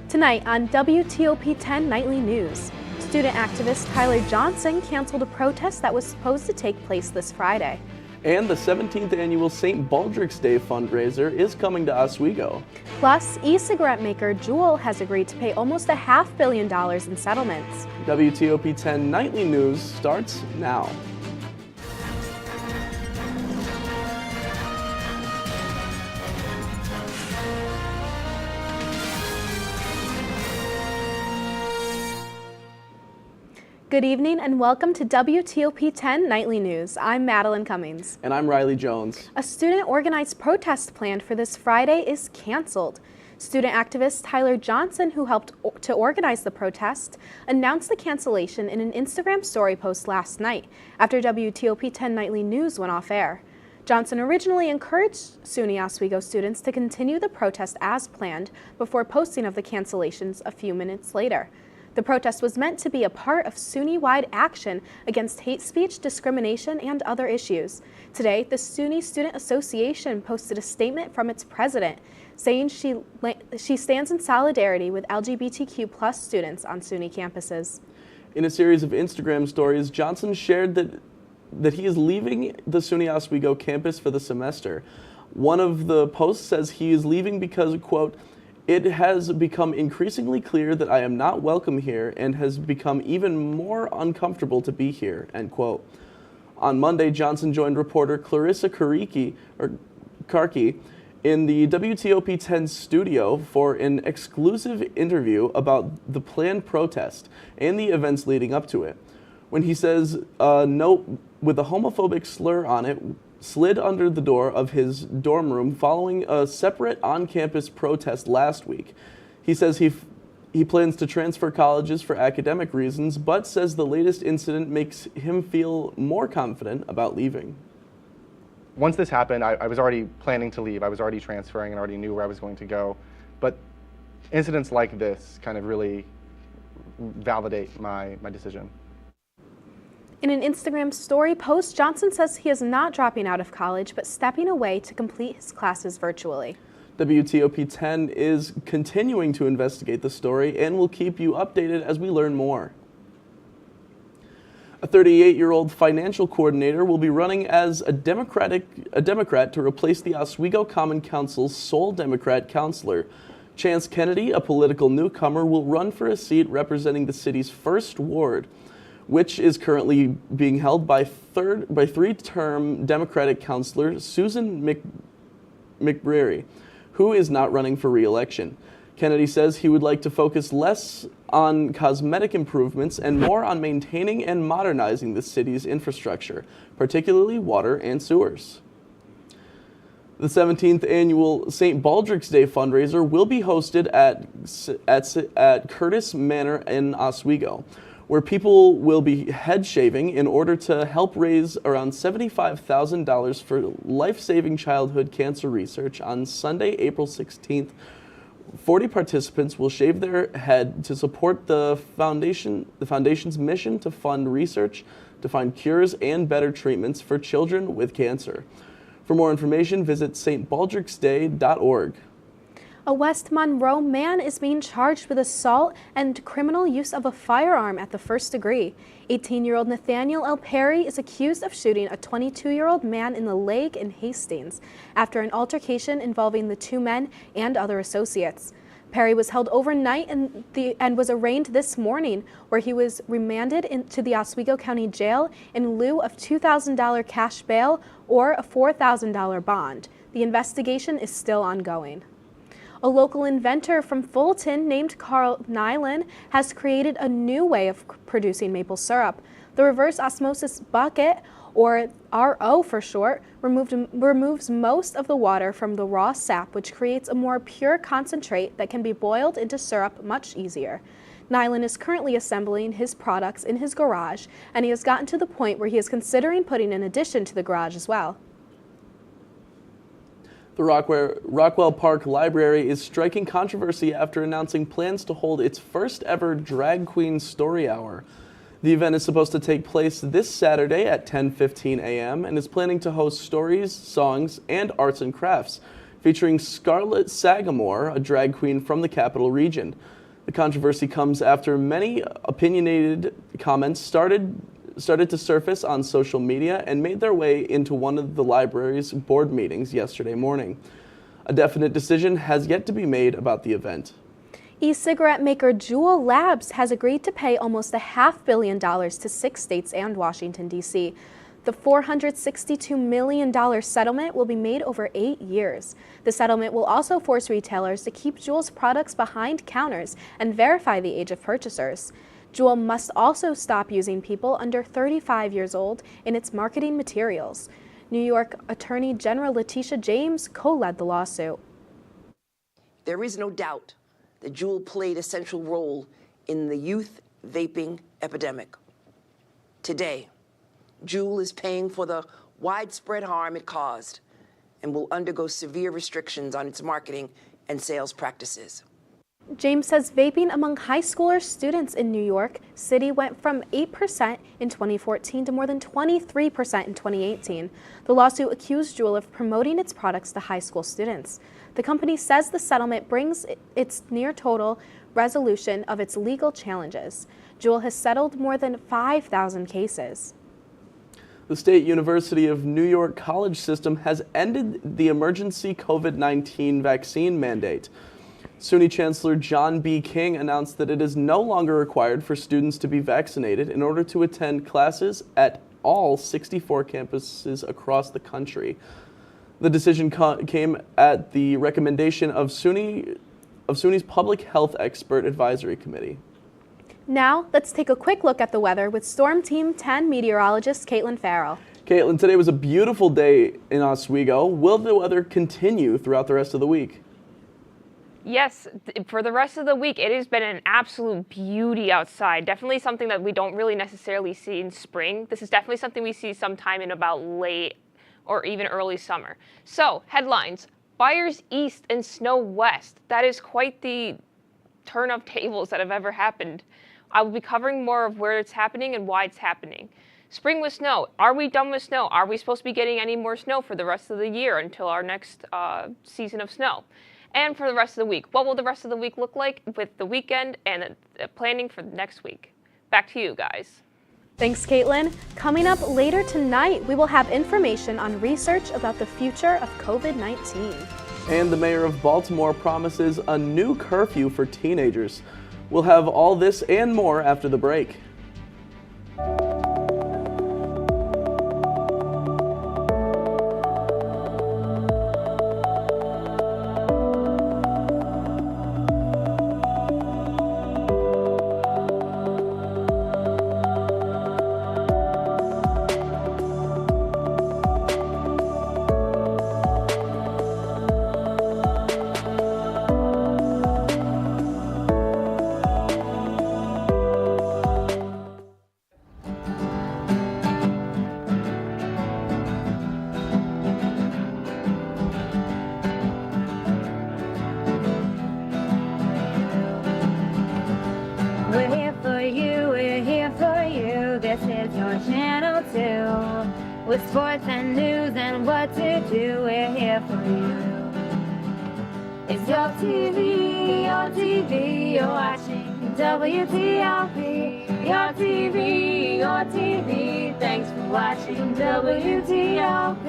Tonight on WTOP 10 Nightly News, student activist Tyler Johnson canceled a protest that was supposed to take place this Friday. And the 17th annual St. Baldrick's Day fundraiser is coming to Oswego. Plus, e-cigarette maker Juul has agreed to pay almost $500 million in settlements. WTOP 10 Nightly News starts now. Good evening and welcome to WTOP 10 Nightly News. I'm Madeline Cummings. And I'm Riley Jones. A student-organized protest planned for this Friday is canceled. Student activist Tyler Johnson, who helped to organize the protest, announced the cancellation in an Instagram story post last night after WTOP 10 Nightly News went off air. Johnson originally encouraged SUNY Oswego students to continue the protest as planned before posting of the cancellations a few minutes later. The protest was meant to be a part of SUNY-wide action against hate speech, discrimination, and other issues. Today, the SUNY Student Association posted a statement from its president saying she stands in solidarity with LGBTQ+ students on SUNY campuses. In a series of Instagram stories, Johnson shared that he is leaving the SUNY Oswego campus for the semester. One of the posts says he is leaving because, quote, "It has become increasingly clear that I am not welcome here and has become even more uncomfortable to be here," end quote. On Monday, Johnson joined reporter Clarissa Karki in the WTOP 10 studio for an exclusive interview about the planned protest and the events leading up to it. When he says a note with a homophobic slur on it slid under the door of his dorm room following a separate on-campus protest last week. He says he plans to transfer colleges for academic reasons, but says the latest incident makes him feel more confident about leaving. Once this happened, I was already planning to leave. I was already transferring and already knew where I was going to go. But incidents like this kind of really validate my decision. In an Instagram story post, Johnson says he is not dropping out of college, but stepping away to complete his classes virtually. WTOP 10 is continuing to investigate the story and will keep you updated as we learn more. A 38-year-old financial coordinator will be running as a Democrat to replace the Oswego Common Council's sole Democrat counselor. Chance Kennedy, a political newcomer, will run for a seat representing the city's 1st ward, which is currently being held by three-term Democratic councilor Susan McBreary, who is not running for re-election. Kennedy says he would like to focus less on cosmetic improvements and more on maintaining and modernizing the city's infrastructure, particularly water and sewers. The 17th annual St. Baldrick's Day fundraiser will be hosted at Curtis Manor in Oswego, where people will be head shaving in order to help raise around $75,000 for life-saving childhood cancer research on Sunday, April 16th. 40 participants will shave their head to support the foundation's mission to fund research to find cures and better treatments for children with cancer. For more information, visit stbaldricksday.org. A West Monroe man is being charged with assault and criminal use of a firearm at the 1st degree. 18-year-old Nathaniel L. Perry is accused of shooting a 22-year-old man in the leg in Hastings after an altercation involving the two men and other associates. Perry was held overnight and was arraigned this morning, where he was remanded to the Oswego County Jail in lieu of $2,000 cash bail or a $4,000 bond. The investigation is still ongoing. A local inventor from Fulton named Carl Nyland has created a new way of producing maple syrup. The reverse osmosis bucket, or RO for short, removes most of the water from the raw sap, which creates a more pure concentrate that can be boiled into syrup much easier. Nyland is currently assembling his products in his garage, and he has gotten to the point where he is considering putting an addition to the garage as well. The Rockwell Park Library is striking controversy after announcing plans to hold its first ever Drag Queen Story Hour. The event is supposed to take place this Saturday at 10:15 a.m. and is planning to host stories, songs, and arts and crafts. featuring Scarlett Sagamore, a drag queen from the Capital Region. The controversy comes after many opinionated comments started to surface on social media and made their way into one of the library's board meetings yesterday morning. A definite decision has yet to be made about the event. E-cigarette maker Juul Labs has agreed to pay almost $500 million to 6 states and Washington, D.C. The $462 million settlement will be made over 8 years. The settlement will also force retailers to keep Juul's products behind counters and verify the age of purchasers. Juul must also stop using people under 35 years old in its marketing materials. New York Attorney General Letitia James co-led the lawsuit. There is no doubt that Juul played a central role in the youth vaping epidemic. Today, Juul is paying for the widespread harm it caused and will undergo severe restrictions on its marketing and sales practices. James says vaping among high schoolers students in New York City went from 8% in 2014 to more than 23% in 2018. The lawsuit accused Juul of promoting its products to high school students. The company says the settlement brings its near total resolution of its legal challenges. Juul has settled more than 5,000 cases. The State University of New York College System has ended the emergency COVID-19 vaccine mandate. SUNY Chancellor John B. King announced that it is no longer required for students to be vaccinated in order to attend classes at all 64 campuses across the country. The decision came at the recommendation of SUNY's Public Health Expert Advisory Committee. Now, let's take a quick look at the weather with Storm Team 10 meteorologist Caitlin Farrell. Caitlin, today was a beautiful day in Oswego. Will the weather continue throughout the rest of the week? Yes, for the rest of the week, it has been an absolute beauty outside. Definitely something that we don't really necessarily see in spring. This is definitely something we see sometime in about late or even early summer. So, headlines, fires east and snow west. That is quite the turn of tables that have ever happened. I will be covering more of where it's happening and why it's happening. Spring with snow. Are we done with snow? Are we supposed to be getting any more snow for the rest of the year until our next season of snow? And for the rest of the week, what will the rest of the week look like with the weekend and planning for next week? Back to you guys. Thanks, Caitlin. Coming up later tonight, we will have information on research about the future of COVID-19. And the mayor of Baltimore promises a new curfew for teenagers. We'll have all this and more after the break. This is your channel 2 with sports and news and what to do. We're here for you. It's your TV, you're watching WTOP. Your TV, thanks for watching WTOP.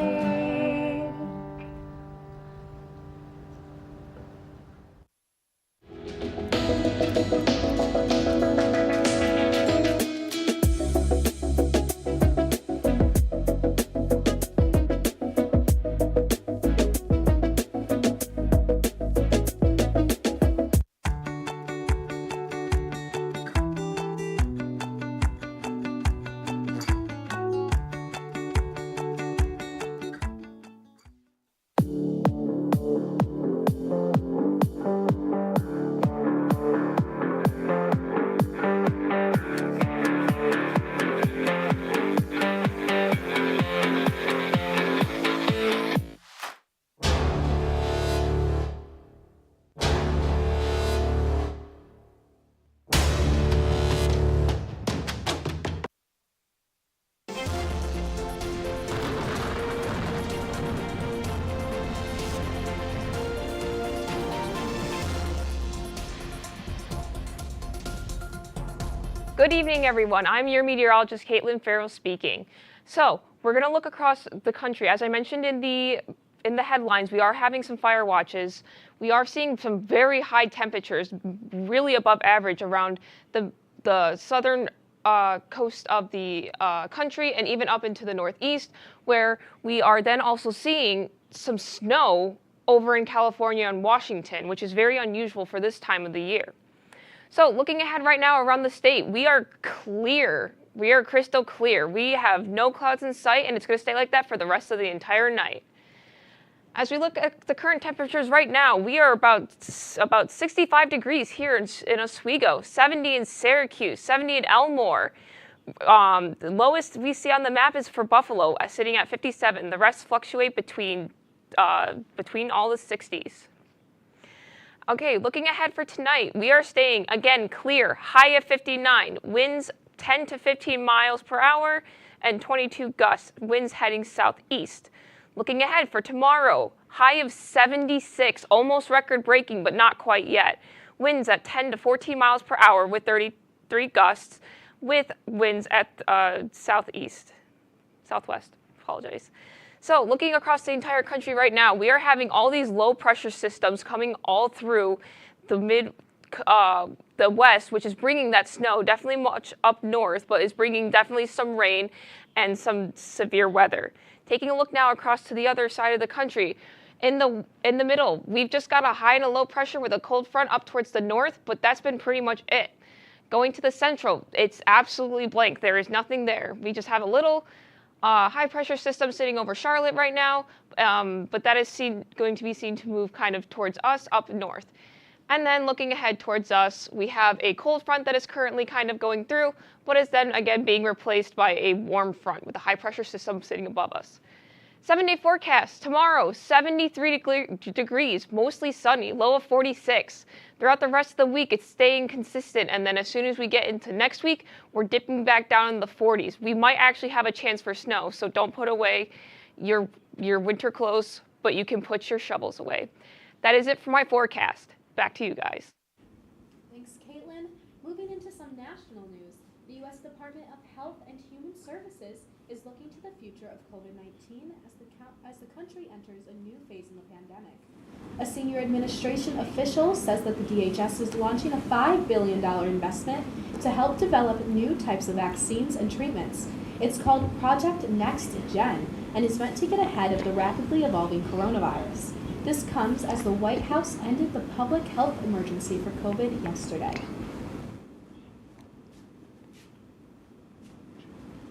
Good evening, everyone. I'm your meteorologist, Caitlin Farrell speaking. So we're going to look across the country. As I mentioned in the headlines, we are having some fire watches. We are seeing some very high temperatures, really above average around the southern coast of the country and even up into the northeast, where we are then also seeing some snow over in California and Washington, which is very unusual for this time of the year. So looking ahead right now around the state, we are clear. We are crystal clear. We have no clouds in sight, and it's going to stay like that for the rest of the entire night. As we look at the current temperatures right now, we are about 65 degrees here in Oswego, 70 in Syracuse, 70 in Elmore. The lowest we see on the map is for Buffalo, sitting at 57. The rest fluctuate between all the 60s. Okay, looking ahead for tonight, we are staying, again, clear, high of 59, winds 10 to 15 miles per hour, and 22 gusts, winds heading southeast. Looking ahead for tomorrow, high of 76, almost record-breaking, but not quite yet. Winds at 10 to 14 miles per hour with 33 gusts, with winds at southwest, apologize. So looking across the entire country right now, we are having all these low pressure systems coming all through the west, which is bringing that snow definitely much up north, but is bringing definitely some rain and some severe weather. Taking a look now across to the other side of the country, in the middle, we've just got a high and a low pressure with a cold front up towards the north, but that's been pretty much it. Going to the central, it's absolutely blank. There is nothing there. We just have a little high pressure system sitting over Charlotte right now, but that is going to be seen to move kind of towards us up north. And then looking ahead towards us, we have a cold front that is currently kind of going through, but is then again being replaced by a warm front with a high pressure system sitting above us. 7-day forecast, tomorrow, 73 degrees, mostly sunny, low of 46. Throughout the rest of the week, it's staying consistent, and then as soon as we get into next week, we're dipping back down in the 40s. We might actually have a chance for snow, so don't put away your winter clothes, but you can put your shovels away. That is it for my forecast. Back to you guys. Thanks, Caitlin. Moving into some national news, the U.S. Department of Health and Human Services is looking to the future of COVID-19 as the country enters a new phase in the pandemic. A senior administration official says that the DHS is launching a $5 billion investment to help develop new types of vaccines and treatments. It's called Project Next Gen and is meant to get ahead of the rapidly evolving coronavirus. This comes as the White House ended the public health emergency for COVID yesterday.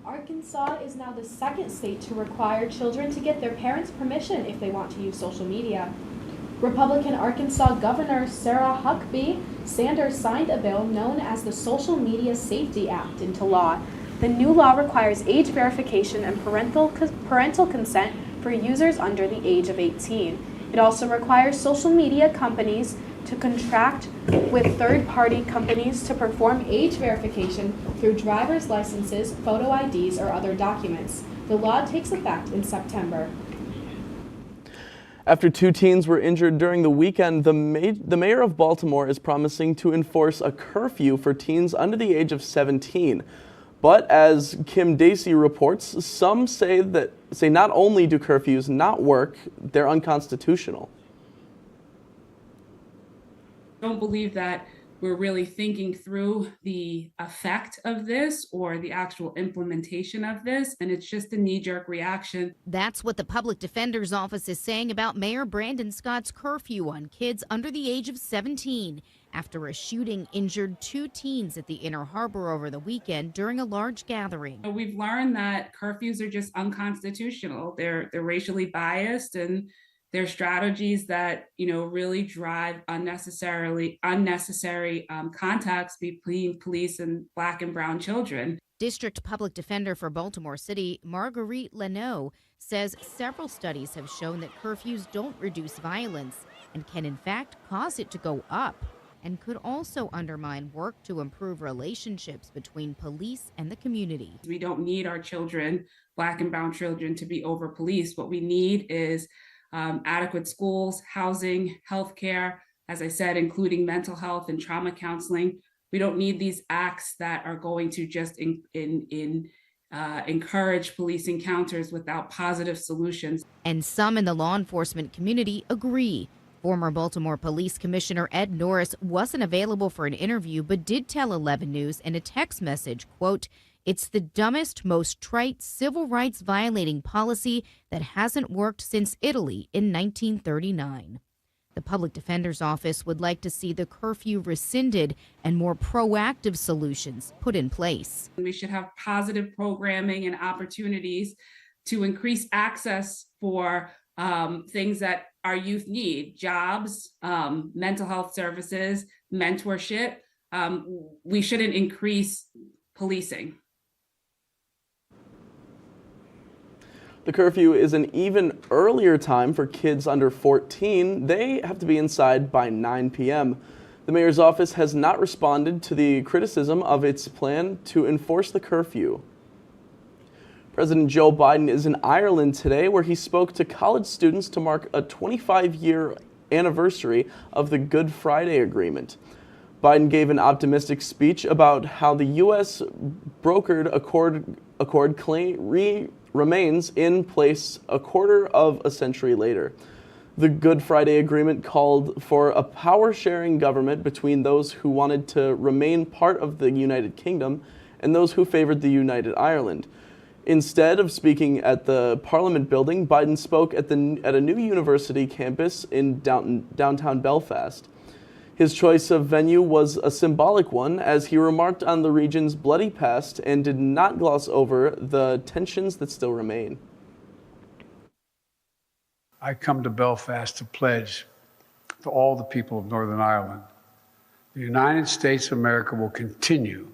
Arkansas is now the second state to require children to get their parents' permission if they want to use social media. Republican Arkansas Governor Sarah Huckabee Sanders signed a bill known as the Social Media Safety Act into law. The new law requires age verification and parental consent for users under the age of 18. It also requires social media companies to contract with third-party companies to perform age verification through driver's licenses, photo IDs, or other documents. The law takes effect in September. After 2 teens were injured during the weekend, the mayor of Baltimore is promising to enforce a curfew for teens under the age of 17. But as Kim Dacey reports, some say not only do curfews not work, they're unconstitutional. I don't believe that we're really thinking through the effect of this or the actual implementation of this, and it's just a knee-jerk reaction. That's what the public defender's office is saying about Mayor Brandon Scott's curfew on kids under the age of 17 after a shooting injured 2 teens at the Inner Harbor over the weekend during a large gathering. We've learned that curfews are just unconstitutional. They're racially biased, and they're strategies that, really drive unnecessary contacts between police and Black and brown children. District Public Defender for Baltimore City, Marguerite Leno, says several studies have shown that curfews don't reduce violence and can in fact cause it to go up, and could also undermine work to improve relationships between police and the community. We don't need our children, Black and brown children, to be over-policed. What we need is adequate schools, housing, healthcare, as I said, including mental health and trauma counseling. We don't need these acts that are going to just encourage police encounters without positive solutions. And some in the law enforcement community agree. Former Baltimore Police Commissioner Ed Norris wasn't available for an interview, but did tell 11 News in a text message, quote, "It's the dumbest, most trite, civil rights violating policy that hasn't worked since Italy in 1939. The Public Defender's Office would like to see the curfew rescinded and more proactive solutions put in place. We should have positive programming and opportunities to increase access for things that our youth need, jobs, mental health services, mentorship. We shouldn't increase policing. The curfew is an even earlier time for kids under 14. They have to be inside by 9 p.m. The mayor's office has not responded to the criticism of its plan to enforce the curfew. President Joe Biden is in Ireland today, where he spoke to college students to mark a 25-year anniversary of the Good Friday Agreement. Biden gave an optimistic speech about how the U.S. brokered accord remains in place a quarter of a century later. The Good Friday Agreement called for a power-sharing government between those who wanted to remain part of the United Kingdom and those who favored the United Ireland. Instead of speaking at the Parliament building, Biden spoke at a new university campus in downtown Belfast. His choice of venue was a symbolic one, as he remarked on the region's bloody past and did not gloss over the tensions that still remain. I come to Belfast to pledge to all the people of Northern Ireland, the United States of America will continue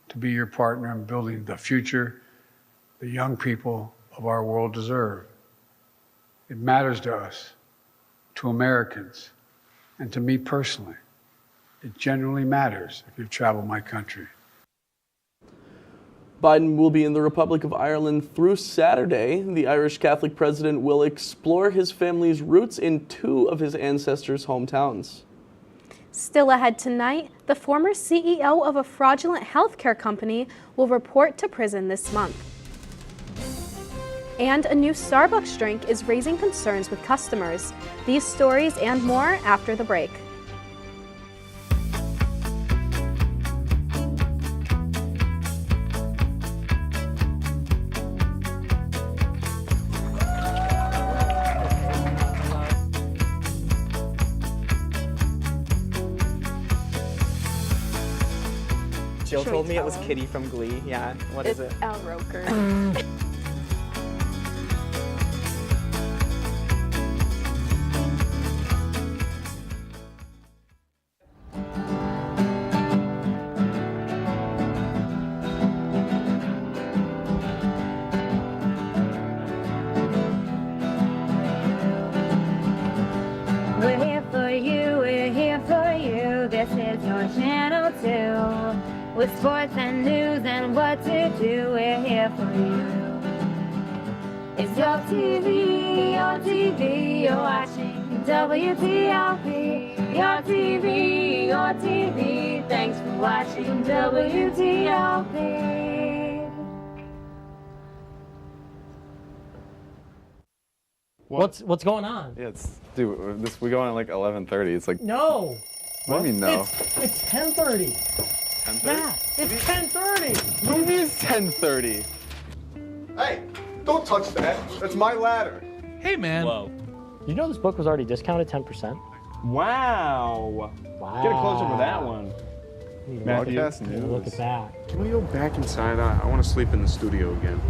to be your partner in building the future the young people of our world deserve. It matters to us, to Americans, and to me personally. It genuinely matters if you've traveled my country. Biden will be in the Republic of Ireland through Saturday. The Irish Catholic president will explore his family's roots in two of his ancestors' hometowns. Still ahead tonight, the former CEO of a fraudulent healthcare company will report to prison this month. And a new Starbucks drink is raising concerns with customers. These stories and more after the break. Jill told me it was Kitty from Glee. Yeah, what is it? Al Roker. We're here for you, we're here for you. This is your channel 2. With sports and news and what to do, we're here for you. It's your TV, you're watching WTOP. Your TV, thanks for watching WTOP. What's going on? Yeah, we go on at like 11:30. It's like No. What do you mean no? It's 10:30. 10:30? Yeah, it's 10:30. What do you mean it's 10:30? Hey, don't touch that. That's my ladder. Hey, man. Whoa. You know this book was already discounted 10%? Wow. Wow. Get a close up of that one. Matthew, Look at that. Can we go back inside? I want to sleep in the studio again.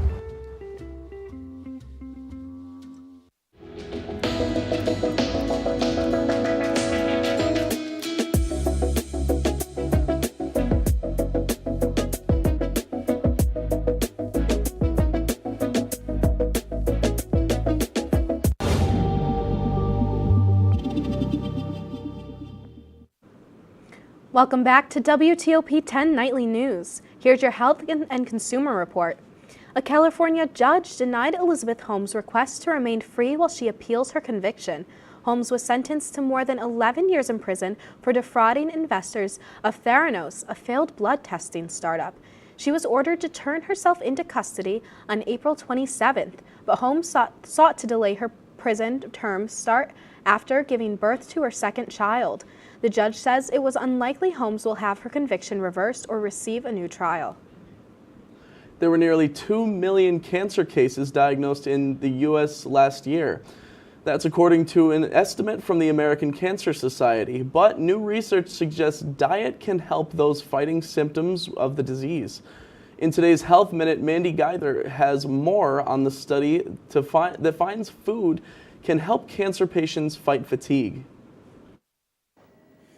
Welcome back to WTOP 10 Nightly News. Here's your health and consumer report. A California judge denied Elizabeth Holmes' request to remain free while she appeals her conviction. Holmes was sentenced to more than 11 years in prison for defrauding investors of Theranos, a failed blood testing startup. She was ordered to turn herself into custody on April 27th, but Holmes sought to delay her prison term start after giving birth to her second child. The judge says it was unlikely Holmes will have her conviction reversed or receive a new trial. There were nearly 2 million cancer cases diagnosed in the U.S. last year. That's according to an estimate from the American Cancer Society. But new research suggests diet can help those fighting symptoms of the disease. In today's Health Minute, Mandy Geither has more on the study that finds food can help cancer patients fight fatigue.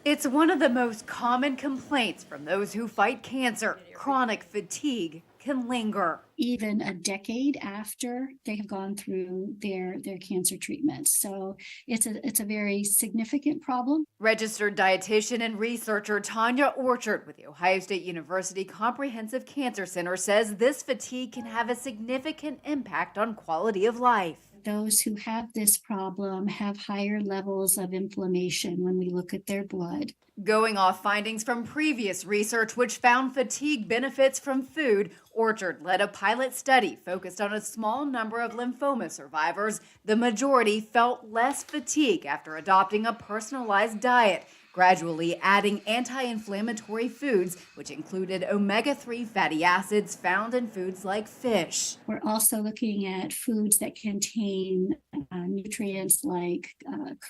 It's one of the most common complaints from those who fight cancer. Chronic fatigue can linger. Even a decade after they have gone through their cancer treatment. So it's a very significant problem. Registered dietitian and researcher Tanya Orchard with the Ohio State University Comprehensive Cancer Center says this fatigue can have a significant impact on quality of life. Those who have this problem have higher levels of inflammation when we look at their blood. Going off findings from previous research which found fatigue benefits from food, Orchard led a pilot study focused on a small number of lymphoma survivors. The majority felt less fatigue after adopting a personalized diet, gradually adding anti-inflammatory foods, which included omega-3 fatty acids found in foods like fish. We're also looking at foods that contain nutrients like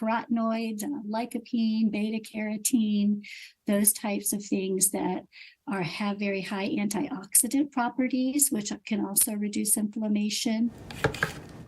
carotenoids, lycopene, beta-carotene, those types of things that have very high antioxidant properties, which can also reduce inflammation.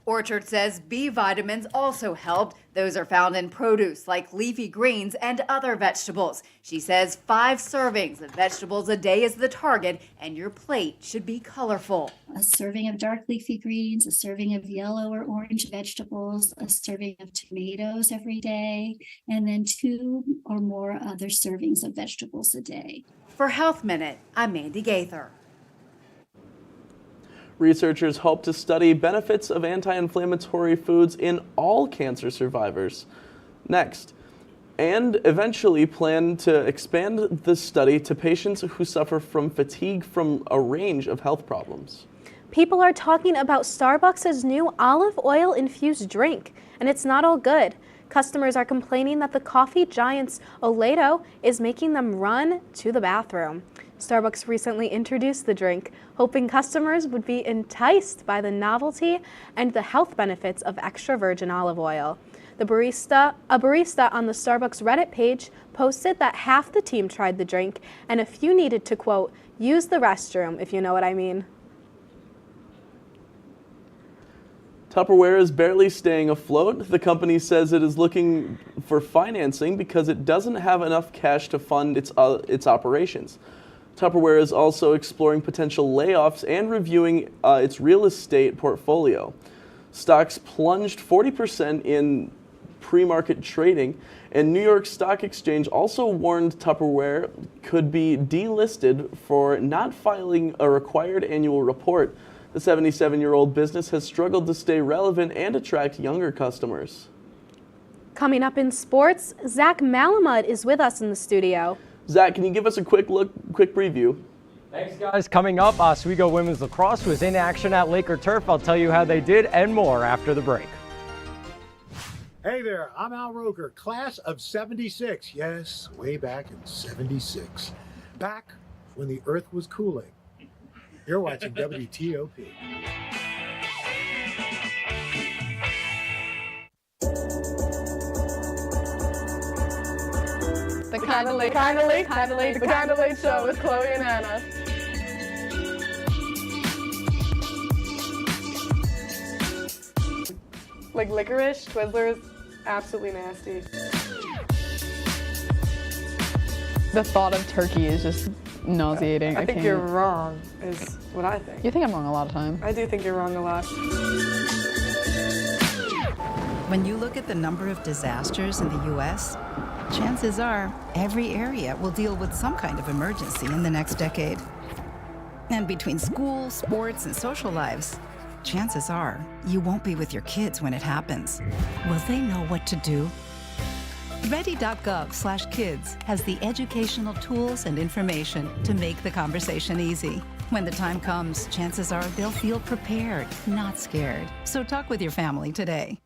Orchard says B vitamins also helped. Those are found in produce like leafy greens and other vegetables. She says 5 servings of vegetables a day is the target, and your plate should be colorful. A serving of dark leafy greens, a serving of yellow or orange vegetables, a serving of tomatoes every day, and then 2 or more other servings of vegetables a day. For Health Minute, I'm Mandy Gaither. Researchers hope to study benefits of anti-inflammatory foods in all cancer survivors. Next, and eventually plan to expand the study to patients who suffer from fatigue from a range of health problems. People are talking about Starbucks' new olive oil-infused drink, and it's not all good. Customers are complaining that the coffee giant's Olado is making them run to the bathroom. Starbucks recently introduced the drink, hoping customers would be enticed by the novelty and the health benefits of extra virgin olive oil. A barista on the Starbucks Reddit page posted that half the team tried the drink and a few needed to, quote, use the restroom, if you know what I mean. Tupperware is barely staying afloat. The company says it is looking for financing because it doesn't have enough cash to fund its operations. Tupperware is also exploring potential layoffs and reviewing its real estate portfolio. Stocks plunged 40% in pre-market trading, and New York Stock Exchange also warned Tupperware could be delisted for not filing a required annual report. The 77-year-old business has struggled to stay relevant and attract younger customers. Coming up in sports, Zach Malamud is with us in the studio. Zach, can you give us a quick preview? Thanks, guys. Coming up, Oswego women's lacrosse was in action at Laker Turf. I'll tell you how they did and more after the break. Hey there, I'm Al Roker, class of 76. Yes, way back in 76. Back when the earth was cooling. You're watching WTOP. The Kinda Late Show with Chloe and Anna. Like licorice, Twizzlers, absolutely nasty. The thought of turkey is just nauseating. I think you're wrong, is what I think. You think I'm wrong a lot of times. I do think you're wrong a lot. When you look at the number of disasters in the U.S., chances are every area will deal with some kind of emergency in the next decade. And between school, sports, and social lives, chances are you won't be with your kids when it happens. Will they know what to do? Ready.gov/kids has the educational tools and information to make the conversation easy. When the time comes, chances are they'll feel prepared, not scared. So talk with your family today.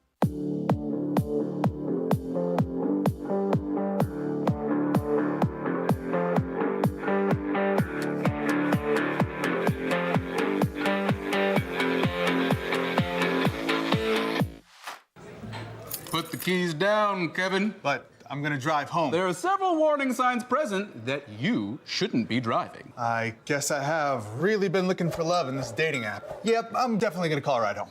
Put the keys down, Kevin. But I'm gonna drive home. There are several warning signs present that you shouldn't be driving. I guess I have really been looking for love in this dating app. Yep, I'm definitely gonna call a ride home.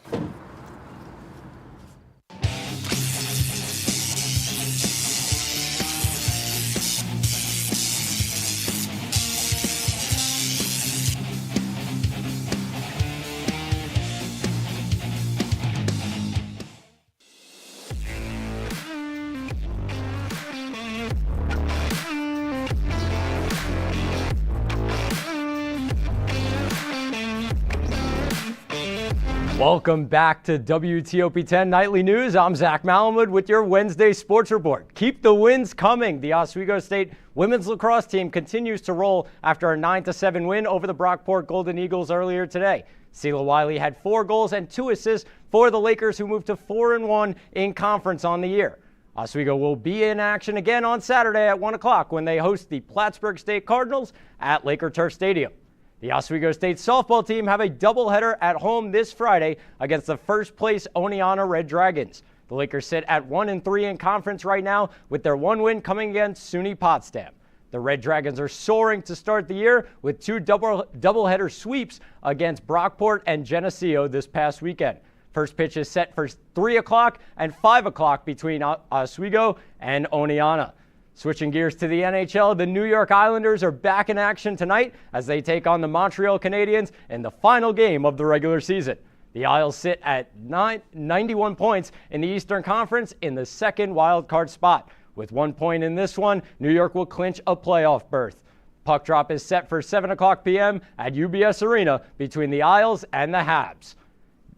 Welcome back to WTOP 10 Nightly News. I'm Zach Malamud with your Wednesday Sports Report. Keep the wins coming. The Oswego State women's lacrosse team continues to roll after a 9-7 win over the Brockport Golden Eagles earlier today. Sela Wiley had 4 goals and 2 assists for the Lakers, who moved to 4-1 in conference on the year. Oswego will be in action again on Saturday at 1 o'clock when they host the Plattsburgh State Cardinals at Laker Turf Stadium. The Oswego State softball team have a doubleheader at home this Friday against the first-place Oneonta Red Dragons. The Lakers sit at 1-3 in conference right now, with their 1 win coming against SUNY Potsdam. The Red Dragons are soaring to start the year with 2 doubleheader sweeps against Brockport and Geneseo this past weekend. First pitch is set for 3 o'clock and 5 o'clock between Oswego and Oneonta. Switching gears to the NHL, the New York Islanders are back in action tonight as they take on the Montreal Canadiens in the final game of the regular season. The Isles sit at 91 points in the Eastern Conference in the second wild card spot. With 1 point in this one, New York will clinch a playoff berth. Puck drop is set for 7 o'clock p.m. at UBS Arena between the Isles and the Habs.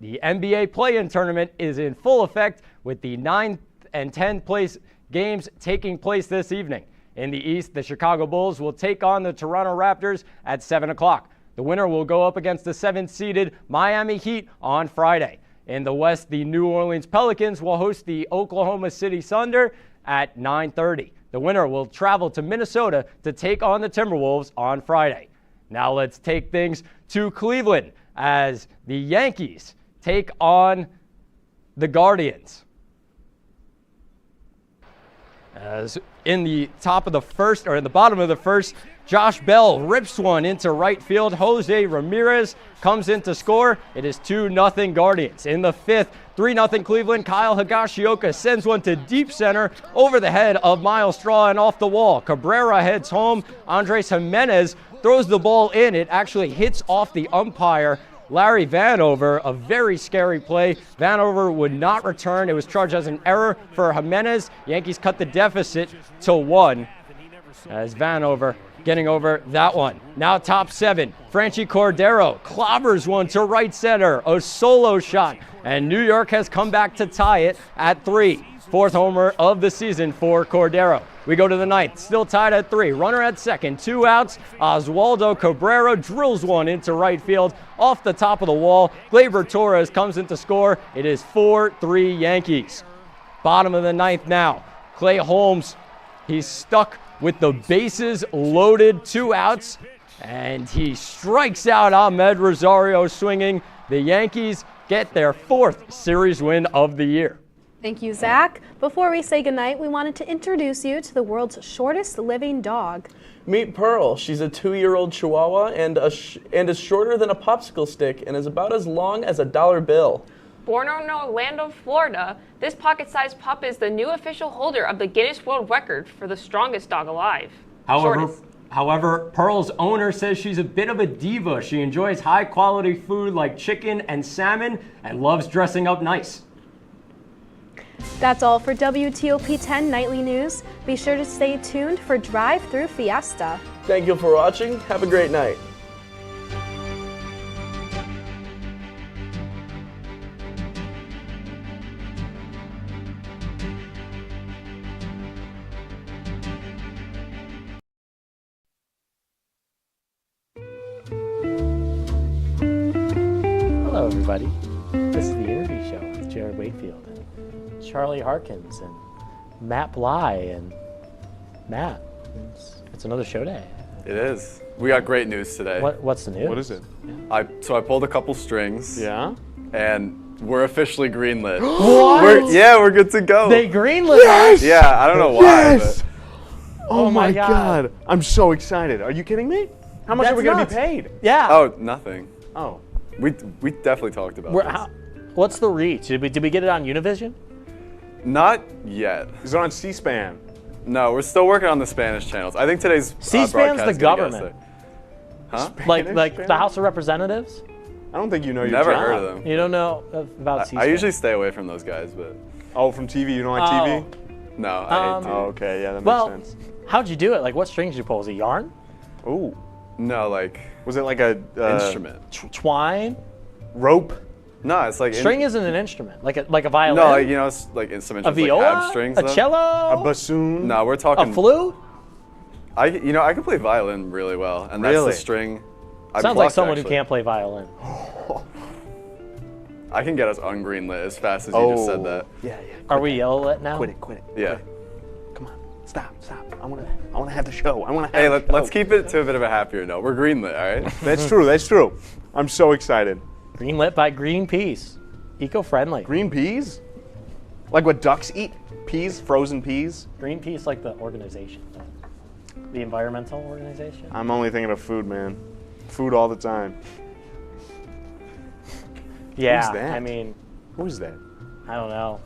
The NBA play-in tournament is in full effect with the 9th and 10th place games taking place this evening. In the East, the Chicago Bulls will take on the Toronto Raptors at 7 o'clock. The winner will go up against the 7th-seeded Miami Heat on Friday. In the West, the New Orleans Pelicans will host the Oklahoma City Thunder at 9:30. The winner will travel to Minnesota to take on the Timberwolves on Friday. Now let's take things to Cleveland as the Yankees take on the Guardians. As in the top of the first, or in the bottom of the first, Josh Bell rips one into right field. Jose Ramirez comes in to score. It is 2-0 Guardians. In the 5th, 3-0 Cleveland. Kyle Higashioka sends one to deep center over the head of Miles Straw and off the wall. Cabrera heads home. Andres Jimenez throws the ball in. It actually hits off the umpire, Larry Vanover. A very scary play. Vanover would not return. It was charged as an error for Jimenez. Yankees cut the deficit to 1 as Vanover getting over that one. Now top 7. Franchi Cordero clobbers one to right center. A solo shot. And New York has come back to tie it at 3. 4th homer of the season for Cordero. We go to the 9th, still tied at 3. Runner at second, 2 outs. Oswaldo Cabrera drills one into right field off the top of the wall. Gleyber Torres comes in to score. It is 4-3 Yankees. Bottom of the 9th now. Clay Holmes, he's stuck with the bases loaded, 2 outs, and he strikes out Ahmed Rosario swinging. The Yankees get their 4th series win of the year. Thank you, Zach. Before we say goodnight, we wanted to introduce you to the world's shortest living dog. Meet Pearl. She's a 2-year-old Chihuahua and is shorter than a popsicle stick and is about as long as a $1 bill. Born in Orlando, Florida, this pocket-sized pup is the new official holder of the Guinness World Record for the strongest dog alive. However, Pearl's owner says she's a bit of a diva. She enjoys high-quality food like chicken and salmon and loves dressing up nice. That's all for WTOP 10 Nightly News. Be sure to stay tuned for Drive Thru Fiesta. Thank you for watching. Have a great night. everybody. This is the interview show with Jared Wakefield and Charlie Harkins and Matt Bly and Matt. It's another show day. It is. We got great news today. What's the news? What is it? So I pulled a couple strings. Yeah? And we're officially greenlit. What? We're good to go. They greenlit us? Yeah, I don't know why. Yes! But Oh my God. I'm so excited. Are you kidding me? How much are we going to be paid? Yeah. Oh, nothing. Oh. We definitely talked about this. What's the reach? Did we get it on Univision? Not yet. Is it on C-SPAN? No, we're still working on the Spanish channels. I think today's C-SPAN's broadcast the is gonna get us government. there. Huh? Like the House of Representatives? I don't think you know your Never job. heard of them. You don't know about C-SPAN? I usually stay away from those guys, but. Oh, from TV? You don't like TV? No, I hate TV. Oh, okay, yeah, that makes sense. How'd you do it? Like, what strings did you pull? Was it yarn? Ooh. No, like. Was it like a instrument? Twine? Rope? No, it's like. String isn't an instrument. Like a violin? No, like, it's like instruments. A viola? Like have strings, a though. cello? A bassoon? No, we're talking. A flute? I can play violin really well, and that's Really? the string. I Sounds like plucked, someone actually. who can't play violin. I can get us ungreenlit as fast as you just said that. Yeah. Are we yellow lit now? Quit it. Yeah. Come on. Stop. I want to have the show. I want to have Hey, the show. let's keep it to a bit of a happier note. We're greenlit, all right? That's true. I'm so excited. Greenlit by Greenpeace. Eco-friendly. Green peas? Like what ducks eat? Peas? Frozen peas? Greenpeace, like the organization. The environmental organization. I'm only thinking of food, man. Food all the time. Yeah, Who's that? I mean, Who's that? I don't know.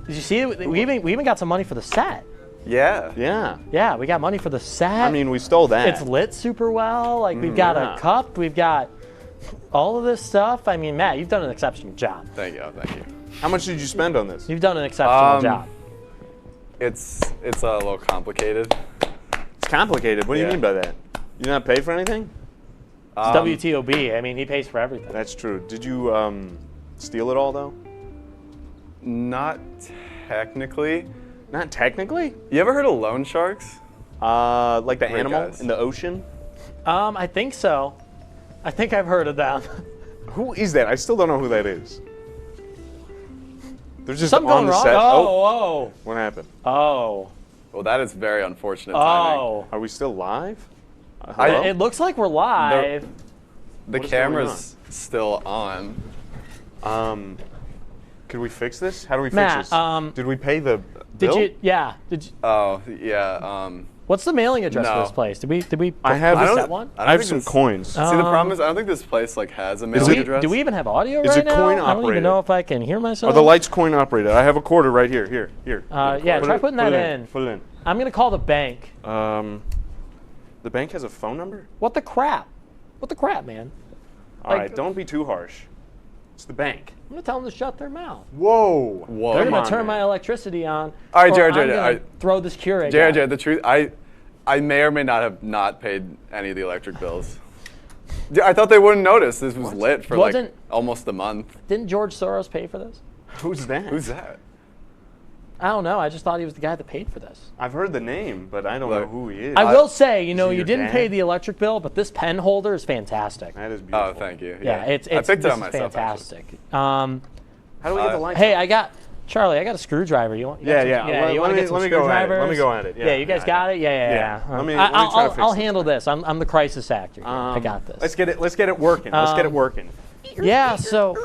Did you see it? We even got some money for the set. Yeah. Yeah. Yeah, we got money for the set. I mean, we stole that. It's lit super well. Like, we've got a cup. We've got all of this stuff. I mean, Matt, you've done an exceptional job. Thank you. How much did you spend on this? You've done an exceptional job. It's a little complicated. It's complicated. What do you mean by that? You not pay for anything? It's WTOP. I mean, he pays for everything. That's true. Did you steal it all, though? Not technically. Not technically? You ever heard of loan sharks? Like the Great animal guys. in the ocean? I think so. I think I've heard of them. Who is that? I still don't know who that is. They're just Something on going the wrong? set. Oh. What happened? Oh. Well, that is very unfortunate timing. Oh. Are we still live? It looks like we're live. The What is going camera's still on. Could we fix this? How do we Matt, fix this? Did we pay the bill? Did you? Yeah. Did you? Oh, yeah. What's the mailing address for No. this place? Did we? I have set one? I have some coins. See, the problem is I don't think this place has a mailing address. Do we even have audio Is right it now? coin I don't operated? even know if I can hear myself. Are the lights coin operated? I have a quarter right here. Here. Yeah, try putting that in. Put it in. I'm gonna call the bank. The bank has a phone number? What the crap? What the crap, man? All right, don't be too harsh. It's the bank. I'm gonna tell them to shut their mouth. Whoa. They're gonna turn my electricity on. All right, or Jared, I'm Jared, gonna throw this Keurig. Jared, the truth, I may or may not have not paid any of the electric bills. I thought they wouldn't notice. This was lit for like almost a month. Didn't George Soros pay for this? Who's that? Who's that? I don't know. I just thought he was the guy that paid for this. I've heard the name, but I don't know who he is. I will say, you Is know, he you your didn't dad? pay the electric bill, but this pen holder is fantastic. That is beautiful. Oh, thank you. Yeah, it's I picked it this up is myself. fantastic. How do we get the lights Hey, on? Charlie, I got a screwdriver. You want? Yeah. You want to get some let me go at it. screwdrivers? Let me go at it. Yeah, you guys got it. Yeah. Let me try to fix I'll this. handle this. I'm the crisis actor. I got this. Let's get it working. Let's get it working. Yeah. So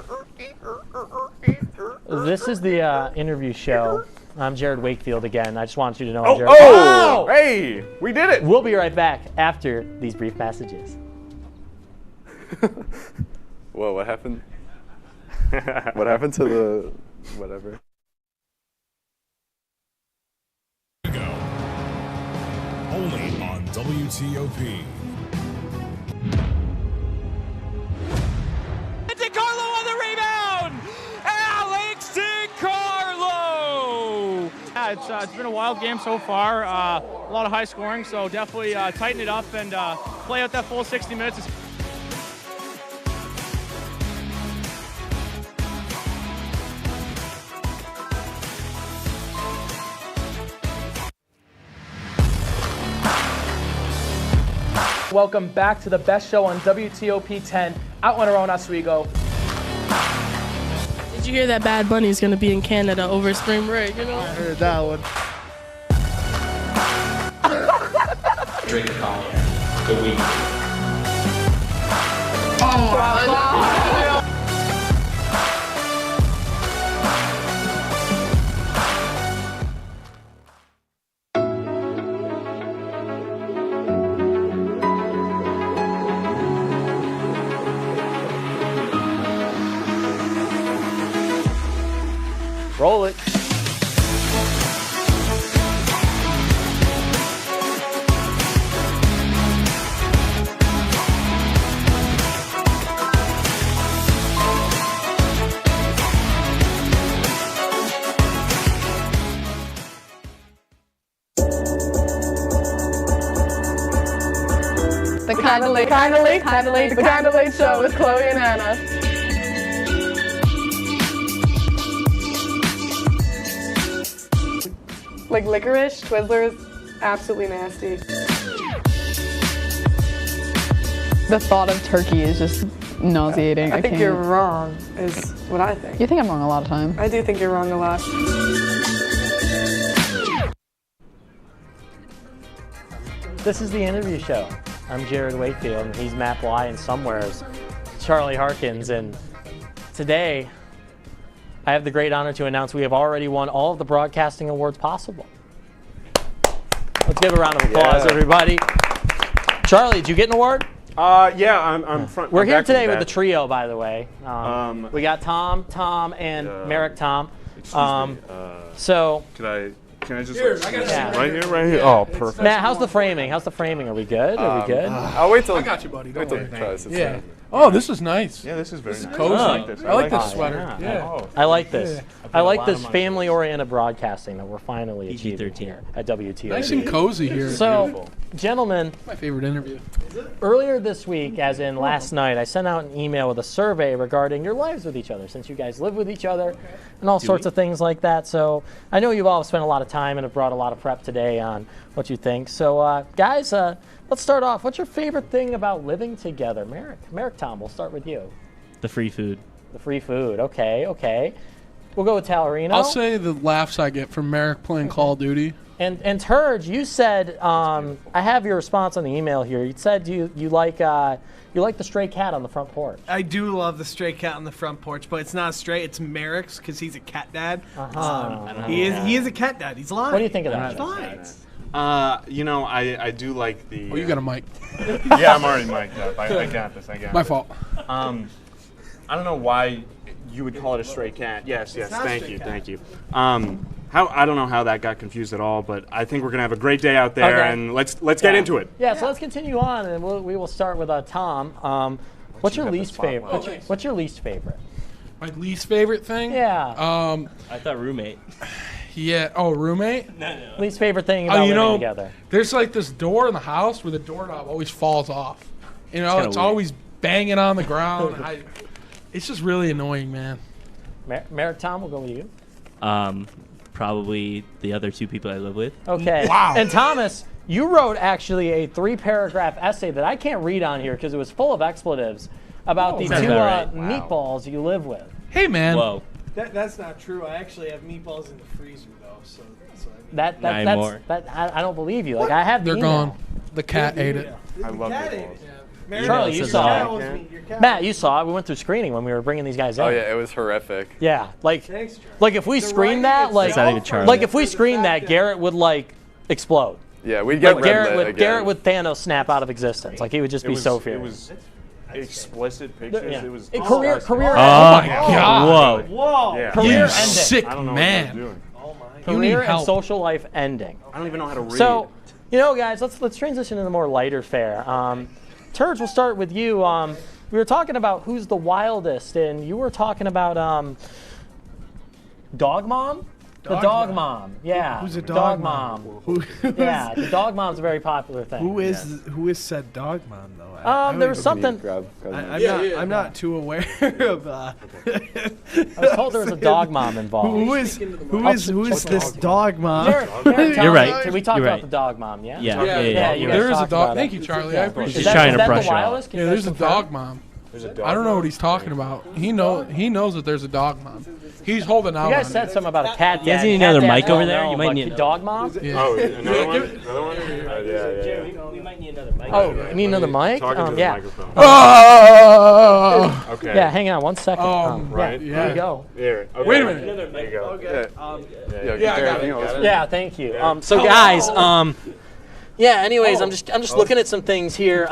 this is the interview show. I'm Jared Wakefield again. I just wanted you to know I'm Jared. Oh! Hey, we did it. We'll be right back after these brief messages. Whoa, what happened? What happened to the whatever? Only on WTOP. DiCarlo on the rebound! Alex DiCarlo! Yeah, it's been a wild game so far. A lot of high scoring, so definitely tighten it up and play out that full 60 minutes. Welcome back to the best show on WTOP 10 out on our own Oswego. Did you hear that Bad Bunny's gonna be in Canada over spring break? You know. I heard that one. Drink Kanye. The week. Oh my God. Roll it. The Kinda Late Show with Chloe and Anna. Like licorice, Twizzlers, absolutely nasty. The thought of turkey is just nauseating. I think you're wrong, is what I think. You think I'm wrong a lot of time. I do think you're wrong a lot. This is the interview show. I'm Jared Wakefield, and he's Matt Bly, and somewhere is Charlie Harkins. And today, I have the great honor to announce we have already won all of the broadcasting awards possible. Let's give a round of applause, everybody. Charlie, did you get an award? Yeah, I'm front. We're I'm here back to today back. with the trio, by the way. We got Tom, and Merrick Tom. Excuse me. So, Can I just Here, I gotta see right here? Oh, perfect. Matt, how's the framing? Are we good? Are we good? I'll wait till I got you, buddy. Don't worry. Yeah. Oh, this is nice. Yeah, this is very nice. Cozy. I like this. I like this sweater. Yeah. I like this. I like this family-oriented broadcasting that we're finally achieving here at WTOP. Nice and cozy here. So, gentlemen, my favorite interview. Earlier this week, as in last night, I sent out an email with a survey regarding your lives with each other, since you guys live with each other and all sorts of things like that. So I know you've all spent a lot of time and have brought a lot of prep today on what you think. So guys, let's start off. What's your favorite thing about living together? Merrick Tom, we'll start with you. The free food. The free food. Okay. We'll go with Talarino. I'll say the laughs I get from Merrick playing Call of Duty. And Turge, you said I have your response on the email here. You said you like the stray cat on the front porch. I do love the stray cat on the front porch, but it's not stray. It's Merrick's because he's a cat dad. He is a cat dad. He's lying. What do you think of that? He's lying. I do like the. Oh, you got a mic. Yeah, I'm already mic'd up. I got this. My fault. I don't know why you would call it a stray cat. Yes. Thank you. I don't know how that got confused at all, but I think we're gonna have a great day out there, and let's get into it. Yeah. So let's continue on, and we will start with Tom. What's your least favorite? What's your least favorite? My least favorite thing? Yeah. I thought roommate. Yeah. Oh, roommate? No. Least favorite thing about living together? There's like this door in the house where the doorknob always falls off. You know, it's always banging on the ground. It's just really annoying, man. Merrick Tom, we'll go with you. Probably the other two people I live with. Okay. Wow. And Thomas, you wrote actually a 3-paragraph essay that I can't read on here because it was full of expletives about the two meatballs you live with. Hey, man. Whoa. That's not true. I actually have meatballs in the freezer though, so I don't believe you. Like I have. They're gone. The cat ate it. I love meatballs. Charlie, you saw it. Matt, you saw it. We went through screening when we were bringing these guys in. Oh yeah, it was horrific. Yeah, like if we screened that, if we screened that, Garrett would explode. Yeah, we'd get Garrett would Thanos snap out of existence. Like he would just be so furious. It was explicit pictures. Yeah. It was career. Oh my God! Whoa! Yeah. Career You ending. sick I don't know man. what I'm doing. Career and social life ending. I don't even know how to read. So, guys, let's transition to the more lighter fare. Turge, we'll start with you. We were talking about who's the wildest, and you were talking about Dog Mom? The dog mom. Yeah. Who's a dog mom? Yeah, the dog mom's a very popular thing. Who is said dog mom though? There was something. I'm not too aware of. I was told there was a dog mom involved. Who is this dog mom? You're right. We talked about the dog mom, yeah? Yeah. There is a dog. Thank you, Charlie. I appreciate it. Just trying to brush Yeah, there's a dog mom. There's a dog. I don't know what he's talking about. He knows that there's a dog mom. He's holding out. You guys on said it. something about a cat. You guys need another mic over there? You might need a dog mom. Yeah. Oh, another one? Another one? Yeah. We might need another mic. Oh, you need another mic? Talking to the Yeah. microphone. Oh! Okay. Yeah, hang on 1 second. Right. Yeah, there you go. Here. Okay. Wait a minute. There you go. Okay. Yeah, I got it. Yeah, thank you. So guys, yeah. Anyways, I'm just looking at some things here.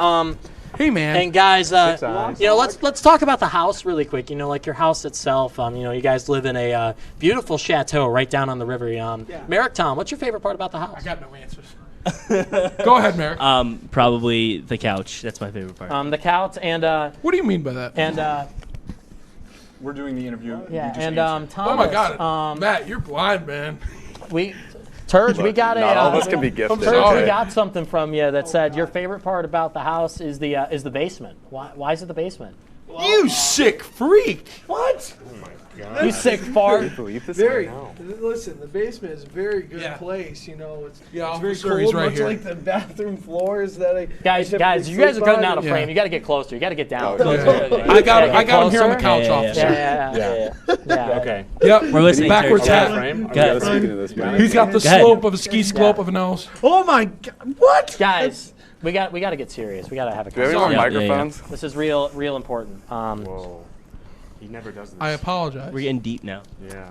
Hey man. And guys, you know, let's talk about the house really quick. You know, like your house itself. You know, you guys live in a beautiful chateau right down on the river. Merrick, Tom, what's your favorite part about the house? I got no answers. Go ahead, Merrick. Probably the couch. That's my favorite part. The couch and. What do you mean by that? And. We're doing the interview. Yeah, and Thomas. Oh my God, Matt, you're blind, man. Turge, we got not all of us can be gifted. Turge, we got something from you that said your favorite part about the house is the basement. Why is it the basement? You sick freak! What? Oh my God. You sick fart. Listen, the basement is a very good place. You know, it's very sure, he's cold, right much here. like the bathroom floors that I Guys, you guys are cutting out a frame. You got to get closer. You got to get down. I got him here on the couch, officer. Yeah. Okay. Yep. We're listening. Backwards hat. He's got the slope of a ski slope of a nose. Oh my God! What? Guys. We got to get serious. We got to have a Do we have any microphones? This is real important. Whoa. He never does this. I apologize. We're getting deep now. Yeah.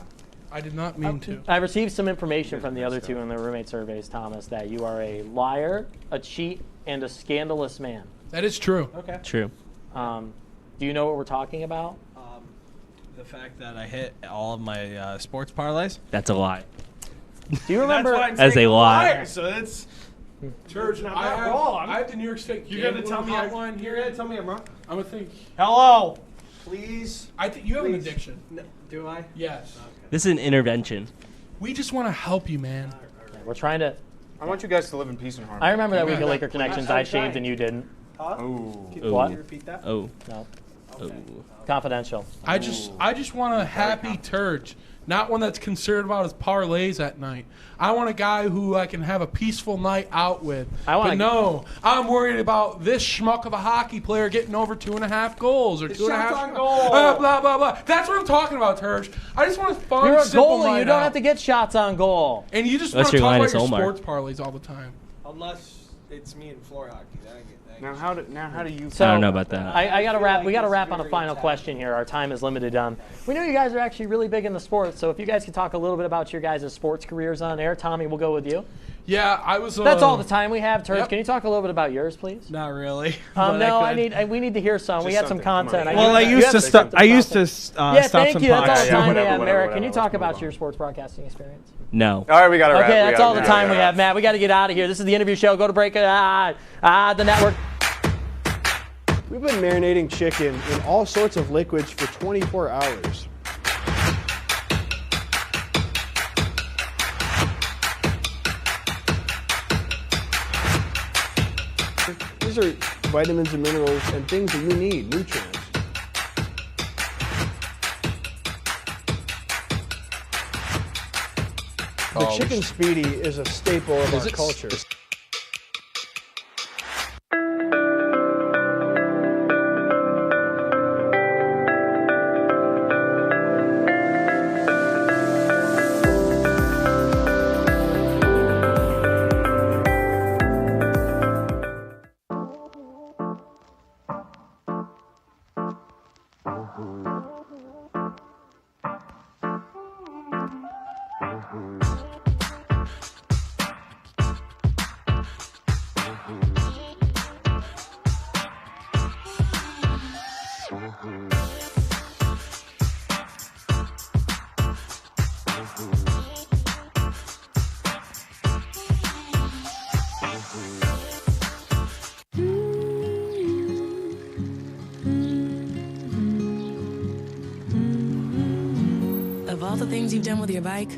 I did not mean to. I received some information from the other two in the roommate surveys, Thomas, that you are a liar, a cheat, and a scandalous man. That is true. Okay. True. Do you know what we're talking about? The fact that I hit all of my sports parlays. That's a lie. Do you remember? As a lie. So it's. Church, I have the New York State. You're gonna tell me hotline here. You're gonna tell me I'm wrong. I'm gonna think. Hello. Please. I think you have an addiction. No, do I? Yes. Okay. This is an intervention. We just want to help you, man. We're trying to. I want you guys to live in peace and harmony. I remember that week of Laker Connections. I shaved and you didn't. Huh? Oh. Can you repeat that? Oh. No. Okay. Confidential. I just want a happy Turge, not one that's concerned about his parlays at night. I want a guy who I can have a peaceful night out with. But no, I'm worried about this schmuck of a hockey player getting over 2.5 goals or 2.5 goal. Blah blah blah. That's what I'm talking about, Turge. I just want a fun, You're a simple goalie. night You don't out. have to get shots on goal. And you just want to talk about your sports parlays all the time. Unless it's me and floor hockey. Now how do you? So, I don't know about that. I gotta wrap. We gotta wrap on a final question here. Our time is limited. We know you guys are actually really big in the sports, so if you guys could talk a little bit about your guys' sports careers on air. Tommy, we'll go with you. Yeah, I was. That's all the time we have. Turge, can you talk a little bit about yours, please? Not really. No, we need to hear some. We had some content. Well, I used to stop Yeah, stop thank some you. That's all the time we have. Whatever, Merrick, can you talk about your sports broadcasting experience? No. All right, we got to wrap. Okay, that's all the time we have, Matt. We got to get out of here. This is the interview show. Go to break. The network. We've been marinating chicken in all sorts of liquids for 24 hours. These are vitamins and minerals and things that you need, nutrients. The chicken speedy is a staple of our culture. Of all the things you've done with your bike,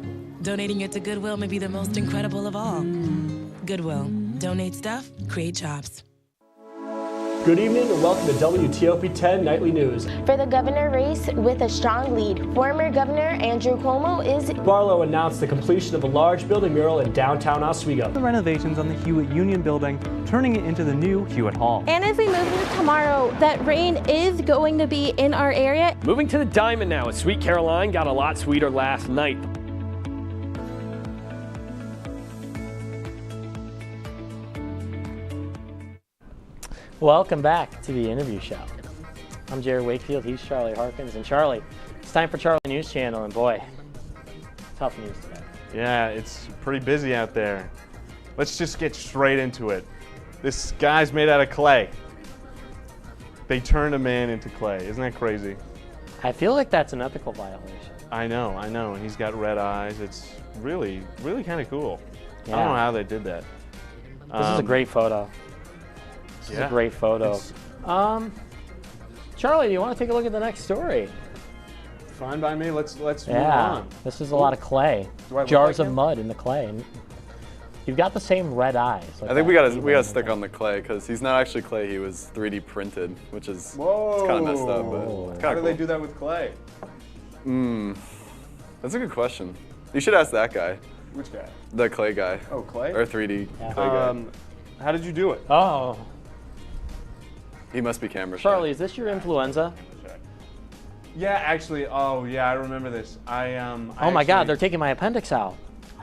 donating it to Goodwill may be the most incredible of all. Goodwill. Donate stuff, create jobs. Good evening and welcome to WTOP 10 Nightly News. For the governor race with a strong lead, former Governor Andrew Cuomo is... Barlow announced the completion of a large building mural in downtown Oswego. The renovations on the Hewitt Union Building turning it into the new Hewitt Hall. And as we move into tomorrow, that rain is going to be in our area. Moving to the Diamond now, as Sweet Caroline got a lot sweeter last night. Welcome back to the interview show. I'm Jared Wakefield, he's Charlie Harkins. And Charlie, it's time for Charlie News Channel, and boy, tough news today. Yeah, it's pretty busy out there. Let's just get straight into it. This guy's made out of clay. They turned a man into clay. Isn't that crazy? I feel like that's an ethical violation. I know, and he's got red eyes. It's really, really kind of cool. Yeah. I don't know how they did that. This is a great photo. This is a great photo. Charlie, do you want to take a look at the next story? Fine by me. Let's move Yeah, on. this is a lot of clay. Do I look Jars like of him? mud in the clay. And you've got the same red eyes. I think we gotta stick on the clay because he's not actually clay. He was 3D printed, which is it's kind of messed up. But it's How kind do of they cool. do that with clay? That's a good question. You should ask that guy. Which guy? The clay guy. Oh, clay? Or 3D clay guy. How did you do it? Oh. He must be camera shy. Charlie, is this your influenza? Yeah, actually. Oh, yeah, I remember this. Oh my God, they're taking my appendix out.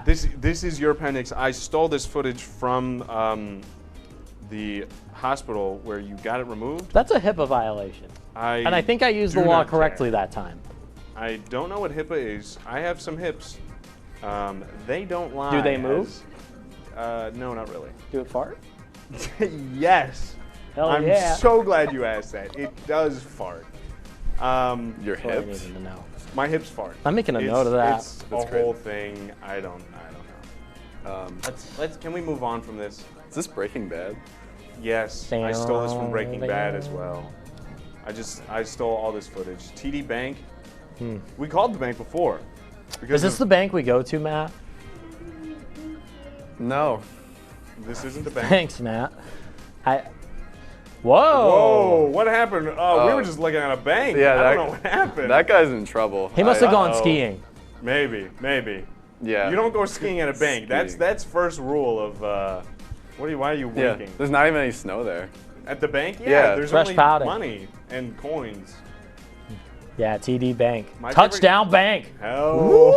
This is your appendix. I stole this footage from the hospital where you got it removed. That's a HIPAA violation. And I think I used the do law not care. correctly that time. I don't know what HIPAA is. I have some hips. They don't lie. Do they move? No, not really. Do it fart? Yes. Hell I'm yeah. so glad you asked that. It does fart. Your That's what I hips? needed to know. My hips fart. I'm making a note of that. It's That's a great. whole thing. I don't know. Can we move on from this? Is this Breaking Bad? Yes, I stole this from Breaking Bad as well. I stole all this footage. TD Bank. We called the bank before. Is this the bank we go to, Matt? No. This isn't the bank. Thanks, Matt. Whoa! Whoa! What happened? Oh, we were just looking at a bank. Yeah, I don't know what happened. That guy's in trouble. He must have gone skiing. Maybe. Yeah. You don't go skiing at a bank. That's first rule of. Why are you winking? There's not even any snow there. At the bank? Yeah. There's Fresh only powder. money and coins. Yeah, TD Bank. My Touchdown Bank. Oh.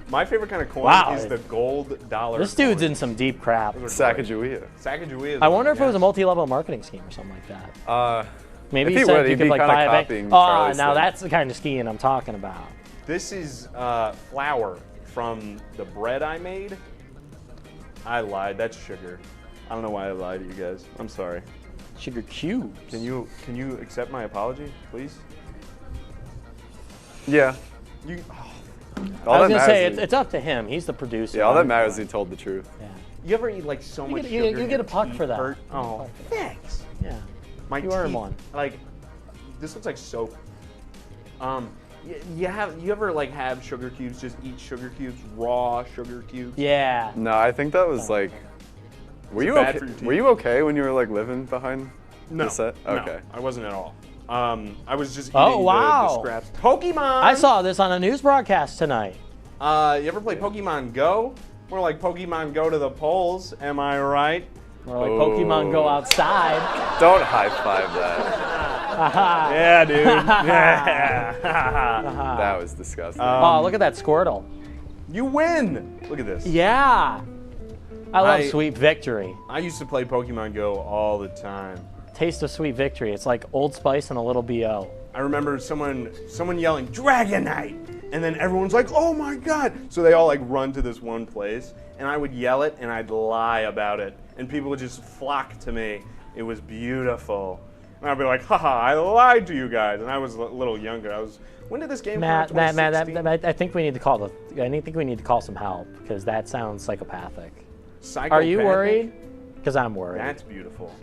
My favorite kind of coin Wow. is the gold dollar. This dude's in some deep crap. Sacagawea. Sacagawea. I wonder if it was a multi-level marketing scheme or something like that. Maybe if he he said would, you he'd could be like kinda buy a copying bank. Charlie's Now thing. that's the kind of skiing I'm talking about. This is flour from the bread I made. I lied. That's sugar. I don't know why I lied to you guys. I'm sorry. Sugar cubes. Can you accept my apology, please? Yeah. You. I was gonna say it's up to him. He's the producer. Yeah, all that matters is he told the truth. Yeah. You ever eat like so much You sugar? get a puck for that. Hurt? Oh, thanks. Yeah. My You earn teeth, one. Like, this looks like soap. You ever like have sugar cubes? Just eat sugar cubes, raw sugar cubes. Yeah. No, I think that was like. Were you bad okay? for your teeth. Were you okay when you were like living behind No. the set? Okay. No, I wasn't at all. I was just eating Oh wow. the scraps. Pokemon. I saw this on a news broadcast tonight. You ever play Pokemon Go? More like Pokemon Go to the polls. Am I right? Or like Pokemon Go outside. Don't high five that. Yeah, dude. Yeah. That was disgusting. Oh, look at that Squirtle. You win. Look at this. Yeah. I love Sweet Victory. I used to play Pokemon Go all the time. Taste of Sweet Victory. It's like Old Spice and a little BO. I remember someone yelling Dragonite, and then everyone's like, "Oh my God!" So they all like run to this one place, and I would yell it, and I'd lie about it, and people would just flock to me. It was beautiful, and I'd be like, "Haha, I lied to you guys." And I was a little younger. When did this game come out? Matt, I think we need to call some help because that sounds psychopathic. Are you worried? Because I'm worried. That's beautiful.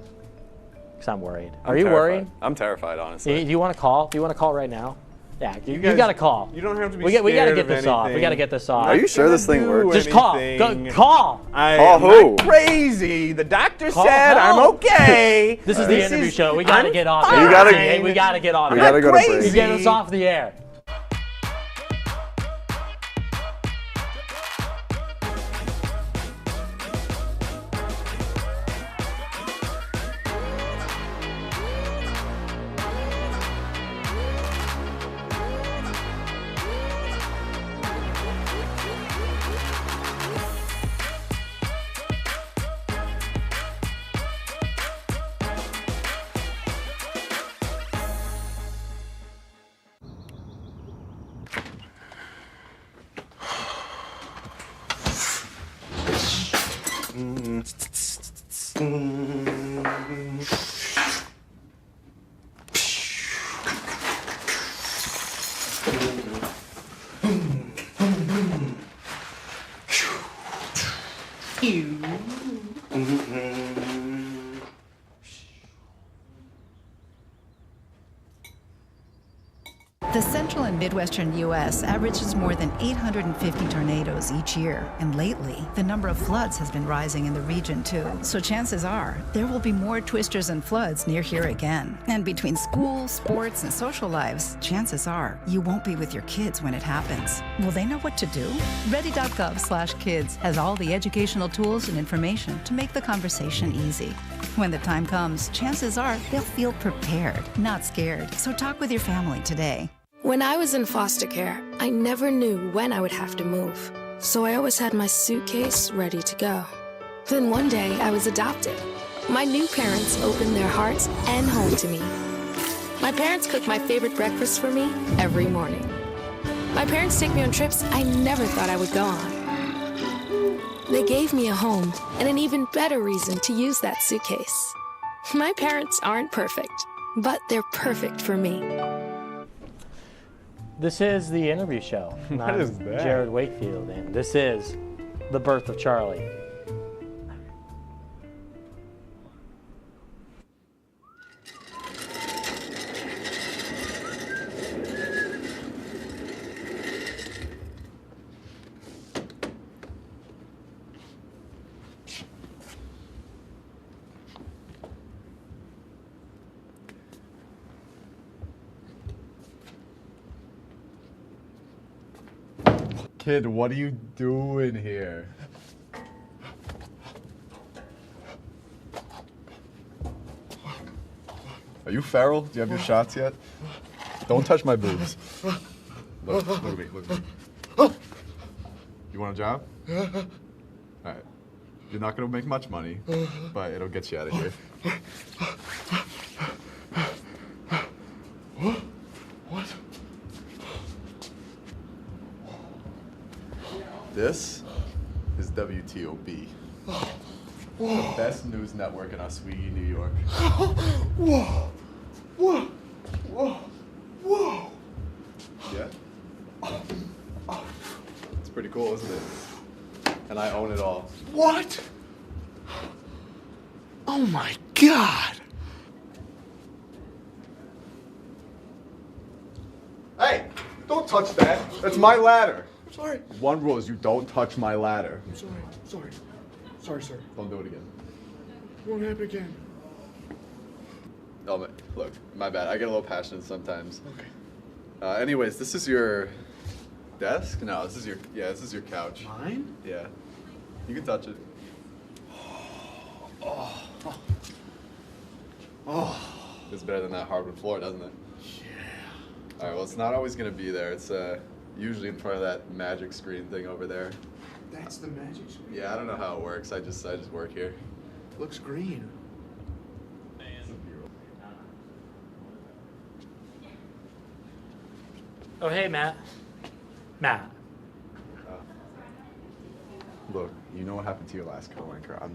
Because I'm worried. I'm Are you terrified. worried? I'm terrified, honestly. Do you want to call? Do you want to call right now? Yeah, you got to call. You don't have to be We got to scared get of this off. We anything. got to get this off. Are you sure this thing works? Just call. Call. I'm who? not crazy. The doctor Call said I'm help. okay. This is the interview show. We got to get off. You gotta- We got to get off. We gotta go to break. You get us off the air. The central and midwestern U.S. averages more than 850 tornadoes each year, and lately, the number of floods has been rising in the region too. So chances are, there will be more twisters and floods near here again. And between school, sports, and social lives, chances are, you won't be with your kids when it happens. Will they know what to do? Ready.gov/kids has all the educational tools and information to make the conversation easy. When the time comes, chances are they'll feel prepared, not scared. So talk with your family today. When I was in foster care, I never knew when I would have to move. So I always had my suitcase ready to go. Then one day I was adopted. My new parents opened their hearts and home to me. My parents cook my favorite breakfast for me every morning. My parents take me on trips I never thought I would go on. They gave me a home and an even better reason to use that suitcase. My parents aren't perfect, but they're perfect for me. This is the interview show. What is that? Jared Wakefield, and this is The Birth of Charlie. Kid, what are you doing here? Are you feral? Do you have your shots yet? Don't touch my boobs. Look at me, look at me. You want a job? Alright. You're not gonna make much money, but it'll get you out of here. What? This is WTOP, the best news network in Oswego, New York. Whoa, whoa, whoa, whoa. Yeah? It's pretty cool, isn't it? And I own it all. What? Oh my God! Hey, don't touch that. That's my ladder. I'm sorry. One rule is you don't touch my ladder. I'm sorry. Sorry. Sorry, sir. Don't do it again. It won't happen again. Oh, look, my bad. I get a little passionate sometimes. Okay. Anyways, this is your desk? No, this is your couch. Mine? Yeah. You can touch it. Oh. It's better than that hardwood floor, doesn't it? Yeah. All right, well, it's not always going to be there. It's usually in front of that magic screen thing over there. That's the magic screen? Yeah, I don't know how it works. I just work here. Looks green. Oh, hey, Matt. Matt. Look, you know what happened to your last co-anchor. I'm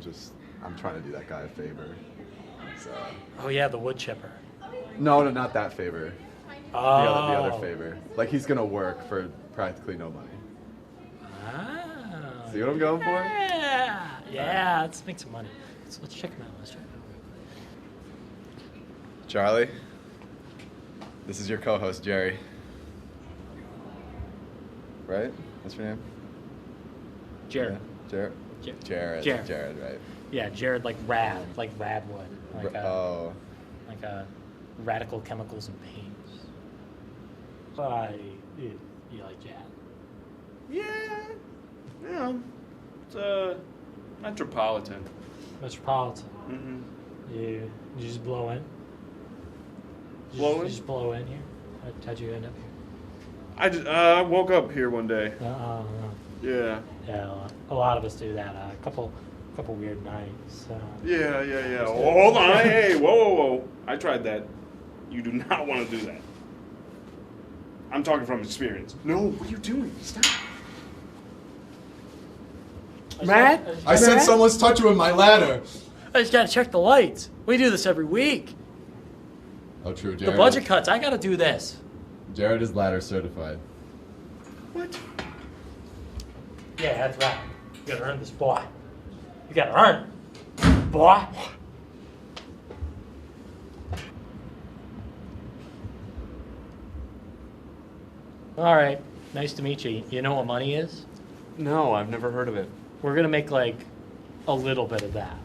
trying to do that guy a favor. So. Oh, yeah, the wood chipper. No, not that favor. Oh. The other favor. Like, he's gonna work for practically no money. Ah. See what I'm going for? Yeah, let's make some money. Let's check him out. Charlie, this is your co-host, Jerry. Right? What's your name? Jared. Yeah. Jared. Jared. Jared, right. Yeah, Jared, like Radwood. Like radical chemicals and paints. But you like Jared? Yeah. It's metropolitan. Metropolitan. Mm-hmm. You just blow in? Blow in? You just blow in here? How'd you end up here? I woke up here one day. Yeah. Yeah, a lot of us do that. A couple weird nights. Yeah. Oh, hold on. Hey, whoa. I tried that. You do not want to do that. I'm talking from experience. No, what are you doing? Stop. Matt? I said someone's touching with my ladder. I just gotta check the lights. We do this every week. Oh, true, The Jared. budget cuts. I gotta do this. Jared is ladder certified. What? Yeah, that's right. You gotta earn this, boy. You gotta earn it, boy. All right. Nice to meet you. You know what money is? No, I've never heard of it. We're gonna make like a little bit of that.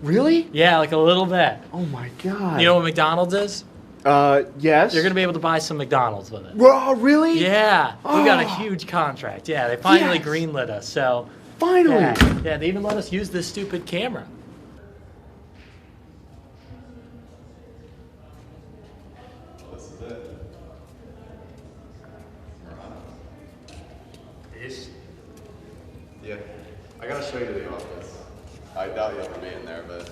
Really? Yeah, like a little bit. Oh my god. You know what McDonald's is? Yes. You're gonna be able to buy some McDonald's with it. Oh, really? Yeah, we got a Oh. huge contract. Yeah, they finally Yes. greenlit us. So Finally. yeah, they even let us use this stupid camera. This is it. Peace. Yeah. I gotta show you the office. I doubt you'll ever be in there, but.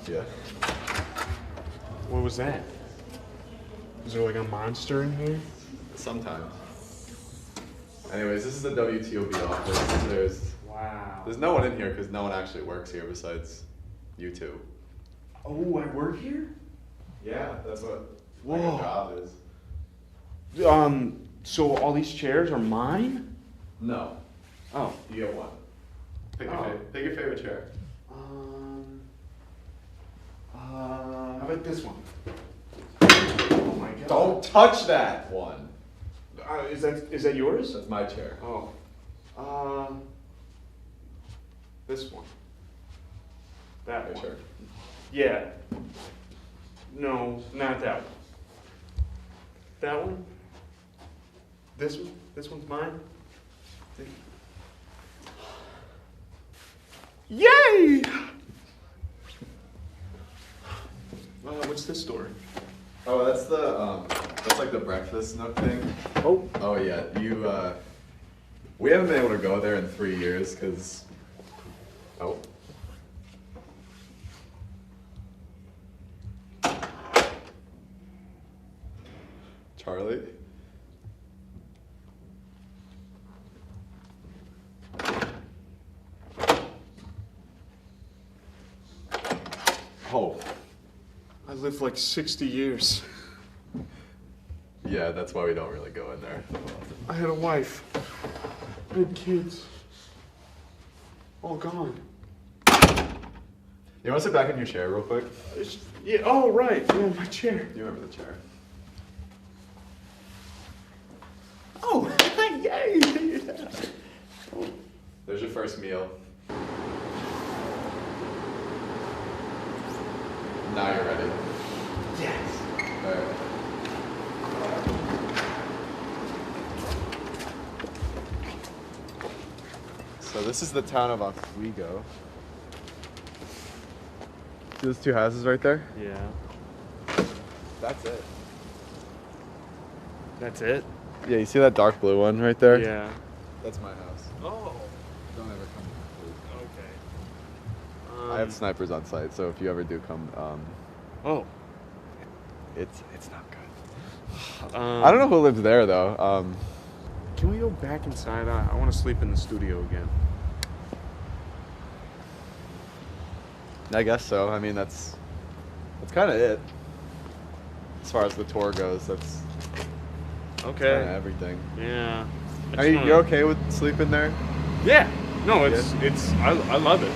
Yeah. What was that? Is there like a monster in here? Sometimes. Anyways, this is the WTOP office. There's no one in here because no one actually works here besides you two. Oh, I work here? Yeah, that's what Whoa. your job is. So all these chairs are mine? No. Oh. You get one. Pick your favorite chair. How about this one? Oh my god. Don't touch that one. Is that yours? That's my chair. Oh. This one. That one. Sure. Yeah. No, not that one. That one? This one? This one's mine? Yay! What's this door? Oh, that's that's like the breakfast nook thing. Oh. Oh yeah, we haven't been able to go there in 3 years because. Oh. Charlie? Oh. I lived like 60 years. Yeah, that's why we don't really go in there. I had a wife. I had kids. All gone. You want to sit back in your chair real quick? Yeah, oh, right. Yeah, my chair. You remember the chair? Oh, yay! Yeah. There's your first meal. Now you're ready. Yes. All right. So this is the town of Oswego. See those two houses right there? Yeah. That's it. That's it? Yeah, you see that dark blue one right there? Yeah. That's my house. Oh. Don't ever come. Okay. I have snipers on site, so if you ever do come, Oh. it's not good. I don't know who lives there though. Can we go back inside? I want to sleep in the studio again. I guess so. I mean, that's kind of it. As far as the tour goes, that's Okay. kind of everything. Yeah. Are you okay with sleeping there? Yeah. No, it's I love it.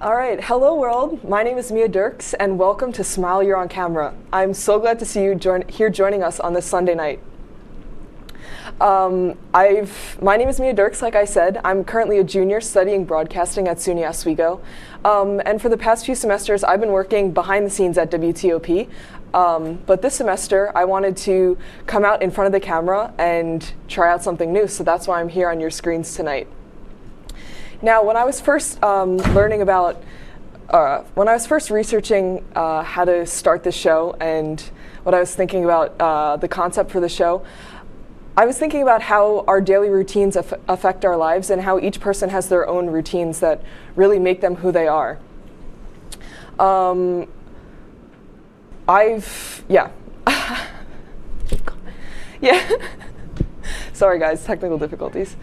All right, hello world. My name is Mia Dirks, and welcome to Smile You're on Camera. I'm so glad to see you here joining us on this Sunday night. My name is Mia Dirks, like I said. I'm currently a junior studying broadcasting at SUNY Oswego. And for the past few semesters, I've been working behind the scenes at WTOP. But this semester, I wanted to come out in front of the camera and try out something new, so that's why I'm here on your screens tonight. Now, when I was first researching how to start this show and what I was thinking about the concept for the show, I was thinking about how our daily routines affect our lives and how each person has their own routines that really make them who they are. Yeah. Sorry guys, technical difficulties.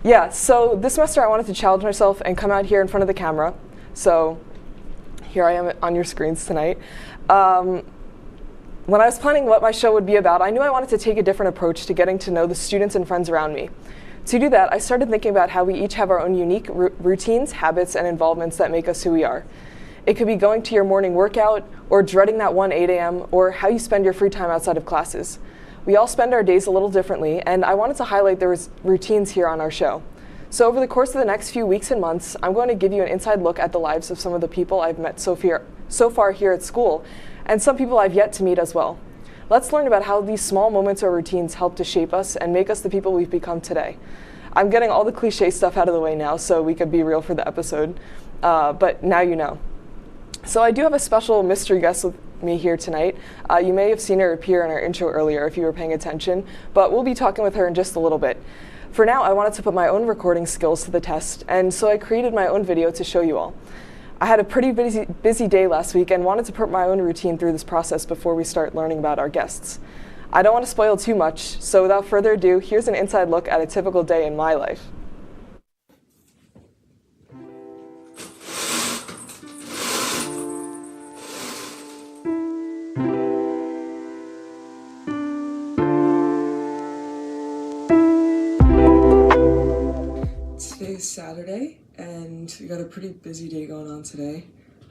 Yeah, so this semester I wanted to challenge myself and come out here in front of the camera. So here I am on your screens tonight. When I was planning what my show would be about, I knew I wanted to take a different approach to getting to know the students and friends around me. To do that, I started thinking about how we each have our own unique routines, habits, and involvements that make us who we are. It could be going to your morning workout, or dreading that one 8 a.m., or how you spend your free time outside of classes. We all spend our days a little differently, and I wanted to highlight those routines here on our show. So over the course of the next few weeks and months, I'm going to give you an inside look at the lives of some of the people I've met so far here at school, and some people I've yet to meet as well. Let's learn about how these small moments or routines help to shape us and make us the people we've become today. I'm getting all the cliche stuff out of the way now so we could be real for the episode, but now you know. So I do have a special mystery guest with me here tonight. You may have seen her appear in our intro earlier if you were paying attention, but we'll be talking with her in just a little bit. For now, I wanted to put my own recording skills to the test, and so I created my own video to show you all. I had a pretty busy day last week and wanted to put my own routine through this process before we start learning about our guests. I don't want to spoil too much, so without further ado, here's an inside look at a typical day in my life. Today's Saturday, and we got a pretty busy day going on today.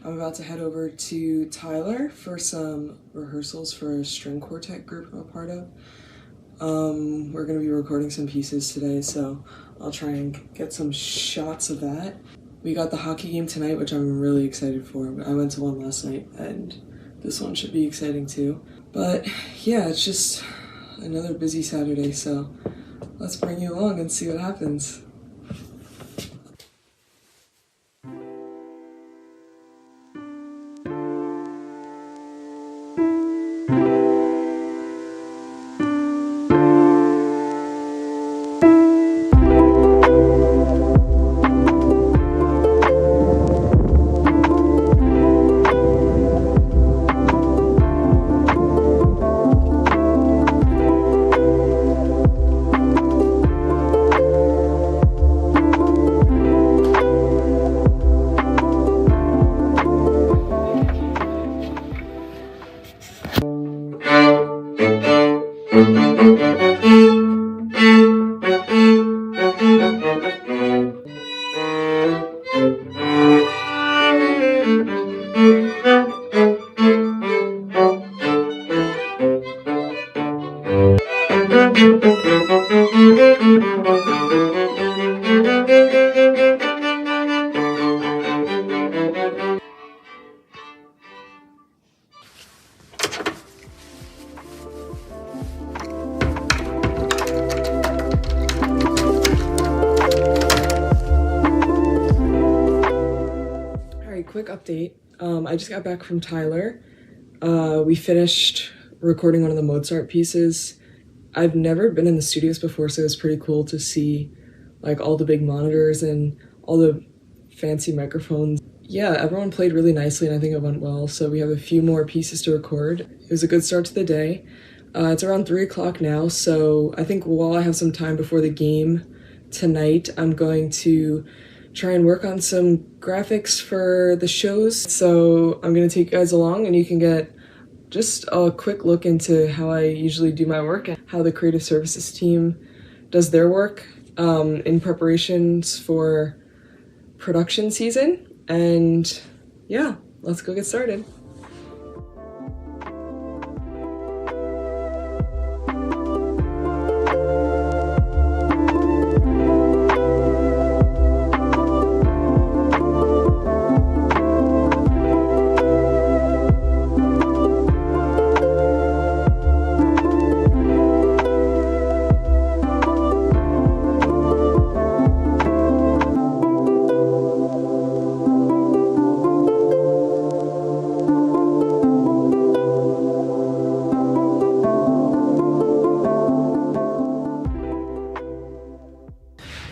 I'm about to head over to Tyler for some rehearsals for a string quartet group I'm a part of. We're going to be recording some pieces today, so I'll try and get some shots of that. We got the hockey game tonight, which I'm really excited for. I went to one last night, and this one should be exciting too. But yeah, it's just another busy Saturday, so let's bring you along and see what happens. Quick update. I just got back from Tyler. We finished recording one of the Mozart pieces. I've never been in the studios before, so it was pretty cool to see like all the big monitors and all the fancy microphones. Yeah, everyone played really nicely and I think it went well, so we have a few more pieces to record. It was a good start to the day. It's around 3 o'clock now, so I think while I have some time before the game tonight, I'm going to try and work on some graphics for the shows. So I'm gonna take you guys along and you can get just a quick look into how I usually do my work and how the creative services team does their work in preparations for production season, and yeah, let's go get started.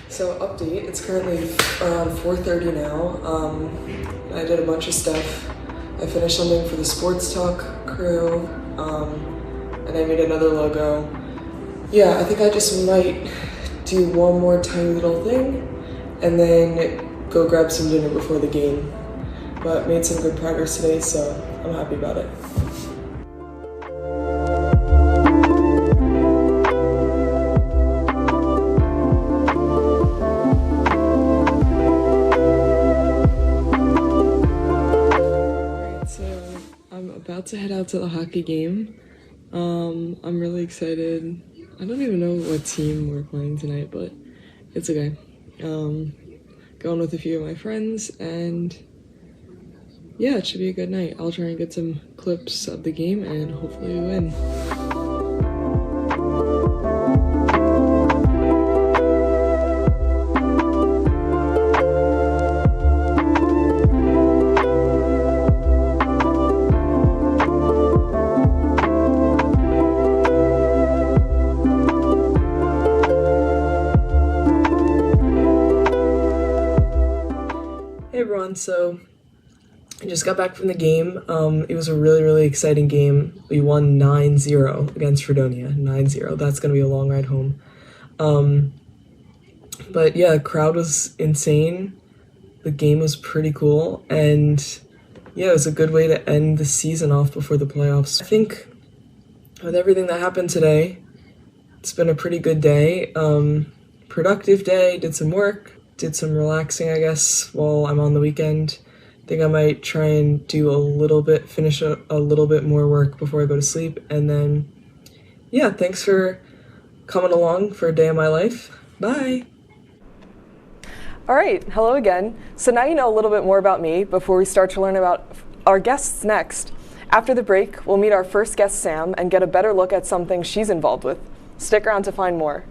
So update, it's currently around 4:30 now. I did a bunch of stuff. I finished something for the Sports Talk crew, and I made another logo. Yeah, I think I just might do one more tiny little thing, and then go grab some dinner before the game. But made some good progress today, so I'm happy about it. About to head out to the hockey game. I'm really excited. I don't even know what team we're playing tonight, but it's okay. Going with a few of my friends, and yeah, it should be a good night. I'll try and get some clips of the game, and hopefully we win. Hey everyone, so I just got back from the game. It was a really exciting game. We won 9-0 against Fredonia, 9-0. That's going to be a long ride home. But yeah, the crowd was insane. The game was pretty cool, and yeah, it was a good way to end the season off before the playoffs. I think with everything that happened today, it's been a pretty good day. Productive day, did some work. Did some relaxing, I guess, while I'm on the weekend. I think I might try and do finish a little bit more work before I go to sleep. And then, yeah, thanks for coming along for a day of my life. Bye. All right, hello again. So now you know a little bit more about me before we start to learn about our guests next. After the break, we'll meet our first guest, Sam, and get a better look at some things she's involved with. Stick around to find more.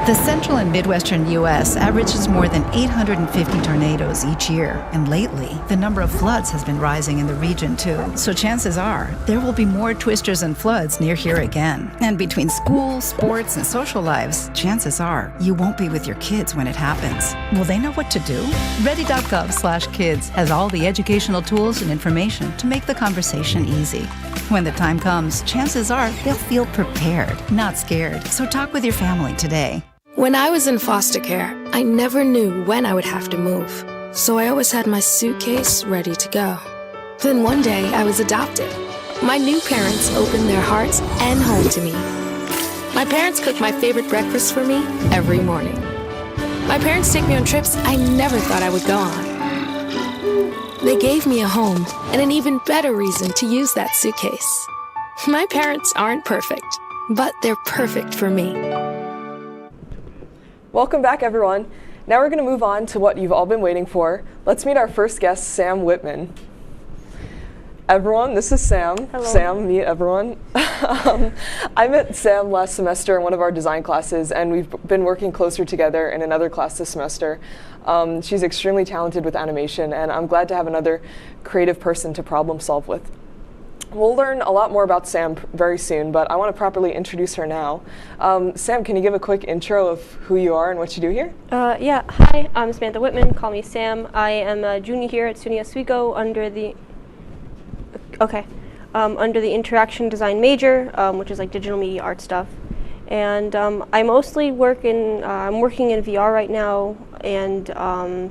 The central and midwestern U.S. averages more than 850 tornadoes each year, and lately, the number of floods has been rising in the region too. So chances are, there will be more twisters and floods near here again. And between school, sports, and social lives, chances are, you won't be with your kids when it happens. Will they know what to do? Ready.gov/kids has all the educational tools and information to make the conversation easy. When the time comes, chances are they'll feel prepared, not scared. So talk with your family today. When I was in foster care, I never knew when I would have to move, so I always had my suitcase ready to go. Then one day, I was adopted. My new parents opened their hearts and home to me. My parents cook my favorite breakfast for me every morning. My parents take me on trips I never thought I would go on. They gave me a home and an even better reason to use that suitcase. My parents aren't perfect, but they're perfect for me. Welcome back, everyone. Now we're going to move on to what you've all been waiting for. Let's meet our first guest, Sam Whitman. Everyone, this is Sam. Hello. Sam, meet everyone. I met Sam last semester in one of our design classes, and we've been working closer together in another class this semester. She's extremely talented with animation, and I'm glad to have another creative person to problem solve with. We'll learn a lot more about Sam very soon, but I want to properly introduce her now. Sam, can you give a quick intro of who you are and what you do here? Yeah, hi, I'm Samantha Whitman, call me Sam. I am a junior here at SUNY Oswego under the interaction design major, which is like digital media art stuff. And I mostly work in, I'm working in VR right now and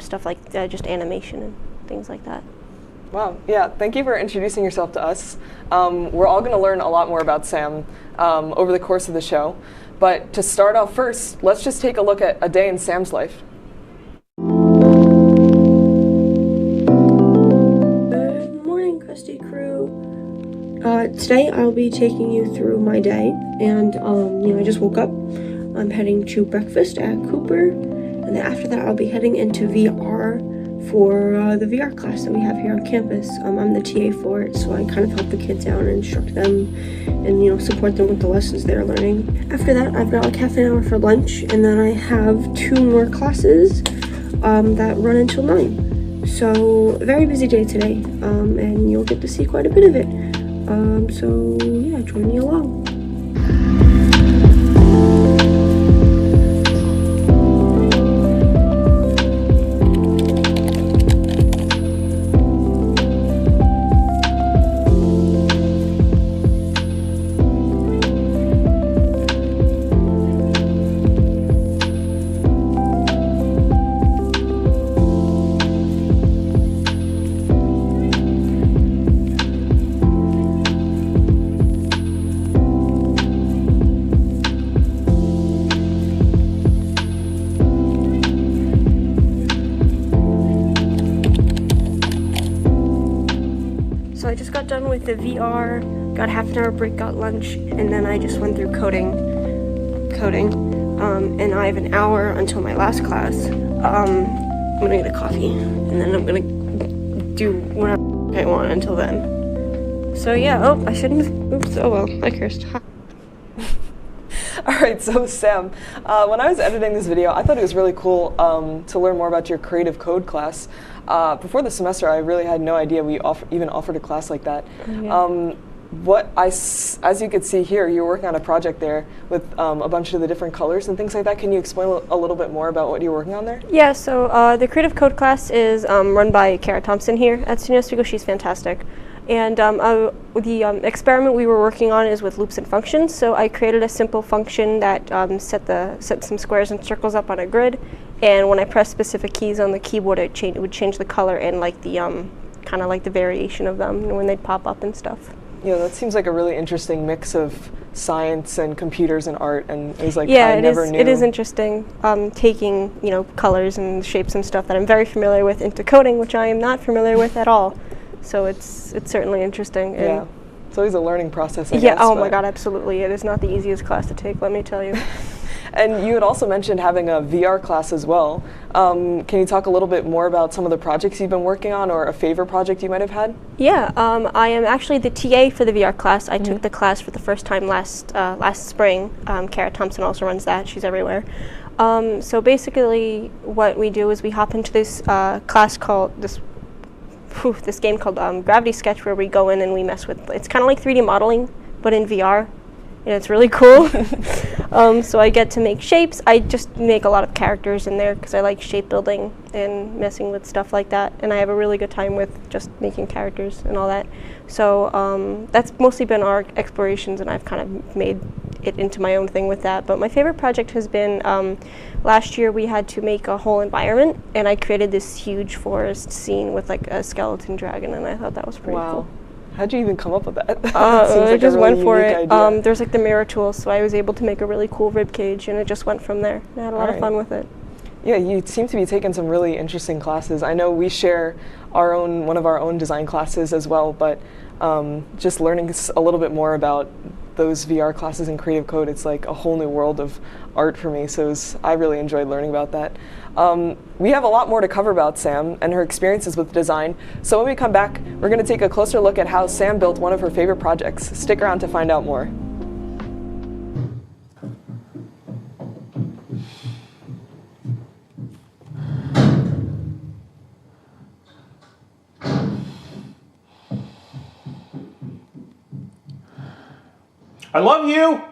stuff like just animation and things like that. Wow, yeah, thank you for introducing yourself to us. We're all going to learn a lot more about Sam over the course of the show. But to start off first, let's just take a look at a day in Sam's life. Good morning, Crusty Crew. Today I'll be taking you through my day, and I just woke up. I'm heading to breakfast at Cooper, and then after that I'll be heading into VR for the VR class that we have here on campus. I'm the TA for it, so I kind of help the kids out and instruct them and support them with the lessons they're learning. After that, I've got like half an hour for lunch, and then I have 2 more classes that run until 9. So a very busy day today, and you'll get to see quite a bit of it. So yeah, join me along. So I just got done with the VR, got half an hour break, got lunch, and then I just went through coding, and I have an hour until my last class. I'm gonna get a coffee, and then I'm gonna do whatever I want until then. So yeah, oh, I shouldn't have, oops, oh well, I cursed. All right, so Sam, when I was editing this video, I thought it was really cool to learn more about your creative code class. Before the semester, I really had no idea we even offered a class like that. Yeah. As you could see here, you're working on a project there with a bunch of the different colors and things like that. Can you explain a little bit more about what you're working on there? Yeah, so the creative code class is run by Kara Thompson here at SUNY Oswego. She's fantastic. And the experiment we were working on is with loops and functions. So I created a simple function that set some squares and circles up on a grid. And when I press specific keys on the keyboard, it would change the color and like the kind of like the variation of them when they'd pop up and stuff. Yeah, that seems like a really interesting mix of science and computers and art, and it was like yeah, I never knew. It is interesting taking colors and shapes and stuff that I'm very familiar with into coding, which I am not familiar with at all. So it's certainly interesting. And yeah, it's always a learning process. I yeah, guess, oh my God, absolutely. It is not the easiest class to take, let me tell you. And you had also mentioned having a VR class as well. Can you talk a little bit more about some of the projects you've been working on, or a favorite project you might have had? Yeah, I am actually the TA for the VR class. I took the class for the first time last spring. Kara Thompson also runs that. She's everywhere. So basically what we do is we hop into this class called, this game called Gravity Sketch, where we go in and we mess with, it's kind of like 3D modeling, but in VR. And it's really cool. So I get to make shapes. I just make a lot of characters in there because I like shape building and messing with stuff like that. And I have a really good time with just making characters and all that. So that's mostly been our explorations, and I've kind of made it into my own thing with that. But my favorite project has been last year we had to make a whole environment, and I created this huge forest scene with like a skeleton dragon, and I thought that was pretty cool. How'd you even come up with that? I just went for it. There's like the mirror tool, so I was able to make a really cool rib cage, and it just went from there. I had a lot of fun with it. Yeah, you seem to be taking some really interesting classes. I know we share one of our own design classes as well, but just learning a little bit more about those VR classes in Creative Code. It's like a whole new world of art for me, so I really enjoyed learning about that. We have a lot more to cover about Sam and her experiences with design, so when we come back, we're going to take a closer look at how Sam built one of her favorite projects. Stick around to find out more. I love you!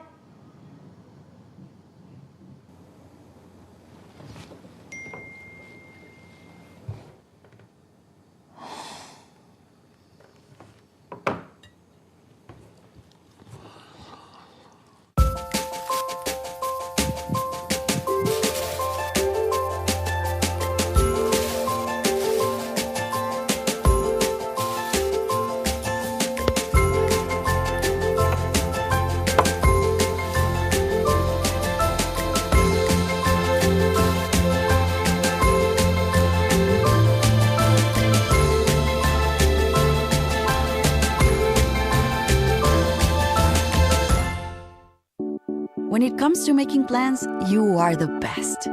When it comes to making plans, you are the best.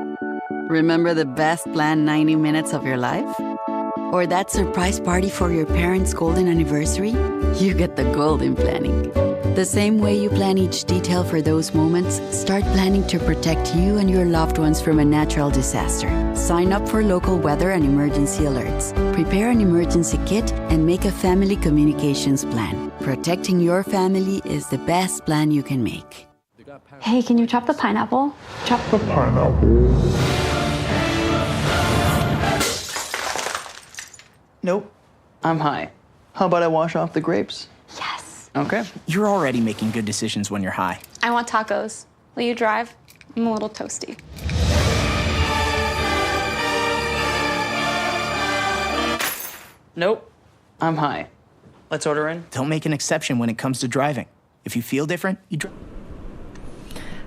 Remember the best planned 90 minutes of your life? Or that surprise party for your parents' golden anniversary? You get the golden planning. The same way you plan each detail for those moments, start planning to protect you and your loved ones from a natural disaster. Sign up for local weather and emergency alerts. Prepare an emergency kit and make a family communications plan. Protecting your family is the best plan you can make. Hey, can you chop the pineapple? Chop the pineapple. Nope. I'm high. How about I wash off the grapes? Yes. Okay. You're already making good decisions when you're high. I want tacos. Will you drive? I'm a little toasty. Nope. I'm high. Let's order in. Don't make an exception when it comes to driving. If you feel different, you drive.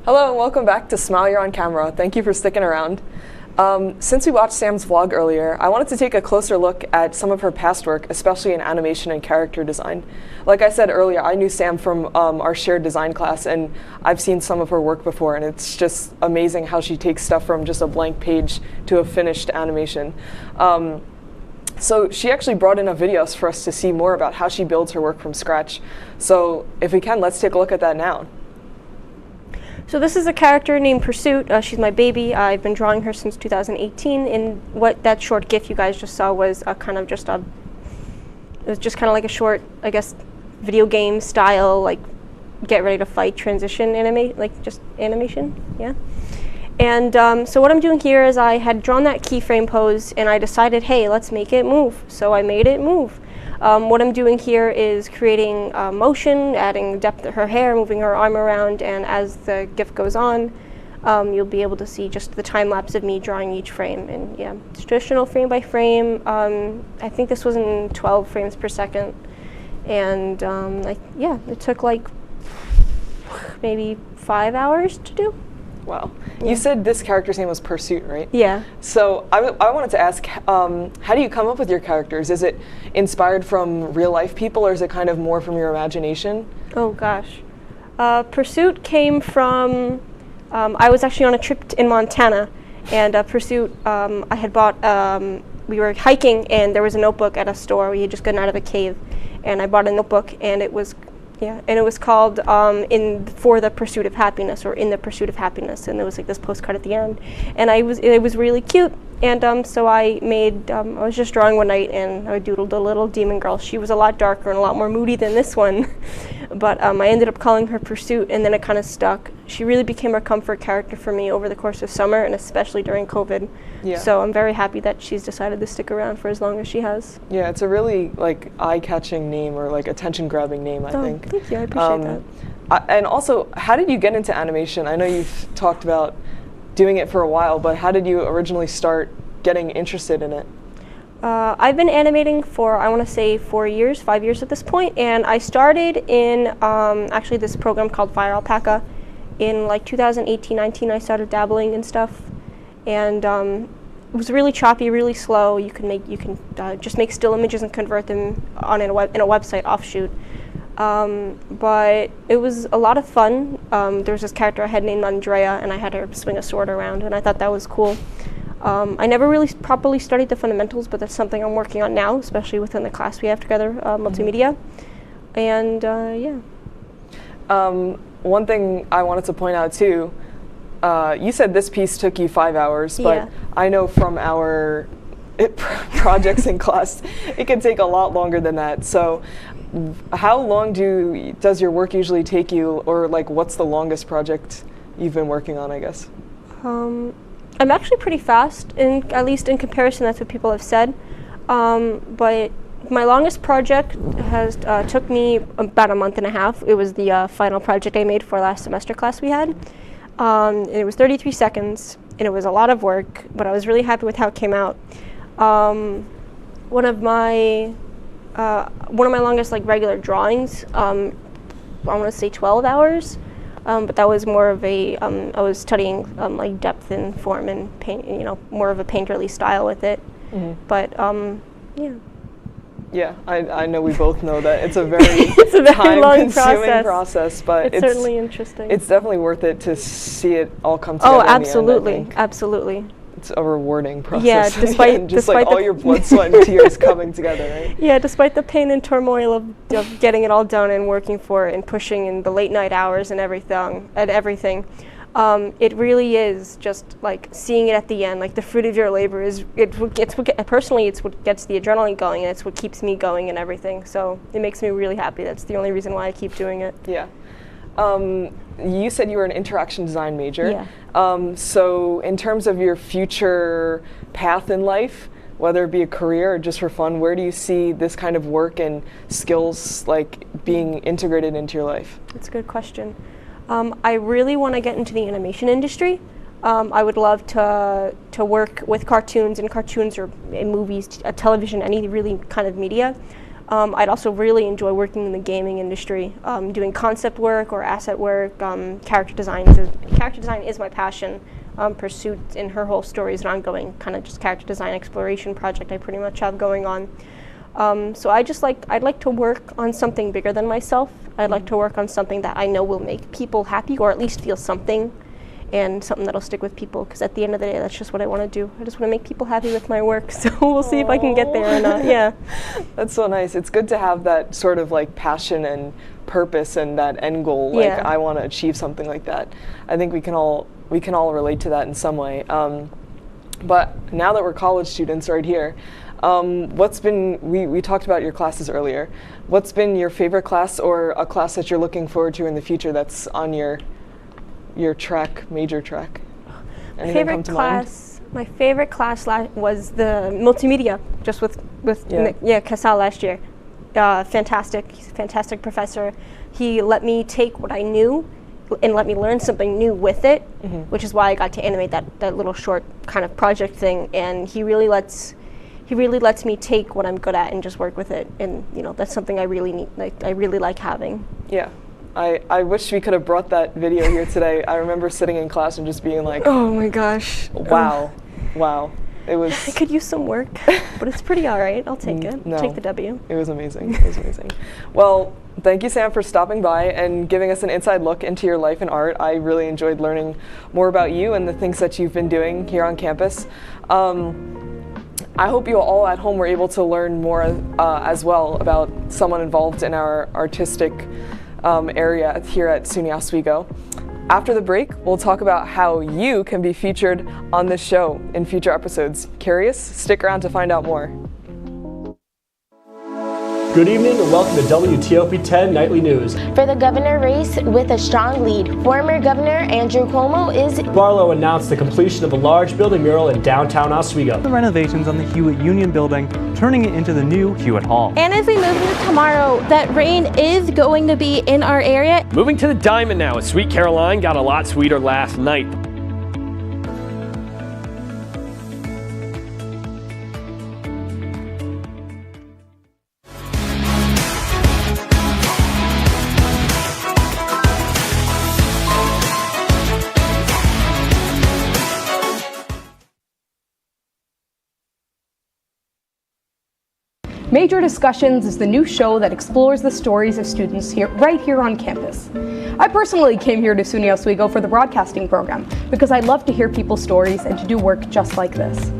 Hello and welcome back to Smile You're on Camera. Thank you for sticking around. Since we watched Sam's vlog earlier, I wanted to take a closer look at some of her past work, especially in animation and character design. Like I said earlier, I knew Sam from our shared design class, and I've seen some of her work before, and it's just amazing how she takes stuff from just a blank page to a finished animation. So she actually brought in a video for us to see more about how she builds her work from scratch. So if we can, let's take a look at that now. So this is a character named Pursuit. She's my baby. I've been drawing her since 2018. And what that short GIF you guys just saw was it was just kind of like a short, I guess, video game style, like get ready to fight transition animation, yeah. And so what I'm doing here is I had drawn that keyframe pose, and I decided, hey, let's make it move. So I made it move. What I'm doing here is creating motion, adding depth to her hair, moving her arm around, and as the GIF goes on, you'll be able to see just the time lapse of me drawing each frame. And yeah, it's traditional frame by frame. I think this was in 12 frames per second. And yeah, it took like maybe 5 hours to do. Wow. You said this character's name was Pursuit, right? Yeah. So I wanted to ask, how do you come up with your characters? Is it inspired from real life people, or is it kind of more from your imagination? Oh gosh. Pursuit came from, I was actually on a trip in Montana, and Pursuit, I had bought, we were hiking, and there was a notebook at a store. We had just gotten out of a cave, and I bought a notebook, and it was called For the Pursuit of Happiness, or In the Pursuit of Happiness, and there was like this postcard at the end, and it was really cute. And so I was just drawing one night, and I doodled a little demon girl. She was a lot darker and a lot more moody than this one, but I ended up calling her Pursuit, and then it kind of stuck. She really became a comfort character for me over the course of summer, and especially during COVID. Yeah. So I'm very happy that she's decided to stick around for as long as she has. Yeah, it's a really like eye-catching name, or like attention-grabbing name, I think. Thank you, I appreciate that. And also, how did you get into animation? I know you've talked about doing it for a while, but how did you originally start getting interested in it? I've been animating for, I want to say 5 years at this point, and I started in actually this program called Fire Alpaca. In like 2018-19, I started dabbling in stuff, and it was really choppy, really slow. You can just make still images and convert them in a website offshoot. But it was a lot of fun. There was this character I had named Andrea, and I had her swing a sword around, and I thought that was cool. I never really properly studied the fundamentals, but that's something I'm working on now, especially within the class we have together, multimedia. And yeah. One thing I wanted to point out too, you said this piece took you 5 hours, but Yeah. I know from our projects in class, it can take a lot longer than that. So how long does your work usually take you, or like what's the longest project you've been working on, I guess? I'm actually pretty fast, at least in comparison, that's what people have said. But my longest project has took me about a month and a half. It was the final project I made for last semester class we had. And it was 33 seconds, and it was a lot of work, but I was really happy with how it came out. One of my longest like regular drawings, I want to say 12 hours, but that was more of a, I was studying like depth and form and paint, more of a painterly style with it. But yeah. Yeah, I know we both know that it's a very, it's a very long process, but it's certainly interesting. It's definitely worth it to see it all come together. Oh, in the end, absolutely, absolutely. It's a rewarding process. Yeah, despite all your blood, sweat, and tears coming together, right? Yeah, despite the pain and turmoil of getting it all done and working for it and pushing in the late night hours and everything, it really is just like seeing it at the end, like the fruit of your labor is. Personally, it's what gets the adrenaline going, and it's what keeps me going and everything. So it makes me really happy. That's the only reason why I keep doing it. Yeah. You said you were an interaction design major. Yeah. So in terms of your future path in life, whether it be a career or just for fun, where do you see this kind of work and skills like being integrated into your life? That's a good question. I really want to get into the animation industry. I would love to work with cartoons or in movies, television, any really kind of media. I'd also really enjoy working in the gaming industry, doing concept work or asset work. Character design is my passion. Pursuit in her whole story is an ongoing kind of just character design exploration project I pretty much have going on. So I'd like to work on something bigger than myself. I'd like to work on something that I know will make people happy, or at least feel something, and something that'll stick with people, because at the end of the day, that's just what I want to do. I just want to make people happy with my work, so we'll see if I can get there or not. Yeah. That's so nice. It's good to have that sort of like passion and purpose and that end goal. Like, Yeah. I want to achieve something like that. I think we can all relate to that in some way. But now that we're college students right here, we talked about your classes earlier. What's been your favorite class, or a class that you're looking forward to in the future that's on your major track? Anything come to mind? My favorite class was the multimedia, just with Casal last year. Fantastic. He's a fantastic professor. He let me take what I knew and let me learn something new with it, which is why I got to animate that little short kind of project thing. And he really lets me take what I'm good at and just work with it. And that's something I really need. I really like having. Yeah. I wish we could have brought that video here today. I remember sitting in class and just being like, oh my gosh. Wow. Wow. It was. I could use some work, but it's pretty all right. I'll take it. No, Take the W. It was amazing. It was amazing. Well, thank you, Sam, for stopping by and giving us an inside look into your life in art. I really enjoyed learning more about you and the things that you've been doing here on campus. I hope you all at home were able to learn more as well about someone involved in our artistic area here at SUNY Oswego. After the break, we'll talk about how you can be featured on this show in future episodes. Curious? Stick around to find out more. Good evening and welcome to WTOP 10 Nightly News. For the governor race with a strong lead, former Governor Andrew Cuomo is... Barlow announced the completion of a large building mural in downtown Oswego. The renovations on the Hewitt Union Building, turning it into the new Hewitt Hall. And as we move into tomorrow, that rain is going to be in our area. Moving to the Diamond now, as Sweet Caroline got a lot sweeter last night. Major Discussions is the new show that explores the stories of students right here on campus. I personally came here to SUNY Oswego for the broadcasting program because I love to hear people's stories and to do work just like this.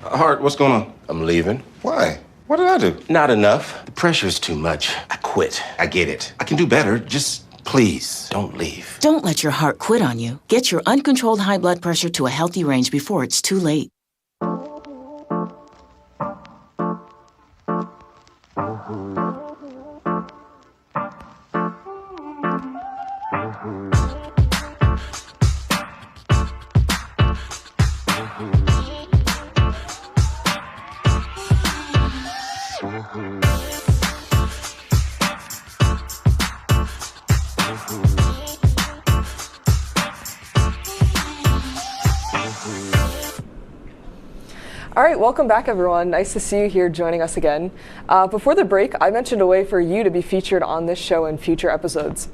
Hart, what's going on? I'm leaving. Why? What did I do? Not enough. The pressure's too much. I quit. I get it. I can do better. Just please don't leave. Don't let your heart quit on you. Get your uncontrolled high blood pressure to a healthy range before it's too late. All right, welcome back, everyone. Nice to see you here joining us again. Before the break, I mentioned a way for you to be featured on this show in future episodes.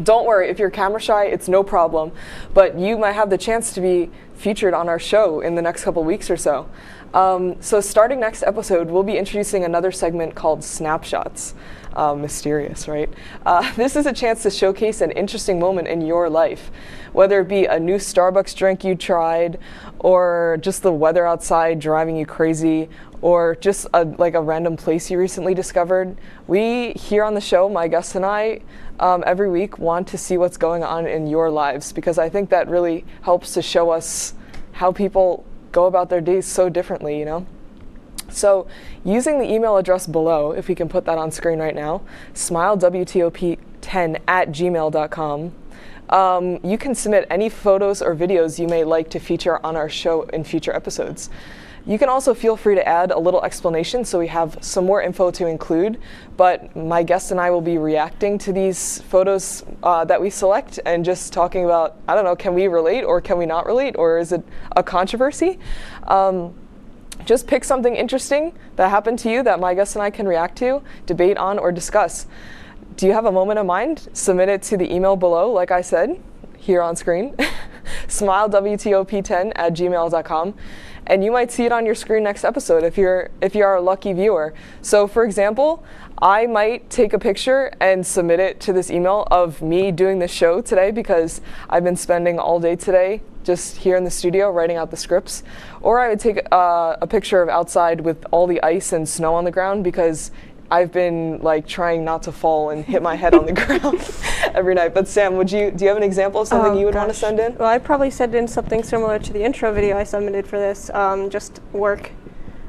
Don't worry, if you're camera shy, it's no problem, but you might have the chance to be featured on our show in the next couple weeks or so. So starting next episode, we'll be introducing another segment called Snapshots. Mysterious, right? This is a chance to showcase an interesting moment in your life, whether it be a new Starbucks drink you tried, or just the weather outside driving you crazy, or just a random place you recently discovered. We here on the show, my guests and I, every week want to see what's going on in your lives, because I think that really helps to show us how people go about their days so differently, you know? So using the email address below, if we can put that on screen right now, smilewtop10@gmail.com, you can submit any photos or videos you may like to feature on our show in future episodes. You can also feel free to add a little explanation so we have some more info to include, but my guests and I will be reacting to these photos that we select and just talking about, I don't know, can we relate or can we not relate, or is it a controversy? Just pick something interesting that happened to you that my guests and I can react to, debate on, or discuss. Do you have a moment of mind? Submit it to the email below, like I said, here on screen, smilewtop10@gmail.com, and you might see it on your screen next episode if you're a lucky viewer. So for example, I might take a picture and submit it to this email of me doing this show today, because I've been spending all day today just here in the studio writing out the scripts. Or I would take a picture of outside with all the ice and snow on the ground, because I've been trying not to fall and hit my head on the ground every night. But Sam, do you have an example of something you would want to send in? Well, I'd probably send in something similar to the intro video I submitted for this, just work.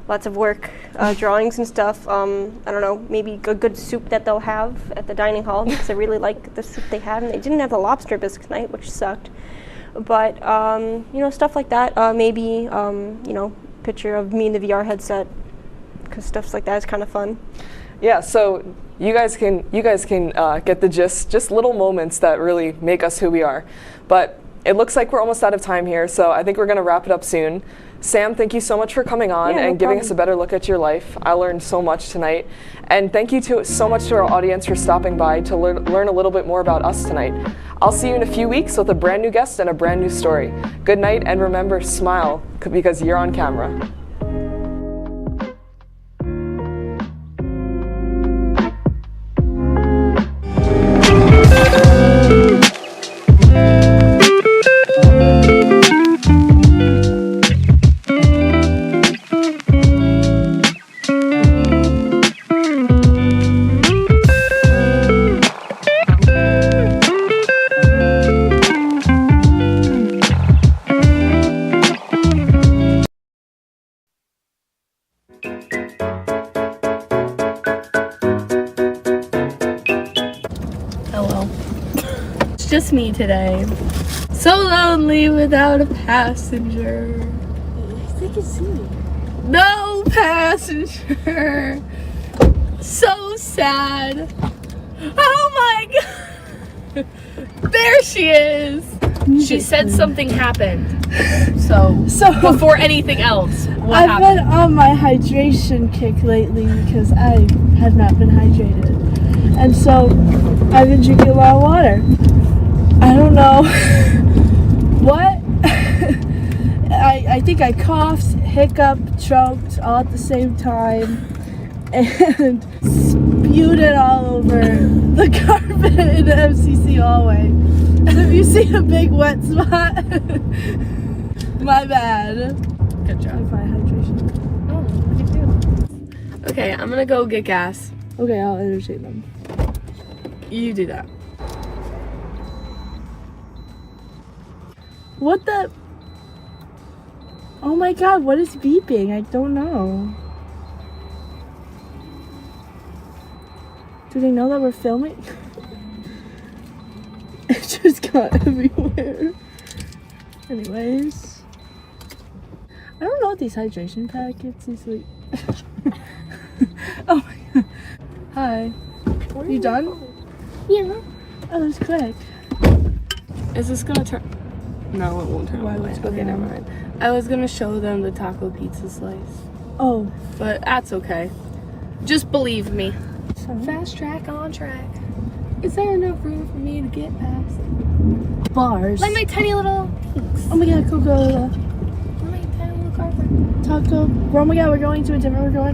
Lots of work, drawings and stuff. I don't know, maybe a good soup that they'll have at the dining hall, because I really like the soup they had, and they didn't have the lobster bisque tonight, which sucked. But, stuff like that. Maybe, picture of me in the VR headset, because stuff like that is kind of fun. Yeah, so you guys can get the gist, just little moments that really make us who we are. But it looks like we're almost out of time here, so I think we're going to wrap it up soon. Sam, thank you so much for coming on and giving us a better look at your life. I learned so much tonight. And thank you so much to our audience for stopping by to learn a little bit more about us tonight. I'll see you in a few weeks with a brand new guest and a brand new story. Good night, and remember, smile, because you're on camera. Just me today. So lonely without a passenger. I think it's me. No passenger. So sad. Oh my god. There she is. She said something happened. So before anything else, what I've happened? been on my hydration kick lately because I have not been hydrated. And so I've been drinking a lot of water. I don't know what. I think I coughed, hiccuped, choked all at the same time and spewed it all over the carpet in the MCC hallway. So if you see a big wet spot, my bad. Good job. My hydration. Oh, look at you. Okay, I'm gonna go get gas. Okay, I'll entertain them. You do that. What the? Oh my god, what is beeping? I don't know. Do they know that we're filming? It just got everywhere. Anyways. I don't know what these hydration packets, these like... Oh my god. Hi. You done? Yeah. Oh, that was quick. Is this gonna turn? No, it won't turn. Why? on. What's Okay, going never on? mind. I was gonna show them the taco pizza slice. Oh. But that's okay. Just believe me. So? Fast track on track. Is there enough room for me to get past? Bars. Like my tiny little pinks. Oh my god, Coca-Cola. My tiny little carpet. Taco. Oh my god, we're going to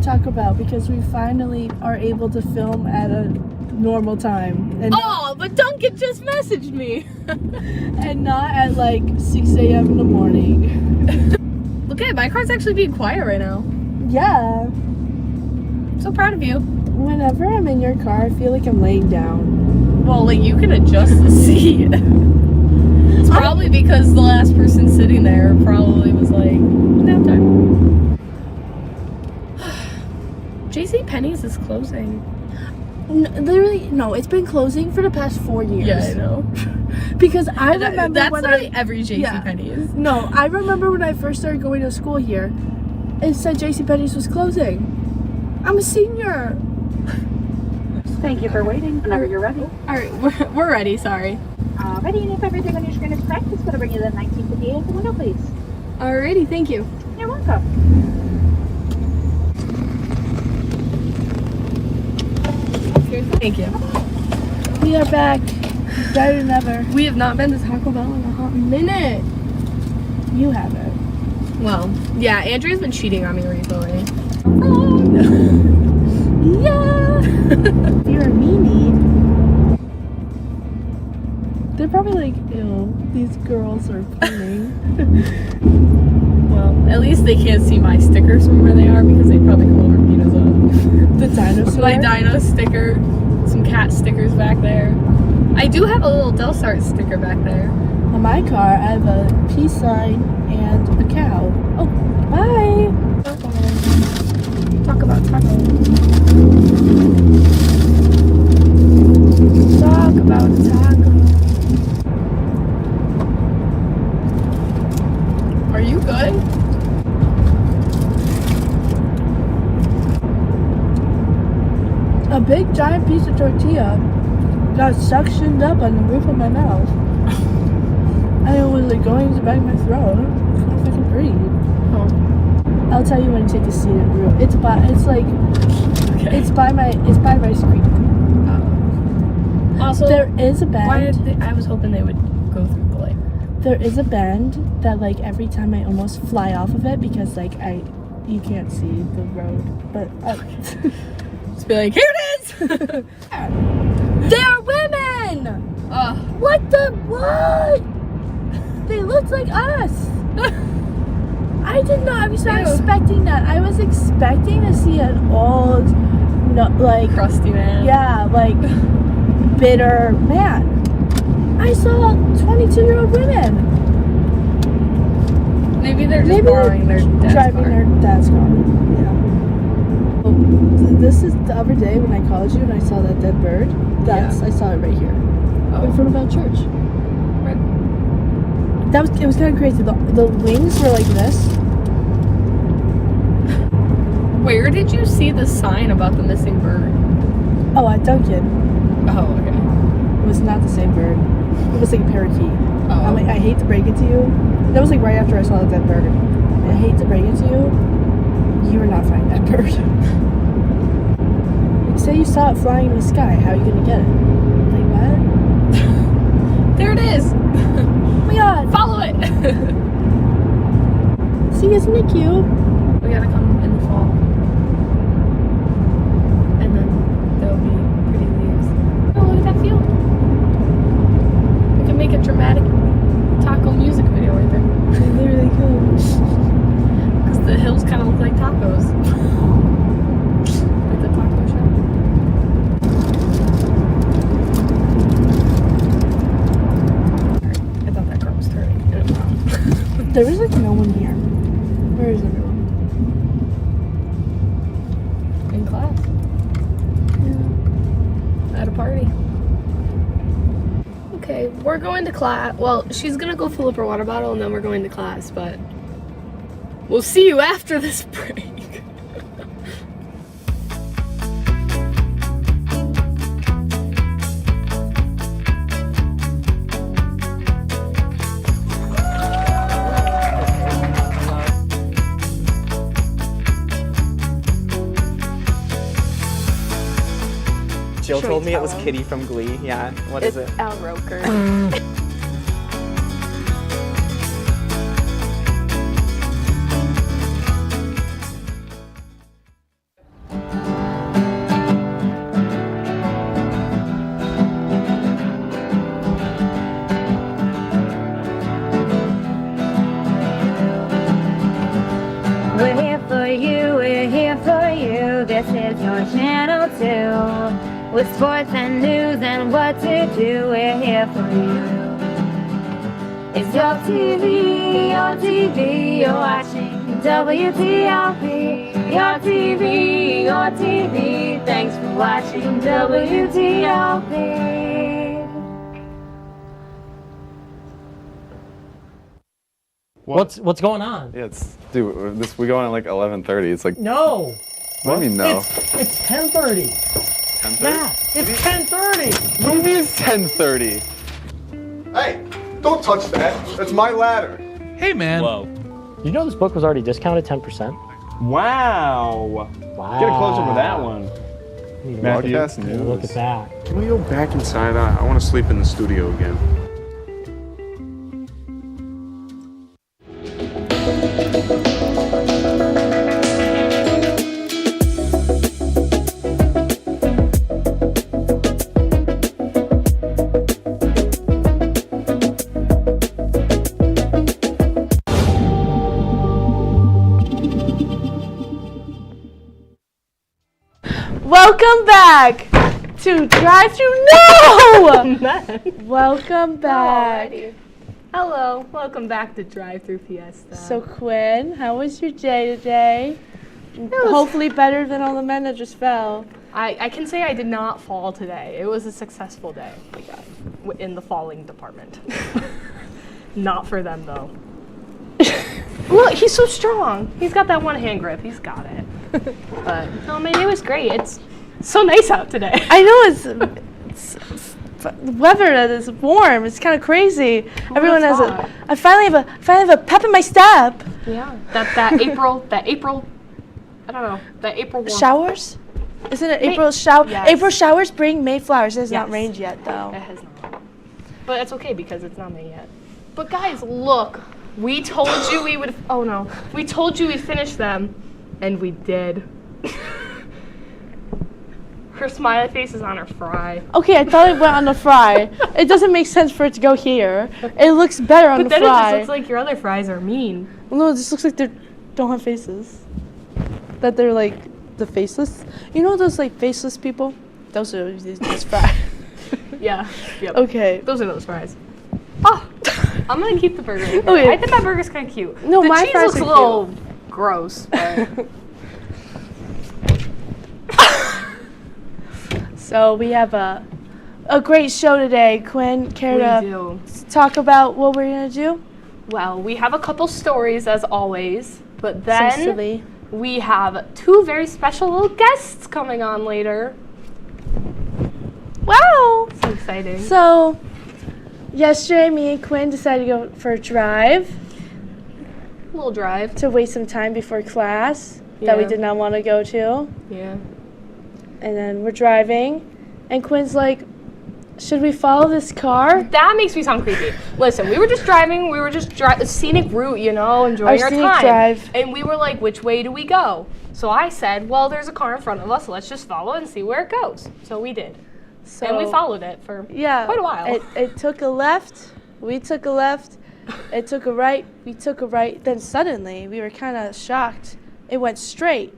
Taco Bell because we finally are able to film at a normal time. And but Duncan just messaged me. and not at like 6 a.m. in the morning. Okay, my car's actually being quiet right now. Yeah. I'm so proud of you. Whenever I'm in your car, I feel like I'm laying down. Well, like you can adjust the seat. It's probably because the last person sitting there probably was like, nap time. JCPenney's is closing. Literally, no, it's been closing for the past 4 years. Yeah, I know. Because I remember that's when literally every JCPenney is. No, I remember when I first started going to school here, it said JCPenney's was closing. I'm a senior. Thank you for waiting. Whenever you're ready. Alright, we're ready, sorry. Ready, and if everything on your screen is correct, it's going to bring you to 1958 at the window, please. Alrighty, thank you. You're welcome. Thank you. We are back. Better than ever. We have not been to Taco Bell in a hot minute. You haven't. Well, yeah, Andrea's been cheating on me recently. Yeah. You're a meanie. They're probably like, ew, these girls are playing. Well, at least they can't see my stickers from where they are because they'd probably come over and beat us up. The dinosaur? My dino sticker, some cat stickers back there. I do have a little Delsart sticker back there. On my car, I have a peace sign and a cow. Oh, bye. Talk about taco. Talk about taco. Are you good? A big giant piece of tortilla got suctioned up on the roof of my mouth. And it was like going to the back of my throat. I can't fucking breathe. Oh. I'll tell you when you take a seat at room. It's by my screen. Also, there is a bend. I was hoping they would go through the light. There is a bend that like every time I almost fly off of it because like you can't see the road. But just be like, here it is. They're women. What? They looked like us. I did not. I was not expecting that. I was expecting to see an old, like crusty man. Yeah, like bitter man. I saw 22-year-old women. Maybe they're just borrowing their dad's driving car. their dad's car. Yeah. This is the other day when I called you and I saw that dead bird. I saw it right here, in front of our church. Right. It was kind of crazy. The wings were like this. Where did you see the sign about the missing bird? Oh, at Duncan. Oh, okay. It was not the same bird. It was like a parakeet. I'm like, I hate to break it to you. That was like right after I saw the dead bird. I hate to break it to you. You are not finding that bird. Like, say you saw it flying in the sky. How are you gonna get it? Like what? There it is. Oh my god. Follow it. See, isn't it cute? We gotta come in the fall. And then there'll be pretty leaves. Oh, look at that field. We can make a dramatic taco music video right there. They literally could. Because the hills kind of look like tacos. Like the taco shop. I thought that car was turning. There is like no one here. Where is everyone? In class. Yeah. At a party. Okay, we're going to class. Well, she's gonna go fill up her water bottle and then we're going to class, but we'll see you after this break. Jill told me it was Kitty from Glee. Yeah, what is it? Al Roker. We're here for you, we're here for you. This is your channel too. With sports and news and what to do, we're here for you. It's your TV, you're watching WTOP. Your TV, thanks for watching WTOP. What's going on? Yeah, dude, we go on at like 11:30. It's like No. What do you mean no? It's 10:30. 10:30? Yeah, it's 10:30. What do you mean it's 10:30? Hey, don't touch that. That's my ladder. Hey, man. Whoa. You know this book was already discounted 10%? Wow. Wow. Get a close up with that one. Matthew, Broadcast news. look at that. Can we go back inside? I want to sleep in the studio again. Welcome back to Drive Thru. No! Welcome back. Alrighty. Hello, welcome back to Drive Thru Fiesta. So Quinn, how was your day today? Hopefully better than all the men that just fell. I can say I did not fall today. It was a successful day in the falling department. Not for them though. Look, he's so strong. He's got that one hand grip. He's got it. But no, my day was great. It's so nice out today. I know the weather is warm. It's kind of crazy. Everyone has hot. I finally have a pep in my step. Yeah, that April. I don't know. That April warm. Showers? Isn't it April shower? Yes. April showers bring May flowers. It has not Yes. rained yet though. It has not. But it's okay because it's not May yet. But guys, look. We told you we would. Oh no. We told you we'd finish them, and we did. Her smiley face is on her fry. Okay, I thought it went on the fry. It doesn't make sense for it to go here. It looks better on But the then fry. it just looks like your other fries are mean. No, it just looks like they don't have faces. That they're like the faceless. You know those like faceless people? Those are these fries. Yeah. Yep. Okay. Those are those fries. Oh, I'm gonna keep the burger. In here. Okay. I think that burger's kind of cute. No, the my cheese fries looks are a little gross. But So we have a great show today. Quinn, care We to do. talk about what we're gonna do? Well, we have a couple stories as always, but So then silly. we have two very special little guests coming on later. Wow! So exciting. So Yesterday, me and Quinn decided to go for a drive. A little drive. To waste some time before class that we did not want to go to. Yeah. And then we're driving, and Quinn's like, should we follow this car? That makes me sound creepy. Listen, we were just driving. We were just a scenic route, you know, enjoying our scenic time. drive. And we were like, which way do we go? So I said, well, there's a car in front of us. Let's just follow it and see where it goes. So we did. So, and we followed it for quite a while. It took a left. We took a left. It took a right. We took a right. Then suddenly, we were kind of shocked. It went straight.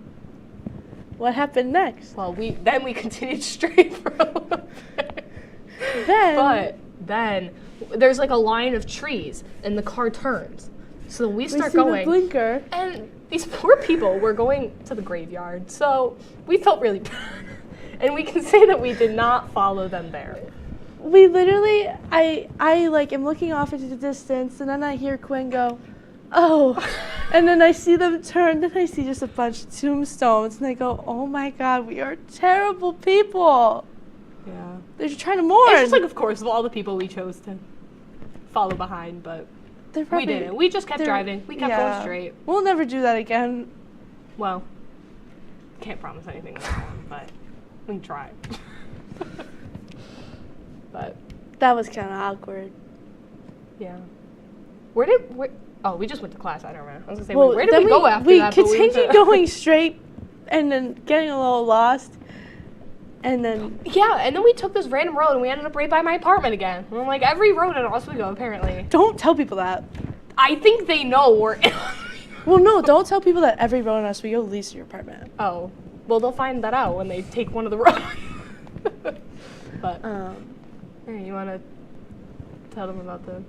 What happened next? Well, then we continued straight for a little bit. But then there's like a line of trees, and the car turns. So we start see going. The blinker. And these poor people were going to the graveyard. So we felt really bad. And we can say that we did not follow them there. We literally, I like am looking off into the distance, and then I hear Quinn go, oh, and then I see them turn, then I see just a bunch of tombstones, and I go, oh my God, we are terrible people. Yeah. They're just trying to mourn. It's just like, of course, of all the people we chose to follow behind, but we didn't. We just kept driving. We kept going straight. We'll never do that again. Well, can't promise anything with that one, but we can try. But that was kind of awkward. Yeah. We just went to class. I don't remember. I was gonna say, where did we go after that? We continued going straight, and then getting a little lost, and then and then we took this random road, and we ended up right by my apartment again. And I'm like, every road in Oswego, apparently. Don't tell people that. I think they know we're in. Well, no, don't tell people that every road in Oswego leads to your apartment. Oh, well, they'll find that out when they take one of the roads. But hey, you want to tell them about the,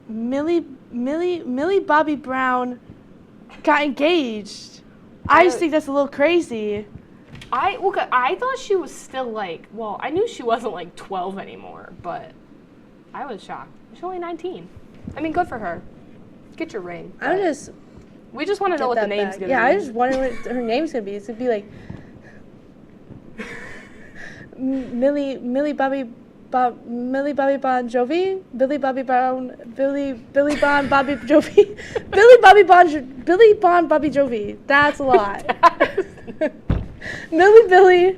Millie Bobby Brown got engaged. I just think that's a little crazy. I thought she was still like, well, I knew she wasn't like 12 anymore, but I was shocked. She's only 19. I mean, good for her. Get your ring. We just want to know what the name's gonna be. Yeah, I just wonder what her name's gonna be. It's gonna be like Millie Bobby Bon Jovi, Billy Bobby Brown, Billy Bon Bobby Jovi, Billy Bon Bobby Jovi. That's a lot. Billy.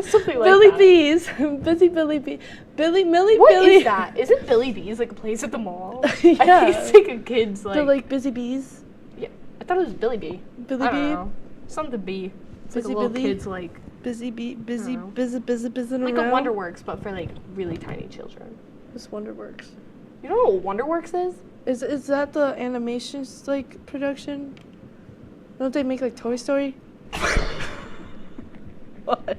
Something like Billy that. Bees. Billy Bee. Millie What Billy. is that? Isn't Billy Bees like a place at the mall? Yeah. I think it's like a kid's like. They're like Busy Bees. Yeah, I thought it was Billy Bee. Billy I don't Bee. know. Something bee. It's Busy like a little Billy. kid's like. Busy. Like a Wonderworks, but for like really tiny children. What's Wonderworks? You know what Wonderworks is? Is that the animations like production? Don't they make like Toy Story? What?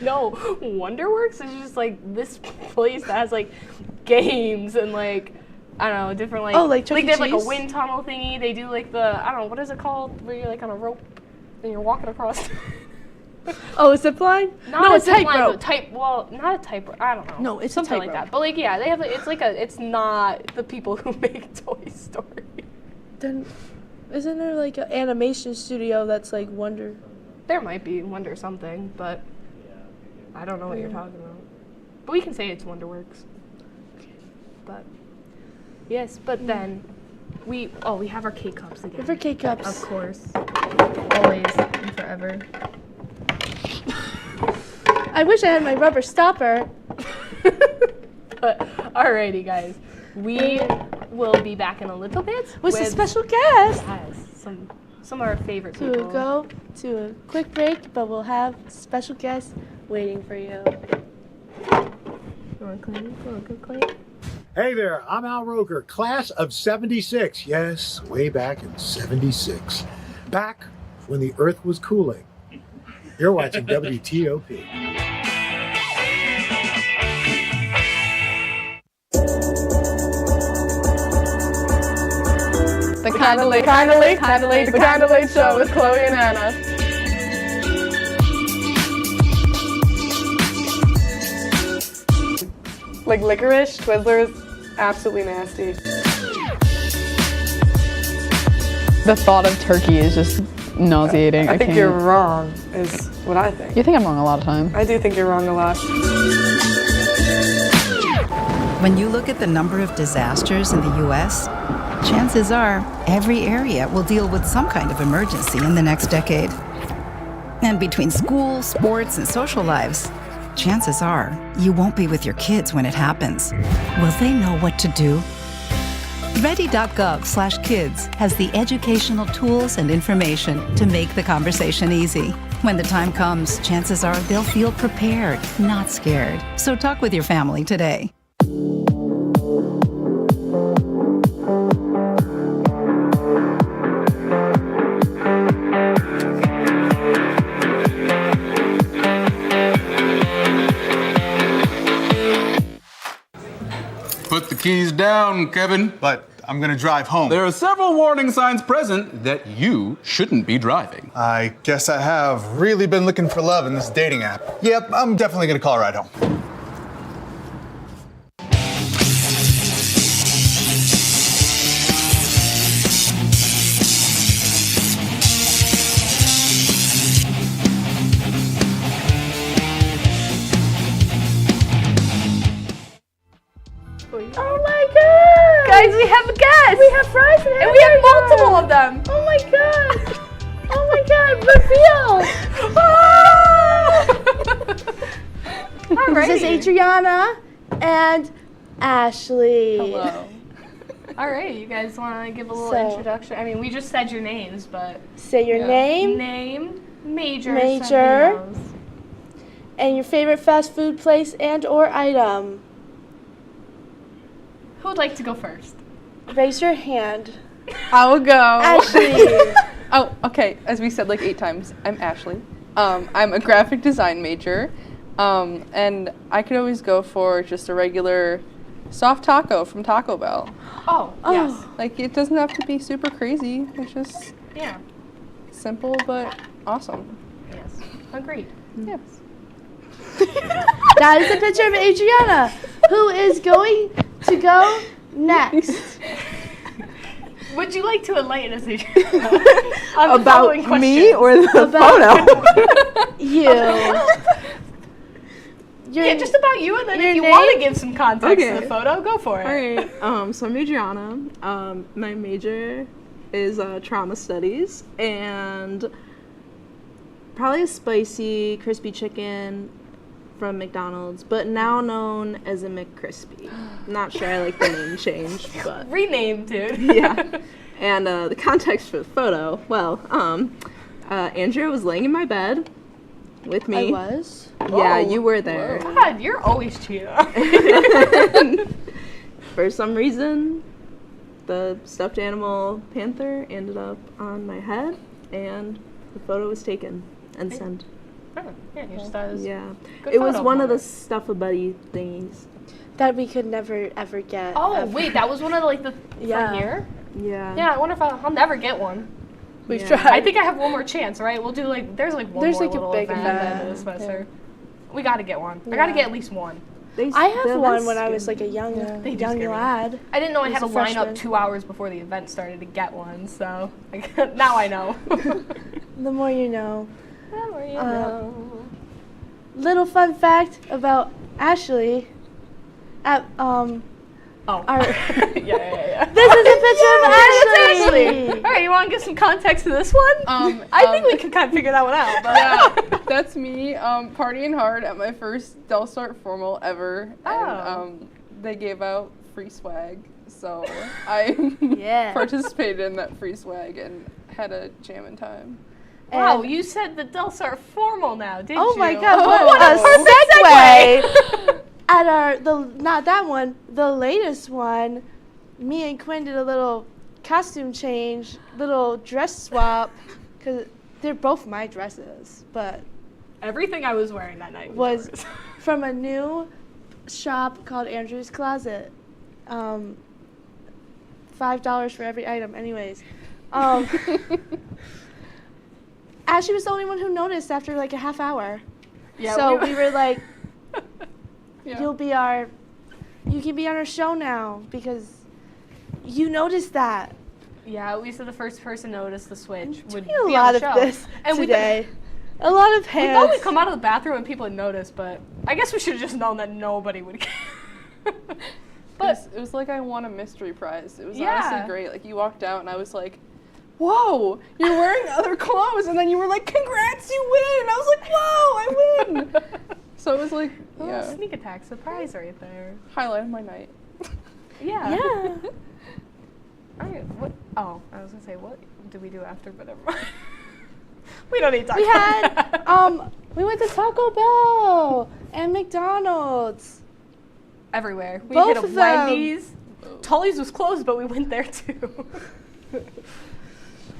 No, Wonderworks is just like this place that has like games and like I don't know different like like Chuck E. they have like a Cheese? wind tunnel thingy. They do like the I don't know what is it called where you're like on a rope and you're walking across. Oh, a zip line? Not a a zip line, tightrope. Not a type. I don't know. No, it's something a like tightrope. that. But like yeah, they have it's not the people who make Toy Story. Then, isn't there like an animation studio that's like Wonder? There might be Wonder something, but I don't know what you're talking about. But we can say it's Wonderworks. But yes, but then we have our K-Cups again. We have our K-Cups. Of course. Always and forever. I wish I had my rubber stopper. But alrighty guys. We will be back in a little bit with a special guest. Yes, some of our favorite To people. go to a quick break, but we'll have special guests waiting for you. You want to clean? You want a good clean? Hey there, I'm Al Roker, class of 76. Yes, way back in 76. Back when the earth was cooling. You're watching WTOP. The Candlelight Show with Chloe and Anna. Like licorice, Twizzlers, absolutely nasty. The thought of turkey is just nauseating. I think you're wrong, is what I think. You think I'm wrong a lot of time. I do think you're wrong a lot. When you look at the number of disasters in the U.S., chances are every area will deal with some kind of emergency in the next decade. And between school, sports, and social lives, chances are you won't be with your kids when it happens. Will they know what to do? Ready.gov/kids has the educational tools and information to make the conversation easy. When the time comes, chances are they'll feel prepared, not scared. So talk with your family today. Put the keys down, Kevin. But I'm gonna drive home. There are several warning signs present that you shouldn't be driving. I guess I have really been looking for love in this dating app. Yep, I'm definitely gonna call a ride home. Oh my god! Guys, we have a guest! We have fries and we have multiple of them! Oh my god! Oh my god, reveal! This is Adriana and Ashley. Hello. Alright, you guys want to give a little introduction? I mean, we just said your names, but... Say your name. Name, major, and your favorite fast food place and or item. Who would like to go first? Raise your hand. I'll go. Ashley. Oh, okay. As we said like 8 times, I'm Ashley. I'm a graphic design major. And I could always go for just a regular soft taco from Taco Bell. Oh, yes. Like, it doesn't have to be super crazy. It's just simple but awesome. Yes. Agreed. Yes. That is a picture of Adriana, who is going to go next. Would you like to enlighten us, Adriana? About me or the photo? You. Yeah, just about you, and then if you want to give some context to the photo, go for it. All right. So I'm Adriana. My major is trauma studies, and probably a spicy crispy chicken from McDonald's, but now known as a McCrispy. Not sure I like the name change, but rename, dude. Yeah. And the context for the photo, well, Andrea was laying in my bed with me. I was? Yeah, you were there. God, you're always cheating. For some reason, the stuffed animal panther ended up on my head, and the photo was taken and sent. Oh, yeah, you just thought it was It was one of the stuff-a-buddy thingies. That we could never, ever get. Oh, ever. wait, that was one of the, like, the from here? Yeah. Yeah, I wonder if I'll never get one. We've tried. I think I have one more chance, right? We'll do, like, there's, like, one There's, more like, a little big event at the end event. of the semester. We gotta get one. I gotta get at least one. I have one when I was like a young lad. I didn't know I was had to a line up freshman. 2 hours before the event started to get one, so now I know. The more you know. The more you know. Little fun fact about Ashley. Our yeah. This is a picture of Ashley. All right, you want to give some context to this one? I think we can kind of figure that one out. But Yeah, that's me partying hard at my first Del Start formal ever. And they gave out free swag. So I participated in that free swag and had a jamming time. Wow, you said the Del Start formal now, didn't you? Oh my God! What a segue! At not that one, the latest one, me and Quinn did a little costume change, little dress swap, because they're both my dresses, but everything I was wearing that night was from a new shop called Andrew's Closet. $5 for every item. Anyways, Ashley was the only one who noticed after like a half hour. Yeah, so we were like, you can be on our show now because you noticed that. Yeah, we said the first person to notice the switch would a be lot on the of show. this And today. A lot of we hands. thought we'd come out of the bathroom and people would notice, but I guess we should have just known that nobody would care. But it was like I won a mystery prize. It was Yeah. honestly great. Like you walked out and I was like, whoa, you're wearing other clothes. And then you were like, congrats, you win. And I was like, whoa, I win. So it was like, yeah. Sneak attack surprise right there. Highlight of my night. Yeah. Yeah. All right, what? Oh, I was gonna say, what did we do after? But never mind. We don't need to talk We about had, that. we went to Taco Bell and McDonald's. Everywhere. We Both hit a of them. Wendy's. Tully's was closed, but we went there too.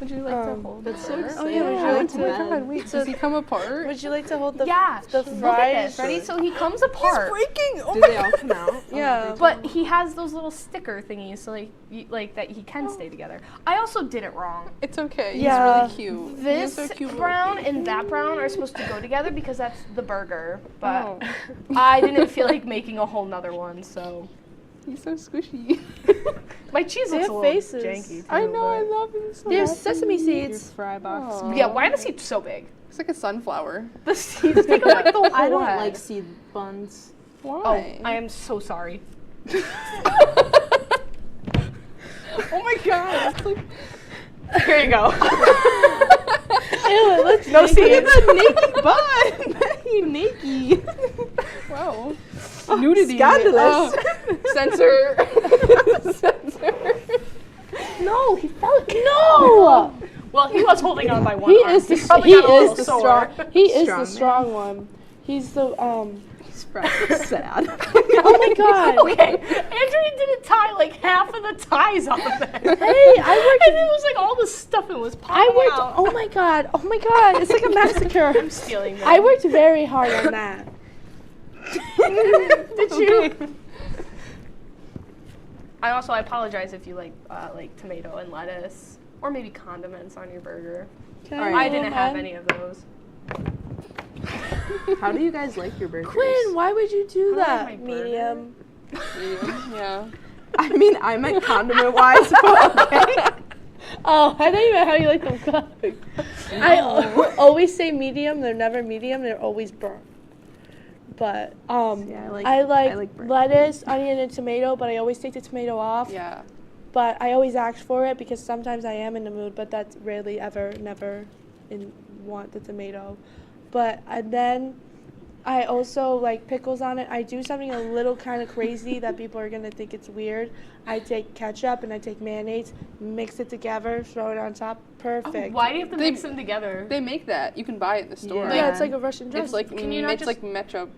Would you like to hold that's the so exciting. Would you like to God, wait, does he come apart? Would you like to hold the the the look fries? at this. Ready? So he comes apart. breaking. Do they all come out? Yeah. But he has those little sticker thingies, so like that he can stay together. I also did it wrong. It's okay. Yeah. He's really cute. This He's so cute brown and that brown are supposed to go together because that's the burger, but I didn't feel like making a whole nother one, so. He's so squishy. My cheese They looks have a little faces. janky too. I know, I love him so There's much. sesame seeds. Fry box. Yeah, why are the seeds so big? It's like a sunflower. The seeds take up like the whole I don't head. like seed buns. Why? Oh, I am so sorry. Oh my god. It's like, Here you go. Ew, it looks No seeds. Naked bun. Naked. wow. Nudity. Scandalous. Censor. Censor. No, he felt No. Well, he was holding on by one He arm. is the He probably he got a is little the sore. strong. He is Strong the man. strong one. He's the He's probably sad. Oh my god. Okay, Andrea didn't tie like half of the ties on there. Hey, I worked. And it was like all the stuff it was popping I worked. out. Oh my god. Oh my god. It's like a massacre. I'm stealing that. I worked very hard on that. Did you? I apologize if you like tomato and lettuce or maybe condiments on your burger. I didn't have any of those. How do you guys like your burgers? Quinn, why would you do I like that? my burger. Medium. Medium, yeah. I mean, I meant condiment wise. Okay. Oh, I thought you meant how you like them cooked. I always say medium. They're never medium. They're always burnt. But Yeah, I like burnt. lettuce, onion, and tomato. But I always take the tomato off. Yeah. But I always ask for it because sometimes I am in the mood. But that's rarely, ever, never want the tomato. But and then I also like pickles on it. I do something a little kind of crazy that people are gonna think it's weird. I take ketchup and I take mayonnaise, mix it together, throw it on top. Perfect. Why do you have to mix them together? They make that. You can buy it in the store. Yeah, it's like a Russian dress. It's like it's like ketchup.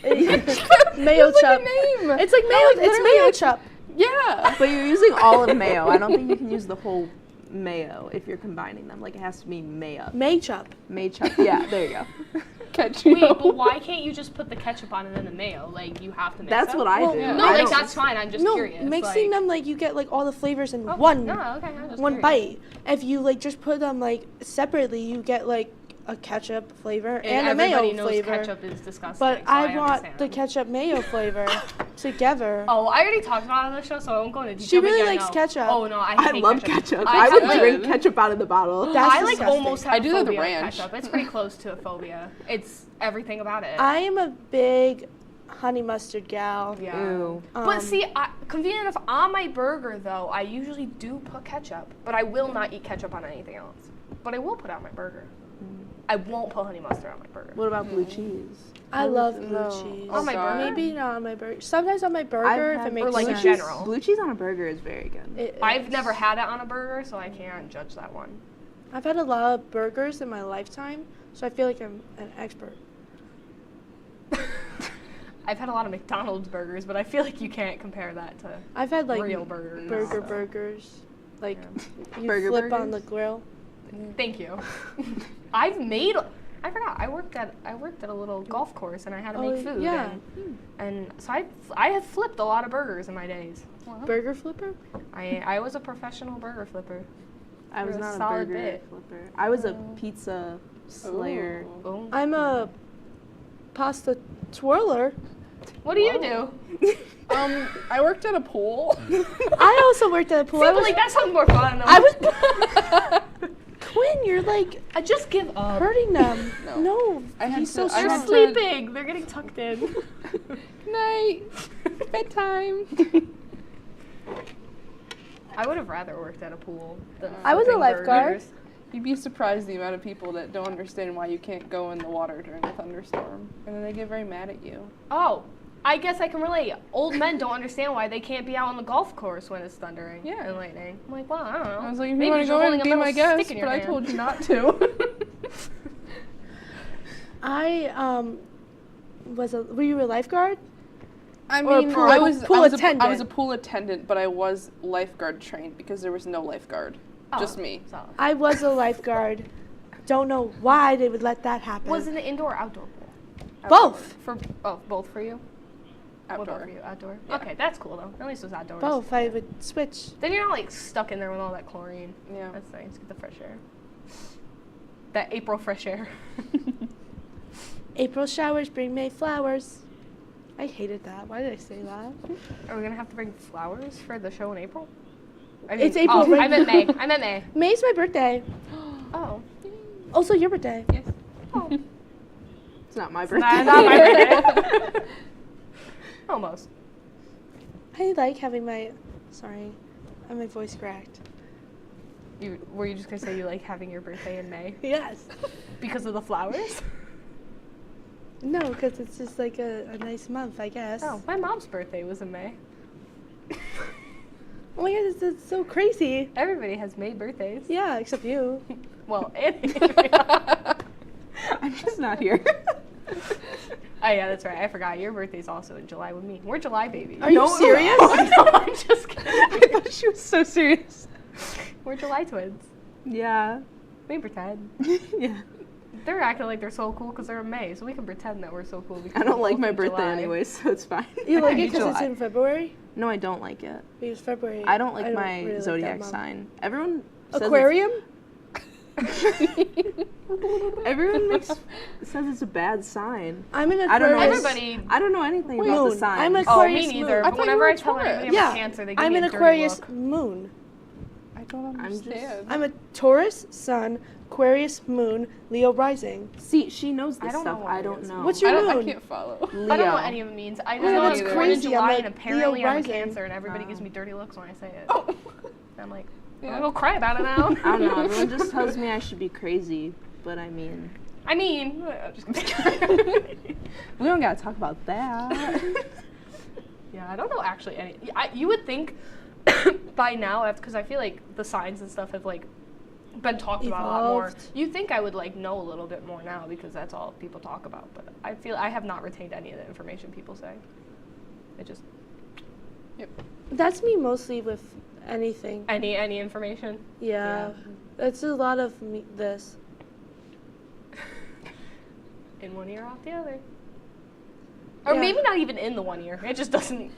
Mayo chup. Name. It's like mayo. It's mayo chup. Yeah. But you're using all of mayo. I don't think you can use the whole mayo if you're combining them. Like it has to be mayo. Maychup. Maychup. Yeah, there you go. Ketchup. Wait, but why can't you just put the ketchup on and then the mayo? Like you have to mix That's them? what I do. No, I like don't- that's fine. I'm just curious. Mixing like, them like you get like all the flavors in Oh, one no, okay, I'm just one curious. bite. If you like just put them like separately, you get like a ketchup flavor and a everybody mayo knows flavor. ketchup is disgusting. But so I want understand. the ketchup mayo flavor together. Oh, I already talked about it on the show, so I won't go into detail. She but really yeah, likes no. ketchup. Oh no, I I hate love ketchup. I would drink ketchup out of the bottle. That's I like disgusting. almost have I do a that with phobia of ranch. ketchup. It's pretty close to a phobia. It's everything about it. I am a big honey mustard gal. Yeah. Ew. But see, convenient enough, on my burger though, I usually do put ketchup, but I will not eat ketchup on anything else. But I will put it on my burger. I won't put honey mustard on my burger. What about blue cheese? I love blue No. cheese. On my burger? Maybe not on my burger. Sometimes on my burger if it makes or like in sense. general. Blue cheese on a burger is very good. It I've is. never had it on a burger, so I can't judge that one. I've had a lot of burgers in my lifetime, so I feel like I'm an expert. I've had a lot of McDonald's burgers, but I feel like you can't compare that to I've had like real burgers. burgers. Like you Burger flip on burgers? the grill. Thank you. I forgot. I worked at a little golf course and I had to make food. Yeah. And so I have flipped a lot of burgers in my days. Burger flipper? I was a professional burger flipper. I was For a not a solid burger bit. flipper. I was a pizza slayer. Oh. I'm a pasta twirler. What do you do? I worked at a pool. I also worked at a pool. See, but like that sounds more fun. I was. Quinn, you're like. I just give up. Hurting them. No. He's so They're strong. sleeping. They're getting tucked in. Good night. Bedtime. I would have rather worked at a pool than I was a flipping lifeguard. burgers. You'd be surprised the amount of people that don't understand why you can't go in the water during a thunderstorm. And then they get very mad at you. Oh, I guess I can relate. Old men don't understand why they can't be out on the golf course when it's thundering and lightning. I'm like, well, I don't know. I was like, if you Maybe want to you're go in holding and a be metal my stick guest, in but your I hand. told you not to. Were you a lifeguard? I Or a mean, pool- I was pool I was attendant. a pool attendant, but I was lifeguard trained because there was no lifeguard. Just me. I was a lifeguard. Don't know why they would let that happen. Was it an indoor or outdoor pool? Both. Both for you? Outdoor. What for you? Outdoor? Yeah. Okay, that's cool though. At least it was outdoors. Both. I would switch. Then you're not like stuck in there with all that chlorine. Yeah. That's nice. Get the fresh air. That April fresh air. April showers bring May flowers. I hated that. Why did I say that? Are we gonna have to bring flowers for the show in April? It's April. Oh, I meant May. I meant May. May's my birthday. Oh. Also your birthday. Yes. Oh. It's not my It's birthday. not my birthday. Almost. I like having my. Sorry, I have my voice cracked. Were you just gonna say you like having your birthday in May? Yes. Because of the flowers? No, because it's just like a nice month, I guess. Oh, my mom's birthday was in May. Oh my god, it's so crazy. Everybody has May birthdays. Yeah, except you. Well, I'm just not here. Oh yeah, that's right. I forgot. Your birthday's also in July with me. We're July babies. Are you serious? No, I'm just kidding. I thought she was so serious. We're July twins. Yeah. We pretend. Yeah. They're acting like they're so cool because they're in May, so we can pretend that we're so cool. Because I don't we're like both my in birthday July. anyway, so it's fine. You like I it because it's July. in February? No, I don't like it. Because February. I don't like my really like zodiac that month. sign. Everyone says Aquarium? Everyone says it's a bad sign. I'm an Aquarius. I don't know. Everybody. I don't know anything about the Moon. sign. I'm an Oh, Aquarius me neither. moon. But whenever I tell anybody I'm a Cancer, they give I'm me an a dirty Aquarius look. moon. I don't understand. I'm a Taurus sun, Aquarius moon, Leo rising. See, she knows this I don't know stuff. what I it don't is. know. What's your moon? I can't follow. Leo. I don't know what any of it means. I just Yeah, know that's I'm born in crazy. July, I'm and like apparently Leo I'm a rising. Cancer, and everybody gives me dirty looks when I say it. Oh. And I'm like, Yeah. I'm gonna go cry about it now. I don't know. Everyone just tells me I should be crazy, but I mean, I'm just kidding. we don't gotta talk about that. Yeah, I don't know actually any. You would think by now, because I feel like the signs and stuff have like been talked about a lot more. Evolved. You'd think I would like know a little bit more now because that's all people talk about. But I feel I have not retained any of the information people say. It just That's me mostly with anything. any information. Yeah. That's a lot of this. In one ear, out the other. Or Yeah. maybe not even in the 1 year. It just doesn't.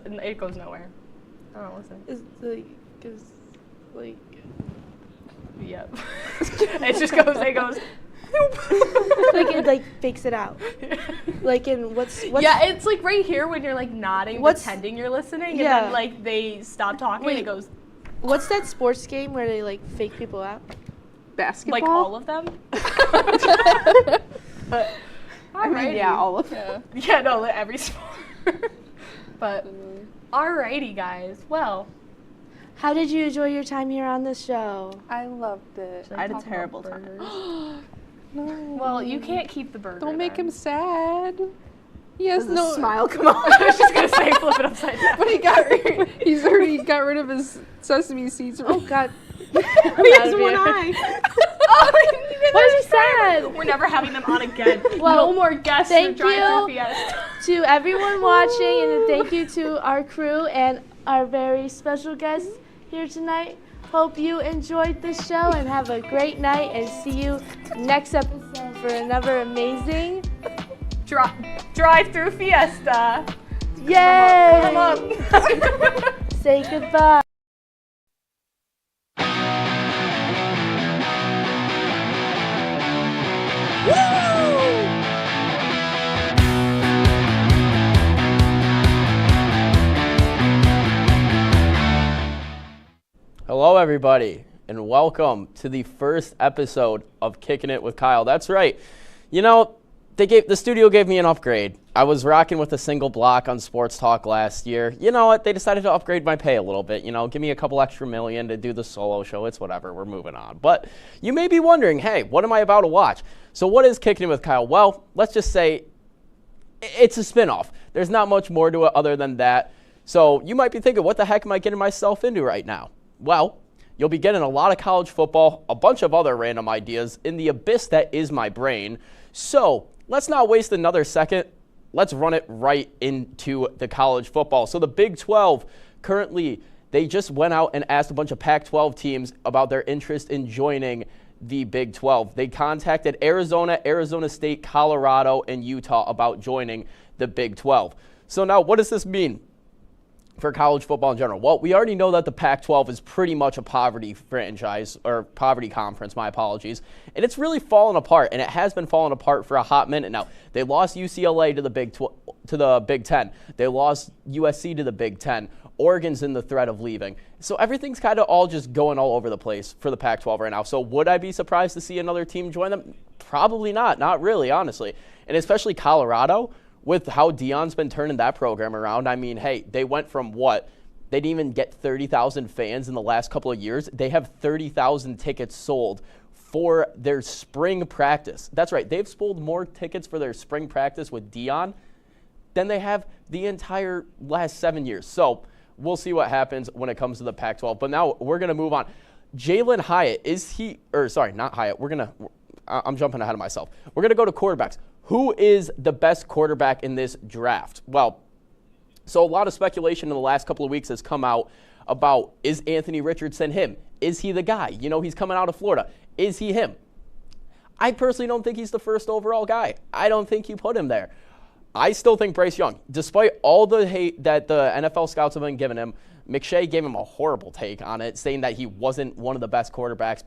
It goes nowhere. I don't listen. It's like, cause, like. Yep. It just goes. It goes. Like it like fakes it out. Like in what's Yeah, it's like right here when you're like nodding, pretending you're listening, Yeah. and then like they stop talking. Wait. It goes. What's that sports game where they like fake people out? Basketball. Like all of them. But I mean, yeah, all of them. Yeah, no, every sport. But alrighty, guys. Well, How did you enjoy your time here on this show? I loved it. I had a terrible time. No. well, you can't keep the burger. Don't make then. him sad. He has Does no the smile come on? I was just gonna say flip it upside down. But he's already got rid of his sesame seeds. Oh God. He has one eye. What is sad? We're never having them on again. Well, no more guests thank for Drive-Thru you. Fiesta. To everyone watching, and thank you to our crew and our very special guests here tonight. Hope you enjoyed this show and have a great night, and see you next episode for another amazing Drive-Thru Fiesta. Yay! Come up. Say goodbye. Hello, everybody, and welcome to the first episode of Kicking It with Kyle. That's right. You know, the studio gave me an upgrade. I was rocking with a single block on Sports Talk last year. You know what? They decided to upgrade my pay a little bit. You know, give me a couple extra million to do the solo show. It's whatever. We're moving on. But you may be wondering, hey, what am I about to watch? So what is Kicking It with Kyle? Well, let's just say it's a spinoff. There's not much more to it other than that. So you might be thinking, what the heck am I getting myself into right now? Well, you'll be getting a lot of college football, a bunch of other random ideas in the abyss that is my brain. So let's not waste another second. Let's run it right into the college football. So the Big 12, currently, they just went out and asked a bunch of Pac-12 teams about their interest in joining the Big 12. They contacted Arizona, Arizona State, Colorado, and Utah about joining the Big 12. So now what does this mean for college football in general? Well, we already know that the Pac-12 is pretty much a poverty franchise, or poverty conference, my apologies. And it's really fallen apart, and it has been falling apart for a hot minute now. They lost UCLA to the Big 10. They lost USC to the Big 10. Oregon's in the threat of leaving. So everything's kind of all just going all over the place for the Pac-12 right now. So would I be surprised to see another team join them? Probably not. Not really, honestly. And especially Colorado, with how Deion's been turning that program around. I mean, hey, they went from what? They didn't even get 30,000 fans in the last couple of years. They have 30,000 tickets sold for their spring practice. That's right. They've sold more tickets for their spring practice with Deion than they have the entire last 7 years. So we'll see what happens when it comes to the Pac-12. But now we're going to move on. Jalen Hyatt, I'm jumping ahead of myself. We're going to go to quarterbacks. Who is the best quarterback in this draft? Well, so a lot of speculation in the last couple of weeks has come out about, is Anthony Richardson him? Is he the guy? You know, he's coming out of Florida. Is he him? I personally don't think he's the first overall guy. I don't think you put him there. I still think Bryce Young, despite all the hate that the NFL scouts have been giving him, McShay gave him a horrible take on it, saying that he wasn't one of the best quarterbacks,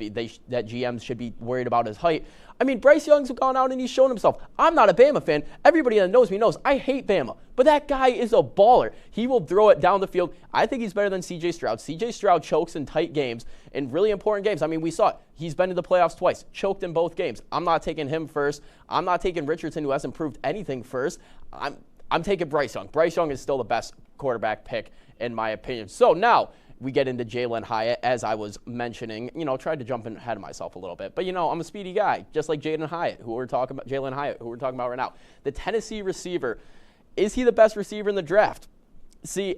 that GMs should be worried about his height. I mean, Bryce Young's gone out and he's shown himself. I'm not a Bama fan. Everybody that knows me knows I hate Bama. But that guy is a baller. He will throw it down the field. I think he's better than C.J. Stroud. C.J. Stroud chokes in tight games, in really important games. I mean, we saw it. He's been to the playoffs twice, choked in both games. I'm not taking him first. I'm not taking Richardson, who hasn't proved anything, first. I'm taking Bryce Young. Bryce Young is still the best quarterback pick, in my opinion. So now we get into Jalen Hyatt, as I was mentioning. You know, tried to jump ahead of myself a little bit. But, you know, I'm a speedy guy, just like Jalen Hyatt, who we're talking about right now. The Tennessee receiver, is he the best receiver in the draft? See,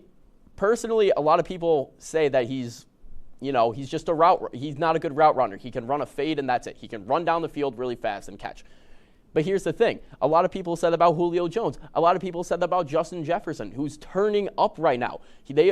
personally, a lot of people say that he's just he's not a good route runner. He can run a fade, and that's it. He can run down the field really fast and catch. But here's the thing. A lot of people said about Julio Jones. A lot of people said about Justin Jefferson, who's turning up right now. They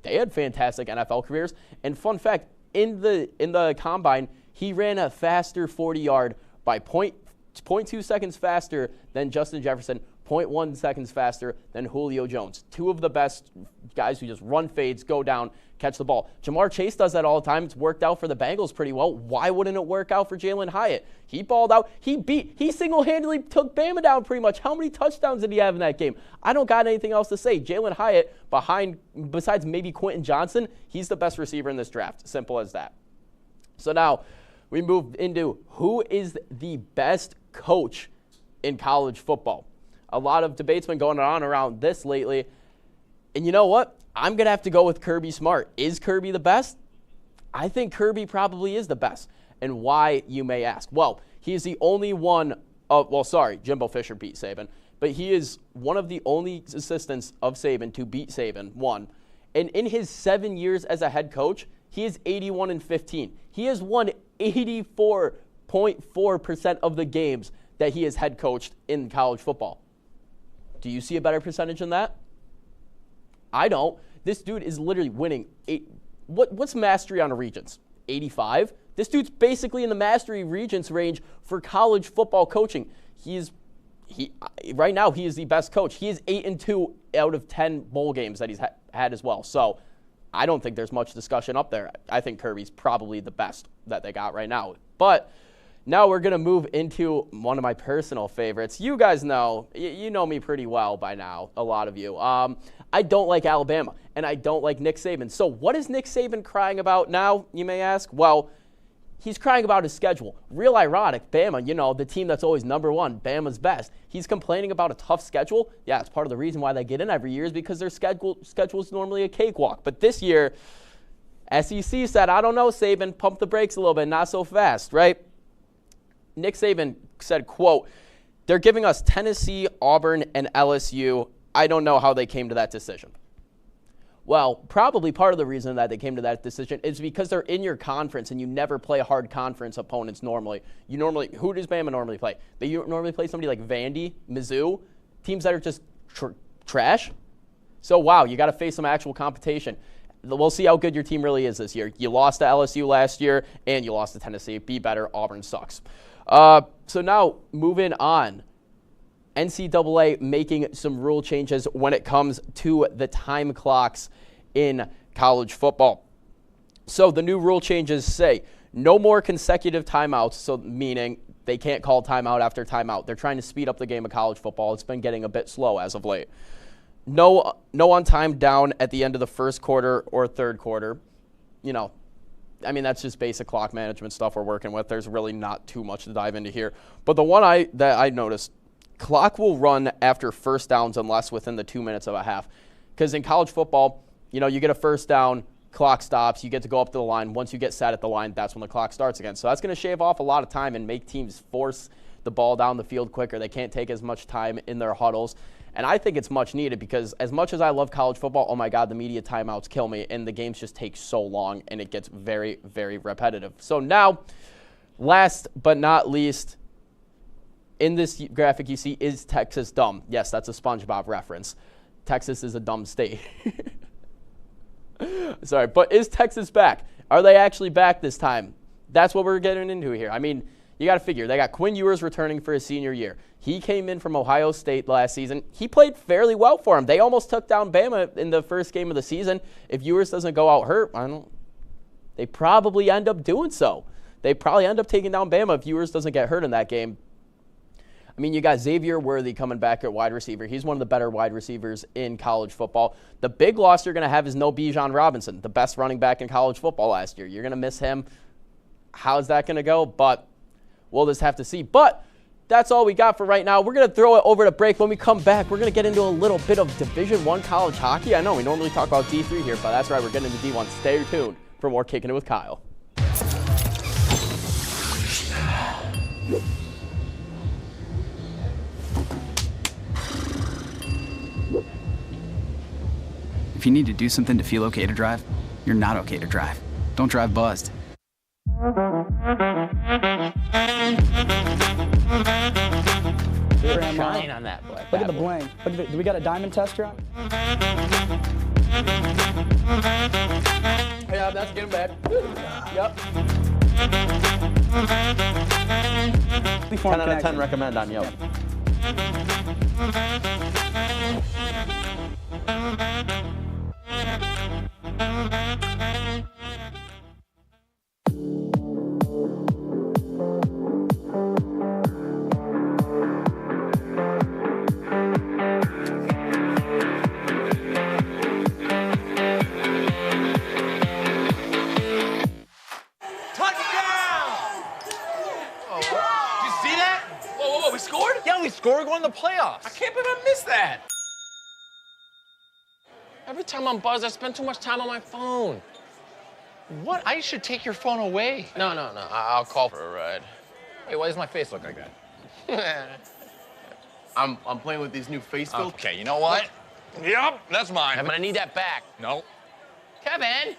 had fantastic NFL careers. And fun fact, in the combine, he ran a faster 40-yard by 0.2 seconds faster than Justin Jefferson, 0.1 seconds faster than Julio Jones. Two of the best guys who just run fades, go down, catch the ball. Jamar Chase does that all the time. It's worked out for the Bengals pretty well. Why wouldn't it work out for Jalen Hyatt? He balled out. He single-handedly took Bama down pretty much. How many touchdowns did he have in that game? I don't got anything else to say. Jalen Hyatt, besides maybe Quentin Johnson, he's the best receiver in this draft. Simple as that. So now we move into who is the best coach in college football. A lot of debate's been going on around this lately. And you know what? I'm going to have to go with Kirby Smart. Is Kirby the best? I think Kirby probably is the best. And why, you may ask? Well, he is the only one Jimbo Fisher beat Saban. But he is one of the only assistants of Saban to beat Saban, one. And in his 7 years as a head coach, he is 81-15. He has won 84.4% of the games that he has head coached in college football. Do you see a better percentage than that? I don't. This dude is literally winning. What's mastery on a Regents? 85? This dude's basically in the mastery Regents range for college football coaching. Right now, he is the best coach. He is 8-2 out of 10 bowl games that he's had as well. So I don't think there's much discussion up there. I think Kirby's probably the best that they got right now. But Now we're going to move into one of my personal favorites. You guys know, you know me pretty well by now, a lot of you. I don't like Alabama, and I don't like Nick Saban. So what is Nick Saban crying about now, you may ask? Well, he's crying about his schedule. Real ironic, Bama, you know, the team that's always number one, Bama's best. He's complaining about a tough schedule. Yeah, it's part of the reason why they get in every year is because their schedule is normally a cakewalk. But this year, SEC said, I don't know, Saban, pump the brakes a little bit, not so fast, right? Nick Saban said, quote, they're giving us Tennessee, Auburn, and LSU. I don't know how they came to that decision. Well, probably part of the reason that they came to that decision is because they're in your conference and you never play hard conference opponents normally. Who does Bama normally play? They normally play somebody like Vandy, Mizzou, teams that are just trash. So, wow, you got to face some actual competition. We'll see how good your team really is this year. You lost to LSU last year and you lost to Tennessee. Be better. Auburn sucks. So now moving on. NCAA making some rule changes when it comes to the time clocks in college football. So the new rule changes say no more consecutive timeouts, so meaning they can't call timeout after timeout. They're trying to speed up the game of college football. It's been getting a bit slow as of late. No on time down at the end of the first quarter or third quarter. You know, I mean, that's just basic clock management stuff we're working with. There's really not too much to dive into here. But the one that I noticed, clock will run after first downs unless within the 2 minutes of a half. Because in college football, you know, you get a first down, clock stops, you get to go up to the line. Once you get set at the line, that's when the clock starts again. So that's going to shave off a lot of time and make teams force the ball down the field quicker. They can't take as much time in their huddles. And I think it's much needed because as much as I love college football, oh my God, the media timeouts kill me. And the games just take so long and it gets very, very repetitive. So now, last but not least, in this graphic you see, is Texas dumb? Yes, that's a SpongeBob reference. Texas is a dumb state. Sorry, but is Texas back? Are they actually back this time? That's what we're getting into here. I mean, you got to figure. They got Quinn Ewers returning for his senior year. He came in from Ohio State last season. He played fairly well for him. They almost took down Bama in the first game of the season. If Ewers doesn't go out hurt, they probably end up doing so. They probably end up taking down Bama if Ewers doesn't get hurt in that game. I mean, you got Xavier Worthy coming back at wide receiver. He's one of the better wide receivers in college football. The big loss you're going to have is no Bijan Robinson, the best running back in college football last year. You're going to miss him. How's that going to go? But we'll just have to see. But that's all we got for right now. We're going to throw it over to break. When we come back, we're going to get into a little bit of Division I college hockey. I know we normally talk about D3 here, but that's right. We're getting into D1. Stay tuned for more Kicking It with Kyle. If you need to do something to feel okay to drive, you're not okay to drive. Don't drive buzzed. Shine on that black. Look at the bling. Look at do we got a diamond tester on? Yeah, that's getting bad. Yep. 10 out of 10 recommend on Yelp. We're going to the playoffs. I can't believe I missed that. Every time I'm buzzed, I spend too much time on my phone. What? I should take your phone away. No. I'll call for a ride. Hey, why does my face look like that? I'm playing with these new face filters. Okay, you know what? Yep, that's mine. I'm gonna need that back. No. Kevin.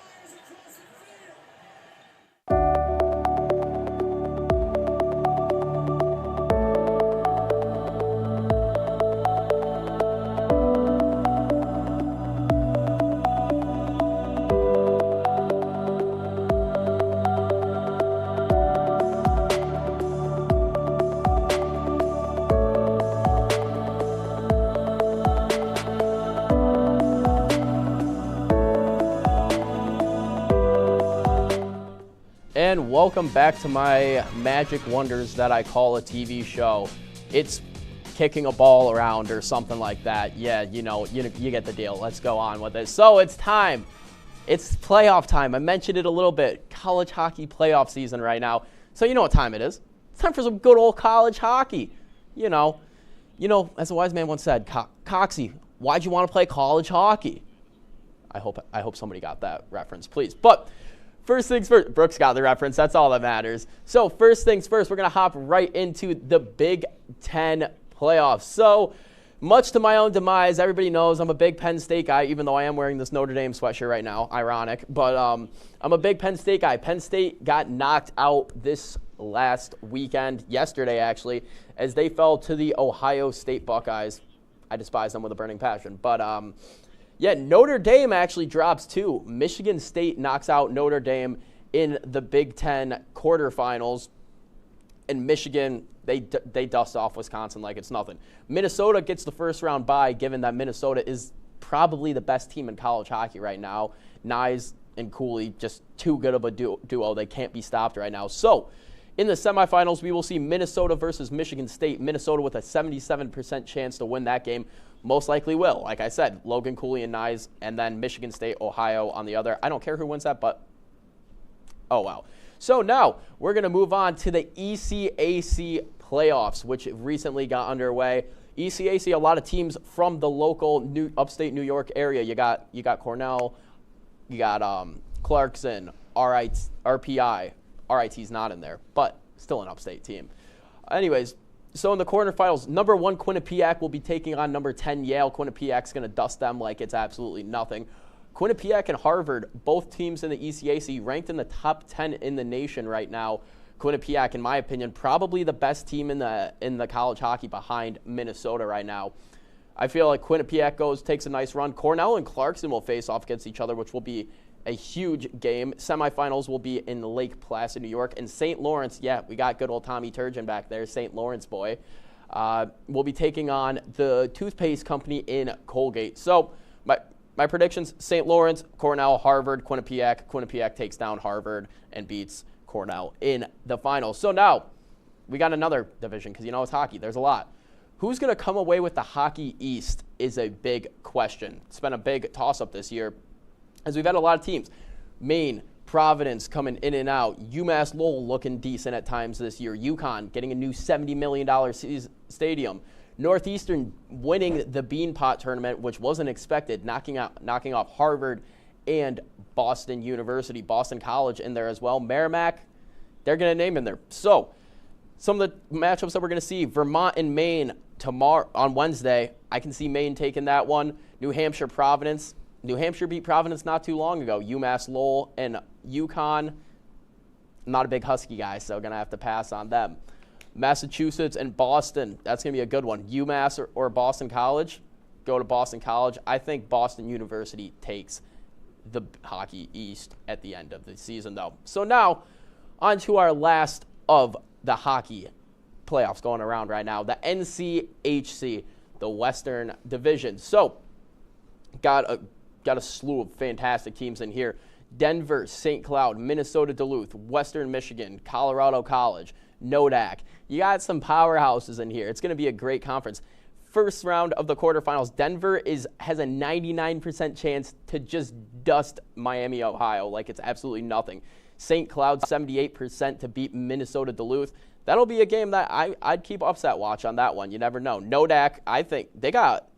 and welcome back to my magic wonders that I call a TV show. It's kicking a ball around or something like that. Yeah, you get the deal. Let's go on with it. So it's time. It's playoff time. I mentioned it a little bit. College hockey playoff season right now. So you know what time it is. It's time for some good old college hockey. You know, as a wise man once said, Coxie, why'd you want to play college hockey? I hope somebody got that reference, please. But first things first, Brooks got the reference. That's all that matters. So first things first, we're going to hop right into the Big Ten playoffs. So much to my own demise, everybody knows I'm a big Penn State guy, even though I am wearing this Notre Dame sweatshirt right now. Ironic. But I'm a big Penn State guy. Penn State got knocked out this last weekend, yesterday actually, as they fell to the Ohio State Buckeyes. I despise them with a burning passion. But yeah, Notre Dame actually drops too. Michigan State knocks out Notre Dame in the Big Ten quarterfinals. And Michigan, they dust off Wisconsin like it's nothing. Minnesota gets the first round bye, given that Minnesota is probably the best team in college hockey right now. Nyes and Cooley, just too good of a duo. They can't be stopped right now. So in the semifinals, we will see Minnesota versus Michigan State. Minnesota with a 77% chance to win that game. Most likely will. Like I said, Logan Cooley and Nyes, and then Michigan State, Ohio on the other. I don't care who wins that, but oh, wow. So now we're going to move on to the ECAC playoffs, which recently got underway. ECAC, a lot of teams from the local upstate New York area. You got Cornell, you got Clarkson, RPI. RIT's not in there, but still an upstate team. Anyways, so in the quarterfinals, number 1 Quinnipiac will be taking on number 10 Yale. Quinnipiac's going to dust them like it's absolutely nothing. Quinnipiac and Harvard, both teams in the ECAC, ranked in the top 10 in the nation right now. Quinnipiac, in my opinion, probably the best team in the college hockey behind Minnesota right now. I feel like Quinnipiac takes a nice run. Cornell and Clarkson will face off against each other, which will be a huge game. Semifinals will be in Lake Placid, New York. And St. Lawrence, yeah, we got good old Tommy Turgeon back there, St. Lawrence boy, will be taking on the toothpaste company in Colgate. So my predictions, St. Lawrence, Cornell, Harvard, Quinnipiac. Quinnipiac takes down Harvard and beats Cornell in the finals. So now we got another division because it's hockey. There's a lot. Who's going to come away with the Hockey East is a big question. It's been a big toss-up this year as we've had a lot of teams. Maine, Providence coming in and out. UMass Lowell looking decent at times this year. UConn getting a new $70 million stadium. Northeastern winning the Beanpot tournament, which wasn't expected, knocking off Harvard and Boston University, Boston College in there as well. Merrimack, they're going to name in there. So some of the matchups that we're going to see, Vermont and Maine tomorrow on Wednesday. I can see Maine taking that one. New Hampshire, Providence. New Hampshire beat Providence not too long ago. UMass Lowell and UConn. I'm not a big Husky guy, so going to have to pass on them. Massachusetts and Boston. That's going to be a good one. UMass or Boston College. Go to Boston College. I think Boston University takes the Hockey East at the end of the season, though. So now on to our last of the hockey playoffs going around right now, the NCHC, the Western Division. So got a slew of fantastic teams in here. Denver, St. Cloud, Minnesota Duluth, Western Michigan, Colorado College, Nodak. You got some powerhouses in here. It's going to be a great conference. First round of the quarterfinals, Denver has a 99% chance to just dust Miami, Ohio, like it's absolutely nothing. St. Cloud, 78% to beat Minnesota Duluth. That'll be a game that I'd keep upset watch on that one. You never know. Nodak, I think they got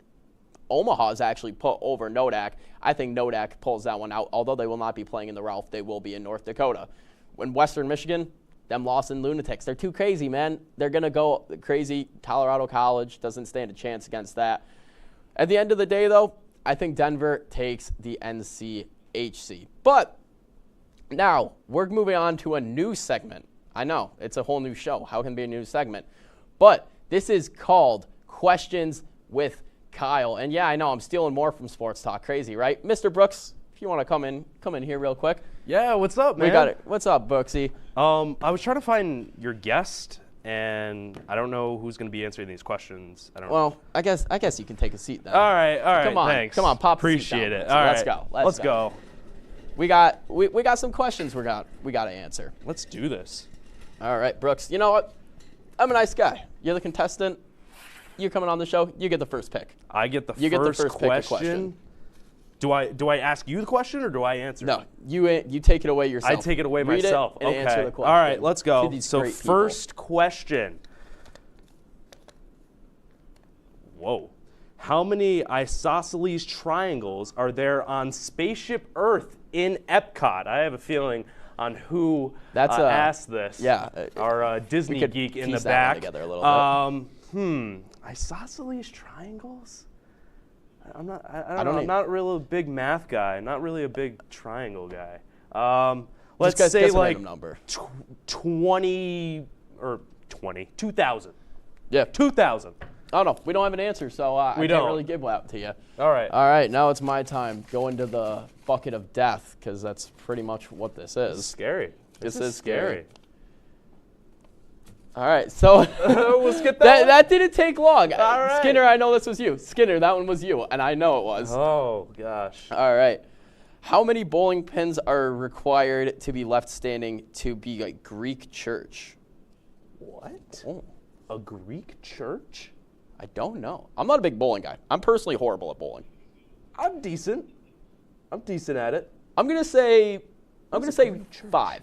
Omaha's actually put over Nodak. I think Nodak pulls that one out. Although they will not be playing in the Ralph, they will be in North Dakota. When Western Michigan, them Lawson Lunatics, they're too crazy, man. They're going to go crazy. Colorado College doesn't stand a chance against that. At the end of the day, though, I think Denver takes the NCHC. But now we're moving on to a new segment. I know, it's a whole new show. How can it be a new segment? But this is called Questions with Kyle. And yeah, I know I'm stealing more from Sports Talk. Crazy, right? Mr. Brooks, if you want to come in here real quick. Yeah, what's up, man? We got it. What's up, Brooksy? I was trying to find your guest, and I don't know who's going to be answering these questions. I don't know. Well, I guess you can take a seat then. All right, Come on, thanks. Come on, pop Appreciate the seat down. it. All right, let's go. Let's go. We got some questions we got to answer. Let's do this. All right, Brooks. You know what? I'm a nice guy. You're the contestant. You're coming on the show. You get the first pick. I get the you first get the first question. Pick a question. Do I ask you the question or do I answer? No, you take it away yourself. I take it away Read myself. It and okay. answer the question. All right, let's go. So great first question. Whoa. How many isosceles triangles are there on Spaceship Earth in Epcot? I have a feeling on who asked this. Yeah. Our Disney geek in the that back. One together a little bit. Isosceles triangles? I'm not really a big math guy. Not really a big triangle guy. Let's say like number. 20. 2,000. Yeah. 2,000. Oh no, we don't have an answer, so I can't really give out to you. All right. All right, now it's my time. Go into the bucket of death, because that's pretty much what this is. This is scary. This is scary. scary. All right, so let's get that. That didn't take long. All right. Skinner, I know this was you. Skinner, that one was you, and I know it was. Oh gosh. All right. How many bowling pins are required to be left standing to be a Greek church? What? Oh. A Greek church? I don't know. I'm not a big bowling guy. I'm personally horrible at bowling. I'm decent. I'm decent at it. I'm gonna say 5.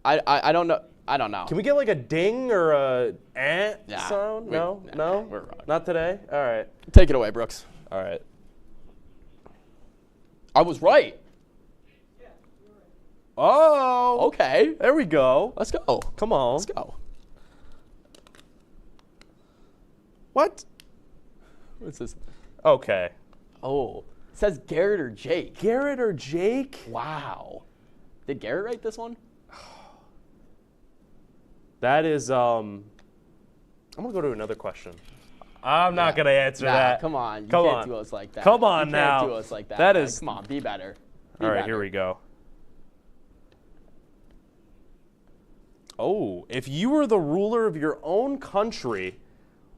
I don't know. I don't know. Can we get like a ding or a Nah, sound? No? we're wrong. Not today? All right. Take it away, Brooks. All right. I was right. Oh. Okay. There we go. Let's go. Come on. Let's go. What? What's this? Okay. Oh. It says Garrett or Jake. Garrett or Jake? Wow. Did Garrett write this one? That is, I'm going to go to another question. I'm not going to answer that. Come on. You Come can't on. do us like that. Come on you now. Can't do us like that. That man. is. Come on, be better. All right, here we go. Oh, if you were the ruler of your own country,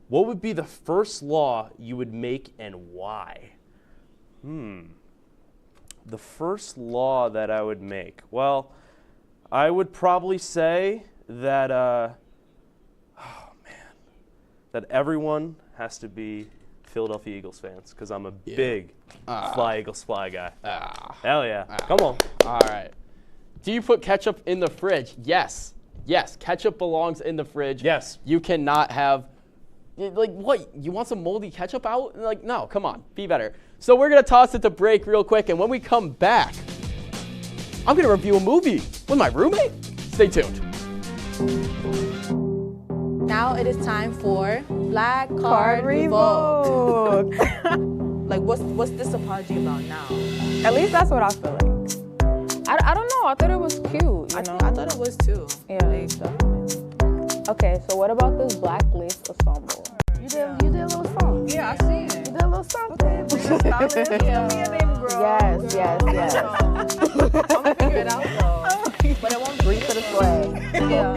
what would be the first law you would make and why? The first law that I would make. Well, I would probably say that, that everyone has to be Philadelphia Eagles fans, because I'm a big Fly Eagles Fly guy. Hell yeah. Come on. All right. Do you put ketchup in the fridge? Yes. Yes, ketchup belongs in the fridge. Yes. You cannot have, like, what? You want some moldy ketchup out? Like, no, come on, be better. So we're going to toss it to break real quick, and when we come back, I'm going to review a movie with my roommate. Stay tuned. Now it is time for Black Card Revoke. Like, what's this apology about now? At least that's what I feel like. I don't know. I thought it was cute. You know? I thought it was too. Yeah, definitely. Okay, so what about this Black Lace ensemble? You did a little song. Yeah, I see it. You did a little something. Yes. I'm gonna figure it out though. But it won't breathe to the swag. Yeah.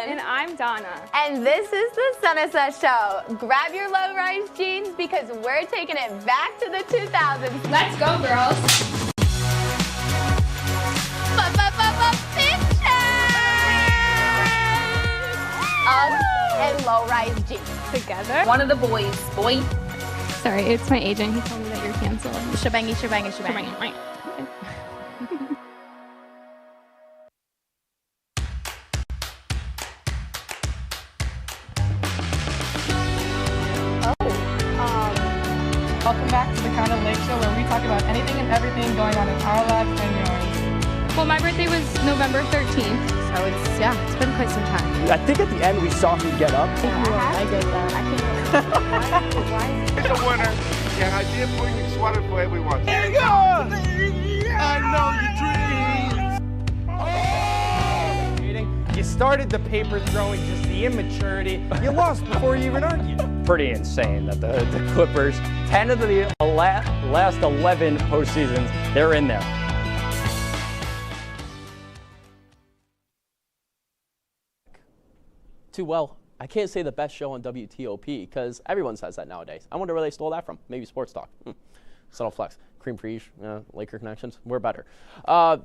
And I'm Donna. And this is the Sunset Show. Grab your low-rise jeans because we're taking it back to the 2000s. Let's go, girls. Uggs and low-rise jeans. Together. One of the boys. Boy. Sorry, it's my agent. He told me that you're canceled. Shebangy. Welcome back to the Kind of Lake Show, where we talk about anything and everything going on in our lives and yours. Well, my birthday was November 13th, so it's been quite some time. I think at the end we saw him get up. I get that. It's a winner. Can I did bring you sweater for everyone. There you go! I know your dreams. You started the paper throwing, just the immaturity. You lost before you even argued. Pretty insane that the Clippers 10 of the last 11 postseasons, they're in there. Well, I can't say the best show on WTOP because everyone says that nowadays. I wonder where they stole that from. Maybe Sports Talk. Subtle flex. Cream Frige, Laker connections. We're better.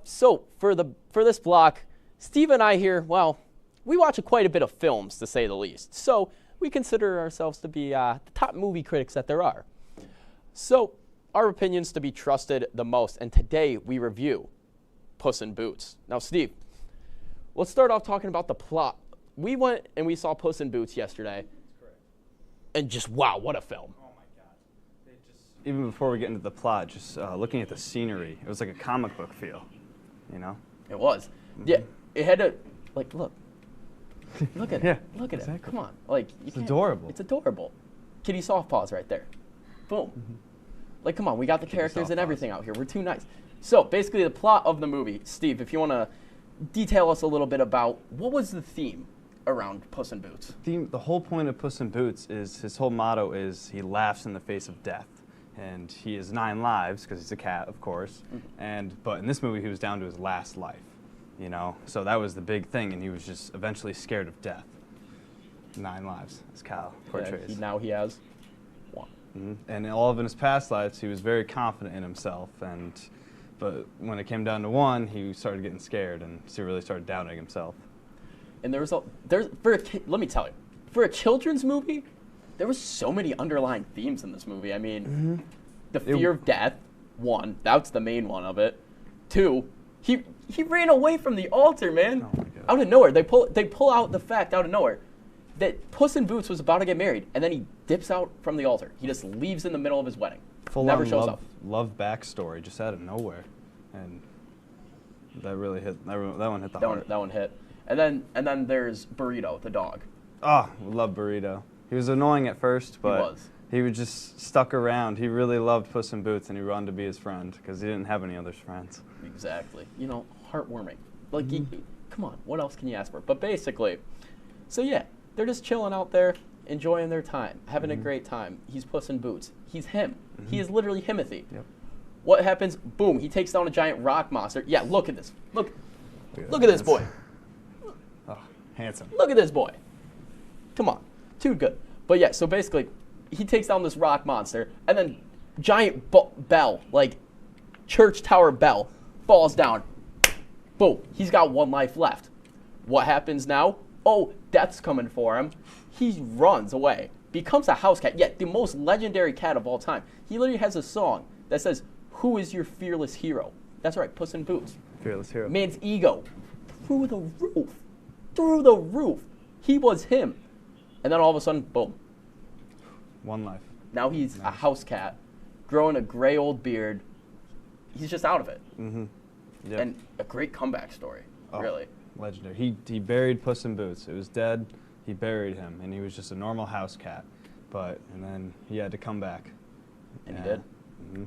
So for this block, Steve and I here, well, we watch quite a bit of films, to say the least. So we consider ourselves to be the top movie critics that there are. So our opinions to be trusted the most. And today we review Puss in Boots. Now, Steve, let's start off talking about the plot. We went and we saw Puss in Boots yesterday. And just, wow, what a film. Oh my God. Even before we get into the plot, just looking at the scenery, it was like a comic book feel, you know? It was. Mm-hmm. Yeah, it had a, like, look. Look at it. Look at exactly. it. Come on. Like, it's adorable. It's adorable. Kitty Softpaws right there. Boom. Mm-hmm. Like, come on, we got the characters and everything out here. We're too nice. So, basically, the plot of the movie, Steve, if you want to detail us a little bit about what was the theme around Puss in Boots? The whole point of Puss in Boots is, his whole motto is he laughs in the face of death. And he has 9 lives, because he's a cat, of course. Mm-hmm. But in this movie, he was down to his last life, you know? So that was the big thing, and he was just eventually scared of death. 9 lives, as Kyle portrays. Now he has 1. Mm-hmm. And in all of his past lives, he was very confident in himself. But when it came down to 1, he started getting scared, and he really started doubting himself. And let me tell you, for a children's movie, there was so many underlying themes in this movie. I mean, the fear of death, 1, that's the main one of it. 2, he ran away from the altar, man. Oh my God. Out of nowhere. They pull out the fact out of nowhere that Puss in Boots was about to get married, and then he dips out from the altar. He just leaves in the middle of his wedding. Never shows up. Love backstory, just out of nowhere. And that really hit, that one hit the heart. That one hit. And then there's Burrito, the dog. Oh, love Burrito. He was annoying at first, but he was just stuck around. He really loved Puss in Boots, and he wanted to be his friend because he didn't have any other friends. Exactly. You know, heartwarming. Like, come on, what else can you ask for? But basically, so yeah, they're just chilling out there, enjoying their time, having a great time. He's Puss in Boots. He's him. He is literally Himothy. Yep. What happens? Boom, he takes down a giant rock monster. Yeah, look at this. Look at this boy. Oh, handsome. Look at this boy. Come on. Too good. But yeah, so basically, he takes down this rock monster, and then giant bell, like church tower bell, falls down. Boom. He's got 1 life left. What happens now? Oh, death's coming for him. He runs away. Becomes a house cat. Yeah, the most legendary cat of all time. He literally has a song that says, "Who is your fearless hero?" That's right, Puss in Boots. Fearless hero. Man's ego. Through the roof. Through the roof. He was him. And then all of a sudden, boom. 1 life. Now he's a house cat, growing a gray old beard. He's just out of it. Mm-hmm. Yep. And a great comeback story, really. Legendary. He buried Puss in Boots. It was dead. He buried him, and he was just a normal house cat. And then he had to come back. And he did. Mm-hmm.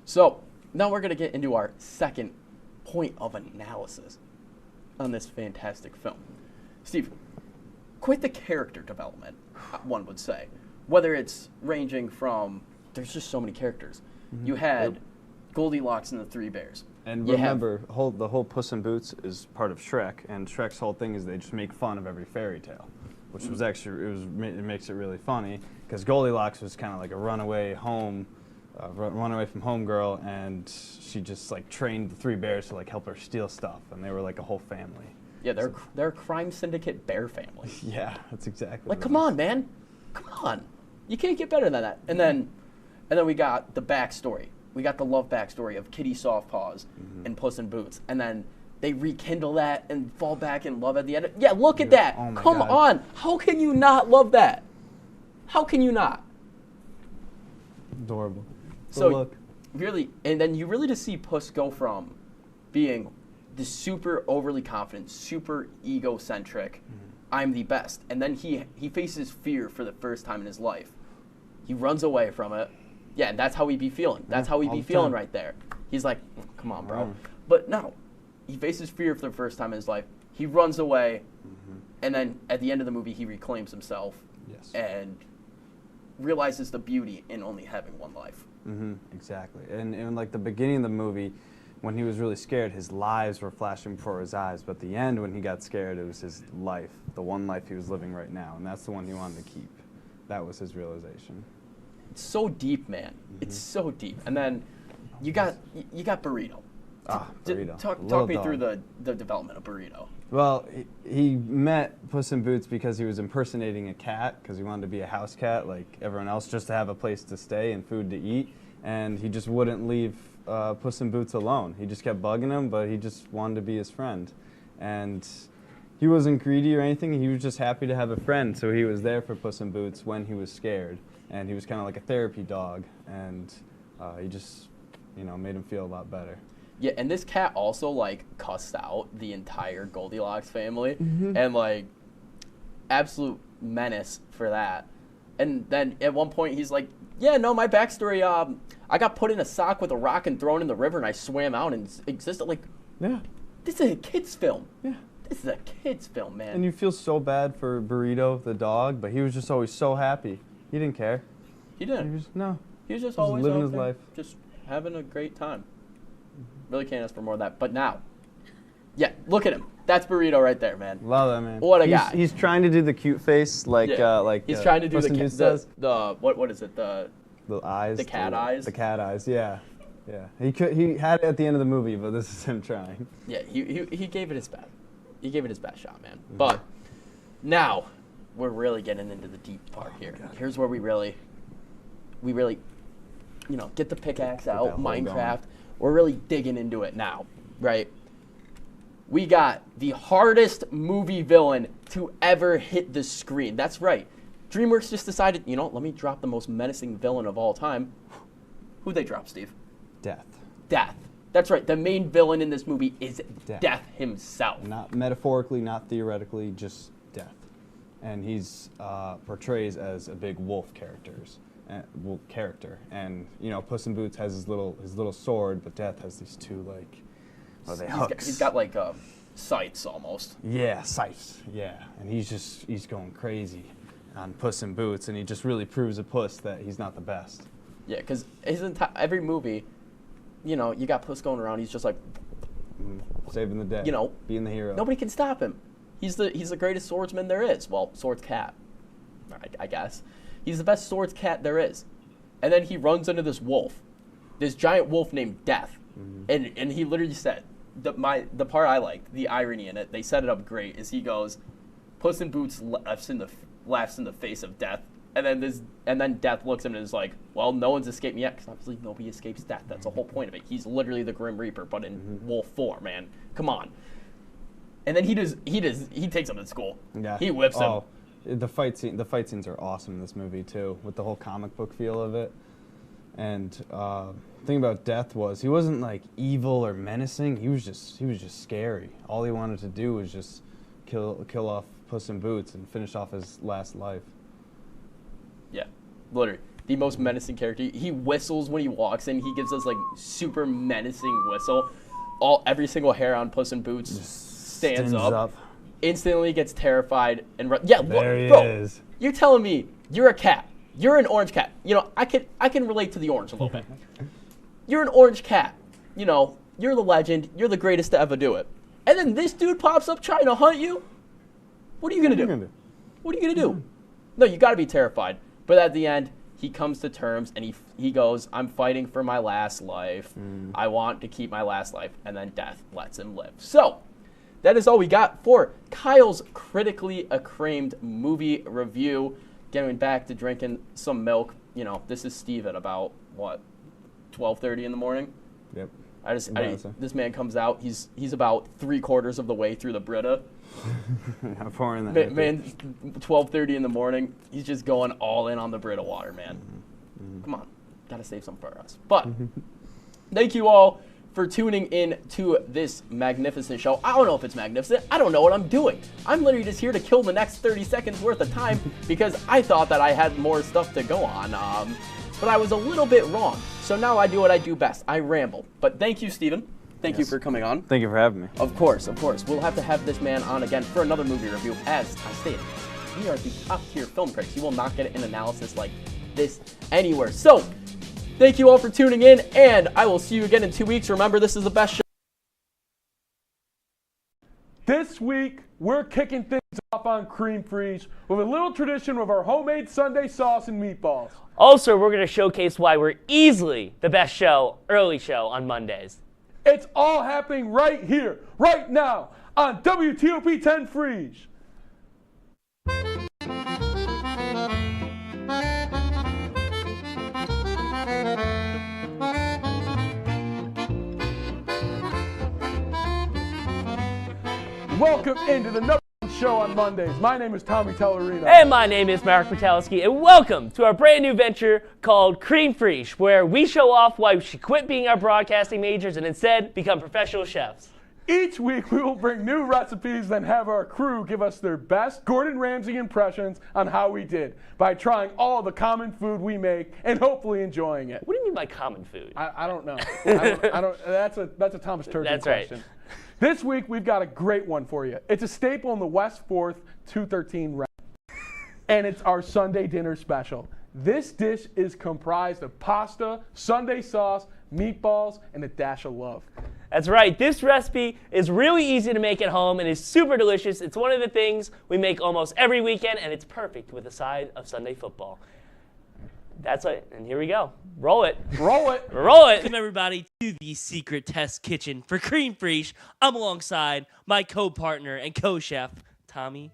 So now we're going to get into our second point of analysis on this fantastic film. Steve, quite the character development, one would say. Whether it's ranging from, there's just so many characters. Mm-hmm. You had Goldilocks and the 3 Bears. And remember, the whole Puss in Boots is part of Shrek, and Shrek's whole thing is they just make fun of every fairy tale, which was actually, it makes it really funny, because Goldilocks was kind of like a runaway from home girl, and she just like trained the 3 bears to like help her steal stuff, and they were like a whole family. Yeah, they're a crime syndicate bear family. Yeah, that's exactly. Like, come on, man, come on, you can't get better than that. And then we got the backstory. We got the love backstory of Kitty Softpaws and Puss in Boots, and then they rekindle that and fall back in love at the end. Yeah, look at that. Oh Come on. How can you not love that? How can you not? Adorable. So really, and then you really just see Puss go from being the super overly confident, super egocentric, I'm the best, and then he faces fear for the first time in his life. He runs away from it. Yeah, and that's how he be feeling. That's how he be feeling right there. He's like, come on, bro. But no, he faces fear for the first time in his life. He runs away, and then at the end of the movie, he reclaims himself. Yes. And realizes the beauty in only having one life. Exactly. And in like the beginning of the movie, when he was really scared, his lives were flashing before his eyes. But at the end, when he got scared, it was his life, the one life he was living right now, and that's the one he wanted to keep. That was his realization. It's so deep, man. It's so deep. And then you got Burrito. Burrito. Talk me through the development of Burrito. Well, he met Puss in Boots because he was impersonating a cat, because he wanted to be a house cat like everyone else, just to have a place to stay and food to eat. And he just wouldn't leave Puss in Boots alone. He just kept bugging him, but he just wanted to be his friend. And he wasn't greedy or anything. He was just happy to have a friend, so he was there for Puss in Boots when he was scared. And he was kind of like a therapy dog, and he just, made him feel a lot better. Yeah, and this cat also, like, cussed out the entire Goldilocks family, and, like, absolute menace for that. And then at one point he's like, yeah, no, my backstory, I got put in a sock with a rock and thrown in the river, and I swam out and existed. Like, this is a kid's film. Yeah. This is a kid's film, man. And you feel so bad for Burrito, the dog, but he was just always so happy. He didn't care. He didn't. He was just always living out his there, life. just having a great time. Really can't ask for more of that. But now, yeah, look at him. That's Burrito right there, man. Love that, man. What a guy. He's trying to do the cute face, like he's trying to do Puss in Boots the what is it, the eyes, the cat eyes. The cat eyes, yeah. He had it at the end of the movie, but this is him trying. Yeah, he gave it his best. He gave it his best shot, man. But now we're really getting into the deep part here. Here's where we really, get the pickaxe out, Minecraft. We're really digging into it now, right? We got the hardest movie villain to ever hit the screen. That's right. DreamWorks just decided, let me drop the most menacing villain of all time. Who'd they drop, Steve? Death. That's right. The main villain in this movie is Death himself. Not metaphorically, not theoretically, just Death. And he's portrays as a big wolf character. And Puss in Boots has his little sword, but Death has these two hooks. He's got like scythes almost. Yeah, scythes. Yeah, and he's going crazy on Puss in Boots, and he just really proves to Puss that he's not the best. Yeah, because every movie, you got Puss going around. He's just like saving the day. Being the hero. Nobody can stop him. He's the greatest swordsman there is. Well, swords cat, I guess. He's the best swords cat there is. And then he runs into this wolf, this giant wolf named Death. And he literally said, the part I liked, the irony in it, they set it up great, is he goes, Puss in Boots laughs in the face of Death. And then Death looks at him and is like, well, no one's escaped me yet, because obviously nobody escapes Death. That's the whole point of it. He's literally the Grim Reaper, but in wolf form, man. Come on. And then he takes him to school. Yeah. He whips him. The fight scenes are awesome in this movie too, with the whole comic book feel of it. And the thing about Death was he wasn't like evil or menacing. He was just scary. All he wanted to do was just kill off Puss in Boots and finish off his last life. Yeah, literally the most menacing character. He whistles when he walks in. He gives us like super menacing whistle. Every single hair on Puss in Boots stands up. Instantly gets terrified and run. Yeah, there he is. You're telling me you're a cat. You're an orange cat. I can relate to the orange a little bit. You're an orange cat. You're the legend. You're the greatest to ever do it. And then this dude pops up trying to hunt you. What are you gonna do? What are you gonna do? No, you gotta be terrified. But at the end, he comes to terms and he goes, I'm fighting for my last life. I want to keep my last life. And then Death lets him live. So that is all we got for Kyle's critically acclaimed movie review. Getting back to drinking some milk. This is Steve at about, 12:30 in the morning? Yep. This man comes out. He's about 3/4 of the way through the Brita. I'm pouring that. Man, 12:30 in the morning. He's just going all in on the Brita water, man. Come on. Got to save some for us. But thank you all for tuning in to this magnificent show. I don't know if it's magnificent. I don't know what I'm doing. I'm literally just here to kill the next 30 seconds worth of time because I thought that I had more stuff to go on. But I was a little bit wrong. So now I do what I do best. I ramble. But thank you, Steven. Thank you for coming on. Thank you for having me. Of course. We'll have to have this man on again for another movie review. As I stated, we are the top tier film critics. You will not get an analysis like this anywhere. So, thank you all for tuning in, and I will see you again in 2 weeks. Remember, this is the best show. This week, we're kicking things off on Cream Freeze with a little tradition with our homemade Sunday sauce and meatballs. Also, we're going to showcase why we're easily the best show, early show on Mondays. It's all happening right here, right now, on WTOP 10 Freeze. Welcome into the number one show on Mondays. My name is Tommy Tellerino. And my name is Mark Metalski, and welcome to our brand new venture called Cream Freeze, where we show off why we should quit being our broadcasting majors and instead become professional chefs. Each week we will bring new recipes, then have our crew give us their best Gordon Ramsay impressions on how we did by trying all the common food we make and hopefully enjoying it. What do you mean by common food? I don't know. I don't. That's a Thomas Turgeon question. Right. This week, we've got a great one for you. It's a staple in the West 4th 213 round, and it's our Sunday dinner special. This dish is comprised of pasta, Sunday sauce, meatballs, and a dash of love. That's right. This recipe is really easy to make at home and is super delicious. It's one of the things we make almost every weekend, and it's perfect with a side of Sunday football. That's it, and here we go. Roll it. Roll it. Roll it. Welcome, everybody, to the secret test kitchen for Cream Freeze. I'm alongside my co-partner and co-chef, Tommy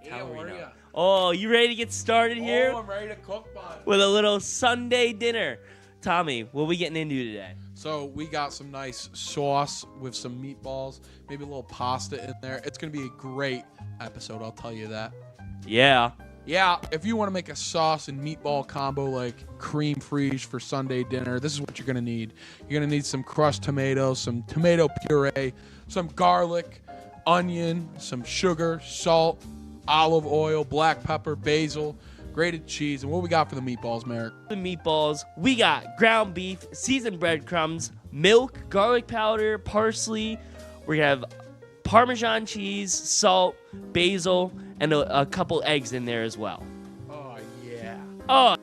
Tellerino. Oh, you ready to get started here? Oh, I'm ready to cook, bud. With a little Sunday dinner. Tommy, what are we getting into today? So we got some nice sauce with some meatballs, maybe a little pasta in there. It's going to be a great episode, I'll tell you that. Yeah. Yeah, if you want to make a sauce and meatball combo like Cream Freeze for Sunday dinner, this is what you're going to need. You're going to need some crushed tomatoes, some tomato puree, some garlic, onion, some sugar, salt, olive oil, black pepper, basil, grated cheese. And what we got for the meatballs, Merrick? The meatballs, we got ground beef, seasoned breadcrumbs, milk, garlic powder, parsley. We're going to have Parmesan cheese, salt, basil, and a couple eggs in there as well. Oh, yeah. Oh.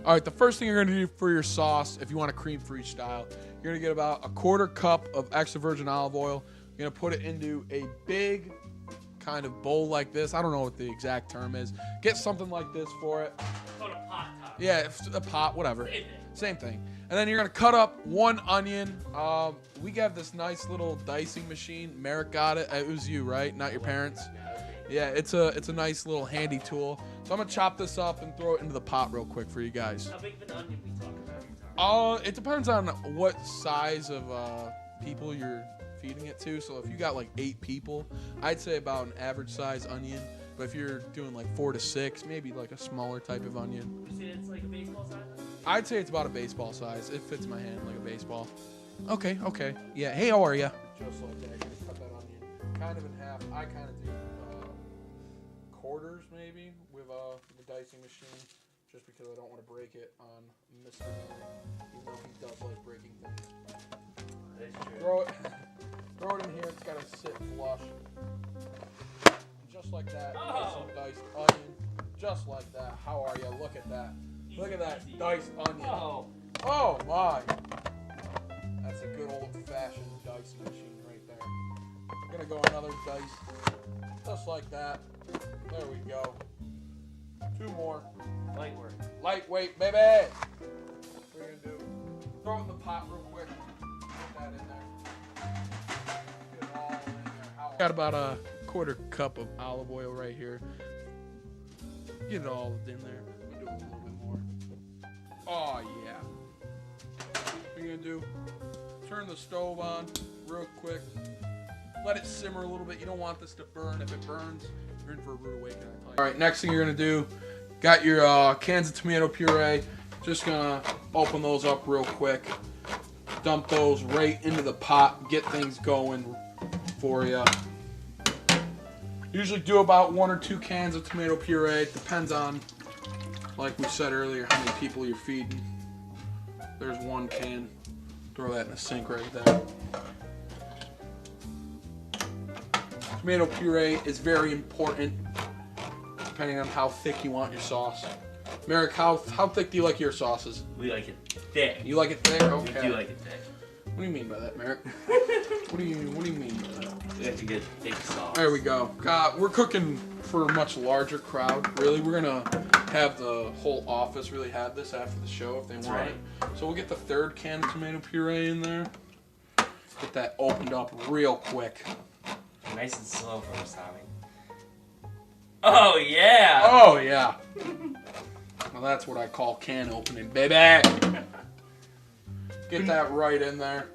All right, the first thing you're going to do for your sauce, if you want a Cream Freeze style, you're going to get about a quarter cup of extra virgin olive oil. You're going to put it into a big kind of bowl like this. I don't know what the exact term is. Get something like this for it. Yeah, a pot, whatever. Same thing. And then you're going to cut up one onion. We have this nice little dicing machine. Merrick got it. It was you, right? Not your parents? Yeah, it's a nice little handy tool. So I'm going to chop this up and throw it into the pot real quick for you guys. How big of an onion we talking about? It depends on what size of people you're feeding it to. So if you got like 8 people, I'd say about an average size onion. But if you're doing like 4 to 6, maybe like a smaller type of onion. You say it's like a baseball size? I'd say it's about a baseball size. It fits my hand like a baseball. Okay. Yeah, hey, how are ya? Just like that, you're gonna cut that onion kind of in half. I kind of do quarters maybe with the dicing machine, just because I don't want to break it on Mr. Mary, even though he does like breaking things. That's true. Throw it in here. It's got to sit flush, just like that. Oh. Some diced onion, just like that. How are you? Look at that. Look at that diced onion. Oh my! That's a good old-fashioned dicing machine right there. I'm gonna go another dice. Just like that. There we go. 2 more. Light work. Lightweight, baby. What are you gonna do? Throw it in the pot real quick. Put that in there. Get it all in there. Got about a 1/4 cup of olive oil right here. Get it all in there. I'm gonna do a little bit more. Oh yeah. What are you gonna do? Turn the stove on real quick. Let it simmer a little bit. You don't want this to burn. If it burns, you're in for a rude awakening. All right, next thing you're gonna do, got your cans of tomato puree. Just gonna open those up real quick. Dump those right into the pot. Get things going for you. Usually do about 1 or 2 cans of tomato puree. Depends on, like we said earlier, how many people you're feeding. There's 1 can. Throw that in the sink right there. Tomato puree is very important depending on how thick you want your sauce. Merrick, how thick do you like your sauces? We like it thick. You like it thick? Okay. We do like it thick. What do you mean by that, Merrick? What do you mean by that? We have to get thick sauce. There we go. God, we're cooking for a much larger crowd. Really, we're gonna have the whole office really have this after the show if they want it. So we'll get the 3rd can of tomato puree in there. Get that opened up real quick. Nice and slow for us, Tommy. Oh yeah. Oh yeah. Well, that's what I call can opening, baby. Get that right in there.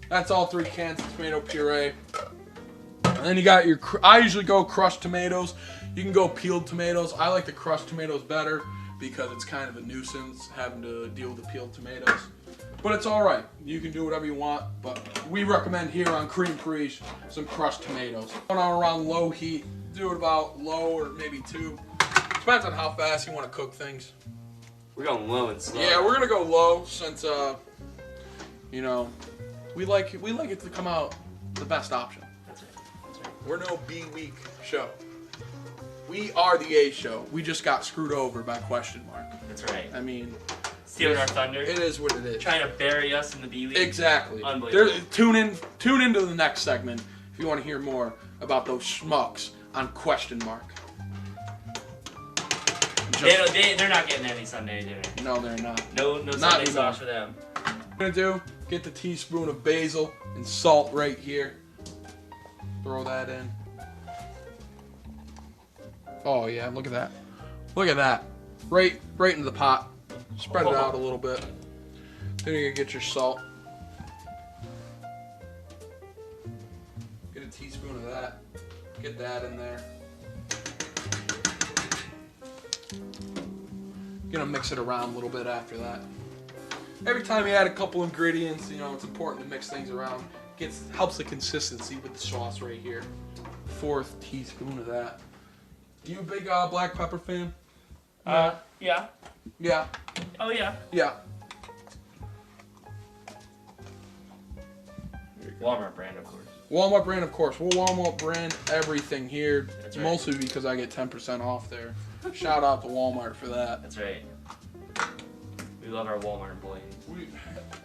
That's all 3 cans of tomato puree. And then you got your, I usually go crushed tomatoes. You can go peeled tomatoes. I like the crushed tomatoes better because it's kind of a nuisance having to deal with the peeled tomatoes. But it's all right. You can do whatever you want. But we recommend here on Cream Frige some crushed tomatoes. Going on around low heat. Do it about low or maybe 2. Depends on how fast you want to cook things. We're going low and slow. Yeah, we're gonna go low since you know, we like it to come out the best option. That's right. That's right. We're no B-week show. We are the A show. We just got screwed over by question mark. That's right. I mean, stealing our thunder. It is what it is. Trying to bury us in the B league. Exactly. Unbelievable. Tune into the next segment if you want to hear more about those schmucks on question mark. They're not getting any Sunday dinner. No, they're not. No Sunday sauce for them. What I'm gonna do? Get the teaspoon of basil and salt right here. Throw that in. Oh yeah, look at that. Look at that. Right into the pot. Spread it out a little bit. Then you're gonna get your salt. Get a teaspoon of that. Get that in there. Gonna mix it around a little bit after that. Every time you add a couple ingredients, you know, it's important to mix things around. Helps the consistency with the sauce right here. 4th teaspoon of that. You a big black pepper fan? Yeah. Yeah. Oh yeah. Yeah. Walmart brand, of course. Walmart brand, of course. We'll Walmart brand everything here. That's right. Mostly because I get 10% off there. Shout out to Walmart for that. That's right. We love our Walmart employees.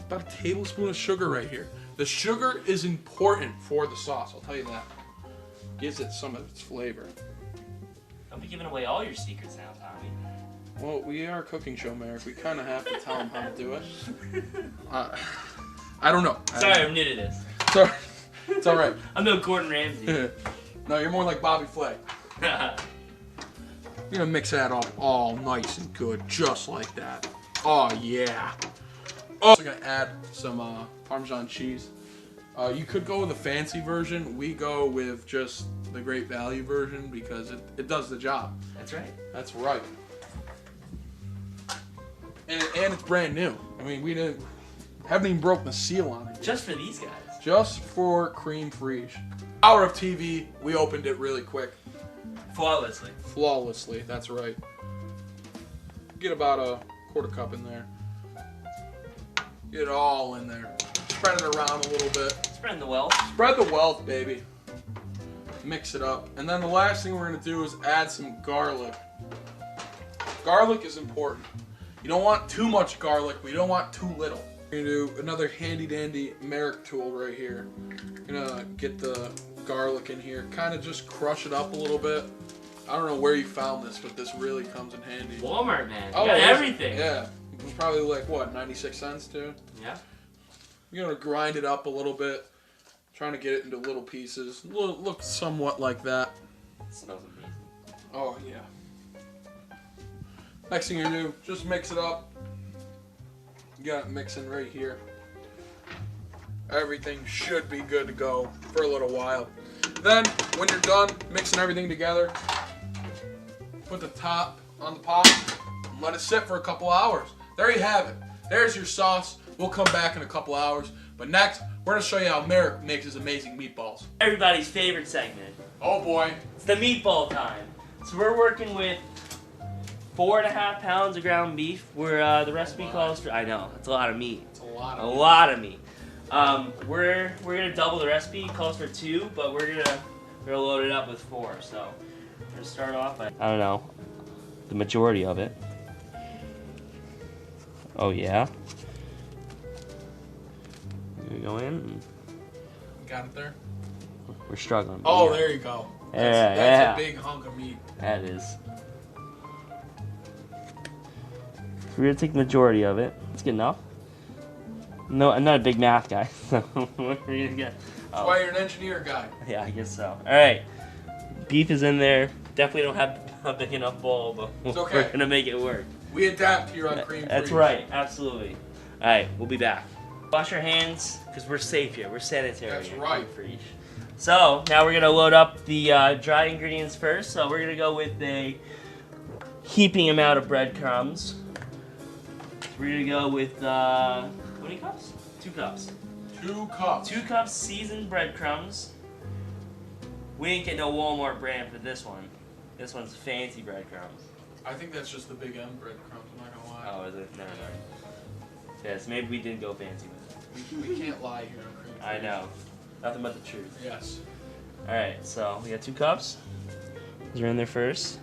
About a tablespoon of sugar right here. The sugar is important for the sauce, I'll tell you that. Gives it some of its flavor. Don't be giving away all your secrets now, Tommy. Well, we are a cooking show, Merrick. We kind of have to tell them how to do it. I don't know. Sorry, I'm new to this. Sorry. It's all right. I'm no Gordon Ramsay. No, you're more like Bobby Flay. You're gonna mix that up all nice and good, just like that. Oh yeah. Oh, I'm gonna add some Parmesan cheese. You could go with the fancy version. We go with just the Great Value version because it does the job. That's right. That's right. And it's brand new. I mean, we haven't even broken the seal on it. Just for these guys. Just for Cream Frige. Hour of TV, we opened it really quick. Flawlessly. Flawlessly, that's right. Get about a 1/4 cup in there. Get it all in there. Spread it around a little bit. Spreading the wealth. Spread the wealth, baby. Mix it up. And then the last thing we're going to do is add some garlic. Garlic is important. You don't want too much garlic, but you don't want too little. We're going to do another handy dandy Merrick tool right here. We're going to get the garlic in here. Kind of just crush it up a little bit. I don't know where you found this, but this really comes in handy. Walmart, man. Oh, You got everything. Yeah. It was probably like, what, 96 cents too? Yeah. You're going to grind it up a little bit. Trying to get it into little pieces. Look somewhat like that. It smells amazing. Oh, yeah. Next thing you do, just mix it up. You got it mixing right here. Everything should be good to go for a little while. Then, when you're done mixing everything together, put the top on the pot and let it sit for a couple hours. There you have it. There's your sauce. We'll come back in a couple hours. But next, we're going to show you how Merrick makes his amazing meatballs. Everybody's favorite segment. Oh boy. It's the meatball time. So we're working with 4.5 pounds of ground beef. Where the recipe calls for, I know, it's a lot of meat. It's a lot of meat. A lot of meat. We're gonna double the recipe. It calls for 2, but we're gonna load it up with 4. So we're gonna start off by, I don't know, the majority of it. Oh yeah. We're gonna go in. Got it there? We're struggling. Oh, there you go. That's a big hunk of meat. That is. We're gonna take the majority of it. It's good enough. No, I'm not a big math guy, so we're gonna get. That's why you're an engineer guy. Yeah, I guess so. All right, beef is in there. Definitely don't have a big enough bowl, but It's okay. we're gonna make it work. We adapt here on Cream That's Free. right, absolutely. All right, we'll be back. Wash your hands, because we're safe here. We're sanitary. That's here, right. Cream Free. So now we're gonna load up the dry ingredients first. So we're gonna go with a heaping amount of breadcrumbs. We're gonna go with how many cups? 2 cups. 2 cups. 2 cups seasoned breadcrumbs. We didn't get no Walmart brand for this one. This one's fancy breadcrumbs. I think that's just the Big M breadcrumbs, I'm not gonna lie. Oh, is it? Never mind. Yes, maybe we didn't go fancy with it. We can't lie here on Cream Free. I know. Nothing but the truth. Yes. Alright, so we got 2 cups. These are in there first.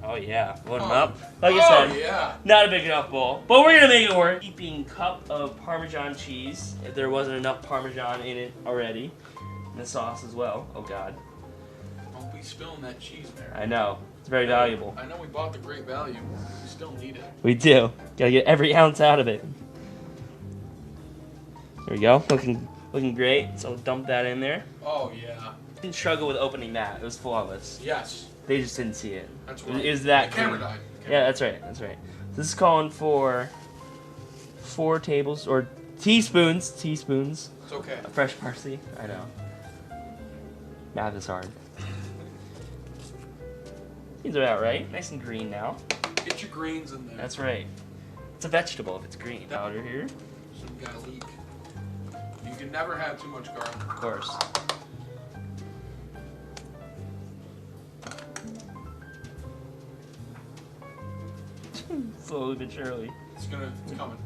Oh yeah, load them up. Like I said, yeah. not a big enough bowl, but we're gonna make it work. Heaping cup of Parmesan cheese, if there wasn't enough Parmesan in it already. And the sauce as well, oh God. Don't be spilling that cheese, Mary. I know, it's very valuable. I know we bought the great value. We still need it. We do, gotta get every ounce out of it. There we go, looking great, so dump that in there. Oh yeah. Didn't struggle with opening that, it was flawless. Yes. They just didn't see it. That's right. Is that the camera clean? died. Yeah, that's right. That's right. This is calling for 4 tables or teaspoons. Teaspoons. It's okay. Of fresh parsley. I know. Math is hard. These are about right. Nice and green now. Get your greens in there. That's right. It's a vegetable if it's green. Powder here. Some garlic. You can never have too much garlic. Of course. Slowly but surely. It's coming.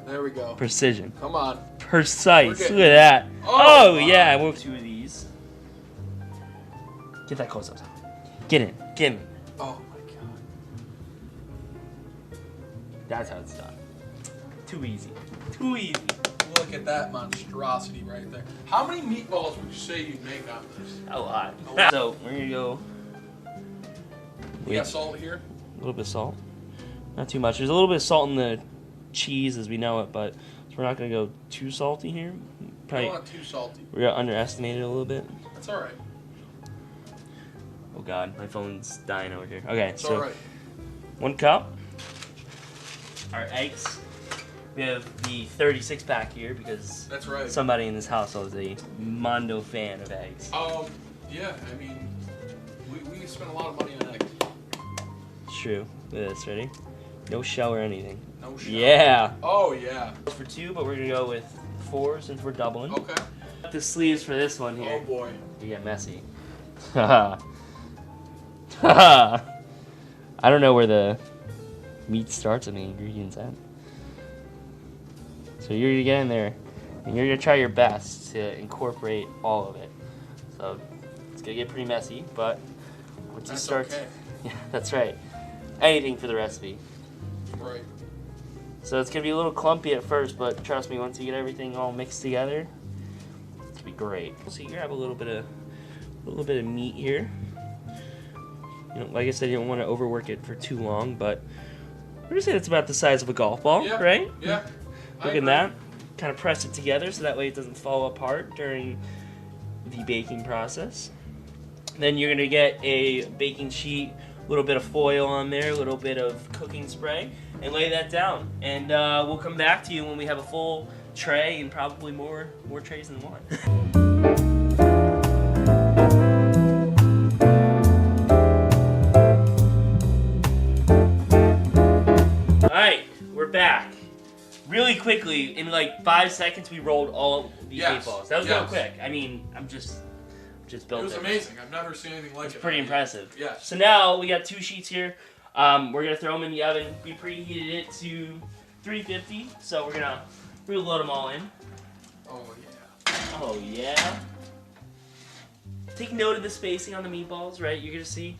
There we go. Precision. Come on. Precise. Look at We're that. Oh, yeah. We'll have 2 of these. Get that close up. Get in. Get in. Oh my God. That's how it's done. Too easy. Too easy. Look at that monstrosity right there. How many meatballs would you say you make on this? A lot. So we're gonna go. You got salt here? A little bit of salt. Not too much. There's a little bit of salt in the cheese as we know it, but so we're not gonna go too salty here. Probably. Don't want too salty. We're gonna underestimate it a little bit. That's all right. Oh God, my phone's dying over here. Okay, It's so all right. 1 cup. Our eggs. We have the 36-pack here because That's right. somebody in this household is a Mondo fan of eggs. Yeah, I mean, we spend a lot of money on eggs. It's true. Look at this, ready? No shell or anything. No shell. Yeah. Oh, yeah. For 2, but we're gonna go with 4 since we're doubling. Okay. The sleeves for this one here. Oh, boy. You get messy. Haha. Haha. I don't know where the meat starts and the ingredients end. So you're gonna get in there and you're gonna try your best to incorporate all of it. So it's gonna get pretty messy, but once you start, okay. Yeah, that's right. Anything for the recipe. Right. So it's gonna be a little clumpy at first, but trust me, once you get everything all mixed together, it's gonna be great. So you grab a little bit of meat here. You know, like I said, you don't want to overwork it for too long, but we're gonna say it's about the size of a golf ball, right? Yeah. Look at that. Kind of press it together so that way it doesn't fall apart during the baking process. Then you're gonna get a baking sheet, a little bit of foil on there, a little bit of cooking spray, and lay that down. And we'll come back to you when we have a full tray and probably more trays than one. All right, we're back. Really quickly, in like 5 seconds, we rolled all these meatballs. That was real quick. I mean, I'm just built It was amazing. I've never seen anything like it. It's pretty impressive. Yeah. So now we got 2 sheets here. We're gonna throw them in the oven. We preheated it to 350, so we're gonna load them all in. Oh yeah. Oh yeah. Take note of the spacing on the meatballs, right? You're gonna see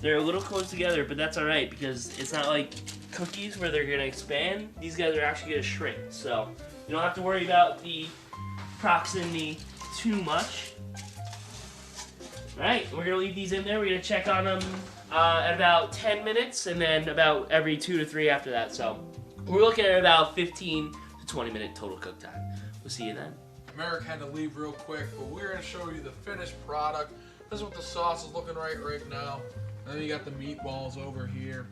they're a little close together, but that's all right because it's not like cookies where they're gonna expand. These guys are actually gonna shrink, so you don't have to worry about the proximity too much. All right, we're gonna leave these in there. We're gonna check on them at about 10 minutes, and then about every 2 to 3 after that. So we're looking at about 15 to 20 minute total cook time. We'll see you then. Merrick had to leave real quick, but we're gonna show you the finished product. This is what the sauce is looking right now. And then you got the meatballs over here.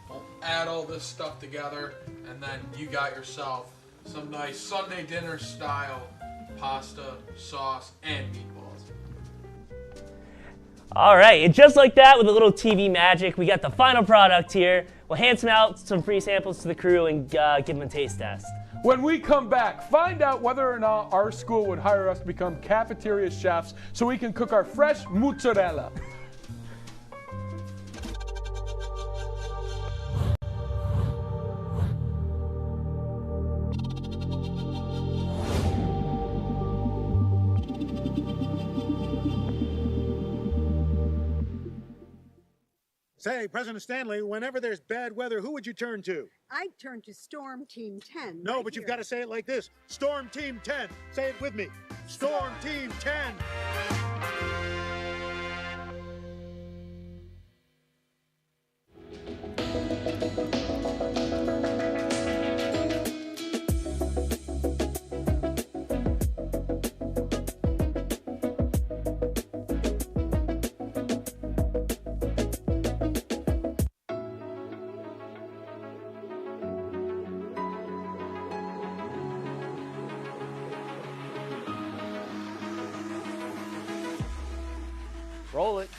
We'll add all this stuff together, and then you got yourself some nice Sunday dinner style pasta, sauce, and meatballs. All right, and just like that, with a little TV magic, we got the final product here. We'll hand some free samples to the crew and give them a taste test. When we come back, find out whether or not our school would hire us to become cafeteria chefs so we can cook our fresh mozzarella. Say, President Stanley, whenever there's bad weather, who would you turn to? I'd turn to Storm Team 10. No, but you've got to say it like this. Storm Team 10. Say it with me. Storm Team 10. Roll it.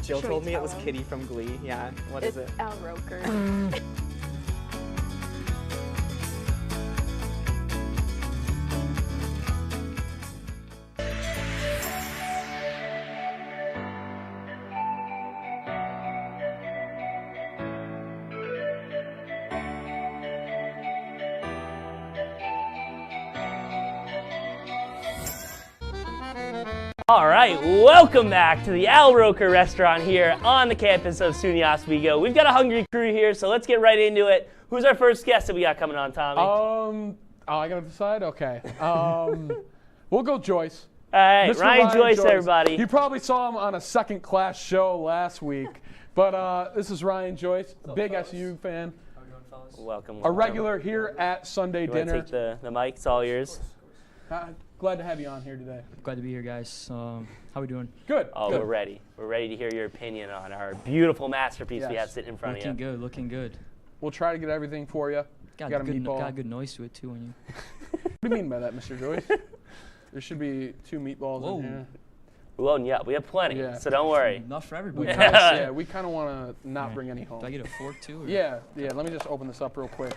Jill told me it was Kitty from Glee. Yeah, what is it? It's Al Roker. All right, welcome back to the Al Roker restaurant here on the campus of SUNY Oswego. We've got a hungry crew here, so let's get right into it. Who's our first guest that we got coming on, Tommy? I gotta decide? Okay. We'll go Joyce. All right, Mr. Ryan Joyce, everybody. You probably saw him on a second class show last week, but this is Ryan Joyce, big SU fan. Welcome. A regular here at Sunday You wanna dinner. take the mic? It's all yours. Glad to have you on here today. Glad to be here, guys. How we doing? Good. Oh, good. we're ready. We're ready to hear your opinion on our beautiful masterpiece we Yes. have sitting in front Looking of you. good, looking good. We'll try to get everything for you. Got a good, meatball. got a good noise to it too when you. What do you mean by that, Mr. Joyce? There should be 2 meatballs Whoa. in here. Well, yeah, we have plenty, Yeah. so don't worry. Enough for We everybody. kinda, we kind of want to not bring any home. Do I get a fork too? Or? Yeah. Let me just open this up real quick.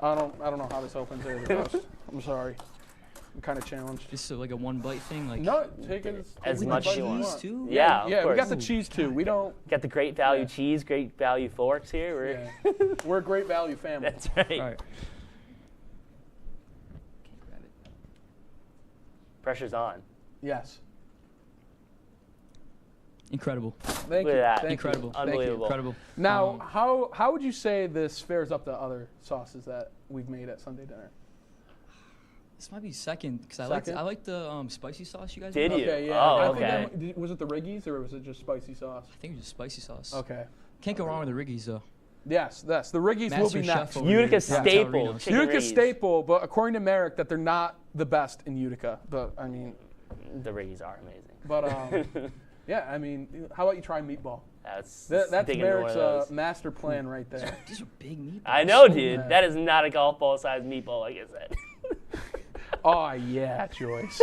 I don't know how this opens either. I'm sorry. I'm kind of challenged. Just like a one bite thing, like. No, take it as much as you want. Cheese too? Yeah, of Yeah, we course. got the cheese too. We don't. Got the great value cheese, great value forks here. We're a great value family. That's right. All right. Pressure's on. Yes. Incredible. Thank Look you. at that. Thank Incredible. You. Unbelievable. Incredible. Now, how would you say this fares up to other sauces that we've made at Sunday dinner? This might be second because I Second? like the spicy sauce you guys Did made. you? Okay, yeah. Oh, I think okay. was it the Riggies or was it just spicy sauce? I think it was just spicy sauce. Okay. Can't go wrong with the Riggies though. Yes. The Riggies will Master be Chef next. over here. Utica staple. Taurinos. Chicken Utica Riggies. staple, but according to Merrick, that they're not the best in Utica. But I mean, The Riggies are amazing. but yeah, I mean, how about you try meatball? That's That's digging into one Merrick's of those. master plan right there. These are big meatballs. I know, so dude. bad. That is not a golf ball sized meatball, like I said. Oh yeah, Joyce.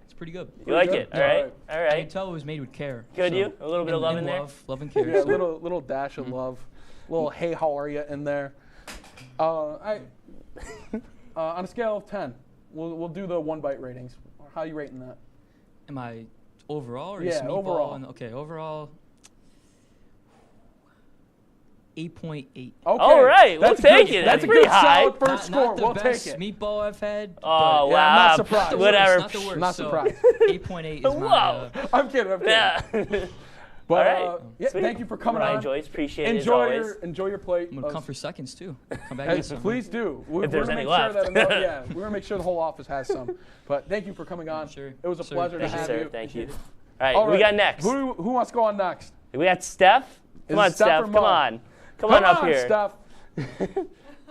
It's pretty good. You like good? it? All right. All I right. can tell it was made with care. Good, so- you? A little bit of love in there? Love and care. Yeah, a so- little dash of love, little hey how are you in there. On a scale of 10, we'll do the one bite ratings. How are you rating that? Am I overall or Yeah, just meatball? overall. Okay, overall. 8.8. Okay. All right, we'll that's take good. it. That's That's a pretty good high. solid first score. Not the We'll best take it. meatball I've had. Oh, but wow. I'm not surprised. Whatever. Not the worst. Not so surprised. 8.8 is my. Whoa. I'm kidding. I'm kidding. Yeah. But All right. yeah, Sweet. thank you for coming Ryan on. Joyce, appreciate it as Enjoy always. enjoy your plate. I'm gonna of- come for seconds too. Come back Hey, and get some. please do. If there's gonna any make sure left. yeah, we're gonna make sure the whole office has some. But thank you for coming on. Sure. It was a Sir. pleasure Thank to you, have sir. you. Thank you. All right, All we got next. Who wants to go on next? We got Steph. Come Is on, it Steph Steph. or Come Mo? on. Come on up here. Steph.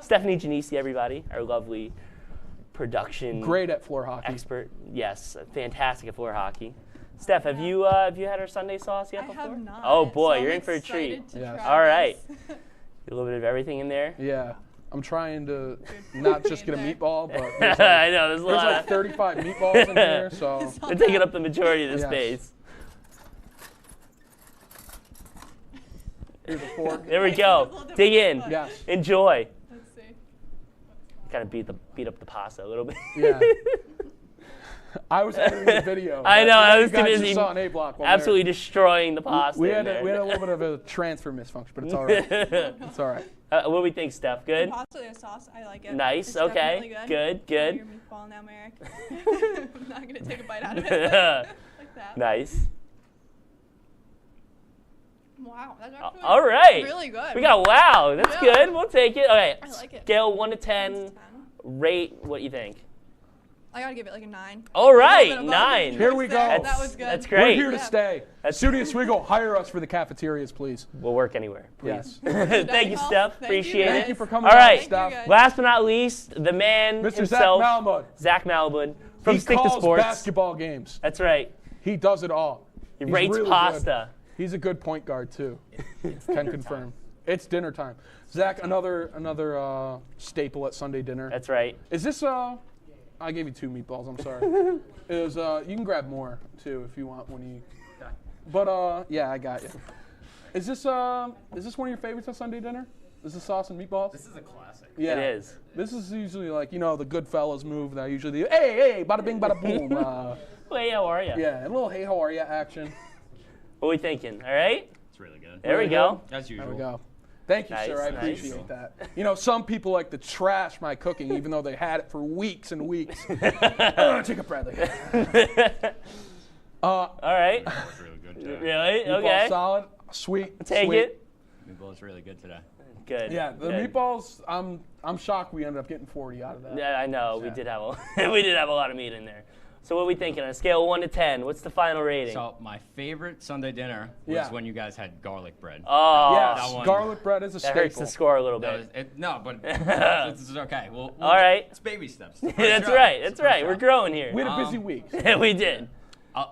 Stephanie Janisi, everybody, our lovely production Great at floor hockey. expert. Yes, fantastic at floor hockey. Steph, have you had our Sunday sauce yet before? I have not. Oh boy, so you're I'm in for a treat. excited to Yes. try All right. this. A little bit of everything in there. Yeah. I'm trying to not just get a meatball, but there's I know, there's a lot. like 35 meatballs in here, so They're taking up the majority of the Yes. space. here's a fork. There we go. Dig in. Yes. Enjoy. Let's see. Kind of beat up the pasta a little bit. Yeah. I was editing the video. I know. I was You too guys busy. just saw an A block. Absolutely destroying the pasta. We in had there. we had a little bit of a transfer misfunction, but it's all right. It's all right. What do we think, Steph? Good. The pasta and sauce, I like it. Nice. It's Okay. definitely Good. Enjoy Good. your meatball now, Merrick. I'm not gonna take a bite out of it like that. Nice. Wow, that's actually All right. really good. We got wow. That's Yeah. good. We'll take it. Okay. I like it. Scale 1 to 10. Rate what you think. I gotta give it like a 9. All right, A little bit above 9. Here we go. That was good. That's We're great. here to stay. SUNY Oswego, hire us for the cafeterias, please. We'll work anywhere, please. Yes. Thank you, Steph. Thank you, Appreciate guys. it. Thank you for coming All on, right. Steph. Last but not least, the man Mr. himself, Zach Malamud. Zach Malamud from He Stick to calls Sports. basketball games. That's right. He does it all. He He's rates really pasta. good. He's a good point guard too. Can confirm. It's dinner time. Zach, another staple at Sunday dinner. That's right. Is this I gave you 2 meatballs. I'm sorry. You can grab more too if you want when you. But yeah, I got you. Is this one of your favorites at Sunday dinner? Is this sauce and meatballs? This is a classic. Yeah. It is. This is usually like the Goodfellas move that I usually do. Hey, bada bing, bada boom. Hey, how are you? Yeah, a little hey, how are ya action. What are we thinking? All right. It's really good. There we go. As usual. There we go. Thank you, Nice, sir. I nice. appreciate that. Some people like to trash my cooking, even though they had it for weeks and weeks. Take a Bradley. All right. It's really good today. Really? Meatball Okay. solid, sweet. Take sweet. it. Meatball is really good today. Good. Yeah, the good. meatballs. I'm shocked we ended up getting 40 out of that. Yeah, I know. We did have a lot of meat in there. So what are we thinking on a scale of 1 to 10? What's the final rating? So my favorite Sunday dinner was Yeah. when you guys had garlic bread. Oh, Yes, that one- garlic bread is a that staple. hurts the score a little That bit. was, no, but it's okay. We'll All right. It's baby steps. That's right. That's right. We're growing here. We had a busy week. We did.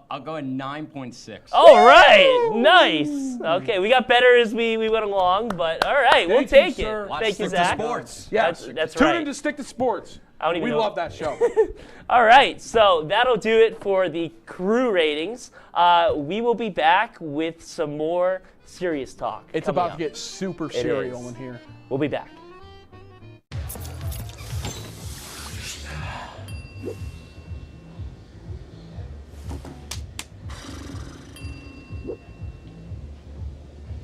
I'll go at 9.6. All right, nice. Okay, we got better as we went along, but all right, we'll take it. Thank you, Zach. Sports. Yes, that's Tune right. in to Stick to Sports. I don't even we know. love that show. All right, so that'll do it for the crew ratings. We will be back with some more serious talk. It's coming about up. to get super It serial is. in here. We'll be back.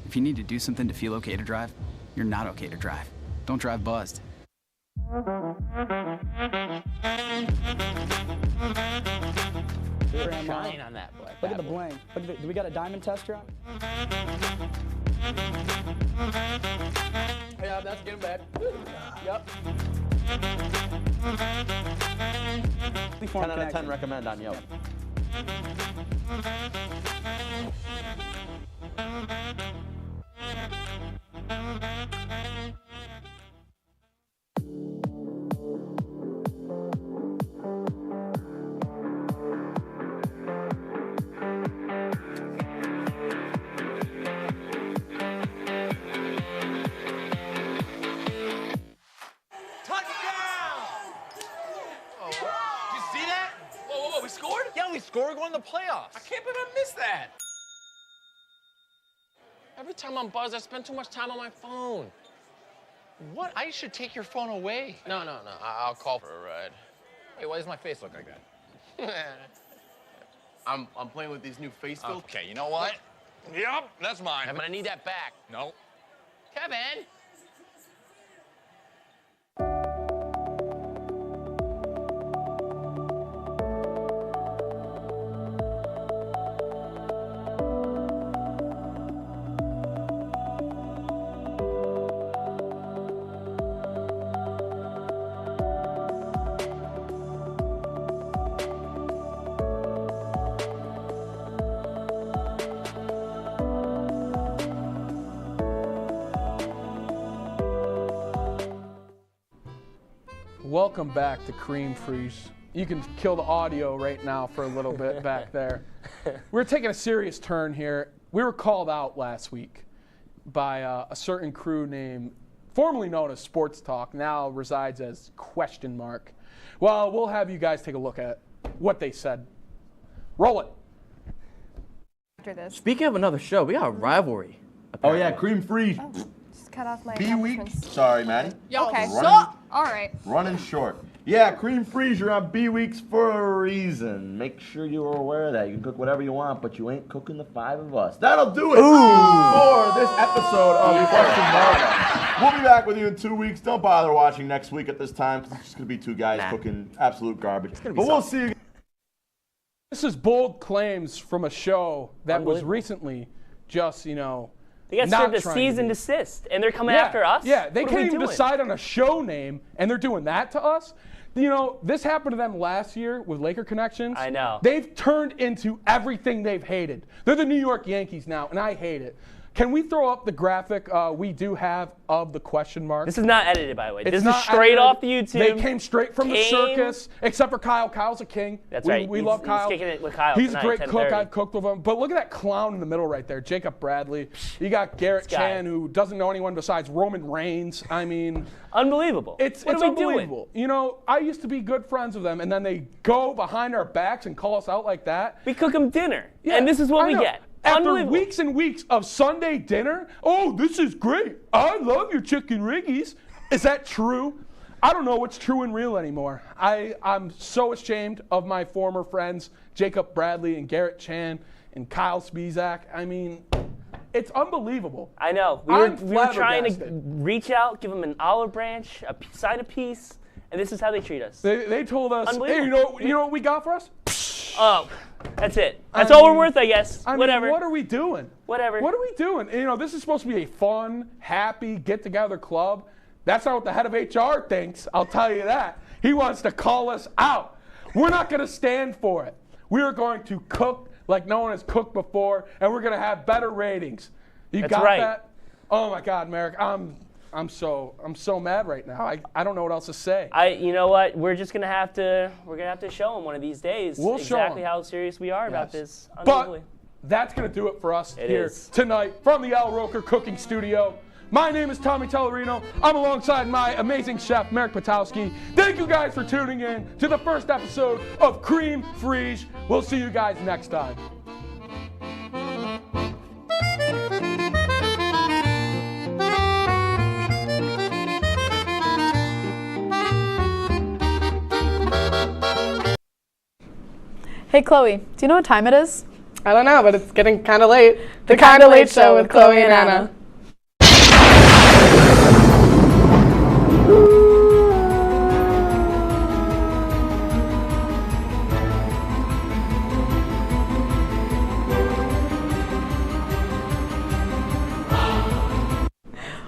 If you need to do something to feel okay to drive, you're not okay to drive. Don't drive buzzed. Shine on that black. Look at the bling. Look at do we got a diamond tester on? Yeah, that's getting bad. Yep. 10 out of 10 recommend on Yelp. Yeah, we scored going to the playoffs. I can't believe I missed that. Every time I'm buzzed, I spend too much time on my phone. What? I should take your phone away. No. I'll call for a ride. Hey, why does my face look like that? I'm playing with these new face filters. Okay, you know what? Yep, that's mine. I'm gonna need that back. No. Kevin! Welcome back to Cream Freeze. You can kill the audio right now for a little bit back there. We're taking a serious turn here. We were called out last week by a certain crew name, formerly known as Sports Talk, now resides as Question Mark. Well, we'll have you guys take a look at what they said. Roll it. After this. Speaking of another show, we got a rivalry. Oh yeah, Cream Freeze. Just cut off my B-week. attachments. Sorry, Maddie. Okay, all right. Running short. Yeah, Cream Freeze, you're on B-weeks for a reason. Make sure you're aware of that. You can cook whatever you want, but you ain't cooking the 5 of us. That'll do it for this episode of Question Mark. We'll be back with you in 2 weeks. Don't bother watching next week at this time, because it's just going to be 2 guys cooking absolute garbage. But we'll see you. This is bold claims from a show that was recently just, They got not served a trying cease to and be- desist, and they're coming after us? Yeah, they What are can't we even doing? decide on a show name, and they're doing that to us. This happened to them last year with Laker Connections. I know. They've turned into everything they've hated. They're the New York Yankees now, and I hate it. Can we throw up the graphic we do have of the question mark? This is not edited, by the way. It's This is not straight edited. off the YouTube. They came straight from the circus, except for Kyle. Kyle's a king. That's we, right. We He's- love he's Kyle. kicking it with Kyle He's tonight, a great cook. 10:30. I've cooked with him. But look at that clown in the middle right there, Jacob Bradley. You got Garrett This guy. Chan, who doesn't know anyone besides Roman Reigns. I mean, unbelievable. It's What are we doing? unbelievable. I used to be good friends with them, and then they go behind our backs and call us out like that. We cook them dinner, and this is what I we know. get. After Unbelievable. weeks and weeks of Sunday dinner, oh, this is great. I love your chicken riggies. Is that true? I don't know what's true and real anymore. I'm so ashamed of my former friends, Jacob Bradley and Garrett Chan and Kyle Spizak. I mean, it's unbelievable. I know. We were trying to reach out, give them an olive branch, sign a piece, and this is how they treat us. They told us, hey, Unbelievable. you know what we got for us? Oh, that's it. That's all we're worth, I guess. I mean, Whatever. what are we doing? Whatever. What are we doing? This is supposed to be a fun, happy, get-together club. That's not what the head of HR thinks, I'll tell you that. He wants to call us out. We're not going to stand for it. We are going to cook like no one has cooked before, and we're going to have better ratings. You That's got right. that? Oh, my God, Merrick. I'm so mad right now. I don't know what else to say. You know what? We're gonna have to show them one of these days We'll show exactly 'em. how serious we are about this. But that's going to do it for us here is. tonight from the Al Roker Cooking Studio. My name is Tommy Tellerino. I'm alongside my amazing chef, Merrick Patowski. Thank you guys for tuning in to the first episode of Cream Frige. We'll see you guys next time. Hey, Chloe, do you know what time it is? I don't know, but it's getting kind of late. The Kinda Late Show with Chloe and Anna.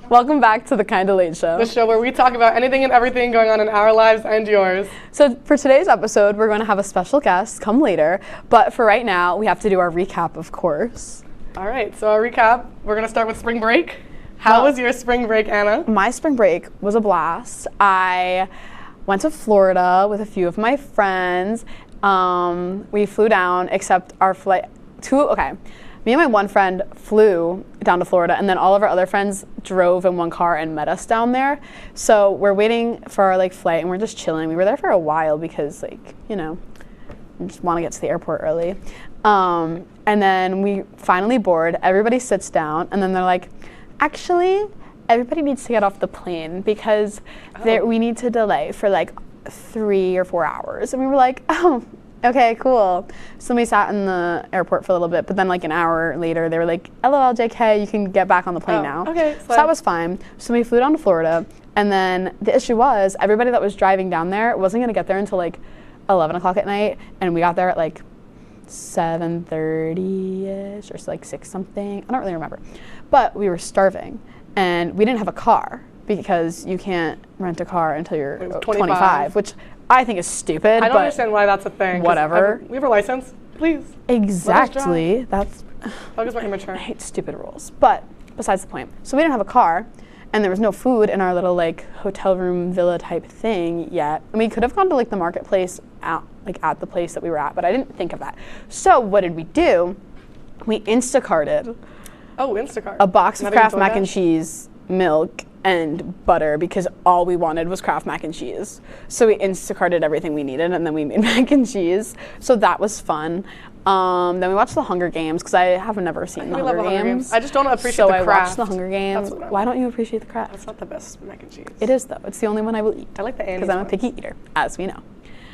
Welcome back to the Kinda Late Show. The show where we talk about anything and everything going on in our lives and yours. So for today's episode, we're going to have a special guest come later, but for right now, we have to do our recap, of course. All right, so our recap, we're going to start with spring break. How was your spring break, Anna? My spring break was a blast. I went to Florida with a few of my friends. We flew down, except our flight, me and my one friend flew down to Florida, and then all of our other friends drove in one car and met us down there. So we're waiting for our flight, and we're just chilling. We were there for a while because we just want to get to the airport early. And then we finally board. Everybody sits down, and then they're like, actually, everybody needs to get off the plane because we need to delay for 3 or 4 hours. And we were like, oh, okay, cool. So we sat in the airport for a little bit, but then an hour later, they were like, LOL, JK, you can get back on the plane now. Okay. So that was fine. So we flew down to Florida, and then the issue was everybody that was driving down there wasn't going to get there until 11 o'clock at night, and we got there at 7:30-ish or 6 something. I don't really remember. But we were starving, and we didn't have a car because you can't rent a car until you're 25, which I think is stupid. I don't understand why that's a thing. Whatever. We have a license, please. Exactly. That's. Focus my immature. I hate stupid rules. But besides the point. So we didn't have a car, and there was no food in our little hotel room villa type thing yet. And we could have gone to the marketplace at the place that we were at, but I didn't think of that. So what did we do? We Instacarted. Oh, Instacart. A box of Kraft mac and cheese, milk, and butter because all we wanted was Kraft mac and cheese. So we Instacarted everything we needed, and then we made mac and cheese. So that was fun. Then we watched The Hunger Games because I have never seen The Hunger Games. I just don't appreciate so the Kraft. I watched The Hunger Games. Why don't you appreciate the Kraft? That's not the best mac and cheese. It is though. It's the only one I will eat. I like the Annie's because I'm a picky eater, as we know.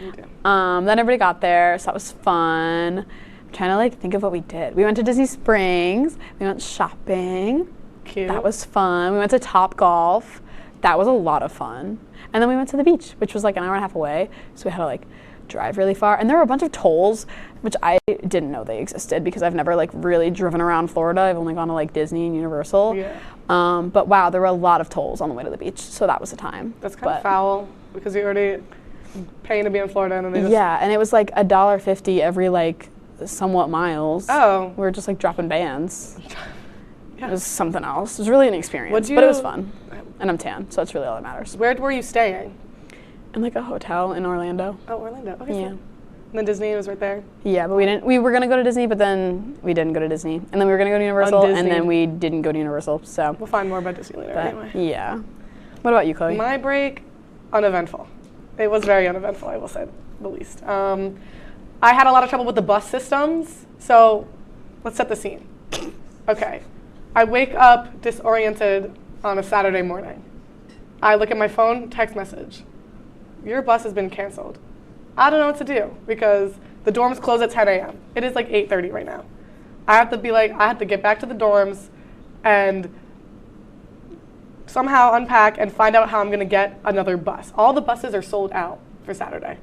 Okay. Then everybody got there, so that was fun. I'm trying to think of what we did. We went to Disney Springs. We went shopping. Cute. That was fun. We went to Topgolf. That was a lot of fun. And then we went to the beach, which was an hour and a half away. So we had to drive really far. And there were a bunch of tolls, which I didn't know they existed because I've never really driven around Florida. I've only gone to Disney and Universal. Yeah. But wow, there were a lot of tolls on the way to the beach. So that was a time. That's kind of foul because you're already paying to be in Florida, and then they just and it was $1.50 every somewhat miles. Oh. We were just dropping bands. Yeah. It was something else. It was really an experience, but it was fun. And I'm tan, so that's really all that matters. Where were you staying? In a hotel in Orlando. Oh, Orlando. Okay. Yeah. And then Disney was right there. Yeah, but we didn't. We were gonna go to Disney, but then we didn't go to Disney, and then we were gonna go to Universal, and then we didn't go to Universal. So we'll find more about Disney later. Anyway. Yeah. What about you, Chloe? My break, uneventful. It was very uneventful, I will say the least. I had a lot of trouble with the bus systems, so let's set the scene. Okay. I wake up disoriented on a Saturday morning. I look at my phone, text message. Your bus has been canceled. I don't know what to do because the dorms close at 10 a.m. It is 8:30 right now. I have to get back to the dorms and somehow unpack and find out how I'm gonna get another bus. All the buses are sold out for Saturday.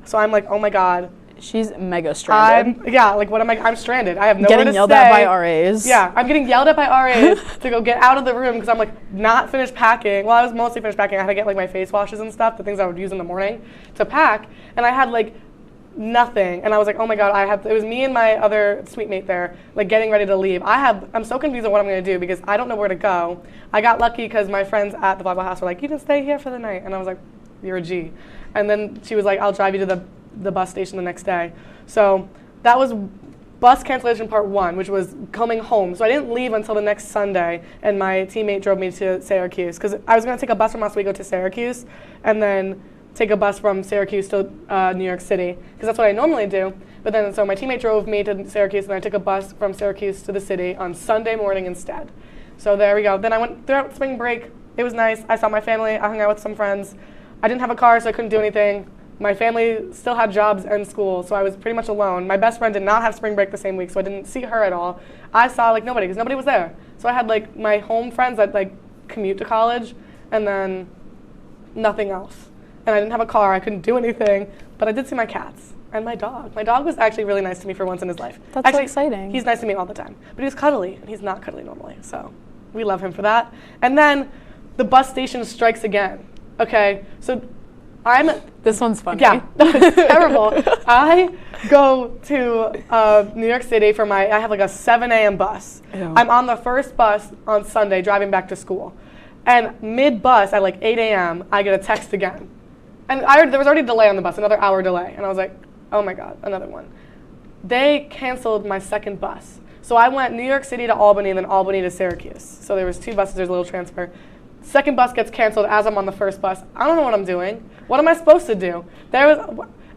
So I'm oh my God. She's mega stranded. What am I? I'm stranded. I have nowhere to stay. Getting yelled at by RAs. Yeah, I'm getting yelled at by RAs to go get out of the room because I'm not finished packing. Well, I was mostly finished packing. I had to get my face washes and stuff, the things I would use in the morning to pack. And I had nothing. And I was like, oh my God, it was me and my other suite mate there, like getting ready to leave. I'm so confused on what I'm going to do because I don't know where to go. I got lucky because my friends at the Volleyball House were like, you can stay here for the night. And I was like, you're a G. And then she was like, I'll drive you to the bus station the next day. So that was bus cancellation part 1, which was coming home. So I didn't leave until the next Sunday, and my teammate drove me to Syracuse because I was going to take a bus from Oswego to Syracuse and then take a bus from Syracuse to New York City because that's what I normally do. But then, so my teammate drove me to Syracuse, and I took a bus from Syracuse to the city on Sunday morning instead. So there we go. Then I went throughout spring break. It was nice. I saw my family. I hung out with some friends. I didn't have a car, so I couldn't do anything. My family still had jobs and school, so I was pretty much alone. My best friend did not have spring break the same week, so I didn't see her at all. I saw like nobody because nobody was there. So I had like my home friends that like commute to college, and then nothing else. And I didn't have a car. I couldn't do anything, but I did see my cats and my dog. My dog was actually really nice to me for once in his life. That's actually, so exciting. He's nice to me all the time, but he's cuddly, and he's not cuddly normally, so we love him for that. And then the bus station strikes again. Okay, so This one's funny. Yeah, it's terrible. I go to New York City for I have like a 7 a.m. bus. Ew. I'm on the first bus on Sunday driving back to school. And mid-bus at like 8 a.m., I get a text again. And there was already a delay on the bus, another hour delay. And I was like, oh my God, another one. They canceled my second bus. So I went New York City to Albany and then Albany to Syracuse. So there was 2 buses, there's a little transfer. Second bus gets canceled as I'm on the first bus. I don't know what I'm doing. What am I supposed to do?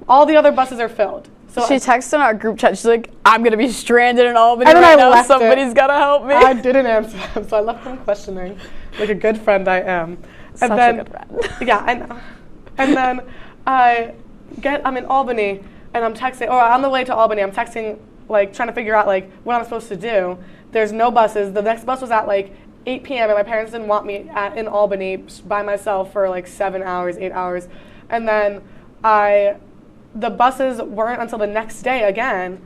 All the other buses are filled. So she texted in our group chat. She's like, I'm going to be stranded in Albany and then right I now. left Somebody's got to help me. I didn't answer them, so I left them questioning, like a good friend I am. Such a good friend. Yeah, I know. And then I'm in Albany, and I'm texting, or on the way to Albany, I'm texting, like, trying to figure out, like, what I'm supposed to do. There's no buses. The next bus was at, like, 8 p.m., and my parents didn't want me in Albany by myself for, like, 7 hours, 8 hours. And then the buses weren't until the next day again,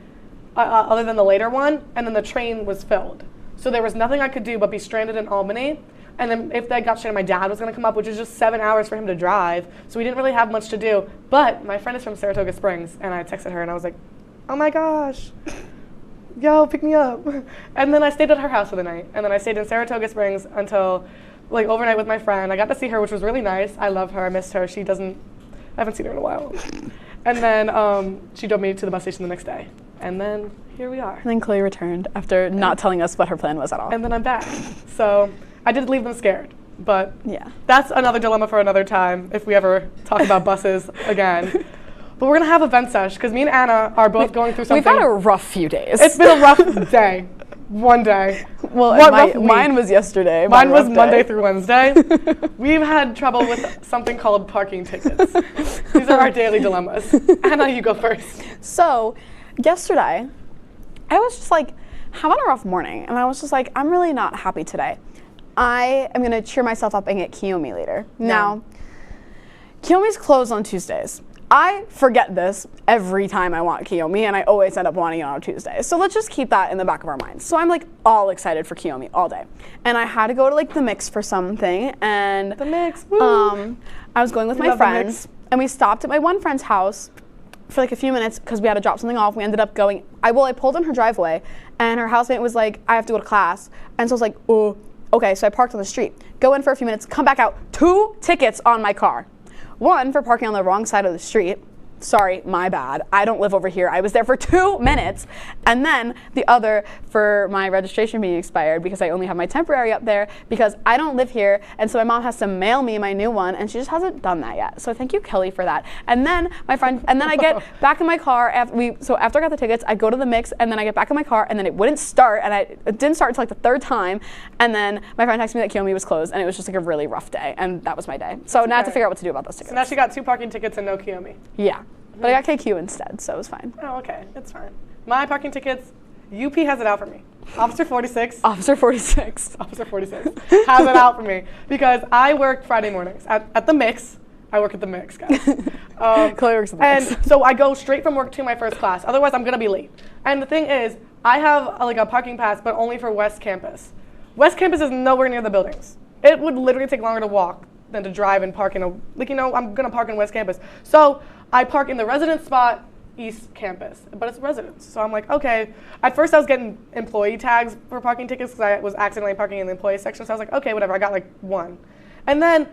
other than the later one, and then the train was filled. So there was nothing I could do but be stranded in Albany. And then if they got stranded, my dad was going to come up, which was just 7 hours for him to drive. So we didn't really have much to do. But my friend is from Saratoga Springs, and I texted her, and I was like, oh my gosh, yo, pick me up. And then I stayed at her house for the night. And then I stayed in Saratoga Springs until, like, overnight with my friend. I got to see her, which was really nice. I love her. I missed her. I haven't seen her in a while. And then she drove me to the bus station the next day. And then here we are. And then Chloe returned after not telling us what her plan was at all. And then I'm back. So I did leave them scared. But yeah, that's another dilemma for another time if we ever talk about buses again. But we're going to have a vent sesh because me and Anna are both going through something. We've had a rough few days. It's been a rough day. One day. Well, mine was yesterday. Mine was Monday through Wednesday. We've had trouble with something called parking tickets. These are our daily dilemmas. Anna, you go first. So, yesterday, I was just like having a rough morning, and I was just like, I'm really not happy today. I am going to cheer myself up and get Kiyomi later. Now, Kiyomi's closed on Tuesdays. I forget this every time I want Kiyomi, and I always end up wanting it on a Tuesday. So let's just keep that in the back of our minds. So I'm like all excited for Kiyomi all day. And I had to go to like the Mix for something, and the Mix, woo. I was going with my friends, and we stopped at my one friend's house for like a few minutes because we had to drop something off. We ended up going, I pulled in her driveway, and her housemate was like, I have to go to class. And so I was like, oh, okay. So I parked on the street, go in for a few minutes, come back out, 2 tickets on my car. One for parking on the wrong side of the street. Sorry, my bad. I don't live over here. I was there for 2 minutes. And then the other for my registration being expired because I only have my temporary up there because I don't live here. And so my mom has to mail me my new one, and she just hasn't done that yet. So thank you, Kelly, for that. And then I get back in my car after I got the tickets, I go to the Mix, and then I get back in my car, and then it wouldn't start, and it didn't start until like the 3rd time. And then my friend texted me that Kiyomi was closed, and it was just like a really rough day. And that was my day. So now I have to figure out what to do about those tickets. So now she got 2 parking tickets and no Kiyomi. Yeah. But I got KQ instead, so it was fine. Oh, okay. It's fine. My parking tickets, UP has it out for me. Officer 46. Officer 46. Officer 46 has it out for me because I work Friday mornings at the Mix. I work at the Mix, guys. Chloe works at the Mix. And so I go straight from work to my first class. Otherwise, I'm going to be late. And the thing is, I have a parking pass, but only for West Campus. West Campus is nowhere near the buildings. It would literally take longer to walk than to drive and park in I'm going to park in West Campus. So I park in the resident spot East Campus, but it's residents. So I'm like, okay. At first I was getting employee tags for parking tickets because I was accidentally parking in the employee section. So I was like, okay, whatever. I got like one. And then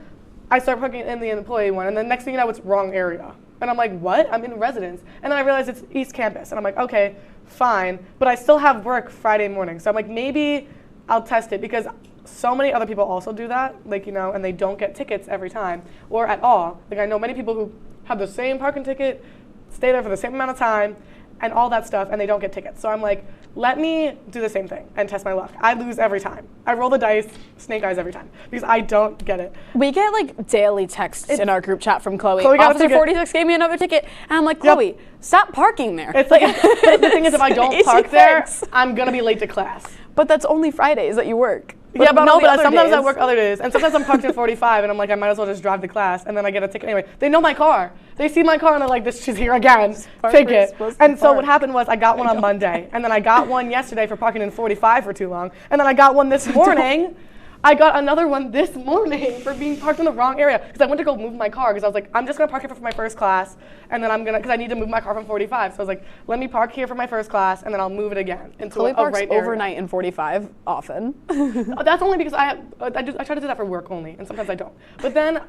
I started parking in the employee one, and then next thing you know, it's wrong area. And I'm like, what? I'm in residence. And then I realized it's East Campus. And I'm like, okay, fine. But I still have work Friday morning. So I'm like, maybe I'll test it because so many other people also do that, like, you know, and they don't get tickets every time or at all. Like, I know many people who have the same parking ticket, stay there for the same amount of time, and all that stuff, and they don't get tickets. So I'm like, let me do the same thing and test my luck. I lose every time. I roll the dice, snake eyes every time, because I don't get it. We get like daily texts in our group chat from Chloe. Chloe got a Officer ticket. 46 gave me another ticket, and I'm like, Chloe, stop parking there. It's like, but the thing is, if I don't Easy park there, fix. I'm gonna be late to class. But that's only Fridays that you work. Yeah, but no, on the but other sometimes I days- work other days, and sometimes I'm parked at 45, and I'm like, I might as well just drive to class, and then I get a ticket anyway. They know my car. They see my car, and they're like, she's here again. Take it. And so what happened was I got one on Monday, and then I got one yesterday for parking in 45 for too long, and then I got one this morning. I got another one this morning for being parked in the wrong area because I went to go move my car because I was like, I'm just gonna park here for my first class, and then I'm gonna, because I need to move my car from 45. So I was like, let me park here for my first class, and then I'll move it again into Chloe a parks right area. overnight in 45 often. That's only because I try to do that for work only, and sometimes I don't. But then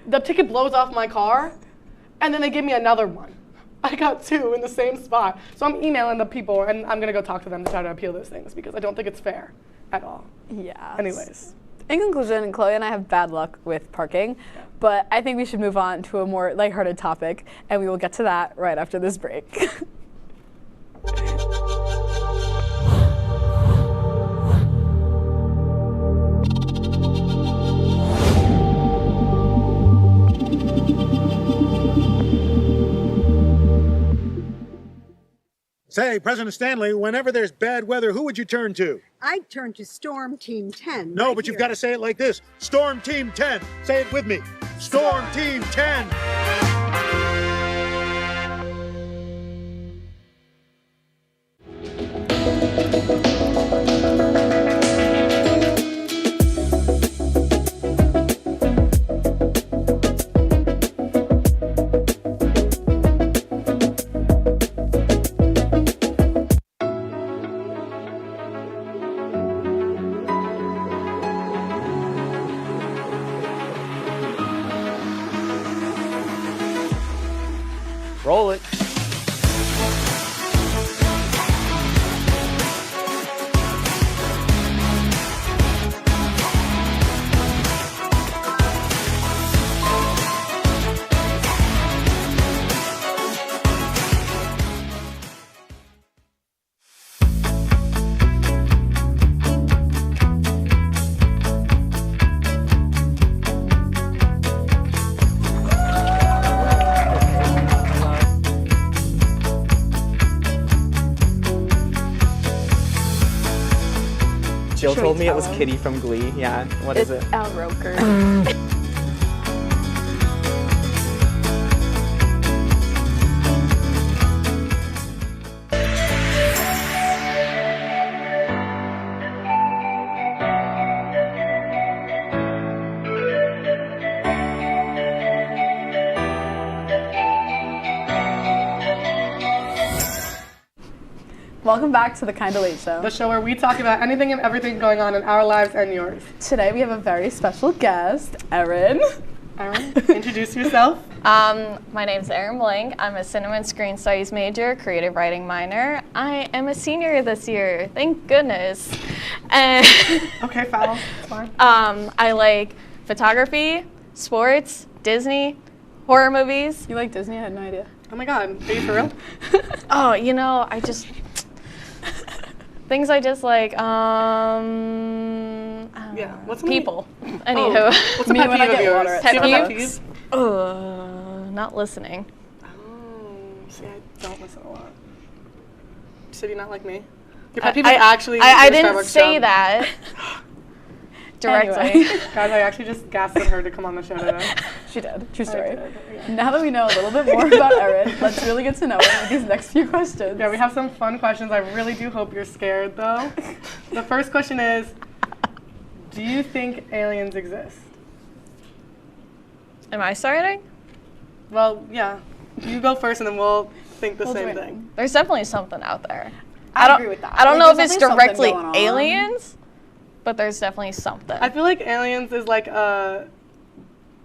the ticket blows off my car, and then they give me another one. I got two in the same spot. So I'm emailing the people, and I'm gonna go talk to them to try to appeal those things because I don't think it's fair at all. Yeah. Anyways. In conclusion, Chloe and I have bad luck with parking, but I think we should move on to a more lighthearted topic, and we will get to that right after this break. Say, President Stanley, whenever there's bad weather, who would you turn to? I'd turn to Storm Team 10. No, right but you've here. got to say it like this. Storm Team 10. Say it with me. Storm Team 10. Roll it. Jill Should we told me it tell was him? Kitty from Glee. Yeah. What is it? Al Roker. Welcome back to the Kinda Late Show. The show where we talk about anything and everything going on in our lives and yours. Today we have a very special guest, Erin. Erin, introduce yourself. My name's Erin Blank. I'm a cinema and screen studies major, creative writing minor. I am a senior this year, thank goodness. And okay, foul. It's fine. I like photography, sports, Disney, horror movies. You like Disney? I had no idea. Oh my god, are you for real? Oh, you know, I just things I just like. Yeah. What's people. Anywho, Anywho, what's a pet peeve of yours? Pet Do you have a pet peeves? peeve? Not listening. Oh, see, I don't listen a lot. So do you not like me? Your pet peeve is actually. I your didn't Starbucks say job. that directly. Anyway. Guys, I actually just gaslit her to come on the show today. She did. True story. Yeah. Now that we know a little bit more about Erin, let's really get to know her with these next few questions. Yeah, we have some fun questions. I really do hope you're scared, though. The first question is, do you think aliens exist? Am I starting? Well, yeah. You go first, and then we'll think the same thing. There's definitely something out there. I agree with that. I don't Like, know if there's it's definitely something directly going on. aliens, but there's definitely something. I feel like aliens is like a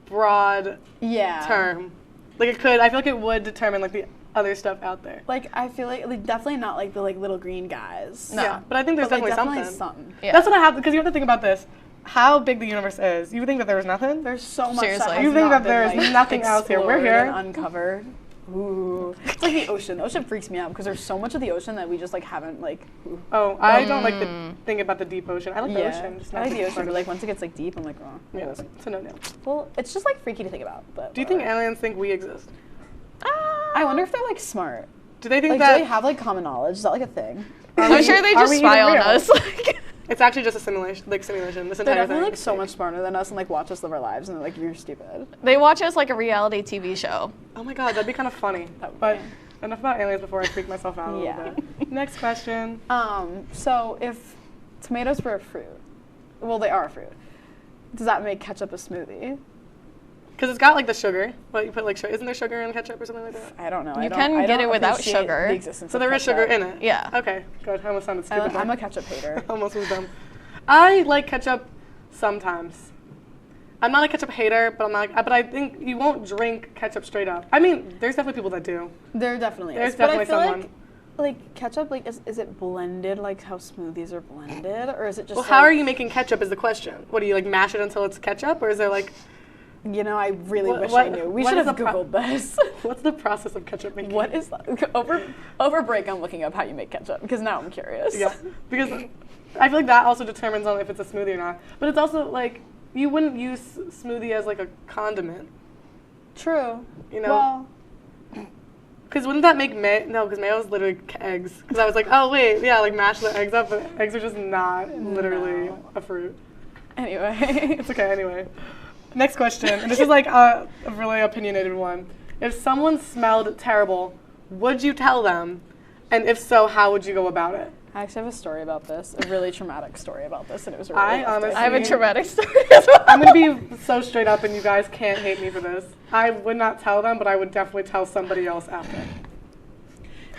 broad term. Like it could. I feel like it would determine like the other stuff out there. Like I feel like definitely not like the like little green guys. No. Yeah, but I think there's But, like, definitely something. Yeah. That's what I have because you have to think about this. How big the universe is. You would think that there was nothing? There's so much. Seriously. That has You think not that there's been, like, nothing else here. We're explored here. and uncovered. Ooh. It's like the ocean. The ocean freaks me out because there's so much of the ocean that we just like haven't like. Ooh. Oh, I don't like the thing about the deep ocean. I like the ocean. Just I like not the ocean, part but of like it. once it gets like deep, I'm like, oh. Yeah, it's a no-no. Well, it's just like freaky to think about. But Do you think aliens think we exist? I wonder if they're like smart. Do they think Like, that? do they have like common knowledge? Is that like a thing? I'm sure they are just we spy even on real? us. It's actually just a simulation. This They're entire definitely thing. like so much smarter than us and like watch us live our lives and they're like, you're stupid. They watch us like a reality TV show. Oh my god, that'd be kind of funny. But enough about aliens before I freak myself out a little bit. Next question. So if tomatoes were a fruit, well, they are a fruit. Does that make ketchup a smoothie? Because it's got like the sugar. But you put like sugar. Isn't there sugar in ketchup or something like that? I don't know. You can get it without sugar. The existence So of there is sugar in it? Yeah. Okay, good. I almost sounded stupid. I'm a ketchup hater. Almost was dumb. I like ketchup sometimes. I'm not a ketchup hater, but but I think you won't drink ketchup straight up. I mean, there's definitely people that do. There definitely There's is. But I definitely feel someone. like ketchup, like is it blended like how smoothies are blended, or is it just? Well, how are you making ketchup is the question. What do you like mash it until it's ketchup, or is there like? You know, I really wish I knew. We should have Googled this. What's the process of ketchup making? What is that? Over break? I'm looking up how you make ketchup because now I'm curious. Yeah, because I feel like that also determines on if it's a smoothie or not. But it's also like you wouldn't use smoothie as like a condiment. True. You know. Well. Because wouldn't that make mayo? No, because mayo is literally eggs. Because I was like, oh wait, yeah, like mash the eggs up, but eggs are just not literally a fruit. Anyway. It's okay. Anyway. Next question, and this is like a really opinionated one. If someone smelled terrible, would you tell them? And if so, how would you go about it? I actually have a story about this, a really traumatic story about this, and it was really I honestly, I have a traumatic story as well. I'm gonna be so straight up, and you guys can't hate me for this. I would not tell them, but I would definitely tell somebody else after.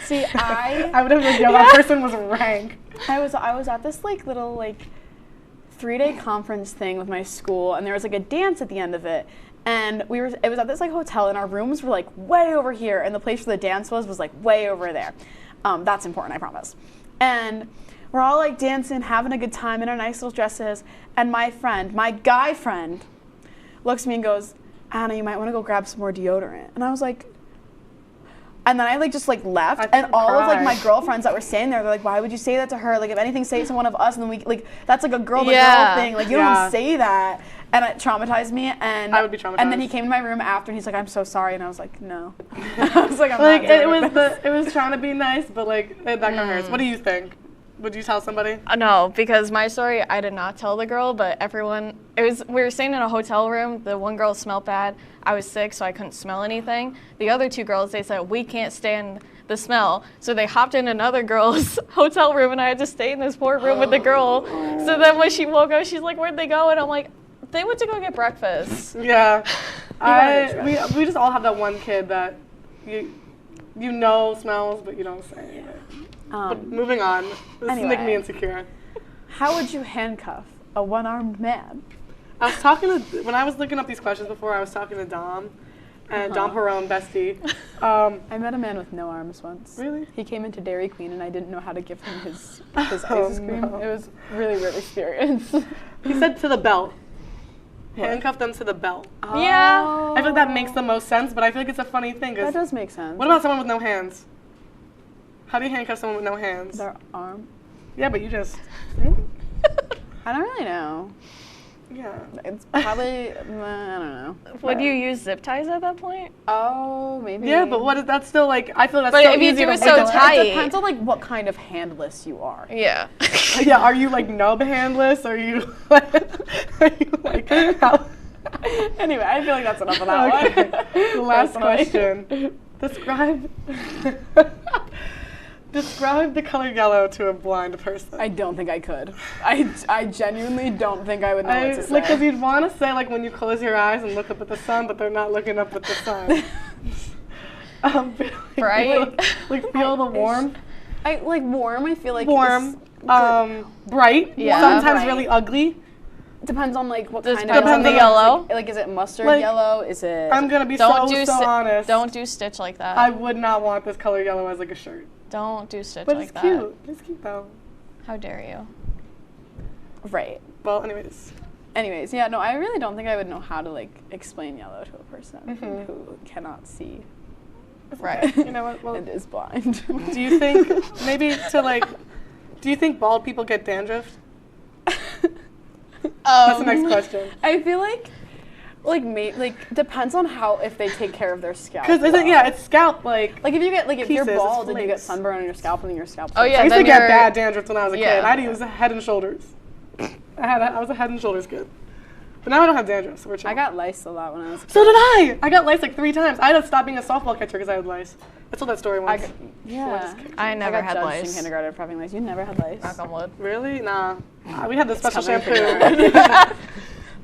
See, I would have been, yo, that person was rank. I was at this like little like 3-day conference thing with my school, and there was like a dance at the end of it. And it was at this like hotel, and our rooms were like way over here, and the place where the dance was like way over there. That's important, I promise. And we're all like dancing, having a good time in our nice little dresses. And my guy friend, looks at me and goes, Anna, you might want to go grab some more deodorant. And I was like, and then I like just like left, and all of like my girlfriends that were staying there, they're like, why would you say that to her? Like if anything, say it to one of us, and then we like that's like a girl to girl thing. Like you don't say that, and it traumatized me. And I would be traumatized. And then he came to my room after, and he's like, I'm so sorry, and I was like, no. I was like, I'm like not doing it was trying to be nice, but like that kind of hurts. What do you think? Would you tell somebody? No, because my story, I did not tell the girl, but everyone, we were staying in a hotel room. The one girl smelled bad. I was sick, so I couldn't smell anything. The other two girls, they said, we can't stand the smell. So they hopped in another girl's hotel room, and I had to stay in this poor room with the girl. So then when she woke up, she's like, where'd they go? And I'm like, they went to go get breakfast. Yeah. We just all have that one kid that you know smells, but you don't say anything. But moving on. This is making me insecure. How would you handcuff a one-armed man? I was talking to, when I was looking up these questions before, I was talking to Dom, and Dom Perone, bestie. I met a man with no arms once. Really? He came into Dairy Queen, and I didn't know how to give him his ice cream. No. It was really weird experience. He said to the belt. Handcuff them to the belt. Yeah. I feel like that makes the most sense, but I feel like it's a funny thing. That does make sense. What about someone with no hands? How do you handcuff someone with no hands? Their arm. Yeah, but you just... I don't really know. Yeah. It's probably, I don't know. Would you use zip ties at that point? Oh, maybe. Yeah, but what is that still like? I feel that's but so if you easy do to it so tight. It depends on like what kind of handless you are. Yeah. Yeah, are you like nub handless? Or are you like how? Anyway, I feel like that's enough of that one. Last question. Describe the color yellow to a blind person. I don't think I could. I genuinely don't think I would know what to say. Like, because you'd want to say, like, when you close your eyes and look up at the sun, but they're not looking up at the sun. Bright. Like feel the warm. I like warm. I feel like Warm. Bright. Yeah. Sometimes Bright. really ugly. Depends on like what This kind depends of on the yellow. Like, is it mustard Like, yellow? Is it? I'm gonna be Don't so do honest. Don't do Stitch like that. I would not want this color yellow as like a shirt. Don't do Stitch But like it's that. cute. It's cute though. How dare you? Right. Well, anyways. Anyways, yeah, no, I really don't think I would know how to like explain yellow to a person who cannot see. Right. You know what? Well, and is blind. do you think maybe to like? Do you think bald people get dandruff? That's the next question. I feel like depends on how if they take care of their scalp. Because it's scalp like if you get if you're pieces, bald and you get flakes. sunburn on your scalp and then your scalp. Oh yeah, I used then to get you're- bad dandruff when I was a kid. Yeah. I had to use Head and Shoulders. I was a Head and Shoulders kid. But now I don't have dandruff, so we're chill. I got lice a lot when I was a kid. So did I! I got lice like 3 times. I had to stop being a softball catcher because I had lice. I told that story once. I never got had judged lice. in kindergarten for having lice. You never had lice. Knock on wood. Really? Nah. We had the special coming shampoo. from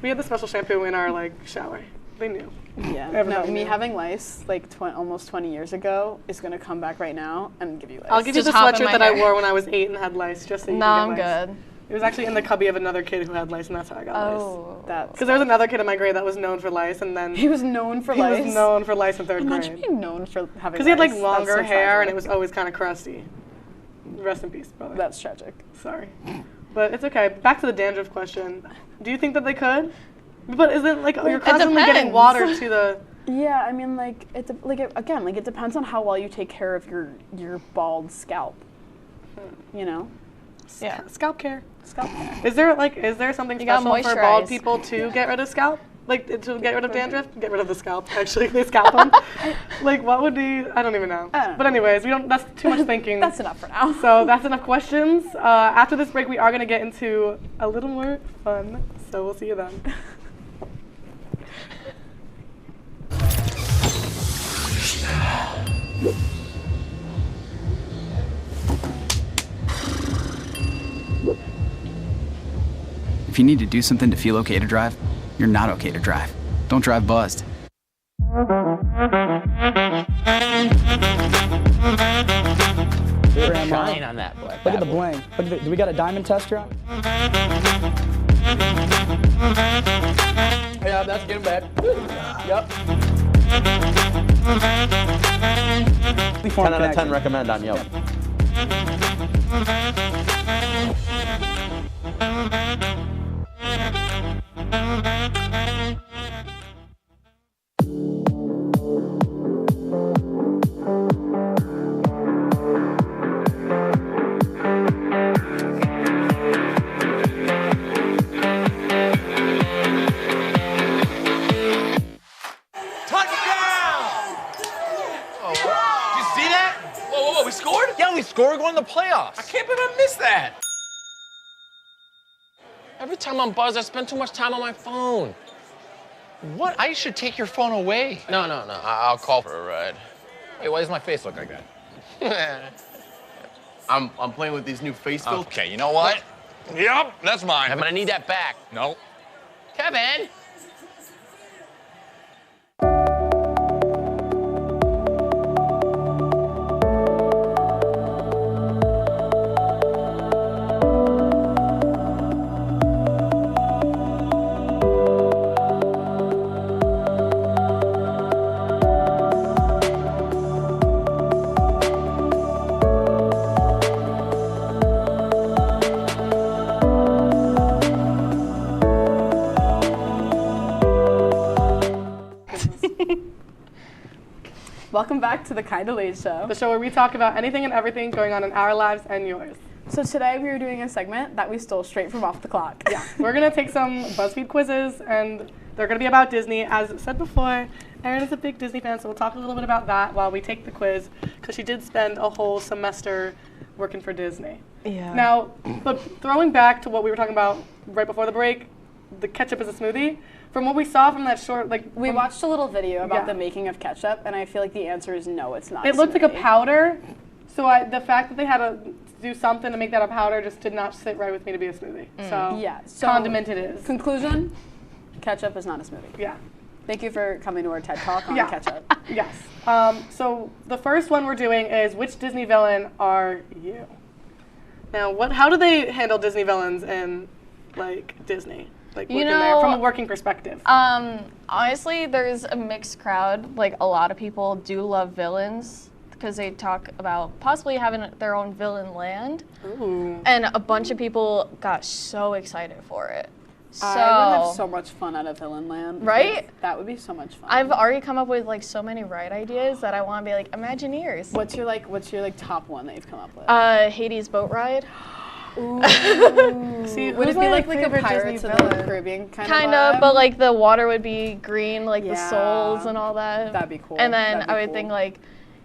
We had the special shampoo in our like shower. They knew. Yeah. Everybody No, me knew. having lice like almost 20 years ago is gonna come back right now and give you lice. I'll give you Just the hop in sweatshirt my that I hair. wore when I was 8 and had lice, just so you No, can get I'm lice. good. It was actually in the cubby of another kid who had lice, and that's how I got lice. Oh. Because there was another kid in my grade that was known for lice, and then He was known for he lice. was known for lice in 3rd Imagine grade. being known for having. Because he had like lice. longer That's so hair, and tragic. it was always kind of crusty. Rest in peace, brother. That's tragic. Sorry. But it's okay. Back to the dandruff question. Do you think that they could? But isn't like you're constantly getting depends. water to the... Yeah, I mean, like it depends on how well you take care of your bald scalp. You know. Yeah. Scalp care. Scalp care. Is there something You gotta special for bald moisturize. people to get rid of scalp? Like to get rid of dandruff? Get rid of the scalp, actually. They scalp them. Like what would be, I don't even know. I don't know. But anyways, that's too much thinking. That's enough for now. So that's enough questions. After this break, we are gonna get into a little more fun. So we'll see you then. If you need to do something to feel okay to drive, you're not okay to drive. Don't drive buzzed. Shine on that black. Look at the bling. Look at do we got a diamond tester on? Yeah, that's getting bad. Yep. 10 out of 10 recommend on Yelp. We scored? Yeah, we scored. Going to the playoffs. I can't believe I missed that. Every time I'm buzzed, I spend too much time on my phone. What? I should take your phone away. No. I'll call for a ride. Wait, why does my face look like that? I'm playing with these new face filters. Okay, you know what? Yep, that's mine. But I need that back. No. Kevin! Welcome back to the Kinda Late Show. The show where we talk about anything and everything going on in our lives and yours. So today we are doing a segment that we stole straight from Off the Clock. Yeah, we're gonna take some BuzzFeed quizzes, and they're gonna be about Disney. As said before, Erin is a big Disney fan, so we'll talk a little bit about that while we take the quiz, because she did spend a whole semester working for Disney. Yeah. Now, but throwing back to what we were talking about right before the break, the ketchup is a smoothie. From what we saw from that short, We watched a little video about Yeah. the making of ketchup, and I feel like the answer is no, it's not. It looked like a powder, so the fact that they had to do something to make that a powder just did not sit right with me to be a smoothie. So Yeah. So condiment it is. Conclusion: ketchup is not a smoothie. Yeah. Thank you for coming to our TED Talk on Catch Up. Yes. So the first one we're doing is which Disney villain are you? Now, how do they handle Disney villains in like Disney? Like working there from a working perspective. Honestly, there's a mixed crowd. Like a lot of people do love villains because they talk about possibly having their own villain land. Ooh. And a bunch of people got so excited for it. So, I would have so much fun at a villain land. Right? That would be so much fun. I've already come up with like so many ride ideas that I want to be like Imagineers. What's your top one that you've come up with? Hades boat ride. Ooh. See, would it be like a Pirates of the Caribbean kind of, but like the water would be green, like the souls and all that. That'd be cool. And then I would think like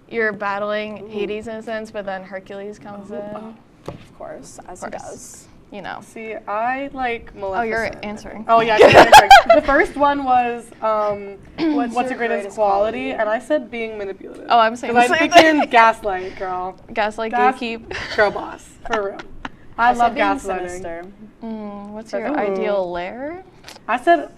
you're battling Hades in a sense, but then Hercules comes in. Of course, as he does. You know. See, I like Maleficent. Oh, you're answering. Oh, yeah, you're answering. The first one was, what's your greatest quality? And I said being manipulative. Oh, I'm saying the because same I'm thinking gaslight, girl. Gaslight, gatekeep. Girl boss, for real. I love gaslighting. Sinister. What's your ideal lair? I said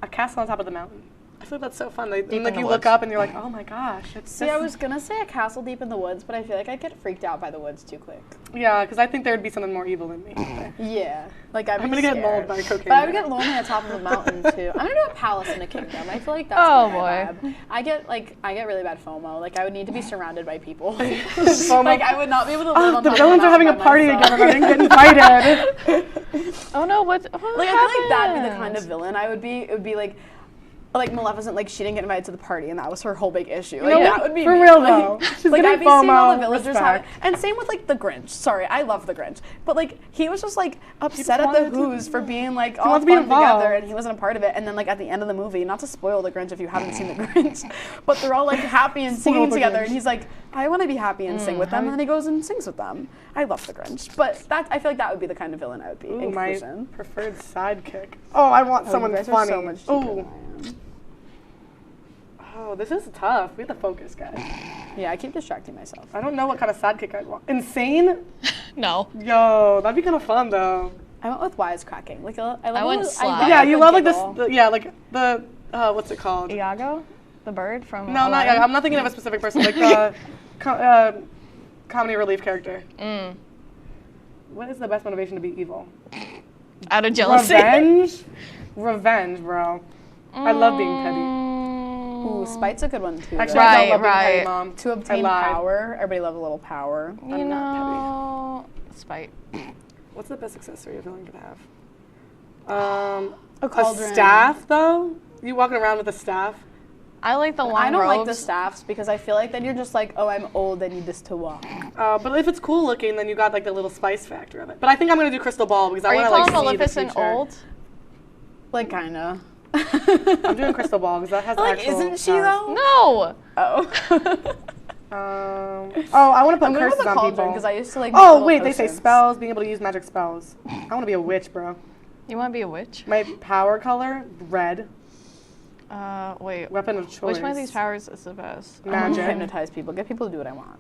a castle on top of the mountain. I feel like that's so fun. Like you look up and you're like, oh my gosh. See, I was gonna say a castle deep in the woods, but I feel like I'd get freaked out by the woods too quick. Yeah, because I think there would be something more evil in me. Yeah, like I'm gonna get lulled by cocaine. But I would get lonely on top of a mountain too. I'm gonna do a palace in a kingdom. I feel like that's my vibe. I get really bad FOMO. Like I would need to be surrounded by people. Like I would not be able to live on the top villains of are having a party again and I didn't get invited. Oh no, what like I feel like that'd be the kind of villain I would be. It would be like Maleficent, like she didn't get invited to the party, and that was her whole big issue. Like that would be for me. real though. She's like I'd be FOMO, seeing all the villagers respect. and same with like the Grinch. Sorry, I love the Grinch, but like he was just like upset at the Who's for being like all fun together, and he wasn't a part of it. And then like at the end of the movie, not to spoil the Grinch if you haven't seen the Grinch, but they're all like happy and singing together, and he's like, I want to be happy and sing with them, and then he goes and sings with them. I love the Grinch, but I feel like that would be the kind of villain I would be. Ooh, my preferred sidekick. Oh, I want someone funny. So much cheaper. Oh, this is tough. We have to focus, guys. Yeah, I keep distracting myself. I don't know what kind of sidekick I'd want. Insane? No. Yo, that'd be kind of fun though. I went with wisecracking. Like I went Sly. Yeah, you love like this. Like the what's it called? Iago, the bird from. No, not Iago. I'm not thinking of a specific person. Like the comedy relief character. What is the best motivation to be evil? Out of jealousy. Revenge, bro. I love being petty. Ooh, spite's a good one too. Actually, I don't love being petty, Mom. To obtain power, everybody loves a little power. I'm not petty. Spite. What's the best accessory a villain could have? A cauldron. A staff, though? You walking around with a staff? I like the long I don't robes. like the staffs because I feel like then you're just like, oh, I'm old, I need this to walk. But if it's cool looking, then you got like the little spice factor of it. But I think I'm gonna do crystal ball because I want to like see the future. Are you calling Maleficent old? Like kinda. I'm doing crystal ball because that has actual isn't she though? No. Oh. I want to put curses on people. Because I used to like. Oh wait, they say spells, being able to use magic spells. I want to be a witch, bro. You want to be a witch? My power color, red. Wait. Weapon of choice. Which one of these powers is the best? Magic. Hypnotize people. Get people to do what I want.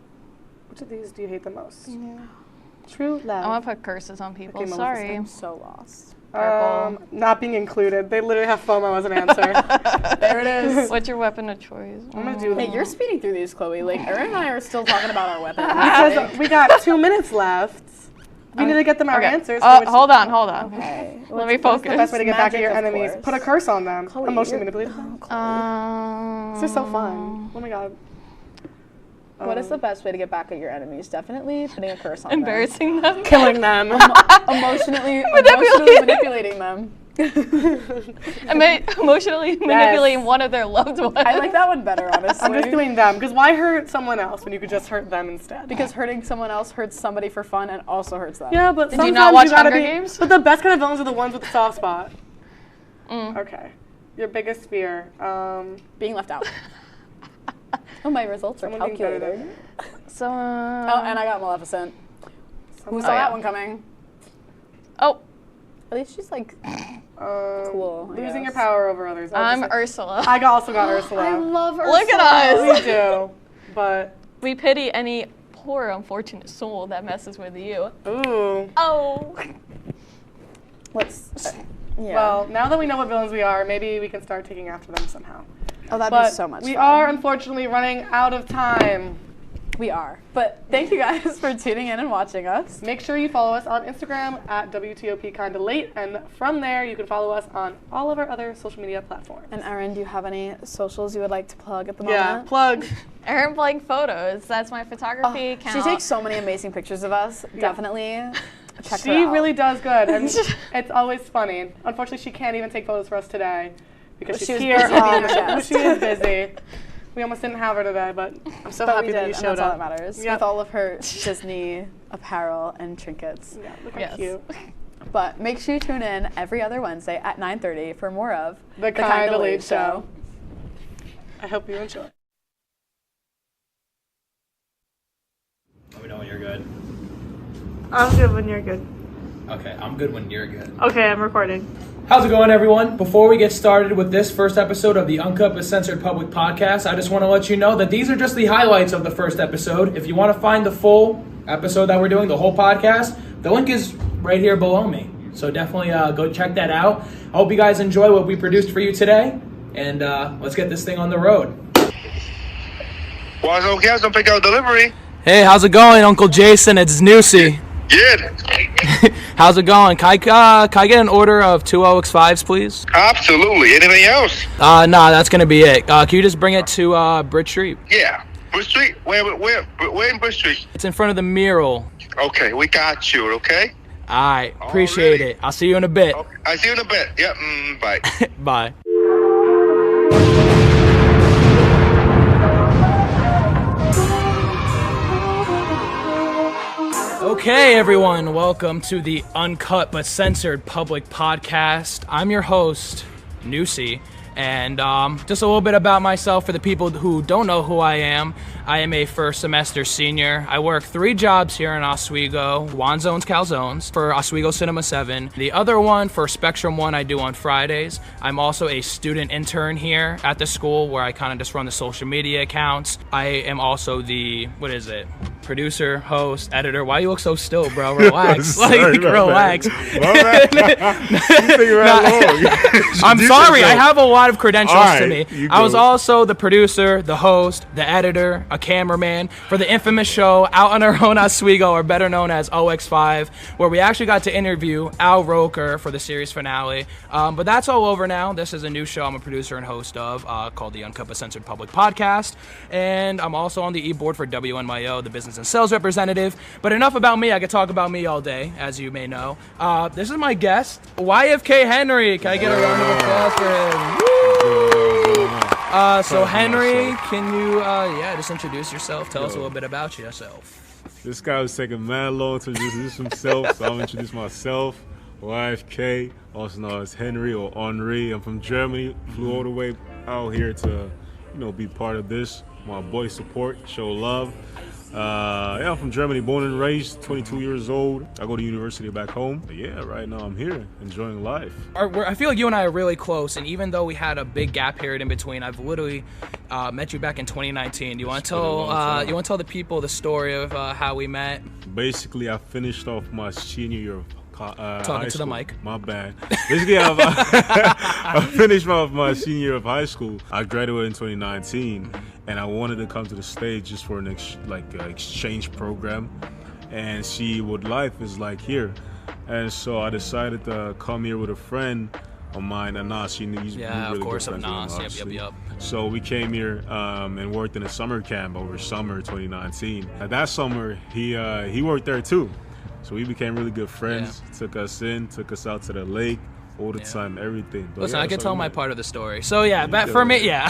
Which of these do you hate the most? True love. I want to put curses on people. Okay, sorry. I'm so lost. Not being included. They literally have FOMO as an answer. There it is. What's your weapon of choice? I'm gonna do. Hey, you're speeding through these, Chloe. Like, Erin and I are still talking about our weapons. Because we got 2 minutes left. We need to get them our answers. Hold on. Okay. Let me focus. What's the best way to get back at your Magic, of enemies? course. Put a curse on them. Chloe, Emotionally manipulate them. This is so fun. Oh my god. What is the best way to get back at your enemies? Definitely putting a curse on Embarrassing them. Killing them. Emotionally manipulating them. Emotionally manipulating one of their loved ones. I like that one better, honestly. I'm just doing them, because why hurt someone else when you could just hurt them instead? Because hurting someone else hurts somebody for fun and also hurts them. Yeah, but did you not watch Hunger Games? But the best kind of villains are the ones with the soft spot. Okay. Your biggest fear? Being left out. Oh, my results are calculated. So. Oh, and I got Maleficent. Who saw that one coming? Oh. At least she's like cool. Losing your power over others. I'm Ursula. I also got Ursula. I love Ursula. Look at us. We do, but we pity any poor unfortunate soul that messes with you. Ooh. Oh. Let's. Yeah. Well, now that we know what villains we are, maybe we can start taking after them somehow. Oh, that'd But be so much we fun. are unfortunately running out of time. We are. But thank you guys for tuning in and watching us. Make sure you follow us on Instagram at WTOP Kinda Late, and from there you can follow us on all of our other social media platforms. And Erin, do you have any socials you would like to plug at the moment? Yeah, plug. Erin Blank Photos. That's my photography account. She takes so many amazing pictures of us. Definitely check her She out. really does good, and it's always funny. Unfortunately, she can't even take photos for us today because She she's was here. busy being a guest. She is busy. We almost didn't have her today, but I'm so happy we that did, you and showed that's all up. that matters. Yep. With all of her Disney apparel and trinkets. Yeah, look how cute. But make sure you tune in every other Wednesday at 9:30 for more of The Kinda Late Show. I hope you enjoy. Let me know when you're good. I'm good when you're good. Okay, I'm good when you're good. Okay, I'm recording. How's it going, everyone? Before we get started with this first episode of the Uncut but Censored Public Podcast, I just want to let you know that these are just the highlights of the first episode. If you want to find the full episode that we're doing, the whole podcast, the link is right here below me. So definitely go check that out. I hope you guys enjoy what we produced for you today, and let's get this thing on the road. What's okay? Don't pick up delivery. Hey, how's it going, Uncle Jason? It's Newsy. Good. How's it going? Can I get an order of 2 OX5s, please? Absolutely. Anything else? Nah, that's gonna be it. Can you just bring it to Bridge Street? Yeah. Bush Street? Where in Bush Street? It's in front of the mural. Okay, we got you, okay? Alright, appreciate it. I'll see you in a bit. Okay. I see you in a bit. Yep, bye. Bye. Okay, everyone, welcome to the Uncut but Censored Public Podcast. I'm your host, Newsy, and just a little bit about myself for the people who don't know who I am. I am a first semester senior. I work 3 jobs here in Oswego, Wanzones Calzones, for Oswego Cinema 7. The other one, for Spectrum 1, I do on Fridays. I'm also a student intern here at the school where I kind of just run the social media accounts. I am also producer, host, editor. Why you look so still, bro? Relax. Sorry, relax. I'm Do sorry. I yourself. have a lot of credentials All to right, me. you I was go. also the producer, the host, the editor, a cameraman for the infamous show Out on Our Own Oswego, or better known as OX5, where we actually got to interview Al Roker for the series finale. But that's all over now. This is a new show I'm a producer and host of called the Uncut but Censored Public Podcast. And I'm also on the e-board for WNYO, the business and sales representative. But enough about me. I could talk about me all day, as you may know. This is my guest, YFK Henry. Can I get a round of applause for him? So Henry, can you just introduce yourself? Tell us a little bit about yourself. This guy was taking mad long to introduce himself, so I'll introduce myself. YFK, also known as Henry or Henri. I'm from Germany. Flew all the way out here to, be part of this. My boy support, show love. I'm from Germany, born and raised, 22 years old. I go to university back home. But yeah, right now I'm here, enjoying life. I feel like you and I are really close, and even though we had a big gap period in between, I've literally met you back in 2019. You want to tell the people the story of how we met? Basically, I finished off my senior year of Talking to the mic. My bad. Basically, I finished off my senior year of high school. I graduated in 2019, and I wanted to come to the States just for an exchange program and see what life is like here. And so I decided to come here with a friend of mine, Anas. He's really of course, good friends with him, Anas. obviously. Yep. So we came here and worked in a summer camp over summer 2019. That summer, he worked there too. So we became really good friends. Yeah. Took us out to the lake all the time, everything. But listen, yeah, I can so tell my part of the story. So Yeah, but for me, I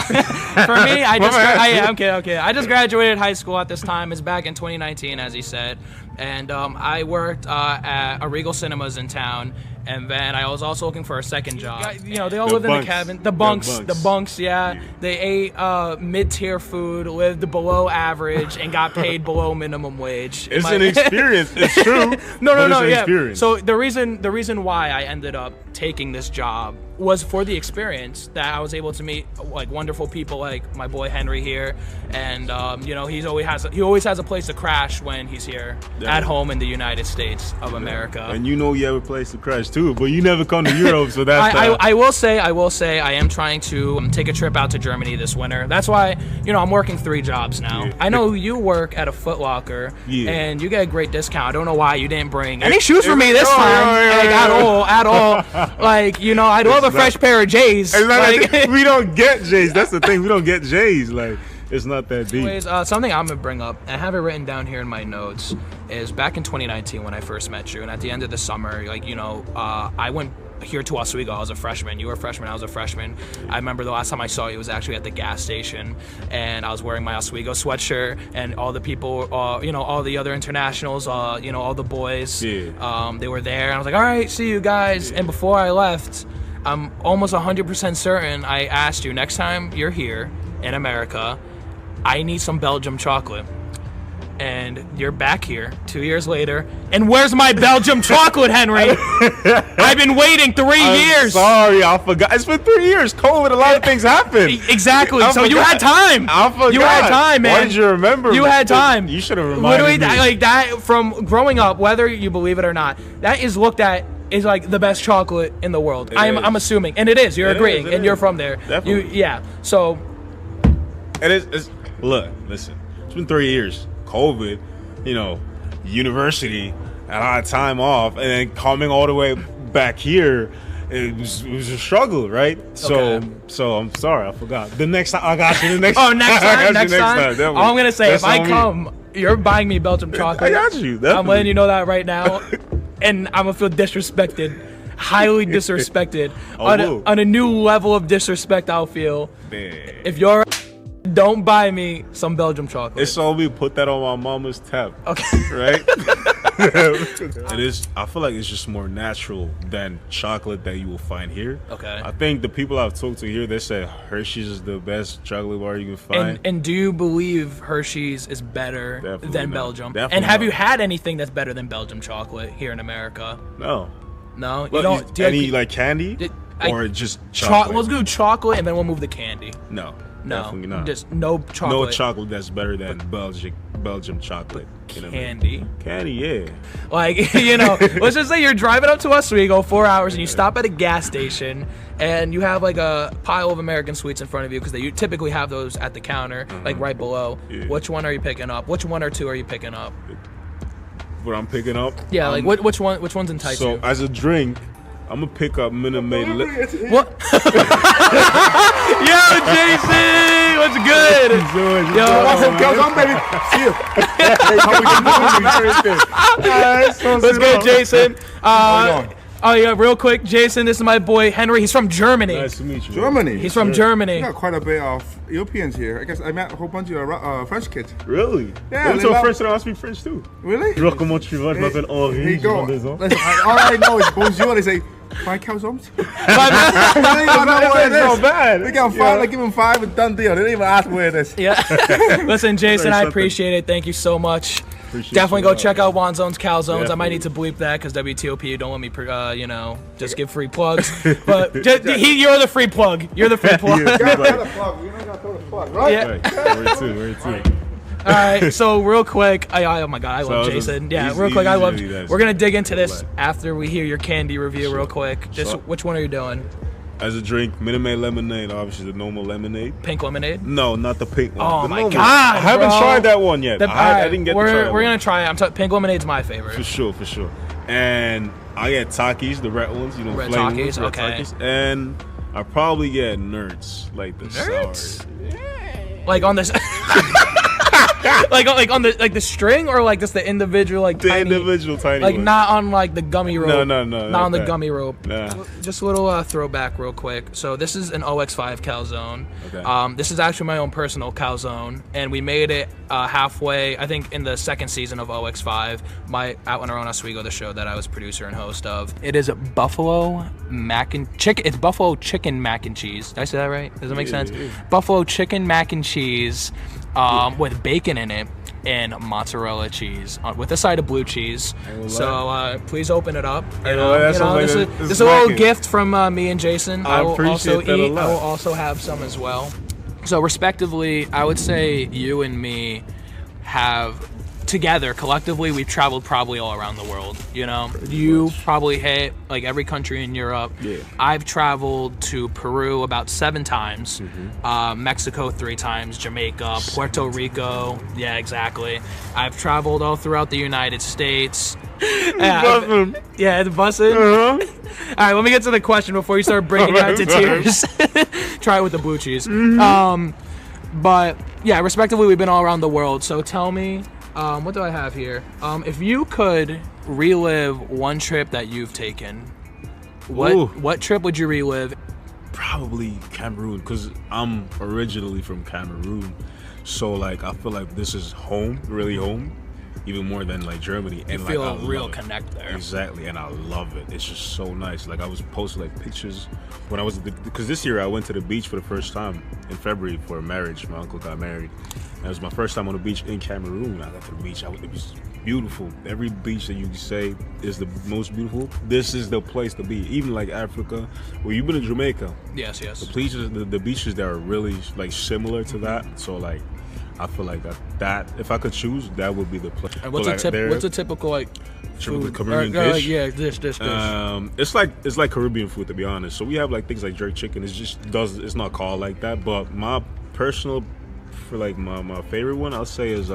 just graduated high school at this time. It's back in 2019, as he said, and I worked at a Regal Cinemas in town. And then I was also looking for a second job. They all lived in the cabin. The bunks, yeah. They ate mid-tier food, lived below average, and got paid below minimum wage. It's an experience. It's true. No, yeah. Experience. So the reason why I ended up taking this job was for the experience that I was able to meet like wonderful people like my boy Henry here, and you know, he always has a place to crash when he's here at home in the United States of America. And you know you have a place to crash too, but you never come to Europe, so that's. I will say I am trying to take a trip out to Germany this winter. That's why, you know, I'm working 3 jobs now. Yeah. I know you work at a Foot Locker, and you get a great discount. I don't know why you didn't bring any It- shoes for me this time, like, at all. Like, you know, I'd love a fresh pair of J's. It's not Like- that we don't get J's. That's the thing. We don't get J's. Like, it's not that deep. Anyways, something I'm gonna bring up, and I have it written down here in my notes, is back in 2019 when I first met you, and at the end of the summer, like, you know, I went here to Oswego. I was a freshman. You were a freshman. I was a freshman. I remember the last time I saw you was actually at the gas station, and I was wearing my Oswego sweatshirt, and all the people, you know, all the other internationals, you know, all the boys, they were there, and I was like, all right, see you guys. And before I left, I'm almost 100% certain I asked you, next time you're here in America, I need some Belgium chocolate. And you're back here 2 years later, and where's my Belgium chocolate, Henry? I've been waiting 3 years. Sorry, I forgot. It's been 3 years. COVID, a lot of things happened. Exactly. I So you forgot. had time. I forgot. You had time, man. Why did you remember? You had time. You should have reminded Literally, me. like that from growing up, whether you believe it or not, that is looked at is like the best chocolate in the world. I'm assuming, and it is. You're agreeing, and you're from there. Definitely. So, And it's look, listen. It's been 3 years. COVID, you know, university, and I had time off, and then coming all the way back here, it was a struggle, right? So I'm sorry, I forgot. The next time I got you. The next. oh, next time, next time. definitely. All I'm gonna say, That's if I on me. come, you're buying me Belgium chocolate. I got you. I'm Definitely. letting you know that right now, and I'm gonna feel disrespected, highly disrespected, on a new level of disrespect. I'll feel if you're. Don't buy me some Belgium chocolate. It's on me. Put that on my mama's tab. Okay. Right? It is. I feel like it's just more natural than chocolate that you will find here. Okay. I think the people I've talked to here, they say Hershey's is the best chocolate bar you can find. And do you believe Hershey's is better than Belgium? Definitely and have not. you had anything that's better than Belgium chocolate here in America? No. No? You But don't? Do you any like candy or just chocolate? Let's do chocolate and then we'll move to candy. No. No, Definitely not. just no chocolate. No chocolate that's better than Belgium chocolate. Candy. Candy, yeah. Like, you know, let's just say you're driving up to Oswego 4 hours and you stop at a gas station and you have like a pile of American sweets in front of you because they typically have those at the counter, like right below. Yeah. Which one are you picking up? Which one or two are you picking up? What I'm picking up? Yeah, like which one's enticing So you? as a drink, I'm gonna pick up Minute Maid. What? Yo, Jason, what's good? Yo, on, baby. See you. what's good, Jason? Oh yeah, real quick, Jason. This is my boy Henry. He's from Germany. Nice to meet you. Germany. He's from Germany. We got quite a bit of Europeans here. I guess I met a whole bunch of French kids. Really? Yeah. You're so French that I speak French too. Really? Comment tu vas? Je m'appelle Henri. Here you go. Je m'appelle Listen, all I know is bonjour. They say 5 calzones. That's not bad. We got 5. Like give them 5 and done deal. They didn't even ask where it is. Yeah. Listen, Jason, I appreciate it. Thank you so much. Definitely go check out Wanzone's Calzones. I might need to bleep that because WTOP don't let me, you know, just give free plugs. But you're the free plug. You're the free plug. You gotta plug. You don't gotta throw the plug, right? Yeah. Where to? All right, so real quick, oh my God, I love Jason. Yeah, real quick, I love. We're gonna dig into this after we hear your candy review, real quick. Just which one are you doing? As a drink, Minute Maid lemonade, obviously the normal lemonade. Pink lemonade? No, not the pink one. Oh The my normal. God! I haven't bro. tried that one yet. I didn't get to try that We're one. gonna try it. Pink lemonade's my favorite. For sure. And I get Takis, the red ones, you know, Red flame Takis, ones, red okay. Takis. And I probably get Nerds, like the Nerds? sour. Like on this. like on the string or like just the individual like The tiny, individual tiny like ones. not on like the gummy rope. No, not not on the that. gummy rope. Nah. Just a little throwback real quick. So this is an OX5 calzone. Okay. This is actually my own personal calzone, and we made it halfway, I think, in the second season of OX5, out on our own Oswego, the show that I was producer and host of. It is buffalo chicken. It's buffalo chicken mac and cheese. Did I say that right? Does that make sense? Yeah. Buffalo chicken mac and cheese with bacon in it. and mozzarella cheese with a side of blue cheese. So please open it up. This is a little gift from me and Jason. I will appreciate that a lot. I will also have some as well. So respectively, I would say you and me have together collectively we've traveled probably all around the world. You probably hit like every country in Europe. I've traveled to Peru about 7 times, Mexico 3 times, Jamaica, Puerto Rico. Yeah, exactly. I've traveled all throughout the United States. Yeah, the busing. All right, let me get to the question before you start breaking down into tears. Try it with the blue cheese. But yeah, respectively we've been all around the world. So tell me, what do I have here? If you could relive one trip that you've taken, what trip would you relive? Probably Cameroon, because I'm originally from Cameroon. So like I feel like this is home, really home, even more than like Germany. And you feel like, a real connect there. Exactly, and I love it. It's just so nice. Like I was posting like pictures when I was because this year I went to the beach for the first time in February for a marriage. My uncle got married. And it was my first time on the beach in Cameroon. I got to the beach. It was beautiful. Every beach that you say is the most beautiful, this is the place to be. Even like Africa, well, you've been to Jamaica. Yes. The beaches there are really like similar to that. So like, I feel like that if I could choose, that would be the place. And what's a typical like food? Caribbean dish? Yeah, dish. It's like Caribbean food, to be honest. So we have like things like jerk chicken. It's not called like that. But my personal, for like my favorite one, I'll say is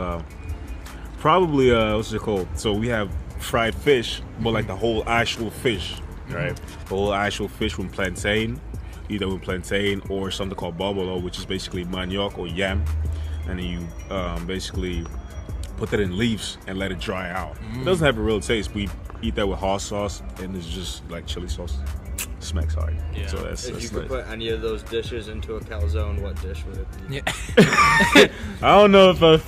probably what's it called? So we have fried fish, but like the whole actual fish, right? The whole actual fish with plantain, either with plantain or something called bobolo, which is basically manioc or yam, and then you basically put that in leaves and let it dry out. It doesn't have a real taste. We eat that with hot sauce, and it's just like chili sauce. Smacks hard. Yeah. So that's if you could put any of those dishes into a calzone, what dish would it be? Yeah. I don't know if the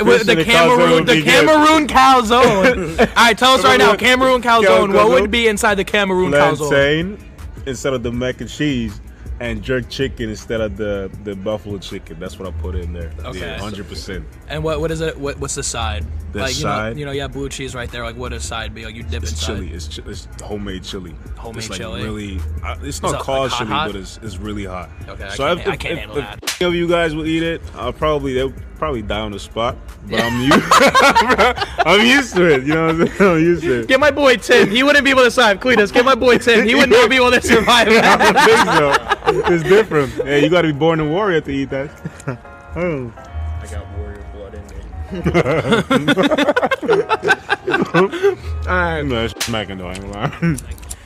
Cameroon calzone. All right, tell us right now, Cameroon calzone. What would be inside the Cameroon calzone? Plantain instead of the mac and cheese, and jerk chicken instead of the buffalo chicken. That's what I put in there. Okay. Yeah, 100%. And what is it? What's the side? The like, side? You have blue cheese right there. Like, what does side be? Like, you dip inside. Chili. It's homemade chili. Homemade it's like chili. Really, it's not called like chili, but it's really hot. Okay, so I can't handle that. If any of you guys will eat it, they'll probably die on the spot. But I'm used to it. You know what I'm saying? I'm used to it. Get my boy Tim. He wouldn't be able to survive. Cletus, get my boy Tim. He would not be able to survive that. I don't think so. It's different. Yeah, you got to be born a warrior to eat that. I got warrior blood in me. Alright. No, it's smacking though, I ain't gonna lie.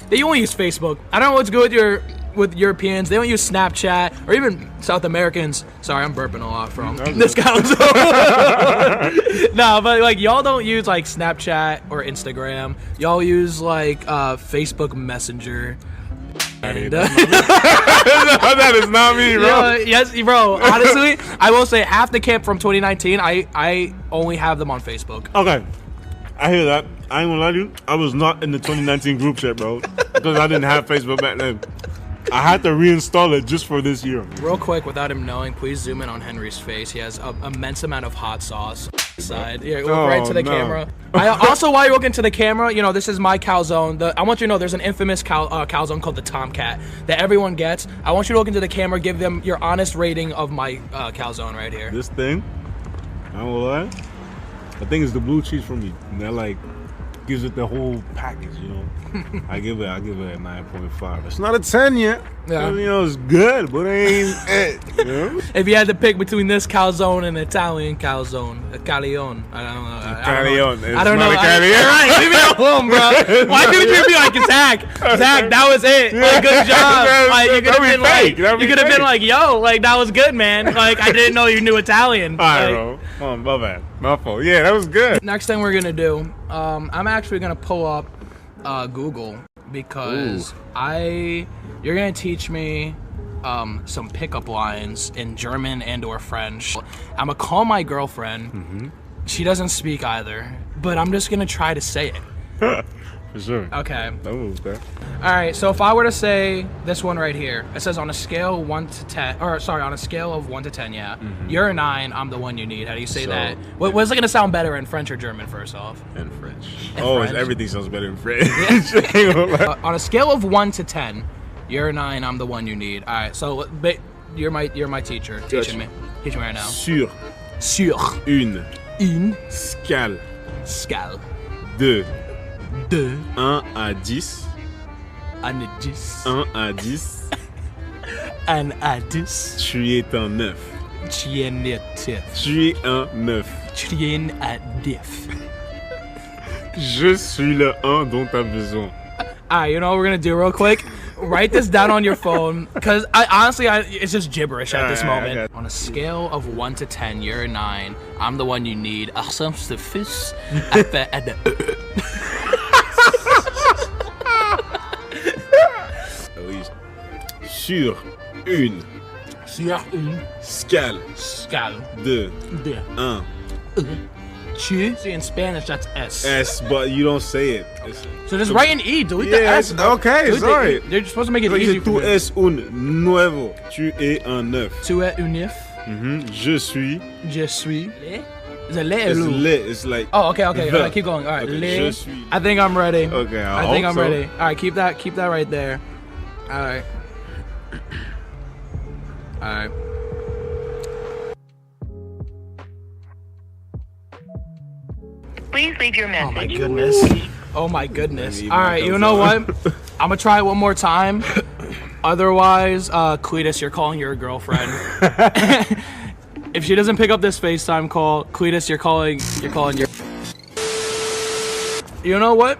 They only use Facebook. I don't know what's good with Europeans. They don't use Snapchat, or even South Americans. Sorry, I'm burping a lot from this calzone. No, but like y'all don't use like Snapchat or Instagram. Y'all use like Facebook Messenger. And, that is not me, bro. Yes, bro. Honestly, I will say half the camp from 2019, I only have them on Facebook. Okay, I hear that. I ain't gonna lie to you. I was not in the 2019 group chat, bro, because I didn't have Facebook back then. I had to reinstall it just for this year. Real quick, without him knowing, please zoom in on Henry's face. He has an immense amount of hot sauce. Side. Yeah, look right to the camera. Also, while you're looking to the camera, this is my calzone. I want you to know there's an infamous calzone called the Tomcat that everyone gets. I want you to look into the camera, give them your honest rating of my calzone right here. This thing, I don't lie, I think it's the blue cheese for me. And that like gives it the whole package, I give it a 9.5. It's not a 10 yet. Yeah. It's good, but it ain't it. If you had to pick between this calzone and Italian calzone, a calione, I don't know. I don't know. Right, leave me alone, bro. Why couldn't you be like Zach, that was it. Like, good job. Like, you could have been like, yo, like that was good, man. Like I didn't know you knew Italian. All right, bro. Oh, my bad. My fault. Yeah, that was good. Next thing we're gonna do, I'm actually gonna pull up Google because you're gonna teach me some pickup lines in German and or French. I'm gonna call my girlfriend. She doesn't speak either, but I'm just gonna try to say it. For sure. Okay. That was that. All right, so if I were to say this one right here, it says on a scale 1 to 10, or sorry, on a scale of 1 to 10, yeah, you're a 9, I'm the one you need. How do you say So, that? What's it gonna sound better in French or German? First off, In French. In Always, French? everything sounds better in French. Ain't gonna lie. On a scale of 1 to 10, you're a 9, I'm the one you need. All right, so you're my teacher, teaching me right now. Sur une scale de 1 à 10. 1 à 10. 1 à 10. 1 à 10. Tu es un 9. Tu es un 9. Tu es un 9. Tu es un 9. Je suis le 1 dont tu as besoin. Alright, you know what we're gonna do real quick? Write this down on your phone, because honestly, it's just gibberish at this moment. On a scale of 1 to 10, you're a 9. I'm the one you need. Sur une scale de 1. See, in Spanish, that's S. S, but you don't say it. So just write an E, delete the S. Bro. Okay, Delete sorry. They're just supposed to make it easy for Tu you. es un nuevo. Tu es un 9. Tu es un 9. Je suis. Je suis. Is it le or It's lu? le. It's like. Oh, okay. All the. right, keep going. All right, Okay, le. je suis. I think I'm ready. Okay, I think I'm hope so. ready. All right, keep that right there. All right. All right. Please leave your message. Oh my goodness. Oh my goodness. All right, you know what? I'm gonna try it one more time. Otherwise, Cletus, you're calling your girlfriend. If she doesn't pick up this FaceTime call, Cletus, you're calling your. You know what?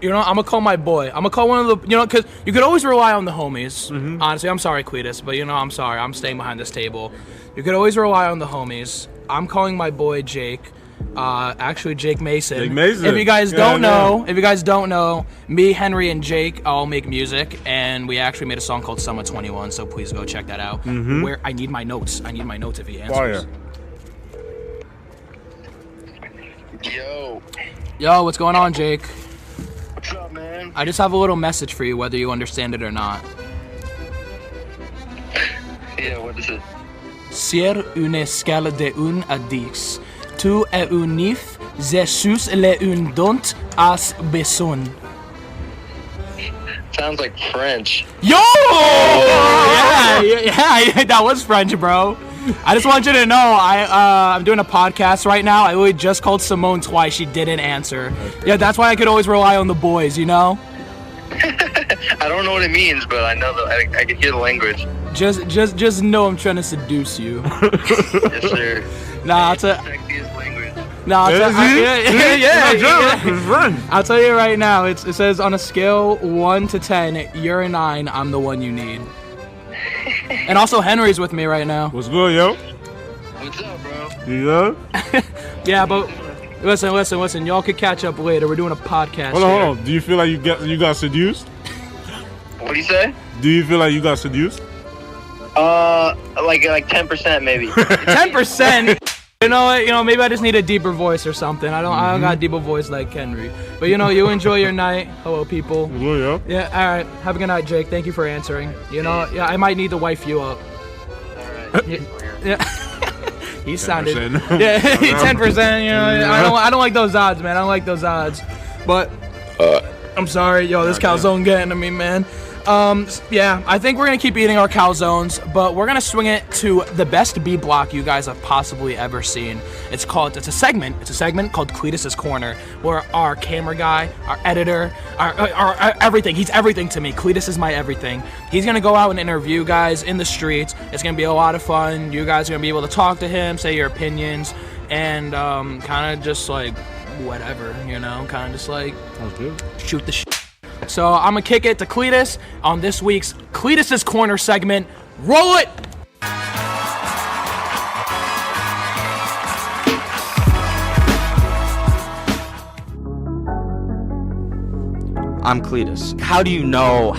You know, I'm gonna call my boy. I'm gonna call one of the, you know, because you could always rely on the homies. Honestly, I'm sorry, Cletus, but you know, I'm sorry. I'm staying behind this table. You could always rely on the homies. I'm calling my boy Jake. Actually, Jake Mason. Jake Mason. If you guys don't know, me, Henry, and Jake all make music, and we actually made a song called Summer 21. So please go check that out. Where I need my notes. I need my notes if he answers. Yo. Yo, what's going on, Jake? What's up, man? I just have a little message for you, whether you understand it or not. Yeah, what is it? Sur une scale de 1 à 10, tu es un 9, Jesus le un dont as besoin. Sounds like French. Yo! Yeah, that was French, bro. I just want you to know, I'm doing a podcast right now. I literally just called Simone twice. She didn't answer. Yeah, that's why I could always rely on the boys, you know? I don't know what it means, but I know that I can hear the language. Just know I'm trying to seduce you. Yes, sir. Nah, I'll tell. Sexiest language. No, I'll tell you right now. It says on a scale 1 to 10, you're a 9. I'm the one you need. And also Henry's with me right now. What's good, yo? What's up, bro? You good? Yeah, but listen. Y'all could catch up later. We're doing a podcast. Hold on. Do you feel like you got seduced? What do you say? Do you feel like you got seduced? Like 10% maybe. 10%. You know what? You know, maybe I just need a deeper voice or something. I don't got a deeper voice like Henry. But you know, you enjoy your night. Hello, people. Hello, yeah. Yeah. All right. Have a good night, Jake. Thank you for answering. You know, yeah, I might need to wife you up. All right. Yeah. He sounded. 10%. Yeah, 10%. You know, I don't like those odds, man. I don't like those odds. But I'm sorry, yo. This calzone getting to me, man. Yeah, I think we're gonna keep eating our calzones, but we're gonna swing it to the best B block you guys have possibly ever seen. It's a segment called Cletus's Corner, where our camera guy, our editor, our everything, he's everything to me. Cletus is my everything. He's gonna go out and interview guys in the streets. It's gonna be a lot of fun. You guys are gonna be able to talk to him, say your opinions, and kind of just like whatever, you know, kind of just like shoot the shit. So I'm gonna kick it to Cletus on this week's Cletus's Corner segment. Roll it! I'm Cletus. How do you know?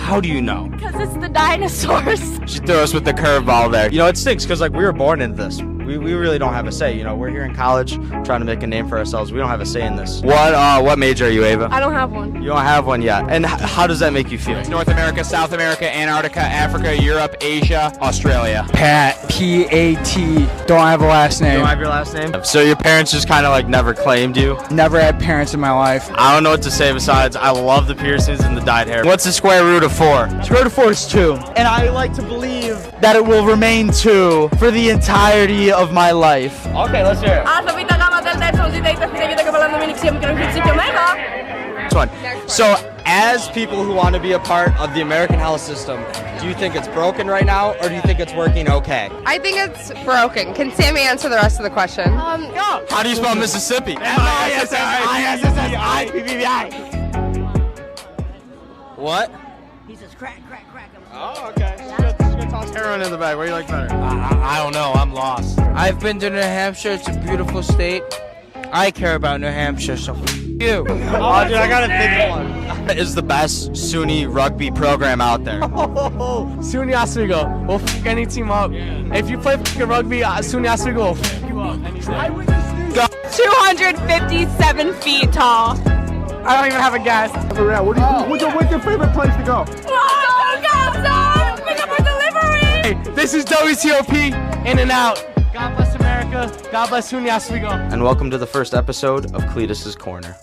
Because it's the dinosaurs. She threw us with the curveball there. You know, it stinks because like we were born into this. We really don't have a say. You know, we're here in college trying to make a name for ourselves. We don't have a say in this. What major are you, Ava? I don't have one. You don't have one yet. And how does that make you feel? North America, South America, Antarctica, Africa, Europe, Asia, Australia. Pat, P-A-T. Don't have a last name. You don't have your last name? So your parents just kind of like never claimed you? Never had parents in my life. I don't know what to say besides I love the piercings and the dyed hair. What's the square root of 4? Square root of 4 is 2. And I like to believe that it will remain 2 for the entirety of my life. Okay, let's hear it. Which one? So, as people who want to be a part of the American health system, do you think it's broken right now, or do you think it's working okay? I think it's broken. Can Sammy answer the rest of the question? How do you spell Mississippi? M-I-S-S-I-S-S-I-P-P-I. What? He says crack, crack, crack. Oh, okay. Just gonna toss heroin in the bag. What do you like better? I don't know. I'm lost. I've been to New Hampshire. It's a beautiful state. I care about New Hampshire, so you. Oh, dude, I gotta think of one. Is the best SUNY rugby program out there. SUNY Oswego. We'll f any team up. If you play rugby, SUNY Oswego will f you up. 257 feet tall. I don't even have a guess. What's your favorite place to go? Pick up our delivery. Hey, this is WTOP, in and out. God bless America. God bless SUNY Oswego. And welcome to the first episode of Cletus's Corner.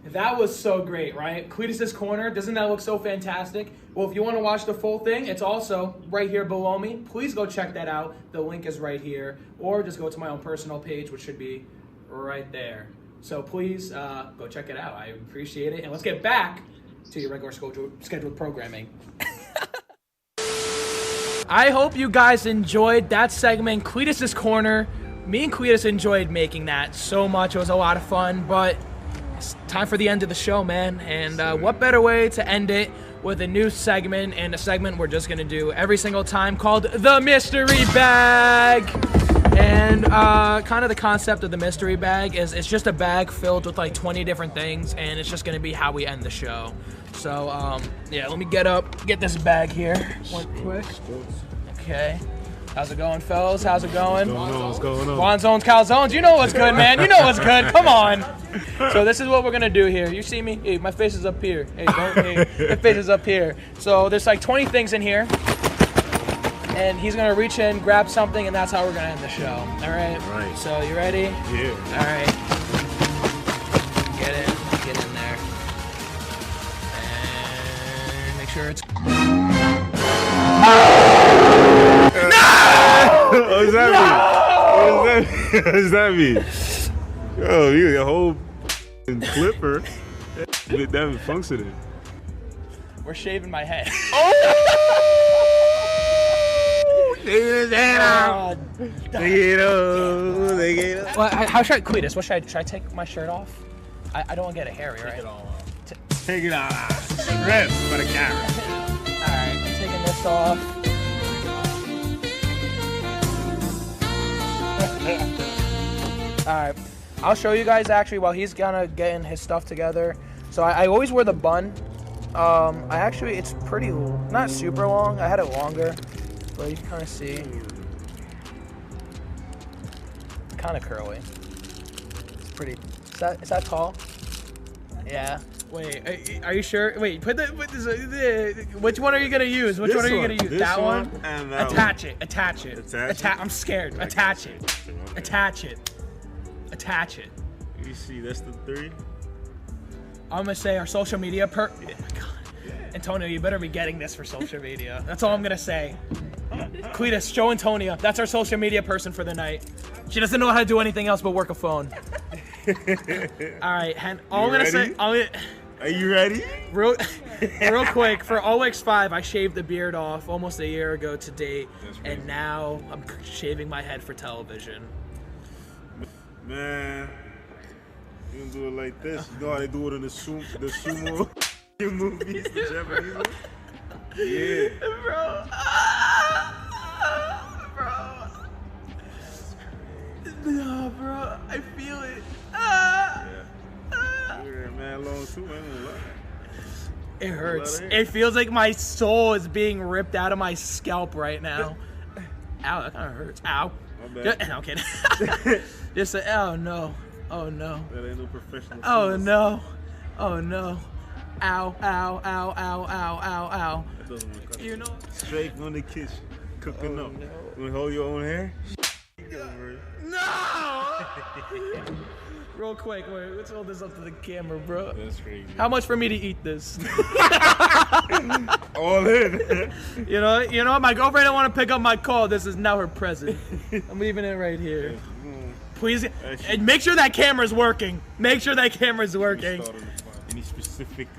That was so great, right? Cletus's Corner, doesn't that look so fantastic? Well, if you want to watch the full thing, it's also right here below me. Please go check that out. The link is right here. Or just go to my own personal page, which should be right there. So please go check it out. I appreciate it. And let's get back to your regular scheduled programming. I hope you guys enjoyed that segment, Cletus's Corner. Me and Cletus enjoyed making that so much. It was a lot of fun, but it's time for the end of the show, man. And what better way to end it with a new segment, and a segment we're just going to do every single time, called The Mystery Bag. And kind of the concept of the mystery bag is it's just a bag filled with like 20 different things, and it's just going to be how we end the show. So, yeah, let me get this bag here. One quick. Okay. How's it going, fellas? How's it going? What's going on? Juan Zones, Calzones. You know what's good, man. You know what's good. Come on. So this is what we're going to do here. You see me? Hey, my face is up here. Hey, my face is up here. So there's like 20 things in here. And he's going to reach in, grab something, and that's how we're going to end the show. All right? Right. So you ready? Yeah. All right. Get in there. And make sure it's... What does that mean? What does that mean? Yo, you got a whole clipper. That functioning. We're shaving my head. Take his hand out. Take it up. Take it up. Well, how should I quit this? What should I take my shirt off? I don't want to get a hairy, right? Take it all off. Take it out. Strip for the camera. Alright, taking this off. Alright, I'll show you guys actually while he's gonna getting his stuff together. So I always wear the bun. It's pretty, not super long. I had it longer, but you can kind of see. Kind of curly. It's pretty. Is that tall? Yeah. Wait, are you sure? Wait, which one are you gonna use? Which one are you gonna use? That one? And that Attach one. it. Attach it. Attach it? I'm scared. Attach it. Okay. Attach it. Attach it. You see, that's the 3. I'm gonna say our social media Oh my god. Antonio, you better be getting this for social media. That's all I'm gonna say. Cletus, show Antonia. That's our social media person for the night. She doesn't know how to do anything else but work a phone. All right, all I'm gonna say. Are you ready? Real quick, for OX5, I shaved the beard off almost a year ago to date, and now I'm shaving my head for television. Man, you can do it like this. You know how they do it in the sumo movies, the Japanese ones? Yeah. Bro. No, bro. I feel it. You're a man long too, I ain't gonna lie. It hurts. It feels like my soul is being ripped out of my scalp right now. Ow, that kind of hurts. Ow. My bad. No, I'm kidding. Just say, oh no. Oh no. That ain't no professional. Oh no. Oh no. Ow, ow, ow, ow, ow, ow, ow. That doesn't look good. You know? Straight on the kitchen, cooking up. You wanna hold your own hair? No! Real quick, wait, let's hold this up to the camera, bro. That's crazy. How much for me to eat this? All in. You know, my girlfriend didn't want to pick up my call. This is now her present. I'm leaving it right here. Please, and make sure that camera's working. Make sure that camera's working. Any specific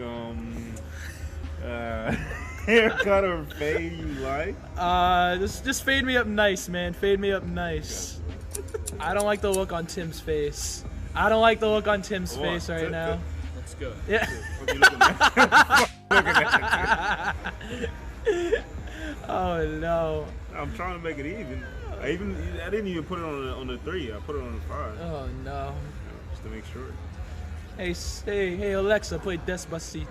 haircut or fade you like? Just fade me up nice, man. Fade me up nice. I don't like the look on Tim's face. I don't like the look on Tim's face right now. Let's go. Yeah. What you looking at? Oh no. I'm trying to make it even. I didn't even put it on the 3. I put it on the 5. Oh no. Just to make sure. Hey Alexa, play Despacito.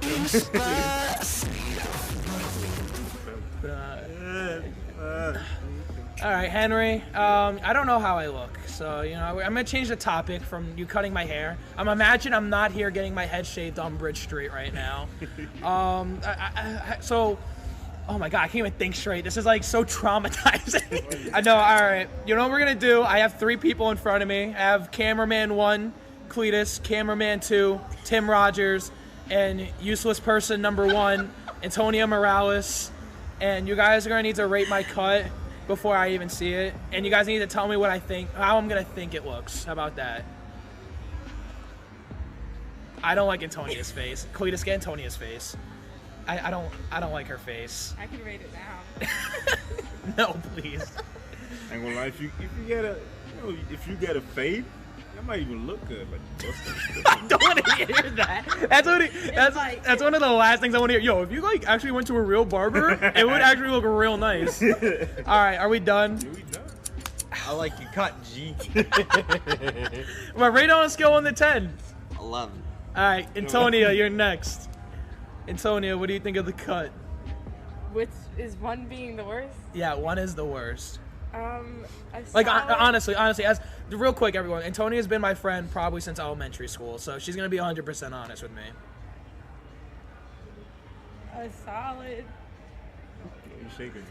All right, Henry. I don't know how I look, so I'm gonna change the topic from you cutting my hair. Imagine I'm not here getting my head shaved on Bridge Street right now. Oh my God, I can't even think straight. This is like so traumatizing. I know. All right, you know what we're gonna do? I have 3 people in front of me. I have cameraman 1, Cletus, cameraman 2, Tim Rogers, and useless person number 1, Antonio Morales. And you guys are gonna need to rate my cut before I even see it. And you guys need to tell me what I think, how I'm gonna think it looks. How about that? I don't like Antonia's face. Cletus, get Antonia's face. I don't like her face. I can rate it now. No, please. Ain't gonna lie, if you get a fade, that might even look good. Like, I don't want to hear that. That's one of the last things I want to hear. Yo, if you actually went to a real barber, it would actually look real nice. All right, are we done? Yeah, we done. I like your cut, G. Well, rate on a scale 1 to 10. 11. All right, Antonia, you're next. Antonia, what do you think of the cut? Which is 1 being the worst? Yeah, 1 is the worst. Like honestly, as real quick, everyone, Antonia's been my friend probably since elementary school, so she's gonna be 100% honest with me. A solid. You shaking?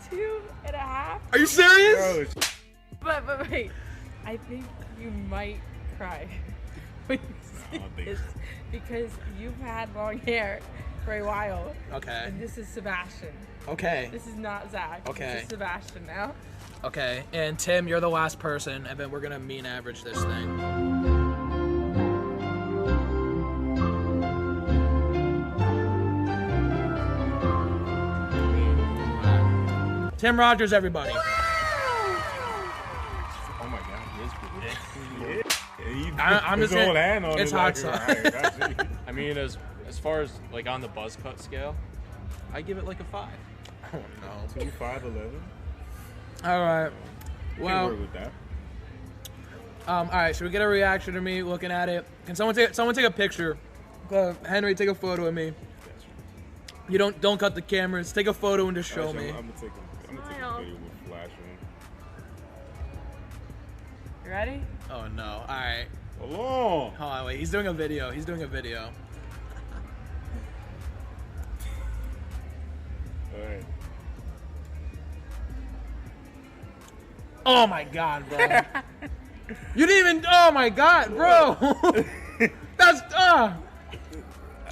2.5. Are you serious? But wait, I think you might cry when you see this because you've had long hair for a while. Okay. And this is Sebastian. Okay. This is not Zach. Okay. This is Sebastian now. Okay, and Tim, you're the last person, and then we're gonna mean average this thing. Tim Rogers, everybody. Oh my God, he is pretty. I'm just saying, it's hot sauce. I mean, as far as like on the buzz cut scale, I give it like a 5. Oh no, 2, 5, 11. All right. Well. Work with that. All right. Should we get a reaction to me looking at it? Can someone take a picture? Henry, take a photo of me. You don't cut the cameras. Take a photo and just show me. I'm gonna take a video with flash on. You ready? Oh no! All right. Hold on, wait. He's doing a video. All right. Oh my God, bro! You didn't even. Oh my God, bro! That's I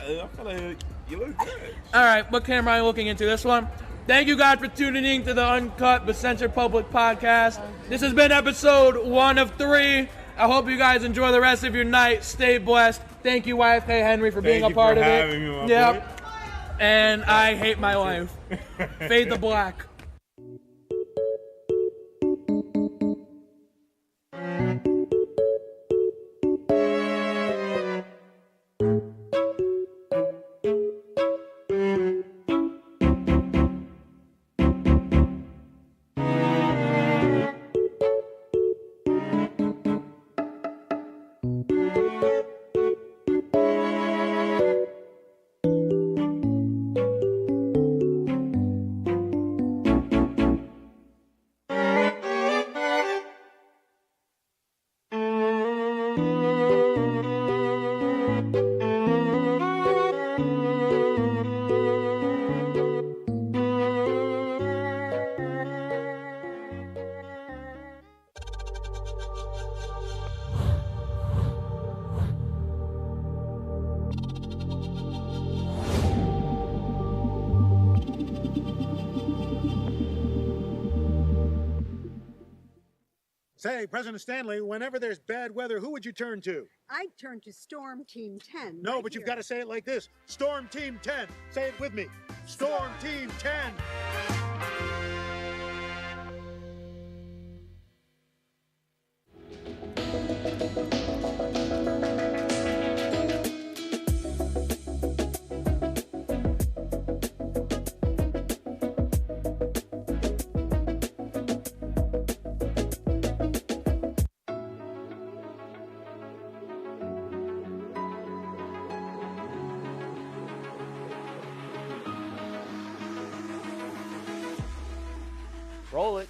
feel like you look good. All right, what camera am I looking into? This one. Thank you guys for tuning in to the Uncut but Censored Public Podcast. This has been episode 1 of 3. I hope you guys enjoy the rest of your night. Stay blessed. Thank you, YFK Henry, for being a part of it. Yep. And I hate my life. Fade the black. Say, President Stanley, whenever there's bad weather, who would you turn to? I'd turn to Storm Team 10. No, but you've got to say it like this. Storm Team 10. Say it with me. Storm Team 10. Roll it.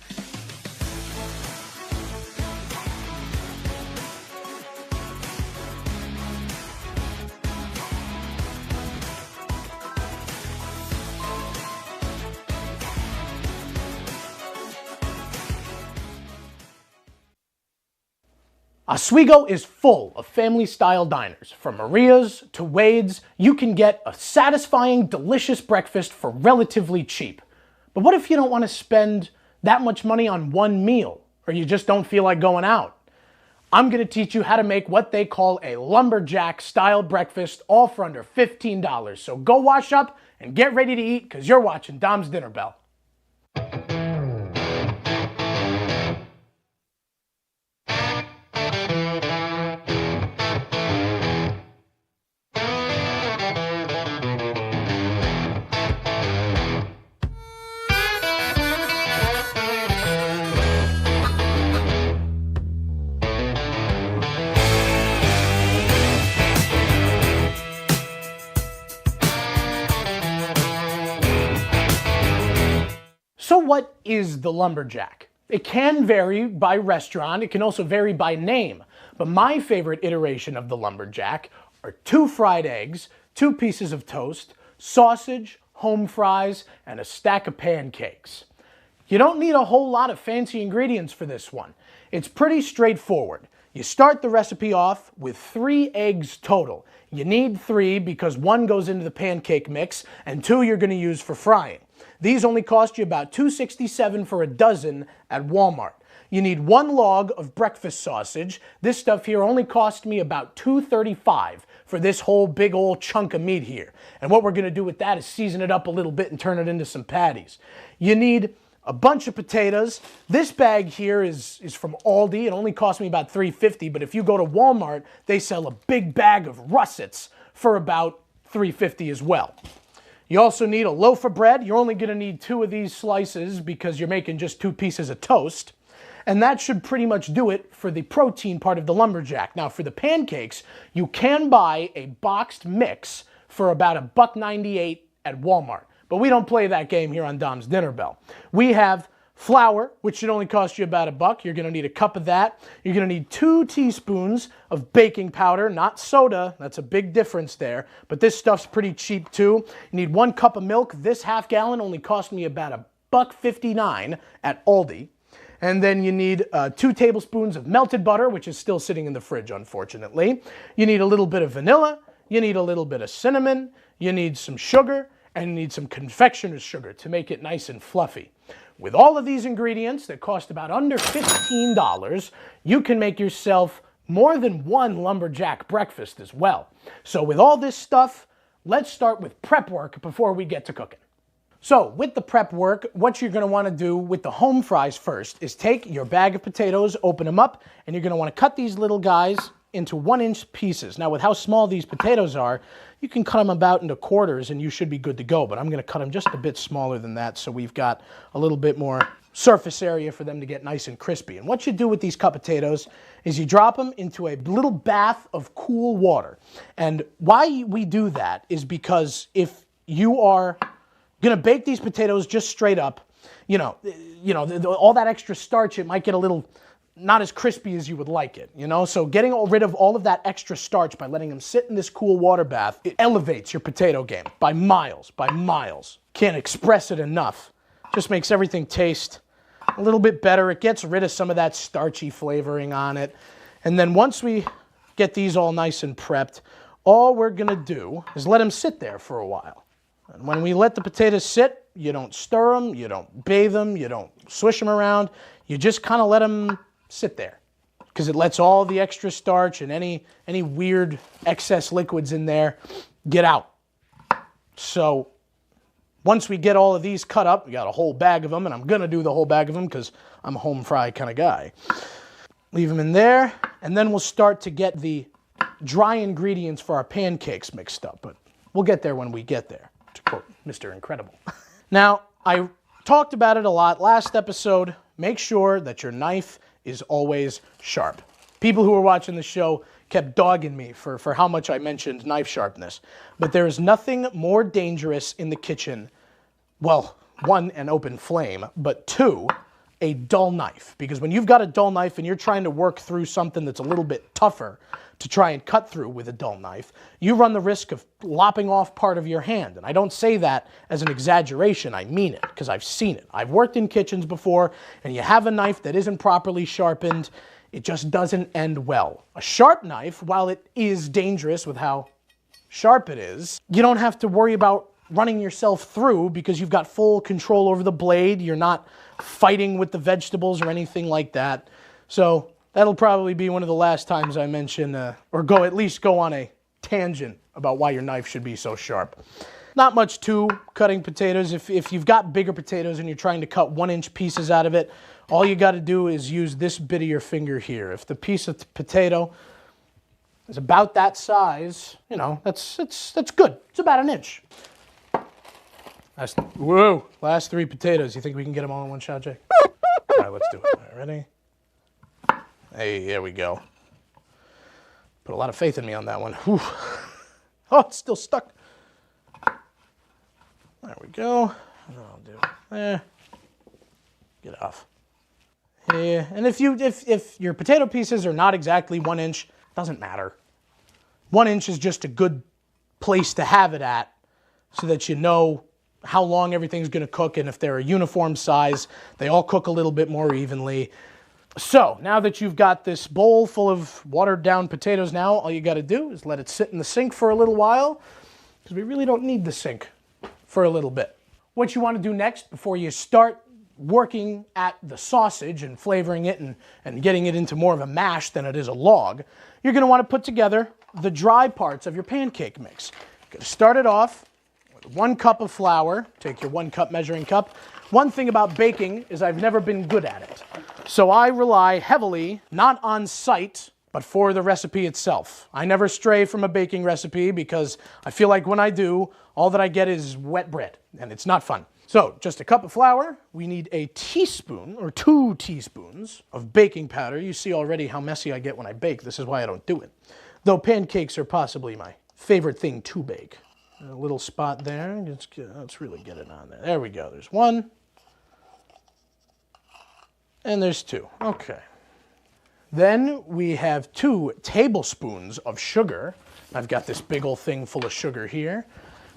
Oswego is full of family-style diners. From Maria's to Wade's, you can get a satisfying, delicious breakfast for relatively cheap. But what if you don't want to spend that much money on one meal, or you just don't feel like going out? I'm going to teach you how to make what they call a lumberjack-style breakfast, all for under $15. So go wash up and get ready to eat, because you're watching Dom's Dinner Bell. So what is the lumberjack? It can vary by restaurant, it can also vary by name, but my favorite iteration of the lumberjack are 2 fried eggs, 2 pieces of toast, sausage, home fries, and a stack of pancakes. You don't need a whole lot of fancy ingredients for this one. It's pretty straightforward. You start the recipe off with 3 eggs total. You need 3 because 1 goes into the pancake mix and 2 you're going to use for frying. These only cost you about $2.67 for a dozen at Walmart. You need 1 log of breakfast sausage. This stuff here only cost me about $2.35 for this whole big old chunk of meat here. And what we're going to do with that is season it up a little bit and turn it into some patties. You need a bunch of potatoes. This bag here is from Aldi. It only cost me about $3.50, but if you go to Walmart, they sell a big bag of russets for about $3.50 as well. You also need a loaf of bread. You're only going to need 2 of these slices because you're making just 2 pieces of toast. And that should pretty much do it for the protein part of the lumberjack. Now for the pancakes, you can buy a boxed mix for about $1.98 at Walmart. But we don't play that game here on Dom's Dinner Bell. We have flour, which should only cost you about $1. You're going to need a cup of that. You're going to need 2 teaspoons of baking powder, not soda. That's a big difference there. But this stuff's pretty cheap too. You need 1 cup of milk. This half gallon only cost me about $1.59 at Aldi. And then you need 2 tablespoons of melted butter, which is still sitting in the fridge, unfortunately. You need a little bit of vanilla. You need a little bit of cinnamon. You need some sugar. And you need some confectioner's sugar to make it nice and fluffy. With all of these ingredients that cost about under $15, you can make yourself more than 1 lumberjack breakfast as well. So with all this stuff, let's start with prep work before we get to cooking. So with the prep work, what you're going to want to do with the home fries first is take your bag of potatoes, open them up, and you're going to want to cut these little guys into 1-inch pieces. Now with how small these potatoes are, you can cut them about into quarters and you should be good to go, but I'm going to cut them just a bit smaller than that so we've got a little bit more surface area for them to get nice and crispy. And what you do with these cut potatoes is you drop them into a little bath of cool water. And why we do that is because if you are going to bake these potatoes just straight up, all that extra starch, it might get a little not as crispy as you would like it, you know? So getting rid of all of that extra starch by letting them sit in this cool water bath, it elevates your potato game by miles, by miles. Can't express it enough. Just makes everything taste a little bit better. It gets rid of some of that starchy flavoring on it. And then once we get these all nice and prepped, all we're gonna do is let them sit there for a while. And when we let the potatoes sit, you don't stir them, you don't bathe them, you don't swish them around. You just kind of let them sit there because it lets all the extra starch and any weird excess liquids in there get out. So once we get all of these cut up, we got a whole bag of them, and I'm gonna do the whole bag of them because I'm a home fry kind of guy. Leave them in there, and then we'll start to get the dry ingredients for our pancakes mixed up, but we'll get there when we get there, to quote Mr. Incredible. Now, I talked about it a lot last episode. Make sure that your knife is always sharp. People who were watching the show kept dogging me for how much I mentioned knife sharpness. But there is nothing more dangerous in the kitchen. Well, one, an open flame, but two, a dull knife. Because when you've got a dull knife and you're trying to work through something that's a little bit tougher to try and cut through with a dull knife, you run the risk of lopping off part of your hand. And I don't say that as an exaggeration, I mean it, because I've seen it. I've worked in kitchens before, and you have a knife that isn't properly sharpened, it just doesn't end well. A sharp knife, while it is dangerous with how sharp it is, you don't have to worry about running yourself through because you've got full control over the blade, you're not fighting with the vegetables or anything like that. So that'll probably be one of the last times I mention, or at least go on a tangent about why your knife should be so sharp. Not much to cutting potatoes. If you've got bigger potatoes and you're trying to cut 1-inch pieces out of it, all you got to do is use this bit of your finger here. If the piece of potato is about that size, you know, that's good. It's about 1 inch. Last 3 potatoes. You think we can get them all in one shot, Jake? All right, let's do it. All right, ready? Hey, there we go. Put a lot of faith in me on that one. Whew. Oh, it's still stuck. There we go. I'll do it there. Get off. Yeah, and if your potato pieces are not exactly 1 inch, doesn't matter. 1 inch is just a good place to have it at so that you know how long everything's going to cook, and if they're a uniform size, they all cook a little bit more evenly. So, now that you've got this bowl full of watered down potatoes now, all you got to do is let it sit in the sink for a little while, because we really don't need the sink for a little bit. What you want to do next before you start working at the sausage and flavoring it and getting it into more of a mash than it is a log, you're going to want to put together the dry parts of your pancake mix. You're going to start it off with 1 cup of flour. Take your 1 cup measuring cup. One thing about baking is I've never been good at it. So I rely heavily, not on sight, but for the recipe itself. I never stray from a baking recipe because I feel like when I do, all that I get is wet bread, and it's not fun. So, just a cup of flour. We need a teaspoon, or 2 teaspoons, of baking powder. You see already how messy I get when I bake. This is why I don't do it. Though pancakes are possibly my favorite thing to bake. A little spot there. Let's really get it on there. There we go. There's 1. And there's 2. Okay. Then we have 2 tablespoons of sugar. I've got this big old thing full of sugar here.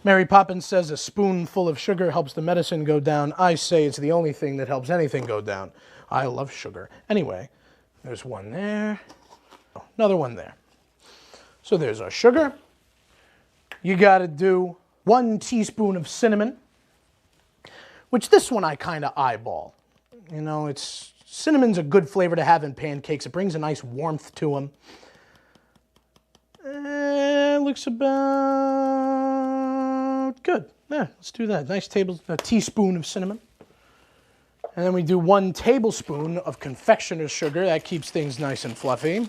Mary Poppins says a spoonful of sugar helps the medicine go down. I say it's the only thing that helps anything go down. I love sugar. Anyway, there's 1 there. Oh, another 1 there. So there's our sugar. You got to do 1 teaspoon of cinnamon, which this one I kind of eyeball. You know, cinnamon's a good flavor to have in pancakes. It brings a nice warmth to them. Looks about good. Yeah, let's do that. Nice a teaspoon of cinnamon. And then we do 1 tablespoon of confectioner's sugar. That keeps things nice and fluffy.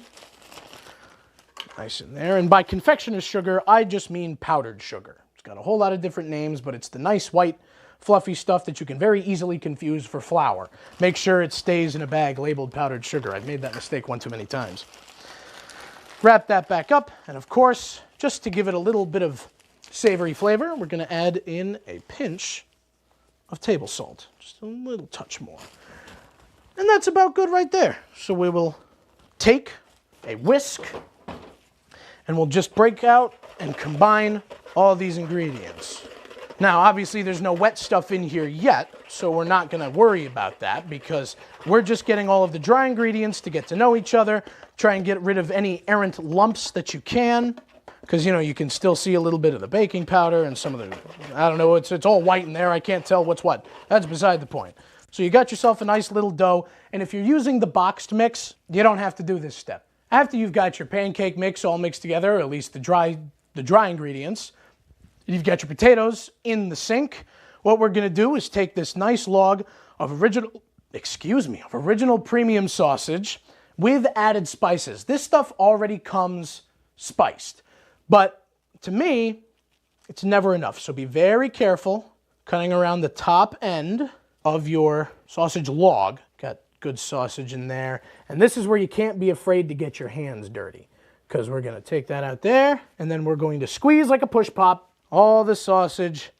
Nice in there. And by confectioner's sugar, I just mean powdered sugar. It's got a whole lot of different names, but it's the nice white fluffy stuff that you can very easily confuse for flour. Make sure it stays in a bag labeled powdered sugar. I've made that mistake one too many times. Wrap that back up, and of course, just to give it a little bit of savory flavor, we're going to add in a pinch of table salt. Just a little touch more. And that's about good right there. So we will take a whisk and we'll just break out and combine all these ingredients. Now, obviously, there's no wet stuff in here yet, so we're not going to worry about that because we're just getting all of the dry ingredients to get to know each other, try and get rid of any errant lumps that you can, because, you know, you can still see a little bit of the baking powder and some of the, I don't know, it's all white in there. I can't tell what's what. That's beside the point. So you got yourself a nice little dough, and if you're using the boxed mix, you don't have to do this step. After you've got your pancake mix all mixed together, or at least the dry ingredients, you've got your potatoes in the sink. What we're going to do is take this nice log of original premium sausage with added spices. This stuff already comes spiced, but to me, it's never enough. So be very careful cutting around the top end of your sausage log. Got good sausage in there. And this is where you can't be afraid to get your hands dirty, because we're going to take that out there, and then we're going to squeeze like a push pop all the sausage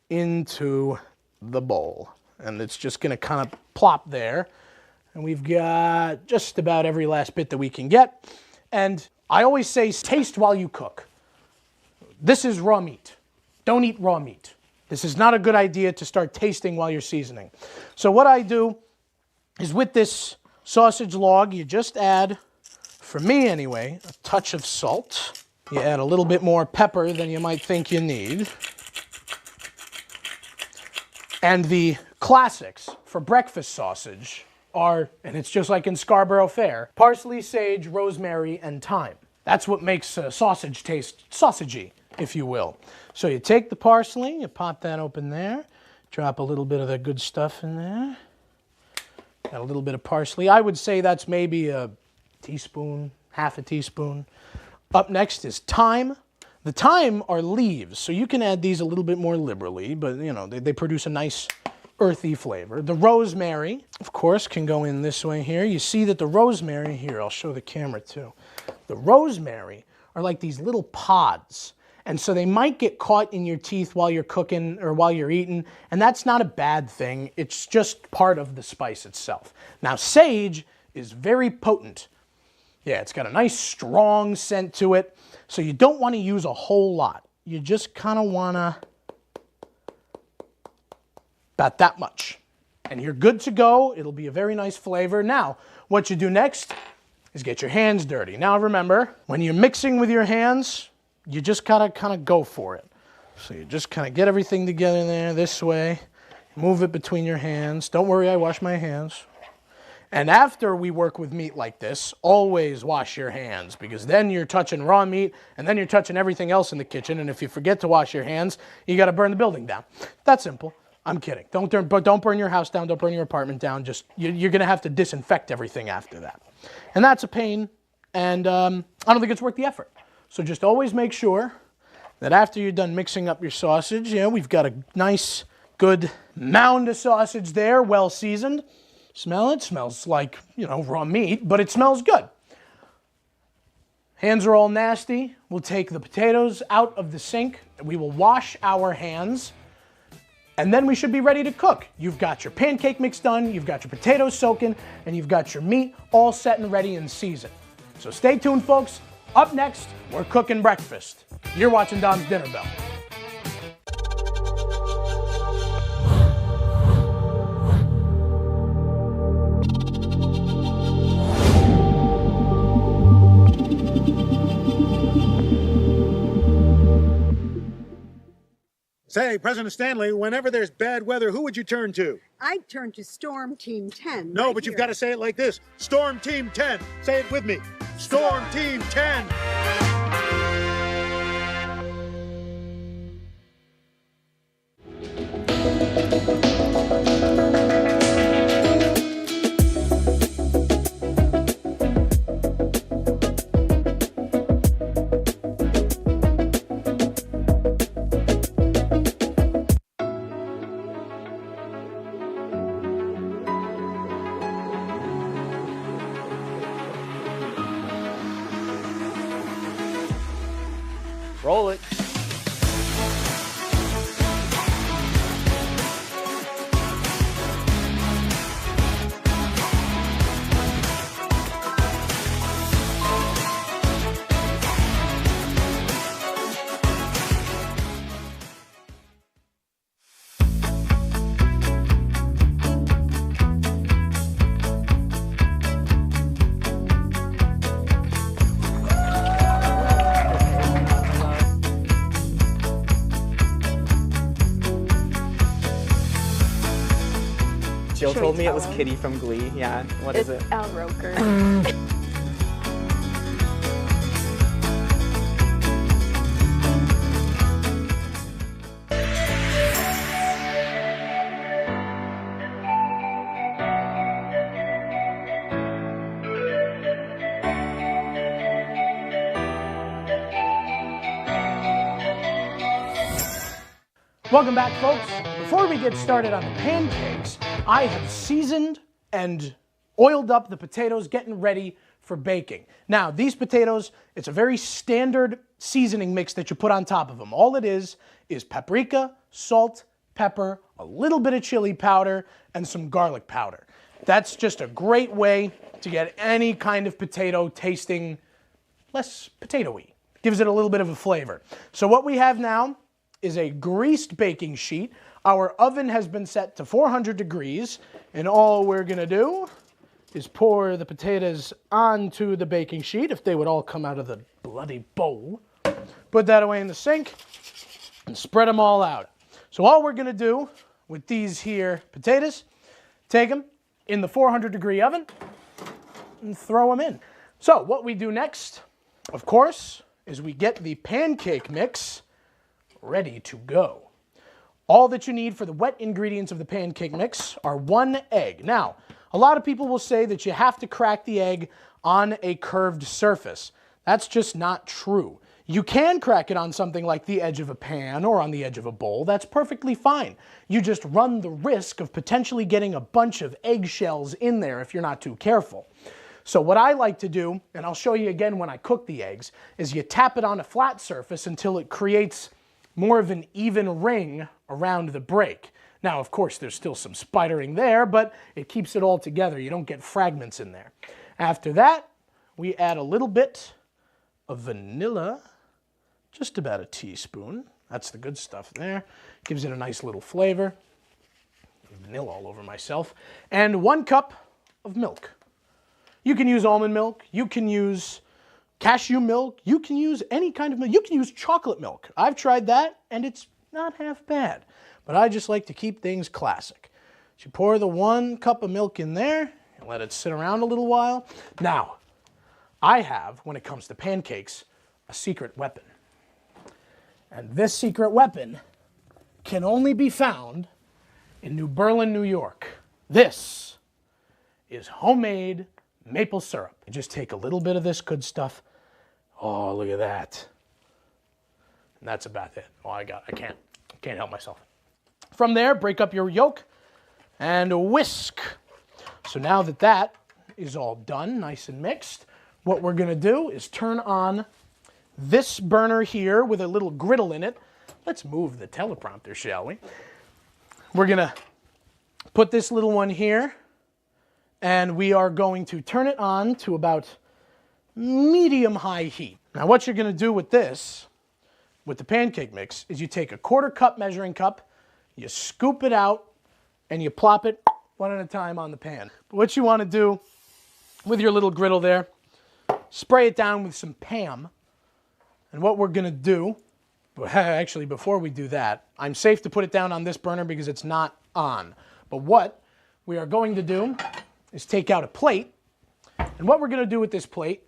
into the bowl. And it's just going to kind of plop there. And we've got just about every last bit that we can get. And I always say, taste while you cook. This is raw meat. Don't eat raw meat. This is not a good idea to start tasting while you're seasoning. So what I do is with this sausage log, you just add, for me anyway, a touch of salt. You add a little bit more pepper than you might think you need. And the classics for breakfast sausage are, and it's just like in Scarborough Fair, parsley, sage, rosemary, and thyme. That's what makes sausage taste sausagey, if you will. So you take the parsley, you pop that open there, drop a little bit of the good stuff in there. Got a little bit of parsley. I would say that's maybe a teaspoon, half a teaspoon. Up next is thyme. The thyme are leaves, so you can add these a little bit more liberally, but you know, they produce a nice earthy flavor. The rosemary, of course, can go in this way here. You see that the rosemary, here, I'll show the camera too. The rosemary are like these little pods, and so they might get caught in your teeth while you're cooking or while you're eating, and that's not a bad thing. It's just part of the spice itself. Now, sage is very potent. Yeah, it's got a nice strong scent to it, so you don't want to use a whole lot. You just kind of want to, about that much. And you're good to go. It'll be a very nice flavor. Now, what you do next is get your hands dirty. Now remember, when you're mixing with your hands, you just gotta kind of go for it. So you just kind of get everything together there this way, move it between your hands. Don't worry, I wash my hands. And after we work with meat like this, always wash your hands, because then you're touching raw meat and then you're touching everything else in the kitchen. And if you forget to wash your hands, you got to burn the building down. That's simple. I'm kidding. Don't burn your house down. Don't burn your apartment down. Just you're going to have to disinfect everything after that. And that's a pain. And I don't think it's worth the effort. So just always make sure that after you're done mixing up your sausage, we've got a nice, good mound of sausage there, well seasoned. Smell it. Smells like, raw meat, but it smells good. Hands are all nasty. We'll take the potatoes out of the sink. We will wash our hands, and then we should be ready to cook. You've got your pancake mix done, you've got your potatoes soaking, and you've got your meat all set and ready and seasoned. So stay tuned, folks. Up next, we're cooking breakfast. You're watching Dom's Dinner Bell. Say, President Stanley, whenever there's bad weather, who would you turn to? I'd turn to Storm Team 10. No, but you've got to say it like this. Storm Team 10. Say it with me. Storm Team 10. Roll it. told me it tell was him? Kitty from Glee. Yeah, what is it? Al Roker. Welcome back, folks. Before we get started on the pancakes, I have seasoned and oiled up the potatoes, getting ready for baking. Now, these potatoes, it's a very standard seasoning mix that you put on top of them. All it is paprika, salt, pepper, a little bit of chili powder, and some garlic powder. That's just a great way to get any kind of potato tasting less potato-y. Gives it a little bit of a flavor. So what we have now is a greased baking sheet. Our oven has been set to 400 degrees, and all we're gonna do is pour the potatoes onto the baking sheet, if they would all come out of the bloody bowl. Put that away in the sink and spread them all out. So all we're gonna do with these here potatoes, take them in the 400 degree oven and throw them in. So what we do next, of course, is we get the pancake mix ready to go. All that you need for the wet ingredients of the pancake mix are 1 egg. Now, a lot of people will say that you have to crack the egg on a curved surface. That's just not true. You can crack it on something like the edge of a pan or on the edge of a bowl. That's perfectly fine. You just run the risk of potentially getting a bunch of eggshells in there if you're not too careful. So what I like to do, and I'll show you again when I cook the eggs, is you tap it on a flat surface until it creates more of an even ring around the break. Now, of course, there's still some spidering there, but it keeps it all together. You don't get fragments in there. After that, we add a little bit of vanilla, just about a teaspoon. That's the good stuff there. Gives it a nice little flavor. Vanilla all over myself. And 1 cup of milk. You can use almond milk. You can use cashew milk, you can use any kind of milk. You can use chocolate milk. I've tried that, and it's not half bad. But I just like to keep things classic. So you pour the 1 cup of milk in there, and let it sit around a little while. Now, I have, when it comes to pancakes, a secret weapon. And this secret weapon can only be found in New Berlin, New York. This is homemade maple syrup. You just take a little bit of this good stuff. Oh, look at that. And that's about it. Oh, I can't help myself. From there, break up your yolk and whisk. So now that that is all done, nice and mixed, what we're gonna do is turn on this burner here with a little griddle in it. Let's move the teleprompter, shall we? We're gonna put this little one here, and we are going to turn it on to about medium-high heat. Now what you're going to do with this, with the pancake mix, is you take a 1/4 cup measuring cup, you scoop it out, and you plop it one at a time on the pan. But what you want to do with your little griddle there, spray it down with some Pam. And what we're going to do, actually before we do that, I'm safe to put it down on this burner because it's not on. But what we are going to do is take out a plate, and what we're going to do with this plate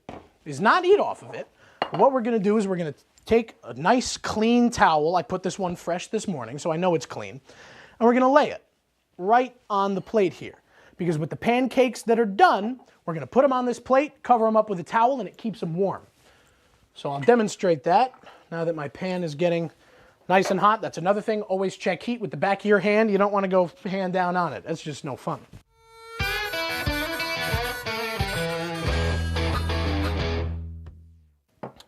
is not eat off of it. What we're going to do is we're going to take a nice clean towel. I put this one fresh this morning, so I know it's clean. And we're going to lay it right on the plate here. Because with the pancakes that are done, we're going to put them on this plate, cover them up with a towel, and it keeps them warm. So I'll demonstrate that now that my pan is getting nice and hot. That's another thing, always check heat with the back of your hand. You don't want to go hand down on it. That's just no fun.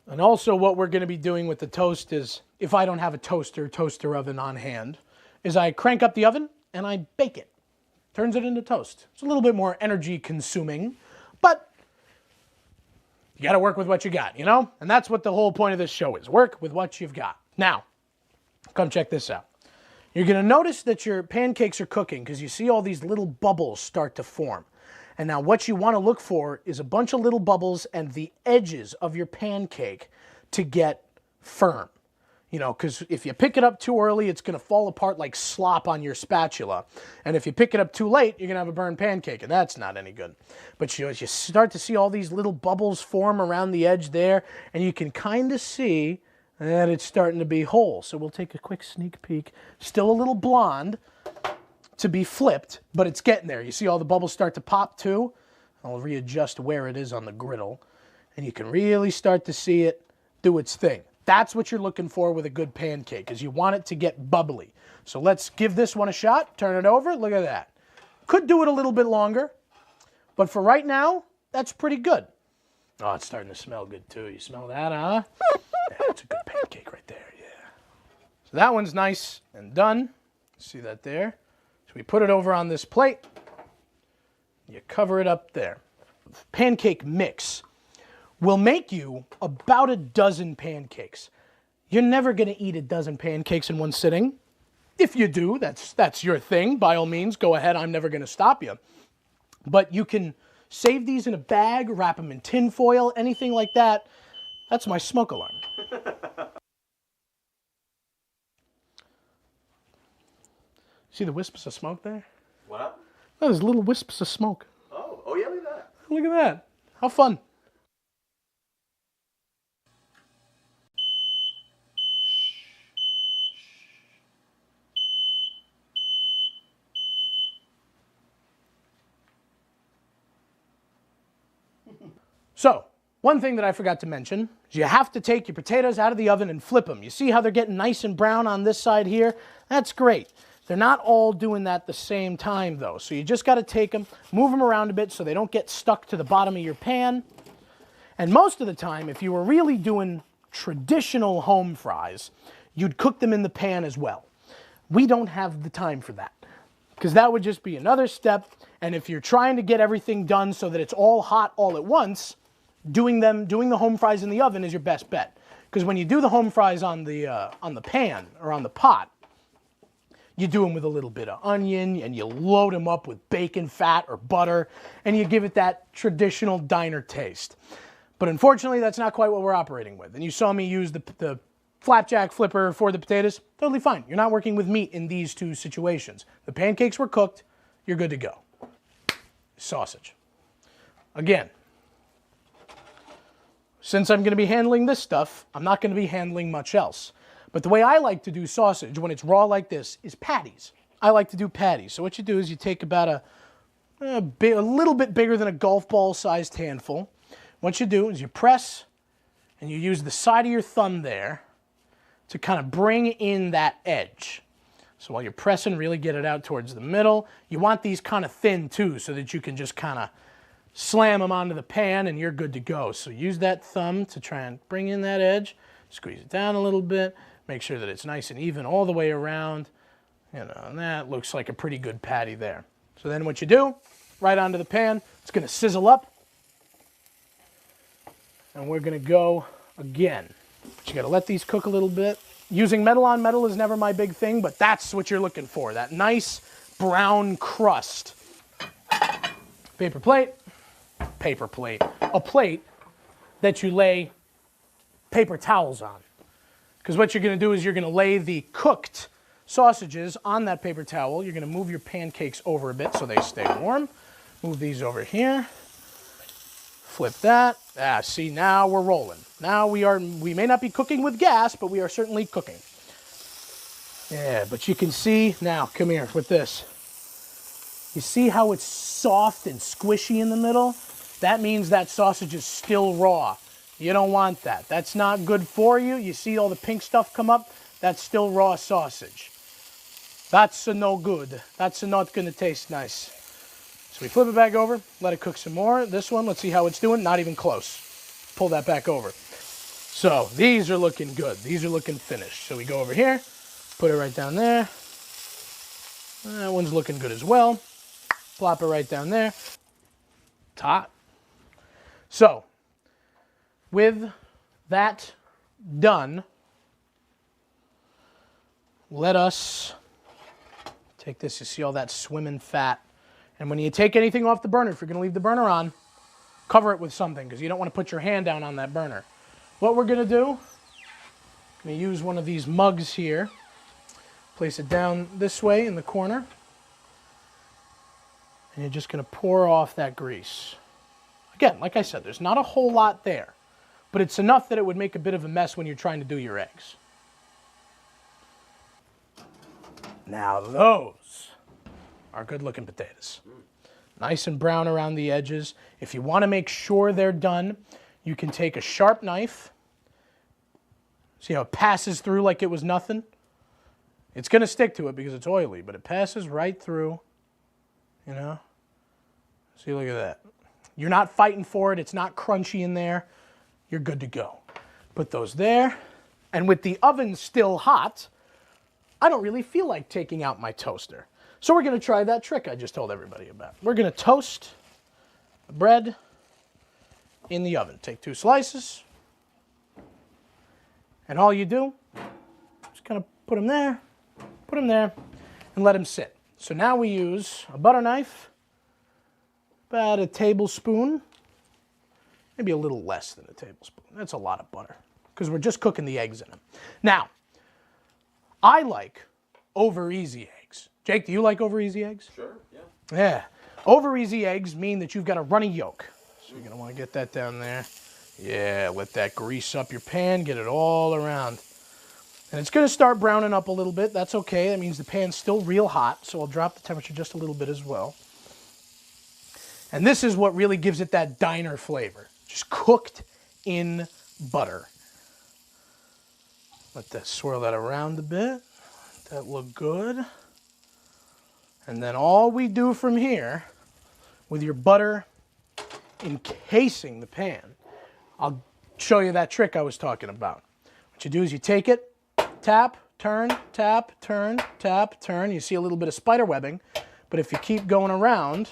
And also what we're going to be doing with the toast is, if I don't have a toaster oven on hand, is I crank up the oven and I bake it. Turns it into toast. It's a little bit more energy consuming, but you got to work with what you got, you know? And that's what the whole point of this show is. Work with what you've got. Now, come check this out. You're going to notice that your pancakes are cooking because you see all these little bubbles start to form. And now what you want to look for is a bunch of little bubbles and the edges of your pancake to get firm. You know, because if you pick it up too early, it's going to fall apart like slop on your spatula. And if you pick it up too late, you're going to have a burned pancake, and that's not any good. But you start to see all these little bubbles form around the edge there, and you can kind of see that it's starting to be whole. So we'll take a quick sneak peek. Still a little blonde to be flipped, but it's getting there. You see all the bubbles start to pop too? I'll readjust where it is on the griddle, and you can really start to see it do its thing. That's what you're looking for with a good pancake, is you want it to get bubbly. So let's give this one a shot. Turn it over. Look at that. Could do it a little bit longer, but for right now, that's pretty good. Oh, it's starting to smell good too. You smell that, huh? Yeah, that's a good pancake right there, yeah. So that one's nice and done. See that there? So we put it over on this plate. You cover it up there. Pancake mix will make you about a dozen pancakes. You're never going to eat a dozen pancakes in one sitting. If you do, that's your thing. By all means, go ahead. I'm never going to stop you. But you can save these in a bag, wrap them in tin foil, anything like that. That's my smoke alarm. See the wisps of smoke there? What? Oh, there's little wisps of smoke. Oh yeah, look at that. Look at that. How fun. So, one thing that I forgot to mention is you have to take your potatoes out of the oven and flip them. You see how they're getting nice and brown on this side here? That's great. They're not all doing that at the same time though. So you just got to take them, move them around a bit so they don't get stuck to the bottom of your pan. And most of the time, if you were really doing traditional home fries, you'd cook them in the pan as well. We don't have the time for that, because that would just be another step. And if you're trying to get everything done so that it's all hot all at once, doing the home fries in the oven is your best bet. Because when you do the home fries on the pan or on the pot, you do them with a little bit of onion, and you load them up with bacon fat or butter, and you give it that traditional diner taste. But unfortunately, that's not quite what we're operating with. And you saw me use the flapjack flipper for the potatoes. Totally fine. You're not working with meat in these two situations. The pancakes were cooked. You're good to go. Sausage. Again, since I'm going to be handling this stuff, I'm not going to be handling much else. But the way I like to do sausage when it's raw like this is patties. I like to do patties. So what you do is you take about a little bit bigger than a golf ball sized handful. What you do is you press and you use the side of your thumb there to kind of bring in that edge. So while you're pressing, really get it out towards the middle. You want these kind of thin too, so that you can just kind of slam them onto the pan and you're good to go. So use that thumb to try and bring in that edge. Squeeze it down a little bit. Make sure that it's nice and even all the way around. You know, and that looks like a pretty good patty there. So then what you do, right onto the pan, it's going to sizzle up. And we're going to go again. But you got to let these cook a little bit. Using metal on metal is never my big thing, but that's what you're looking for, that nice brown crust. Paper plate, a plate that you lay paper towels on. Because what you're going to do is you're going to lay the cooked sausages on that paper towel. You're going to move your pancakes over a bit so they stay warm. Move these over here. Flip that. See, now we're rolling. Now we may not be cooking with gas, but we are certainly cooking. Yeah, but you can see, now come here with this. You see how it's soft and squishy in the middle? That means that sausage is still raw. You don't want that. That's not good for you. You see all the pink stuff come up? That's still raw sausage. That's no good. That's not going to taste nice. So we flip it back over, let it cook some more. This one, let's see how it's doing. Not even close. Pull that back over. So these are looking good. These are looking finished. So we go over here, put it right down there. That one's looking good as well. Plop it right down there. It's hot. So, with that done, let us take this. You see all that swimming fat. And when you take anything off the burner, if you're going to leave the burner on, cover it with something because you don't want to put your hand down on that burner. What we're going to do, I'm going to use one of these mugs here. Place it down this way in the corner. And you're just going to pour off that grease. Again, like I said, there's not a whole lot there, but it's enough that it would make a bit of a mess when you're trying to do your eggs. Now those are good looking potatoes. Nice and brown around the edges. If you want to make sure they're done, you can take a sharp knife. See how it passes through like it was nothing? It's going to stick to it because it's oily, but it passes right through, you know? See, look at that. You're not fighting for it. It's not crunchy in there. You're good to go. Put those there. And with the oven still hot, I don't really feel like taking out my toaster. So we're going to try that trick I just told everybody about. We're going to toast the bread in the oven. Take 2 slices. And all you do is kind of put them there, and let them sit. So now we use a butter knife, about a tablespoon, maybe a little less than a tablespoon. That's a lot of butter because we're just cooking the eggs in them. Now, I like over easy eggs. Jake, do you like over easy eggs? Sure, yeah. Yeah. Over easy eggs mean that you've got a runny yolk. So you're going to want to get that down there. Yeah, let that grease up your pan, get it all around. And it's going to start browning up a little bit. That's okay. That means the pan's still real hot, so I'll drop the temperature just a little bit as well. And this is what really gives it that diner flavor. Just cooked in butter. Let that swirl that around a bit. Let that look good. And then all we do from here, with your butter encasing the pan, I'll show you that trick I was talking about. What you do is you take it, tap, turn, tap, turn, tap, turn. You see a little bit of spider webbing, but if you keep going around,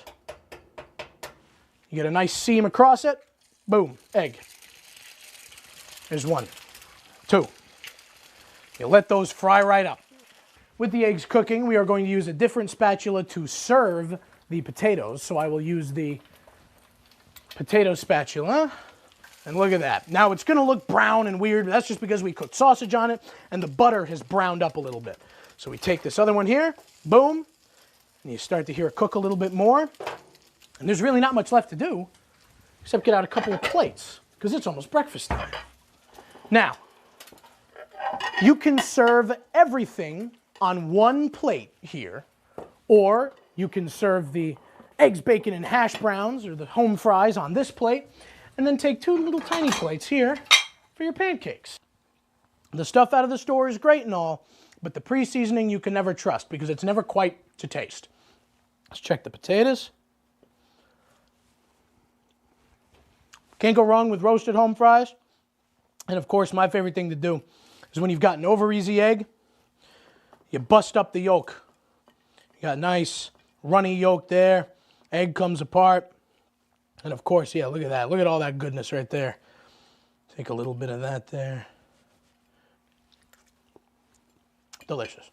you get a nice seam across it. Boom, egg. There's 1, 2. You let those fry right up. With the eggs cooking, we are going to use a different spatula to serve the potatoes. So I will use the potato spatula. And look at that. Now it's going to look brown and weird, but that's just because we cooked sausage on it and the butter has browned up a little bit. So we take this other one here, boom, and you start to hear it cook a little bit more. And there's really not much left to do except get out a couple of plates because it's almost breakfast time. Now, you can serve everything on one plate here, or you can serve the eggs, bacon, and hash browns or the home fries on this plate, and then take 2 little tiny plates here for your pancakes. The stuff out of the store is great and all, but the pre-seasoning you can never trust because it's never quite to taste. Let's check the potatoes. Can't go wrong with roasted home fries. And of course, my favorite thing to do is when you've got an over easy egg, you bust up the yolk. You got a nice runny yolk there. Egg comes apart. And of course, yeah, look at that. Look at all that goodness right there. Take a little bit of that there. Delicious.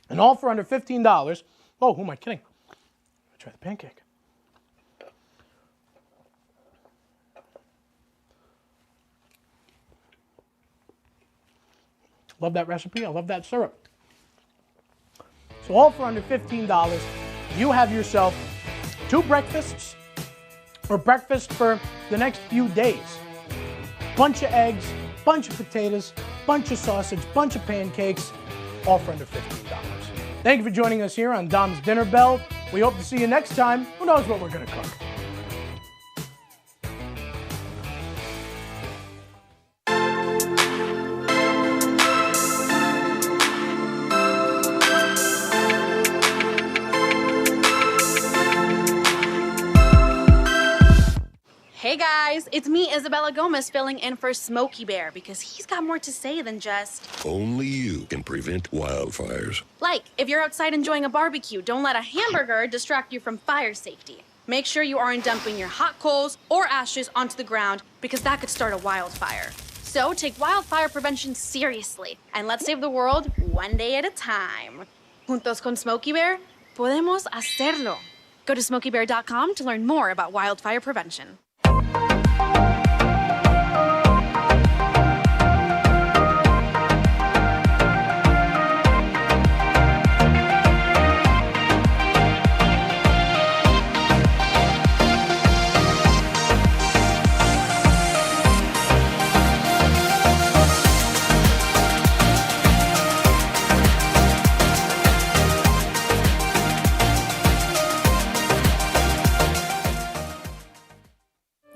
And all for under $15. Oh, who am I kidding? Let's try the pancake. Love that recipe. I love that syrup. So all for under $15, you have yourself 2 breakfasts or breakfast for the next few days. Bunch of eggs, bunch of potatoes, bunch of sausage, bunch of pancakes, all for under $15. Thank you for joining us here on Dom's Dinner Bell. We hope to see you next time. Who knows what we're going to cook? Hey guys, it's me, Isabella Gomez, filling in for Smokey Bear because he's got more to say than just... Only you can prevent wildfires. Like, if you're outside enjoying a barbecue, don't let a hamburger distract you from fire safety. Make sure you aren't dumping your hot coals or ashes onto the ground because that could start a wildfire. So take wildfire prevention seriously and let's save the world one day at a time. Juntos con Smokey Bear, podemos hacerlo. Go to smokeybear.com to learn more about wildfire prevention.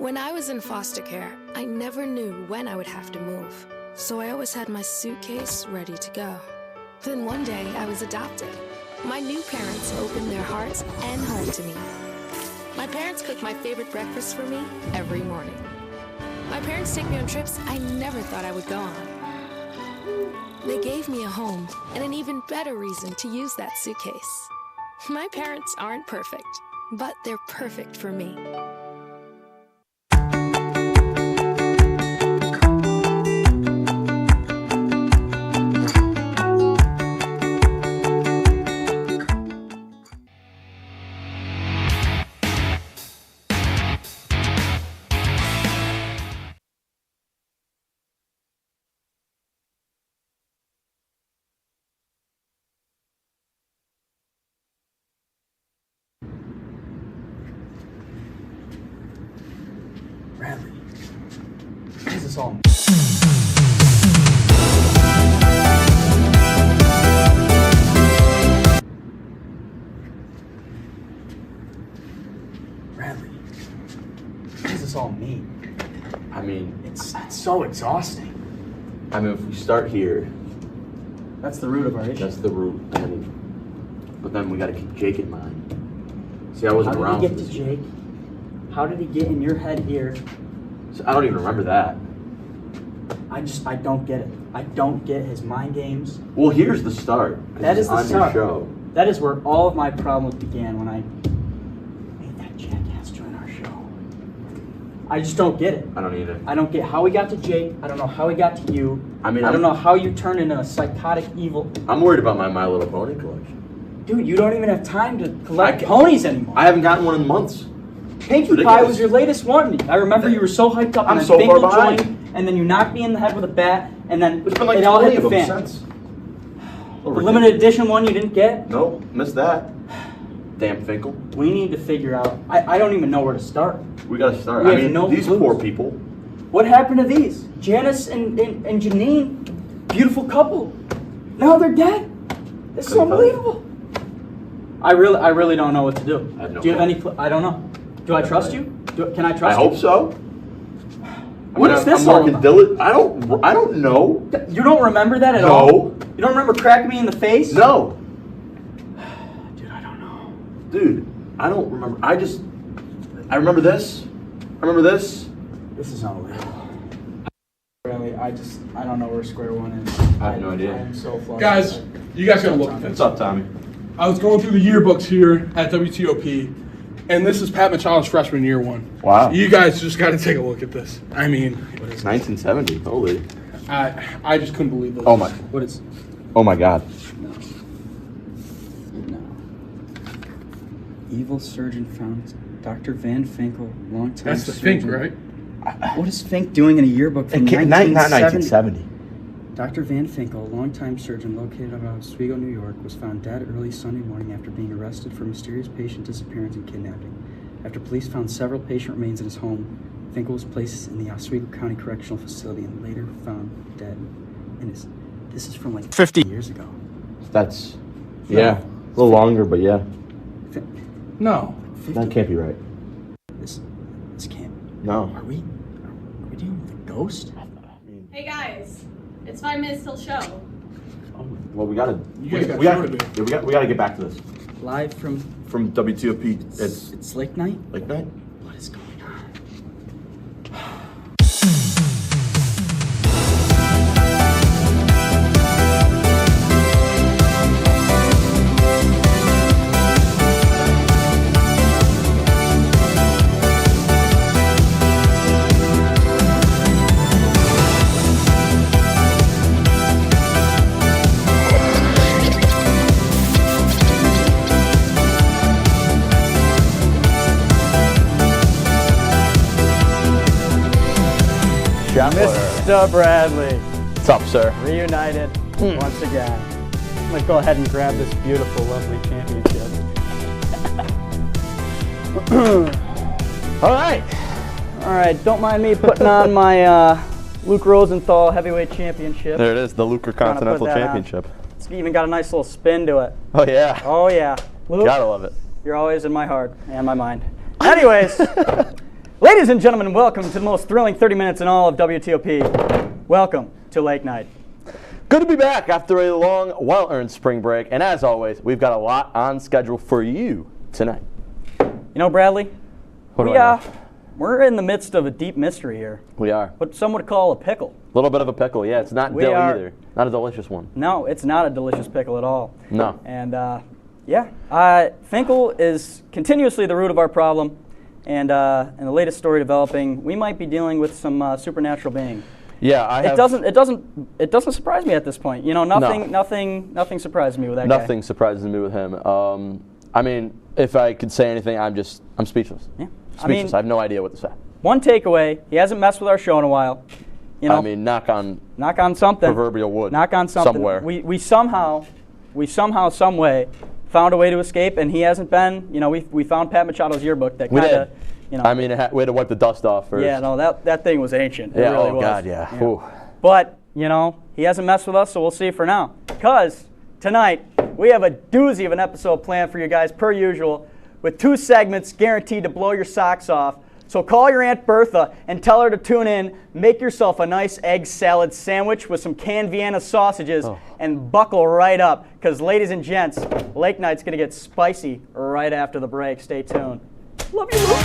When I was in foster care, I never knew when I would have to move, so I always had my suitcase ready to go. Then one day, I was adopted. My new parents opened their hearts and home to me. My parents cook my favorite breakfast for me every morning. My parents take me on trips I never thought I would go on. They gave me a home and an even better reason to use that suitcase. My parents aren't perfect, but they're perfect for me. Bradley, what is this all? Bradley, what does this all mean? I mean, It's so exhausting. I mean, if we start here, That's the root of our issue. that's the root. But then we got to keep Jake in mind. See, I wasn't around. How did for he get this. to Jake? How did he get in your head here? So I don't even remember that. I don't get it. I don't get his mind games. Well, here's the start. 'Cause That it's is the on start. your show. That is where all of my problems began, when I made that jackass join our show. I just don't get it. I don't either. I don't get how he got to Jake. I don't know how he got to you. I mean, I don't know how you turned into a psychotic evil. I'm worried about my My Little Pony collection. Dude, you don't even have time to collect ponies anymore. I haven't gotten one in months. Pinkie Pie ridiculous. was your latest one. I remember you were so hyped up, I'm and then so far Finkel behind. joined, and then you knocked me in the head with a bat, and then There's been like it all 20 hit of the them fan. since. The limited edition one you didn't get? Nope, missed that. Damn Finkel. We need to figure out. I don't even know where to start. We gotta start. We I have mean, no these clues. poor people. What happened to these? Janice and Janine, beautiful couple. Now they're dead. This is Couldn't tell you. unbelievable. I really don't know what to do. I have no Do you have clue. any? I don't know. Do I trust you? Can I I trust you? hope so. What is this I'm all working about? I don't know. You don't remember that at No. all? You don't remember cracking me in the face? No. Dude, I don't know. Dude, I don't remember. I remember this. I remember this. This is unbelievable. Really, I don't know where square one is. I have no idea. I'm so flustered. Guys, you guys gotta look at this. What's up, Tommy? I was going through the yearbooks here at WTOP, and this is Pat Machado's freshman year one. Wow. You guys just gotta take a look at this. I mean, It's 1970. Holy. I just couldn't believe this. Oh my. What is? Oh my God. No. Evil surgeon found Dr. Van Finkel, longtime That's the surgeon. Fink, right? What is Fink doing in a yearbook from Not 1970. Dr. Van Finkel, a longtime surgeon located out of Oswego, New York, was found dead early Sunday morning after being arrested for mysterious patient disappearance and kidnapping. After police found several patient remains in his home, Finkel was placed in the Oswego County Correctional Facility and later found dead. And this is from like 50 years ago. That's, yeah, a little longer, but yeah. No. That can't be right. This can't. No. Are we dealing with a ghost? Hey guys, it's 5 minutes till show. Well, we gotta get back to this. Live from WTOP. It's late night? Late night? What is going on? Mr. Bradley. What's up, sir? Reunited once again. Let's go ahead and grab this beautiful, lovely championship. All right. All right, don't mind me putting on my Luke Rosenthal heavyweight championship. There it is, the Luker Continental Trying to put that on. Championship. It's even got a nice little spin to it. Oh, yeah. Oh, yeah. Luke, Gotta love it. you're always in my heart and my mind. Anyways, Ladies and gentlemen, welcome to the most thrilling 30 minutes in all of WTOP. Welcome to Lake Night. Good to be back after a long, well-earned spring break. And as always, we've got a lot on schedule for you tonight. You know, Bradley, What we're in the midst of a deep mystery here. We are. What some would call a pickle. A little bit of a pickle, yeah. It's not dill either. Not a delicious one. No, it's not a delicious pickle at all. No. And Finkel is continuously the root of our problem. And in the latest story developing, we might be dealing with some supernatural being. Yeah, It doesn't surprise me at this point. You know, nothing surprises me with that guy. Nothing surprises me with him. I mean, if I could say anything, I'm speechless. Yeah. Speechless. I have no idea what to say. One takeaway: he hasn't messed with our show in a while. You know, I mean, knock on something. Proverbial wood. Knock on something. Somewhere. We somehow, some way, found a way to escape, and he hasn't been. You know, we found Pat Machado's yearbook that kind of. You know, I mean, we had to wipe the dust off first. Yeah, no, that thing was ancient. Yeah, it really was. God, yeah. But, you know, he hasn't messed with us, so we'll see for now. Because tonight, we have a doozy of an episode planned for you guys, per usual, with 2 segments guaranteed to blow your socks off. So call your Aunt Bertha and tell her to tune in, make yourself a nice egg salad sandwich with some canned Vienna sausages, and buckle right up. Because, ladies and gents, Lake Night's going to get spicy right after the break. Stay tuned. Love you, Luke.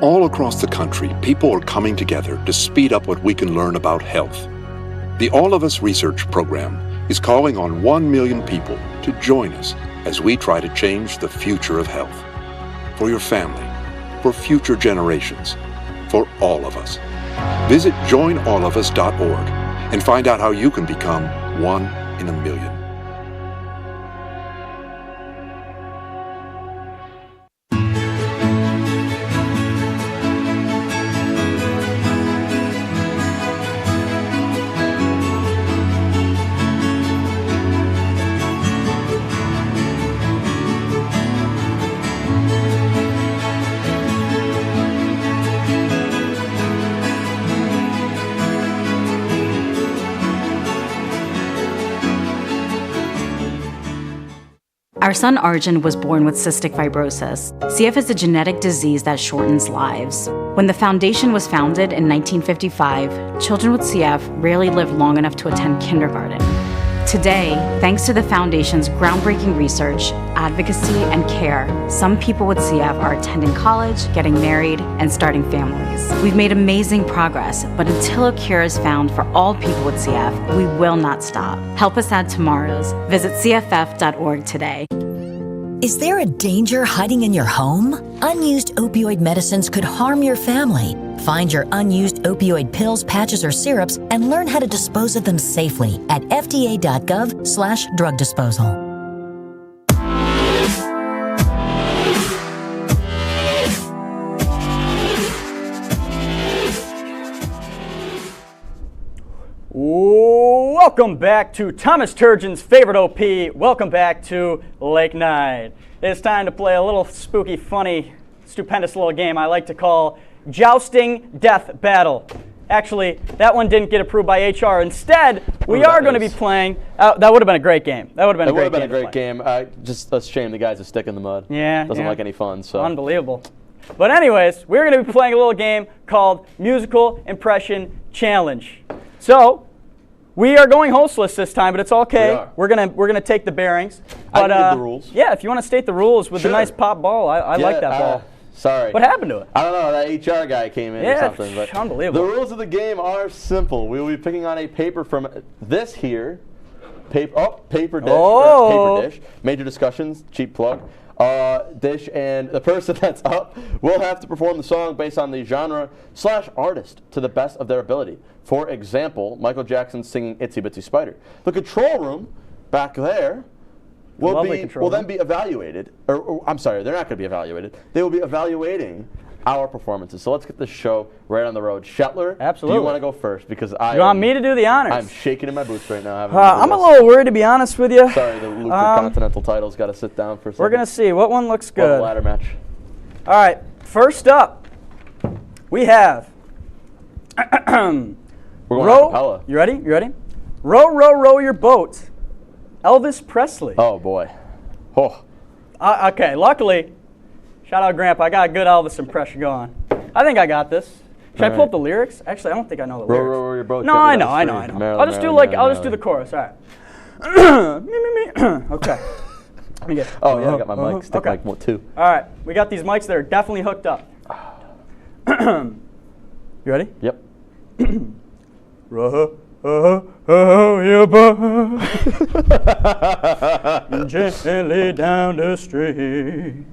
All across the country, people are coming together to speed up what we can learn about health. The All of Us Research Program is calling on 1 million people to join us as we try to change the future of health. For your family, for future generations, for all of us. Visit joinallofus.org and find out how you can become 1 in a million. Our son Arjun was born with cystic fibrosis. CF is a genetic disease that shortens lives. When the foundation was founded in 1955, children with CF rarely lived long enough to attend kindergarten. Today, thanks to the foundation's groundbreaking research, advocacy, and care, some people with CF are attending college, getting married, and starting families. We've made amazing progress, but until a cure is found for all people with CF, we will not stop. Help us add tomorrows. Visit cff.org today. Is there a danger hiding in your home? Unused opioid medicines could harm your family. Find your unused opioid pills, patches, or syrups and learn how to dispose of them safely at fda.gov/drug disposal. Welcome back to Thomas Turgeon's favorite OP. Welcome back to Lake Night. It's time to play a little spooky, funny, stupendous little game I like to call Jousting Death Battle. Actually, that one didn't get approved by HR. Instead, we are going to be playing. That would have been a great game. That would have been a great game. Just a shame the guy's a stick in the mud. Yeah. Doesn't like any fun. So unbelievable. But anyways, we're going to be playing a little game called Musical Impression Challenge. So we are going hostless this time, but it's okay. We're gonna take the bearings. But, I can give the rules. Yeah, if you want to state the rules with the nice pop ball, I like that ball. Sorry. What happened to it? I don't know. That HR guy came in or something. But unbelievable. The rules of the game are simple. We will be picking on a paper from this here. Paper dish. Paper dish. Major discussions. Cheap plug. Dish, and the person that's up will have to perform the song based on the genre/artist to the best of their ability. For example, Michael Jackson singing Itsy Bitsy Spider. The control room back there will then be evaluated, or I'm sorry, they're not going to be evaluated. They will be evaluating our performances. So let's get this show right on the road. Shetler, absolutely. Do you want to go first? Because you want me to do the honors? I'm shaking in my boots right now. I'm a little worried, to be honest with you. Sorry, the Luke Continental title's got to sit down for a second. We're going to see. What one looks good? The ladder match. All right. First up, we have... We're We're going row. acapella. You ready? You ready? Row, row, row your boat. Elvis Presley. Oh boy. Oh. Okay. Luckily, shout out Grandpa. I got a good Elvis impression going. I think I got this. Should I pull up the lyrics? Actually, I don't think I know the lyrics. Row your boat. No, I know. I'll just do the chorus. All right. Okay. Let me get. Oh yeah, I got my mic. Stick mic too. All right, we got these mics that are definitely hooked up. You ready? Yep. Your boat gently down the street.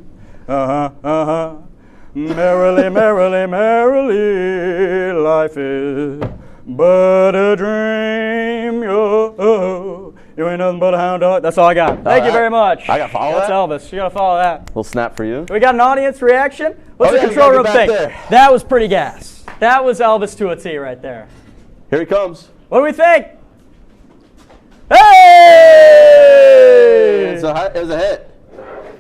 Merrily, merrily, merrily, life is but a dream. You ain't nothing but a hound dog. That's all I got. Thank you very much. I got to follow That's Elvis. You got to follow that. Little snap for you. We got an audience reaction. What's the control room thing? That was pretty gas. That was Elvis to a T right there. Here he comes. What do we think? Hey! It was a hit.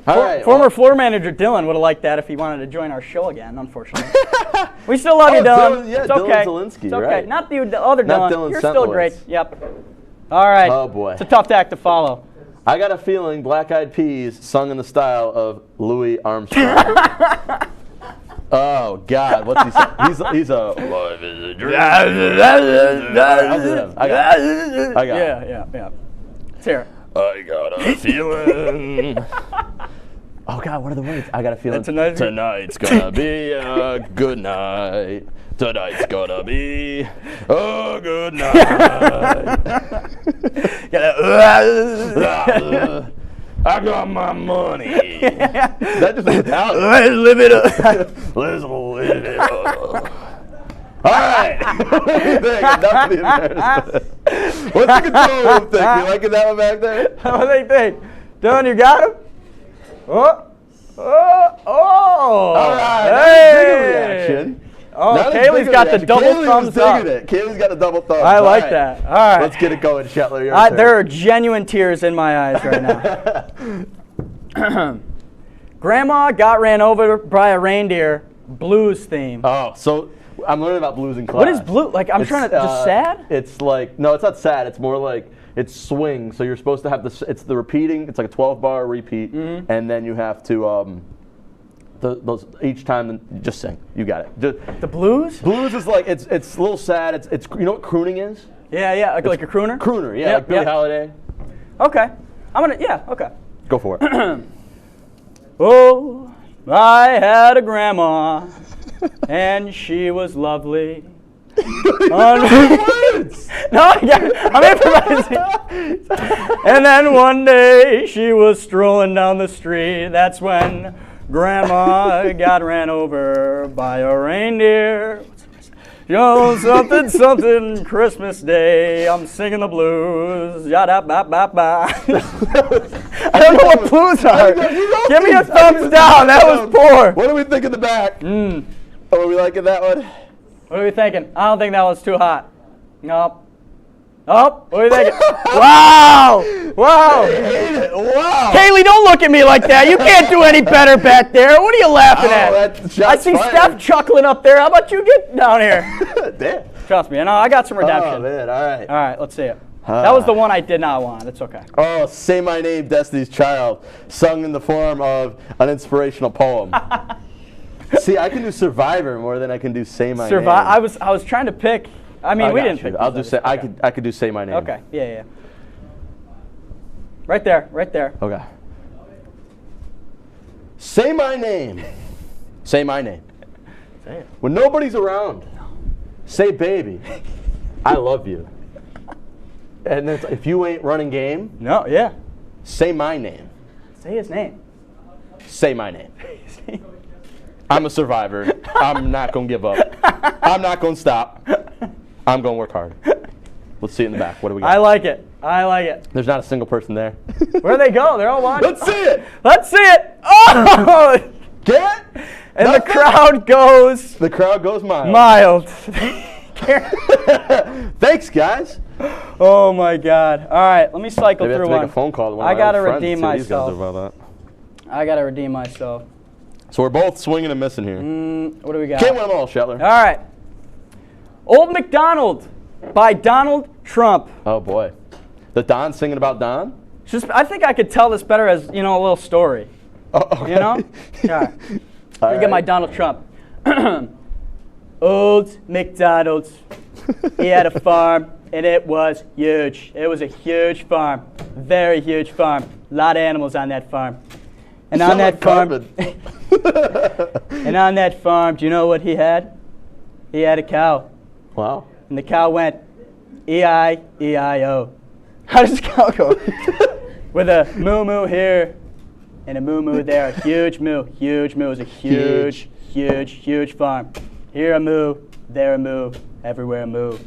All right. Former floor manager Dylan would have liked that if he wanted to join our show again, unfortunately. We still love you, Dylan. Yeah, it's okay. Dylan Zielinski, it's okay. Right. Not the other Not Dylan. Dylan You're still Sentlowitz. great. Yep. All right. Oh, boy. It's a tough act to follow. I got a feeling Black Eyed Peas sung in the style of Louis Armstrong. Oh, God. What's he saying? He's a... Life is a dream. I got it. Yeah. Let's hear it. I got a feeling... Oh, God, what are the words? I got a feeling tonight's gonna be a good night. Tonight's gonna be a good night. I got my money. That just is Italian. Let's live it up. Let's live it up. All right. Enough of the embarrassment. What's the control room thing? You liking that one back there? What do you think? Dylan, you got him? Oh. All right. Hey. Reaction. Oh, Kaylee's got the double thumbs up. Kaylee's got a double thumbs. I like that. All right. Let's get it going, Shetler. There are genuine tears in my eyes right now. Grandma got ran over by a reindeer. Blues theme. Oh, so I'm learning about blues in class. What is blue? Like, I'm trying to, just sad? It's like, no, it's not sad. It's more like, it's swing. So you're supposed to have this, it's the repeating, it's like a 12-bar repeat, and then you have to, those each time, just sing. You got it. The blues? Blues is like, it's a little sad. It's you know what crooning is? Yeah, like a crooner? Crooner, yeah, like Billie Holiday. Okay. Okay. Go for it. Oh, I had a grandma, and she was lovely. Words. No, I'm improvising. And then one day she was strolling down the street. That's when Grandma got ran over by a reindeer. Yo, something, Christmas Day. I'm singing the blues. Yada ba ba ba. I don't know what blues are. Give me a thumbs down. That was poor. What do we think in the back? Oh, are we liking that one? What are we thinking? I don't think that was too hot. Nope. Oh, what are you thinking? Wow! I hate it. Wow! Kaylee, don't look at me like that. You can't do any better back there. What are you laughing at? I see Steph chuckling up there. How about you get down here? Damn. Trust me, I got some redemption. Oh, man, all right. All right, let's see it. That was the one I did not want. It's okay. Oh, Say My Name, Destiny's Child, sung in the form of an inspirational poem. See, I can do Survivor more than I can do Say My Name. I was trying to pick. I mean, we didn't pick. I'll do say. I could do Say My Name. Okay. Yeah. Right there. Okay. Say my name. Say my name. Say it. When nobody's around, say baby, I love you. And then if you ain't running game, say my name. Say his name. Say my name. I'm a survivor. I'm not going to give up. I'm not going to stop. I'm going to work hard. Let's see it in the back. What do we got? I like it. There's not a single person there. Where'd they go? They're all watching. Let's see it. Oh! Get it? And the crowd goes... The crowd goes mild. Mild. Thanks, guys. Oh, my God. All right, let me cycle Maybe through I have to one. make a phone call to one of I my got to old friends redeem to see what these guys myself. are about that. I got to redeem myself. So we're both swinging and missing here. What do we got? Can't win them all, Shetler. All right. Old MacDonald by Donald Trump. Oh boy. The Don singing about Don? I think I could tell this better as, a little story. Oh, okay. Yeah. Let me get my Donald Trump. Old MacDonald, he had a farm, and it was huge. It was a huge farm, very huge farm. A lot of animals on that farm. And on that farm, do you know what he had? He had a cow. Wow. And the cow went E-I-E-I-O. How does a cow go? With a moo-moo here and a moo-moo there. A huge moo. Huge moo. It was a huge farm. Here a moo, there a moo, everywhere a moo.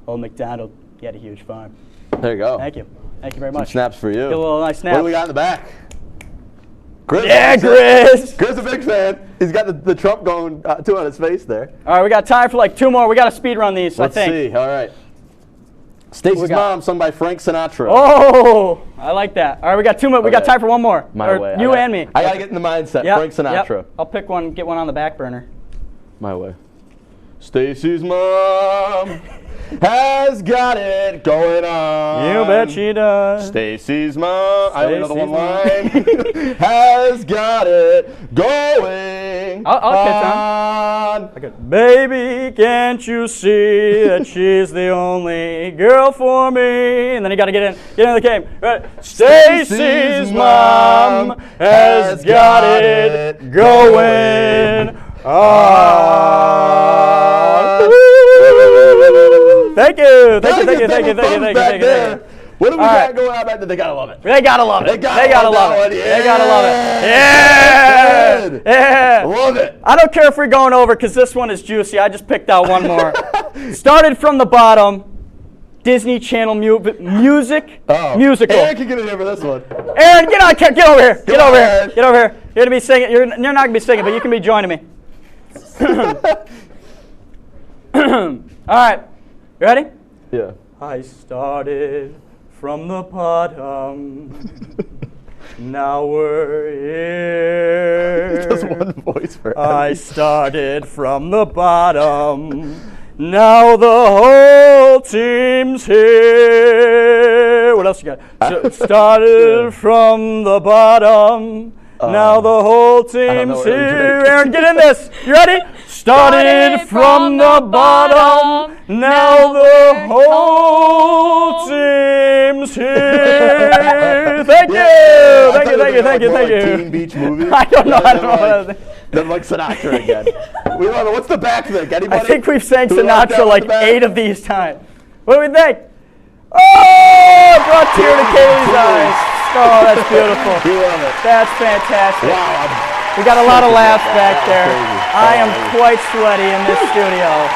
Old MacDonald, he had a huge farm. There you go. Thank you. Thank you very much. Some snaps for you. Get a little nice snap. What do we got in the back? Grizz. Yeah, Grizz. Grizz a big fan. He's got the Trump going too on his face there. All right, we got time for like 2 more. We got to speed run these, Let's I think. see. All right. Stacy's Mom, sung by Frank Sinatra. Oh, I like that. All right, we got 2 more. We got time for 1 more. My way. You and me. I got to get in the mindset. Yep, Frank Sinatra. Yep. I'll pick one, get one on the back burner. My way. Stacy's mom has got it going on. You bet she does. Stacy's mom, I only know the one line, has got it going I'll catch on. Baby, can't you see that she's the only girl for me? And then you got to get in the game. Right. Stacy's mom has got it going on. Thank you. What do we got going on back there? They gotta love it. They gotta love it. They gotta love it. Yeah. Yeah. Love it. I don't care if we're going over because this one is juicy. I just picked out one more. Started from the bottom. Disney Channel musical. Aaron can get in here for this one. Aaron, get over here. Get over here. You're gonna be singing. You're not gonna be singing, but you can be joining me. All right. You ready? Yeah. I started from the bottom. Now we're here. Just one voice for I started from the bottom. Now the whole team's here. What else you got? Started from the bottom. Now the whole team's here. Aaron, get in this. You ready? Started from the bottom. Now the whole team's here. Thank you. Thank you. Teen Beach movie. I don't know. Then like Sinatra again. We love it. What's the back thing? Anybody? I think we've sang Sinatra like 8 of these times. What do we think? Oh, it brought tear to Kaylee's eyes. Oh, that's beautiful. We love it. That's fantastic. Wow. We got a lot of laughs back there. I am quite sweaty in this studio.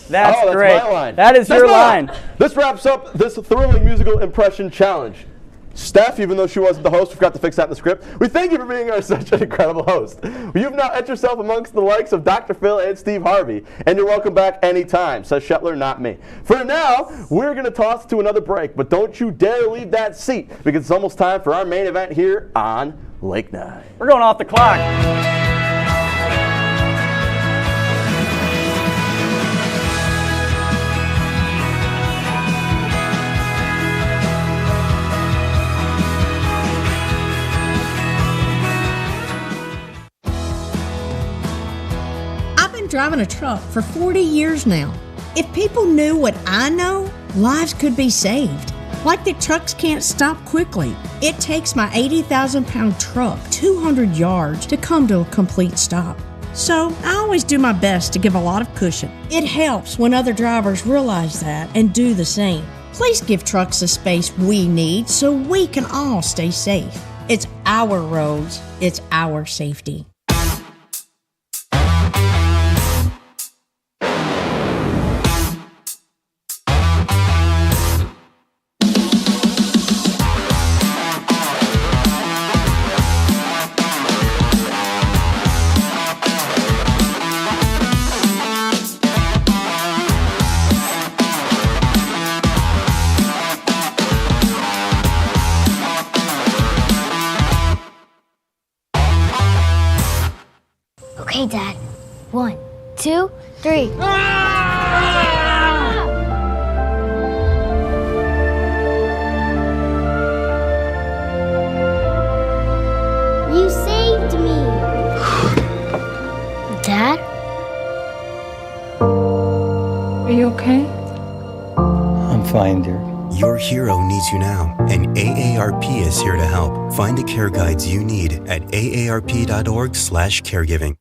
That's great. That's my line. That is your line. This wraps up this thrilling musical impression challenge. Steph, even though she wasn't the host, we forgot to fix that in the script. We thank you for being such an incredible host. You've now entered yourself amongst the likes of Dr. Phil and Steve Harvey, and you're welcome back anytime, says Shetler, not me. For now, we're going to toss to another break, but don't you dare leave that seat, because it's almost time for our main event here on Lake Night. We're going off the clock. Driving a truck for 40 years now. If people knew what I know, lives could be saved. Like that trucks can't stop quickly. It takes my 80,000-pound truck 200 yards to come to a complete stop. So I always do my best to give a lot of cushion. It helps when other drivers realize that and do the same. Please give trucks the space we need so we can all stay safe. It's our roads. It's our safety. Okay, Dad. 1, 2, 3. fine, dear. Your hero needs you now, and AARP is here to help. Find the care guides you need at aarp.org/caregiving.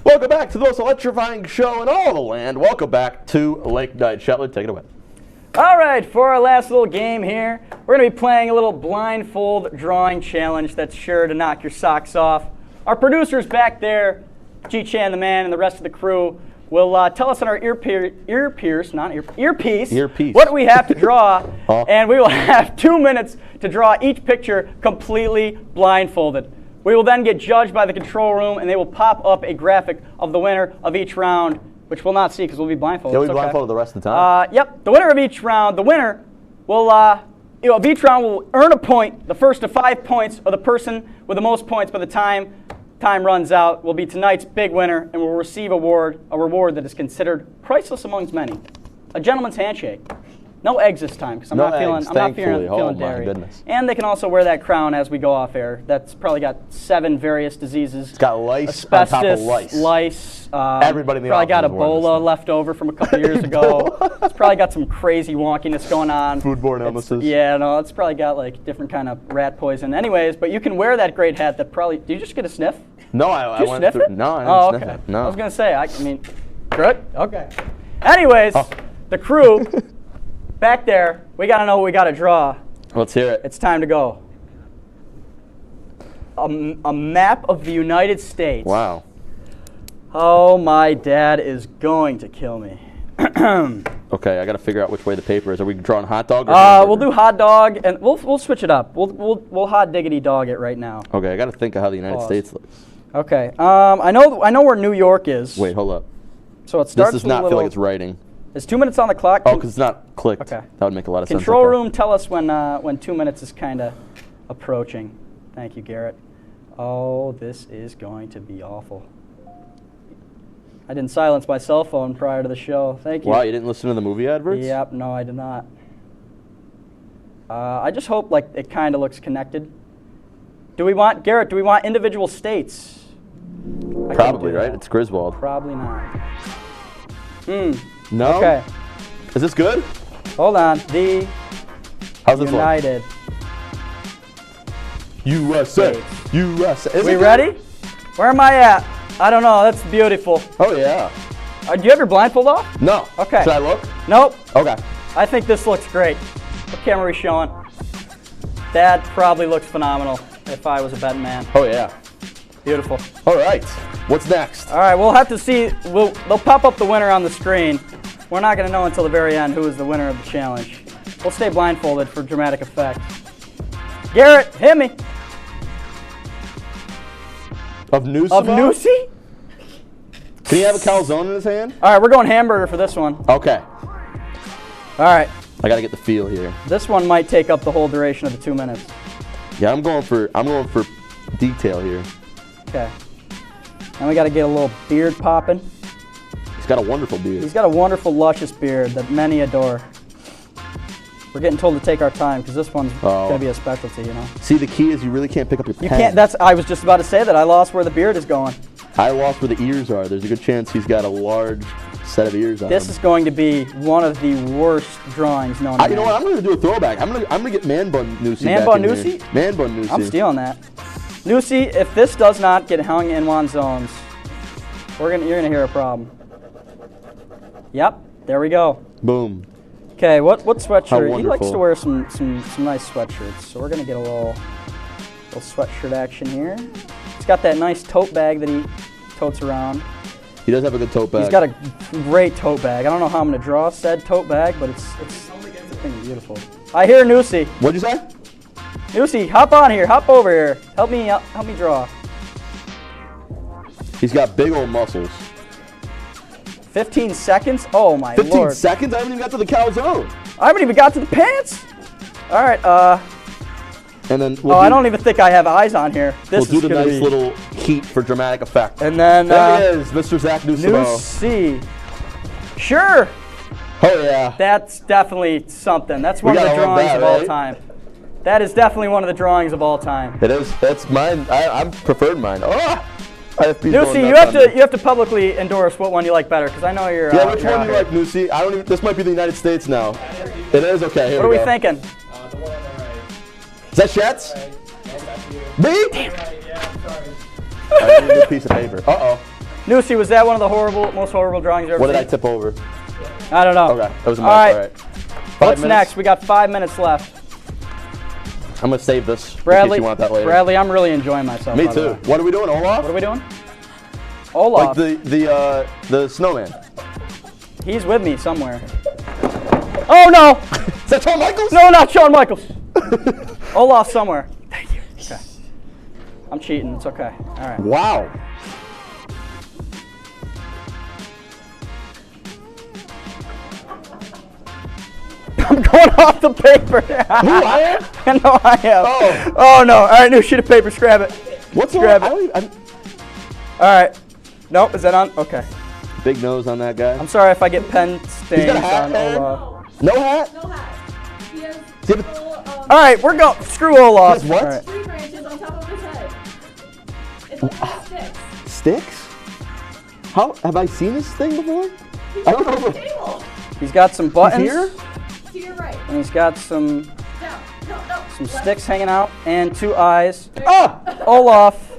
Welcome back to the most electrifying show in all the land. Welcome back to Lake Night. Shetland, take it away. All right, for our last little game here, we're going to be playing a little blindfold drawing challenge that's sure to knock your socks off. Our producers back there, G-Chan the man and the rest of the crew, will tell us on our earpiece what we have to draw, and we will have 2 minutes to draw each picture completely blindfolded. We will then get judged by the control room, and they will pop up a graphic of the winner of each round, which we'll not see because we'll be blindfolded. You'll be blindfolded the rest of the time? Yep. The winner of each round, will, of each round will earn a point. The first to 5 points, or the person with the most points by the time runs out, will be tonight's big winner and will receive a reward that is considered priceless amongst many. A gentleman's handshake. No eggs this time because I'm not feeling dairy. Goodness. And they can also wear that crown as we go off air. That's probably got 7 various diseases. It's got lice, asbestos, on top of lice. Everybody in the probably got Ebola left over from a couple years ago. It's probably got some crazy wonkiness going on. Foodborne illnesses. Yeah, no, it's probably got like different kind of rat poison. Anyways, but you can wear that great hat that probably. Did you just get a sniff? No, I went sniff through. it? No, I didn't sniff it. No. I was gonna say. I mean, good. Okay. Anyways, the crew. Back there, we got to know what we got to draw. Let's hear it. It's time to go. A map of the United States. Wow. Oh, my dad is going to kill me. Okay, I got to figure out which way the paper is. Are we drawing hot dog or we'll do hot dog, and we'll switch it up. We'll hot diggity dog it right now. Okay, I got to think of how the United States looks. Okay. I know where New York is. Wait, hold up. So it starts. This does not feel like it's writing. Is 2 minutes on the clock? Oh, because it's not clicked. Okay. That would make a lot of sense. Control room, tell us when 2 minutes is kind of approaching. Thank you, Garrett. Oh, this is going to be awful. I didn't silence my cell phone prior to the show. Thank you. Wow, you didn't listen to the movie adverts? Yep, no, I did not. I just hope like it kind of looks connected. Garrett, do we want individual states? Probably, right? It's Griswold. Probably not. No? Okay. Is this good? Hold on. The How's this United USA. USA. Is we ready? Where am I at? I don't know. That's beautiful. Oh, yeah. Do you have your blindfold off? No. Okay. Should I look? Nope. Okay. I think this looks great. What camera are we showing? That probably looks phenomenal if I was a betting man. Oh, yeah. Beautiful. All right. What's next? All right. We'll have to see. They'll pop up the winner on the screen. We're not going to know until the very end who is the winner of the challenge. We'll stay blindfolded for dramatic effect. Garrett, hit me. Of Newsy? Of Newsy? Can he have a calzone in his hand? All right, we're going hamburger for this one. Okay. All right. I got to get the feel here. This one might take up the whole duration of the 2 minutes. Yeah, I'm going for detail here. Okay. Now we got to get a little beard popping. He's got a wonderful beard. He's got a wonderful, luscious beard that many adore. We're getting told to take our time because this one's going to be a specialty, you know. See, the key is you really can't pick up your pen. You can't. I was just about to say that. I lost where the beard is going. I lost where the ears are. There's a good chance he's got a large set of ears on This him. is going to be one of the worst drawings known to man. You know what? I'm going to do a throwback. I'm going to get Man Bun Newsy Man Bun Newsy? Man Bun Newsy. I'm stealing that. Newsy, if this does not get hung in one zones, you're going to hear a problem. Yep, there we go. Boom. Okay, what sweatshirt? He likes wonderful. to wear some nice sweatshirts, so we're gonna get a little sweatshirt action here. He's got that nice tote bag that he totes around. He does have a good tote bag. He's got a great tote bag. I don't know how I'm gonna draw said tote bag, but it's beautiful. I hear Newsy. What'd you say? Newsy, hop on here, hop over here. Help me draw. He's got big old muscles. 15 seconds? Oh my 15 lord. 15 seconds? I haven't even got to the calzone. I haven't even got to the pants. All right, and then I don't even think I have eyes on here. We'll do the nice little heat for dramatic effect. And then there he is, Mr. Zach Newsimo. Newsy. Sure. Oh yeah. That's definitely something. That's one of the drawings of all time. That is definitely one of the drawings of all time. It is. That's mine. I preferred mine. Oh! Nusi, you have to publicly endorse what one you like better, because I know you're. Yeah, which one do you like, Nusi? I don't even. This might be the United States now. It is okay. Here what are we go. thinking? The one on the right. Is that Shetz? Me? Damn. I need a new piece of paper. Uh-oh. Nusi, was that one of the most horrible drawings you ever What seen? did I tip over? I don't know. Okay, that was a All mark. right. All right. What's next? We got 5 minutes left. I'm gonna save this Bradley, in case you want that later. Bradley, I'm really enjoying myself. Me too. What are we doing, Olaf? What are we doing? Olaf. Like the snowman. He's with me somewhere. Oh no! Is that Shawn Michaels? No, not Shawn Michaels. Olaf somewhere. Thank you. Okay. I'm cheating. It's okay. All right. Wow. I'm going off the paper. Who, I am? No, I am. Oh no! All right, new sheet of paper. Scrap it. What's Scrap on? it. All right. Nope. Is that on? Okay. Big nose on that guy. I'm sorry if I get pen stains got a hat, on man. Olaf. No hat? No hat. He has All right, we're going. Screw Olaf. He has what? All right. tree branches on top of his head. It's like sticks. Sticks? How have I seen this thing before? I don't know. Table. He's got some buttons. Here? To your right. And he's got some Down. No. some sticks hanging out and 2 eyes. Oh, Olaf.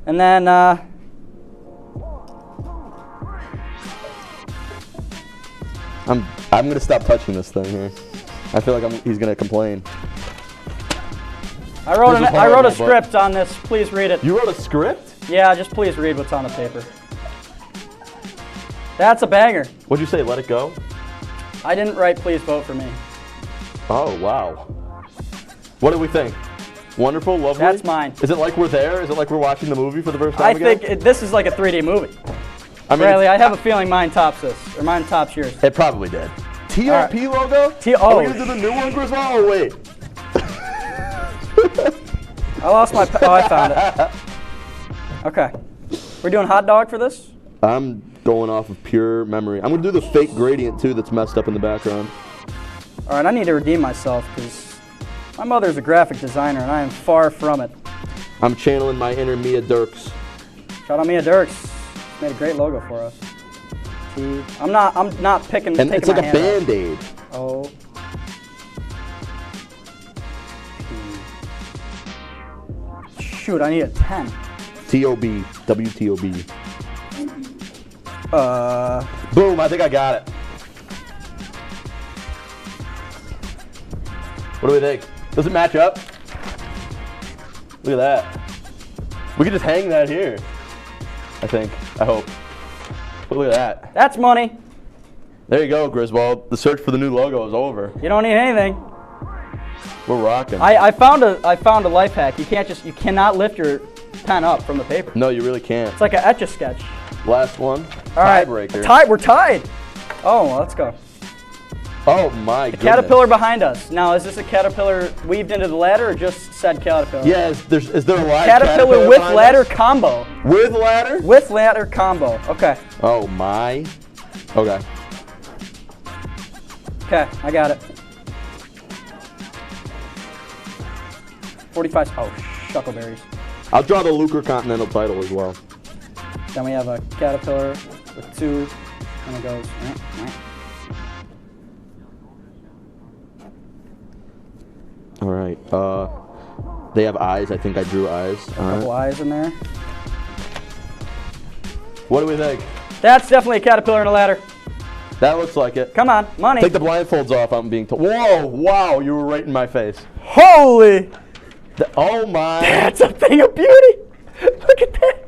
And then I'm gonna stop touching this thing here. I feel like he's gonna complain. I wrote a script on this. Please read it. You wrote a script? Yeah, just please read what's on the paper. That's a banger. What'd you say? Let it go? I didn't write please vote for me. Oh wow. What do we think? Wonderful, lovely. That's mine. Is it like we're there? Is it like we're watching the movie for the first time again? I think this is like a 3D movie. I mean, Bradley, I have a feeling mine tops this, or mine tops yours. It probably did. TOP logo? Are we gonna do the new one, Griswold? Oh wait. I lost my. Oh, I found it. Okay. We're doing hot dog for this? I'm going off of pure memory. I'm gonna do the fake gradient too that's messed up in the background. All right, I need to redeem myself because my mother's a graphic designer and I am far from it. I'm channeling my inner Mia Dirks. Shout out Mia Dirks. Made a great logo for us. I'm not picking. And it's like a Band-Aid. Oh. Shoot, I need a 10. T-O-B. WTOB. Boom, I think I got it. What do we think? Does it match up? Look at that. We could just hang that here. I think. I hope. But look at that. That's money. There you go, Griswold. The search for the new logo is over. You don't need anything. We're rocking. I found a life hack. You cannot lift your pen up from the paper. No, you really can't. It's like an Etch-a-Sketch. Last one. All right. Tiebreaker. We're tied. Oh, well, let's go. Oh my goodness. Caterpillar behind us. Now, is this a caterpillar weaved into the ladder or just said caterpillar? Yeah, is there a live caterpillar with ladder us? combo? With ladder? With ladder combo. Okay. Oh my. Okay. Okay, I got it. 45. Oh, shuckleberries. I'll draw the Lucre Continental title as well. Then we have a caterpillar with 2, and it goes. All right. They have eyes. I think I drew eyes. A couple eyes in there. What do we think? That's definitely a caterpillar and a ladder. That looks like it. Come on, money. Take the blindfolds off. I'm being told. Whoa! Wow! You were right in my face. Holy! Oh my! That's a thing of beauty. Look at that.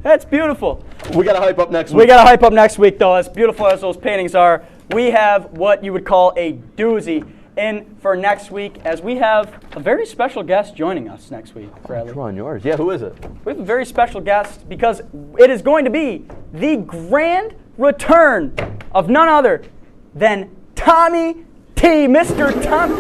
That's beautiful. We gotta hype up next week. We gotta hype up next week, though. As beautiful as those paintings are, we have what you would call a doozy in for next week, as we have a very special guest joining us next week, Bradley. Draw on yours. Yeah, who is it? We have a very special guest because it is going to be the grand return of none other than Tommy T, Mr. Tommy.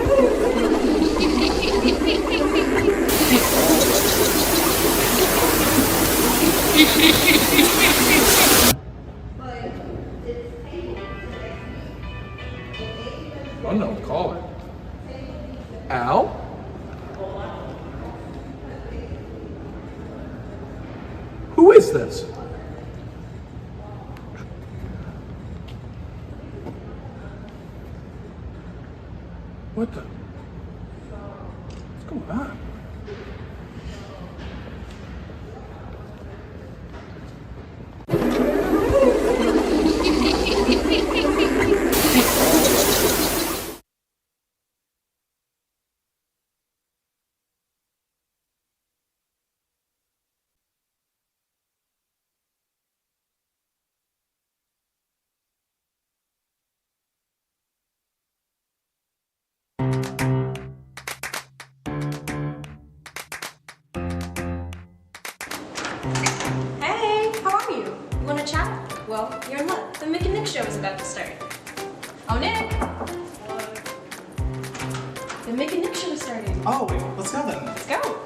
I don't know what to call it. Al? Who is this? What the? What's going on? Hey, how are you? You want to chat? Well, you're in luck. The Mick and Nick show is about to start. Oh, Nick! The Mick and Nick show is starting. Oh, wait, let's go then. Let's go.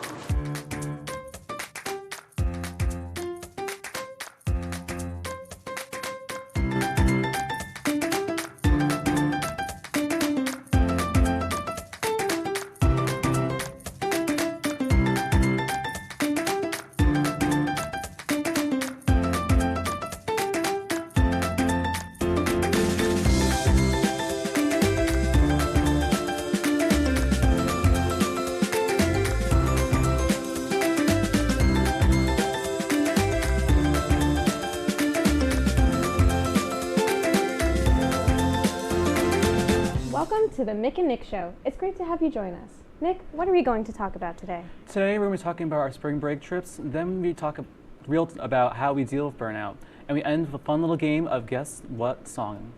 Welcome to the Mick and Nick Show. It's great to have you join us. Nick, what are we going to talk about today? Today we're going to be talking about our spring break trips, then we talk real about how we deal with burnout, and we end with a fun little game of guess what song.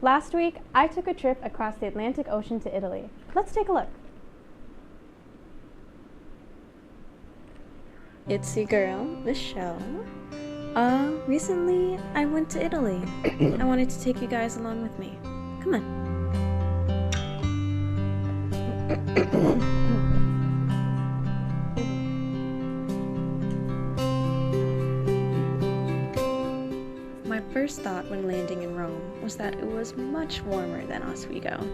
Last week, I took a trip across the Atlantic Ocean to Italy. Let's take a look. It's your girl, Michelle. Recently I went to Italy. I wanted to take you guys along with me. Come on. My first thought when landing in Rome was that it was much warmer than Oswego.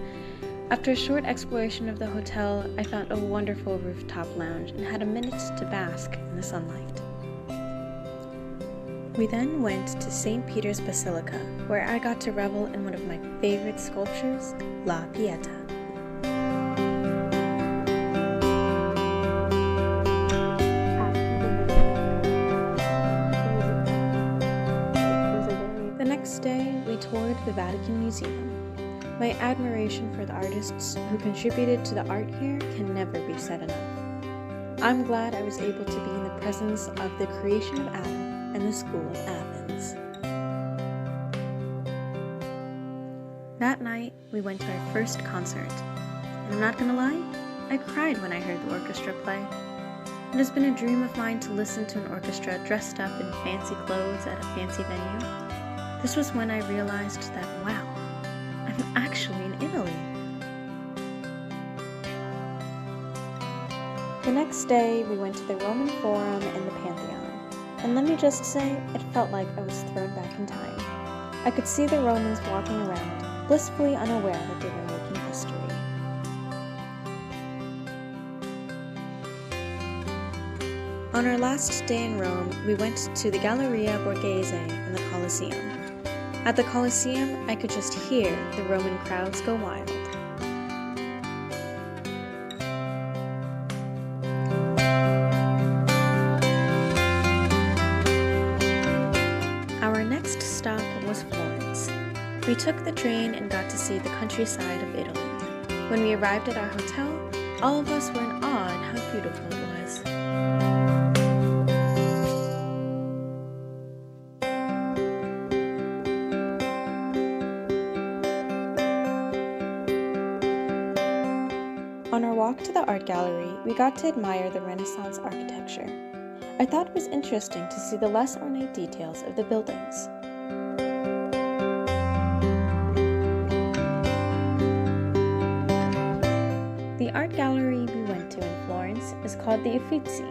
After a short exploration of the hotel, I found a wonderful rooftop lounge and had a minute to bask in the sunlight. We then went to St. Peter's Basilica, where I got to revel in one of my favorite sculptures, La Pieta. The next day, we toured the Vatican Museum. My admiration for the artists who contributed to the art here can never be said enough. I'm glad I was able to be in the presence of the creation of Adam and the School of Athens. That night, we went to our first concert, and I'm not gonna lie, I cried when I heard the orchestra play. It has been a dream of mine to listen to an orchestra dressed up in fancy clothes at a fancy venue. This was when I realized that, wow, I'm actually in Italy. The next day, we went to the Roman Forum and the Pantheon. And let me just say, it felt like I was thrown back in time. I could see the Romans walking around, blissfully unaware that they were making history. On our last day in Rome, we went to the Galleria Borghese and the Colosseum. At the Colosseum, I could just hear the Roman crowds go wild. Our next stop was Florence. We took the train and got to see the countryside of Italy. When we arrived at our hotel, all of us were in awe at how beautiful it was. On our walk to the art gallery, we got to admire the Renaissance architecture. I thought it was interesting to see the less ornate details of the buildings. The art gallery we went to in Florence is called the Uffizi.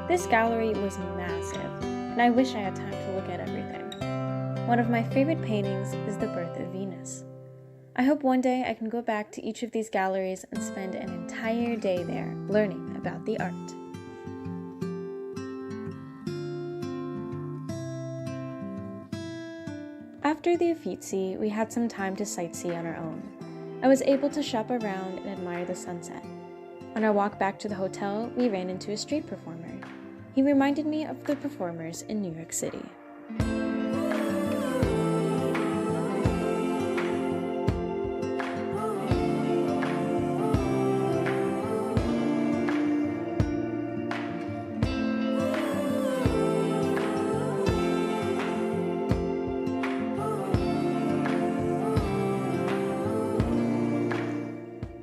This gallery was massive, and I wish I had time to look at everything. One of my favorite paintings is The Birth of Venus. I hope one day I can go back to each of these galleries and spend an entire day there learning about the art. After the Uffizi, we had some time to sightsee on our own. I was able to shop around and admire the sunset. On our walk back to the hotel, we ran into a street performer. He reminded me of the performers in New York City.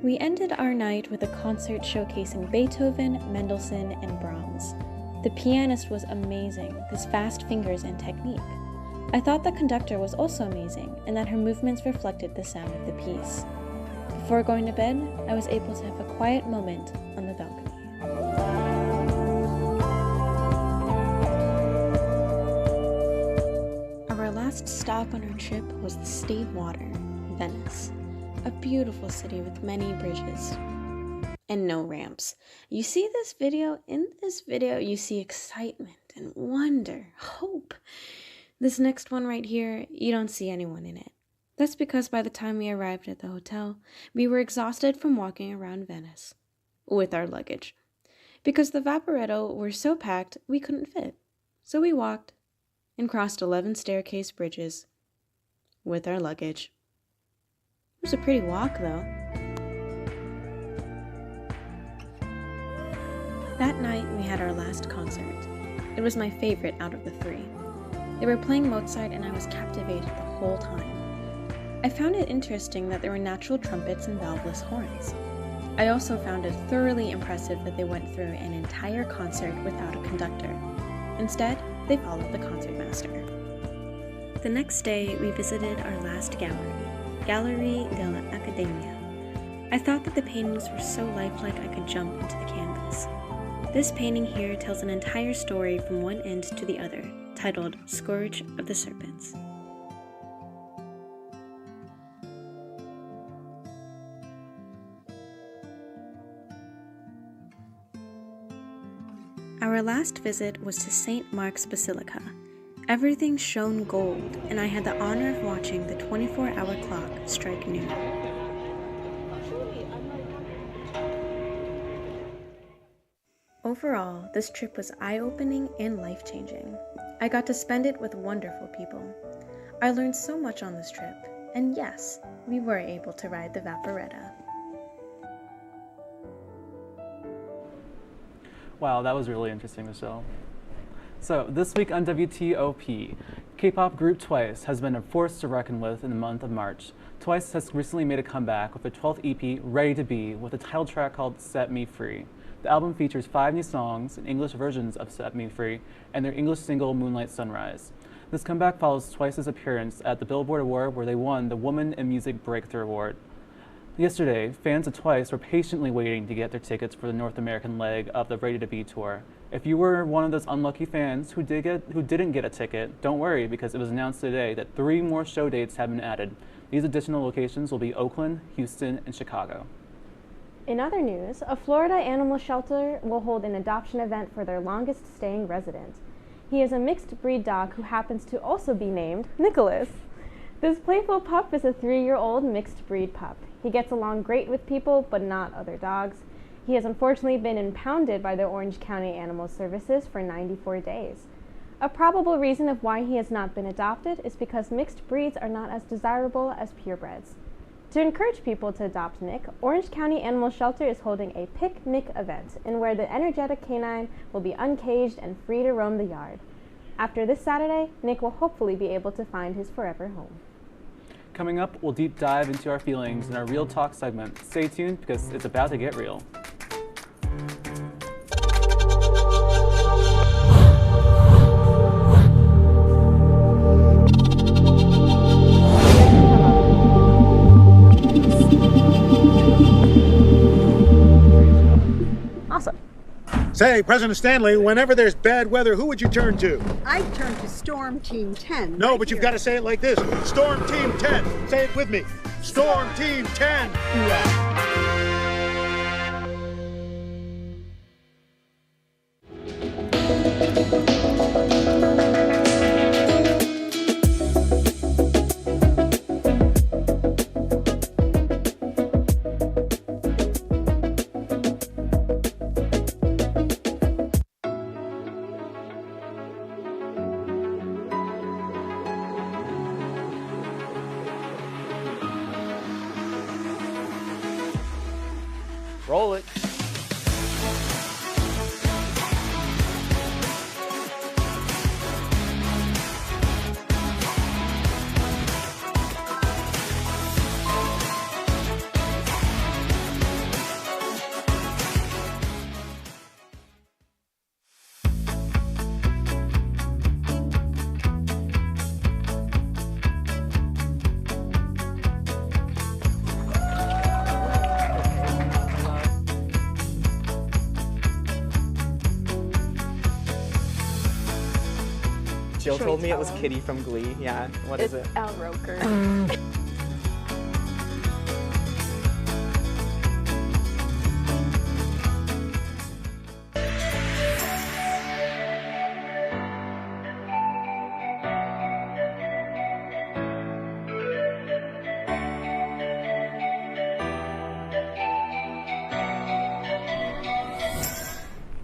We ended our night with a concert showcasing Beethoven, Mendelssohn, and Brahms. The pianist was amazing, with his fast fingers and technique. I thought the conductor was also amazing, and that her movements reflected the sound of the piece. Before going to bed, I was able to have a quiet moment on the balcony. Our last stop on our trip was the state water, Venice. A beautiful city with many bridges and no ramps. You see this video? In this video, you see excitement and wonder, hope. This next one right here, you don't see anyone in it. That's because by the time we arrived at the hotel, we were exhausted from walking around Venice with our luggage. Because the Vaporetto were so packed, we couldn't fit. So we walked and crossed 11 staircase bridges with our luggage. It was a pretty walk, though. That night, we had our last concert. It was my favorite out of the three. They were playing Mozart, and I was captivated the whole time. I found it interesting that there were natural trumpets and valveless horns. I also found it thoroughly impressive that they went through an entire concert without a conductor. Instead, they followed the concertmaster. The next day, we visited our last gallery. Gallery dell'Accademia. I thought that the paintings were so lifelike I could jump into the canvas. This painting here tells an entire story from one end to the other, titled Scourge of the Serpents. Our last visit was to St. Mark's Basilica. Everything shone gold, and I had the honor of watching the 24-hour clock strike noon. Overall, this trip was eye-opening and life-changing. I got to spend it with wonderful people. I learned so much on this trip, and yes, we were able to ride the Vaporetta. Wow, that was really interesting, Michelle. So, this week on WTOP, K-pop group Twice has been a force to reckon with in the month of March. Twice has recently made a comeback with their 12th EP, Ready to Be, with a title track called Set Me Free. The album features 5 new songs and English versions of Set Me Free and their English single Moonlight Sunrise. This comeback follows Twice's appearance at the Billboard Award, where they won the Woman in Music Breakthrough Award. Yesterday, fans of Twice were patiently waiting to get their tickets for the North American leg of the Ready to Be tour. If you were one of those unlucky fans who didn't get a ticket, don't worry, because it was announced today that 3 more show dates have been added. These additional locations will be Oakland, Houston, and Chicago. In other news, a Florida animal shelter will hold an adoption event for their longest staying resident. He is a mixed breed dog who happens to also be named Nicholas. This playful pup is a 3-year-old mixed breed pup. He gets along great with people, but not other dogs. He has unfortunately been impounded by the Orange County Animal Services for 94 days. A probable reason of why he has not been adopted is because mixed breeds are not as desirable as purebreds. To encourage people to adopt Nick, Orange County Animal Shelter is holding a Pick Nick event in where the energetic canine will be uncaged and free to roam the yard. After this Saturday, Nick will hopefully be able to find his forever home. Coming up, we'll deep dive into our feelings in our Real Talk segment. Stay tuned because it's about to get real. Awesome. Say, President Stanley, whenever there's bad weather, who would you turn to? I'd turn to Storm Team 10. No, but you've got to say it like this. Storm Team 10. Say it with me. Storm Team 10. Jill Sure told you me it was tell him. Kitty from Glee. Yeah, what is it? It's Al Roker.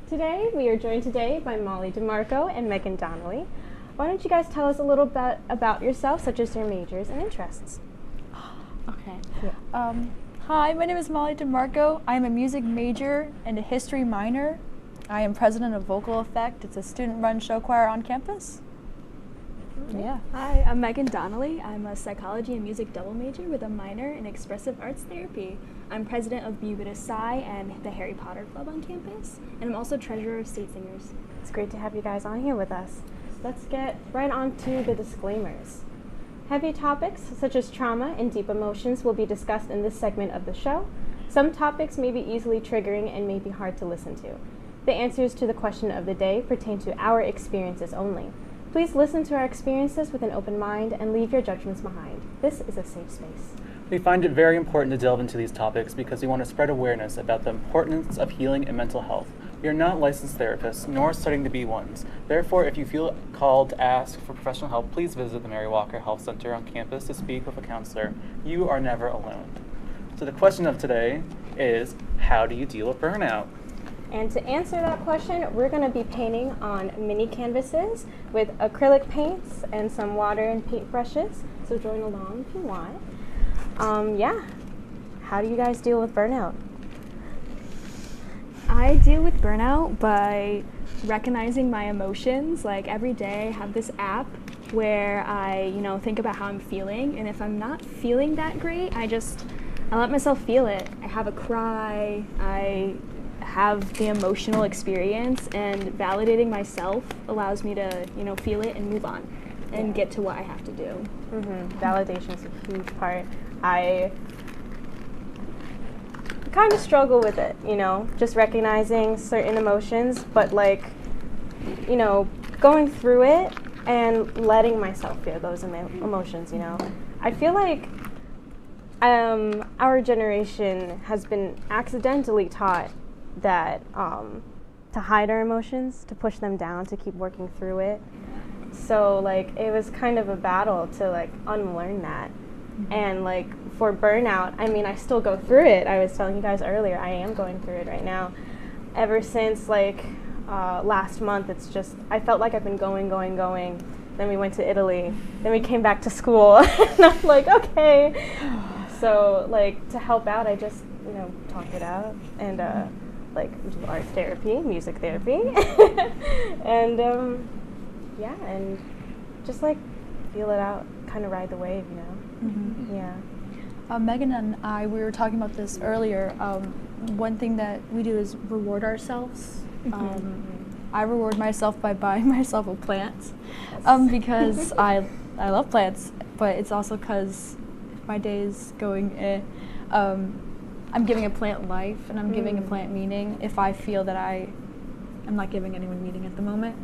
Today, we are joined today by Molly DeMarco and Megan Donnelly. Why don't you guys tell us a little bit about yourself, such as your majors and interests? Okay. Hi, my name is Molly DeMarco. I am a music major and a history minor. I am president of Vocal Effect. It's a student-run show choir on campus. Yeah. Hi, I'm Megan Donnelly. I'm a psychology and music double major with a minor in expressive arts therapy. I'm president of Ubiquitous Psi and the Harry Potter Club on campus, and I'm also treasurer of State Singers. It's great to have you guys on here with us. Let's get right on to the disclaimers. Heavy topics such as trauma and deep emotions will be discussed in this segment of the show. Some topics may be easily triggering and may be hard to listen to. The answers to the question of the day pertain to our experiences only. Please listen to our experiences with an open mind and leave your judgments behind. This is a safe space. We find it very important to delve into these topics because we want to spread awareness about the importance of healing and mental health. We are not licensed therapists, nor studying to be ones. Therefore, if you feel called to ask for professional help, please visit the Mary Walker Health Center on campus to speak with a counselor. You are never alone. So the question of today is, how do you deal with burnout? And to answer that question, we're going to be painting on mini canvases with acrylic paints and some water and paint brushes. So join along if you want. How do you guys deal with burnout? I deal with burnout by recognizing my emotions. Like every day I have this app where I, think about how I'm feeling, and if I'm not feeling that great, I let myself feel it. I have a cry, I have the emotional experience, and validating myself allows me to, feel it and move on and get to what I have to do. Validation is a huge part. I kind of struggle with it, just recognizing certain emotions, but going through it and letting myself feel those emotions, I feel like our generation has been accidentally taught that to hide our emotions, to push them down, to keep working through it. So it was kind of a battle to unlearn that. And for burnout, I still go through it. I was telling you guys earlier, I am going through it right now. Ever since last month, it's just, I felt like I've been going. Then we went to Italy. Then we came back to school. And I'm like, okay. So to help out, I just, talk it out and do art therapy, music therapy. And and just feel it out, kind of ride the wave, Yeah. Megan and I, we were talking about this earlier. One thing that we do is reward ourselves. I reward myself by buying myself a plant because I love plants, but it's also because if my day is going I'm giving a plant life and I'm giving a plant meaning if I feel that I'm not giving anyone meaning at the moment.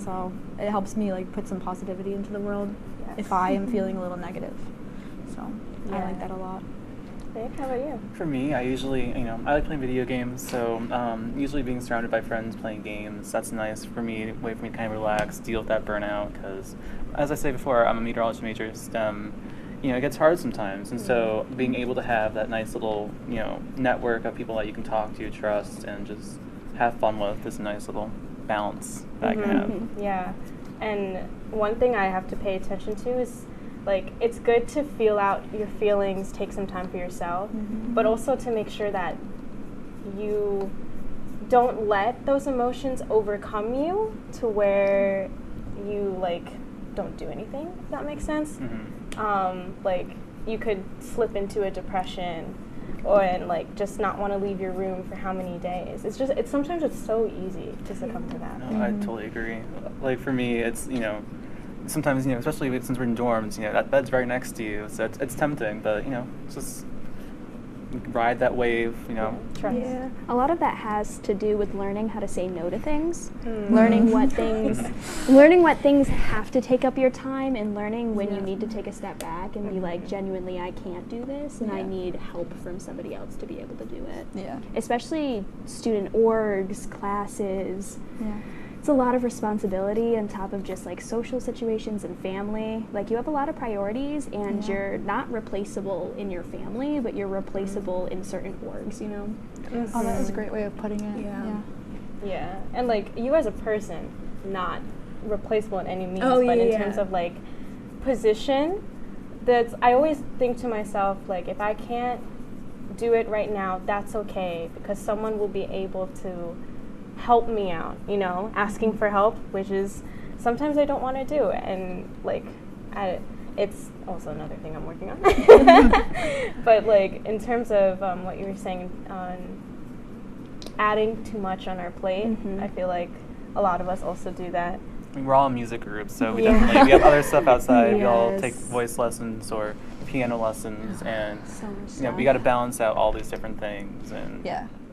So it helps me put some positivity into the world if I am feeling a little negative. So I like that a lot. Nick, how about you? For me, I usually, I like playing video games, so usually being surrounded by friends playing games, that's nice for me, a way for me to kind of relax, deal with that burnout, because as I say before, I'm a meteorology major, STEM, it gets hard sometimes, and so being able to have that nice little, network of people that you can talk to, trust, and just have fun with is a nice little balance that I can have. Yeah, and one thing I have to pay attention to is it's good to feel out your feelings, take some time for yourself, but also to make sure that you don't let those emotions overcome you to where you don't do anything, if that makes sense. You could slip into a depression and just not want to leave your room for how many days. Sometimes it's so easy to succumb to that. No, I totally agree. For me, it's, sometimes, especially since we're in dorms, that bed's right next to you, so it's tempting, but, it's just ride that wave, you know. Yeah. A lot of that has to do with learning how to say no to things, learning what things have to take up your time, and learning when you need to take a step back and be like, genuinely, I can't do this, and I need help from somebody else to be able to do it. Yeah. Especially student orgs, classes. Yeah. It's a lot of responsibility on top of just like social situations and family. Like you have a lot of priorities, and you're not replaceable in your family, but you're replaceable in certain orgs, you know? Oh, that was a great way of putting it. Yeah, and like you as a person, not replaceable in any means, Oh, but in yeah. terms of like position, I always think to myself, like, if I can't do it right now, that's okay, because someone will be able to help me out, you know, asking for help, which is sometimes I don't want to do, and like it's also another thing I'm working on. But like in terms of what you were saying on adding too much on our plate, I feel like a lot of us also do that. I mean, we're all in music groups, so we definitely we have other stuff outside. We all take voice lessons or piano lessons, and you know, we got to balance out all these different things. And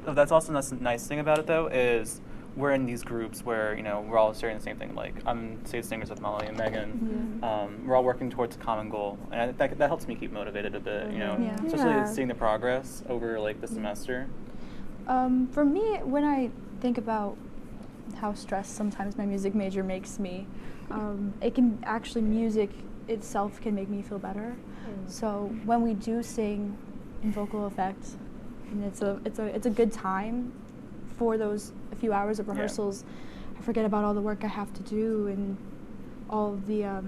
that's also the nice thing about it, though, is we're in these groups where, you know, we're all sharing the same thing. Like, I'm stage singers with Molly and Megan. We're all working towards a common goal, and that helps me keep motivated a bit, you know, especially seeing the progress over, like, the semester. For me, when I think about how stressed sometimes my music major makes me, it can actually, music itself can make me feel better. So when we do sing in vocal effect, and it's a good time for those a few hours of rehearsals. I forget about all the work I have to do and all of the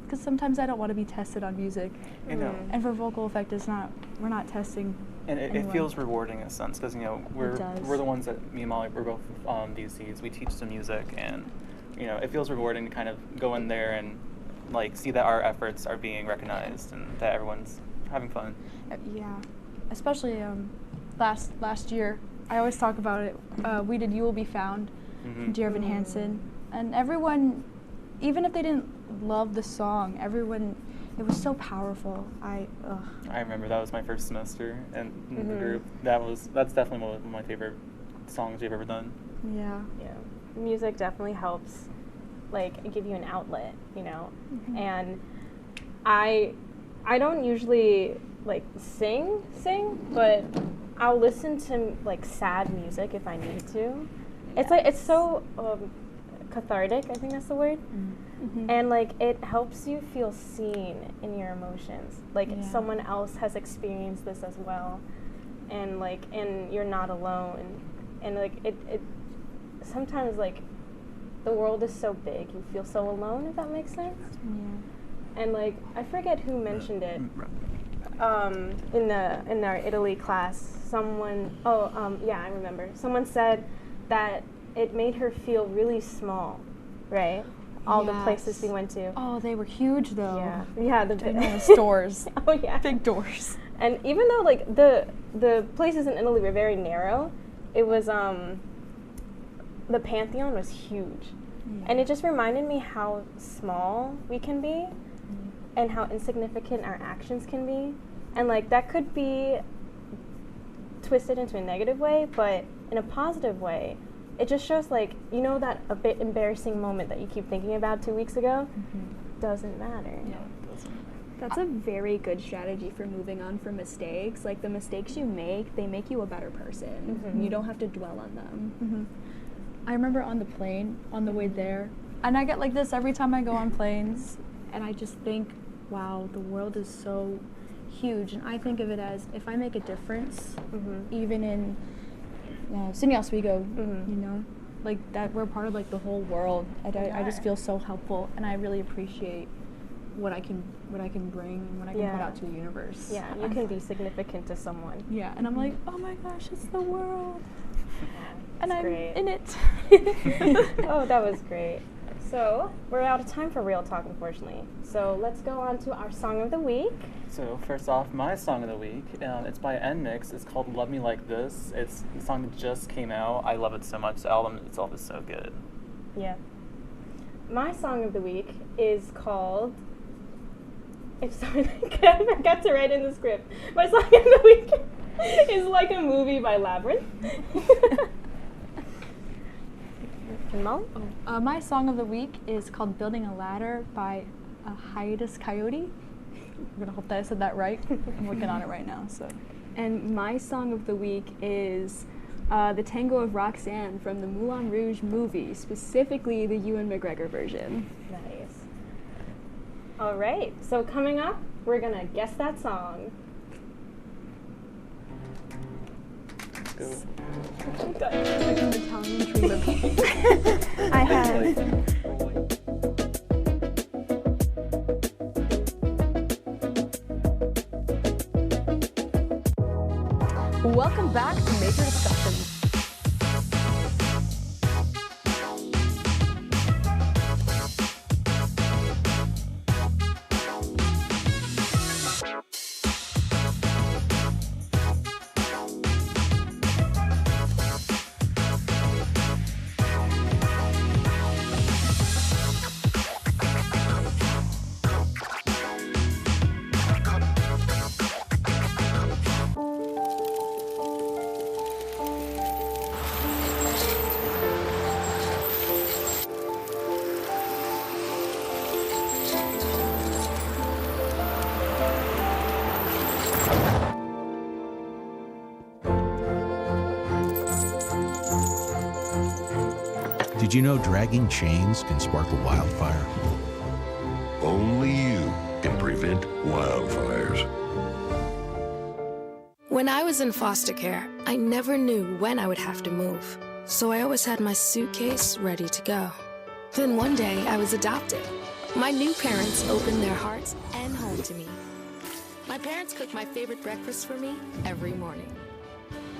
because sometimes I don't want to be tested on music. You know. And for vocal effect, we're not testing. And it feels rewarding in a sense, because, you know, we're the ones that, me and Molly, we're both DCs. We teach some music, and, you know, it feels rewarding to kind of go in there and like see that our efforts are being recognized and that everyone's having fun. Yeah, especially last year. I always talk about it. We did "You Will Be Found" from Dear Evan Hansen, and everyone, even if they didn't love the song, it was so powerful. I remember that was my first semester in the group. That's definitely one of my favorite songs we've ever done. Yeah. Music definitely helps, like, give you an outlet, you know. And I don't usually like sing, but I'll listen to like sad music if I need to. It's like it's so cathartic, I think that's the word. And like it helps you feel seen in your emotions. Like someone else has experienced this as well, and you're not alone. And like it sometimes, like, the world is so big, you feel so alone, if that makes sense. And like I forget who mentioned it. In our Italy class, someone I remember. Someone said that it made her feel really small, right? All the places we went to. Oh, they were huge though. Yeah, the stores. Oh yeah, big doors. And even though like the places in Italy were very narrow, it was the Pantheon was huge, and it just reminded me how small we can be, and how insignificant our actions can be. And like that could be twisted into a negative way, but in a positive way, it just shows, like, you know, that a bit embarrassing moment that you keep thinking about 2 weeks ago doesn't matter. That's a very good strategy for moving on from mistakes. Like, the mistakes you make, they make you a better person. You don't have to dwell on them. I remember on the plane, on the way there, and I get like this every time I go on planes, and I just think, wow, the world is so huge. And I think of it as, if I make a difference, even in SUNY Oswego, you know, like that, we're part of like the whole world. I just feel so helpful, and I really appreciate what I can bring and what I can put out to the universe. Yeah, you can be significant to someone. Yeah, and I'm like, oh my gosh, it's the world, and I'm in it. Oh, that was great. So we're out of time for real talk, unfortunately. So let's go on to our song of the week. So first off, my song of the week, it's by NMIX. It's called "Love Me Like This." It's the song that just came out. I love it so much. The album itself is so good. Yeah. My song of the week is called. I forgot to write in the script. My song of the week is like a movie by Labyrinth. And Molly? My song of the week is called Building a Ladder by Hiatus Coyote. I'm going to hope that I said that right. I'm working on it right now. So. And my song of the week is The Tango of Roxanne from the Moulin Rouge movie, specifically the Ewan McGregor version. Nice. All right, so coming up, we're going to guess that song. I have. Welcome back to Major Discussions. Did you know dragging chains can spark a wildfire? Only you can prevent wildfires. When I was in foster care, I never knew when I would have to move, so I always had my suitcase ready to go. Then one day, I was adopted. My new parents opened their hearts and home to me. My parents cook my favorite breakfast for me every morning.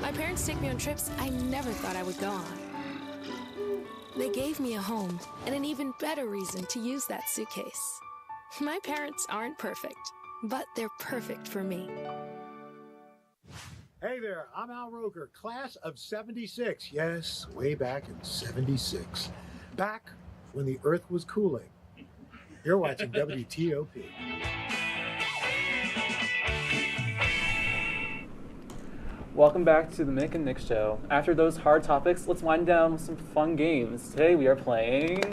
My parents take me on trips I never thought I would go on. They gave me a home and an even better reason to use that suitcase. My parents aren't perfect, but they're perfect for me. Hey there, I'm Al Roker, class of 76. Yes, way back in 76. Back when the earth was cooling. You're watching WTOP. Welcome back to the Mick and Nick Show. After those hard topics, let's wind down with some fun games. Today we are playing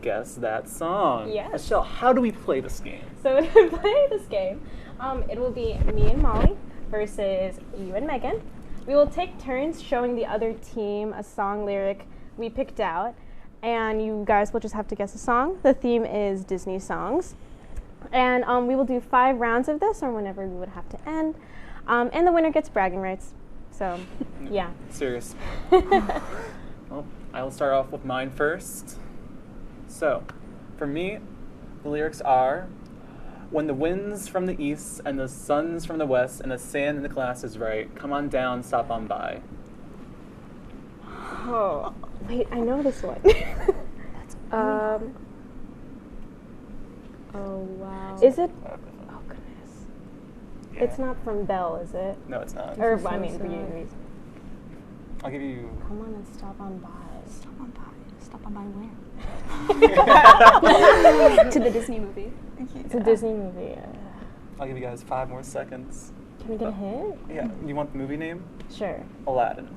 Guess That Song. Yes. Michelle, how do we play this game? So to play this game, it will be me and Molly versus you and Megan. We will take turns showing the other team a song lyric we picked out, and you guys will just have to guess a song. The theme is Disney songs. And we will do 5 rounds of this, or whenever we would have to end. And the winner gets bragging rights. So, yeah. Serious. Well, I will start off with mine first. So, for me, the lyrics are, when the wind's from the east and the sun's from the west and the sand in the glass is right, come on down, stop on by. Oh, wait, I know this one. Oh, wow. Is it? Oh, goodness. Yeah. It's not from Belle, is it? No, it's not. Or, I mean, for you. I'll give you... Come on and stop on by. Stop on by. Stop on by where? To the Disney movie. It's a Disney movie. I'll give you guys 5 more seconds. Can we get a hint? Yeah. You want the movie name? Sure. Aladdin.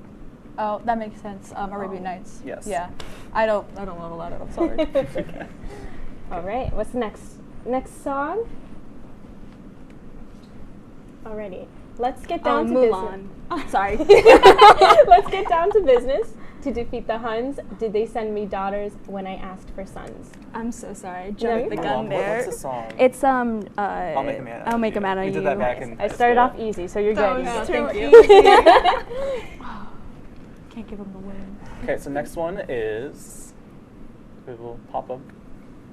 Oh, that makes sense. Arabian Nights. Yes. Yeah. I don't know Aladdin. I'm sorry. Okay. All right. What's the next song? Alrighty. Let's get down to Mulan. business. Sorry. Let's get down to business. To defeat the Huns, did they send me daughters when I asked for sons? I'm so sorry. I jumped the gun What's there. the song? It's I'll make a man out I'll of make you. a man out of We you. did that back in I started off easy, so you're good. No, Thank you. Can't give them the win. Okay, so next one is, it will pop up.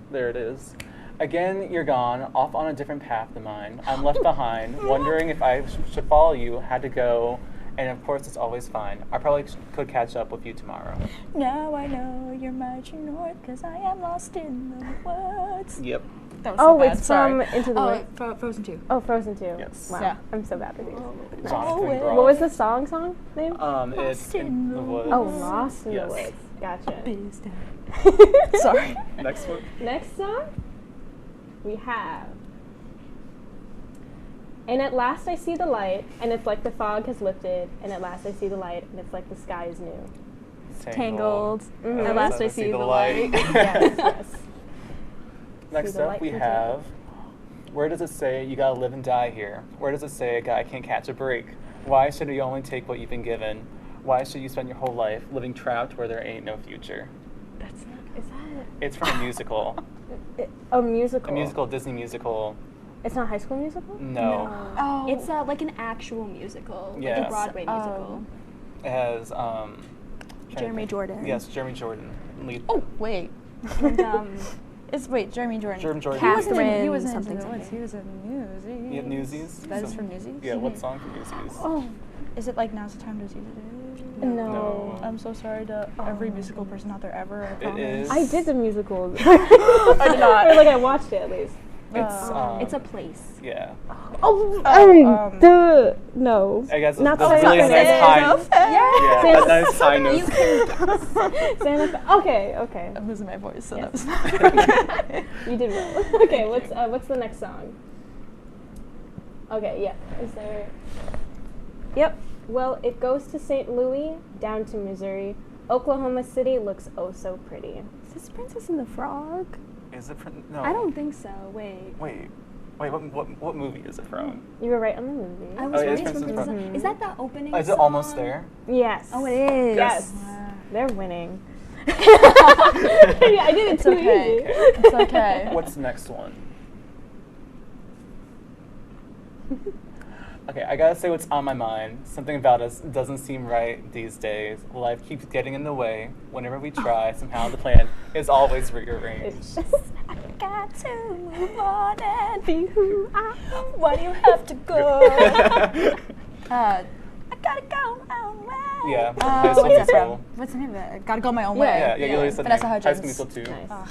There it is. Again, you're gone, off on a different path than mine. I'm left behind, wondering if I should follow you, had to go, and of course it's always fine. I probably could catch up with you tomorrow. Now I know you're marching north, cause I am lost in the woods. Yep. That was so bad. It's Sorry. from Into the Woods. Frozen 2. Oh, Frozen 2. Yes. Wow. Yeah. I'm so bad at these. Nice. Jonathan What was the song name? It's In the Woods. Oh, Lost in Yes. the Woods. Gotcha. Sorry. Next one. Next song, we have And at last I see the light, and it's like the fog has lifted, and at last I see the light, and it's like the sky is new. Tangled. Mhm. At last I see the light. Yes, yes. Next up, we have, where does it say you gotta live and die here? Where does it say a guy can't catch a break? Why should you only take what you've been given? Why should you spend your whole life living trapped where there ain't no future? That's not, is that? It's from a musical. A musical? A musical, Disney musical. It's not High School Musical? No. Oh. It's like an actual musical, like Yes. a Broadway musical. It has, Jeremy Jordan. Yes, Jeremy Jordan. Lead. Oh, wait. And, Jeremy Jordan. Jeremy Jordan. He wasn't something, Into the Woods. He was in Newsies. Yeah, Newsies. That is from Newsies? Yeah, what song from Newsies? Oh. Is it like Now's the Time to Seize It? No. I'm so sorry to every musical person out there ever. I promise. is. I did the musical. I did not. Or like I watched it at least. It's a place. Yeah. No. I guess not that's really a nice high. Yeah. A nice high note. You can Santa Fe. Okay. I'm losing my voice, so Yes. that was You did well. Okay, what's the next song? Okay, yeah. Is there? Yep. Well, it goes to St. Louis, down to Missouri. Oklahoma City looks oh so pretty. Is this Princess and the Frog? Is it no? I don't think so. Wait. Wait, what movie is it from? You were right on the movie. I was it is right. Princess and the Frog. Is that the opening? Is it Almost There? Yes. Oh, it is. Yes. They're winning. Yeah, I did it It's too okay. easy. It's okay. What's the next one? Okay, I gotta say what's on my mind. Something about us doesn't seem right these days. Life keeps getting in the way. Whenever we try, somehow the plan is always rearranged. I got to move on and be who I am. Why do you have to go? I gotta go my own way. Yeah, High School Musical. What's the name of it? Gotta go my own way. Yeah, you already said Vanessa High Hudgens. School Musical too. Nice.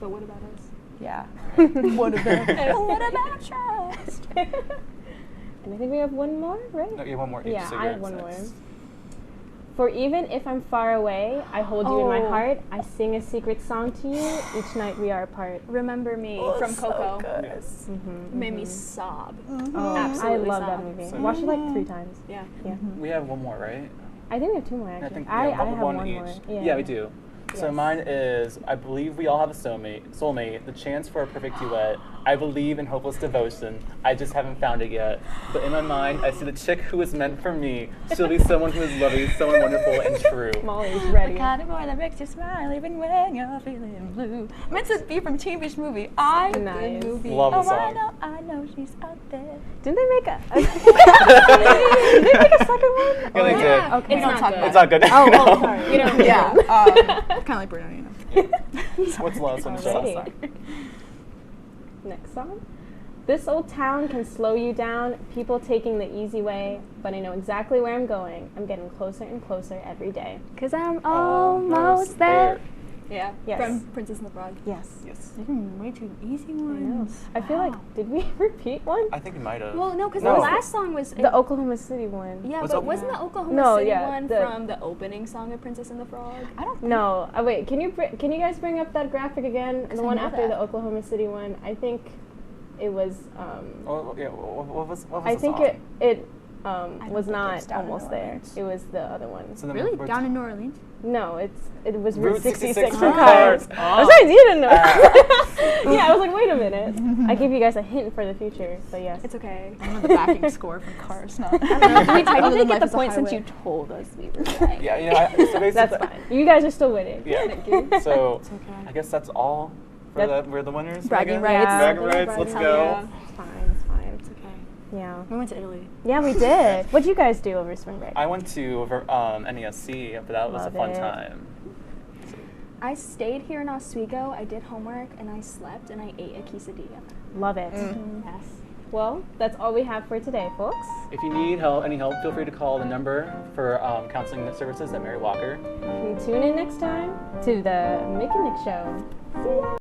But what about us? Yeah. What about trust? And I think we have one more, right? No, you have one more. Yeah, so I you're have one more. next. For even if I'm far away, I hold you in my heart. I sing a secret song to you each night we are apart. Remember Me from Coco. Yes. Made me sob. Oh, Absolutely I love sob. that movie. So- I watched it like 3 times. Yeah. Yeah. We have one more, right? I think we have 2 more I actually. think I have one one each. more. Yeah, we do. So Yes. mine is, I believe we all have a soulmate, the chance for a perfect duet. I believe in hopeless devotion. I just haven't found it yet. But in my mind, I see the chick who is meant for me. She'll be someone who is loving, someone wonderful and true. Molly's ready. The kind of boy that makes you smile even when you're feeling blue. Meant to be from Teen Beach Movie. Nice. Movie. Love the Oh, song. I know she's out there. Didn't they make a did they make a second one? Yeah, they did. Okay. It's not good. It's not good. Oh, No. sorry. You know, Yeah. Kind of like Bruno, you know. What's the last one? Alrighty. Next song. This old town can slow you down, people taking the easy way, but I know exactly where I'm going. I'm getting closer and closer every day. 'Cause I'm almost there. Yeah. Yes. From Princess and the Frog. Yes. Yes. They're doing way too easy ones. I feel like, did we repeat one? I think we might have. Well, no, because No. the last song was The Oklahoma City one. yeah, Was but it- wasn't the Oklahoma No, City yeah, one the- from the opening song of Princess and the Frog? I don't No, wait. Can you guys bring up that graphic again? The I one know after that. the Oklahoma City one. I think it was. Oh, yeah, what was I the think song? it don't was think not it's Down in almost New there. Orleans. It was the other one. So then Really? we're Down in New Orleans? No, it was Route Route 66 66 for for cars. cars. I'm Oh. sorry, you didn't know. Yeah, I was like, wait a minute. I gave you guys a hint for the future, but yes. It's okay. I don't know the backing score from Cars. Not. I don't know. We Other technically than get Life the is a point since Highway. you told us we were right. Yeah, you know, so basically, That's fine. You guys are still winning. Yeah. Thank you. So It's okay. I guess that's all. We're the winners. Bragging Megan? rights. Bragging Yeah. rights. Let's Hell go. yeah. It's fine. It's fine. It's okay. Yeah. We went to Italy. Yeah, we did. What'd you guys do over spring break? I went to NESC, but that was Love a fun it. time. I stayed here in Oswego, I did homework, and I slept, and I ate a quesadilla. Love it. Yes. Well, that's all we have for today, folks. If you need any help, feel free to call the number for counseling services at Mary Walker. And tune in next time to the Mick and Nick Show. See ya.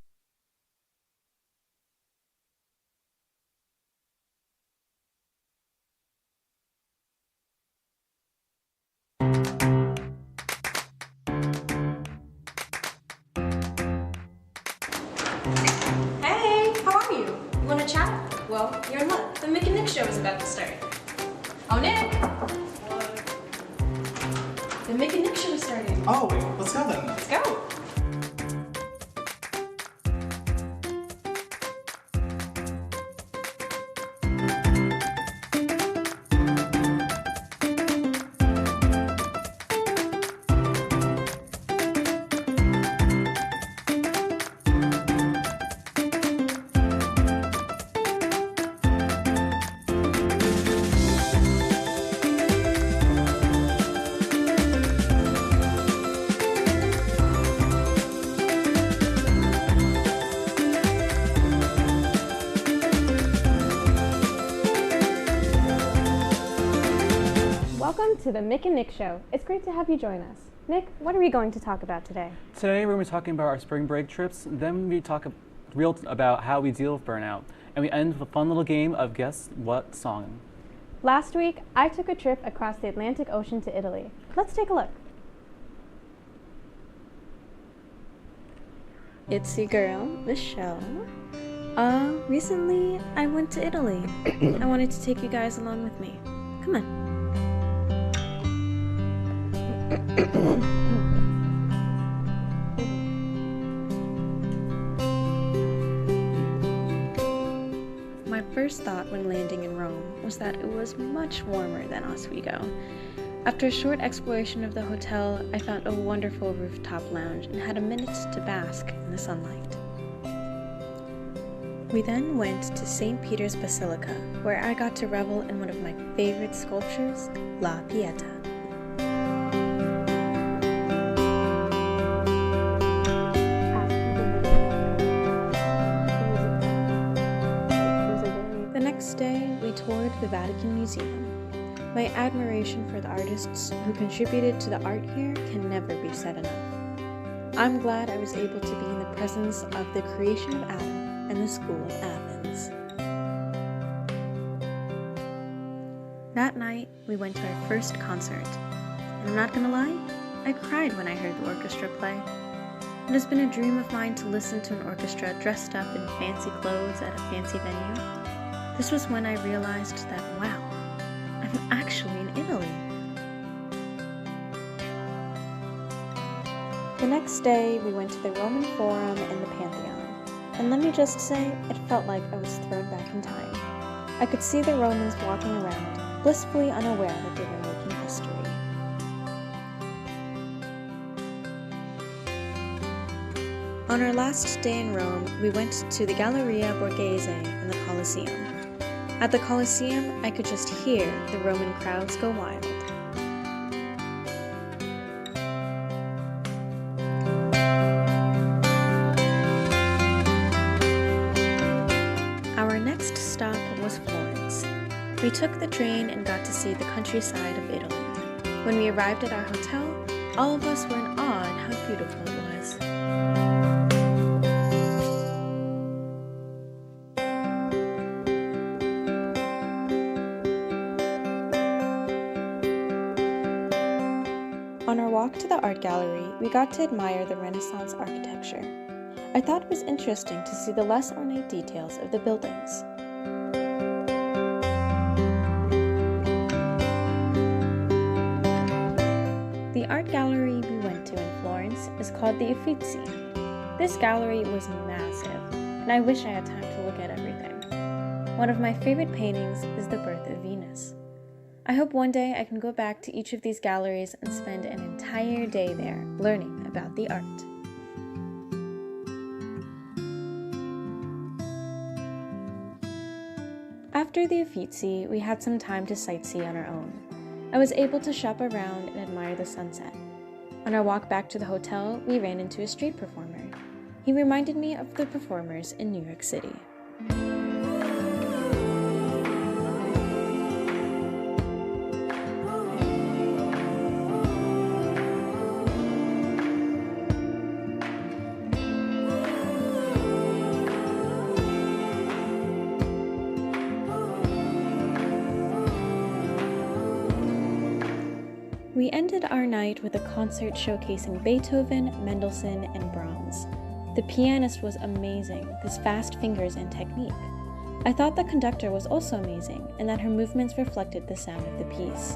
Hey, how are you? Want to chat? Well, you're in luck. The Mick and Nick Show is about about to start. Oh, Nick! The Mick and Nick show is starting. Oh, wait, let's go then. Let's go. Welcome to the Mick and Nick Show. It's great to have you join us. Nick, what are we going to talk about today? Today we're going to be talking about our spring break trips, then we talk real about how we deal with burnout, and we end with a fun little game of guess what song. Last week, I took a trip across the Atlantic Ocean to Italy. Let's take a look. It's your girl, Michelle. Recently I went to Italy. I wanted to take you guys along with me. Come on. My first thought when landing in Rome was that it was much warmer than Oswego. After a short exploration of the hotel, I found a wonderful rooftop lounge and had a minute to bask in the sunlight. We then went to St. Peter's Basilica, where I got to revel in one of my favorite sculptures, La Pieta. The next day, we toured the Vatican Museum. My admiration for the artists who contributed to the art here can never be said enough. I'm glad I was able to be in the presence of the creation of Adam and the School of Athens. That night, we went to our first concert. And I'm not gonna lie, I cried when I heard the orchestra play. It has been a dream of mine to listen to an orchestra dressed up in fancy clothes at a fancy venue. This was when I realized that, wow, I'm actually in Italy. The next day, we went to the Roman Forum and the Pantheon. And let me just say, it felt like I was thrown back in time. I could see the Romans walking around, blissfully unaware that they were making history. On our last day in Rome, we went to the Galleria Borghese and the Colosseum. At the Colosseum, I could just hear the Roman crowds go wild. Our next stop was Florence. We took the train and got to see the countryside of Italy. When we arrived at our hotel, all of us were in awe at how beautiful it was. On our walk to the art gallery, we got to admire the Renaissance architecture. I thought it was interesting to see the less ornate details of the buildings. The art gallery we went to in Florence is called the Uffizi. This gallery was massive, and I wish I had time to look at everything. One of my favorite paintings is The Birth of Venus. I hope one day I can go back to each of these galleries and spend an entire day there learning about the art. After the Uffizi, we had some time to sightsee on our own. I was able to shop around and admire the sunset. On our walk back to the hotel, we ran into a street performer. He reminded me of the performers in New York City. We ended our night with a concert showcasing Beethoven, Mendelssohn, and Brahms. The pianist was amazing with his fast fingers and technique. I thought the conductor was also amazing and that her movements reflected the sound of the piece.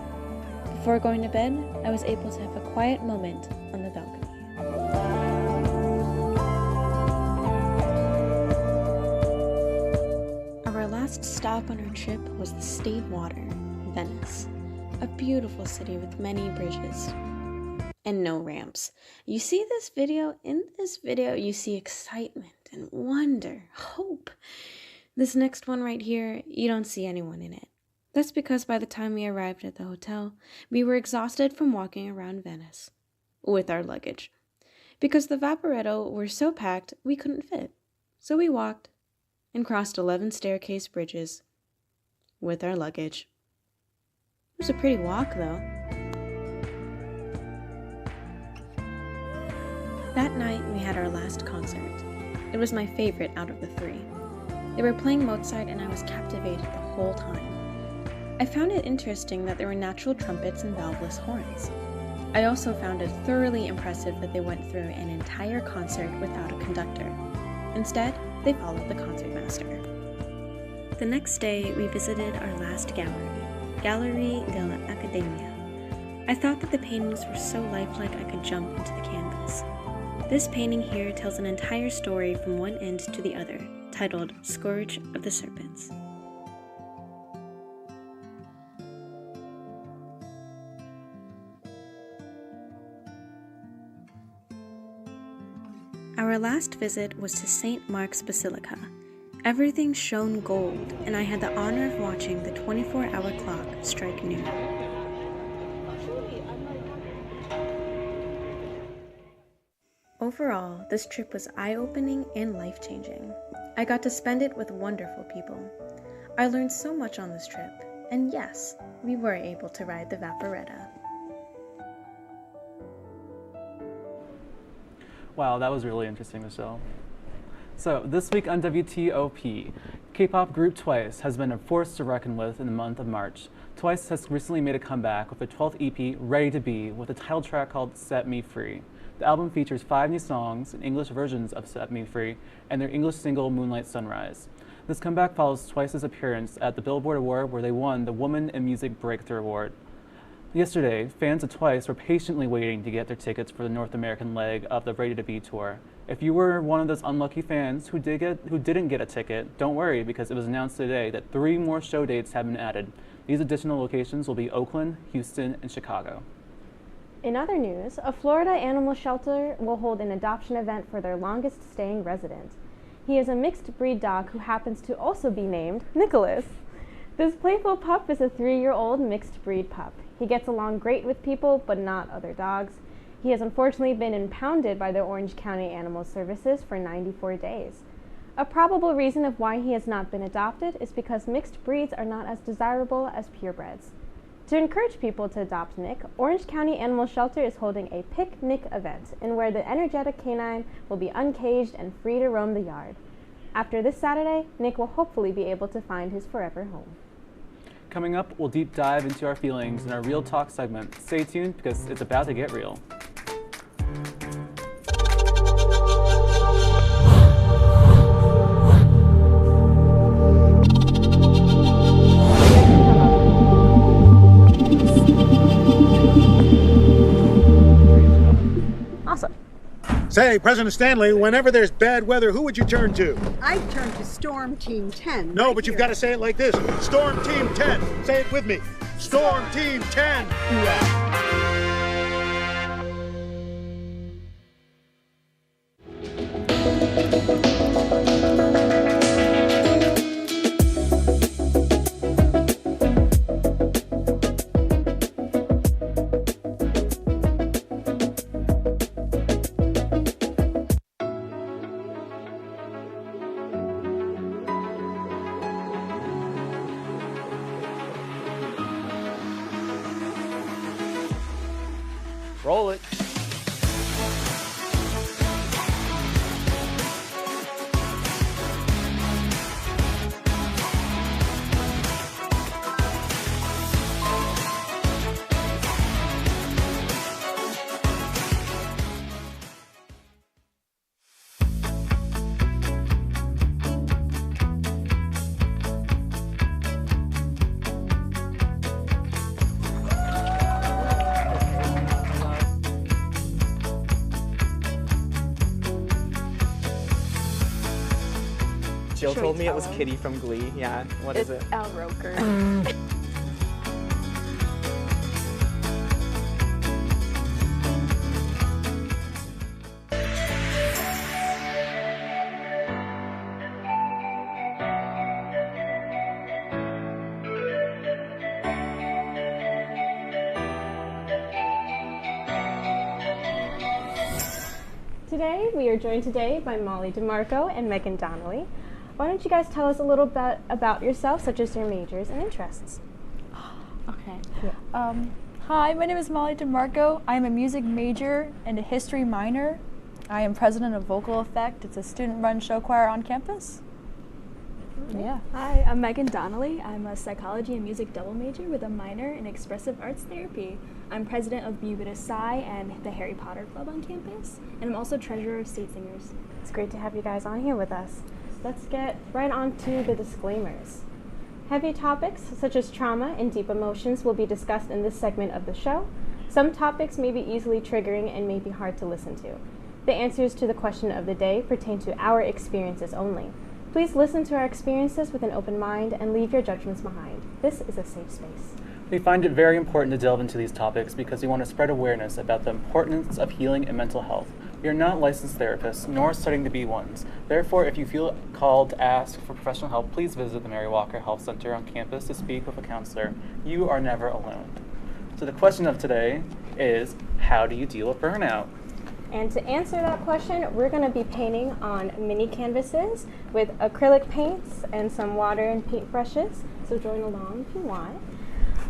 Before going to bed, I was able to have a quiet moment on the balcony. Our last stop on our trip was the state water, Venice, a beautiful city with many bridges and no ramps. You see this video? In this video, you see excitement and wonder, hope. This next one right here, you don't see anyone in it. That's because by the time we arrived at the hotel, we were exhausted from walking around Venice with our luggage. Because the Vaporetto were so packed, we couldn't fit. So we walked and crossed 11 staircase bridges with our luggage. It was a pretty walk, though. That night, we had our last concert. It was my favorite out of the three. They were playing Mozart, and I was captivated the whole time. I found it interesting that there were natural trumpets and valveless horns. I also found it thoroughly impressive that they went through an entire concert without a conductor. Instead, they followed the concertmaster. The next day, we visited our last gallery, Gallery dell'Accademia. I thought that the paintings were so lifelike I could jump into the canvas. This painting here tells an entire story from one end to the other, titled Scourge of the Serpents. Our last visit was to St. Mark's Basilica. Everything shone gold, and I had the honor of watching the 24-hour clock strike noon. Overall, this trip was eye-opening and life-changing. I got to spend it with wonderful people. I learned so much on this trip, and yes, we were able to ride the Vaporetta. Wow, that was really interesting, Michelle. So, this week on WTOP, K-pop group Twice has been a force to reckon with in the month of March. Twice has recently made a comeback with their 12th EP, Ready to Be, with a title track called Set Me Free. The album features 5 new songs and English versions of Set Me Free and their English single Moonlight Sunrise. This comeback follows Twice's appearance at the Billboard Award, where they won the Woman in Music Breakthrough Award. Yesterday, fans of Twice were patiently waiting to get their tickets for the North American leg of the Ready to Be tour. If you were one of those unlucky fans who didn't get a ticket, don't worry, because it was announced today that 3 more show dates have been added. These additional locations will be Oakland, Houston, and Chicago. In other news, a Florida animal shelter will hold an adoption event for their longest staying resident. He is a mixed breed dog who happens to also be named Nicholas. This playful pup is a 3-year-old mixed breed pup. He gets along great with people, but not other dogs. He has unfortunately been impounded by the Orange County Animal Services for 94 days. A probable reason of why he has not been adopted is because mixed breeds are not as desirable as purebreds. To encourage people to adopt Nick, Orange County Animal Shelter is holding a Pick Nick event, in where the energetic canine will be uncaged and free to roam the yard. After this Saturday, Nick will hopefully be able to find his forever home. Coming up, we'll deep dive into our feelings in our Real Talk segment. Stay tuned, because it's about to get real. Awesome. Say, President Stanley, whenever there's bad weather, who would you turn to? I'd turn to Storm Team 10. No, but you've got to say it like this. Storm Team 10. Say it with me. Storm Team 10. Roll it. Jill Should told we me it tell was him? Kitty from Glee. Yeah, what is it? It's Al Roker. Today, we are joined today by Molly DeMarco and Megan Donnelly. Why don't you guys tell us a little bit about yourself, such as your majors and interests? Okay. Hi, my name is Molly DeMarco. I am a music major and a history minor. I am president of Vocal Effect. It's a student-run show choir on campus. Yeah. Hi, I'm Megan Donnelly. I'm a psychology and music double major with a minor in expressive arts therapy. I'm president of Ubitus Psi and the Harry Potter Club on campus, and I'm also treasurer of State Singers. It's great to have you guys on here with us. Let's get right on to the disclaimers. Heavy topics such as trauma and deep emotions will be discussed in this segment of the show. Some topics may be easily triggering and may be hard to listen to. The answers to the question of the day pertain to our experiences only. Please listen to our experiences with an open mind and leave your judgments behind. This is a safe space. We find it very important to delve into these topics because we want to spread awareness about the importance of healing and mental health. We are not licensed therapists, nor studying to be ones. Therefore, if you feel called to ask for professional help, please visit the Mary Walker Health Center on campus to speak with a counselor. You are never alone. So the question of today is, how do you deal with burnout? And to answer that question, we're going to be painting on mini canvases with acrylic paints and some water and paint brushes. So join along if you want.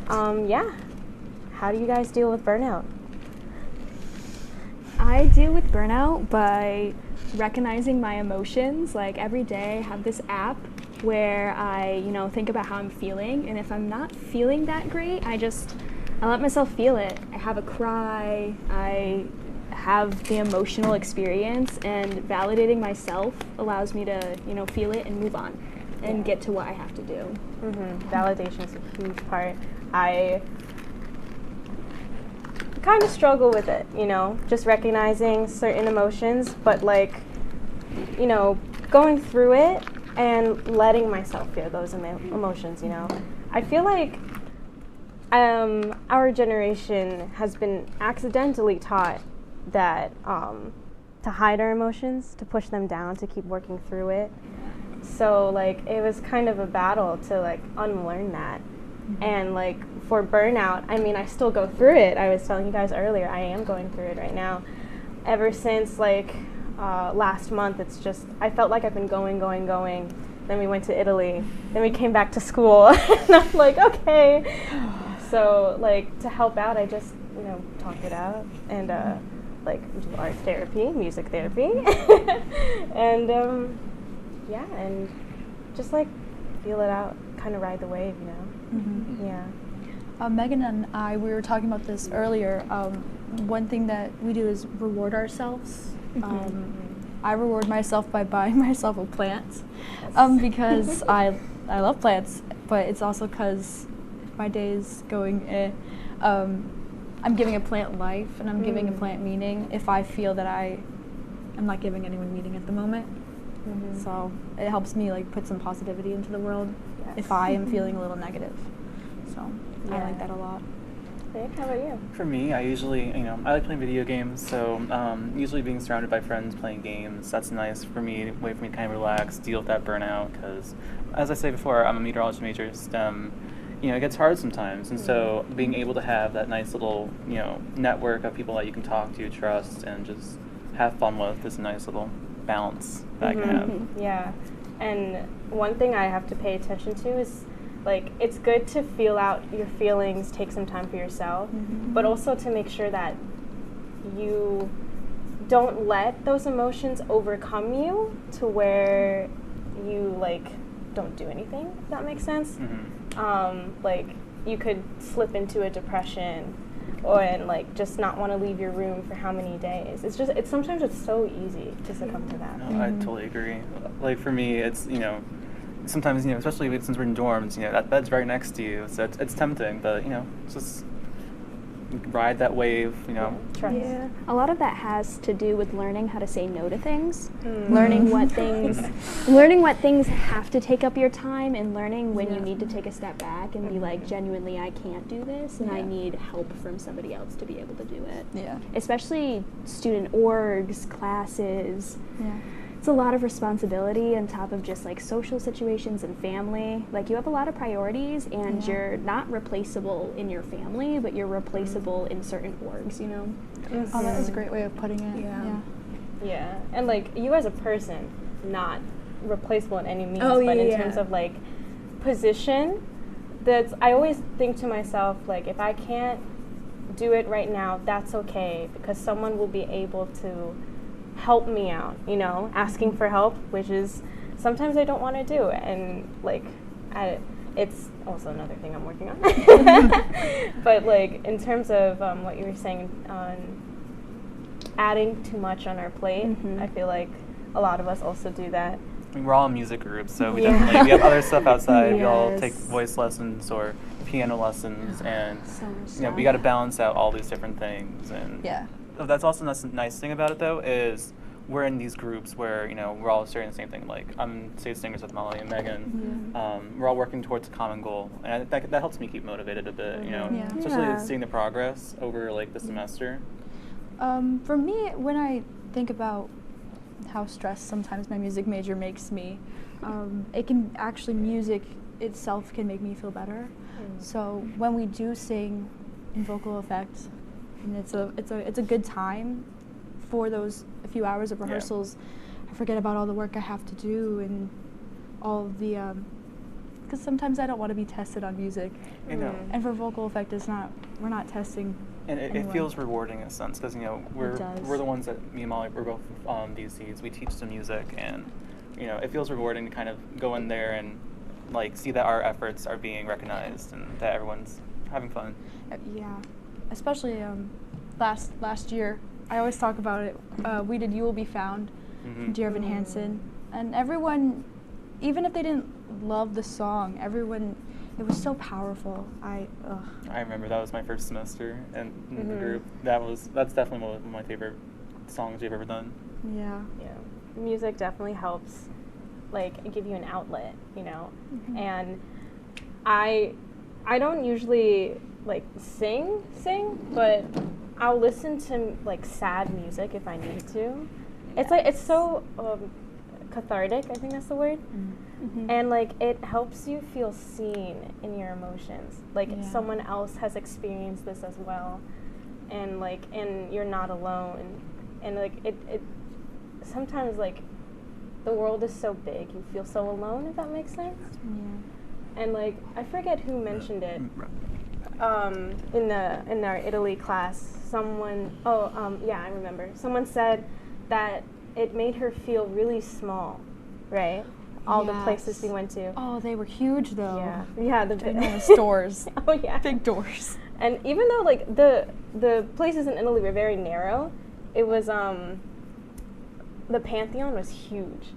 How do you guys deal with burnout? I deal with burnout by recognizing my emotions. Like every day I have this app where I, think about how I'm feeling, and if I'm not feeling that great, I let myself feel it. I have a cry, I have the emotional experience, and validating myself allows me to, feel it and move on and get to what I have to do. Validation is a huge part. I kind of struggle with it, just recognizing certain emotions, but going through it and letting myself feel those emotions, I feel like our generation has been accidentally taught that to hide our emotions, to push them down, to keep working through it. So it was kind of a battle to unlearn that. And for burnout, I still go through it. I was telling you guys earlier, I am going through it right now. Ever since last month, it's just, I felt like I've been going. Then we went to Italy. Then we came back to school. And I'm like, okay. So to help out, I just, talk it out and do art therapy, music therapy. And and just feel it out, kind of ride the wave, Yeah. Megan and I, we were talking about this earlier. One thing that we do is reward ourselves. I reward myself by buying myself a plant because I love plants, but it's also because my day is going I'm giving a plant life and I'm giving a plant meaning if I feel that I'm not giving anyone meaning at the moment. So it helps me put some positivity into the world if I am feeling a little negative. So I like that a lot. Nick, how about you? For me, I usually, I like playing video games, so usually being surrounded by friends playing games, that's nice for me, a way for me to kind of relax, deal with that burnout, because as I said before, I'm a meteorology major, STEM, it gets hard sometimes, and so being able to have that nice little, network of people that you can talk to, trust, and just have fun with is a nice little balance that I can have. Yeah, and one thing I have to pay attention to is it's good to feel out your feelings, take some time for yourself, but also to make sure that you don't let those emotions overcome you to where you don't do anything, if that makes sense. You could slip into a depression and just not want to leave your room for how many days. Sometimes it's so easy to succumb to that. No, I totally agree. For me, it's, sometimes, especially since we're in dorms, that bed's right next to you, so it's tempting, but, it's just ride that wave, you know. Yeah. A lot of that has to do with learning how to say no to things, learning what things have to take up your time, and learning when you need to take a step back and be like, genuinely, I can't do this, and I need help from somebody else to be able to do it. Yeah. Especially student orgs, classes. Yeah. It's a lot of responsibility on top of just like social situations and family. Like you have a lot of priorities, and you're not replaceable in your family, but you're replaceable in certain orgs, you know? Oh, that was a great way of putting it. Yeah. Yeah, and like you as a person, not replaceable in any means, Oh, but in yeah. terms of like position, I always think to myself, like, if I can't do it right now, that's okay, because someone will be able to help me out, you know, asking for help, which is sometimes I don't want to do, and like it's also another thing I'm working on. But like in terms of what you were saying on adding too much on our plate, I feel like a lot of us also do that. I mean, we're all in music groups, so we definitely we have other stuff outside. We all take voice lessons or piano lessons, and you know, we got to balance out all these different things. And that's also the nice thing about it, though, is we're in these groups where, you know, we're all sharing the same thing. Like, I'm stage singers with Molly and Megan. We're all working towards a common goal, and that helps me keep motivated a bit, you know, especially seeing the progress over, like, the semester. For me, when I think about how stressed sometimes my music major makes me, it can actually, music itself can make me feel better. So when we do sing in vocal effect, and it's a good time for those few hours of rehearsals. I forget about all the work I have to do and all of the because sometimes I don't want to be tested on music. You know. And for vocal effect, we're not testing. And it feels rewarding in a sense, because, you know, we're the ones that, me and Molly, we're both DCs. We teach some music, and, you know, it feels rewarding to kind of go in there and like see that our efforts are being recognized and that everyone's having fun. Yeah, especially last year. I always talk about it. We did "You Will Be Found" from Dear Evan Hansen, and everyone, even if they didn't love the song, it was so powerful. I remember that was my first semester in the group. That's definitely one of my favorite songs we've ever done. Yeah. Music definitely helps, like, give you an outlet, you know. And I don't usually like sing, but I'll listen to like sad music if I need to. It's like, it's so cathartic, I think that's the word. And like it helps you feel seen in your emotions. Like someone else has experienced this as well, and you're not alone. And like it sometimes, like, the world is so big, you feel so alone, if that makes sense. And like I forget who mentioned it. In our Italy class, someone, I remember. Someone said that it made her feel really small, right? All the places we went to. Oh, they were huge though. Yeah, the stores. Oh yeah, big doors. And even though like the places in Italy were very narrow, it was the Pantheon was huge,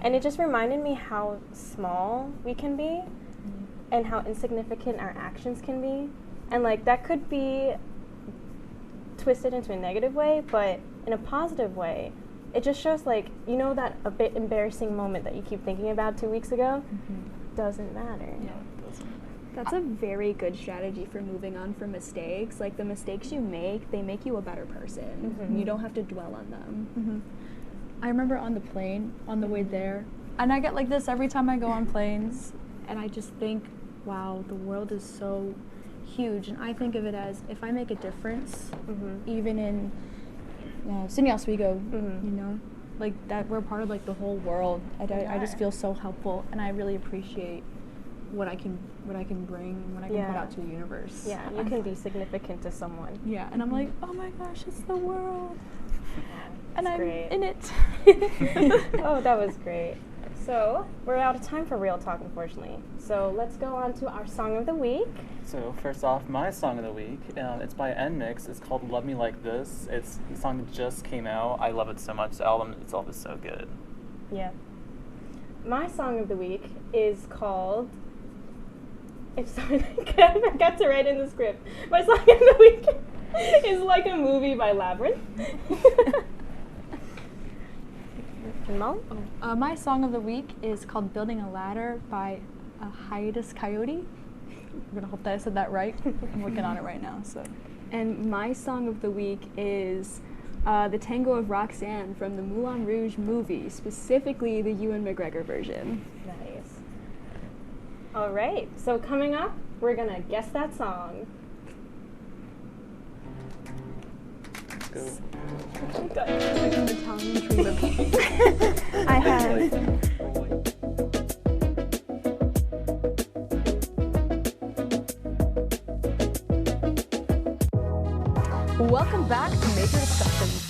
and it just reminded me how small we can be. And how insignificant our actions can be. And like that could be twisted into a negative way, but in a positive way, it just shows, like, you know, that a bit embarrassing moment that you keep thinking about 2 weeks ago doesn't matter. That's a very good strategy for moving on from mistakes. Like, the mistakes you make, they make you a better person. You don't have to dwell on them. I remember on the plane, on the way there, and I get like this every time I go on planes, and I just think, wow, the world is so huge, and I think of it as, if I make a difference, even in SUNY Oswego, you know, like that, we're part of like the whole world. I just feel so helpful, and I really appreciate what I can bring, what I can put out to the universe. Yeah, you can be significant to someone. Yeah, and I'm like, oh my gosh, it's the world, and I'm in it. Oh, that was great. So, we're out of time for Real Talk, unfortunately. So, let's go on to our Song of the Week. So, first off, my Song of the Week, it's by NMix. It's called Love Me Like This. It's the song that just came out. I love it so much. The album itself is so good. Yeah. My Song of the Week is called... I forgot to write in the script. My Song of the Week is like a movie by Labyrinth. Molly? My song of the week is called Building a Ladder by Hiatus Coyote. I'm going to hope that I said that right. I'm working on it right now. So. And my song of the week is The Tango of Roxanne from the Moulin Rouge movie, specifically the Ewan McGregor version. Nice. All right, so coming up, we're going to guess that song. Let's go. I have. Welcome back to Major Discussions.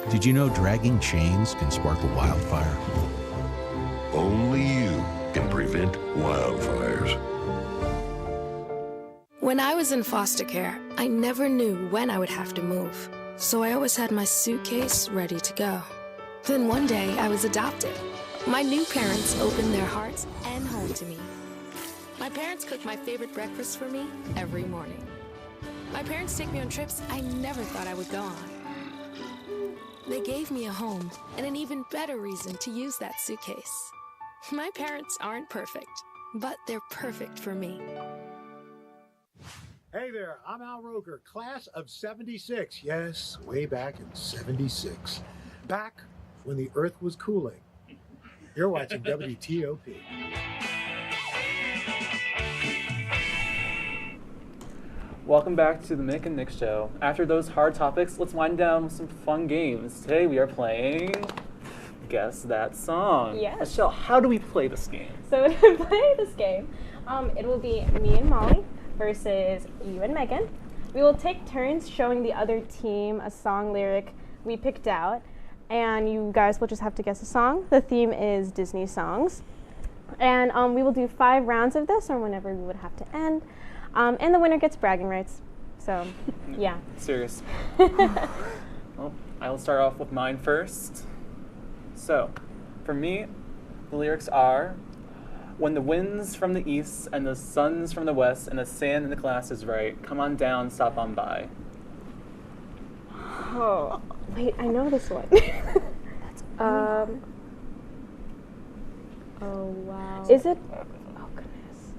Did you know dragging chains can spark a wildfire? Only you can prevent wildfires. When I was in foster care, I never knew when I would have to move, so I always had my suitcase ready to go. Then one day, I was adopted. My new parents opened their hearts and home to me. My parents cook my favorite breakfast for me every morning. My parents take me on trips I never thought I would go on. They gave me a home and an even better reason to use that suitcase. My parents aren't perfect, but they're perfect for me. Hey there, I'm Al Roker, class of 76. Yes, way back in 76. Back when the earth was cooling. You're watching WTOP. Welcome back to the Mick and Nick Show. After those hard topics, let's wind down with some fun games. Today we are playing Guess That Song. Yes. Michelle, how do we play this game? So to play this game, it will be me and Molly versus you and Megan. We will take turns showing the other team a song lyric we picked out, and you guys will just have to guess a song. The theme is Disney songs. And we will do 5 rounds of this, or whenever we would have to end. And the winner gets bragging rights. So, yeah. Serious. Well, I'll start off with mine first. So, for me, the lyrics are, when the wind's from the east and the sun's from the west and the sand in the glass is right, come on down, stop on by. Oh, wait, I know this one. Oh, wow. Is it? Oh, goodness.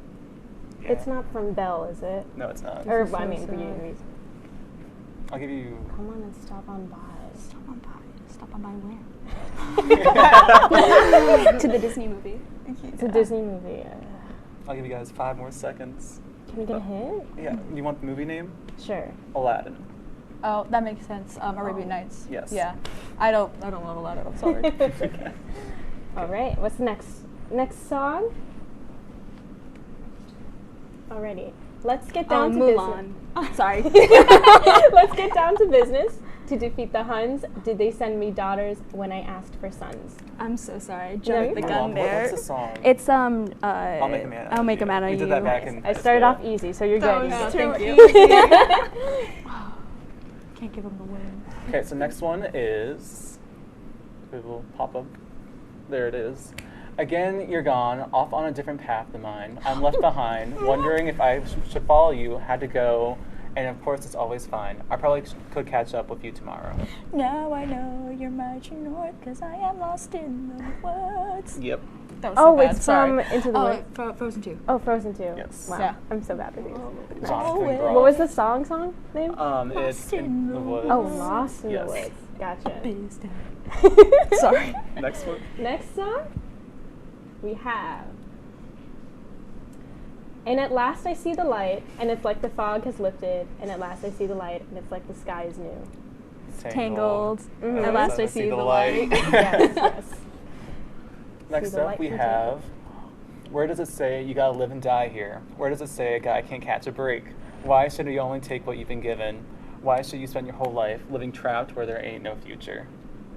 Yeah. It's not from Belle, is it? No, it's not. Or, I mean, for you. I'll give you... Come on and stop on by. Stop on by. Stop on by where? To the Disney movie. It's a Disney movie. I'll give you guys 5 more seconds. Can we get a hint? Yeah. Do you want the movie name? Sure. Aladdin. Oh, that makes sense. Arabian Nights. Yes. Yeah. I don't know Aladdin. I'm sorry. All right. What's the next song? Alrighty. Let's get down to Mulan. business. Sorry. Let's get down to business. To defeat the Huns, did they send me daughters when I asked for sons? I'm so sorry. I jumped the gun What's there. the song? It's I'll Make a Man Out I'll of Make a You. Man Out of We You. did that back in I started off easy, so you're good. was too Thank you. Can't give them the win. Okay, so next one is, it will pop up. There it is. Again, you're gone, off on a different path than mine. I'm left behind, wondering if I should follow you, had to go, and of course it's always fine. I probably could catch up with you tomorrow. Now I know you're marching north, cause I am lost in the woods. Yep. That was so bad. It's Sorry. from Into the Woods. Frozen 2. Oh, Frozen 2. Yes. Wow. Yeah. I'm so bad with these. Jonathan Groff. What was the song name? It's In the Woods. Oh, Lost in Yes. the Woods. Gotcha. Sorry. Next one. Next song, we have And at last I see the light, and it's like the fog has lifted, and at last I see the light, and it's like the sky is new. Tangled. Mhm. At last I see the light. Yes, yes. Next up we have, where does it say you gotta live and die here? Where does it say a guy can't catch a break? Why should you only take what you've been given? Why should you spend your whole life living trapped where there ain't no future?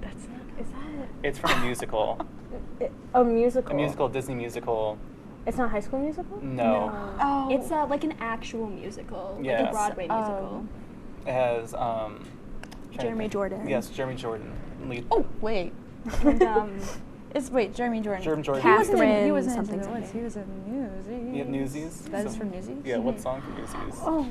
Is that? It's from a musical. A musical? A musical, Disney musical. It's not High School Musical? No. Oh. It's like an actual musical, like Yes. a Broadway musical. It has Jeremy Jordan. Yes, Jeremy Jordan. Lead. Oh, wait. And Jeremy Jordan. Jeremy Jordan. He wasn't something, Into the Woods. He was in Newsies. Yeah, Newsies. That is from Newsies? Yeah, what song from Newsies? Oh.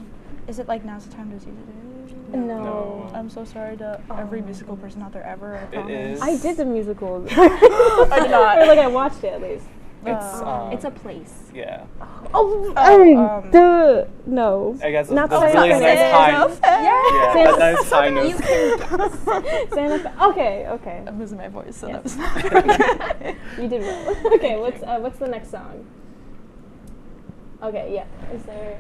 Is it like Now's the Time to Seize It? No. I'm so sorry to every musical person out there ever. I promise. is. I did the musical. I did not. Or like I watched it at least. It's a place. Yeah. No. I guess Not that's Santa really Fe. nice high. Yeah. Yeah, that's high notes. Santa Fe. Okay. I'm losing my voice, so Yes. that was You did well. Okay, what's the next song? Okay, yeah. Is there?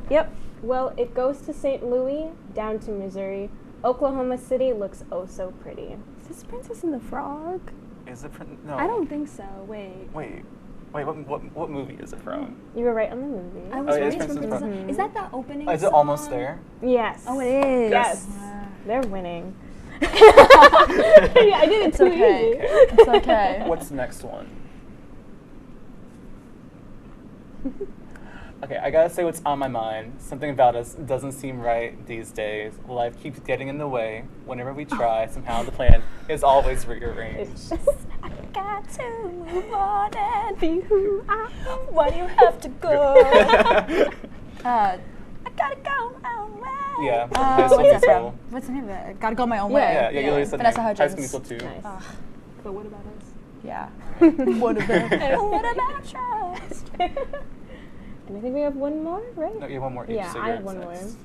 Yep. Well, it goes to St. Louis, down to Missouri. Oklahoma City looks oh so pretty. Is this Princess and the Frog? Is it? No. I don't think so. Wait. Wait. What movie is it from? You were right on the movie. I was it is right. Princess From Frog. Is that the opening Is it song? almost there? Yes. Oh, it is. Yes. They're winning. Yeah, I did it It's too okay. easy. It's okay. What's the next one? Okay, I gotta say what's on my mind. Something about us doesn't seem right these days. Life keeps getting in the way. Whenever we try, somehow the plan is always rearranged. I got to move on and be who I am. Why do you have to go? I gotta go my own way. Yeah. What's the name of it? Gotta go my own way. Yeah, you literally said Vanessa name. Hudgens. High School Musical 2. Nice. But what about us? Yeah. What about trust? And I think we have one more, right? No, you have one more each. Yeah, so I you're have one more. next.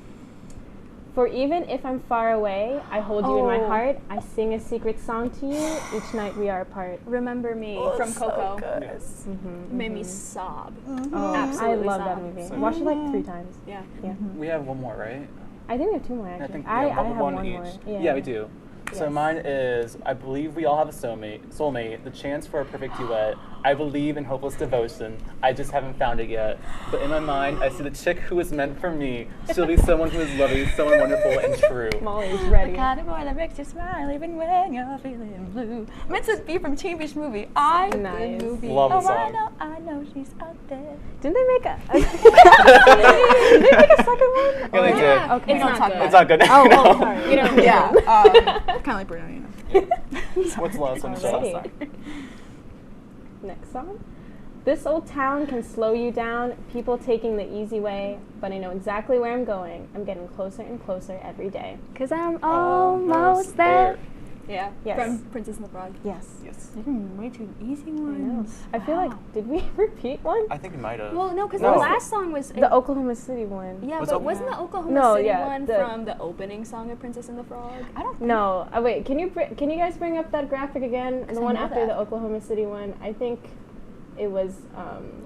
For even if I'm far away, I hold you in my heart. I sing a secret song to you. Each night we are apart. Remember Me from Coco. Yes. Made me sob. Oh, Absolutely I love that sob. movie. So- I watched it like 3 times. Yeah. Yeah. We have one more, right? I think we have 2 more actually. I think I have one one each. more. Yeah, we do. So Yes. mine is, I believe we all have a soulmate, the chance for a perfect duet. I believe in hopeless devotion. I just haven't found it yet. But in my mind, I see the chick who is meant for me. She'll be someone who is lovely, someone wonderful and true. Molly's ready. The kind of boy that makes you smile even when you're feeling blue. Meant to be from Teen Beach Movie. Nice. The movie. Love the Oh, song. I know she's out there. Didn't they make a Did they make a second one? Yeah, they did. Yeah. Okay. It's not good. It's not good. Oh, No. sorry. You don't Yeah. Kind of like Bruno, you know. What's the last one, Michelle? Alrighty. Next song. This old town can slow you down, people taking the easy way, but I know exactly where I'm going. I'm getting closer and closer every day. 'Cause I'm almost there. Yeah. Yes. From Princess and the Frog. Yes. Yes. They're giving way too easy ones. I feel like, did we repeat one? I think we might have. Well, no, because No. the last song was The Oklahoma City one. yeah, Was but it- wasn't the Oklahoma No, City yeah, one the- from the opening song of Princess and the Frog? I don't. No, wait. Can you guys bring up that graphic again? The I one know after that. the Oklahoma City one. I think it was.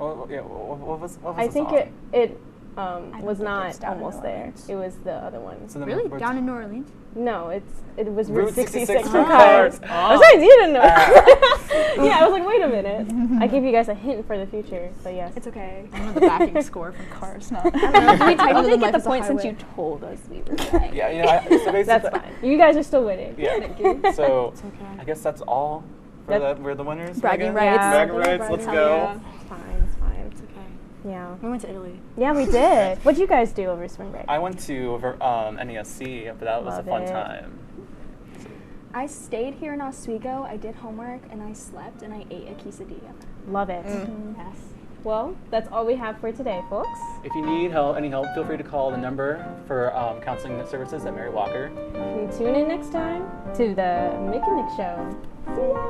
Oh, yeah, what was I the think song? it don't was think not it's Down in almost New there. Orleans. It was the other one. So then Really? we're Down in New Orleans? No, it was Route Route 66 66 for for Cars. Cars. I was like, you didn't know. Yeah, I was like, wait a minute. I gave you guys a hint for the future, but yes. It's okay. I know the backing score from Cars. No. I don't know. Do we Other technically than get Life the is a point since Highway. you told us we were right? Yeah, you know, so basically. That's fine. You guys are still winning. Yeah. Thank you. So It's okay. I guess that's all for we're the winners. Bragging Megan? rights. Bragging rights. Let's go. It's fine. It's fine. It's okay. Yeah. We went to Italy. Yeah, we did. What'd you guys do over spring break? I went to NESC, but that was Love a fun it. time. I stayed here in Oswego. I did homework and I slept and I ate a quesadilla. Love it. Yes. Well, that's all we have for today, folks. If you need any help, feel free to call the number for counseling services at Mary Walker. And tune in next time to the Mick and Nick Show. See ya.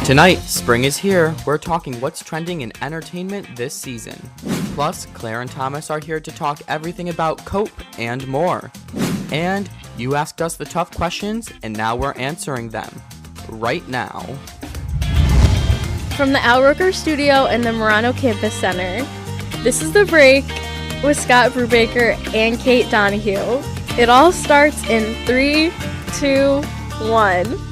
Tonight, spring is here. We're talking what's trending in entertainment this season. Plus, Claire and Thomas are here to talk everything about Cope and more. And you asked us the tough questions, and now we're answering them right now. From the Al Roker Studio and the Murano Campus Center, this is The Break with Scott Brubaker and Kate Donahue. It all starts in 3, 2, 1.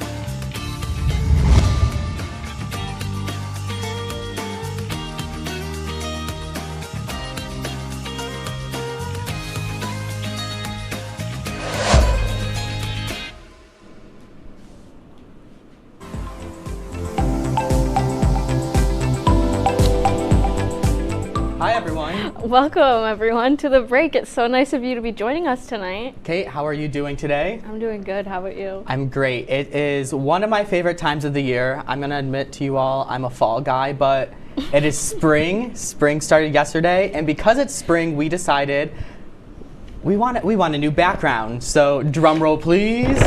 Welcome, everyone, to The Break. It's so nice of you to be joining us tonight. Kate, how are you doing today? I'm doing good. How about you? I'm great. It is one of my favorite times of the year. I'm going to admit to you all, I'm a fall guy, but it is spring. Spring started yesterday, and because it's spring, we decided we want a new background. So, drum roll, please.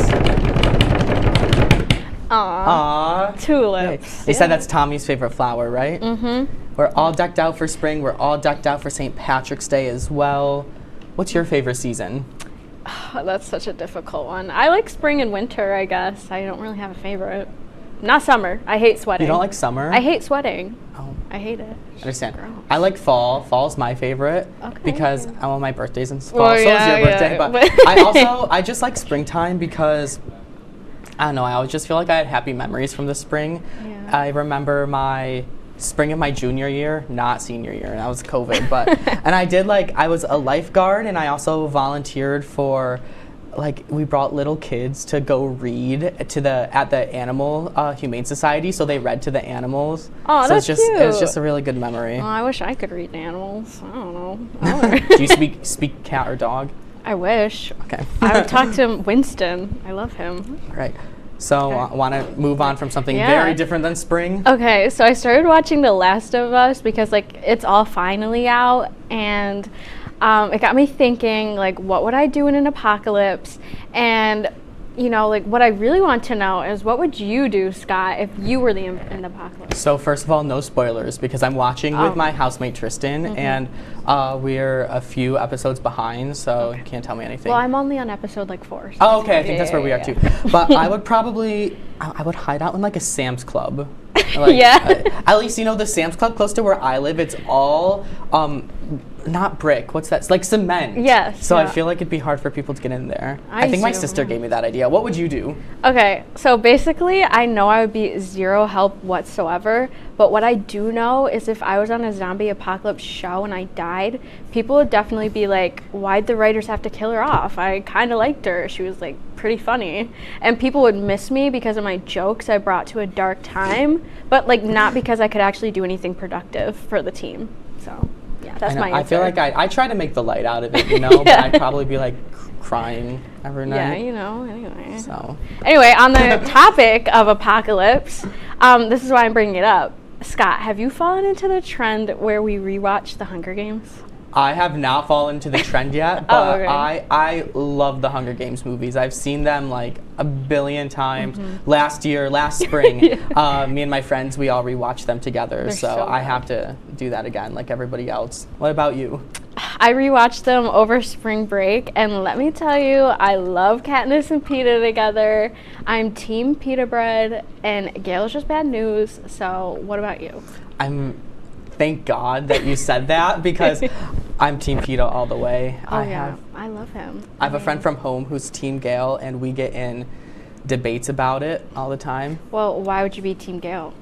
Aww. Tulips. They said that's Tommy's favorite flower, right? Mm-hmm. We're all decked out for spring. We're all decked out for St. Patrick's Day as well. What's your favorite season? Oh, that's such a difficult one. I like spring and winter, I guess. I don't really have a favorite. Not summer. I hate sweating. You don't like summer? I hate sweating. Oh. I hate it. I understand. I like fall. Fall's my favorite because my birthday's in fall. Well, so yeah, is your birthday. yeah, But I just like springtime because, I don't know, I always just feel like I had happy memories from the spring. Yeah. I remember my spring of my junior year, not senior year, and that was COVID, but, and I was a lifeguard, and I also volunteered for, we brought little kids to go read at the Animal Humane Society, so they read to the animals. Oh, so that's cute. It was just a really good memory. Oh, I wish I could read to animals. I don't know. Do you speak cat or dog? I wish. Okay. I would talk to Winston. I love him. All right. So I want to move on from something very different than spring. Okay, so I started watching The Last of Us because it's all finally out, and it got me thinking, what would I do in an apocalypse? And what I really want to know is, what would you do, Scott, if you were in the apocalypse? So first of all, no spoilers, because I'm watching with my housemate Tristan, and we're a few episodes behind, so you can't tell me anything. Well, I'm only on episode 4. So oh, okay, I think that's where we are too. But I would probably, I would hide out in a Sam's Club. At least, the Sam's Club close to where I live, it's all, not brick, what's that? It's like cement. Yes. So I feel like it'd be hard for people to get in there. I think my sister gave me that idea. What would you do? Okay, so basically I know I would be zero help whatsoever, but what I do know is if I was on a zombie apocalypse show and I died, people would definitely be like, why'd the writers have to kill her off? I kind of liked her. She was pretty funny. And people would miss me because of my jokes I brought to a dark time, but not because I could actually do anything productive for the team. So yeah, that's my answer. I feel like I try to make the light out of it, but I'd probably be crying every night. Yeah, anyway. So anyway, on the topic of apocalypse, this is why I'm bringing it up. Scott, have you fallen into the trend where we rewatch The Hunger Games? I have not fallen into the trend yet, but I love the Hunger Games movies. I've seen them a billion times. Last spring, me and my friends, we all rewatched them together. So I have to do that again like everybody else. What about you? I rewatched them over spring break, and let me tell you, I love Katniss and Peeta together. I'm team pita bread, and Gail's just bad news. So what about you? Thank God that you said that, because I'm Team Peeta all the way. I love him. I have a friend from home who's Team Gail, and we get in debates about it all the time. Well, why would you be Team Gail?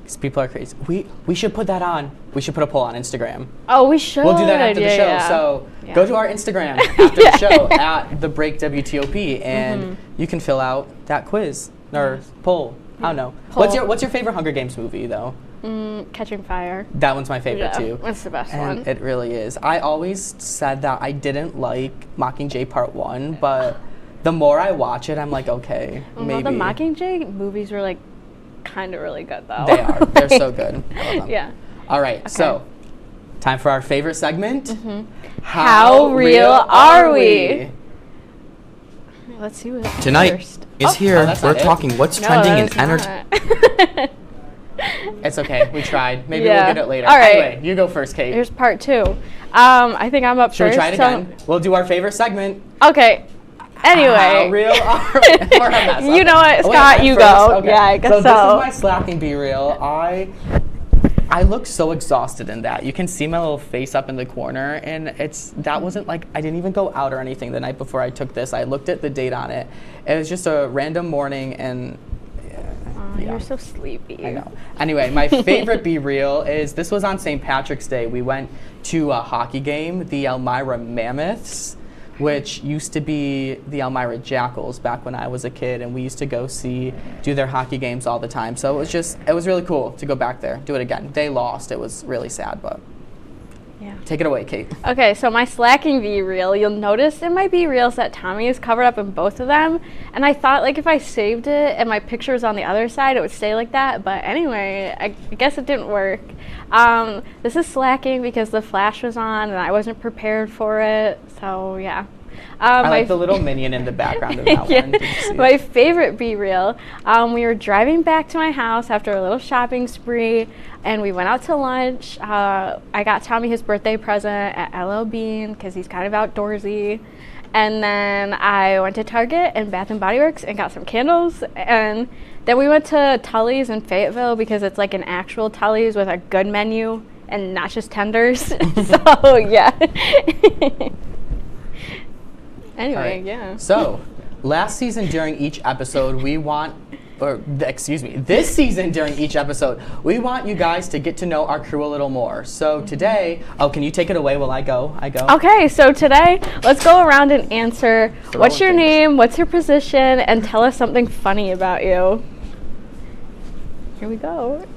Because people are crazy. We should put that on. We should put a poll on Instagram. Oh, we should. We'll do that after the show. Yeah. So go to our Instagram after the show at The Break WTOP, and you can fill out that quiz or poll. I don't know. Poll. What's your favorite Hunger Games movie though? Catching Fire. That one's my favorite too. That's the best and one. It really is. I always said that I didn't like Mockingjay Part 1, but the more I watch it, I'm like, okay, maybe. The Mockingjay movies were kind of really good though. They are. They're so good. I love them. Yeah. All right, so time for our favorite segment. How real are we? Let's see what Tonight first. is here. We're talking what's trending in entertainment. It's okay. We tried. Maybe we'll get it later. All right. Anyway, you go first, Kate. Here's part 2. I think I'm up Should first. we try it again? We'll do our favorite segment. Okay. Anyway. Real or a mess? You know what, Scott, you go. Okay. Yeah, I guess so. This is my slacking be real. I look so exhausted in that. You can see my little face up in the corner, and that wasn't like, I didn't even go out or anything the night before I took this. I looked at the date on it. It was just a random morning, and You're so sleepy. I know. Anyway, my favorite be real is this was on St. Patrick's Day. We went to a hockey game, the Elmira Mammoths, which used to be the Elmira Jackals back when I was a kid, and we used to go do their hockey games all the time. So it was really cool to go back there, do it again. They lost. It was really sad, but yeah. Take it away, Kate. Okay, so my slacking be real, you'll notice in my be reals that Tommy is covered up in both of them, and I thought like if I saved it and my picture was on the other side, it would stay like that, but anyway, I guess it didn't work. This is slacking because the flash was on and I wasn't prepared for it, so yeah. I like the little minion in the background of that one. My favorite be real, we were driving back to my house after a little shopping spree, and we went out to lunch. I got Tommy his birthday present at LL Bean because he's kind of outdoorsy. And then I went to Target and Bath and Body Works and got some candles. And then we went to Tully's in Fayetteville because it's like an actual Tully's with a good menu and not just tenders. So yeah. Anyway, yeah. So, last season during each episode, this season during each episode, we want you guys to get to know our crew a little more. So today, can you take it away while I go? Okay, so today, let's go around and answer what's your name, what's your position, and tell us something funny about you. Here we go.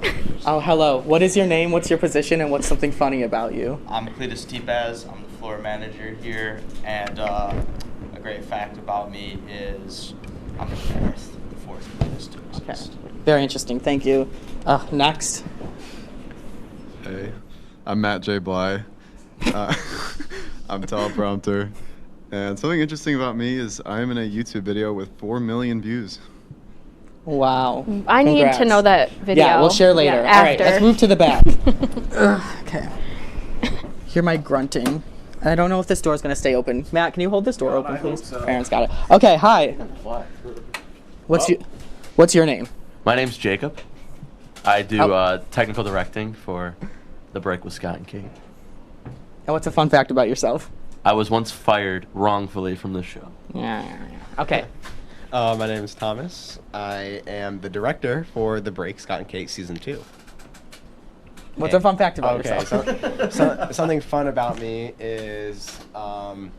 Oh, hello. What is your name, what's your position, and what's something funny about you? I'm Cletus Tepaz. I'm the floor manager here, and a great fact about me is I'm the fourth Cletus to exist. Okay. Very interesting. Thank you. Next. Hey, I'm Matt J. Bly. I'm teleprompter. And something interesting about me is I'm in a YouTube video with 4 million views. Wow. I need to know that video. Yeah, we'll share later. Yeah, all right, let's move to the back. Okay. Hear my grunting. I don't know if this door is going to stay open. Matt, can you hold this door open, please? So. Aaron's got it. Okay, hi. What's your name? My name's Jacob. I do technical directing for The Break with Scott and Kate. And what's a fun fact about yourself? I was once fired wrongfully from this show. Yeah. Okay. My name is Thomas. I am the director for The Break, Scott and Kate Season 2. What's a fun fact about yourself? So something fun about me is I'm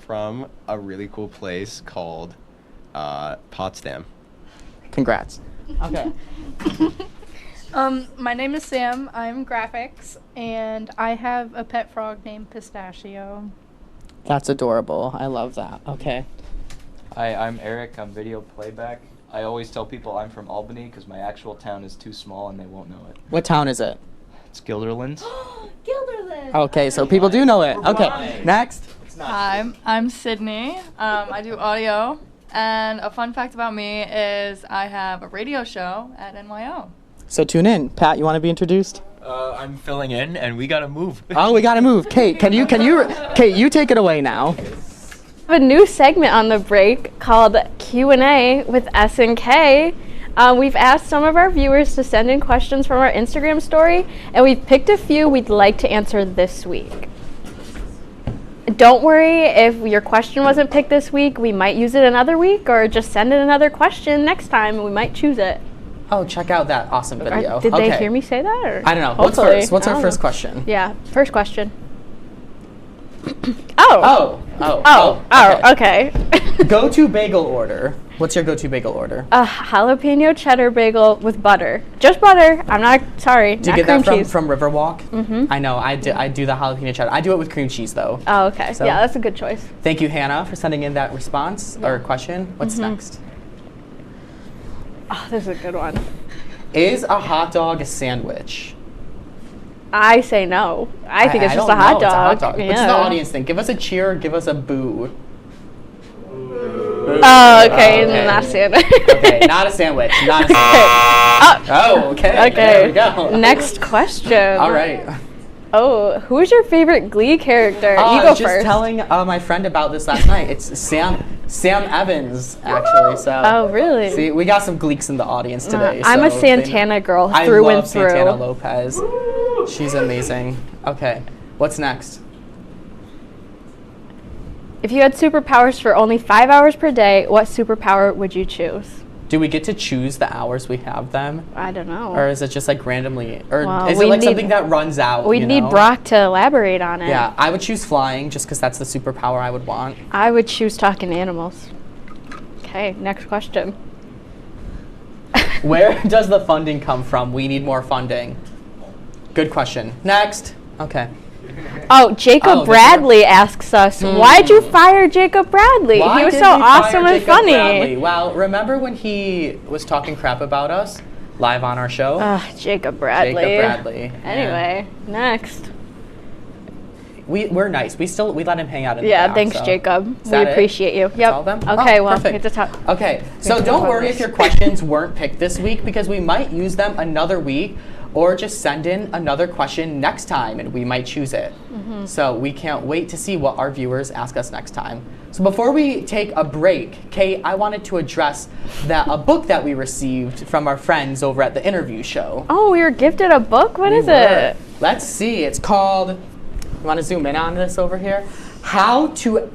from a really cool place called Potsdam. Congrats. Okay. My name is Sam. I'm graphics, and I have a pet frog named Pistachio. That's adorable. I love that. Okay. Hi, I'm Eric. I'm video playback. I always tell people I'm from Albany because my actual town is too small and they won't know it. What town is it? It's Guilderland. Guilderland! Okay, so people do know it. Okay, next. Hi, I'm Sydney. I do audio, and a fun fact about me is I have a radio show at NYO. So tune in. Pat, you want to be introduced? I'm filling in, and we gotta move. Oh, we gotta move. Kate, Kate, you take it away now. We have a new segment on The Break called Q&A with S&K. We've asked some of our viewers to send in questions from our Instagram story, and we've picked a few we'd like to answer this week. Don't worry if your question wasn't picked this week, we might use it another week, or just send in another question next time and we might choose it. Oh, check out that awesome video. Did they hear me say that? Or? I don't know. Hopefully. What's our first question? Yeah, first question. Okay. Go-to bagel order. What's your go-to bagel order? A jalapeno cheddar bagel with butter. Just butter. I'm not sorry. Do you get that from Riverwalk? Mm-hmm. I know. I do the jalapeno cheddar. I do it with cream cheese though. Oh, okay. So, yeah, that's a good choice. Thank you, Hannah, for sending in that response or question. What's next? Oh, this is a good one. Is a hot dog a sandwich? I say no. I think it's just a hot dog. It's a hot dog. Yeah. What's the audience think? Give us a cheer. Give us a boo. Oh, okay. Not a sandwich. Okay, not a sandwich. Not a sandwich. Okay. Okay. There we go. Next question. All right. Oh, who's your favorite Glee character? You I go was just first. telling my friend about this last night. It's Sam Evans, actually. So. Oh, really? See, we got some Gleeks in the audience today. I'm a so Santana girl I through love and through. Santana Lopez. She's amazing. Okay, what's next? If you had superpowers for only 5 hours per day, what superpower would you choose? Do we get to choose the hours we have them? I don't know. Or is it just like randomly? Or Well, is it like something that runs out? We need Brock to elaborate on it. Yeah, I would choose flying just because that's the superpower I would want. I would choose talking to animals. Okay, next question. Where does the funding come from? We need more funding. Good question. Next. Okay. Oh, Jacob Bradley asks us, why'd you fire Jacob Bradley? Why he was did so we fire awesome and Jacob funny. Bradley? Well, remember when he was talking crap about us live on our show? Jacob Bradley. Jacob Bradley. Anyway, next. We're nice. We let him hang out in the Yeah, back, thanks, so. Jacob. Is We that it? appreciate you. That's Yep. all of them? Okay, Oh, well, perfect. we have to talk. Okay, so have to don't talk worry about if your this. questions weren't picked this week because we might use them another week or just send in another question next time and we might choose it. Mhm. So we can't wait to see what our viewers ask us next time. So before we take a break, Kate, I wanted to address a book that we received from our friends over at the interview show. Oh, we were gifted a book? What is We were. it? Let's see. It's called, you want to zoom in on this over here? How to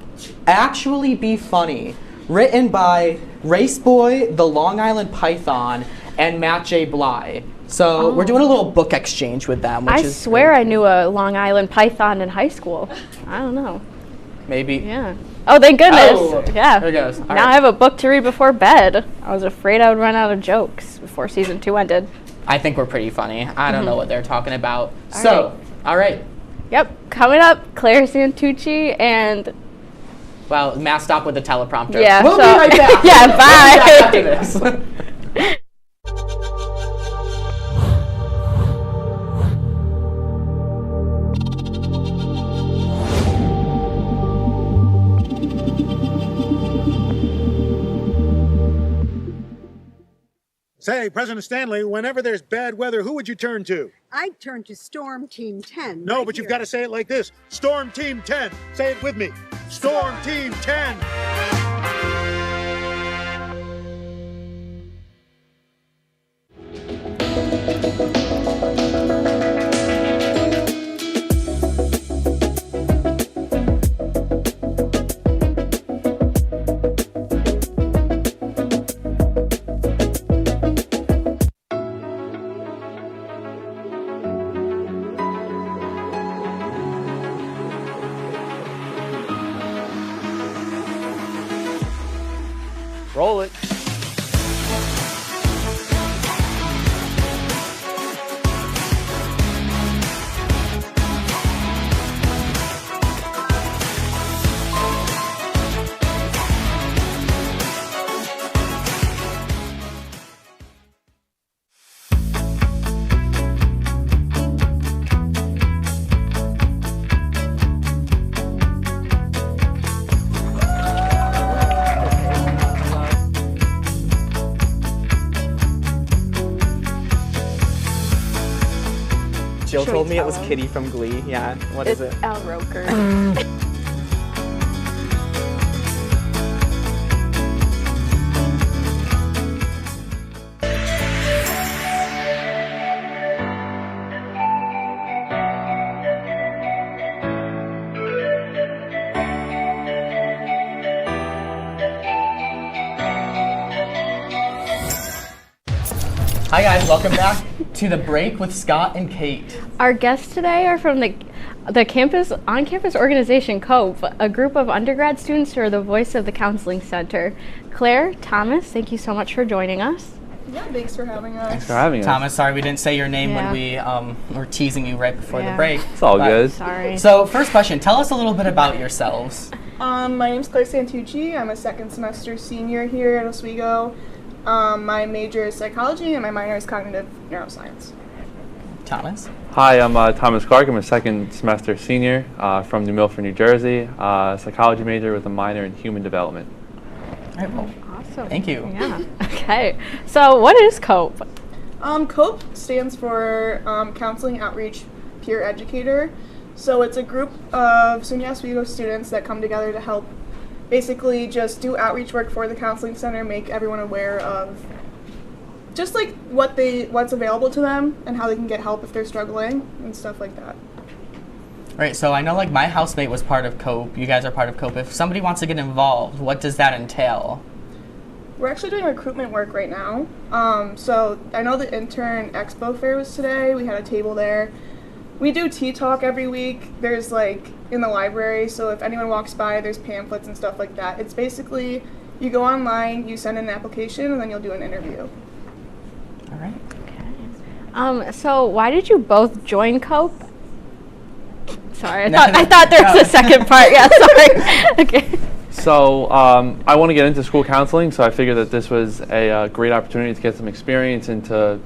Actually Be Funny. Written by Race Boy, the Long Island Python, and Matt J. Bly. So we're doing a little book exchange with them, which I is swear I knew a Long Island Python in high school. I don't know. maybe. Yeah. Oh, thank goodness. Oh, yeah. there it goes. All Now right. I have a book to read before bed. I was afraid I would run out of jokes before season 2 ended. I think we're pretty funny. I don't Mhm. know what they're talking about. All So, right. all right. Yep. Coming up, Claire Santucci and Well, Matt, stop with the teleprompter. Yeah, We'll so- be right back. Yeah, We'll be back bye. after this. Say, President Stanley, whenever there's bad weather, who would you turn to? I'd turn to Storm Team 10. No, right but you've here. got to say it like this. Storm Team 10. Say it with me. Storm Team 10. Roll it. Jill Should we told me it tell was him? Kitty from Glee. Yeah. What is it? Al Roker. Hi guys, welcome back to The Break with Scott and Kate. Our guests today are from the campus on-campus organization COPE, a group of undergrad students who are the voice of the counseling center. Claire, Thomas, thank you so much for joining us. Yeah, thanks for having us. Thanks for having us. Thomas, sorry we didn't say your name Yeah. when we were teasing you right before the Yeah. break. It's all good. Sorry. So first question, tell us a little bit about yourselves. My name's Claire Santucci. I'm a second semester senior here at Oswego. My major is psychology and my minor is cognitive neuroscience. Thomas? Hi, I'm Thomas Clark. I'm a second semester senior from New Milford, New Jersey. Psychology major with a minor in human development. All right, well, awesome. Thank you. Yeah. Okay. So what is COPE? COPE stands for Counseling Outreach peer educator. So it's a group of SUNY Oswego students that come together to help basically just do outreach work for the counseling center, make everyone aware of just like what's available to them and how they can get help if they're struggling and stuff like that. All right, so I know like my housemate was part of COPE, you guys are part of COPE. If somebody wants to get involved, what does that entail? We're actually doing recruitment work right now. So I know the intern expo fair was today. We had a table there. We do tea talk every week. There's like in the library, so if anyone walks by, there's pamphlets and stuff like that. It's basically you go online, you send in an application, and then you'll do an interview. All right. Okay. So why did you both join COPE? Sorry, I thought there was a second part. Yeah, sorry. Okay. So I want to get into school counseling, so I figured that this was a great opportunity to get some experience and to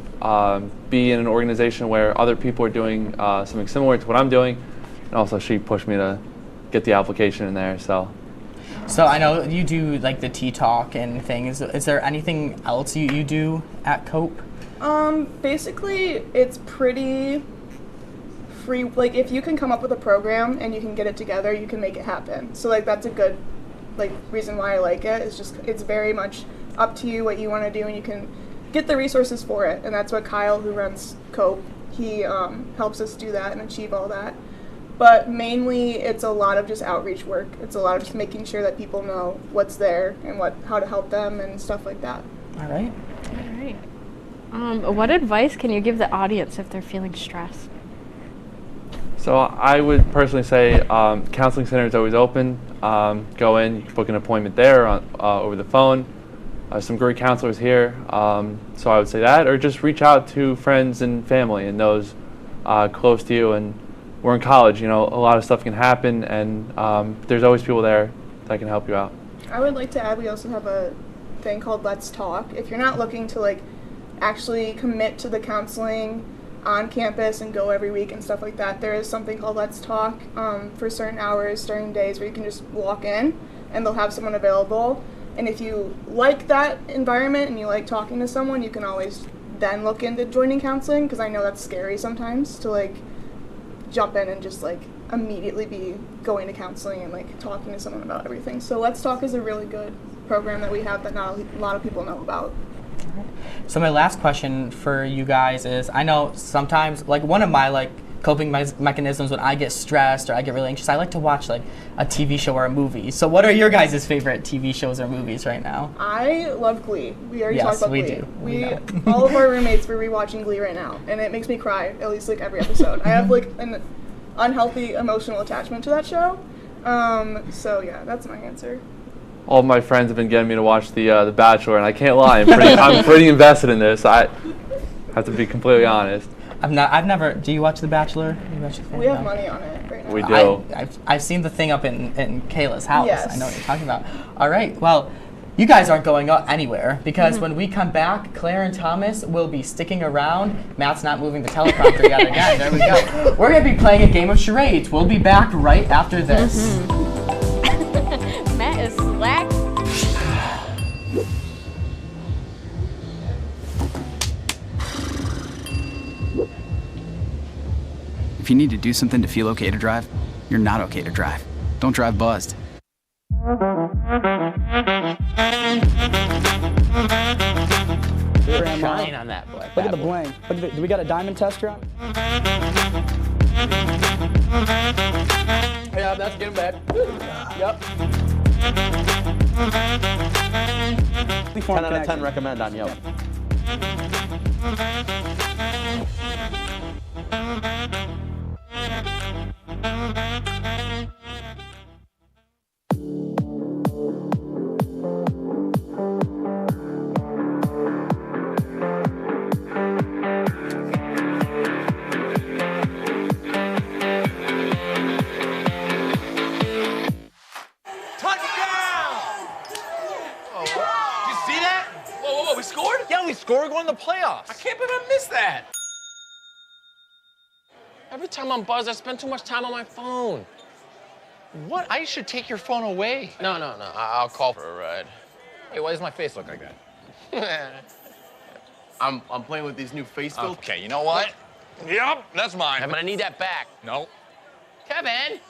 be in an organization where other people are doing something similar to what I'm doing. And also she pushed me to get the application in there. So I know you do like the tea talk and things. Is there anything else you do at COPE? Basically, it's pretty free. Like if you can come up with a program and you can get it together, you can make it happen. So like that's a good reason why I like it. It's just it's very much up to you what you want to do, and you can get the resources for it. And that's what Kyle, who runs COPE, he helps us do that and achieve all that. But mainly it's a lot of just outreach work. It's a lot of just making sure that people know what's there and how to help them and stuff like that. All right. All right. What advice can you give the audience if they're feeling stressed? So I would personally say counseling center is always open. Go in, you can book an appointment there over the phone. Some great counselors here. So I would say that, or just reach out to friends and family and those close to you. And we're in college, you know, a lot of stuff can happen, and there's always people there that can help you out. I would like to add, we also have a thing called Let's Talk. If you're not looking to actually commit to the counseling on campus and go every week and stuff like that, there is something called Let's Talk for certain hours during days where you can just walk in and they'll have someone available. And if you like that environment and you like talking to someone, you can always then look into joining counseling, because I know that's scary sometimes to jump in and just immediately be going to counseling and talking to someone about everything. So Let's Talk is a really good program that we have that not a lot of people know about. So my last question for you guys is, I know sometimes, one of my coping mechanisms when I get stressed or I get really anxious, I like to watch a TV show or a movie. So what are your guys' favorite TV shows or movies right now? I love Glee. We already talked about Glee. Yes, we do. All of our roommates were rewatching Glee right now, and it makes me cry at least every episode. I have an unhealthy emotional attachment to that show. So yeah, that's my answer. All of my friends have been getting me to watch The Bachelor, and I can't lie, I'm pretty invested in this. I have to be completely honest. I've never. Do you watch The Bachelor? We have money on it right now. We do. I've seen the thing up in Kayla's house. Yes. I know what you're talking about. All right. Well, you guys aren't going anywhere, because when we come back, Claire and Thomas will be sticking around. Matt's not moving the teleprompter yet again. There we go. We're going to be playing a game of charades. We'll be back right after this. Matt is slack. If you need to do something to feel okay to drive, you're not okay to drive. Don't drive buzzed. Shine on that boy. Look at the bling. Do we got a diamond tester on? Yeah, that's getting bad. Yep. 10 out of 10 recommend on Yelp. We're going to the playoffs. I can't believe I missed that. Every time I'm buzzed, I spend too much time on my phone. What? I should take your phone away. No. I'll call for a ride. Hey, why does my face look like that? I'm playing with these new face filters. Okay, you know what? Yep, that's mine. I'm gonna need that back. No. Kevin!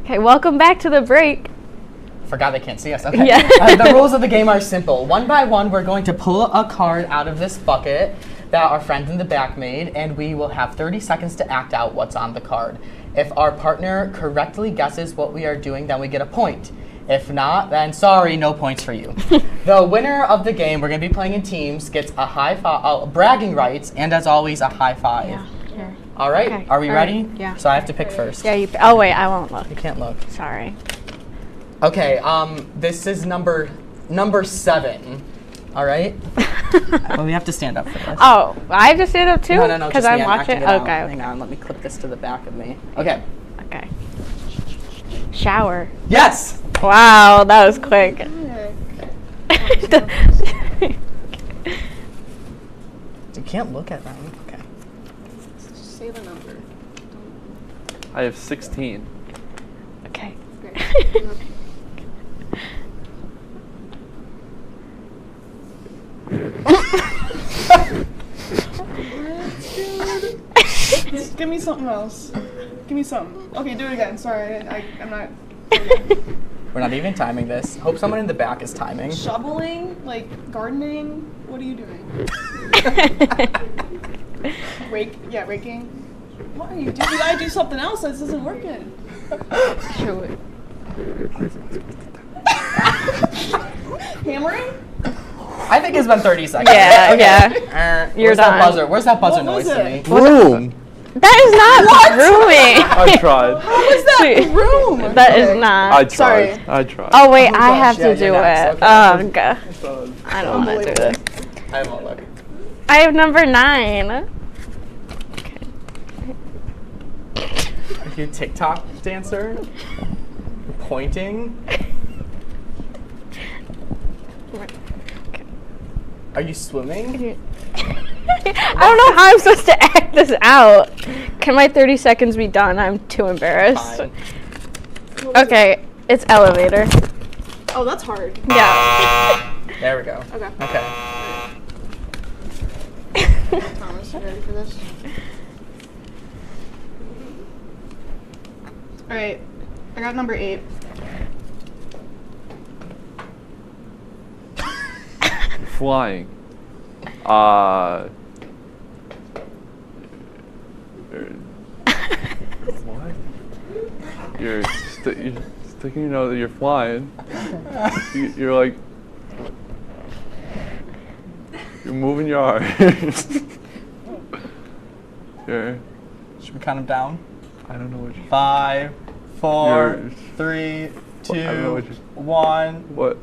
Okay, welcome back to the break. Forgot they can't see us. Okay. Yeah. The rules of the game are simple. One by one, we're going to pull a card out of this bucket that our friend in the back made, and we will have 30 seconds to act out what's on the card. If our partner correctly guesses what we are doing, then we get a point. If not, then sorry, no points for you. The winner of the game, we're going to be playing in teams, gets a high five, bragging rights, and as always, a high five. Yeah, sure. All right, Okay. are we All ready? right, yeah. So I have to pick first. Yeah, oh wait, I won't look. You can't look. Sorry. Okay, this is number 7. All right? Well, we have to stand up for this. Oh, I have to stand up too? No, Because just me, I'm watching. acting it out. Okay. Hang on, let me clip this to the back of me. Okay. Okay. Shower. Yes! Wow, that was quick. You can't look at them. Okay. Just say the number. I have 16. Okay. Just give me something else. Give me something. Okay, do it again. Sorry, I'm not. We're not even timing this. Hope someone in the back is timing. Shoveling? Like gardening? What are you doing? Raking. What are you doing? You gotta do something else. This isn't working. Sure. Hammering? I think it's been 30 seconds. Yeah, okay. yeah. You're Where's done. that buzzer? Where's that buzzer What was noise to it? me? Room. That is not grooming. I tried. How is that room? That is not. I tried. Sorry. I tried. Oh wait, Oh I gosh, have to yeah, do you're next. it. Okay. Oh god. I don't want to do this. I won't look. I have number 9. Are you a TikTok dancer? Pointing? Are you swimming? I don't know how I'm supposed to act this out. Can my 30 seconds be done? I'm too embarrassed. Fine. Okay. It's elevator. Oh, that's hard. Yeah. There we go. Okay. Okay. Thomas, you ready for this? Alright. I got number 8. Flying. What? You're sticking your nose. You're flying. You're like. You're moving your arms. You're. Should we count them down? I don't know what. 5, 4, You're- 3, 2, I don't know what 1. What?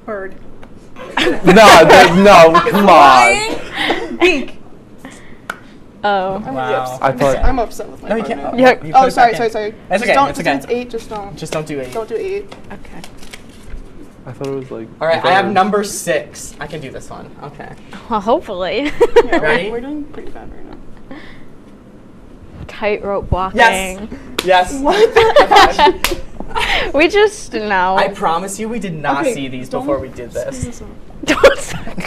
Bird. No, come on. Beak. Oh. Wow. I thought. I'm upset with my No, you partner. can't. Yeah. You Oh, put it sorry. back in. It's It's okay. don't, It's since okay. it's 8, just don't. Just don't do 8. Don't do 8. Okay. I thought it was like. All right, I have number 6. I can do this one. Okay. Well, hopefully. Yeah, Ready? we're doing pretty bad right now. Tightrope walking. Yes. Yes. What the We just know. I promise you, we did not Okay, see these don't before we did screw this. this up. Don't suck.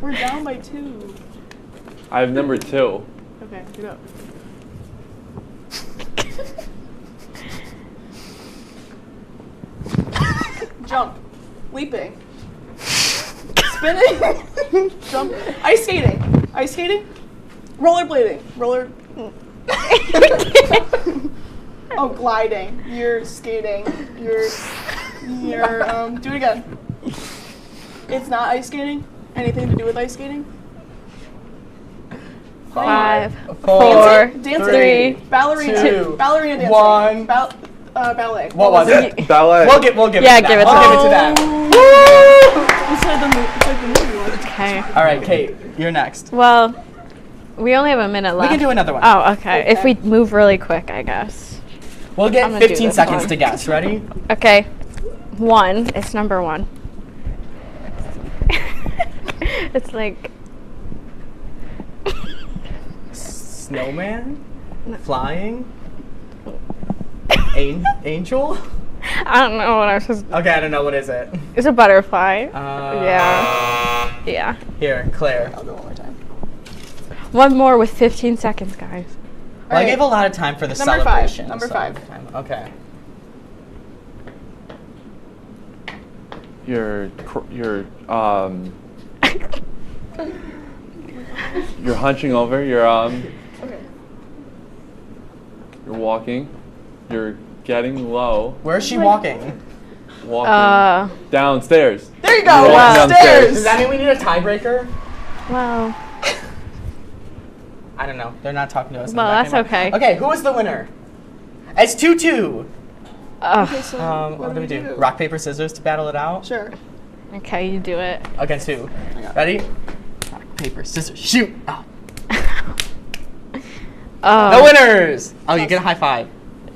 We're down by 2. I have number 2. Okay, get up. Jump. Leaping. Spinning. Jump. Ice skating. Ice skating. Rollerblading. Roller. Oh, gliding. You're skating. You're do it again. It's not ice skating? Anything to do with ice skating? 5, 4, Dancing. 3, Ballerina. 2, Ballerina dancing. 1. Ballet. What was it? Ballet. We'll give Yeah, it to give it them. to We'll give it to them. It's like the movie one. Okay. All right, Kate, you're next. Well, we only have a minute left. We can do another one. Oh, okay. If we move really quick, I guess. We'll I'm get gonna do 15 this seconds one. to guess. Ready? Okay. 1. It's number 1. It's like Snowman? Flying? Angel? I don't know what I was supposed. Okay, I don't know. What is it? It's a butterfly. Yeah. Yeah. Here, Claire. I'll go one more time. One more with 15 seconds, guys. Well, I gave a lot of time for the Number celebration. 5. Number so- 5. Okay. You're hunching over. You're walking. You're getting low. Where is she walking? Walking downstairs. There you go. You're walking downstairs. Does that mean we need a tiebreaker? Well. I don't know. They're not talking to us. in the Well, back that's anymore. okay. Okay, who is the winner? It's 2-2. Okay, so What do we do? Rock, paper, scissors to battle it out? Sure. Okay, you do it. Against who? Ready? Rock, paper, scissors, shoot. Oh. Oh. The winners! Oh, you get a high five.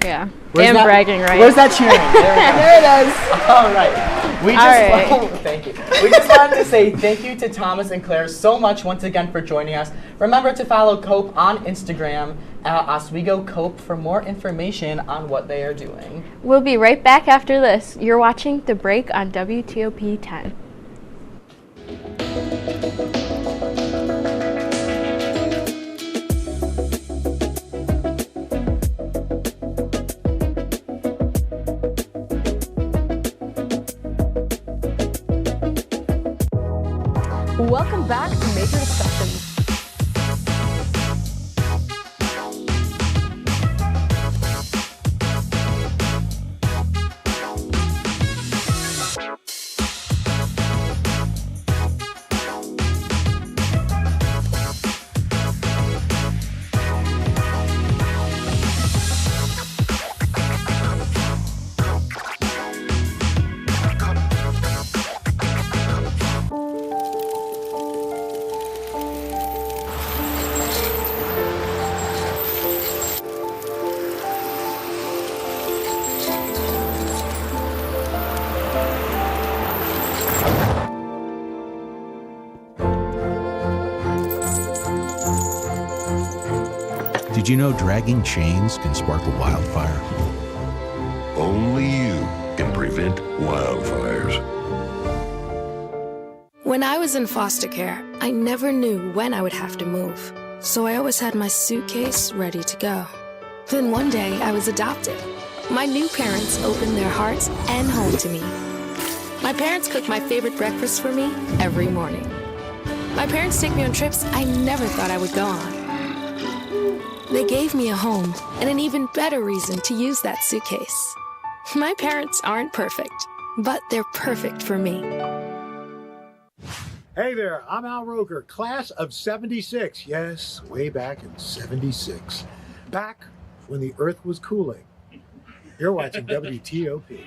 Yeah. Where's And that- bragging, right? Where's that cheering? There, There it is. All right. We just thank you. We just wanted to say thank you to Thomas and Claire so much once again for joining us. Remember to follow Cope on Instagram at Oswego Cope for more information on what they are doing. We'll be right back after this. You're watching The Break on WTOP 10. Welcome back to Major Discussions. Did you know dragging chains can spark a wildfire? Only you can prevent wildfires. When I was in foster care, I never knew when I would have to move, so I always had my suitcase ready to go. Then one day, I was adopted. My new parents opened their hearts and home to me. My parents cook my favorite breakfast for me every morning. My parents take me on trips I never thought I would go on. They gave me a home and an even better reason to use that suitcase. My parents aren't perfect, but they're perfect for me. Hey there, I'm Al Roker, class of 76. Yes, way back in 76. Back when the earth was cooling. You're watching WTOP.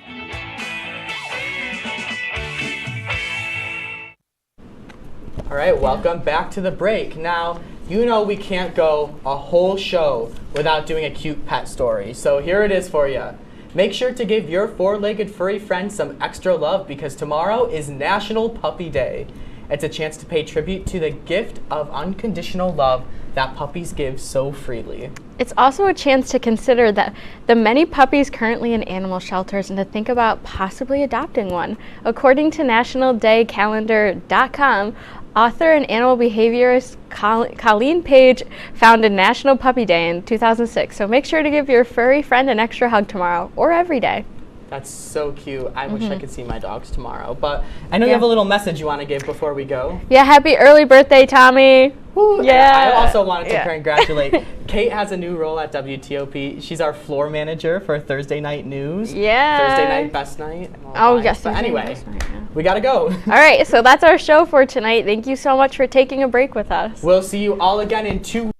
All right, welcome back to The Break. Now, you know we can't go a whole show without doing a cute pet story. So here it is for you. Make sure to give your four-legged furry friend some extra love because tomorrow is National Puppy Day. It's a chance to pay tribute to the gift of unconditional love that puppies give so freely. It's also a chance to consider that the many puppies currently in animal shelters and to think about possibly adopting one. According to nationaldaycalendar.com, author and animal behaviorist Colleen Page founded National Puppy Day in 2006. So make sure to give your furry friend an extra hug tomorrow or every day. That's so cute. I wish I could see my dogs tomorrow. But I know you have a little message you want to give before we go. Yeah, happy early birthday, Tommy. Woo, yeah. I also wanted to congratulate Kate has a new role at WTOP. She's our floor manager for Thursday Night News. Yeah. Thursday Night Best Night. Oh, yes. But Thursday anyway, Best Night, yeah. we got to go. All right, so that's our show for tonight. Thank you so much for taking a break with us. We'll see you all again in 2 weeks.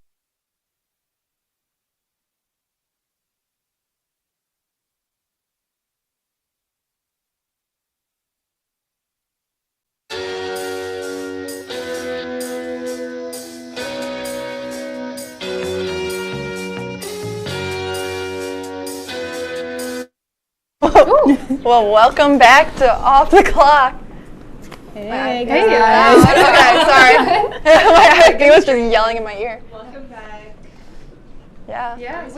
Well, welcome back to Off the Clock. Hey, guys. Okay, sorry. My husband was just yelling in my ear. Welcome back. Yeah. Yeah, it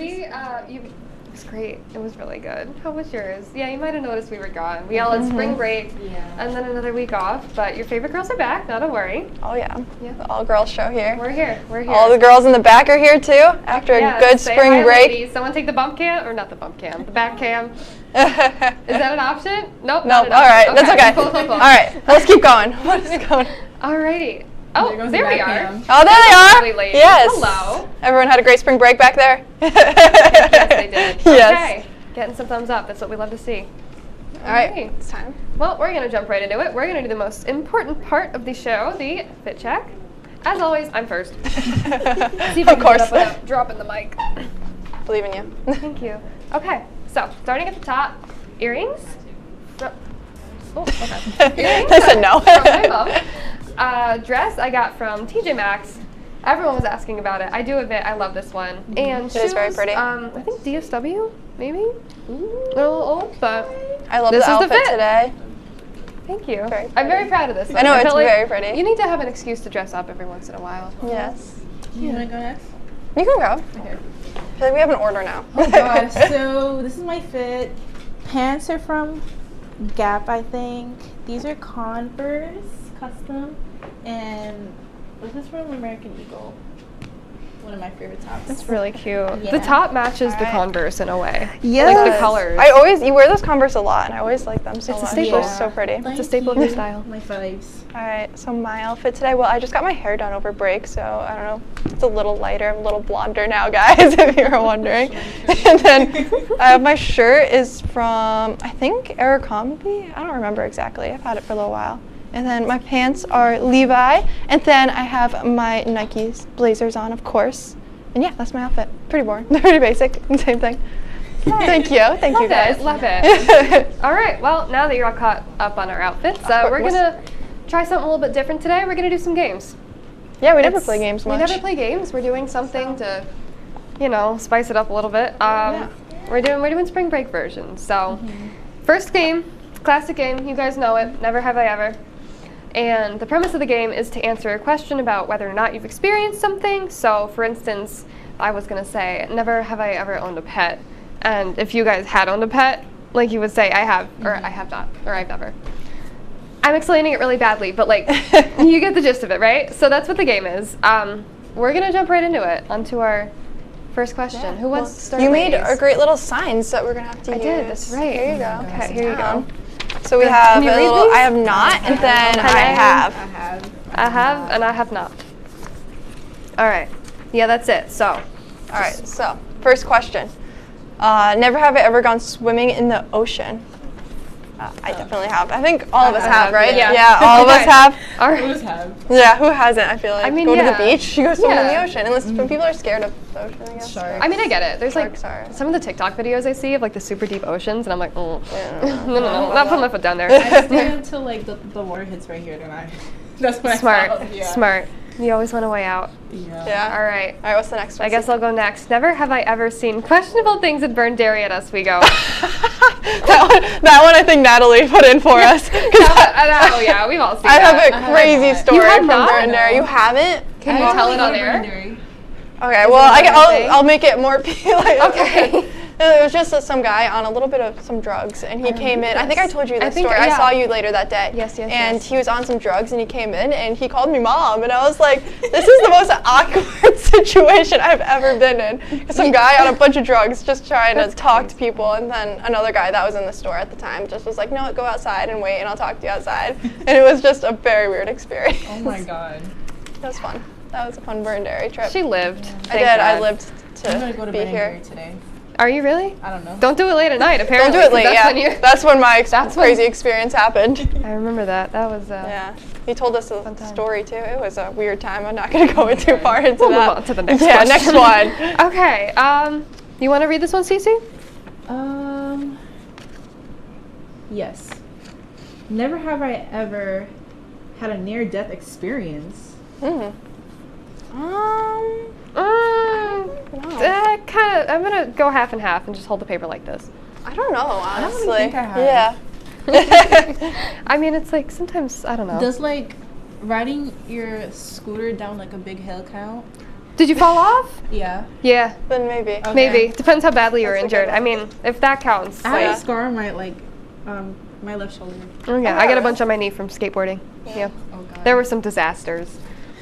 was great. It was really good. How was yours? Yeah, you might have noticed we were gone. We all had spring break and then another week off, but your favorite girls are back, not to worry. Oh, yeah. The all-girls show here. We're here. All the girls in the back are here, too, after a good say spring hi, break. Ladies. Someone take the bump cam, or not the bump cam, the back cam. Is that an option? Nope. Nope. Not an All right. option. That's okay. Cool. All right. Let's keep going. Let's go. Alrighty. Oh, there we are. Oh, there they are. Lovely ladies. Yes. Hello. Everyone had a great spring break back there? Yes, they did. Yes. Okay. Getting some thumbs up. That's what we love to see. All right. It's time. Well, we're going to jump right into it. We're going to do the most important part of the show, the fit check. As always, I'm first. See if you can get up without dropping the mic. Believe in you. Thank you. Okay, so starting at the top, earrings. Oh, okay. Earrings I said no. from my mom. Dress I got from TJ Maxx. Everyone was asking about it. I do admit I love this one. And It is very pretty. I think DSW, maybe? A little old, but I love this the is outfit fit today. Thank you. I'm very proud of this one. I know, feel it's like very pretty. You need to have an excuse to dress up every once in a while. Yes. You want to go next? You can go. Okay. I feel like we have an order now. Oh gosh, so this is my fit. Pants are from Gap, I think. These are Converse custom, and this is from American Eagle. One of my favorite tops. That's really cute. Yeah. The top matches the Converse in a way. Yes. Like the colors. You wear those Converse a lot, and I always like them so It's a much. staple. They're so pretty. It's a staple of your style. My faves. All right, so my outfit today, well, I just got my hair done over break, so I don't know, it's a little lighter, I'm a little blonder now, guys, if you were wondering. And then my shirt is from, I think, Abercrombie? I don't remember exactly, I've had it for a little while. And then my pants are Levi, and then I have my Nike blazers on, of course. And yeah, that's my outfit. Pretty boring, pretty basic, same thing. Thank you guys. Love it. All right, well, now that you're all caught up on our outfits, we're going to try something a little bit different today. We're going to do some games. Yeah, we never play games much. We never play games. We're doing something to, spice it up a little bit. We're doing spring break versions. So, first game, classic game. You guys know it. Never have I ever. And the premise of the game is to answer a question about whether or not you've experienced something. So, for instance, I was going to say, never have I ever owned a pet. And if you guys had owned a pet, like you would say, I have, or I have not, or I've never. I'm explaining it really badly, but you get the gist of it, right? So that's what the game is. We're going to jump right into it, onto our first question. Who wants to start? You made a great little signs that we're going to have to use. I did, that's right. Here you go. Okay, here you go. So we have a little, I have not, and then I have. I have, and I have not. All right. Yeah, that's it. So. All right, so first question. Never have I ever gone swimming in the ocean. I definitely have. I think all of us have, right? Yeah, all of us have. Who's have? Yeah, who hasn't? I feel like go to the yeah. beach, you go swim in the ocean. Unless when people are scared of the ocean, I guess. Sharks. I mean, I get it. There's some of the TikTok videos I see of the super deep oceans, and I'm like, no, not putting my foot down there. I stay until the water hits right here, don't I? That's what I thought. Smart. You always want a way out. Yeah. All right. All right, what's the next one? I guess I'll go next. Never have I ever seen questionable things at Burn Dairy at Oswego. that one I think Natalie put in for us. Oh yeah, we've all seen I that. have a crazy story from Burn Dairy. You haven't? Can you tell it on air? Okay, well, I'll make it more okay. It was just some guy on a little bit of some drugs, and he came in. I think I told you this story. I saw you later that day. Yes. And he was on some drugs, and he came in, and he called me mom, and I was like, this is the most awkward situation I've ever been in. Some guy on a bunch of drugs just trying to talk to people, and then another guy that was in the store at the time just was like, no, go outside and wait, and I'll talk to you outside. And it was just a very weird experience. Oh my God. That was fun. That was a fun Burn Dairy trip. She lived. I did. I lived I'm gonna go to be Burn here Dairy today. Are you really? I don't know. Don't do it late at night, apparently. Don't do it late, that's when my crazy experience happened. I remember that. That was, yeah. He told us a story, too. It was a weird time. I'm not going to go too far into we'll that. Move on to the next question. Next one. Okay. You want to read this one, Cece? Yes. Never have I ever had a near-death experience. I'm gonna go half and half and just hold the paper like this. I don't know, honestly. I don't really think I have. Yeah. I mean, it's like sometimes, I don't know. Does like riding your scooter down like a big hill count? Did you fall off? Yeah. Yeah. Then maybe. Okay. Maybe. Depends how badly you were That's a injured. good I mean, if that counts. I have like- a scar on my my left shoulder. Oh yeah, I got a bunch on my knee from skateboarding. Yeah. Oh god. There were some disasters.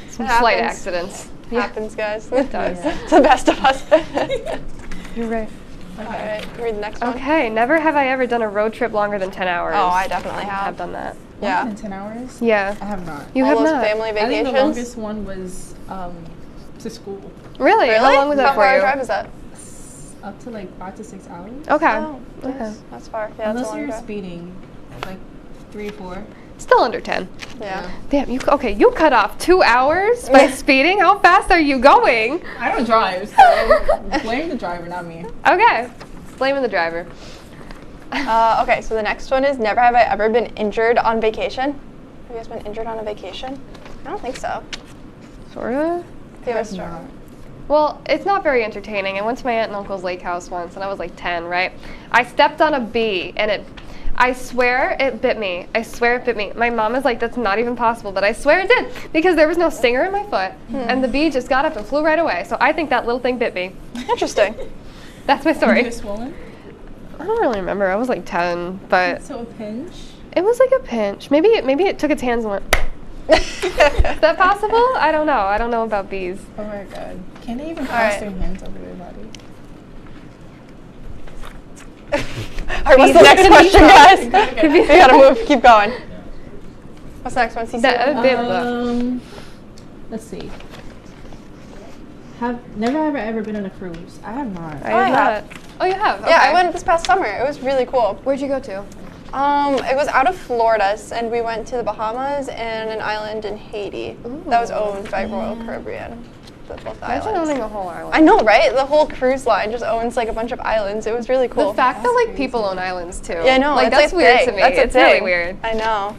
Some It slight happens. accidents. Happens, guys. It does. It's the best of us. You're right. All right, read the next one. Okay, never have I ever done a road trip longer than 10 hours. Oh, I definitely have. I've done that. Yeah. Longer than 10 hours? Yeah. I have not. You All have those not. family I think vacations. the longest one was to school. Really? How long was that How for far a you? drive is that? Up to like 5 to 6 hours. Okay. Oh, Okay. nice. That's far. Yeah, that's a Unless long you're drive. speeding, like 3 or 4. Still under 10. Yeah. Damn, you cut off 2 hours by speeding? How fast are you going? I don't drive, so blame the driver, not me. Okay. Blaming the driver. Okay, so the next one is never have I ever been injured on vacation. Have you guys been injured on a vacation? I don't think so. Sorta. Well, it's not very entertaining. I went to my aunt and uncle's lake house once, and I was like 10, right? I stepped on a bee, and I swear it bit me. I swear it bit me. My mom is like, that's not even possible, but I swear it did, because there was no stinger in my foot, and the bee just got up and flew right away. So I think that little thing bit me. Interesting. That's my story. You were swollen? I don't really remember. I was like 10, but So a pinch? it was like a pinch. Maybe it took its hands and went. Is that possible? I don't know. I don't know about bees. Oh my god. Can they even cross their hands over their body? Alright, what's the next question, guys? We gotta move. Keep going. What's the next one? CC? Let's see. Never have I ever been on a cruise. I have not. I have not. Oh, you have? Yeah, I Okay. went this past summer. It was really cool. Where'd you go to? It was out of Florida, and we went to the Bahamas and an island in Haiti that was owned by Royal Caribbean. Both Imagine islands. owning a whole island. I know, right? The whole cruise line just owns like a bunch of islands. It was really cool. The fact that like people own islands too. Yeah, I know. Like it's that's a weird thing. to me. That's a It's really thing. weird. I know.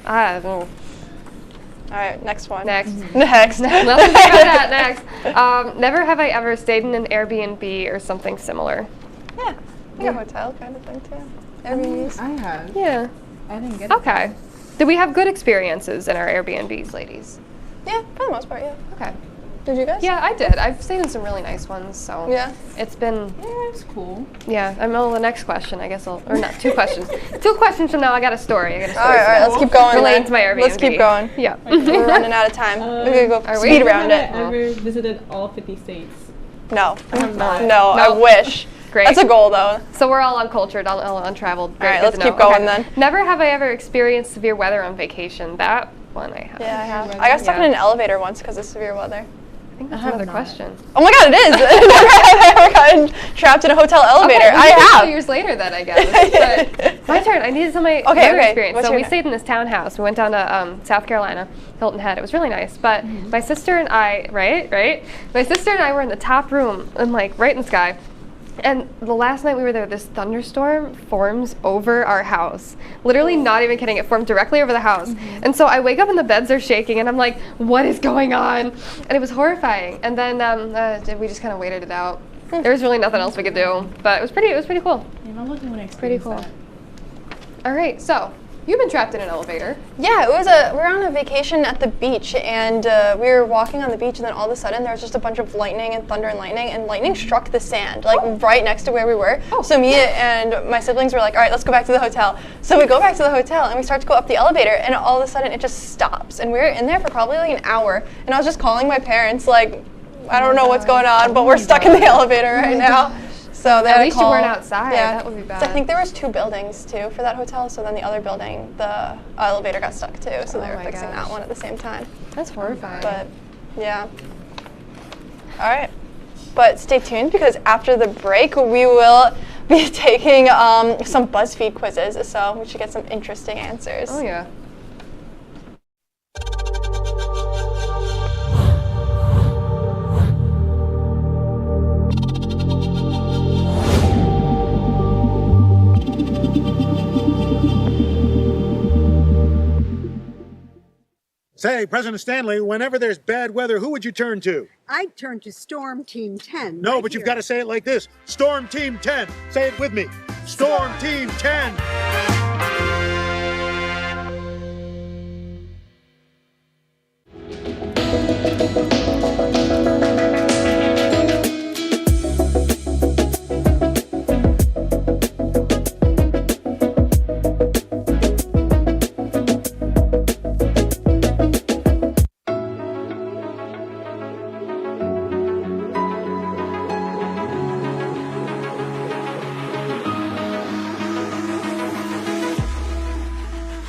All right, next one. Next. Next. Let's talk about that next. Never have I ever stayed in an Airbnb or something similar. Yeah, like a hotel kind of thing too. Airbnbs. I have. Yeah. I didn't get it. Okay. Did we have good experiences in our Airbnbs, ladies? Yeah, for the most part, yeah. Okay. Did you guys? Yeah, I did. I've stayed in some really nice ones, so Yeah. it's been. Yeah, it's cool. Yeah, I'm on the next question. I guess or not 2 questions. 2 questions from now, I got a story. All right, let's keep going. Relating then. to my Airbnb. Let's keep going. Yeah. We're running out of time. We're gonna go speed around it. Have I ever visited all 50 states? No. I have not. No, I wish. Great. That's a goal, though. So we're all uncultured, all untraveled. Great, All right, good let's to know. keep going Okay. then. Never have I ever experienced severe weather on vacation. That one I have. Yeah, I have. I got stuck in an elevator once because of severe weather. I think that's another question. Oh my god, it is! Never have I ever gotten trapped in a hotel elevator. Okay, I a have. few years later then, I guess. But my turn. I needed some of my weather experience. What's So your we turn? stayed in this townhouse. We went down to South Carolina, Hilton Head. It was really nice. But my sister and I, right? My sister and I were in the top room and like right in the sky. And the last night we were there, this thunderstorm forms over our house. Literally not even kidding, it formed directly over the house. And so I wake up and the beds are shaking and I'm like, what is going on? And it was horrifying. And then we just kind of waited it out. There was really nothing else we could do, but it was pretty cool. Yeah, I'm looking to Pretty experience cool. that. All right, so you've been trapped in an elevator. Yeah, we were on a vacation at the beach, and we were walking on the beach, and then all of a sudden there was just a bunch of lightning and thunder and lightning struck the sand, like right next to where we were. So me and my siblings were like, all right, let's go back to the hotel. So we go back to the hotel, and we start to go up the elevator, and all of a sudden it just stops. And we were in there for probably like an hour, and I was just calling my parents, like, I don't know what's going on, but we're stuck in the elevator right now. So they had At to least you call. weren't outside. Yeah. That would be bad. So I think there was 2 buildings too for that hotel. So then the other building, the elevator got stuck too. So they Oh were my fixing gosh. that one at the same time. That's horrifying. But yeah. All right. But stay tuned because after the break we will be taking some BuzzFeed quizzes. So we should get some interesting answers. Oh yeah. Say, President Stanley, whenever there's bad weather, who would you turn to? I'd turn to Storm Team 10. No, right but you've here. got to say it like this. Storm Team 10. Say it with me. Storm Team 10.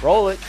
Roll it.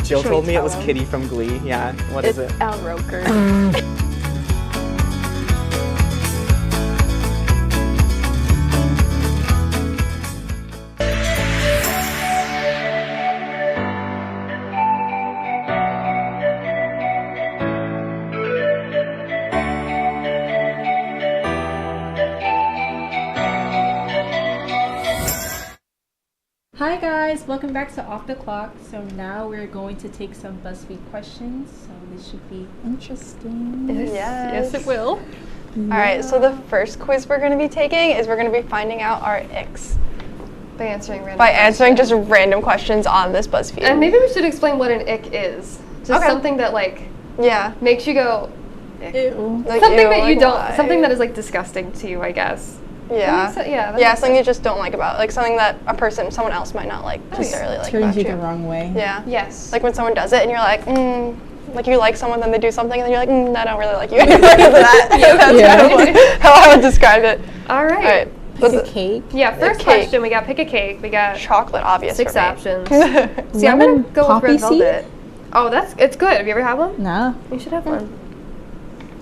Jill Should told we me it tell was him? Kitty from Glee. Yeah, what is it? Al Roker. Hi guys, welcome back to Off the Clock. So now we're going to take some BuzzFeed questions. So this should be interesting. Yes, it will. All right, so the first quiz we're going to be taking is we're going to be finding out our icks. By answering random By answering just random questions on this BuzzFeed. And maybe we should explain what an ick is. Just Okay. something that makes you go ew. Like, something ew, that you like, don't why? something that is like disgusting to you, I guess. Yeah. That Yeah, makes something you just don't like about it. Like something that someone else might not like necessarily like Turns about you you. the wrong way. Yeah. Yes. Like when someone does it and you're like, like you like someone, then they do something, and then you're like, I don't really like you anymore because of that. That's kind of like how I would describe it. All right. Pick a cake. Yeah, first question, we got pick a cake. We got chocolate, obvious 6 for me. options. See, I'm going to go with red velvet. Oh, it's good. Have you ever had one? No. You should have one.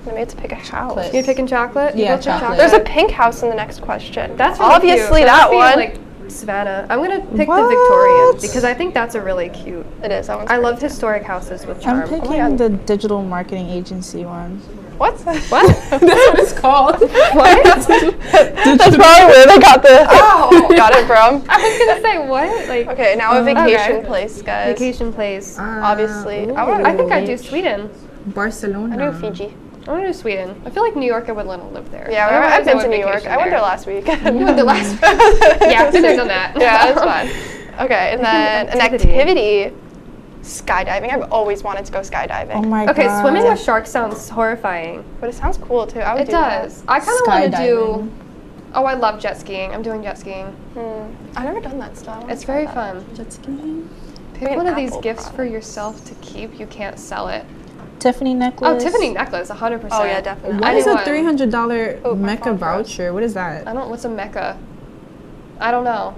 Maybe it's pick a house. You're picking chocolate? Yeah, You both pick chocolate. There's a pink house in the next question. That's really obviously cute. that That's one. Like Savannah. I'm gonna pick the Victorian because I think that's a really cute. It is. That one's I love historic houses with charm. I'm picking the digital marketing agency one. What? What? That's what it's called. What? That's probably where they got the got it from. I was gonna say what? Like Okay, now a vacation place, guys. Vacation place. Obviously. I think I'd do Sweden. Barcelona. I do Fiji. I want to do Sweden. I feel like New York, I would want to live there. Yeah, I've been to New York. I went there last week. You went there last week? Yeah, I've been there, done that. Yeah, it's fun. Okay, and then an activity, skydiving. I've always wanted to go skydiving. Oh my god. Okay, swimming with sharks sounds horrifying. But it sounds cool too. I would It do that. does. I kind of want to do. Oh, I love jet skiing. I'm doing jet skiing. I've never done that stuff. It's very fun. Jet skiing. Pick one of these gifts for yourself to keep. You can't sell it. Tiffany necklace. Oh, Tiffany necklace, 100%. Oh yeah, definitely. What is a Anyone. $300 Mecca voucher? What is that? I don't. What's a Mecca? I don't know.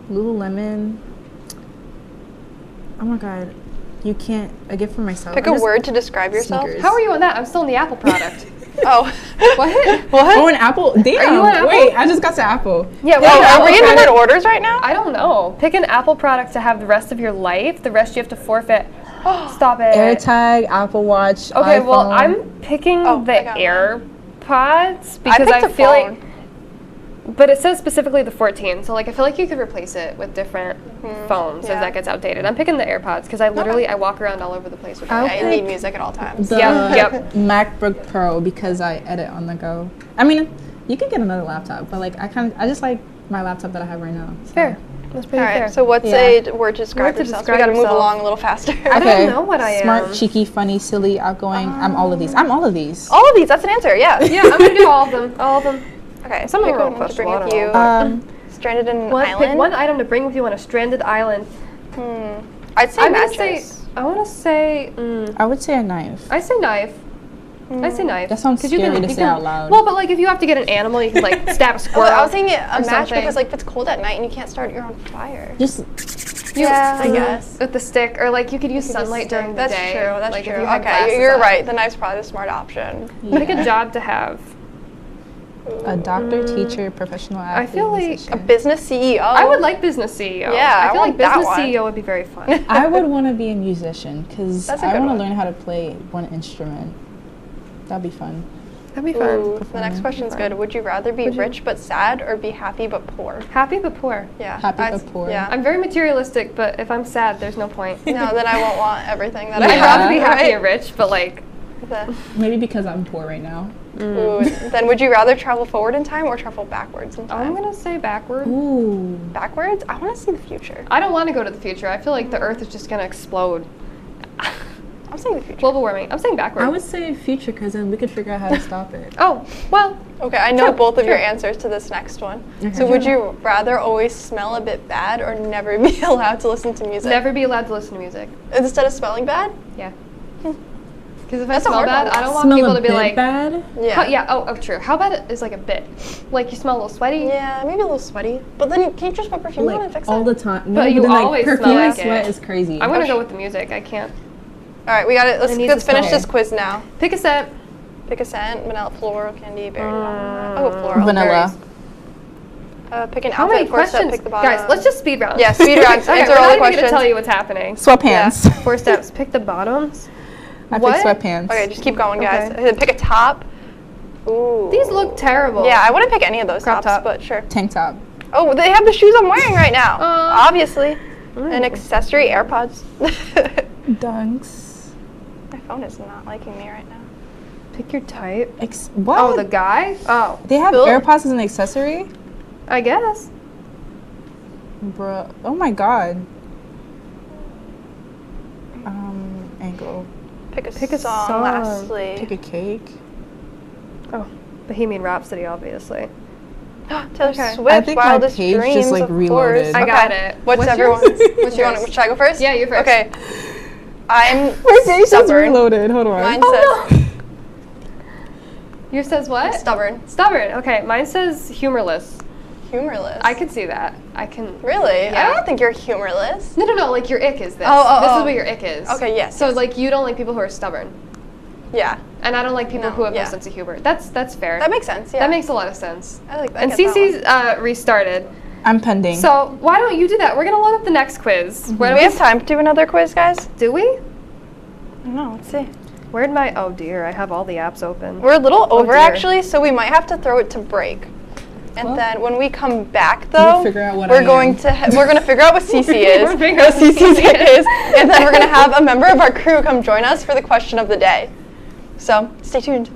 Lululemon. Oh my god. You can't. A gift for myself. Pick a word to describe yourself. Sneakers. How are you on that? I'm still in the Apple product. Oh. What? Oh, an Apple. Damn. Are you on Apple? Wait, I just got to Apple. Yeah. Wait, are we in different orders right now? I don't know. Pick an Apple product to have the rest of your life. The rest you have to forfeit. Stop it. AirTag, Apple Watch. Okay, iPhone. well, I'm picking the AirPods because I picked a feel phone. like. But it says specifically the 14, so like I feel like you could replace it with different phones as that gets outdated. I'm picking the AirPods because I literally I walk around all over the place with them. I need music at all times. The Yep. MacBook Pro because I edit on the go. I mean, you can get another laptop, but like I just like my laptop that I have right now. So. Fair. That's pretty All right, fair. so what's a word to describe Word to yourself? describe We gotta move yourself. along a little faster. I don't know what I am. Smart, cheeky, funny, silly, outgoing. I'm all of these. I'm all of these. All of these, that's an answer, yeah. Yeah, I'm gonna do all of them. All of them. Okay, Some of pick them are one to bring questionable, with I you. don't know. Stranded in an Pick island. one item to bring with you on a stranded island. I'd say I'm gonna mattress. say. I want to say. I would say a knife. I say knife. I say knife. That sounds 'Cause you scary can- to you say can- out loud. Well, but like if you have to get an animal, you can like stab a squirrel. I was thinking a or match something. because like if it's cold at night and you can't start your own fire. Just I guess. With the stick, or like you could use sunlight during the That's day. true. That's like true. If you had Okay, glasses you're on. right. The knife's probably the smart option. Pick a job to have. A doctor, teacher, professional I athlete, feel like musician. A business CEO. I would like business CEO. Yeah, I feel I like want that business one. CEO would be very fun. I would want to be a musician because That's a I good want to one. learn how to play one instrument. That'd be fun. That'd be fun. Ooh, the next question's good. Would you rather be rich but sad or be happy but poor? Happy but poor. Yeah. Happy but poor. Yeah. I'm very materialistic, but if I'm sad, there's no point. No, then I won't want everything that I I'd have. rather be happy right? and rich, but like. Maybe because I'm poor right now. Ooh, then would you rather travel forward in time or travel backwards in time? I'm gonna say backward. Ooh. Backwards? I want to see the future. I don't want to go to the future. I feel like the Earth is just gonna explode. I'm saying the future. Global warming. I'm saying backward. I would say future because then we could figure out how to stop it. Oh, well. Okay, I know True, both of your true. answers to this next one. Okay. So would you rather always smell a bit bad or never be allowed to listen to music? Never be allowed to listen to music. Instead of smelling bad? Yeah. Because if That's I a smell hard bad, one. I don't want Smell people a to be bit like. bad? Yeah. Yeah. Oh, true. How bad is like a bit? Like you smell a little sweaty. Yeah, maybe a little sweaty. But then you can't just put perfume on and fix all it. the time. No, But you then, like, always smell perfume like and sweat it. is crazy. I'm gonna go with the music. I can't. All right, we got it. It needs Let's to finish smell. this quiz now. Pick a scent. Pick a scent: vanilla, floral, candy, berry. Oh, floral. Vanilla. Berries. Pick an How outfit. many Four step, questions? pick the bottom. Guys, let's just speed round. Yeah, speed round. Okay, Answer we're all not the even questions. gonna tell you what's happening. Sweatpants. 4 steps. Pick the bottoms. I What? picked sweatpants. Okay, just keep going, guys. Okay. Then pick a top. Ooh. These look terrible. Yeah, I wouldn't pick any of those Crop tops, top. but sure. Tank top. Oh, they have the shoes I'm wearing right now. Obviously. An accessory, AirPods. Dunks. My phone is not liking me right now. Pick your type. What? Oh, the guy? Oh. They have Bill- AirPods as an accessory? I guess. Bruh. Oh my god. Ankle. Pick a Pick a song, song. lastly. Pick a cake. Oh, Bohemian Rhapsody, obviously. Taylor Okay. Swift, I think my Wildest page just, Dreams, like, of reloaded. course. I got Okay. it. What's What's everyone's? yours? What's yours? Should I go first? Yeah, you first. Okay. I'm My page just stubborn. reloaded. Hold on. Mine says Yours says what? stubborn. Stubborn. Okay, mine says humorless. Humorless. I can see that. I can. Really? Yeah. I don't think you're humorless. No. Like your ick is this. Oh, This oh. is what your ick is. Okay, yes, So yes. like you don't like people who are stubborn, Yeah. and I don't like people No, who have yeah. no sense of humor. That's fair. That makes sense. Yeah. That makes a lot of sense. I like that. And I get that one. Cece's restarted. I'm pending. So why don't you do that? We're gonna load up the next quiz. Do we have time to do another quiz, guys? Do we? I don't know. Let's see. Where'd my? Oh dear, I have all the apps open. We're a little over dear. actually, so we might have to throw it to break. And Well, then when we come back, though, figure out what we're I going am. to we're gonna figure out what CC is, We're figuring out what what CC's CC is, and then we're gonna have a member of our crew come join us for the question of the day. So stay tuned.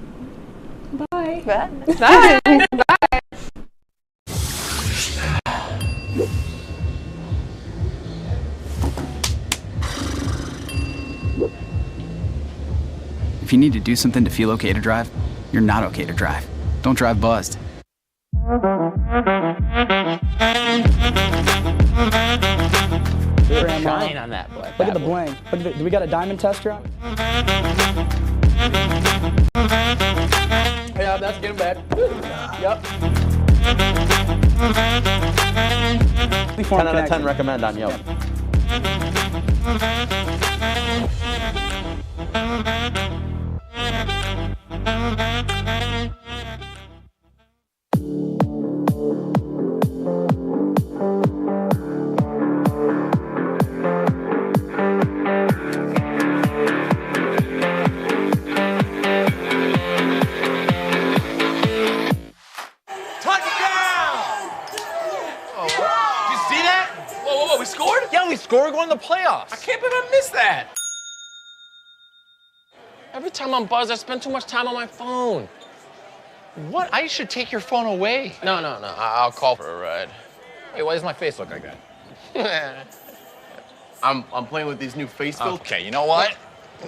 Bye. Bye. Bye. Bye. If you need to do something to feel okay to drive, you're not okay to drive. Don't drive buzzed. Shine on that black. Look at the bling. Look at the, do we got a diamond tester on? Yeah, that's getting bad. Yep. 10 out of 10 recommend on Yelp. We scored? Yeah, we scored. We're going to the playoffs. I can't believe I missed that. Every time I'm buzzed, I spend too much time on my phone. What? I should take your phone away. No. I'll call for a ride. Hey, why does my face look like that? I'm playing with these new face filters. Okay, you know what?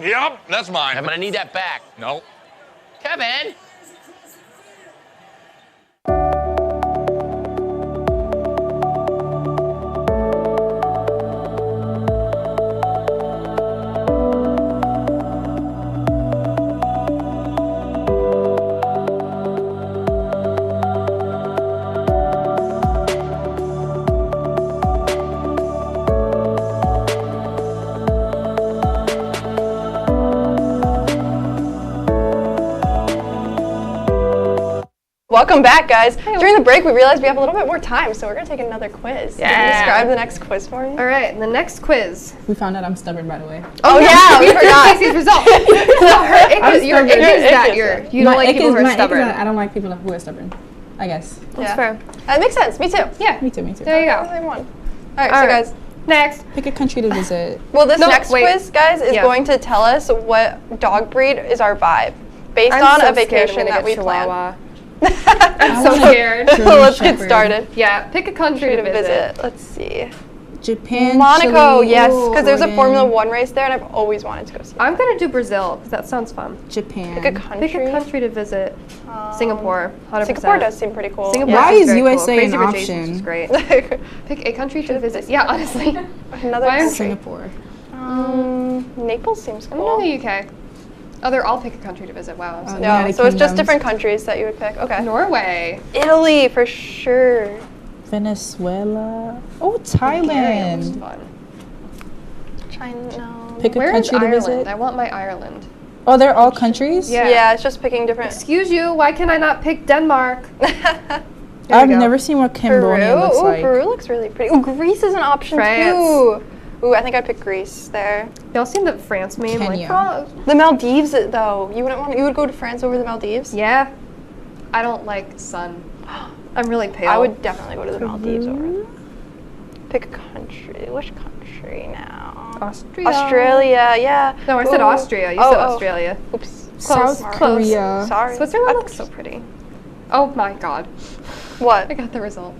Yep, that's mine. I'm gonna need that back. No. Kevin. Welcome back, guys. During the break, we realized we have a little bit more time, so we're going to take another quiz. Yeah. Can you describe the next quiz for me? All right, the next quiz. We found out I'm stubborn, by the way. Oh, yeah, we forgot. Casey's result. Your ick is that you don't like people who are stubborn. I don't like people who are stubborn, I guess. That's fair. That makes sense. Me too. Yeah. Me too. There you go. All right, so guys. Next. Pick a country to visit. Well, this next quiz, guys, is going to tell us what dog breed is our vibe based on a vacation that we plan. I'm so scared. Let's get started. Yeah, pick a country to visit. Let's see. Japan, Monaco, Chile, yes, because there's a Jordan. Formula One race there, and I've always wanted to go see. I'm gonna do Brazil because that sounds fun. Japan. Pick a country. Pick a country to visit. Singapore, 100%. Singapore does seem pretty cool. Singapore Why is USA cool. an Crazy Rich Asians option? is great. Pick a country to visit. Yeah, honestly. Another Why country. Singapore. Naples seems I'm cool. in the UK. Oh, they're all pick a country to visit. Wow. I'm so No, so it's just different countries that you would pick. Okay. Norway. Italy for sure. Venezuela. Oh, Bulgaria was Thailand. fun. China. No. Pick a Where is country to Ireland? visit. I want my Ireland. Oh, they're all countries? Yeah, it's just picking different. Excuse you, why can I not pick Denmark? I've never seen what Cambodia looks like. Peru looks really pretty. Oh, Greece is an option France. too. Ooh, I think I'd pick Greece there. Y'all seen the France meme? Kenya. Like, The Maldives, though. You would go to France over the Maldives? yeah. I don't like sun. I'm really pale. I would definitely go to the Maldives over. Pick a country. Which country now? Australia, yeah. No, I said Ooh. Austria. You said Australia. Oops. South Close. Korea. Sorry. Switzerland looks so pretty. Oh my god. What? I got the result.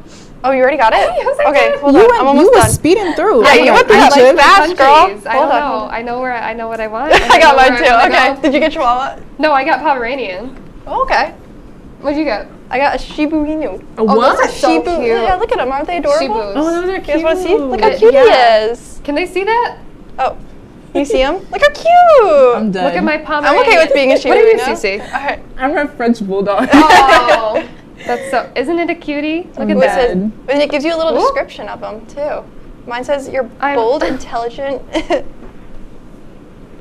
Oh, you already got it? Yes, I okay, did. hold on. I'm almost You done. were speeding through. Yeah, you went through that like fast, girl. I Hold don't on, know. hold on. I know what I want. I got mine where too. I wanna Okay. go. Did you get Chihuahua? No, I got Pomeranian. Oh, okay. What'd you get? I got a Shiba Inu. A Oh, what? those are so Shiba. cute. Yeah, look at them. Aren't they adorable? Shibus. Oh, those are You guys want to see? Look how cute. cute Yeah. he is. Can they see that? Oh, you see him? Look how cute. I'm dead. Look at my Pomeranian. I'm okay with being a Shiba What are you, Inu. Cece? All right. I'm a French bulldog. Oh, that's so. Isn't it a cutie? Look at It that. says, and it gives you a little description of him too. Mine says you're bold, intelligent.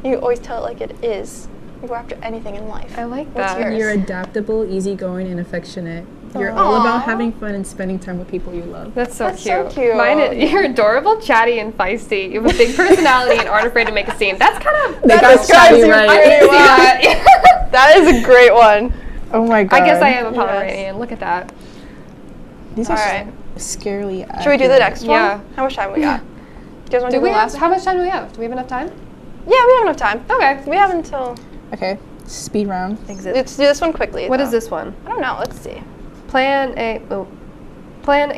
You always tell it like it is. You go after anything in life. I like What's that. yours? You're adaptable, easygoing, and affectionate. You're Aww. all about having fun and spending time with people you love. That's so That's cute. so cute. Mine is, you're adorable, chatty, and feisty. You have a big personality and aren't afraid to make a scene. That's kind of That describes chatty you right. pretty well. That is a great one. Oh my god. I guess I am a Pomeranian. Look at that. These All are right. scarily accurate. Should we do the next one? Yeah. How much time we got? Do you guys want to Do do we the have, last how much time do we have? Do we have enough time? Yeah, we have enough time. Okay. We have until. Okay, speed round. Let's do this one quickly. What though. is this one? I don't know. Let's see. Plan a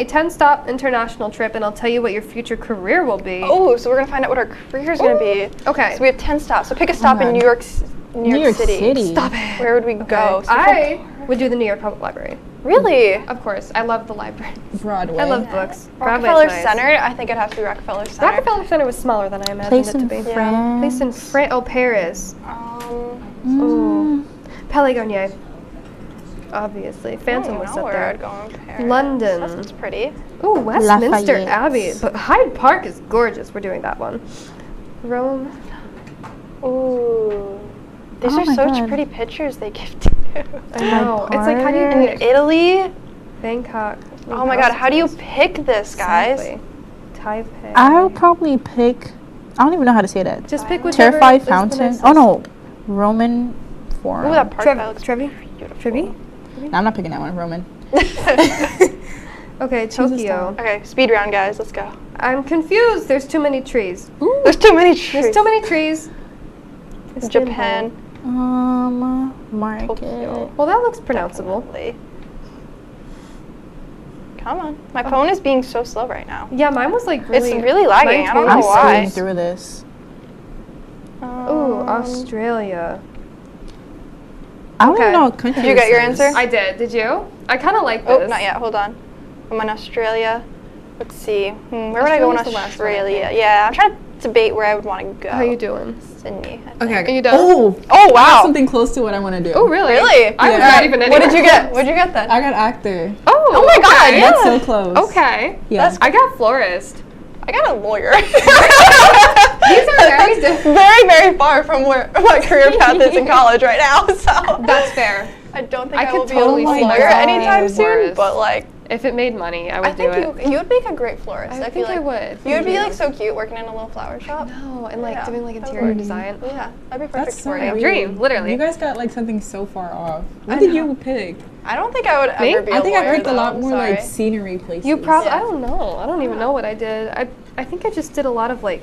10-stop international trip, and I'll tell you what your future career will be. Oh, so we're gonna find out what our career is gonna be. Okay. So we have 10 stops. So pick a stop in New York City. Stop it. Where would we go? So I would do the New York Public Library. Really? Of course. I love the library. Broadway. I love books. Broadway's Rockefeller nice. Center. I think it'd have to be Rockefeller Center. Rockefeller Center was smaller than I imagined Place it to in be. France. Place in France. Oh, Paris. Ooh. Palais Garnier. Obviously. Phantom was I set where there. I'd go in Paris. London. That sounds pretty. Ooh, Westminster Lafayette. Abbey. But Hyde Park is gorgeous. We're doing that one. Rome. Ooh. These Oh are my such God. pretty pictures they give to you. I know. It's like, how do you In pick? Italy? Bangkok. Oh my god, how do you pick this, guys? Exactly. Taipei. I'll probably pick. I don't even know how to say that. Just pick whichever Terrified is the Fountain. nicest. Oh no, Roman Forum. Ooh, that park that looks Trevi? beautiful. Trevi? No, I'm not picking that one. Roman. Okay, Choose a Tokyo. Okay, speed round, guys. Let's go. I'm confused. There's too many trees. There's too many trees. There's too many trees. Japan. Market. Tokyo. Well, that looks pronounceable. Definitely. Come on. My phone is being so slow right now. Yeah, mine was like really. It's really lagging. mine I don't totally know I'm why. speeding through this. Ooh, Australia. I don't Okay. even know what country. Did you get your this is. answer? I did. Did you? I kind of like this. Oh, not yet. Hold on. I'm in Australia. Let's see. Where would I go in Australia's the last one, I Australia? think. Yeah, I'm trying to debate where I would want to go. How you doing? Sydney. I Okay. think. Are you done? Oh, Oh, I got wow. something close to what I want to do. Oh, really? Really? I was Yeah. not even What did you anywhere get? close. What did you get then? I got actor. Oh my God, okay. yeah. That's so close. Okay. Yeah. I got florist. I got a lawyer. These are very different. Very, very far from where my career path is in college right now. So That's fair. I don't think I will could be totally a see lawyer myself anytime being a soon, florist. but like, if it made money, I would I think do it. you would make a great florist. I feel think like I would. You would be Yeah. like so cute working in a little flower shop. No, and like Yeah. doing like That would interior work. design. Yeah, that'd be perfect That's so for you. weird. Dream, literally. You guys got like something so far off. I What did know. you pick? I don't think I would Me? ever be a I think lawyer, I picked a lot though, more sorry. like scenery places. You probably, Yeah. I don't know. I don't even know what I did. I think I just did a lot of like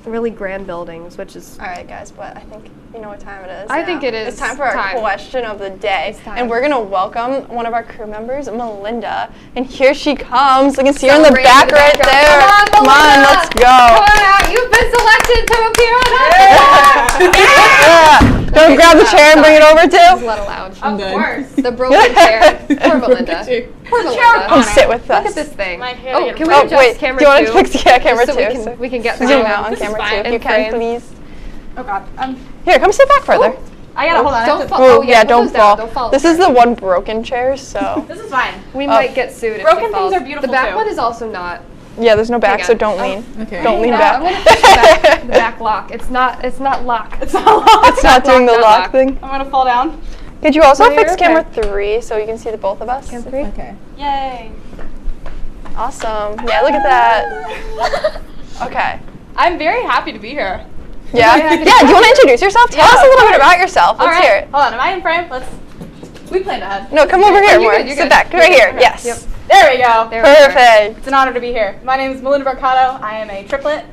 really grand buildings, which is. All right, guys, but I think you know what time it is. I think now. it is It's time for our time. question of the day, It's time. and we're gonna welcome one of our crew members, Melinda, and here she comes. You can see her in the Celebrate back in the right background. there. Come on, Melinda. let's go. Come on out. You've been selected to appear on our Yeah. Don't grab the chair and bring it over This is too. not allowed. I'm good. course. The broken chair. Poor Melinda. Poor Melinda. Come sit with us. Look at this thing. My hair Oh, gets can we wet. adjust wait, camera do you want two? to fix camera Just two? so we can get zoom through out on this is camera fine. two if In you can, frame. please. Oh God. Here, come sit back further. I gotta hold on. I have Don't to- fall. Oh, Oh, yeah, put don't those down. fall. Don't fall. This is the one broken chair, so. This is fine. We might get sued if Broken she falls. things are beautiful, The back too. one is also not. Yeah, there's no back, Hang so on. don't Oh, lean. Okay. Don't lean No, back. I'm gonna fix the back lock. It's not lock. It's not locked. It's not doing the not lock lock. thing. I'm gonna fall down. Could you also No, fix you're camera okay. 3 so you can see the both of us? Camera 3? Okay. Yay. Awesome. Yeah, look at that. Okay. I'm very happy to be here. Yeah? Yeah, do you want to introduce yourself? Tell us a little bit about yourself. Let's hear it. Hold on. Am I in frame? We planned ahead. No, come over here you're more. good, you're Sit good. back. You're Right good. here. Okay. Yes. There we go. There we are. Perfect. It's an honor to be here. My name is Melinda Mercado. I am a triplet.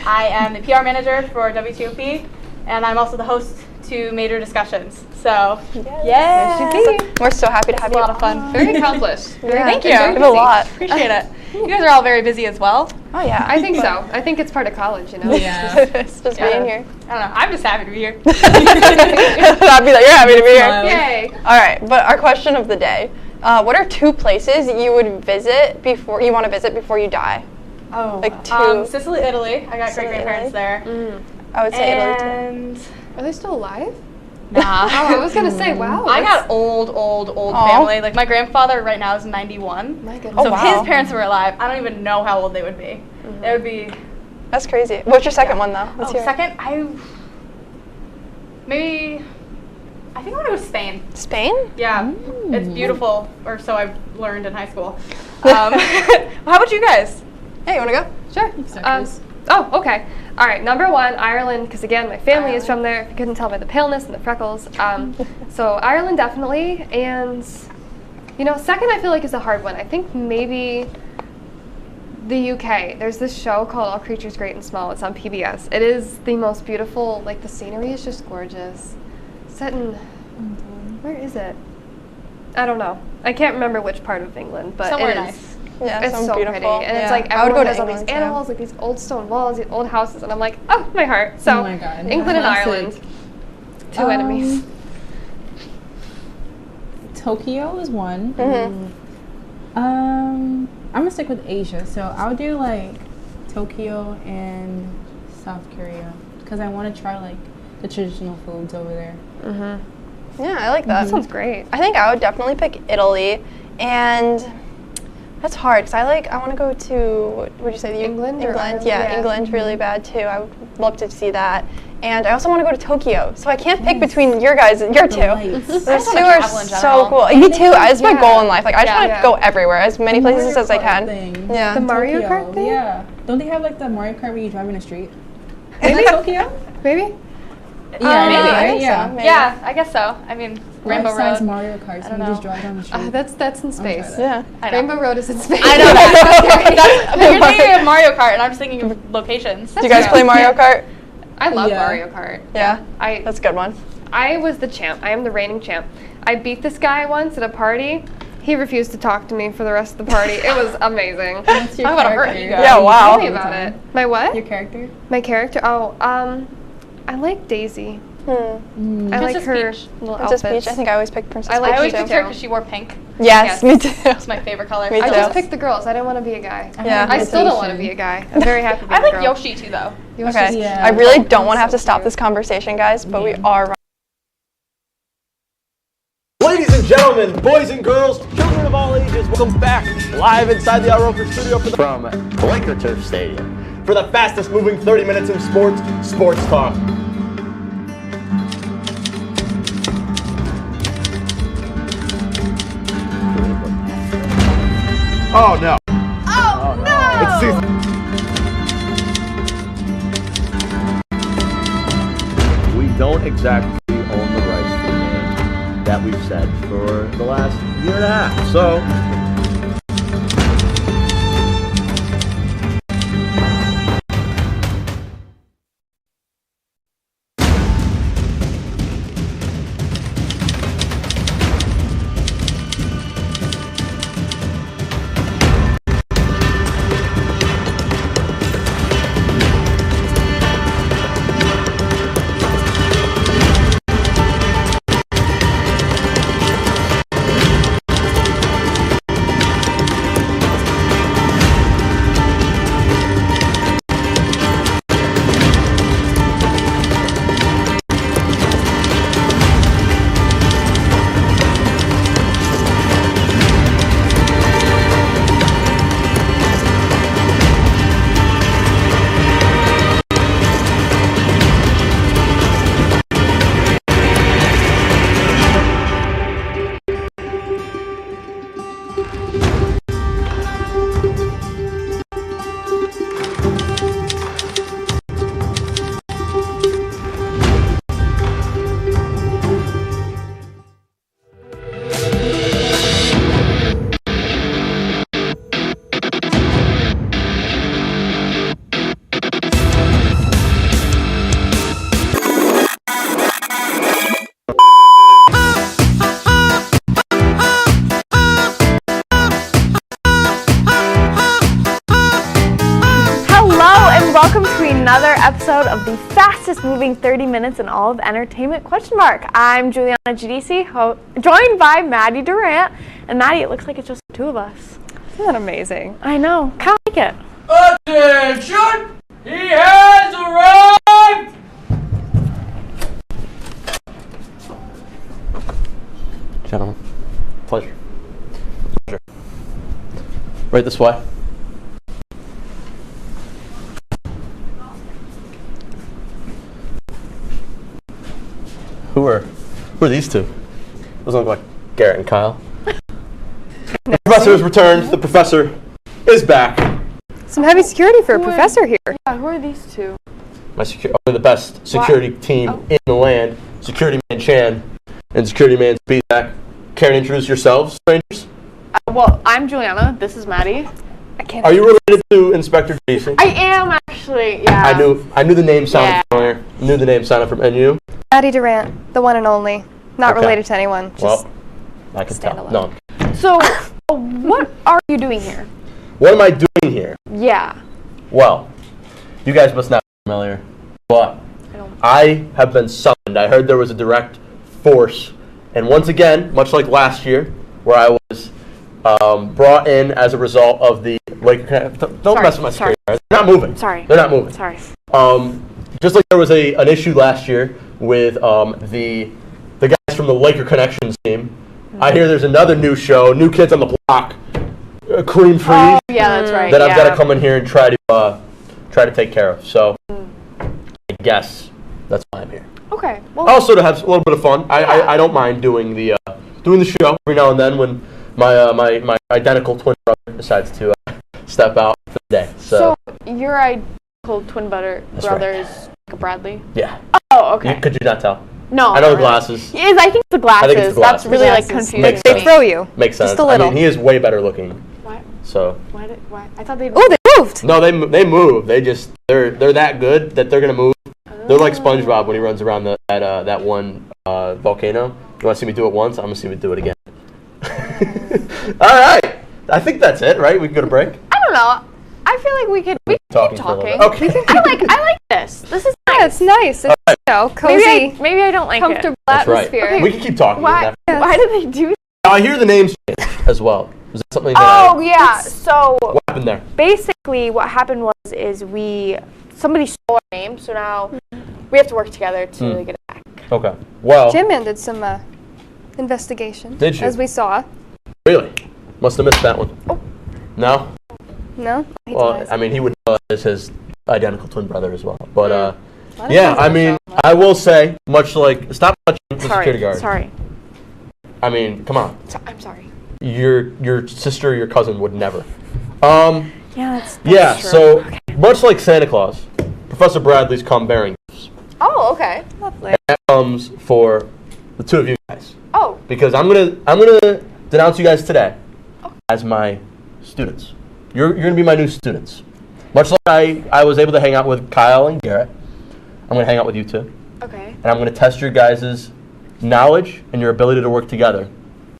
I am the PR manager for WTOP, and I'm also the host to Major Discussions. So, yeah. We're so happy to have It's a you. lot of fun. Very accomplished. Yeah, Thank you. We have a lot. Appreciate it. You guys are all very busy as well. Oh, yeah. I think so. I think it's part of college, you know? Yeah. It's just being here. I don't know. I'm just happy to be here. Happy that you're happy to be here. Yay. All right, but our question of the day. What are 2 places you would visit before you want to visit before you die? Oh. Like 2. Sicily, Italy. I got Sicily, great grandparents there. I would say Italy too. And Are they still alive? nah. Oh, I was gonna say, wow. I that's- got old Aw. family. Like my grandfather right now is 91. My goodness. So Oh, if wow. his parents were alive, I don't even know how old they would be. It would be That's crazy. What's your second one though? Let's hear it. second. I think I want to go to Spain. Spain? Yeah, it's beautiful, or so I learned in high school. How about you guys? Hey, you want to go? Sure. Oh, okay. All right, number 1, Ireland, because again, my family is from there. If you couldn't tell by the paleness and the freckles. So Ireland, definitely. And, you know, second, I feel like is a hard one. I think maybe the UK. There's this show called All Creatures Great and Small. It's on PBS. It is the most beautiful, like the scenery is just gorgeous. Set in, where is it? I don't know. I can't remember which part of England, but Somewhere it is. nice. Yeah, It's sounds so beautiful. pretty, and Yeah. it's like I would everyone go to has all these England, too. animals, like these old stone walls, these old houses, and I'm like, oh, my heart. So, Oh my God. England and Classic. Ireland, 2 enemies. Tokyo is one. Mm-hmm. I'm gonna stick with Asia, so I'll do like Tokyo and South Korea because I want to try like the traditional foods over there. Yeah, I like that. That sounds great. I think I would definitely pick Italy, and that's hard because I want to go to, what would you say? England or England, Ireland? yeah, Yeah. England really bad too. I would love to see that. And I also want to go to Tokyo, so I can't pick between your 2. lights. Those I 2 just wanna are travel in so general. cool. Me too. That's my Yeah. goal in life. Like I just Yeah. want to go everywhere, as many places as I can. Yeah. The Mario Tokyo, Kart thing? Yeah. Don't they have like the Mario Kart where you drive in a street? Is that Tokyo? Maybe? Yeah, maybe. right? I think so, Yeah. maybe. Yeah, I guess so. I mean, Rainbow Life-size Road. Mario Karts, don't and you just know. drive down the street. That's in space. Yeah. I know. Rainbow Road is in space. I know that. But you're thinking of Mario Kart, and I'm just thinking of locations. Do you guys play Mario Kart? I love Yeah. Mario Kart. Yeah. I That's a good one. I was the champ. I am the reigning champ. I beat this guy once at a party. He refused to talk to me for the rest of the party. It was amazing. What's your I'm gonna hurt character? you guys. Yeah, wow. Tell me about it. My what? Your character? My character? Oh, I like Daisy. I like Princess her Peach. little Princess outfits. Peach. I think I always pick Princess I like Peach I always too. picked her because she wore pink. Yes, me too. It's my favorite color. Me I too. just picked the girls. I didn't want to be a guy. Yeah. I still don't want to be a guy. I'm very happy being I a like girl. Yoshi too, though. Okay. Yeah. I really don't want to have to stop this conversation, guys, but we are. Ladies and gentlemen, boys and girls, children of all ages, welcome back live inside the Roker studio from Quaker Turf Stadium for the fastest moving 30 minutes in sports talk. Oh no. Oh, no! It's season. We don't exactly own the rights to the game that we've said for the last year and a half. So welcome to another episode of the fastest moving 30 minutes in all of entertainment, ? I'm Juliana Giudice, joined by Maddie Durant. And Maddie, it looks like it's just the two of us. Isn't that amazing? I know, kind of like it. Attention! He has arrived! Gentlemen, pleasure. Right this way. Who are these two? Those look like Garrett and Kyle. The professor has returned. The professor is back. Some heavy security for a professor here. Yeah, who are these two? Only the best security team in the land. Security Man Chan and Security Man Bezak. Care to introduce yourselves, strangers? Well, I'm Juliana. This is Maddie. Are you related to Inspector Jason? I am actually. Yeah. I knew the name sounded familiar. Knew the name sounded from. And you? Maddie Durant, the one and only. Not related to anyone. Just well, I can tell. Alone. No. So, what are you doing here? What am I doing here? Yeah. Well, you guys must not be familiar, but I have been summoned. I heard there was a direct force, and once again, much like last year, where I was brought in as a result of the don't mess with my security guards. They're not moving. Sorry. They're not moving. Sorry. Just like there was an issue last year with the guys from the Laker Connections team. I hear there's another new show, New Kids on the Block, Cream Free. Oh, yeah, that's right. That I've got to come in here and try to take care of. So I guess that's why I'm here. Okay. Well, also to have a little bit of fun. I don't mind doing the show every now and then when my identical twin brother decides to step out for the day. So your identical twin brother right. is Bradley? Yeah. Oh, okay. Could you not tell? No. I know the glasses. I think the glasses. I think it's the glasses. That's really confusing. They throw you. Makes sense. Just a little. I mean, he is way better looking. What? So. Why? I thought they. Oh, they moved. No, they move. They're that good that they're gonna move. They're like SpongeBob when he runs around that one volcano. You want to see me do it once? I'm gonna see me do it again. All right. I think that's it, right? We can go to break. I don't know. I feel like we can keep talking. Okay. I like this. This is nice. Yeah, it's nice. It's cozy. Maybe I don't like comfortable That's atmosphere. Right. We can keep talking. Why do they do that? I hear the names as well. Is that something that so what happened there? Basically what happened was somebody stole our name, so now we have to work together to get it back. Okay. Well, Jim did some investigation. Did you? As we saw. Really? Must have missed that one. Oh. No? No? Well, I mean, he would know as his identical twin brother as well. But, yeah, I mean, I will say, much like, stop touching the security guard. Sorry. I mean, come on. I'm sorry. your sister or your cousin would never. That's yeah. true. So Okay. much like Santa Claus, Professor Bradley's come bearing gifts. Oh, okay. Lovely. That comes for the two of you guys. Oh. Because I'm gonna denounce you guys today as my students. You're gonna be my new students. Much like I was able to hang out with Kyle and Garrett, I'm gonna hang out with you two. Okay. And I'm gonna test your guys' knowledge and your ability to work together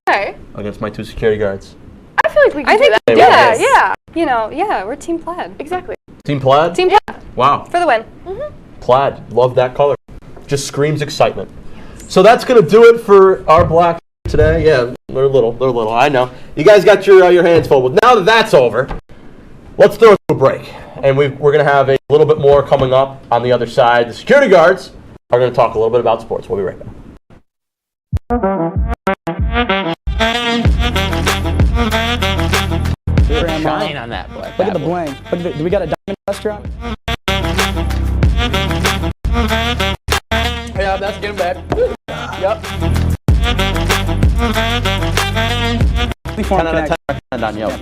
Okay. against my two security guards. I feel like we can do that. Hey, Yeah, what is- yeah. You know, yeah, we're Team Plaid. Exactly. Team Plaid? Team Plaid. Wow. For the win. Plaid. Love that color. Just screams excitement. So that's going to do it for our black today. Yeah, they're little. I know. You guys got your hands full. Well, now that that's over, let's throw it to a break. And we're going to have a little bit more coming up on the other side. The security guards are going to talk a little bit about sports. We'll be right back. Shine on that black. Look at the bling. Look at do we got a diamond restaurant? Yeah, that's getting back. Yep. 10 out of 10 recommend on Yelp.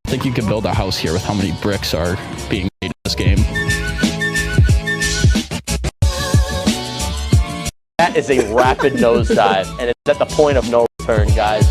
I think you could build a house here with how many bricks are being made in this game. That is a rapid nosedive, and it's at the point of no return, guys.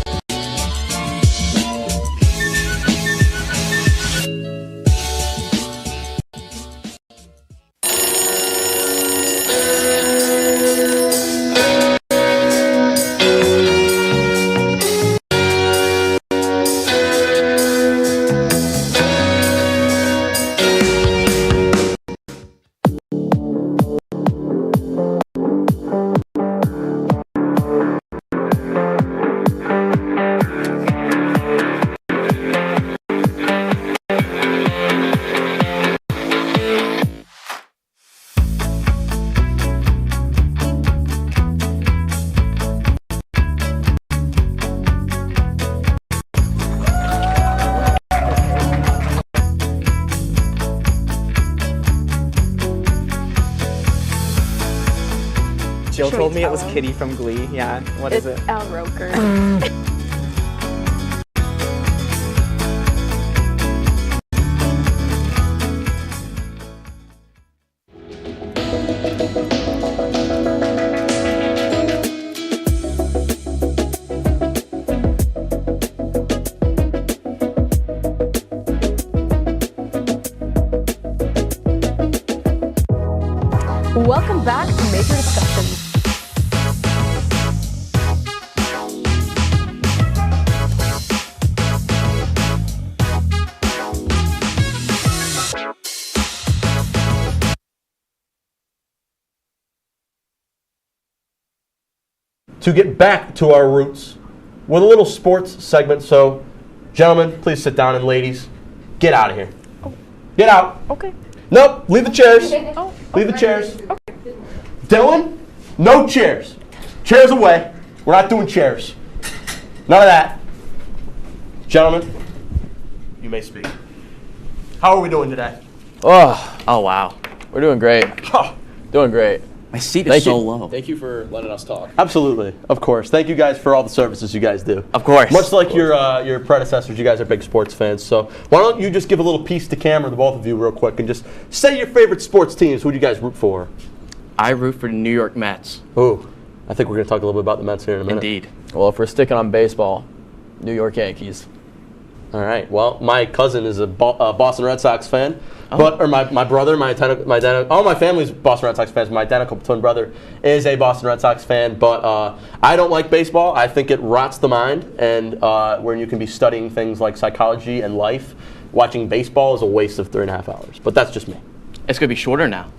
Jill told me it was Kitty from Glee. Yeah, what is it? Al Roker. Welcome back to Major Discussions. To get back to our roots with a little sports segment. So, gentlemen, please sit down, and ladies, get out of here. Get out. Okay. Nope, leave the chairs. Leave the chairs. Dylan, no chairs. Chairs away. We're not doing chairs. None of that. Gentlemen, you may speak. How are we doing today? Oh wow. We're doing great. Doing great. My seat is so low. Thank you for letting us talk. Absolutely, of course. Thank you guys for all the services you guys do. Of course. Much like your predecessors, you guys are big sports fans. So why don't you just give a little piece to camera, the both of you, real quick, and just say your favorite sports teams. Who do you guys root for? I root for the New York Mets. Ooh, I think we're going to talk a little bit about the Mets here in a minute. Indeed. Well, if we're sticking on baseball, New York Yankees. All right. Well, my cousin is a Boston Red Sox fan, or my brother, all my family's Boston Red Sox fans. My identical twin brother is a Boston Red Sox fan, but I don't like baseball. I think it rots the mind, and when you can be studying things like psychology and life, watching baseball is a waste of 3.5 hours. But that's just me. It's going to be shorter now.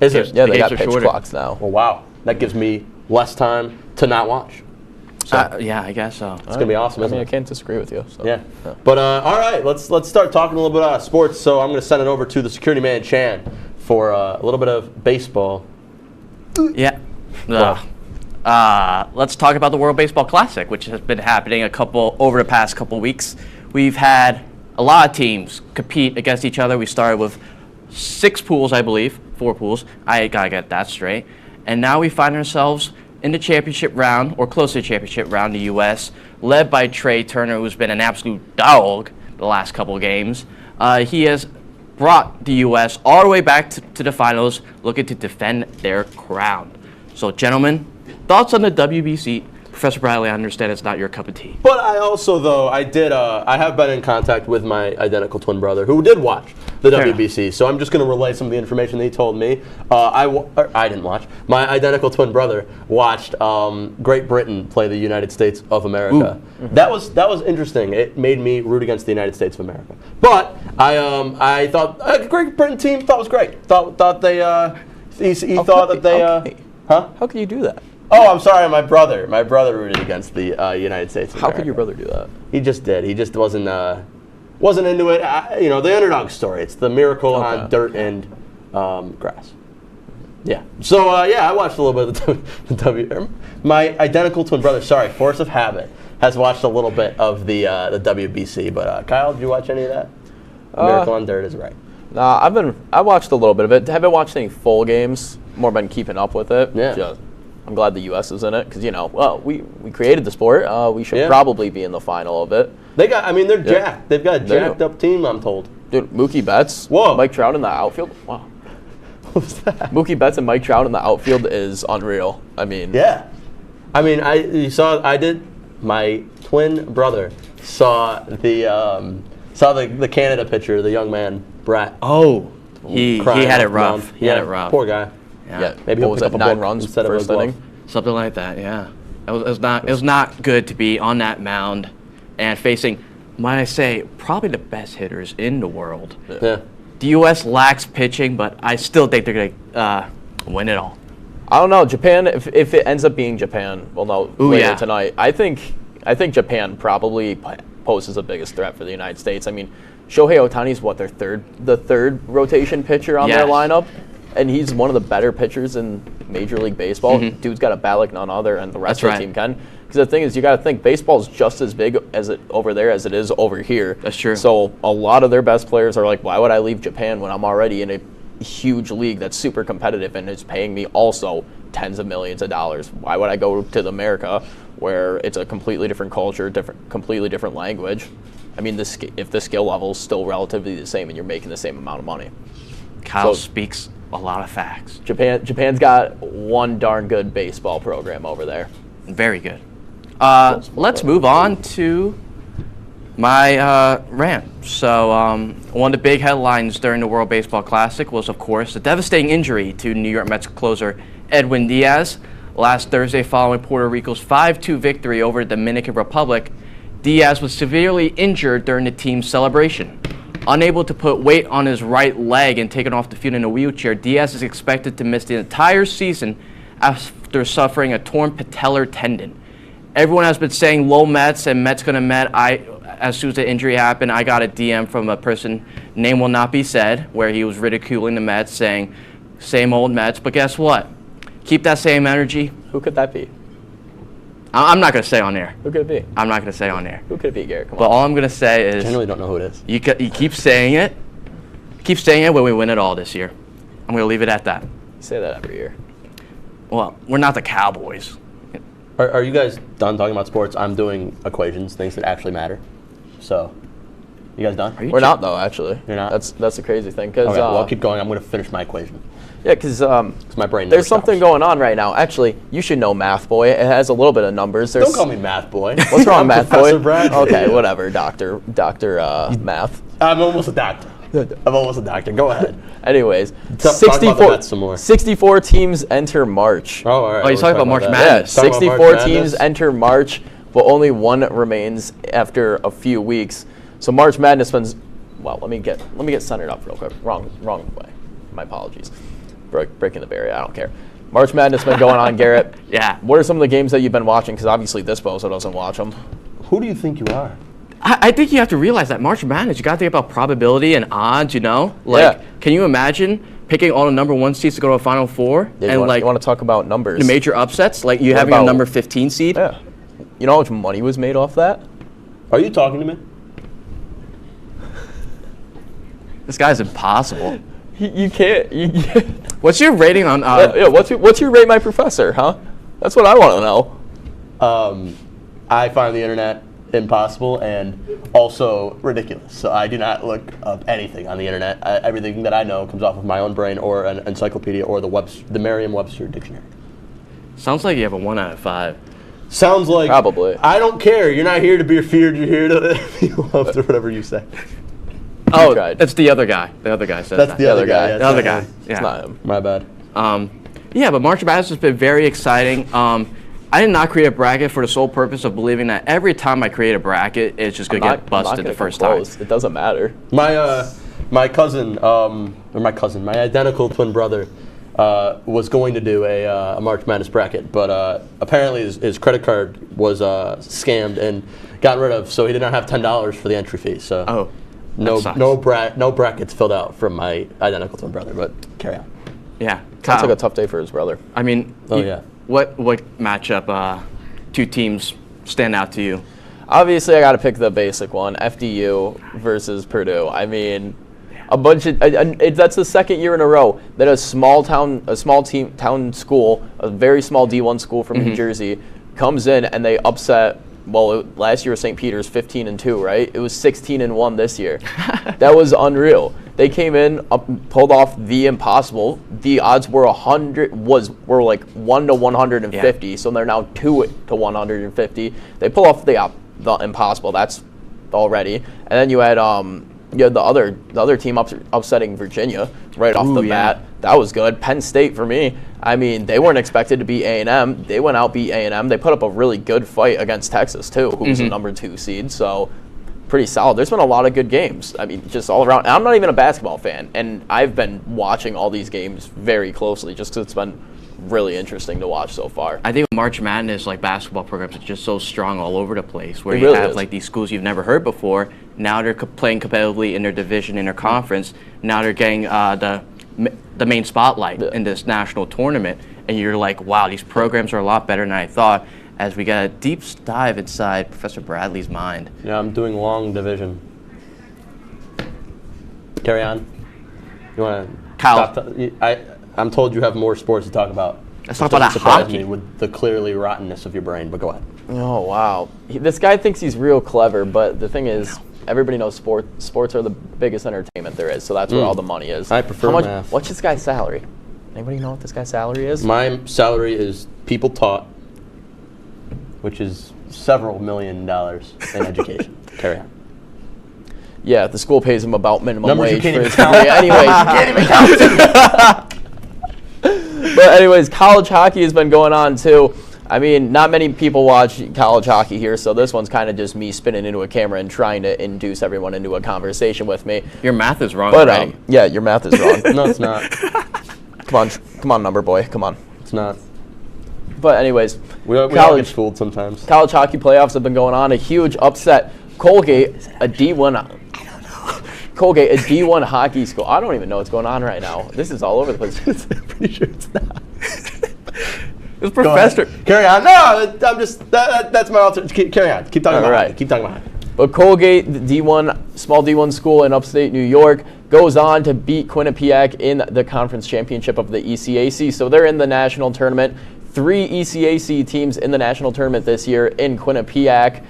Is it? Yeah, they got pitch clocks now. Well, wow. That gives me less time to not watch. So, yeah, I guess so. It's gonna be awesome. I Isn't mean, it? I can't disagree with you. So. Yeah. But all right, let's start talking a little bit about sports. So I'm gonna send it over to the security man Chan for a little bit of baseball. Yeah. Let's talk about the World Baseball Classic, which has been happening over the past couple weeks. We've had a lot of teams compete against each other. We started with 6 pools, I believe, 4 pools. I gotta get that straight. And now we find ourselves in the championship round, or close to the championship round, the U.S., led by Trey Turner, who's been an absolute dog the last couple of games. He has brought the U.S. all the way back to the finals, looking to defend their crown. So, gentlemen, thoughts on the WBC? Professor Bradley, I understand it's not your cup of tea. But I also, though, I have been in contact with my identical twin brother who did watch the WBC. So I'm just going to relay some of the information that he told me. I didn't watch. My identical twin brother watched Great Britain play the United States of America. That was interesting. It made me root against the United States of America. But I thought Great Britain team thought was great. Thought they he thought that they huh? How can you do that? Oh, I'm sorry, my brother rooted against the United States of America. How could your brother do that? He just did. He just wasn't into it. The underdog story. It's the miracle on dirt and grass. Yeah. So I watched a little bit of the W. My identical twin brother, force of habit, has watched a little bit of the WBC. But Kyle, did you watch any of that? Miracle on dirt is right. Nah, I watched a little bit of it. Haven't watched any full games. More been keeping up with it. Yeah. I'm glad the U.S. is in it because we created the sport. We should probably be in the final of it. They're jacked. They've got a jacked up team, I'm told. Dude, Mookie Betts, Mike Trout in the outfield. Wow. What was that? Mookie Betts and Mike Trout in the outfield is unreal. I mean, yeah. I mean, my twin brother saw the Canada pitcher, the young man Brett. Oh, he had it rough. He had it rough. Poor guy. Yeah. Maybe he'll pick up a 9 book runs instead of a first glove. inning. Something like that. Yeah. It was not good to be on that mound and facing, might I say, probably the best hitters in the world. Yeah. The U.S. lacks pitching, but I still think they're gonna win it all. I don't know. Japan, if it ends up being Japan, we'll know later tonight. I think Japan probably poses the biggest threat for the United States. I mean, Shohei Ohtani's the third rotation pitcher on their lineup, and he's one of the better pitchers in Major League Baseball. Dude's got a bat like none other, and the rest of the team can. Because the thing is, you got to think baseball is just as big as it over there as it is over here. That's true. So a lot of their best players are like, why would I leave Japan when I'm already in a huge league that's super competitive and is paying me also tens of millions of dollars? Why would I go to America where it's a completely different culture, completely different language? I mean, if the skill level is still relatively the same and you're making the same amount of money. Kyle speaks a lot of facts. Japan's got one darn good baseball program over there. Very good. Let's move on to my rant. So one of the big headlines during the World Baseball Classic was, of course, the devastating injury to New York Mets closer Edwin Diaz. Last Thursday, following Puerto Rico's 5-2 victory over the Dominican Republic, Diaz was severely injured during the team's celebration. Unable to put weight on his right leg and taken off the field in a wheelchair, Diaz is expected to miss the entire season after suffering a torn patellar tendon. Everyone has been saying low Mets and Mets gonna Met. As soon as the injury happened, I got a DM from a person, name will not be said, where he was ridiculing the Mets, saying, same old Mets. But guess what? Keep that same energy. Who could that be? I'm not going to say on air. Who could it be? I'm not going to say on air. Who could it be, Garrett? Come but on. all I'm going to say is... I generally don't know who it is. You keep saying it. Keep saying it when we win it all this year. I'm going to leave it at that. You say that every year. Well, we're not the Cowboys. Are you guys done talking about sports? I'm doing equations, things that actually matter. So, you guys done? We're not, though, actually. You're not? That's the crazy thing. Cause, okay, well, I'll keep going. I'm going to finish my equation. Yeah, because my brain there's something going on right now. Actually, you should know Math Boy. It has a little bit of numbers. Don't call me Math Boy. What's wrong, Math Boy? Professor Bradley. Okay, whatever, Doctor Math. I'm almost a doctor. Go ahead. Anyways, talk about the Mets some more. 64 teams enter March. Oh, all right. Oh, you're talking about March Madness. Yeah, 64 teams enter March, but only one remains after a few weeks. So March Madness spends. Well, let me get centered up real quick. Wrong way. My apologies. Breaking the barrier. I don't care. March Madness been going on, Garrett. Yeah. What are some of the games that you've been watching? Because obviously this bozo doesn't watch them. Who do you think you are? I think you have to realize that March Madness, you got to think about probability and odds, you know? Like, can you imagine picking all the number 1 seeds to go to a Final Four, Yeah, and you want to talk about numbers? the major upsets, like you having a number 15 seed. Yeah. You know how much money was made off that? Are you talking to me? This guy's impossible. You can't. What's your rating on? What's your rate my professor? Huh? That's what I want to know. I find the internet impossible and also ridiculous. So I do not look up anything on the internet. Everything that I know comes off of my own brain or an encyclopedia or the Merriam-Webster dictionary. Sounds like you have a 1 out of 5. Sounds like probably. I don't care. You're not here to be feared. You're here to be loved or whatever you say. Oh, that's the other guy. The other guy says That's the other guy. Yeah, the other guy. Yeah. It's not him. My bad. Yeah, but March Madness has been very exciting. I did not create a bracket for the sole purpose of believing that every time I create a bracket, it's just going to get busted the first time. It doesn't matter. My cousin, my identical twin brother, was going to do a March Madness bracket, but apparently his credit card was scammed and gotten rid of, so he did not have $10 for the entry fee. So no brackets filled out from my identical twin brother. But carry on. Yeah, sounds like a tough day for his brother. I mean, what matchup 2 teams stand out to you? Obviously, I got to pick the basic one: FDU versus Purdue. I mean, that's the second year in a row that a small town school, a very small D1 school from New Jersey, comes in and they upset. Well, last year was St. Peter's 15-2, right? It was 16-1 this year. That was unreal. They came in, pulled off the impossible. The odds were were like 1 to 150, so they're now 2 to 150. They pull off the impossible. That's already, and then you had the other team upsetting Virginia right off the bat. That was good. Penn State for me. I mean, they weren't expected to beat A&M. They went out, beat A&M. They put up a really good fight against Texas too, who was the number 2 seed. So pretty solid. There's been a lot of good games. I mean, just all around. And I'm not even a basketball fan, and I've been watching all these games very closely just because it's been really interesting to watch so far. I think March Madness, like basketball programs, are just so strong all over the place. Where It you really have is. like these schools you've never heard before. Now they're playing competitively in their division, in their conference. Now they're getting the main spotlight in this national tournament, and you're like, wow, these programs are a lot better than I thought. As we got a deep dive inside Professor Bradley's mind. Yeah, I'm doing long division. Carry on. You want to? Kyle. I'm told you have more sports to talk about. Let's talk about surprise hockey. me with the clearly rottenness of your brain, but go ahead. Oh, wow. This guy thinks he's real clever, but the thing is, everybody knows sports are the biggest entertainment there is, so that's where all the money is. I prefer math. What's this guy's salary? Anybody know what this guy's salary is? My salary is people taught, which is several $1 million in education. Carry on. Yeah, the school pays him about minimum Numbers you wage can't for even his count. degree. Anyways, You can't even count. But anyways, college hockey has been going on too. I mean, not many people watch college hockey here, so this one's kind of just me spinning into a camera and trying to induce everyone into a conversation with me. Your math is wrong But already. yeah, your math is wrong. No, it's not. Come on, number boy, come on. It's not. But anyways, We all get fooled sometimes. College hockey playoffs have been going on. A huge upset. Colgate, a D1. Colgate, a D1 hockey school. I don't even know what's going on right now. This is all over the place. I'm pretty sure it's not. This professor. Carry on. No, I'm just that's my alternative. Carry on. Keep talking about it. Keep talking about it. But Colgate, the D1, small D1 school in upstate New York, goes on to beat Quinnipiac in the conference championship of the ECAC. So they're in the national tournament. 3 ECAC teams in the national tournament this year in Quinnipiac.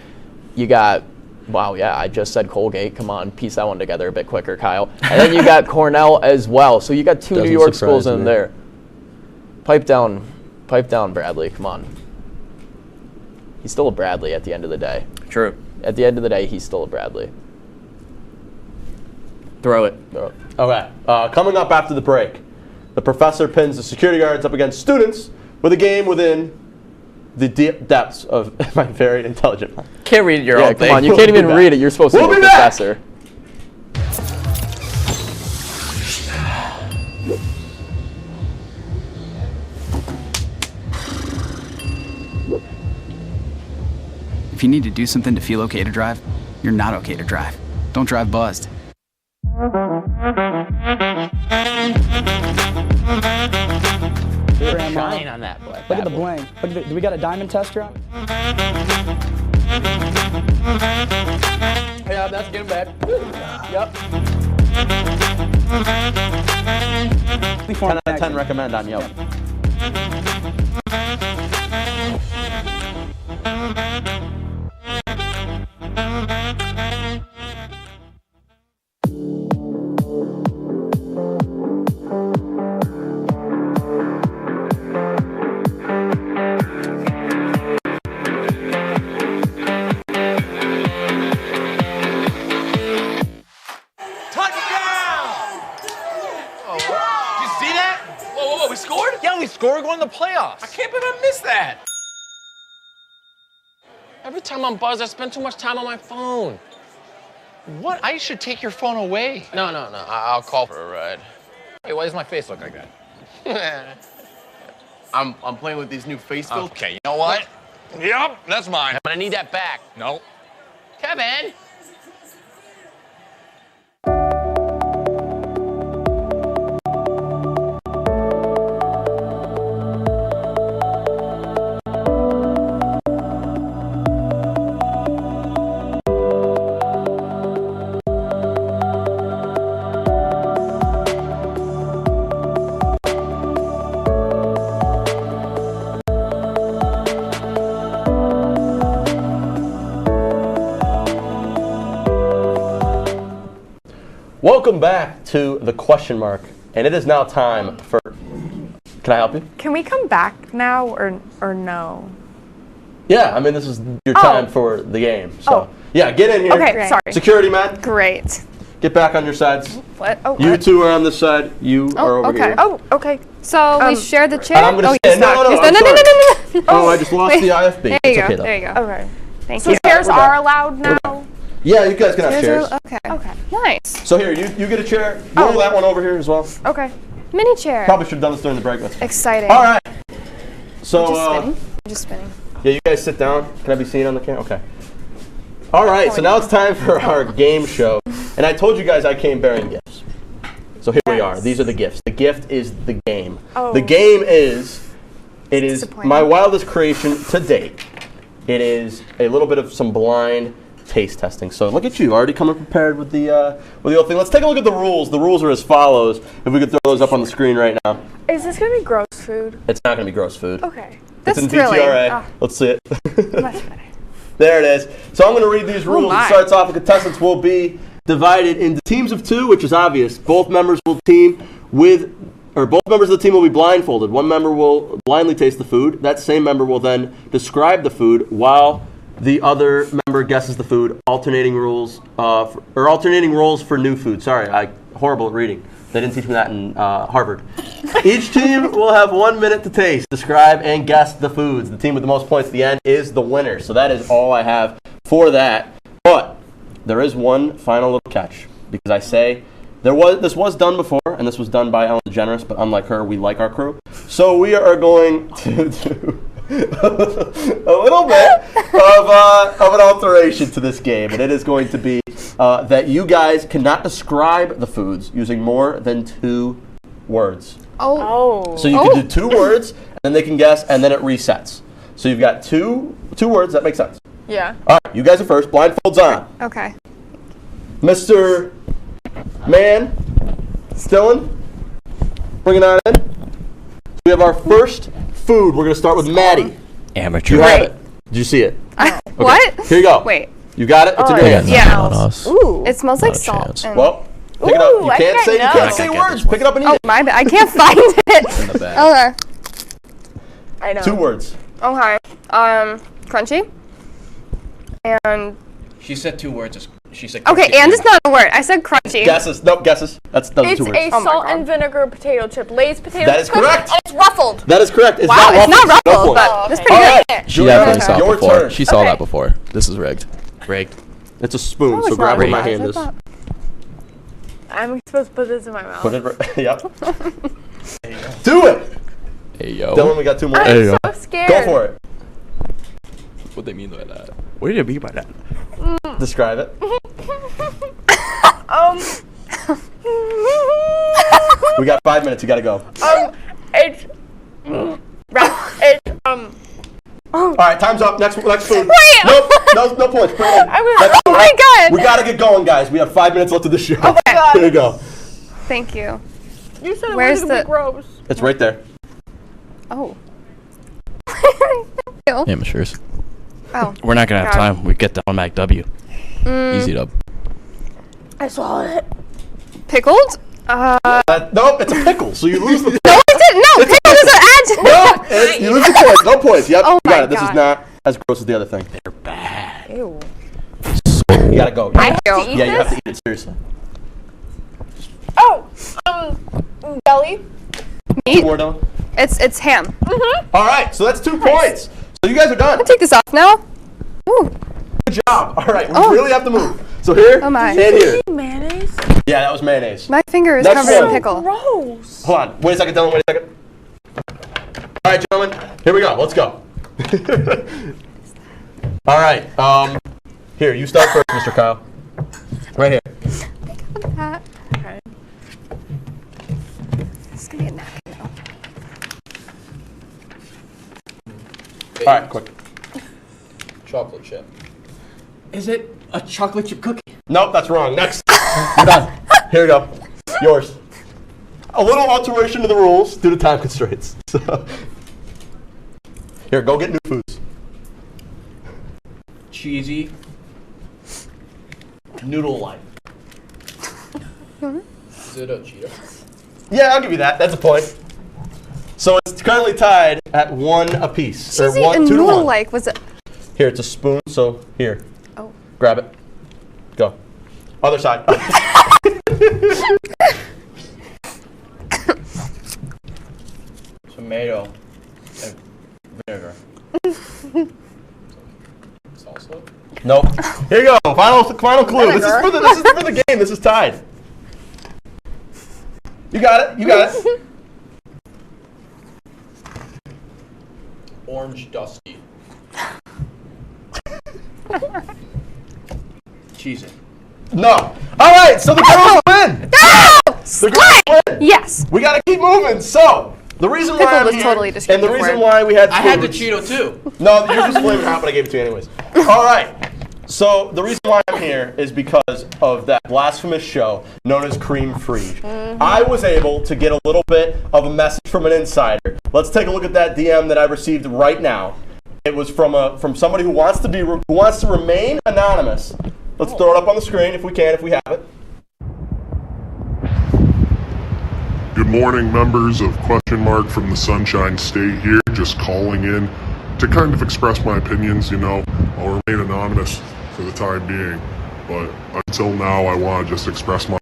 You got, wow, yeah, I just said Colgate. Come on, piece that one together a bit quicker, Kyle. And then you got Cornell as well. So you got 2 New York schools in there. Pipe down, Bradley. Come on. He's still a Bradley at the end of the day. True. At the end of the day, he's still a Bradley. Throw it. Okay. Coming up after the break, the professor pins the security guards up against students with a game within the deep depths of my very intelligent mind. Can't read your own thing. Come on, you can't even read it. You're supposed to be a professor. If you need to do something to feel okay to drive, you're not okay to drive. Don't drive buzzed. Shine on that black. Look at the bling. Do we got a diamond tester on? Yeah, that's getting bad. Yep. 10 out of 10 recommend on Yelp. We're going to the playoffs. I can't believe I missed that. Every time I'm buzzed, I spend too much time on my phone. What? I should take your phone away. No. I'll call for a ride. Hey, why does my face look like that? I'm playing with these new face filters. Okay, you know what? Yep, that's mine. But I need that back. No. Kevin! Welcome back to the question mark, and it is now time for. Can I help you? Can we come back now or no? Yeah, I mean this is your time for the game. So yeah, get in here. Okay, sorry. Security man. Great. Get back on your sides. What? Oh, you two are on this side. You are over here. Oh, okay. So we share the chair. I'm gonna stand. No. Oh, I just lost the IFB. There you go. There you go. Okay. Thank you. So chairs are allowed now. Yeah, you guys can have chairs. Okay. Nice. So here, you get a chair. Roll that one over here as well. Okay. Mini chair. Probably should have done this during the break. That's exciting. All right. So Just spinning. Yeah, you guys sit down. Can I be seen on the camera? Okay. All right. So now it's time for our game show, and I told you guys I came bearing gifts. So here we are. These are the gifts. The gift is the game. The game is. It is my wildest creation to date. It is a little bit of some blind taste testing. So look at you, already coming prepared with the old thing. Let's take a look at the rules. The rules are as follows. If we could throw those up on the screen right now. Is this gonna be gross food? It's not gonna be gross food. Okay. It's in VTRA. Let's see it. Much better. There it is. So I'm gonna read these rules. It starts off. The contestants will be divided into teams of two, which is obvious. Both members of the team will be blindfolded. One member will blindly taste the food. That same member will then describe the food while the other member guesses the food. Alternating roles for new food. Sorry, horrible at reading. They didn't teach me that in Harvard. Each team will have 1 minute to taste, describe, and guess the foods. The team with the most points at the end is the winner. So that is all I have for that. But there is one final little catch, because I say this was done before, and this was done by Ellen DeGeneres, but unlike her, we like our crew. So we are going to do a little bit of an alteration to this game, and it is going to be that you guys cannot describe the foods using more than 2 words. So you can do 2 words, and then they can guess, and then it resets. So you've got two words. That makes sense. Yeah. All right, you guys are first. Blindfolds on. Okay. Mr. Man, Stillen, bring it on in. We have our first food. We're going to start with Maddie. Amateur. You have it. Did you see it? Okay. What? Here you go. Wait. You got it? It's in your hand. Yeah. Ooh. It smells like salt. Well, pick it up. You can't say words. Pick it up and eat it. Oh, my bad. I can't find it. In the bag. Okay. I know. 2 words. Okay. Crunchy. And. She said 2 words. She said. Okay, and it's not a word. I said crunchy. Guesses. Nope, guesses. That's 2 words. It's a salt and vinegar potato chip. Lay's potato That is chip. correct. And it's ruffled. That is correct. It's wow, not it's not ruffled, No but it's pretty All good. right. She definitely saw it Your before. turn. She saw that before. This is rigged. Rigged. It's a spoon, No, so it's grab not where my rigged. hand is. I'm supposed to put this in my mouth. Put it yep. Do it. Hey, yo. Dylan, we got 2 more. I'm so scared. Go for it. What they mean by that? What do you mean by that? Describe it. We got 5 minutes. You gotta go. It's All right, time's up. Next food. Wait. Nope. No points. Oh my God. We gotta get going, guys. We have 5 minutes left of the show. Oh my God. Here you go. Thank you. You said it Where's wasn't the gross. It's right there. Oh. Amateurs. Oh. We're not gonna have God. time. We get the one Mac W. Easy dub. I swallowed it. Pickled? Nope, it's a pickle, so you lose the point. No, I didn't. No, pickle doesn't add to No, you lose the points. No points. Yep, Oh you got my it. This is God. not as gross as the other thing. They're bad. Ew. You gotta go. I have to eat Yeah, you have to this? eat it, seriously. Oh, belly. Meat? More done. It's ham. All right, so that's 2 points. So you guys are done. I'll take this off now. Ooh. Good job. All right, we Oh. really have to move. So here Oh my. and here. Mayonnaise? Yeah, that was mayonnaise. My finger is Next covered in one. pickle. Gross. Hold on. Wait a second, Dylan. Wait a second. All right, gentlemen. Here we go. Let's go. All right. Here, you start first, Mr. Kyle. Right here. Okay. This is gonna be a napkin now. All right, quick. Chocolate chip. Is it a chocolate chip cookie? Nope, that's wrong. Next. You're done. Here we go. Yours. A little alteration to the rules due to time constraints. So. Here, go get new foods. Cheesy. Noodle-like. Is it a Cheeto? Yeah, I'll give you that. That's a point. So it's currently tied at 1 apiece. Cheesy or and 2 to 1. noodle-like was it? Here, it's a spoon, so here. Oh. Grab it. Go. Other side. Tomato and vinegar. Salsa? Nope. Here you go. Final clue. This is for the game. This is tied. You got it. You got it. Orange dusty. Cheesy. No. All right. So the girls win. No! The girls win. Yes. We got to keep moving. So the reason why Pickle I'm was here, totally and the descriptive reason word. why we had I had the foods- Cheeto too. No, yours was flavor hot, but I gave it to you anyways. All right. So the reason why I'm here is because of that blasphemous show known as Cream Free. I was able to get a little bit of a message from an insider. Let's take a look at that DM that I received right now. It was from somebody who wants to remain anonymous. Let's throw it up on the screen if we have it. Good morning, members of Question Mark from the Sunshine State here, just calling in to kind of express my opinions. I'll remain anonymous for the time being, but until now I want to just express my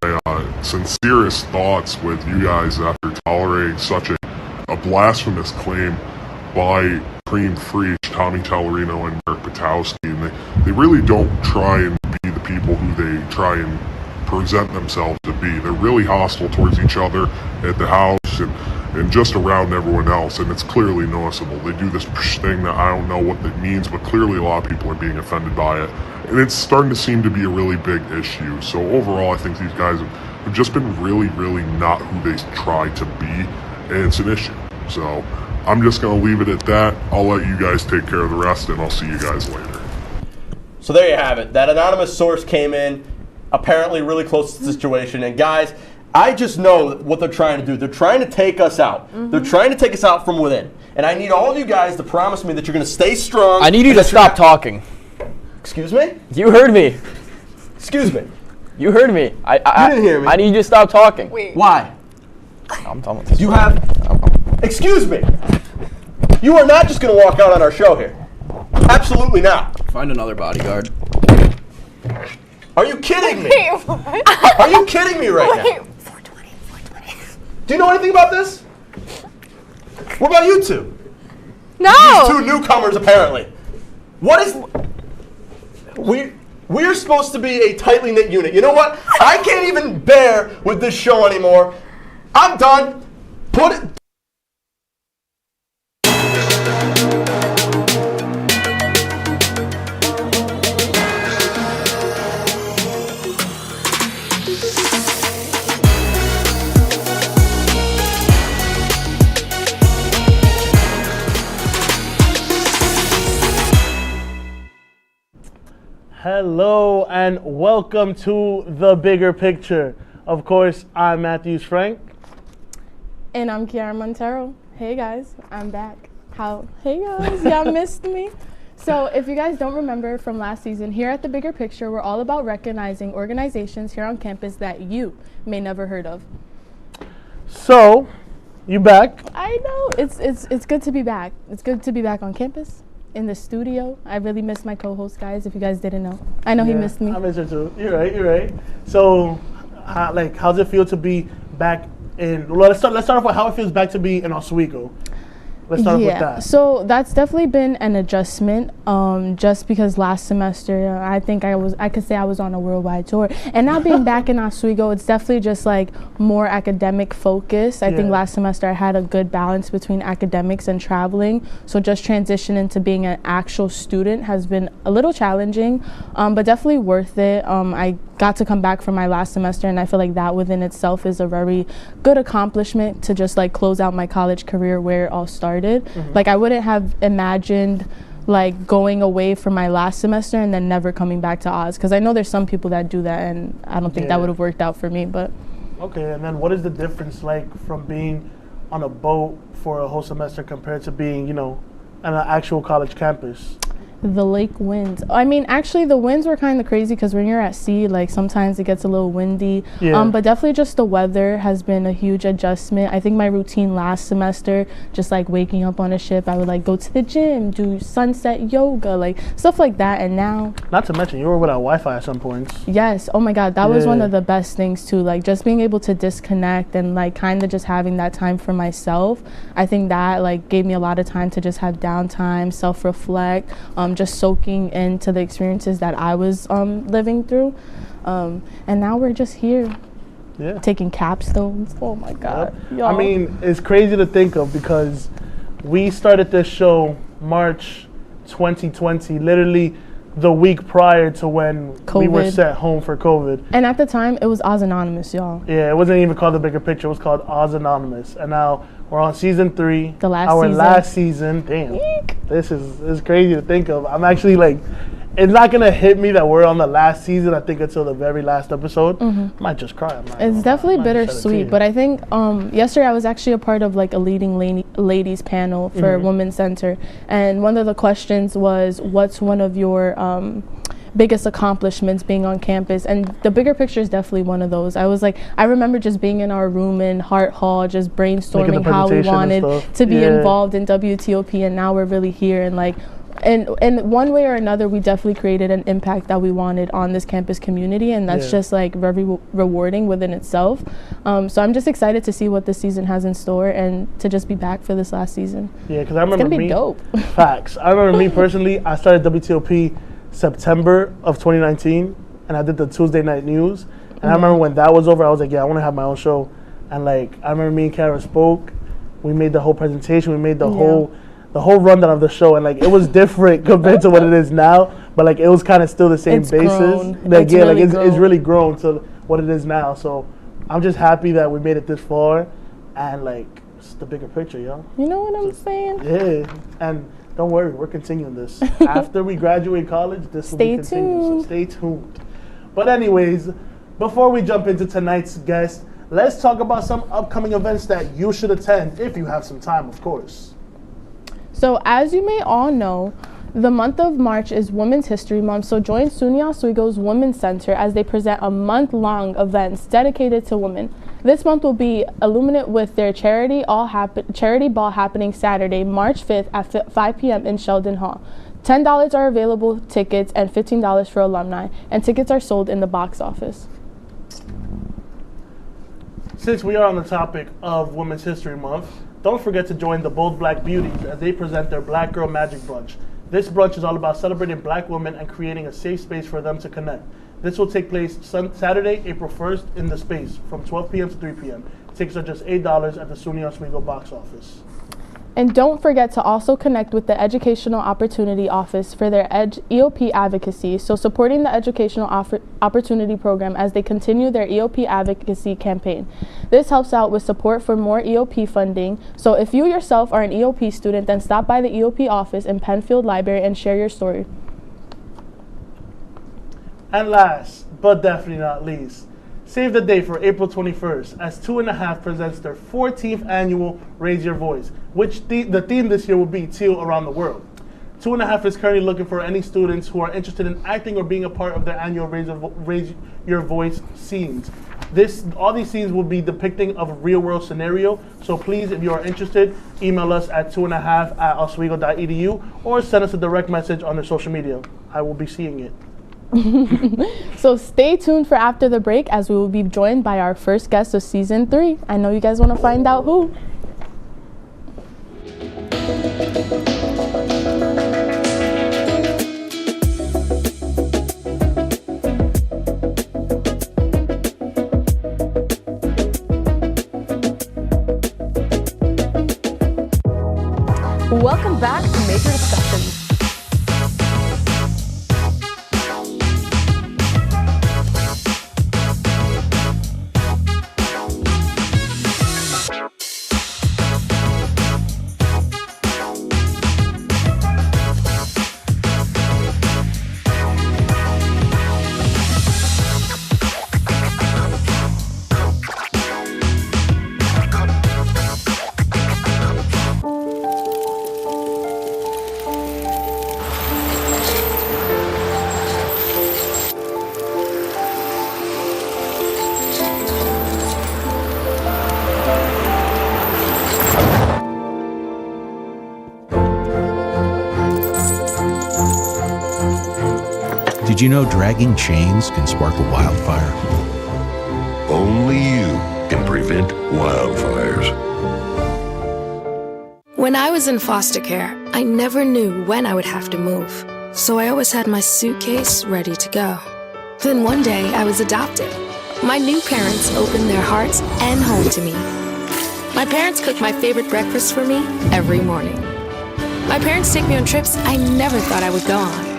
sincerest thoughts with you guys after tolerating such a blasphemous claim by Cream Free, Tommy Tellerino and Mark Patowski, and they really don't try and be the people who they try and present themselves to be. They're really hostile towards each other at the house and just around everyone else, and it's clearly noticeable. They do this thing that I don't know what it means, but clearly a lot of people are being offended by it, and it's starting to seem to be a really big issue. So overall, I think these guys have just been really, really not who they try to be, and it's an issue. So I'm just going to leave it at that. I'll let you guys take care of the rest, and I'll see you guys later. So there you have it. That anonymous source came in, apparently really close to the situation. And guys, I just know what they're trying to do. They're trying to take us out. They're trying to take us out from within. And I need all of you guys to promise me that you're going to stay strong. I need you to stop talking. Excuse me? You heard me. Excuse me. You heard me. You didn't hear me. I need you to stop talking. Wait. Why? I'm done with this. You have... Excuse me. You are not just going to walk out on our show here. Absolutely not. Find another bodyguard. Are you kidding me? Wait, what? Are you kidding me right now? 420. Do you know anything about this? What about you two? No. These two newcomers, apparently. What is... We're supposed to be a tightly knit unit. You know what? I can't even bear with this show anymore. I'm done. Put it... Hello and welcome to The Bigger Picture. Of course, I'm Matthews Frank. And I'm Kiara Montero. Hey guys, I'm back. Hey guys, y'all missed me. So if you guys don't remember from last season, here at The Bigger Picture, we're all about recognizing organizations here on campus that you may never heard of. So, you back? I know, it's good to be back. It's good to be back on campus, in the studio. I really miss my co-host, guys, if you guys didn't know. I know he missed me. I miss her too. You're right. So, how's it feel to be back in, well, let's start off with how it feels back to be in Oswego. Let's start off with that. So that's definitely been an adjustment. Just because last semester I think I could say I was on a worldwide tour, and now being back in Oswego, it's definitely just like more academic focus. I think last semester I had a good balance between academics and traveling. So just transitioning to being an actual student has been a little challenging, but definitely worth it. I got to come back from my last semester, and I feel like that within itself is a very good accomplishment to just like close out my college career where it all started. Like I wouldn't have imagined like going away from my last semester and then never coming back to Oz, because I know there's some people that do that, and I don't think that would have worked out for me. But okay, and then what is the difference like from being on a boat for a whole semester compared to being, you know, on an actual college campus? The lake winds. I mean, actually, the winds were kind of crazy because when you're at sea, like sometimes it gets a little windy. But definitely just the weather has been a huge adjustment. I think my routine last semester, just like waking up on a ship, I would like go to the gym, do sunset yoga, like stuff like that. And now, not to mention, you were without Wi-Fi at some points. Yes. Oh my God, that was one of the best things too. Like just being able to disconnect and like kind of just having that time for myself. I think that like gave me a lot of time to just have downtime, self-reflect. Just soaking into the experiences that I was living through, and now we're just here taking capstones. Oh my God. I mean, it's crazy to think of because we started this show March 2020, literally the week prior to when we were sent home for COVID. And at the time, it was Oz Anonymous, y'all. Yeah, it wasn't even called The Bigger Picture. It was called Oz Anonymous. And now we're on season 3. Our last season. Damn. Eek. This is crazy to think of. I'm actually like, it's not going to hit me that we're on the last season, I think, until the very last episode. I might just cry. It's definitely bittersweet. But I think yesterday I was actually a part of like a leading ladies panel for Women's Center. And one of the questions was, what's one of your biggest accomplishments being on campus? And The Bigger Picture is definitely one of those. I remember just being in our room in Hart Hall, just brainstorming how we wanted to be involved in WTOP, and now we're really here. And like, and one way or another, we definitely created an impact that we wanted on this campus community, and that's just like very rewarding within itself. So I'm just excited to see what this season has in store and to just be back for this last season. Yeah, because I remember it's gonna be dope. Facts. I remember me personally, I started WTOP September of 2019, and I did the Tuesday night news. And I remember when that was over, I was like, yeah, I want to have my own show. And like, I remember me and Kara spoke. We made the whole presentation. We made the whole rundown of the show, and like it was different compared to what it is now. But like it was kind of still the same basis. Like it's really grown to what it is now. So I'm just happy that we made it this far, and like it's the bigger picture, yo. You know what I'm saying? Yeah, and don't worry, we're continuing this. After we graduate college, this will be continued. So stay tuned. But anyways, before we jump into tonight's guest, let's talk about some upcoming events that you should attend if you have some time, of course. So as you may all know, the month of March is Women's History Month, so join SUNY Oswego's Women's Center as they present a month-long events dedicated to women. This month will be illuminate with their charity ball happening Saturday, March 5th at 5 p.m. in Sheldon Hall. $10 are available tickets and $15 for alumni, and tickets are sold in the box office. Since we are on the topic of Women's History Month, don't forget to join the Bold Black Beauties as they present their Black Girl Magic Brunch. This brunch is all about celebrating Black women and creating a safe space for them to connect. This will take place Saturday, April 1st in the space from 12 p.m. to 3 p.m. Tickets are just $8 at the SUNY Oswego box office. And don't forget to also connect with the Educational Opportunity Office for their EOP advocacy, so supporting the Educational Opportunity Program as they continue their EOP advocacy campaign. This helps out with support for more EOP funding, so if you yourself are an EOP student, then stop by the EOP office in Penfield Library and share your story. And last, but definitely not least, save the date for April 21st as 2.5 presents their 14th annual Raise Your Voice, which the theme this year will be Teal Around the World. 2.5 is currently looking for any students who are interested in acting or being a part of their annual Raise Your Voice scenes. All these scenes will be depicting of a real-world scenario, so please, if you are interested, email us at 2.5@oswego.edu or send us a direct message on their social media. I will be seeing it. So stay tuned for after the break as we will be joined by our first guest of season 3. I know you guys want to find out who. Welcome back to Major Discussions. Did you know dragging chains can spark a wildfire? Only you can prevent wildfires. When I was in foster care, I never knew when I would have to move. So I always had my suitcase ready to go. Then one day I was adopted. My new parents opened their hearts and home to me. My parents cook my favorite breakfast for me every morning. My parents take me on trips I never thought I would go on.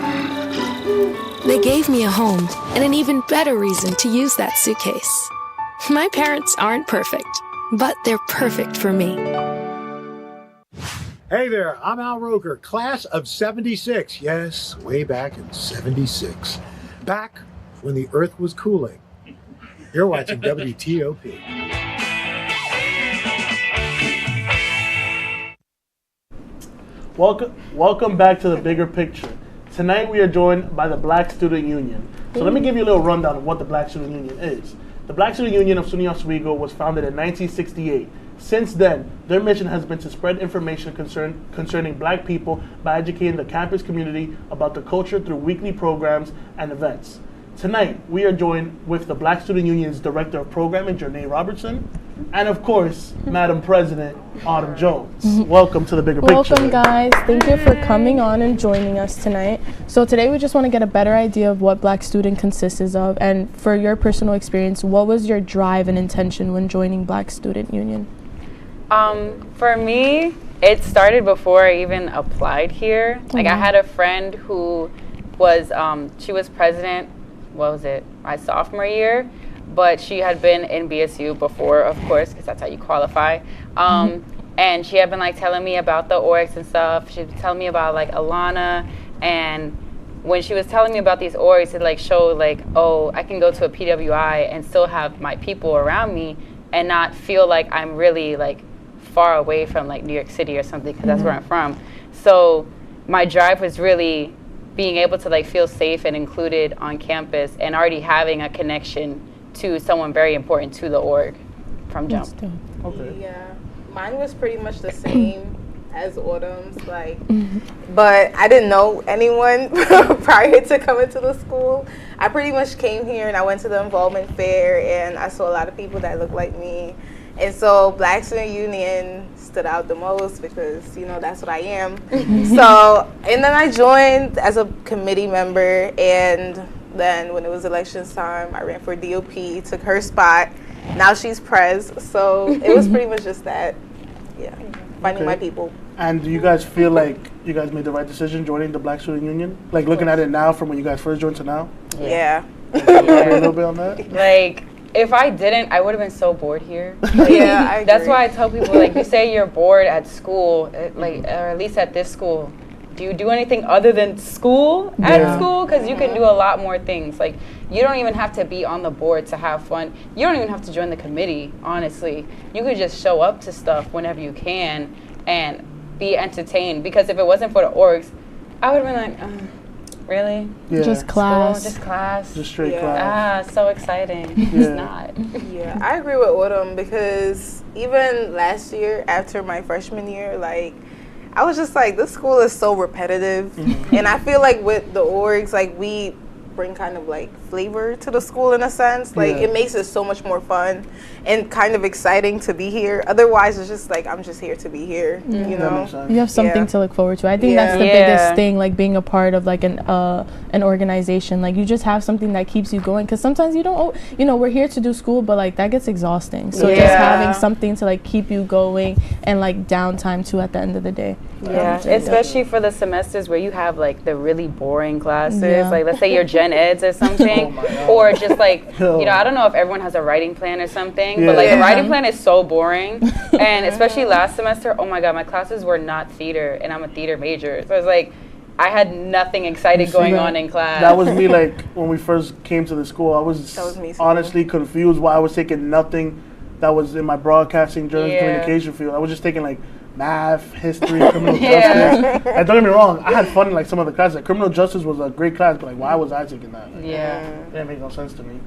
They gave me a home and an even better reason to use that suitcase. My parents aren't perfect, but they're perfect for me. Hey there, I'm Al Roker, class of 76. Yes, way back in 76. Back when the earth was cooling. You're watching WTOP. Welcome back to the bigger picture. Tonight we are joined by the Black Student Union. So let me give you a little rundown of what the Black Student Union is. The Black Student Union of SUNY Oswego was founded in 1968. Since then, their mission has been to spread information concerning Black people by educating the campus community about the culture through weekly programs and events. Tonight, we are joined with the Black Student Union's Director of Programming, Janae Robertson, and of course, Madam President, Autumn Jones. Welcome to the bigger picture. Welcome, guys. Thank you for coming on and joining us tonight. So today we just want to get a better idea of what Black Student consists of, and for your personal experience, what was your drive and intention when joining Black Student Union? For me, it started before I even applied here. Like I had a friend who was, she was president, what was it, my sophomore year, but she had been in BSU before, of course, because that's how you qualify. And she had been like telling me about the orgs and stuff. She was telling me about like Alana, and when she was telling me about these orgs, it like showed like, oh, I can go to a PWI and still have my people around me and not feel like I'm really like far away from like New York City or something, because that's where I'm from. So my drive was really being able to like feel safe and included on campus and already having a connection to someone very important to the org from jump. Okay. Yeah, mine was pretty much the same as Autumn's, like, but I didn't know anyone prior to coming to the school. I pretty much came here and I went to the involvement fair and I saw a lot of people that looked like me. And so Black Student Union stood out the most because, you know, that's what I am. So, and then I joined as a committee member, and then when it was elections time, I ran for DOP, took her spot. Now she's pres, so it was pretty much just that, yeah, finding my people. And do you guys feel like you guys made the right decision joining the Black Student Union? Like looking at it now from when you guys first joined to now? Yeah. Elaborate a little bit on that? Like, if I didn't, I would have been so bored here. Yeah, I agree. That's why I tell people, like, you say you're bored at school, like, or at least at this school, do you do anything other than school at school? Because you can do a lot more things. Like, you don't even have to be on the board to have fun. You don't even have to join the committee, honestly. You could just show up to stuff whenever you can and be entertained. Because if it wasn't for the orgs, I would have been like, really? Yeah. Just class. School, just class. Just straight class. So exciting. It's not. Yeah, I agree with Autumn because even last year, after my freshman year, like, I was just like, this school is so repetitive. And I feel like with the orgs, like, we bring kind of like flavor to the school in a sense. Like, it makes it so much more fun and kind of exciting to be here. Otherwise, it's just like, I'm just here to be here, you know? You have something to look forward to. I think that's the biggest thing, like being a part of like an organization. Like, you just have something that keeps you going, because sometimes you don't, you know, we're here to do school, but like that gets exhausting. So just having something to like keep you going and like downtime too at the end of the day. Yeah, especially for the semesters where you have like the really boring classes, like let's say your gen eds or something, or just like, you know, I don't know if everyone has a writing plan or something, but like the writing plan is so boring. And especially last semester, oh my God, my classes were not theater, and I'm a theater major. So it's like, I had nothing exciting going on in class. That was me, like, when we first came to the school, I was honestly confused why I was taking nothing that was in my broadcasting, journalism, communication field. I was just taking like math, history, criminal justice. And don't get me wrong, I had fun in like some of the classes. Like, criminal justice was a great class, but like, why was I taking that? Like, it didn't make no sense to me.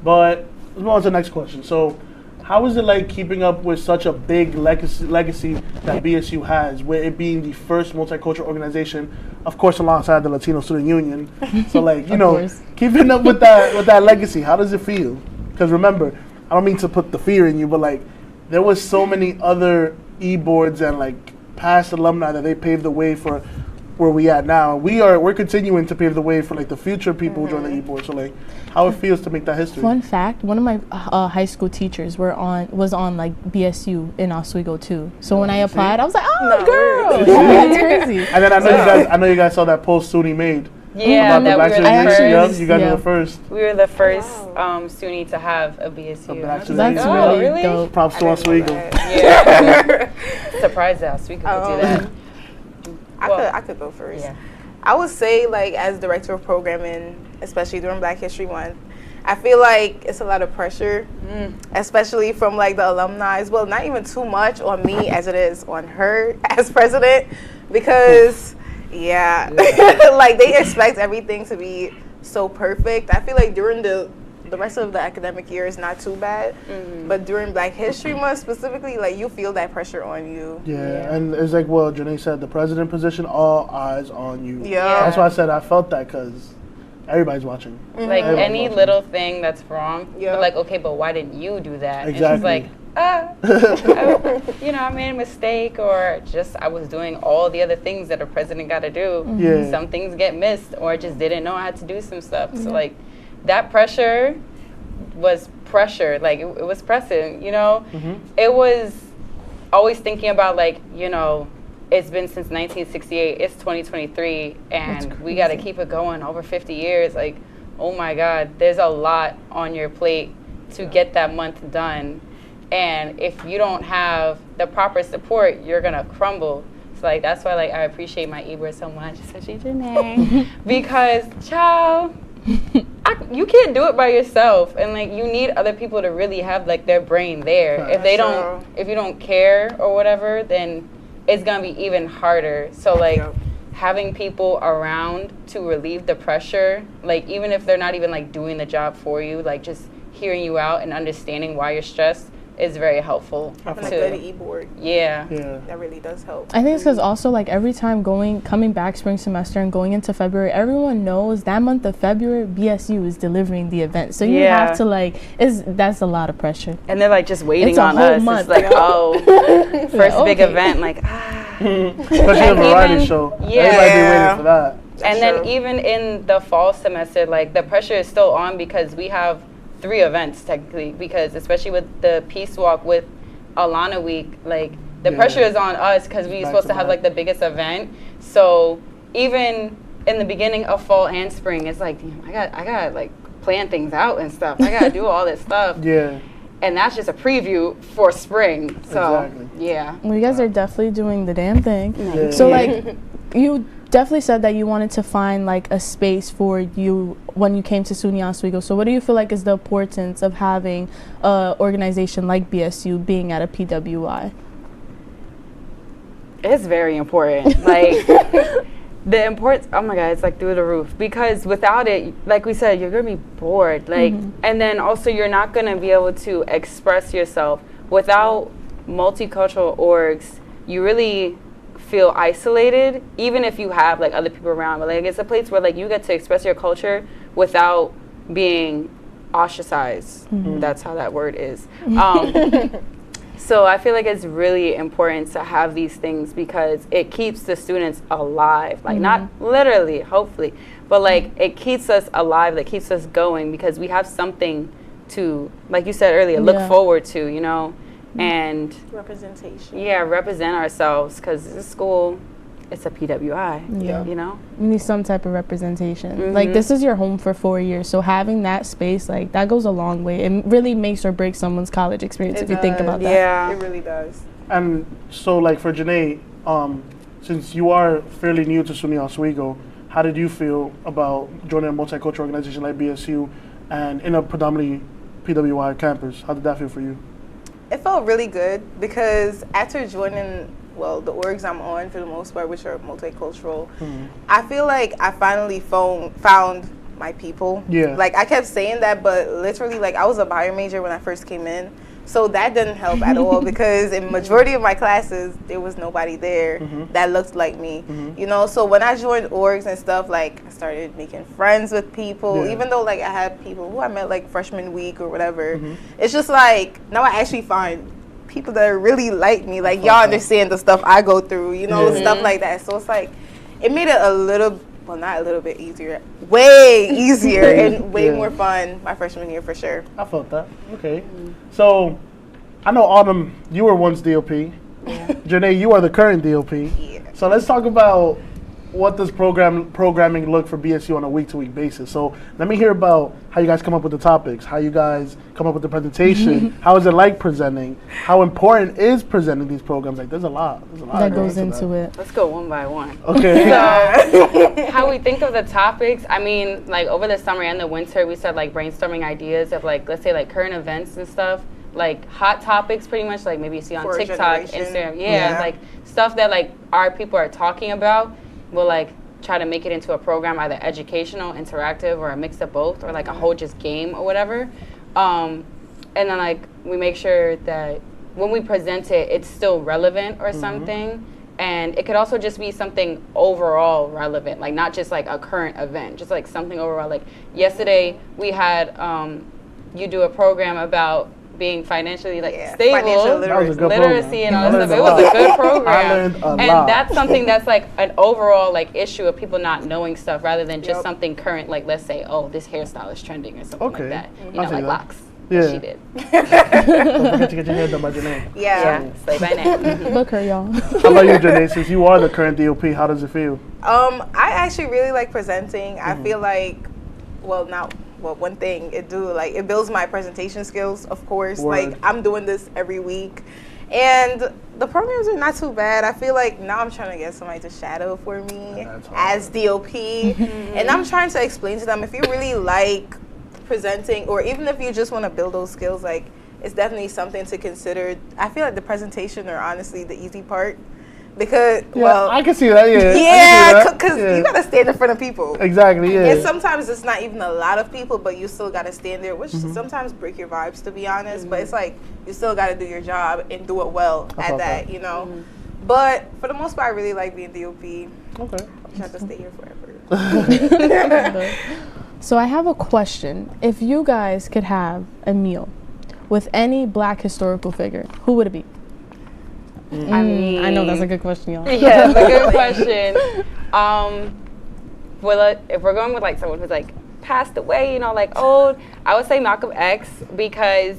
But let's move on to the next question. So, how is it like keeping up with such a big legacy that BSU has, with it being the first multicultural organization, of course, alongside the Latino Student Union? So, like, you know, keeping up with that legacy, how does it feel? Because remember, I don't mean to put the fear in you, but like, there was so many other e-boards and like past alumni that they paved the way for where we at now. We're continuing to pave the way for like the future people who join the e-board. So like, how it feels to make that history. Fun fact: one of my high school teachers was on like BSU in Oswego too. So when I applied, I was like, oh, girl, that's crazy. And then I know you guys saw that post SUNY made. Yeah, about the that we were the first. You guys were the first. We were the first SUNY to have a BSU. That's really dope. Props to Oswego. Yeah. Surprised that Oswego could do that. I could go first. Yeah. I would say, like, as director of programming, especially during Black History Month, I feel like it's a lot of pressure, especially from like the alumni. Well, not even too much on me as it is on her as president, because like, they expect everything to be so perfect. I feel like during the rest of the academic year is not too bad, but during Black History Month specifically, like, you feel that pressure on you. Yeah, and it's like what Janae said, the president position, all eyes on you. Yeah. That's why I said I felt that, because everybody's watching. Like, any little thing that's wrong, but like, okay, but why didn't you do that? Exactly. And she's like, you know, I made a mistake, or just I was doing all the other things that a president got to do. Yeah. Some things get missed, or I just didn't know I had to do some stuff. So like, that pressure was pressure. Like, it was pressing, you know? It was always thinking about, like, you know, it's been since 1968, it's 2023, and we got to keep it going over 50 years. Like, oh my God, there's a lot on your plate to get that month done. And if you don't have the proper support, you're going to crumble. So, like, that's why, like, I appreciate my e-board so much, especially Janae, because, child, you can't do it by yourself, and like, you need other people to really have like their brain there. If you don't care or whatever, then it's gonna be even harder. So like, having people around to relieve the pressure, like, even if they're not even like doing the job for you, like, just hearing you out and understanding why you're stressed is very helpful. Having a good e-board. Yeah. That really does help. I think it's because also, like, every time coming back spring semester and going into February, everyone knows that month of February, BSU is delivering the event. So you have to, like, that's a lot lot And they're like just waiting on us. Month. It's like, first big event, like, Especially a variety show. Everybody be waiting for that. And then even in the fall semester, like, the pressure is still on because we have 3 events technically, because especially with the Peace Walk with Alana Week, like, the pressure is on us because we're supposed to have like the biggest event. So even in the beginning of fall and spring, it's like, damn, I got like plan things out and stuff. I gotta do all this stuff. And that's just a preview for spring. So Well, you guys are definitely doing the damn thing. So like, you definitely said that you wanted to find like a space for you when you came to SUNY Oswego. So what do you feel like is the importance of having an organization like BSU being at a PWI? It's very important. Like, the importance, oh my God, it's like through the roof. Because without it, like we said, you're going to be bored. Like, and then also you're not going to be able to express yourself. Without multicultural orgs, you really feel isolated, even if you have like other people around. But like, it's a place where like you get to express your culture without being ostracized. That's how that word is. So I feel like it's really important to have these things because it keeps the students alive. Like not literally, hopefully, but like it keeps us alive, that keeps us going because we have something to, like you said earlier, look forward to, you know, and representation. Yeah, represent ourselves because this school, it's a PWI, you know? You need some type of representation. Like, this is your home for 4 years, so having that space, like, that goes a long way. It really makes or breaks someone's college experience if you think about that. Yeah. It really does. And so, like, for Janae, since you are fairly new to SUNY Oswego, how did you feel about joining a multicultural organization like BSU and in a predominantly PWI campus? How did that feel for you? It felt really good because after joining, well, the orgs I'm on for the most part, which are multicultural, I feel like I finally found my people. Yeah. Like, I kept saying that, but literally, like, I was a bio major when I first came in. So that didn't help at all because in majority of my classes, there was nobody there that looked like me, you know? So when I joined orgs and stuff, like, I started making friends with people, even though, like, I had people who I met, like, freshman week or whatever. It's just, like, now I actually find people that really like me, like, y'all understand the stuff I go through, you know, stuff like that. So it's, like, it made it a little, well, not a little bit easier, way easier and way more fun my freshman year for sure. I felt that. Okay. So, I know Autumn, you were once DOP. Janae, you are the current DOP. So let's talk about what does programming look for BSU on a week-to-week basis. So let me hear about how you guys come up with the topics, how you guys come up with the presentation, how is it like presenting, how important is presenting these programs? Like, there's a lot that goes into it. Let's go one by one. Okay. So how we think of the topics, I mean, like over the summer and the winter, we started like brainstorming ideas of like, let's say like current events and stuff, like hot topics pretty much, like maybe you see on For TikTok, Instagram, like stuff that like our people are talking about. We'll like try to make it into a program, either educational, interactive, or a mix of both, or like a whole just game or whatever. And then like we make sure that when we present it, it's still relevant or something. And it could also just be something overall relevant, like not just like a current event, just like something overall. Like yesterday we had you do a program about being financially like stable, financial literacy and all that stuff. It was a good program. I learned a and lot. that's something that's like an overall like issue of people not knowing stuff rather than just something current, like let's say, oh, this hairstyle is trending or something like that. You know, like locks. Yeah. She did. Don't forget to get your hair done by Janae. Yeah, slay by now. Look her, y'all. How about you, Janae? Since you are the current DOP, how does it feel? I actually really like presenting. I feel like, well, one thing it builds my presentation skills, of course. Like, I'm doing this every week. And the programs are not too bad. I feel like now I'm trying to get somebody to shadow for me as DOP. And I'm trying to explain to them, if you really like presenting, or even if you just want to build those skills, like, it's definitely something to consider. I feel like the presentation are honestly the easy part. Because, well, I can see that, because you gotta stand in front of people. Exactly, And sometimes it's not even a lot of people, but you still gotta stand there, which sometimes break your vibes, to be honest. But it's like you still gotta do your job and do it well at that, you know. But for the most part, I really like being DOP. Okay, I have to stay here forever. So I have a question. If you guys could have a meal with any Black historical figure, who would it be? I mean, I know that's a good question, y'all. Yeah, it's a good question. Well, if we're going with like someone who's like passed away, you know, like old, I would say Malcolm X, because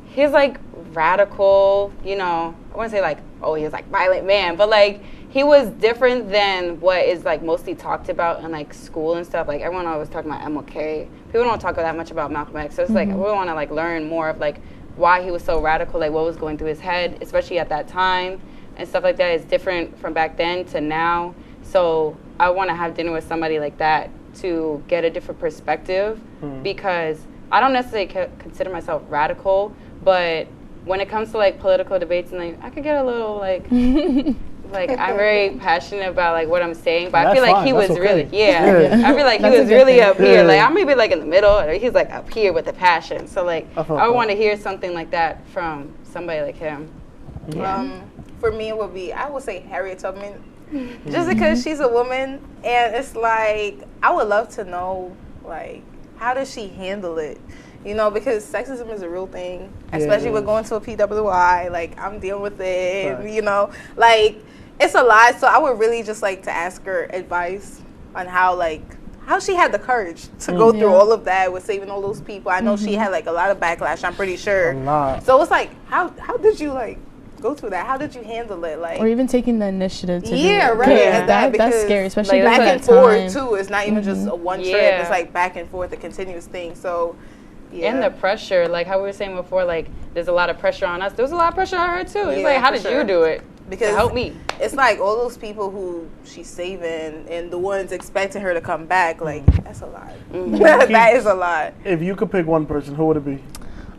he's like radical, you know. I wouldn't say like, oh, he was like violent man, but like he was different than what is like mostly talked about in like school and stuff. Like everyone always talking about MLK. People don't talk that much about Malcolm X. So it's like we want to like learn more of like why he was so radical, like what was going through his head, especially at that time and stuff like that. Is different from back then to now. So I want to have dinner with somebody like that to get a different perspective, because I don't necessarily consider myself radical, but when it comes to like political debates and like, I could get a little like, like I'm very passionate about like what I'm saying, but I feel like he was really, I feel like he was really up here. Like I'm maybe like in the middle, or he's like up here with the passion. So like I want to hear something like that from somebody like him. For me, it would be, I would say Harriet Tubman, just because she's a woman, and it's like I would love to know like how does she handle it. You know, because sexism is a real thing, especially with going to a PWI. Like, I'm dealing with it, you know. Like, it's a lot. So I would really just like to ask her advice on how she had the courage to go through all of that with saving all those people. I know she had, like, a lot of backlash, I'm pretty sure. A lot. So it's like, how did you, like, go through that? How did you handle it? Like, or even taking the initiative to do it. Right. Yeah, that's scary, especially like, back and forth, time. too. It's not even just a one trip. It's, like, back and forth, a continuous thing. So... And the pressure, like how we were saying before, like there's a lot of pressure on us. There was a lot of pressure on her too. It's like, how did you do it? Because help me. It's like all those people who she's saving and the ones expecting her to come back. Like that's a lot. That is a lot. If you could pick one person, who would it be?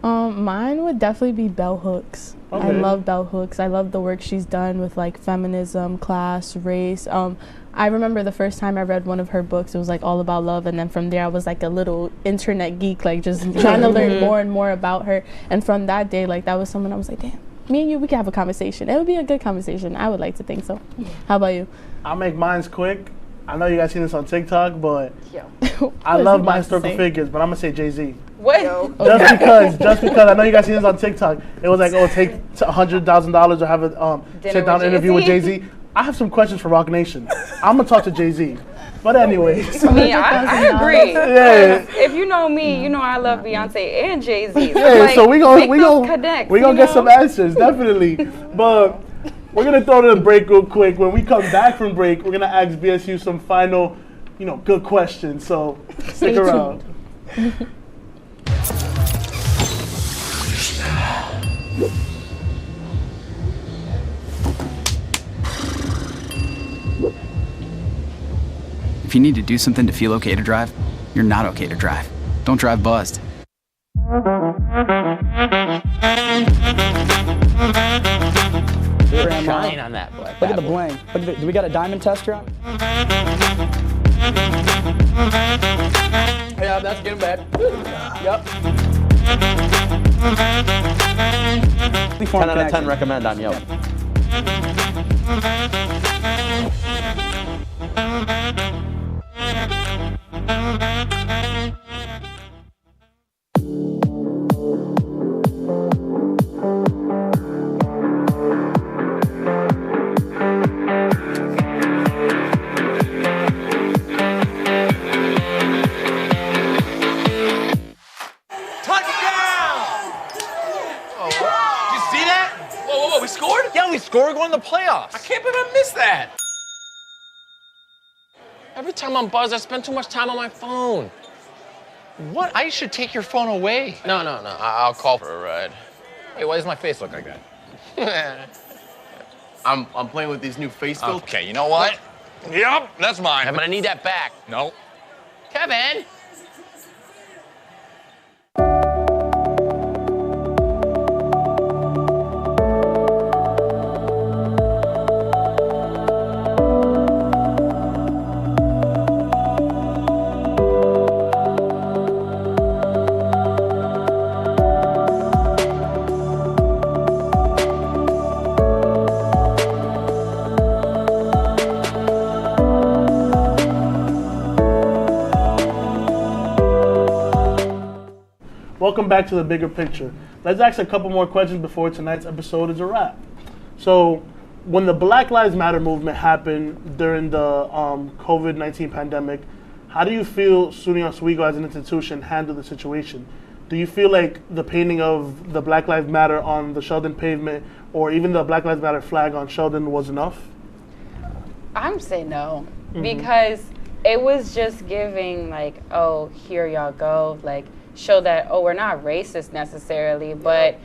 Mine would definitely be Bell Hooks. I love Bell Hooks. I love the work she's done with like feminism, class, race. I remember the first time I read one of her books, it was like all about love, and then from there I was like a little internet geek, like just trying to learn more and more about her. And from that day, like that was someone I was like, damn, me and you, we could have a conversation. It would be a good conversation. I would like to think so. How about you? I'll make mine's quick. I know you guys seen this on TikTok, but I love my historical figures, but I'm gonna say Jay-Z. What? Just because I know you guys seen this on TikTok. It was like, take $100,000 or have a sit down interview with Jay-Z. I have some questions for Rock Nation. I'm gonna talk to Jay-Z. But anyways. I agree. If you know me, you know I love Beyonce and Jay-Z. So we gonna get some answers, definitely. But we're gonna throw to the break real quick. When we come back from break, we're gonna ask BSU some final, good questions. So stick around. If you need to do something to feel okay to drive, you're not okay to drive. Don't drive buzzed. Shine on that black. Look at the bling. Do we got a diamond tester on? Yeah, that's getting bad. Yep. 10 out of 10 recommend on Yelp. We're going to the playoffs. I can't believe I missed that. Every time I'm buzzed, I spend too much time on my phone. What? I should take your phone away. No. I'll call for a ride. Wait, why does my face look like that? I'm playing with these new face filters. Okay, you know what? Yep, that's mine. I'm gonna need that back. No. Kevin! Welcome back to the bigger picture. Let's ask a couple more questions before tonight's episode is a wrap. So, when the Black Lives Matter movement happened during the COVID-19 pandemic, how do you feel SUNY Oswego as an institution handled the situation? Do you feel like the painting of the Black Lives Matter on the Sheldon pavement or even the Black Lives Matter flag on Sheldon was enough? I'm saying no, because it was just giving like, oh, here y'all go, like show that, oh, we're not racist necessarily, but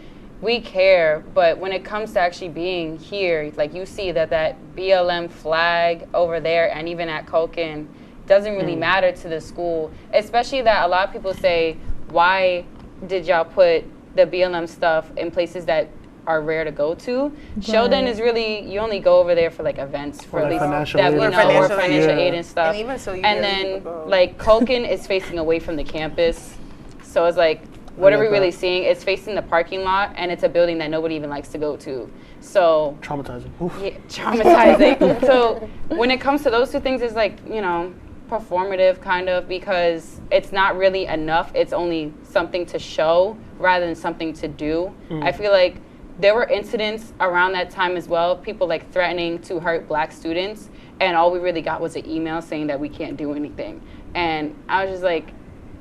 we care, but when it comes to actually being here, like you see that BLM flag over there and even at Culkin doesn't really matter to the school, especially that a lot of people say, why did y'all put the BLM stuff in places that are rare to go to? Right. Sheldon is really, you only go over there for like events for at least that we know, or financial aid and stuff. And even so, and then like Culkin is facing away from the campus, so it's like, what are we really seeing? It's facing the parking lot, and it's a building that nobody even likes to go to. So traumatizing. Yeah, traumatizing. So when it comes to those two things, it's like, you know, performative kind of, because it's not really enough. It's only something to show rather than something to do. I feel like there were incidents around that time as well, people like threatening to hurt black students, and all we really got was an email saying that we can't do anything. And I was just like,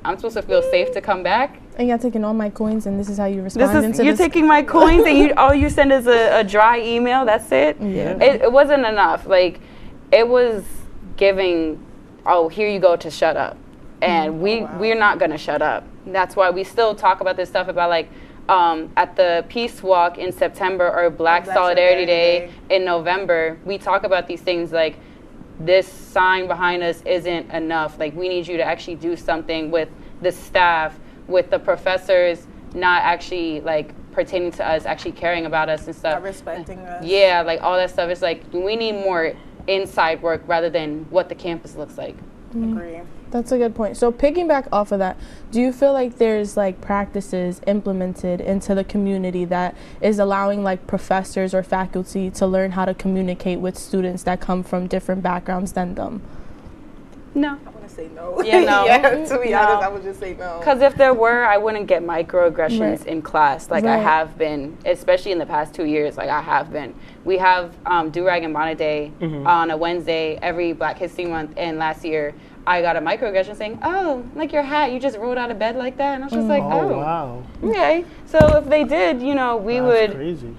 I'm supposed to feel safe to come back? And you're taking all my coins, and this is how you respond. You're taking my coins, and all you send is a dry email. That's it. Yeah. It wasn't enough. Like, it was giving, oh, here you go to shut up, and we're not gonna shut up. That's why we still talk about this stuff about like at the Peace Walk in September or Black Solidarity Day in November. We talk about these things like, this sign behind us isn't enough. Like, we need you to actually do something with the staff, with the professors not actually like pertaining to us, actually caring about us and stuff. Not respecting us. Yeah, like all that stuff. It's like, we need more inside work rather than what the campus looks like. Agree. That's a good point. So piggyback off of that, do you feel like there's like practices implemented into the community that is allowing like professors or faculty to learn how to communicate with students that come from different backgrounds than them? No. I want to say no. Yeah, no. Yeah, to be honest, I would just say no. Because if there were, I wouldn't get microaggressions in class like I Right. have been, especially in the past 2 years, like I have been. We have Do-Rag and Bonnet Day on a Wednesday every Black History Month, and last year I got a microaggression saying, oh, like your hat, you just rolled out of bed like that? And I was just like, oh. Wow. Okay. So if they did, you know, we Crazy.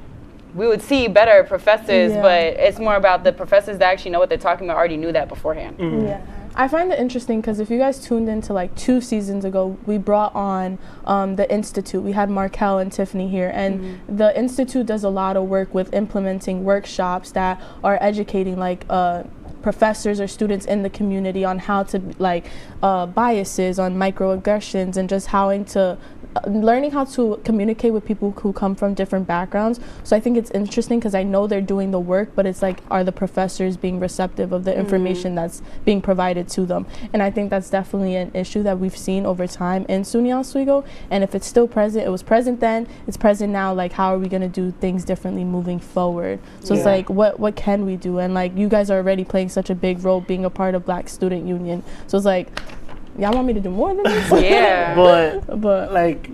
would see better professors, Yeah. but it's more about the professors that actually know what they're talking about, already knew that beforehand. Yeah. I find it interesting because if you guys tuned into like 2 seasons ago, we brought on the Institute. We had Markel and Tiffany here, and the Institute does a lot of work with implementing workshops that are educating like professors or students in the community on how to like biases, on microaggressions, and just learning how to communicate with people who come from different backgrounds. So I think it's interesting because I know they're doing the work, but it's like, are the professors being receptive of the information that's being provided to them? And I think that's definitely an issue that we've seen over time in SUNY Oswego. And if it's still present, it was present then, it's present now, like how are we going to do things differently moving forward? So it's like, what can we do? And like, you guys are already playing such a big role being a part of Black Student Union. So it's like, y'all want me to do more than this? Yeah. But like,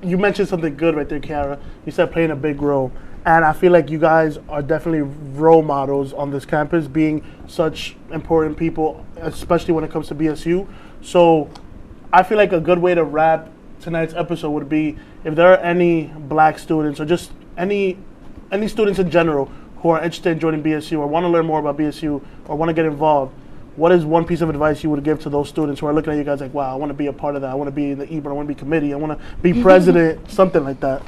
you mentioned something good right there, Kiara. You said playing a big role. And I feel like you guys are definitely role models on this campus, being such important people, especially when it comes to BSU. So I feel like a good way to wrap tonight's episode would be if there are any Black students or just any students in general who are interested in joining BSU or want to learn more about BSU or want to get involved, what is one piece of advice you would give to those students who are looking at you guys like, wow, I want to be a part of that. I want to be in the E-Board. I want to be committee. I want to be president, something like that.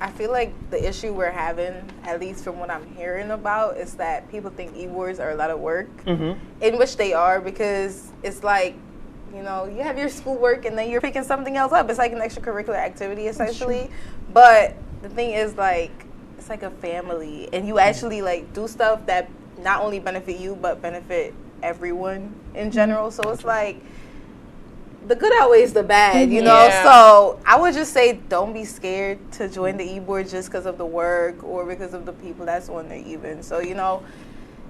I feel like the issue we're having, at least from what I'm hearing about, is that people think E-Boards are a lot of work, in which they are, because it's like, you know, you have your schoolwork and then you're picking something else up. It's like an extracurricular activity, essentially. But the thing is, like, it's like a family, and you actually like do stuff that not only benefit you, but benefit everyone in general. So it's like the good outweighs the bad, you know. So I would just say, don't be scared to join the E-Board just because of the work or because of the people that's on there even. So, you know,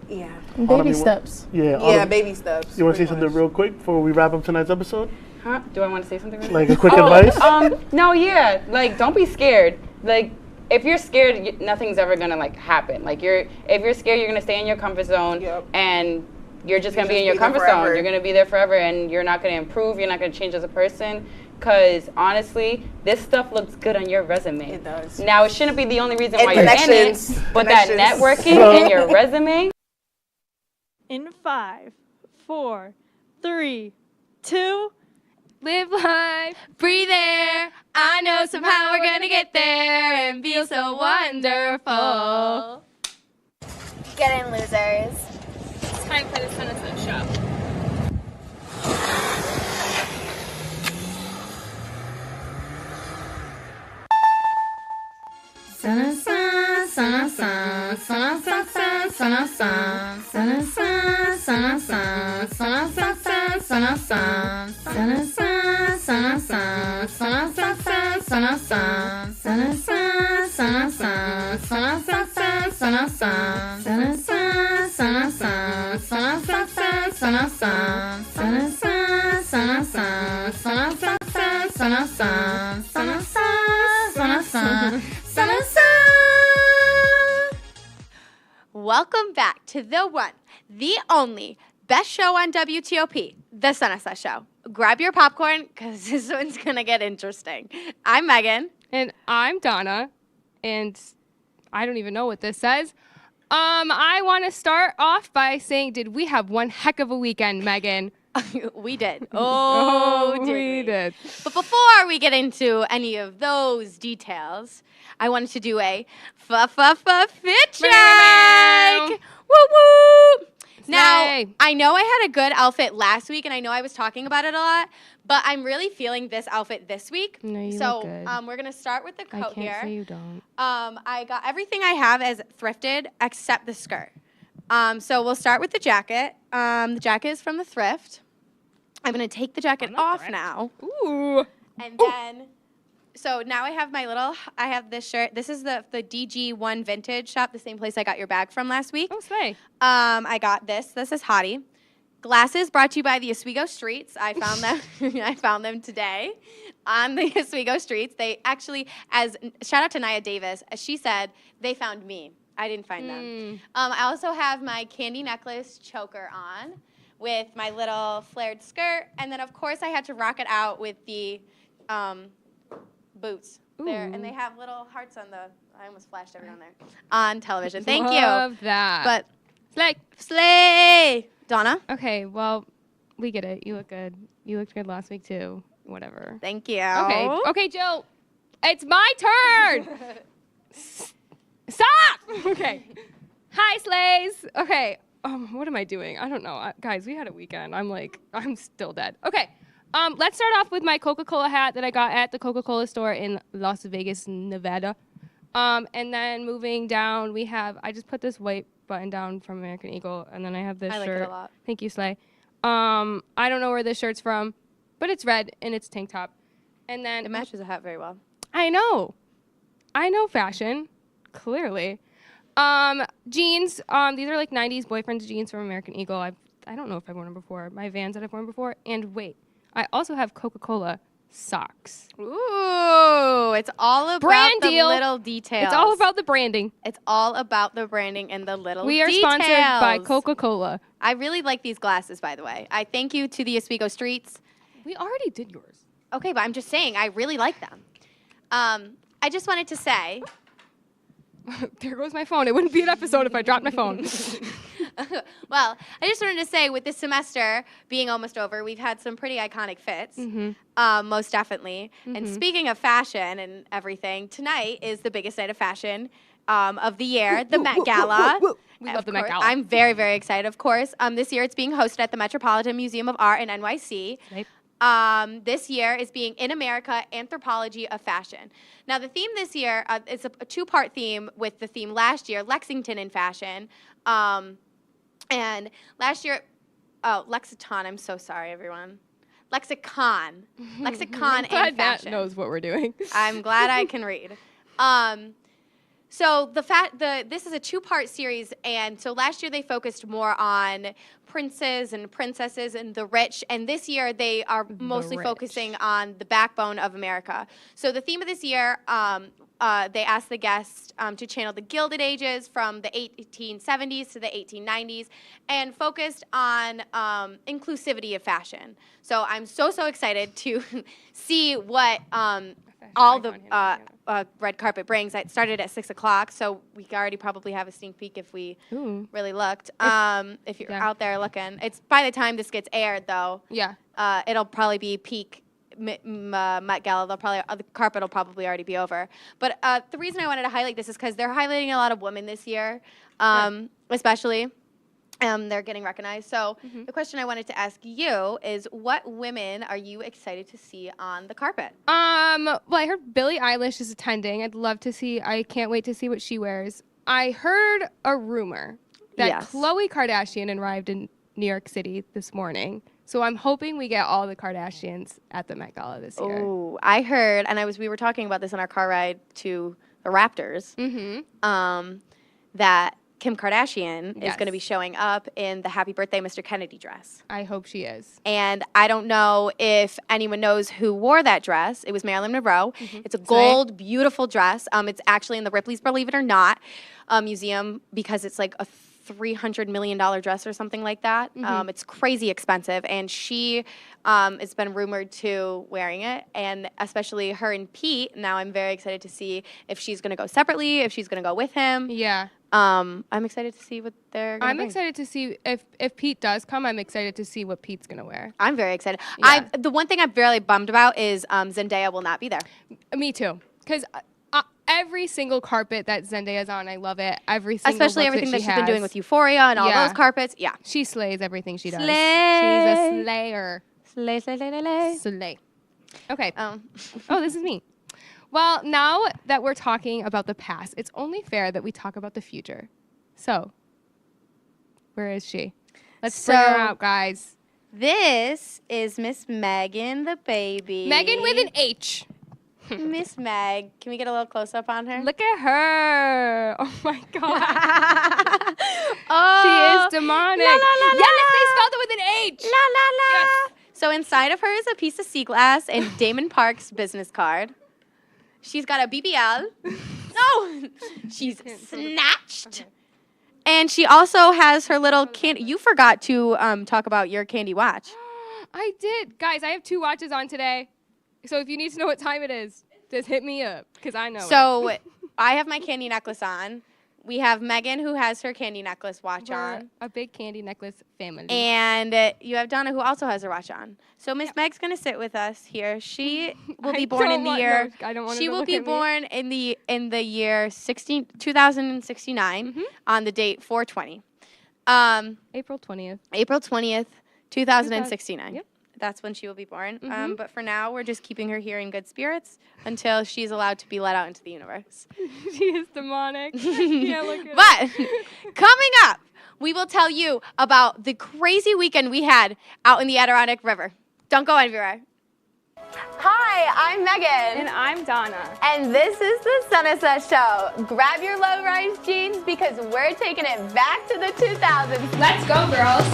baby steps. Baby steps. You want to say something real quick before we wrap up tonight's episode? Huh? Do I want to say something real like a quick advice? No, like, don't be scared. Like, if you're scared, nothing's ever gonna like happen. Like, if you're scared, you're gonna stay in your comfort zone, and you're just gonna be in your comfort zone. You're gonna be there forever, and you're not gonna improve. You're not gonna change as a person. Because honestly, this stuff looks good on your resume. It does. Now, it shouldn't be the only reason why you're in it, but that networking in your resume. In 5, 4, 3, 2. Live life. Breathe air. I know somehow we're gonna get there and feel so wonderful. Get in, losers. It's time for the Sunset Show. Welcome back to the one, the only, best show on WTOP, The Sunset Show. Grab your popcorn, because this one's going to get interesting. I'm Megan. And I'm Donna. And I don't even know what this says. I want to start off by saying, did we have one heck of a weekend, Megan? We did. Oh, we did. But before we get into any of those details, I wanted to do a fit check. Woo woo. Now, I know I had a good outfit last week, and I know I was talking about it a lot, but I'm really feeling this outfit this week. No, you so look good. We're gonna start with the coat here. I can't say you don't. I got everything I have as thrifted except the skirt. So we'll start with the jacket. The jacket is from the thrift. I'm gonna take the jacket off now. Ooh. And then, so now I have this shirt. This is the DG1 Vintage shop, the same place I got your bag from last week. Oh, slay. I got this. This is Hottie. Glasses brought to you by the Oswego Streets. I found them. I found them today on the Oswego Streets. They actually, shout out to Nia Davis, as she said, they found me. I didn't find them. I also have my candy necklace choker on with my little flared skirt, and then of course I had to rock it out with the boots there, and they have little hearts on the. I almost flashed everyone there on television. Thank you. Love that. But slay, Donna. Okay, well, we get it. You look good. You looked good last week too. Whatever. Thank you. Okay, Jill. It's my turn. Stop. Okay. Hi, slays. Okay. What am I doing? I don't know. Guys, we had a weekend. I'm still dead. Okay. Let's start off with my Coca-Cola hat that I got at the Coca-Cola store in Las Vegas, Nevada. And then moving down, I just put this white button down from American Eagle, and then I have this shirt. I like it a lot. Thank you, Slay. I don't know where this shirt's from, but it's red, and it's tank top. And then it matches the hat very well. I know fashion, clearly. Jeans, these are like 90s boyfriend's jeans from American Eagle. I don't know if I've worn them before. My Vans that I've worn before. And wait, I also have Coca-Cola socks. Ooh, it's all about the little details. It's all about the branding. It's all about the branding and the little details. We are sponsored by Coca-Cola. I really like these glasses, by the way. I thank you to the Oswego Streets. We already did yours. Okay, but I'm just saying, I really like them. I just wanted to say... There goes my phone. It wouldn't be an episode if I dropped my phone. Well, I just wanted to say, with this semester being almost over, we've had some pretty iconic fits, most definitely. And speaking of fashion and everything, tonight is the biggest night of fashion of the year, the Met Gala. We love the Met Gala. I'm very, very excited, of course. This year it's being hosted at the Metropolitan Museum of Art in NYC. Right. This year is being In America, Anthropology of Fashion. Now, the theme this year, it's a two-part theme with the theme last year, Lexington in Fashion. And last year, Lexicon, I'm so sorry, everyone. Lexicon in fashion. Matt knows what we're doing. I'm glad I can read. So this is a two-part series, and so last year they focused more on princes and princesses and the rich, and this year they are mostly focusing on the backbone of America. So the theme of this year, they asked the guests to channel the Gilded Ages from the 1870s to the 1890s, and focused on inclusivity of fashion. So I'm so excited to see what all the red carpet brings. It started at 6 o'clock, so we already probably have a sneak peek if we really looked. If you're out there looking. It's by the time this gets aired, though. Yeah. It'll probably be peak Met Gala, the carpet will probably already be over. But the reason I wanted to highlight this is because they're highlighting a lot of women this year, especially. They're getting recognized. So the question I wanted to ask you is, what women are you excited to see on the carpet? Well, I heard Billie Eilish is attending. I can't wait to see what she wears. I heard a rumor that Khloe Kardashian arrived in New York City this morning. So I'm hoping we get all the Kardashians at the Met Gala this year. Oh, I heard, and we were talking about this on our car ride to the Raptors, that Kim Kardashian is going to be showing up in the Happy Birthday Mr. Kennedy dress. I hope she is. And I don't know if anyone knows who wore that dress. It was Marilyn Monroe. It's a gold, beautiful dress. It's actually in the Ripley's Believe It or Not museum because it's like a $300 million dress or something like that. It's crazy expensive, and she has been rumored to wearing it, and especially her and Pete. Now I'm very excited to see if she's going to go separately, if she's going to go with him. Yeah. I'm excited to see what they're going to bring. Excited to see if Pete does come. I'm excited to see what Pete's going to wear. I'm very excited. Yeah. The one thing I'm really bummed about is Zendaya will not be there. Me too, because every single carpet that Zendaya's on, I love it. Especially everything that she's been doing with Euphoria and all those carpets. Yeah. She slays everything she does. Slay. She's a slayer. Slay, slay, slay, slay. Slay. Okay. Oh, this is me. Well, now that we're talking about the past, it's only fair that we talk about the future. So, where is she? Let's bring her out, guys. This is Miss Megan the baby. Megan with an H. Miss Meg. Can we get a little close-up on her? Look at her. Oh, my God. She is demonic. La, la, la, la. Yes, they spelled it with an H. La, la, la. Yes. So inside of her is a piece of sea glass and Damon Park's business card. She's got a BBL. No! She's snatched. Okay. And she also has her little candy. You forgot to talk about your candy watch. I did. Guys, I have 2 watches on today. So if you need to know what time it is, just hit me up, because I know So I have my candy necklace on. We have Megan, who has her candy necklace watch on. A big candy necklace family. And you have Donna, who also has her watch on. So Miss Meg's going to sit with us here. She will be born in the year. No, I don't want she will be born in the year 2069 on the date 4/20. April 20th. April 20th, 2069. Yep. That's when she will be born. But for now, we're just keeping her here in good spirits until she's allowed to be let out into the universe. She is demonic. Yeah, look at But coming up, we will tell you about the crazy weekend we had out in the Adirondack River. Don't go anywhere. Hi, I'm Megan. And I'm Donna. And this is the Sunset Show. Grab your low-rise jeans because we're taking it back to the 2000s. Let's go, girls.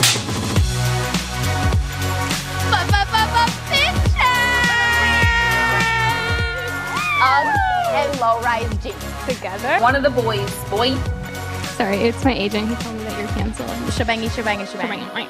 And low-rise jeans. Together? One of the boys. Boy. Sorry, it's my agent. He told me that you're canceling. Shebangy, shebangy, shebangy.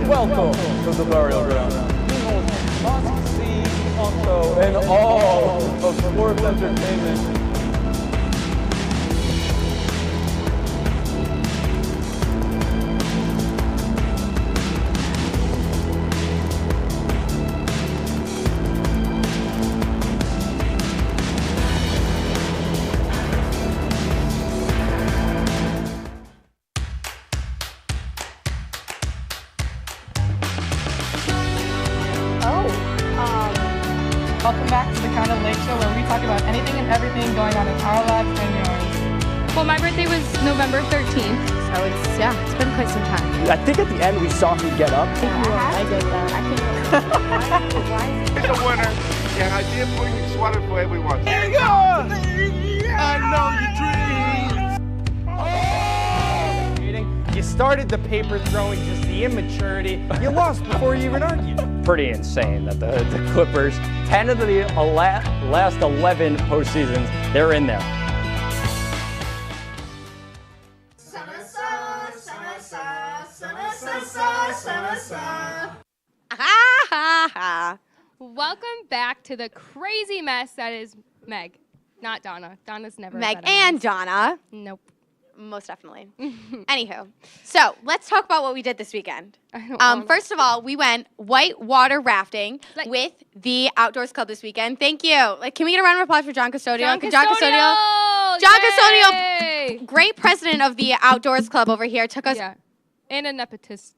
Welcome to the burial ground. The most must-see also in all of sports entertainment. Welcome back to the Kind of Lake Show, where we talk about anything and everything going on in our lives and yours. Well, my birthday was November 13th, so it's been quite some time. I think at the end we saw him get up. I did that. It's a winner. Yeah, I did bring you sweater for everyone. Here you go! I know your dreams. You started the paper throwing, just the immaturity. You lost before you even argued. Pretty insane that the Clippers, 10 of the last 11 postseasons, they're in there. Summer, Welcome back to the crazy mess that is Meg, not Donna. Donna's never Meg been a and mess. Donna. Nope. Most definitely. Anywho, so let's talk about what we did this weekend. First of all, we went whitewater rafting with the Outdoors Club this weekend. Thank you. Like, can we get a round of applause for John Custodio? John Custodio! John Custodio, great president of the Outdoors Club over here, took us. Yeah. And a nepotist.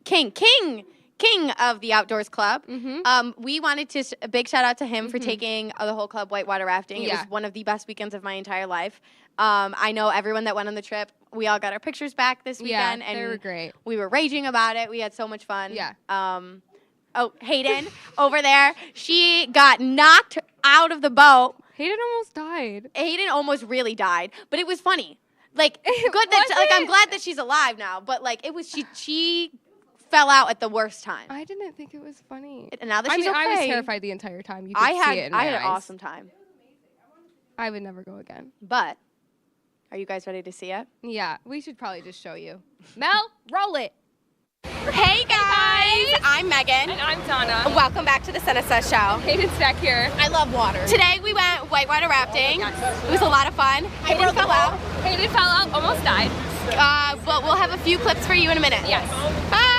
King of the Outdoors Club. We wanted to a big shout out to him for taking the whole club whitewater rafting. It was one of the best weekends of my entire life. I know everyone that went on the trip. We all got our pictures back this weekend, and they were great. We were raging about it. We had so much fun. Yeah. Hayden over there, she got knocked out of the boat. Hayden almost died. Hayden almost really died, but it was funny. Like, good that I'm glad that she's alive now. But like, it was she fell out at the worst time. I didn't think it was funny. And now that she's okay, I was terrified the entire time. You could I see it in my had an eyes. awesome time. I would never go again. But are you guys ready to see it? Yeah, we should probably just show you. Mel, roll it. Hey guys, I'm Megan. And I'm Donna. Welcome back to the Senesa Show. Hayden's back here. I love water. Today we went whitewater rafting. It was a lot of fun. Hayden fell out. Hayden fell out, almost died. But we'll have a few clips for you in a minute. Yes. Bye.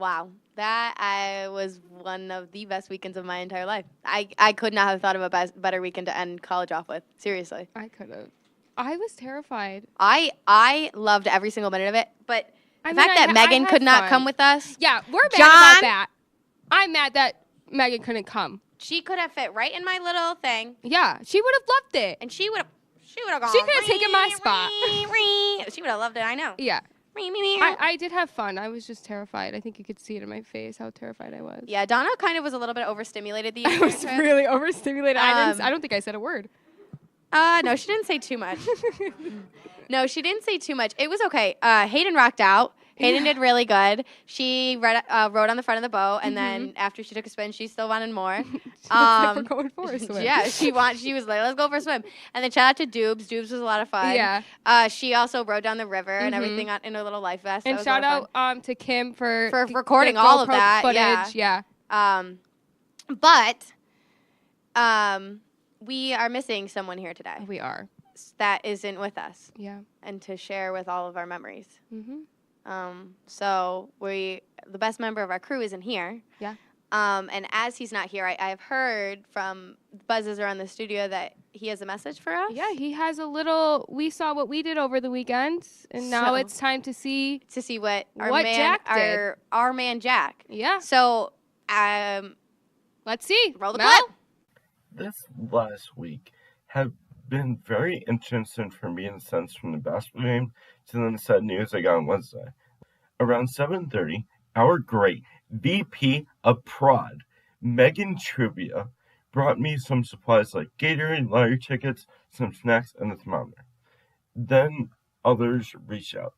Wow. That was one of the best weekends of my entire life. I could not have thought of a better weekend to end college off with. Seriously. I could have. I was terrified. I loved every single minute of it, but the mean, fact that Megan could not come with us. Yeah, we're mad John, about that. I'm mad that Megan couldn't come. She could have fit right in my little thing. Yeah, she would have loved it. And she would have gone. She could have taken my spot. She would have loved it, I know. Yeah. I did have fun. I was just terrified. I think you could see it in my face how terrified I was. Yeah, Donna kind of was a little bit overstimulated the I was really overstimulated. I don't think I said a word. No, she didn't say too much. No, she didn't say too much. It was okay. Hayden rocked out. Hayden did really good. She rode on the front of the boat, and then after she took a spin, she still wanted more. We're going for a swim. Yeah, she was like, let's go for a swim. And then shout out to Dubes. Dubes was a lot of fun. Yeah. She also rode down the river and everything in her little life vest. And shout out to Kim for recording all of that footage. Yeah. But we are missing someone here today. We are. That isn't with us. Yeah. And to share with all of our memories. Mm-hmm. So the best member of our crew isn't here. Yeah. And as he's not here, I've heard from buzzes around the studio that he has a message for us. Yeah, he has a little. We saw what we did over the weekend, and now it's time to see what Jack did. Our man Jack. Yeah. So, let's see. Roll the Mel? clip. This last week have been very interesting for me in the sense from the basketball game to the sad news I got on Wednesday. Around 7:30, our great VP of Prod, Megan Trivia, brought me some supplies like Gatorade, lottery tickets, some snacks, and a thermometer. Then others reached out.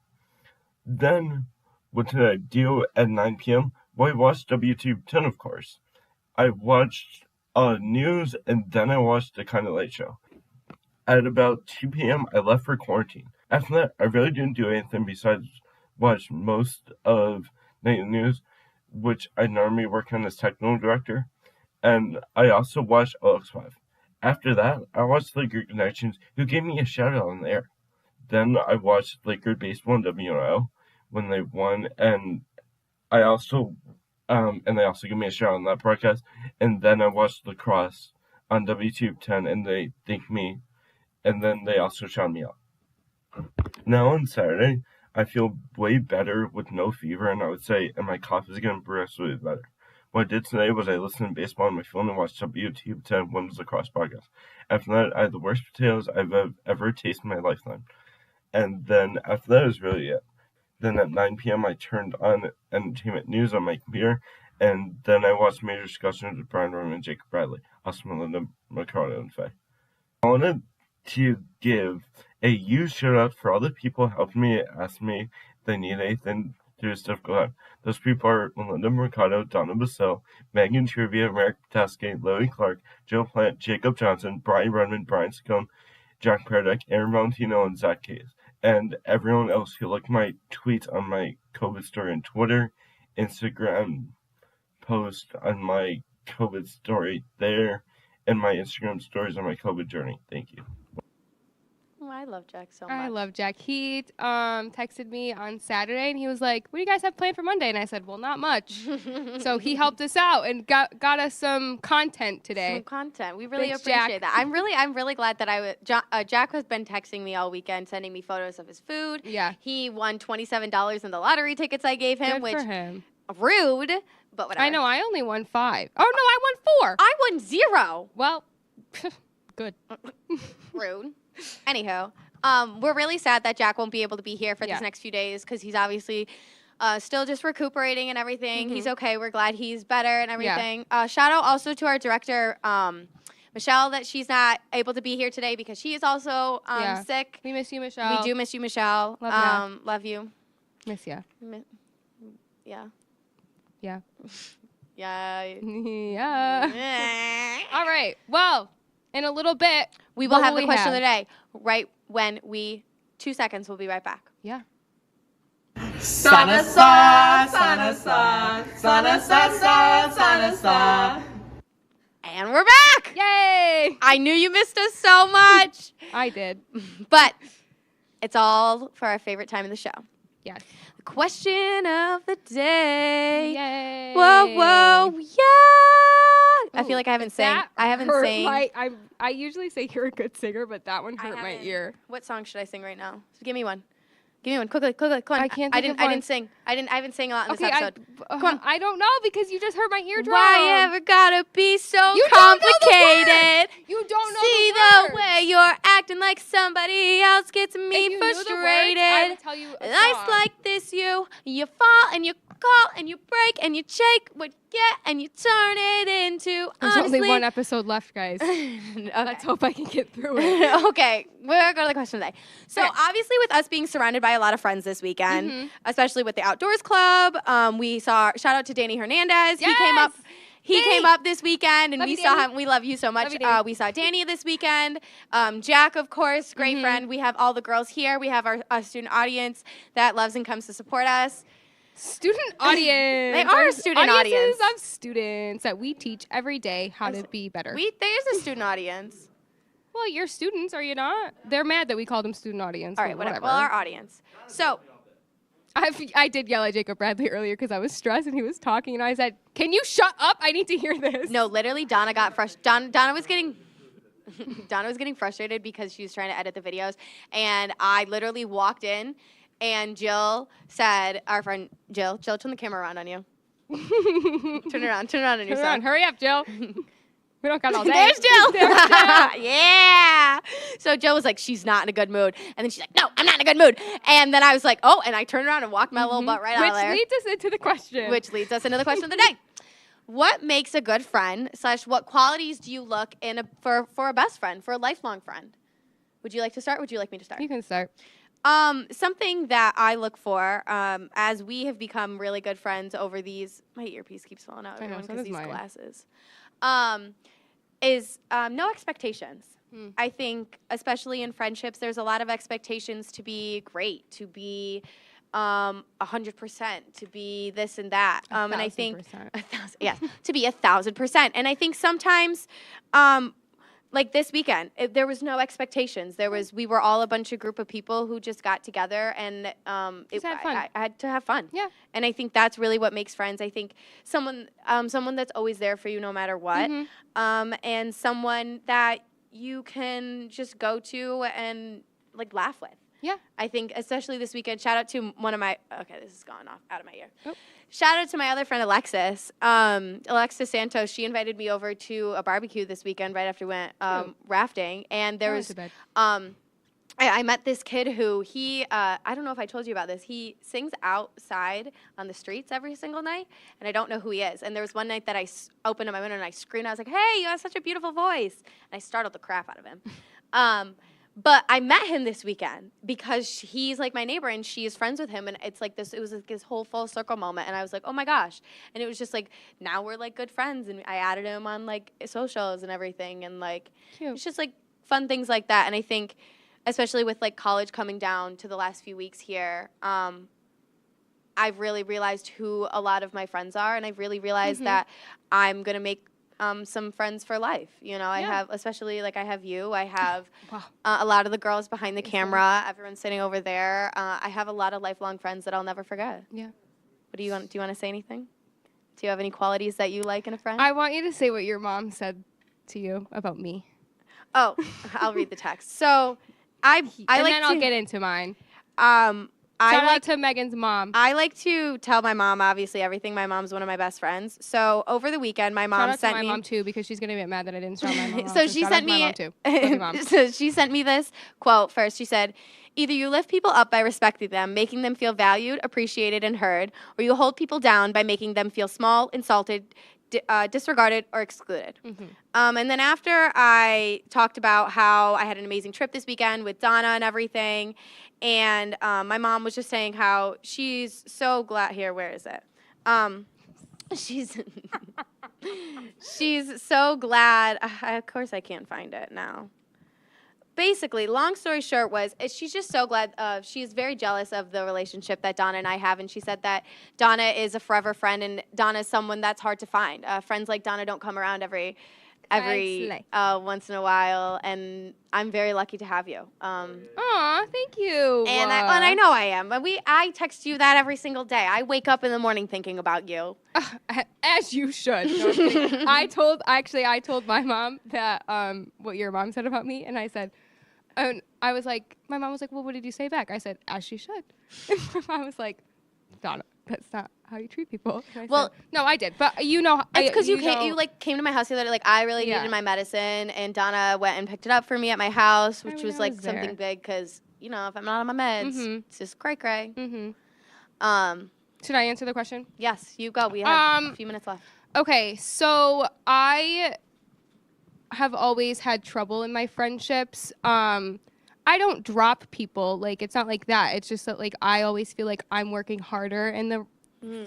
Then, what did I do at 9 p.m.? Well, I watched WTOP 10, of course. I watched news, and then I watched the Kind of Late Show. At about 2 p.m., I left for quarantine. After that, I really didn't do anything besides watch most of night news, which I normally work on as technical director, and I also watched OX5. After that, I watched Laker Connections, who gave me a shout out on the air. Then I watched Laker Baseball and WNO when they won, and I also they also gave me a shout out on that broadcast. And then I watched lacrosse on WTOP 10, and they thanked me, and then they also shouted me out. Now on Saturday, I feel way better with no fever, and I would say, and my cough is getting progressively better. What I did today was I listened to baseball on my phone and watched WTOP 10 Women's Lacrosse podcast. After that, I had the worst potatoes I've ever tasted in my lifetime. And then after that was really it. Then at 9 p.m. I turned on entertainment news on my computer, and then I watched major discussions with Brian Roman and Jacob Bradley, also Melinda Mercado and Faye. I wanted to give a huge shout out for all the people helping me, ask me if they need anything through this difficult time. Those people are Melinda Mercado, Donna Bassell, Megan Trivia, Merrick Tascade, Lily Clark, Joe Plant, Jacob Johnson, Brian Rudman, Brian Saccone, Jack Perdick, Aaron Valentino, and Zach Case. And everyone else who looked at my tweets on my COVID story on Twitter, Instagram post on my COVID story there, and my Instagram stories on my COVID journey. Thank you. Oh, I love Jack so much. I love Jack. He texted me on Saturday, and he was like, what do you guys have planned for Monday? And I said, well, not much. So he helped us out and got us some content today. Some content. We really Thanks, appreciate Jack. that. I'm really glad that Jack has been texting me all weekend, sending me photos of his food. Yeah. He won $27 in the lottery tickets I gave him, Good which for him. Rude, but whatever. I know. I only won 5. Oh, no, I won 4. I won 0. Well, good. Rude. Anywho, we're really sad that Jack won't be able to be here for these next few days because he's obviously still just recuperating and everything. He's okay. We're glad he's better and everything. Shout out also to our director, Michelle, that she's not able to be here today because she is also sick. We miss you, Michelle. We do miss you, Michelle. Love you. Miss ya. Yeah. Yeah. Yeah. Yeah. All right. Well, in a little bit, we will have the question of the day right when 2 seconds. We'll be right back. Yeah. Sana. And we're back! Yay! I knew you missed us so much. I did. But it's all for our favorite time of the show. Yes. The question of the day. Yay. Whoa, yeah. I feel like I haven't sang. I usually say you're a good singer, but that one hurt my ear. What song should I sing right now? So give me one. Give me one. Quickly. Come on. I can't think of I one. didn't sing. I haven't sang a lot in this episode. Come on. I don't know because you just hurt my eardrum. Why ever gotta be so You complicated? You don't know See the way you're acting like somebody else gets me If you knew the words, frustrated. I would tell you a Life's song. like this, you fall and you call and you break and you shake what you get and you turn it into. There's honestly, only one episode left, guys. Let's hope I can get through it. Okay, we're going to go to the question of the day. So obviously with us being surrounded by a lot of friends this weekend, especially with the Outdoors Club, we saw, shout out to Danny Hernandez. Yes! He came up this weekend, and Love we you, saw Danny. him. We love you so much. Love you, Danny. We saw Danny this weekend. Jack, of course, great friend. We have all the girls here. We have our student audience that loves and comes to support us. Student audience. They are a student audience. Audiences of students that we teach every day how to be better. There's a student audience. Well, you're students, are you not? They're mad that we call them student audience. All right, whatever. Well, our audience. So I did yell at Jacob Bradley earlier because I was stressed and he was talking, and I said, "Can you shut up? I need to hear this." No, literally, Donna got frustrated. Donna was getting frustrated because she was trying to edit the videos, and I literally walked in, and Jill said, "Our friend Jill, turn the camera around on you. Turn it around on your son. Hurry up, Jill. We don't got all day." There's Jill. There's Jill. Yeah. So Jill was like, she's not in a good mood. And then she's like, no, I'm not in a good mood. And then I was like, oh, and I turned around and walked my little butt right out of there. Which leads us into the question. Which leads us into the question of the day. What makes a good friend / what qualities do you look in for a best friend, for a lifelong friend? Would you like to start? Would you like me to start? You can start. Something that I look for, as we have become really good friends over these, my earpiece keeps falling out, I know, everyone, so because does these mine. glasses, is no expectations. I think, especially in friendships, there's a lot of expectations to be great, to be 100%, to be this and that. And I think, 1,000%. to be 1,000%. And I think sometimes, like this weekend, there was no expectations. We were all a group of people who just got together, and had fun. I had to have fun. Yeah. And I think that's really what makes friends. I think someone that's always there for you no matter what, and someone that you can just go to and like laugh with. Yeah. I think especially this weekend, shout out to one of my, okay, this is gone off out of my ear. Oh. Shout out to my other friend, Alexis. Alexis Santos, she invited me over to a barbecue this weekend right after we went rafting. And there was, I met this kid who I don't know if I told you about this. He sings outside on the streets every single night, and I don't know who he is. And there was one night that I opened up my window and I screamed. I was like, hey, you have such a beautiful voice. And I startled the crap out of him. But I met him this weekend because he's like my neighbor and she is friends with him. And it's like this, it was like this whole full circle moment. And I was like, oh my gosh. And it was just like, now we're like good friends. And I added him on like socials and everything. And like, it's just like fun things like that. And I think, especially with like college coming down to the last few weeks here, I've really realized who a lot of my friends are. And I've really realized that I'm going to make some friends for life. You know, I have, especially like I have you, I have a lot of the girls behind the camera, everyone sitting over there. I have a lot of lifelong friends that I'll never forget. Yeah. What do you want to say anything? Do you have any qualities that you like in a friend? I want you to say what your mom said to you about me. Oh, I'll read the text. So and then I'll get into mine. Shout out to Megan's mom. I like to tell my mom, obviously, everything. My mom's one of my best friends. So over the weekend, my mom sent me. Shout out to my mom, too, because she's going to get mad that I didn't shout my mom. So she sent me. So she sent me this quote first. She said, either you lift people up by respecting them, making them feel valued, appreciated, and heard, or you hold people down by making them feel small, insulted, disregarded, or excluded. And then after I talked about how I had an amazing trip this weekend with Donna and everything, and my mom was just saying how she's so glad. Here, where is it? She's so glad. Of course, I can't find it now. Basically, long story short she's just so glad. She's very jealous of the relationship that Donna and I have, and she said that Donna is a forever friend, and Donna is someone that's hard to find. Friends like Donna don't come around every every once in a while, and I'm very lucky to have you. Aw, thank you. And I know I am. But I text you that every single day. I wake up in the morning thinking about you. As you should. No, I'm kidding. I told my mom that what your mom said about me, and I said, and I was like, my mom was like, well, what did you say back? I said, as she should. And my mom was like, Donna, that's not how you treat people. And I said, no, I did, but you know, it's because you came to my house the other day. Like I really needed my medicine, and Donna went and picked it up for me at my house, which was like something big because if I'm not on my meds, it's just cray. Should I answer the question? Yes, you go. We have a few minutes left. Okay, so I have always had trouble in my friendships. I don't drop people. Like, it's not like that. It's just that, like, I always feel like I'm working harder in the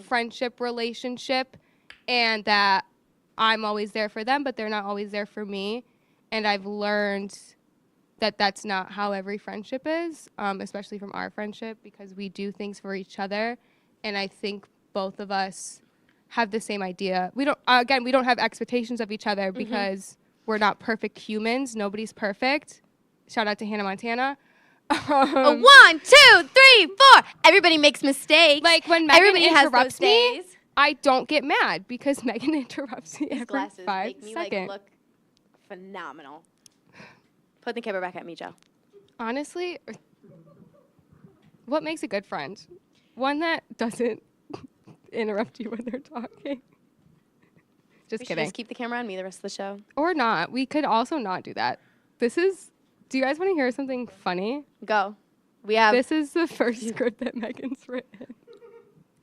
friendship relationship, and that I'm always there for them, but they're not always there for me. And I've learned that that's not how every friendship is, especially from our friendship, because we do things for each other. And I think both of us have the same idea. We don't have expectations of each other because we're not perfect humans. Nobody's perfect. Shout out to Hannah Montana. 1, 2, 3, 4. Everybody makes mistakes. Like when Megan interrupts me, I don't get mad because Megan interrupts me every glasses 5 make me seconds. look phenomenal. Put the camera back at me, Joe. Honestly, what makes a good friend? One that doesn't interrupt you when they're talking. Just kidding. Just keep the camera on me the rest of the show. Or not. We could also not do that. Do you guys want to hear something funny? Go. This is the first script that Megan's written.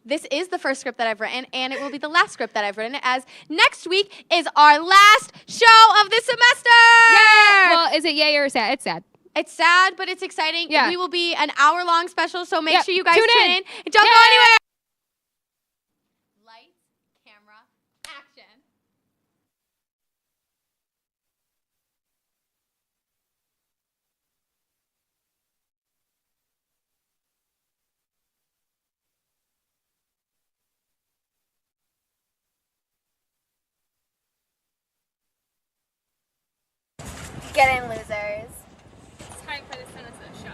This is the first script that I've written, and it will be the last script that I've written, as next week is our last show of the semester! Yeah! Well, is it yay or sad? It's sad. It's sad, but it's exciting. Yeah. We will be an hour-long special, so make sure you guys Tune tune in. in. And don't go anywhere! Lights, camera, action. Get in, losers. It's time for the Sunset Show.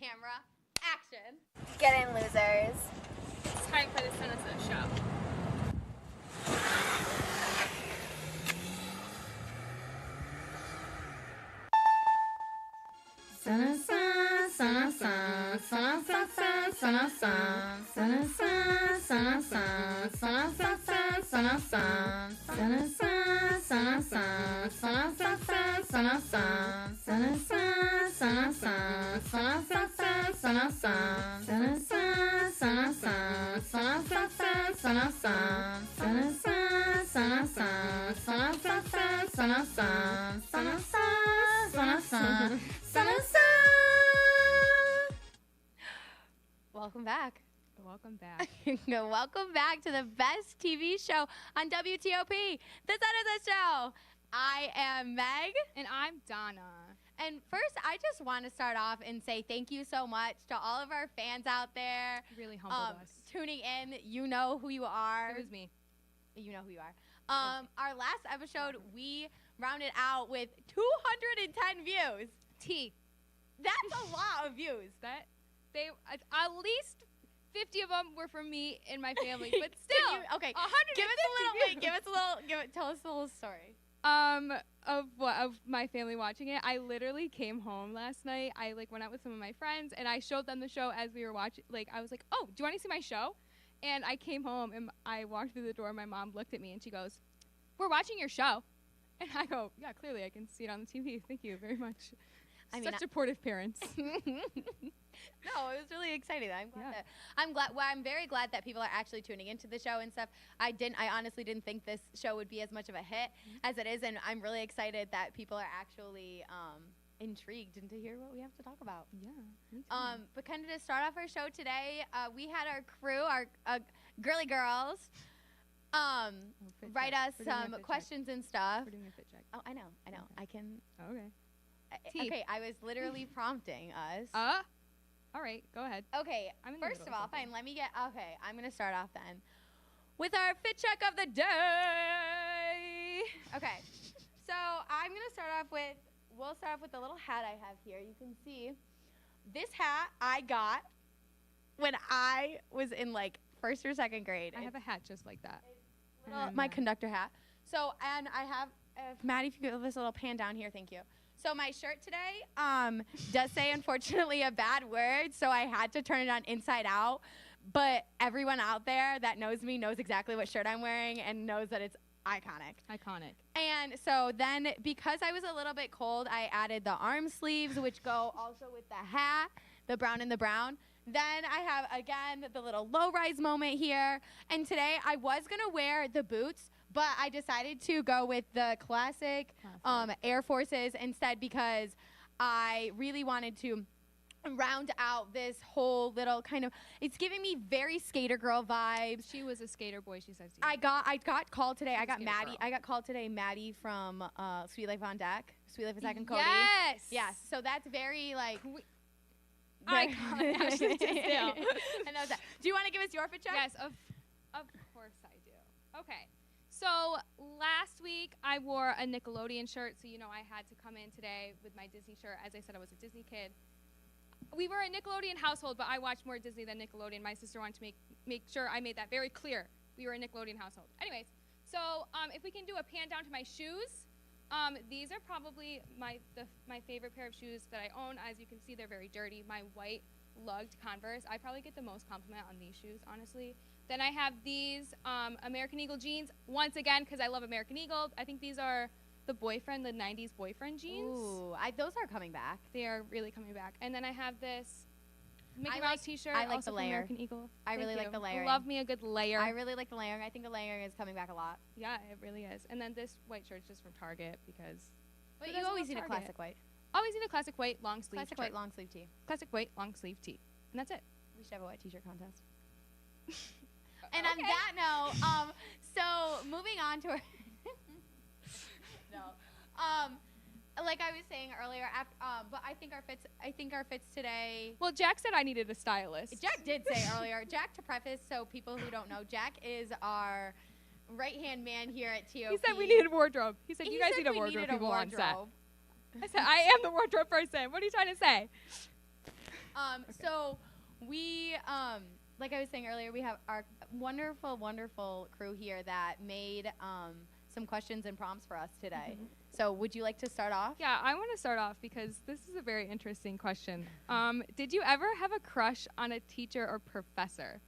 camera, action. Get in, losers. It's time for the Sunset Show. Welcome back. Welcome back. Welcome back to the best TV show on WTOP, the Sunset Show. I am Meg. And I'm Donna. And first, I just want to start off and say thank you so much to all of our fans out there. Really humbled us. Tuning in. You know who you are. It was me. You know who you are. Our last episode, we rounded out with 210 views. That's a lot of views. At least 50 of them were from me and my family, but still. Okay. 150 Give us tell us the whole story. Of my family watching it. I literally came home last night. I went out with some of my friends and I showed them the show as we were watching. I was like, "Oh, do you want to see my show?" And I came home and I walked through the door. My mom looked at me and she goes, "We're watching your show." And I go, "Yeah, clearly I can see it on the TV. Thank you very much." Such supportive parents. No, it was really exciting. I'm very glad that people are actually tuning into the show and stuff. I honestly didn't think this show would be as much of a hit as it is, and I'm really excited that people are actually intrigued and to hear what we have to talk about. Yeah, me too. But kind of to start off our show today, we had our crew, our girly girls, write us some questions and stuff. We're doing a fit check. Oh, I know. Okay. I can. Okay. Okay, I was literally prompting us. All right, go ahead. Okay, first of all, fine, I'm going to start off then with our fit check of the day. Okay, so I'm going to start off with, we'll start off with the little hat I have here. You can see this hat I got when I was in first or second grade. I have a hat just like that. My conductor hat. So, and I have, Maddie, if you could give this little pan down here, thank you. So my shirt today does say, unfortunately, a bad word, so I had to turn it on inside out. But everyone out there that knows me knows exactly what shirt I'm wearing and knows that it's iconic. Iconic. And so then, because I was a little bit cold, I added the arm sleeves, which go also with the hat, the brown and the brown. Then I have, again, the little low-rise moment here. And today, I was going to wear the boots, but I decided to go with the classic Air Forces instead because I really wanted to round out this whole little kind of, it's giving me very skater girl vibes. She was a skater boy, she says to you. I got called today. I got Maddie. I got called today, Maddie from Sweet Life on Deck. Sweet Life is Zach and Cody. Yes! Yes. So that's very iconic. Actually, and that was that. Do you want to give us your fit check? Yes, of course I do. Okay. So last week I wore a Nickelodeon shirt, so I had to come in today with my Disney shirt. As I said, I was a Disney kid. We were a Nickelodeon household, but I watched more Disney than Nickelodeon. My sister wanted to make sure I made that very clear. We were a Nickelodeon household. Anyways, so if we can do a pan down to my shoes, these are probably my favorite pair of shoes that I own. As you can see, they're very dirty. My white lugged Converse. I probably get the most compliment on these shoes, honestly. Then I have these American Eagle jeans, once again, because I love American Eagle. I think these are the 90s boyfriend jeans. Ooh, those are coming back. They are really coming back. And then I have this Mickey Mouse t-shirt. I like also the layer. American Eagle. I really like the layering. Love me a good layer. I really like the layering. I think the layering is coming back a lot. Yeah, it really is. And then this white shirt's just from Target because... But you always need a classic white. Always need a classic white long sleeve Classic white long sleeve tee. Classic white long sleeve tee. And that's it. We should have a white t-shirt contest. And on that note, so moving on to our like I was saying earlier, but I think our fits today. Well, Jack said I needed a stylist. Jack did say earlier. Jack, to preface, so people who don't know, Jack is our right-hand man here at TOP. He said we needed a wardrobe. He said you guys need a wardrobe. People on set. I said I am the wardrobe person. What are you trying to say? So we, like I was saying earlier, we have our wonderful, wonderful crew here that made some questions and prompts for us today. So would you like to start off? Yeah, I want to start off because this is a very interesting question. Did you ever have a crush on a teacher or professor?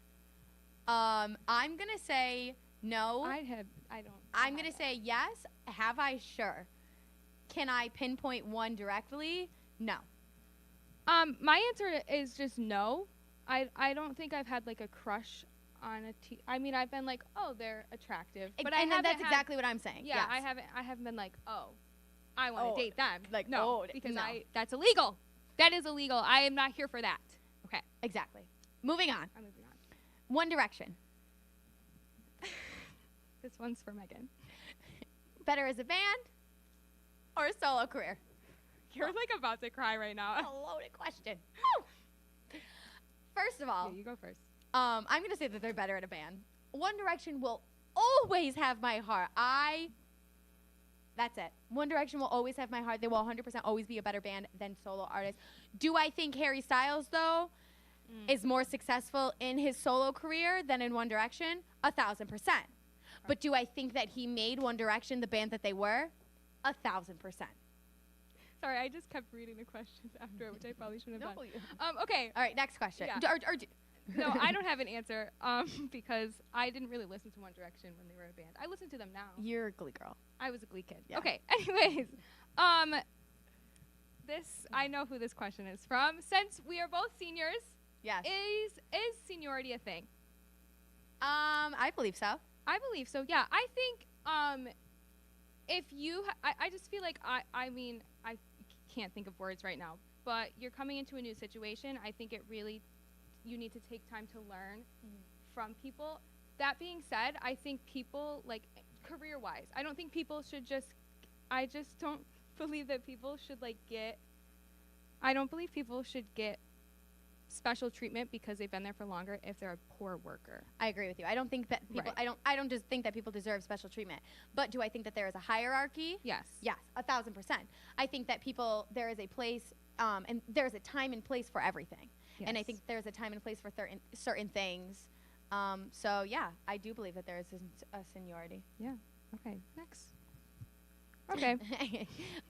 I'm gonna say no. I'm gonna say yes. Have I? Sure. Can I pinpoint one directly? No. My answer is just no. I don't think I've had like a crush on a teacher. I mean, I've been like, oh, they're attractive, but that's exactly what I'm saying. Yeah, yes. I haven't been like, oh, I want to date them. Like, no, oh, because no. That's illegal. That is illegal. I am not here for that. Okay. Exactly. Moving on. I'm moving on. One Direction. This one's for Megan. Better as a band or a solo career? You're like about to cry right now. A loaded question. First of all, yeah, you go first. I'm gonna say that they're better at a band. One Direction will always have my heart. That's it. One Direction will always have my heart. They will 100% always be a better band than solo artists. Do I think Harry Styles though is more successful in his solo career than in One Direction? 1,000%. But do I think that he made One Direction the band that they were? 1,000%. Sorry, I just kept reading the questions after it, which I probably shouldn't have No, done. Okay. All right, next question. Yeah. No, I don't have an answer because I didn't really listen to One Direction when they were a band. I listen to them now. You're a Glee girl. I was a Glee kid. Yeah. Okay. Anyways, I know who this question is from. Since we are both seniors, yes, is seniority a thing? I believe so. I believe so. Yeah, I think if you, I just feel like I mean I can't think of words right now, but you're coming into a new situation. I think you need to take time to learn from people. That being said, I think people, like, career-wise, I don't think people should I just don't believe that people should, I don't believe people should get special treatment because they've been there for longer if they're a poor worker. I agree with you. I don't think that people, Right. I don't just think that people deserve special treatment. But do I think that there is a hierarchy? Yes. Yes, 1,000%. I think that there is a place, and there's a time and place for everything. Yes. And I think there's a time and place for certain things. So yeah, I do believe that there is a seniority. Yeah. Okay. Next. Okay.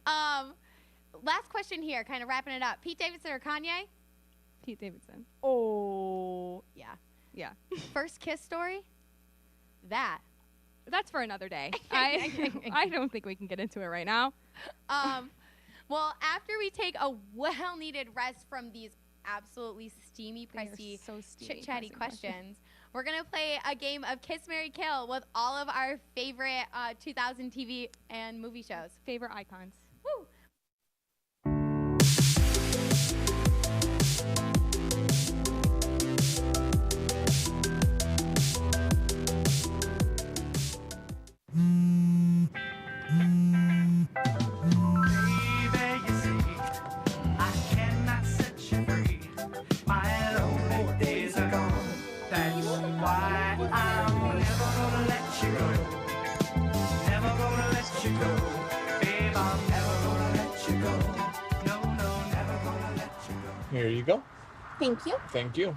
Last question here, kind of wrapping it up. Pete Davidson or Kanye? Pete Davidson. Oh, yeah. Yeah. First kiss story? That's for another day. I don't think we can get into it right now. Well, after we take a well-needed rest from these absolutely steamy, pricey, chit-chatty questions, we're going to play a game of Kiss, Marry, Kill with all of our favorite 2000 TV and movie shows. Favorite icons. Woo! Here you go. Thank you. Thank you.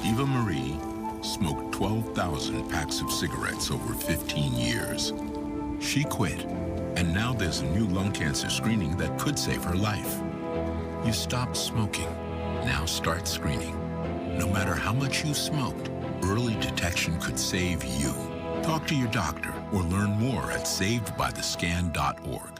Eva Marie smoked 12,000 packs of cigarettes over 15 years. She quit, and now there's a new lung cancer screening that could save her life. You stopped smoking. Now start screening. No matter how much you smoked, early detection could save you. Talk to your doctor or learn more at savedbythescan.org.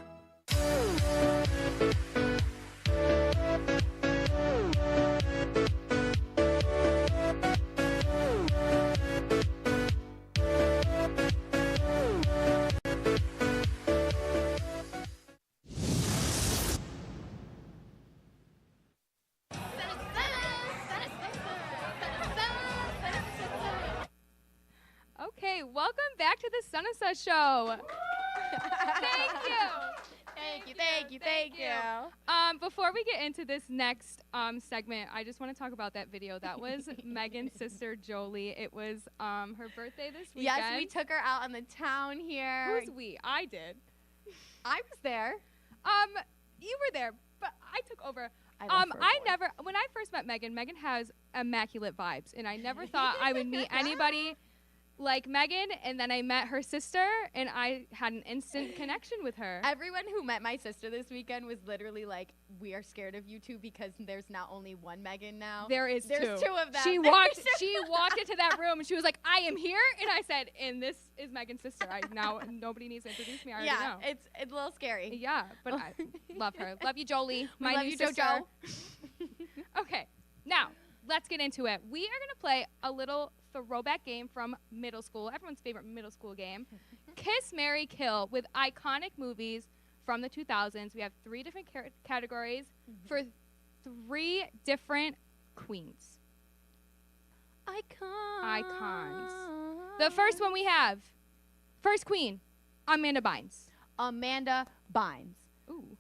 back to the Sunisa Show. Thank you. Thank you. Before we get into this next segment, I just want to talk about that video. That was Megan's sister Jolie. It was her birthday this weekend. Yes, we took her out on the town here. Who's we? I did. I was there. You were there, but I took over. I never, when I first met Megan, Megan has immaculate vibes, and I never thought I would meet anybody like Megan, and then I met her sister, and I had an instant connection with her. Everyone who met my sister this weekend was literally like, we are scared of you two because there's not only one Megan now. There's two of them. She walked into that room, and she was like, I am here, and I said, and this is Megan's sister. Now nobody needs to introduce me. I already know. It's a little scary. Yeah, but I love her. Love you, Jolie. We My love new you, sister. Jojo. Okay, now let's get into it. We are gonna play a little throwback game from middle school, everyone's favorite middle school game. Kiss, Marry, Kill, with iconic movies from the 2000s. We have 3 different categories for 3 different queens. Icons. The first one we have, first queen, Amanda Bynes. Amanda Bynes. Ooh,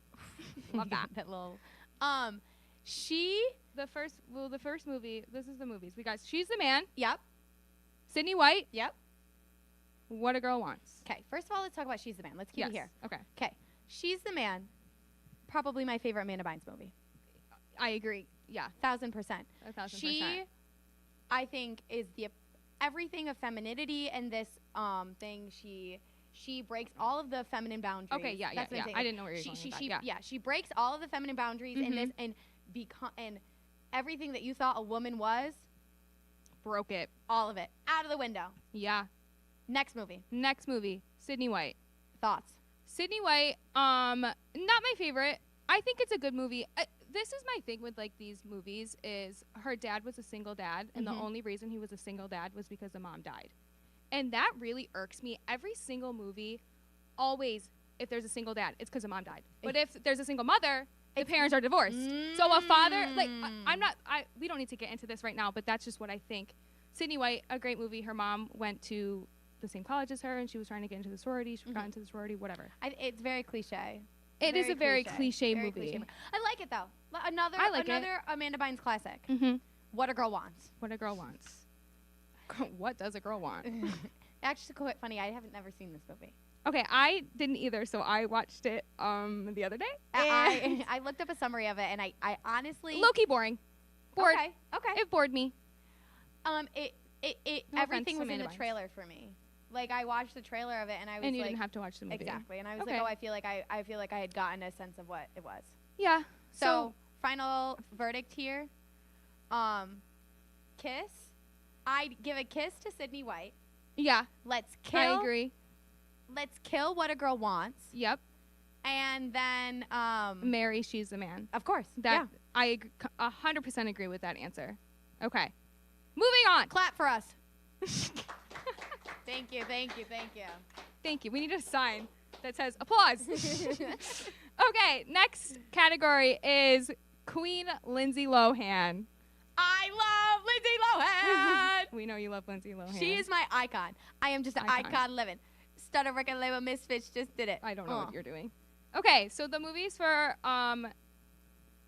love that. That little. The first movie. This is the movies. We got She's the Man. Yep. Sydney White. Yep. What a Girl Wants. Okay, first of all, let's talk about She's the Man. Let's keep it here. Okay. Okay, She's the Man. Probably my favorite Amanda Bynes movie. I agree. Yeah. 1000%. 1000%. She, I think, is the everything of femininity in this thing. She breaks all of the feminine boundaries. Okay, yeah. I didn't know where you were going with that. Yeah, she breaks all of the feminine boundaries in this and everything that you thought a woman was, broke it. All of it. Out of the window. Yeah. Next movie. Sydney White. Thoughts? Sydney White, not my favorite. I think it's a good movie. This is my thing with like these movies is her dad was a single dad, and the only reason he was a single dad was because the mom died. And that really irks me. Every single movie, always, if there's a single dad, it's because the mom died. But if there's a single mother, the parents are divorced. So a father, like, we don't need to get into this right now, but that's just what I think. Sydney White, a great movie. Her mom went to the same college as her, and she was trying to get into the sorority. She got into the sorority, whatever. It's very cliche. It is a very cliche movie. Cliche. I like it, though. Another Amanda Bynes classic. What a Girl Wants. What a Girl Wants. What does a girl want? Actually, quite funny. I haven't never seen this movie. Okay, I didn't either, so I watched it the other day. I looked up a summary of it, and I honestly low-key boring. Bored. Okay. It bored me. No everything was in the Bynes. trailer for me. Like I watched the trailer of it, and I was and you like, didn't have to watch the movie. Exactly, and I was like, oh, I feel like I had gotten a sense of what it was. Yeah. So final verdict here. Kiss. I'd give a kiss to Sydney White. Yeah. Let's kill. I agree. Let's kill What a Girl Wants. Yep. And then Marry, She's the Man. Of course. I 100% agree with that answer. Okay. Moving on. Clap for us. Thank you. Thank you. We need a sign that says applause. Okay, next category is Queen Lindsay Lohan. I love Lindsay Lohan. We know you love Lindsay Lohan. She is my icon. I am just an icon living. Stutter record label Misfits just did it. I don't know what you're doing. Okay, so the movies for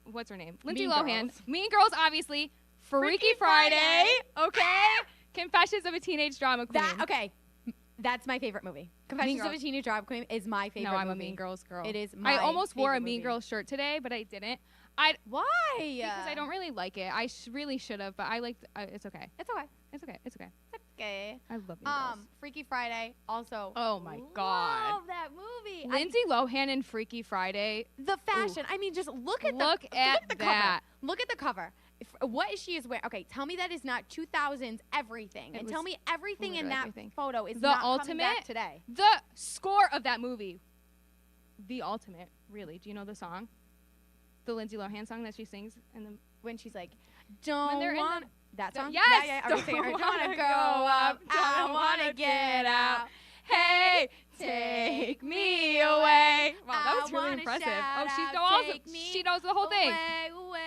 what's her name? Lindsay Lohan. Girls. Mean Girls, obviously. Freaky Friday. Okay. Confessions of a Teenage Drama Queen. That's my favorite movie. Confessions of a Teenage Drama Queen is my favorite movie. No, I'm a Mean Girls girl. It is my I almost wore a movie. Mean Girls shirt today, but I didn't. Why? Because I don't really like it. I really should have, but I liked it's okay. It's okay. It's okay. It's okay. Okay. I love Mean Girls. Freaky Friday also. Oh my God. Love that movie. Lindsay Lohan in Freaky Friday. The fashion. I mean, just look at that. Cover. Look at the cover. What is she wearing? Okay, tell me that is not 2000s everything, and tell me everything in that photo is the not ultimate coming back today. The score of that movie, the ultimate. Really, do you know the song? The Lindsay Lohan song that she sings, and when she's like, "Don't want that song." Yes. Yeah. I don't wanna go up. I wanna get out. Hey, take me away. Wow, that was really impressive. Oh, she knows the whole thing. Away.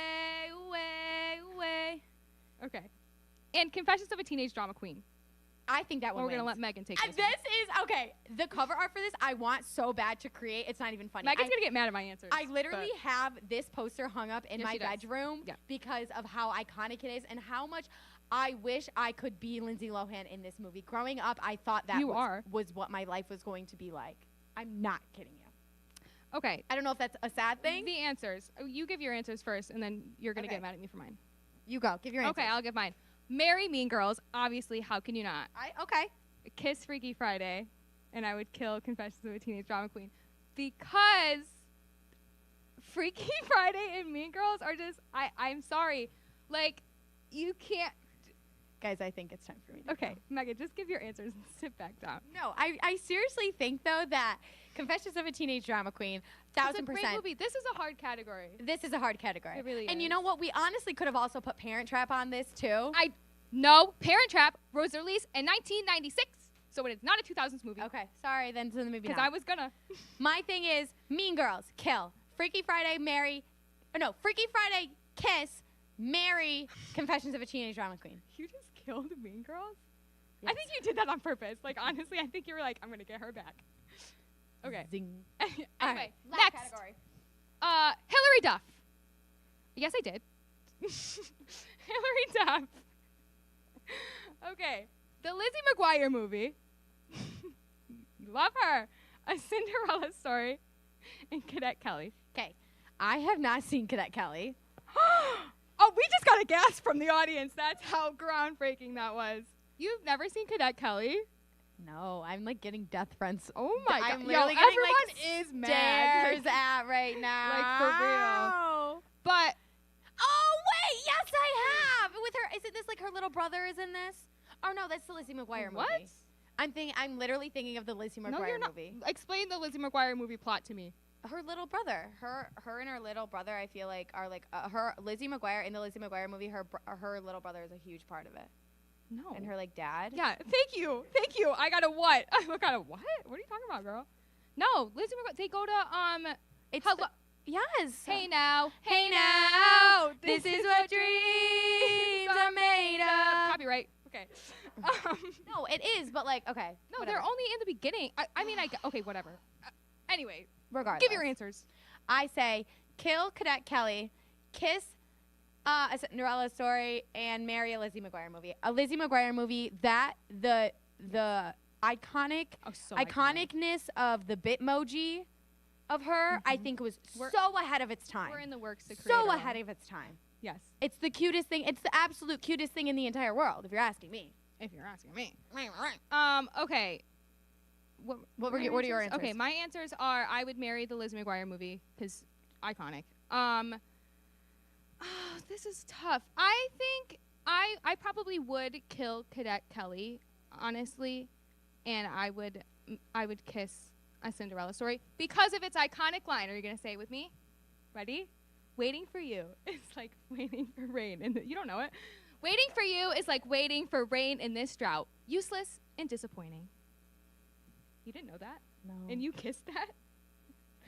Okay. And Confessions of a Teenage Drama Queen. I think that one We're going to wins. let Megan take this. This is, okay, the cover art for this I want so bad to create. It's not even funny. Megan's going to get mad at my answers. I literally have this poster hung up in Yes, my she does. bedroom because of how iconic it is and how much I wish I could be Lindsay Lohan in this movie. Growing up, I thought that was what my life was going to be like. I'm not kidding you. Okay. I don't know if that's a sad thing. The answers. You give your answers first, and then you're going to get mad at me for mine. You go. Give your answers. Okay, I'll give mine. Marry Mean Girls. Obviously, how can you not? Okay. Kiss Freaky Friday. And I would kill Confessions of a Teenage Drama Queen. Because Freaky Friday and Mean Girls are just, I'm sorry. Like, you can't. Guys, I think it's time for me to Okay, Megan, just give your answers and sit back down. No, I seriously think, though, that Confessions of a Teenage Drama Queen, 1000%. It's a great movie. This is a hard category. This is a hard category. It really is. And you know what? We honestly could have also put Parent Trap on this, too. No, Parent Trap was released in 1996, so it is not a 2000s movie. Okay, sorry, then to the movie. Because I was gonna. My thing is Mean Girls, kill. Freaky Friday, marry. Freaky Friday, kiss, marry. Confessions of a Teenage Drama Queen. You just killed Mean Girls? Yes. I think you did that on purpose. Like, honestly, I think you were like, I'm gonna get her back. Okay. Zing. Anyway, Last next. category. Hillary Duff. Yes, I did. Hillary Duff. Okay. The Lizzie McGuire movie. Love her. A Cinderella Story. And Cadet Kelly. Okay. I have not seen Cadet Kelly. Oh, we just got a gasp from the audience. That's how groundbreaking that was. You've never seen Cadet Kelly? No, I'm like getting death threats. Oh my god. I'm literally getting everyone is mad. stares at right now. Like, for real. But oh wait, yes I have. With her, isn't this like her little brother is in this? Oh no, that's the Lizzie McGuire What? movie. I'm literally thinking of the Lizzie McGuire no, you're not. movie. Explain the Lizzie McGuire movie plot to me. Her little brother, her and her little brother, I feel like are like her Lizzie McGuire in the Lizzie McGuire movie. Her little brother is a huge part of it. No. And her like dad. Yeah. Thank you. I got a what? I got a what? What are you talking about, girl? No, Lizzie McGuire. They go to It's hello. Yes. Hey now. Hey now. This is what dreams are made of. Copyright. Okay. No, it is, but like, okay. No, they're only in the beginning. I mean, okay, whatever. Anyway, regardless. Give your answers. I say kill Cadet Kelly, kiss A Cinderella Story, and marry a Lizzie McGuire movie. A Lizzie McGuire movie that the iconicness of the Bitmoji of her, I think was so ahead of its time. We're in the works to create so ahead of its time. Yes. It's the cutest thing. It's the absolute cutest thing in the entire world, if you're asking me. If you're asking me. Okay. What are your answers? Okay, my answers are I would marry the Lizzie McGuire movie because iconic. This is tough. I think I probably would kill Cadet Kelly, honestly, and I would kiss A Cinderella Story because of its iconic line. Are you gonna say it with me? Ready? Waiting for you. It's like waiting for rain, and you don't know it. Waiting for you is like waiting for rain in this drought. Useless and disappointing. You didn't know that? No. And you kissed that?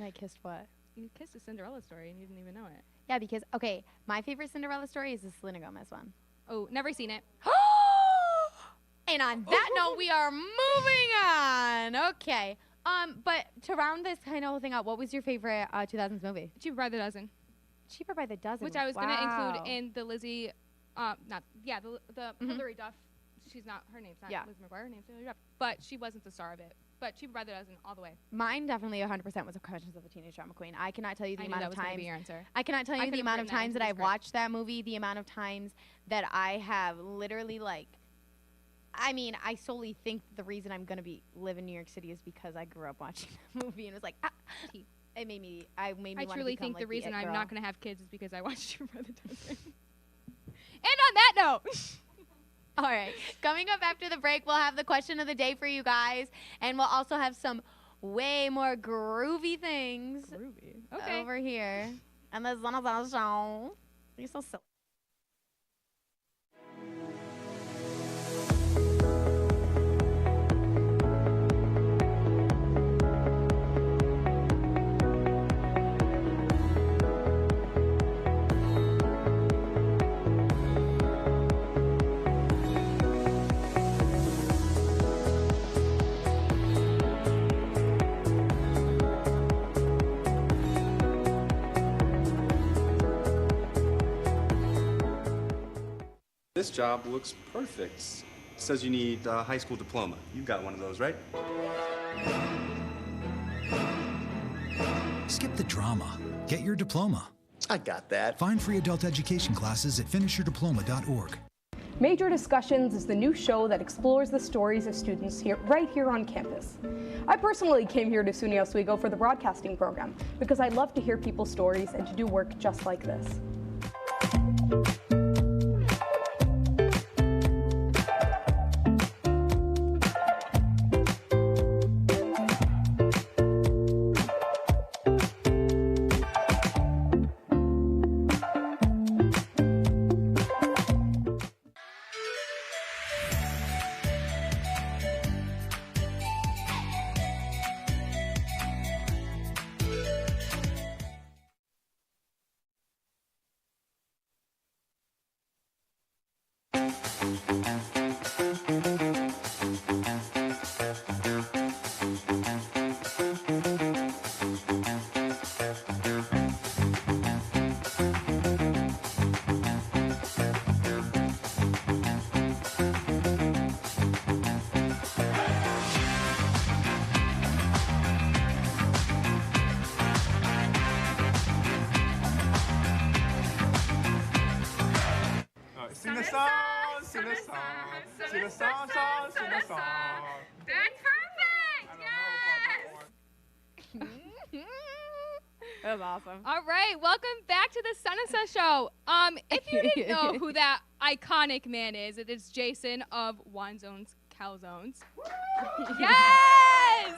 I kissed what? You kissed A Cinderella Story and you didn't even know it. Yeah, because, okay, my favorite Cinderella story is the Selena Gomez one. Oh, never seen it. And on that note, we are moving on. Okay. But to round this kind of whole thing out, what was your favorite 2000s movie? Cheaper by the Dozen. Cheaper by the Dozen. Which I was going to include in the Lizzie, the Hillary Duff. She's not, her name's not Liz McGuire, her name's Hillary Duff. But she wasn't the star of it. But Cheaper by the Dozen all the way. Mine definitely 100% was Confessions of a Teenage Drama Queen. I cannot tell you the amount of times. Be your answer. I cannot tell you the amount of times that I've watched that movie, the amount of times that I have literally I mean, I solely think the reason I'm going to live in New York City is because I grew up watching that movie and it was like, it made me I truly think the reason I'm not going to have kids is because I watched Cheaper by the Dozen. And on that note. All right. Coming up after the break, we'll have the question of the day for you guys. And we'll also have some way more groovy things over here. And there's one of those show. You're so silly. This job looks perfect. It says you need a high school diploma. You got one of those, right? Skip the drama. Get your diploma. I got that. Find free adult education classes at finishyourdiploma.org. Major Discussions is the new show that explores the stories of students right here on campus. I personally came here to SUNY Oswego for the broadcasting program because I love to hear people's stories and to do work just like this. Sing a song, sing a song, sing a song, sing a song. That's perfect. Yes. That was awesome. All right, welcome back to the Sunisa Show. If you didn't know who that iconic man is, it is Jason of Wine Zones Calzones. Yes.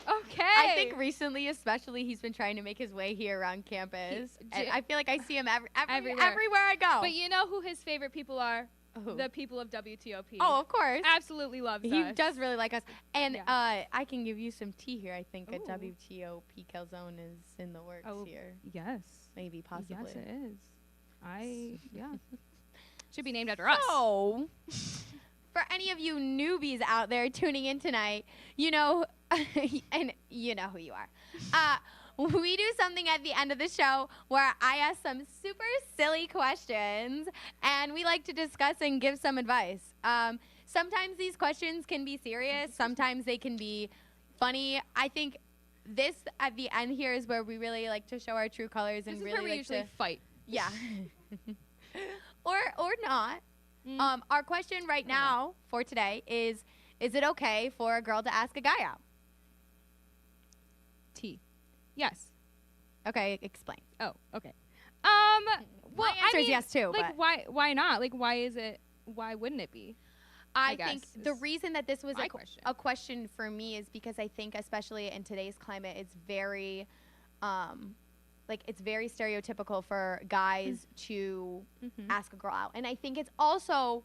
Okay. I think recently, especially, he's been trying to make his way here around campus. And I feel like I see him everywhere I go. But you know who his favorite people are? Who? The people of WTOP. Oh, of course. Absolutely loves He us. does really like us. And I can give you some tea here. I think a WTOP calzone is in the works here. Yes. Maybe, possibly. Yes, it is. Yeah. Should be named after us. So, for any of you newbies out there tuning in tonight, you know, and you know who you are. We do something at the end of the show where I ask some super silly questions, and we like to discuss and give some advice. Sometimes these questions can be serious. Sometimes they can be funny. I think this at the end here is where we really like to show our true colors and This is really where we like usually to fight. Yeah. or not. Our question right now for today is it okay for a girl to ask a guy out? Yes. Okay, explain. Oh, okay. My Well, answer is yes too. Like, but why not? Like, why wouldn't it be? I guess think the reason that this was my a question for me is because I think, especially in today's climate, it's very, it's very stereotypical for guys to ask a girl out, and I think it's also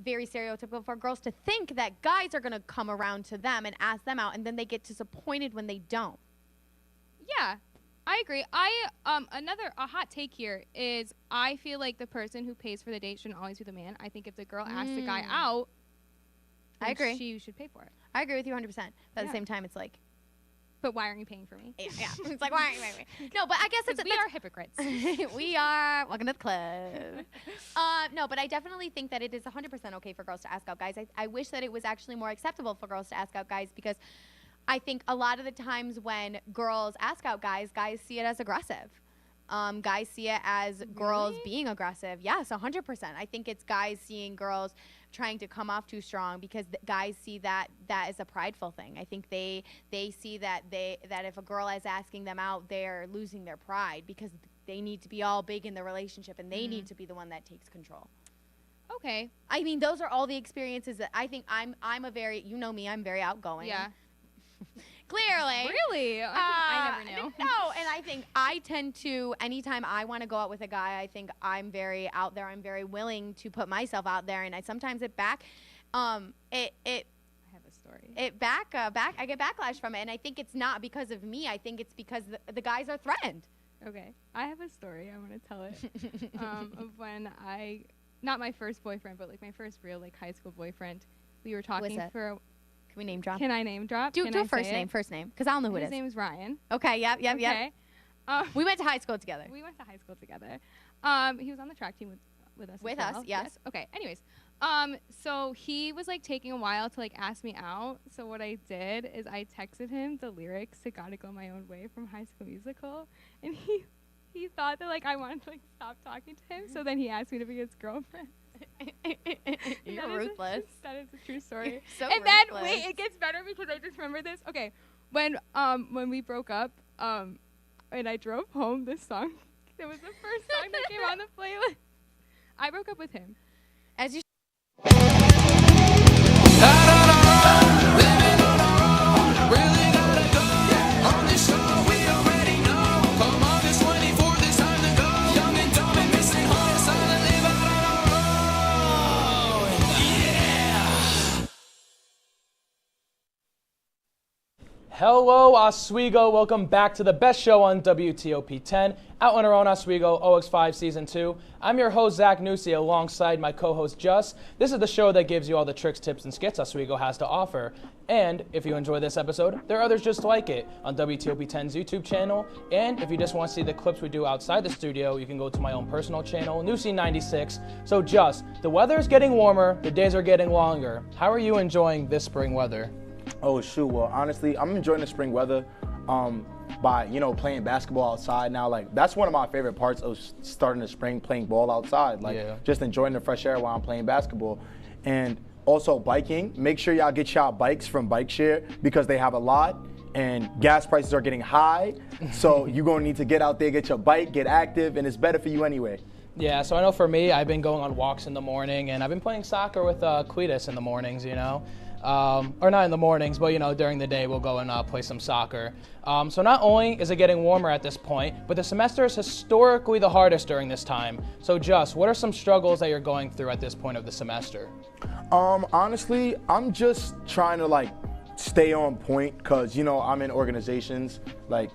very stereotypical for girls to think that guys are gonna come around to them and ask them out, and then they get disappointed when they don't. Yeah, I agree. A hot take here is I feel like the person who pays for the date shouldn't always be the man. I think if the girl asks the guy out, I agree. She should pay for it. I agree with you 100%. But at the same time, it's like, but why aren't you paying for me? Yeah. It's like, why aren't you paying for me? No, but I guess we are hypocrites. We are. Welcome to the club. No, but I definitely think that it is 100% okay for girls to ask out guys. I wish that it was actually more acceptable for girls to ask out guys, because I think a lot of the times when girls ask out guys see it as aggressive. Guys see it as girls being aggressive. Yes, 100%. I think it's guys seeing girls trying to come off too strong, because guys see that as a prideful thing. I think they see that if a girl is asking them out, they're losing their pride, because they need to be all big in the relationship, and they need to be the one that takes control. Okay. I mean, those are all the experiences that I think I'm a very, you know me, I'm very outgoing. Yeah. Clearly. Really? I never knew. No, and I think I tend to, anytime I want to go out with a guy, I think I'm very out there. I'm very willing to put myself out there, and I sometimes I have a story. I get backlash from it, and I think it's not because of me. I think it's because the guys are threatened. Okay. I have a story. I want to tell it. Of when not my first boyfriend, but like my first real high school boyfriend. We were talking for. Can we name drop? Can I name drop? Do a first name, because I'll know who it is. His name is Ryan. Okay, yep. Okay. We went to high school together. We went to high school together. He was on the track team with with us. With as us, well? yes. Okay. Anyways, so he was like taking a while to like ask me out. So what I did is I texted him the lyrics to "Gotta Go My Own Way" from High School Musical, and he thought that like I wanted to like stop talking to him. So then he asked me to be his girlfriend. You're ruthless. That is a true story. You're so and then ruthless. wait, it gets better because I just remember this. Okay, when we broke up, and I drove home, this song, it was the first song that came on the playlist. I broke up with him. As you. Hello, Oswego. Welcome back to the best show on WTOP 10, out on our own Oswego OX5 Season 2. I'm your host, Zach Newsy, alongside my co-host, Just. This is the show that gives you all the tricks, tips, and skits Oswego has to offer. And if you enjoy this episode, there are others just like it on WTOP 10's YouTube channel. And if you just want to see the clips we do outside the studio, you can go to my own personal channel, Newsy96. So Just, the weather is getting warmer, the days are getting longer. How are you enjoying this spring weather? Oh shoot, well honestly, I'm enjoying the spring weather by, you know, playing basketball outside now. Like, that's one of my favorite parts of starting the spring, playing ball outside. Like, just enjoying the fresh air while I'm playing basketball. And also biking, make sure y'all get y'all bikes from Bike Share because they have a lot and gas prices are getting high. So you're gonna need to get out there, get your bike, get active, and it's better for you anyway. Yeah, so I know for me, I've been going on walks in the morning, and I've been playing soccer with Cletus in the mornings, you know. Or not in the mornings, but, you know, during the day we'll go and play some soccer. So not only is it getting warmer at this point, but the semester is historically the hardest during this time. So Just, what are some struggles that you're going through at this point of the semester? Honestly, I'm just trying to, like, stay on point because, you know, I'm in organizations, like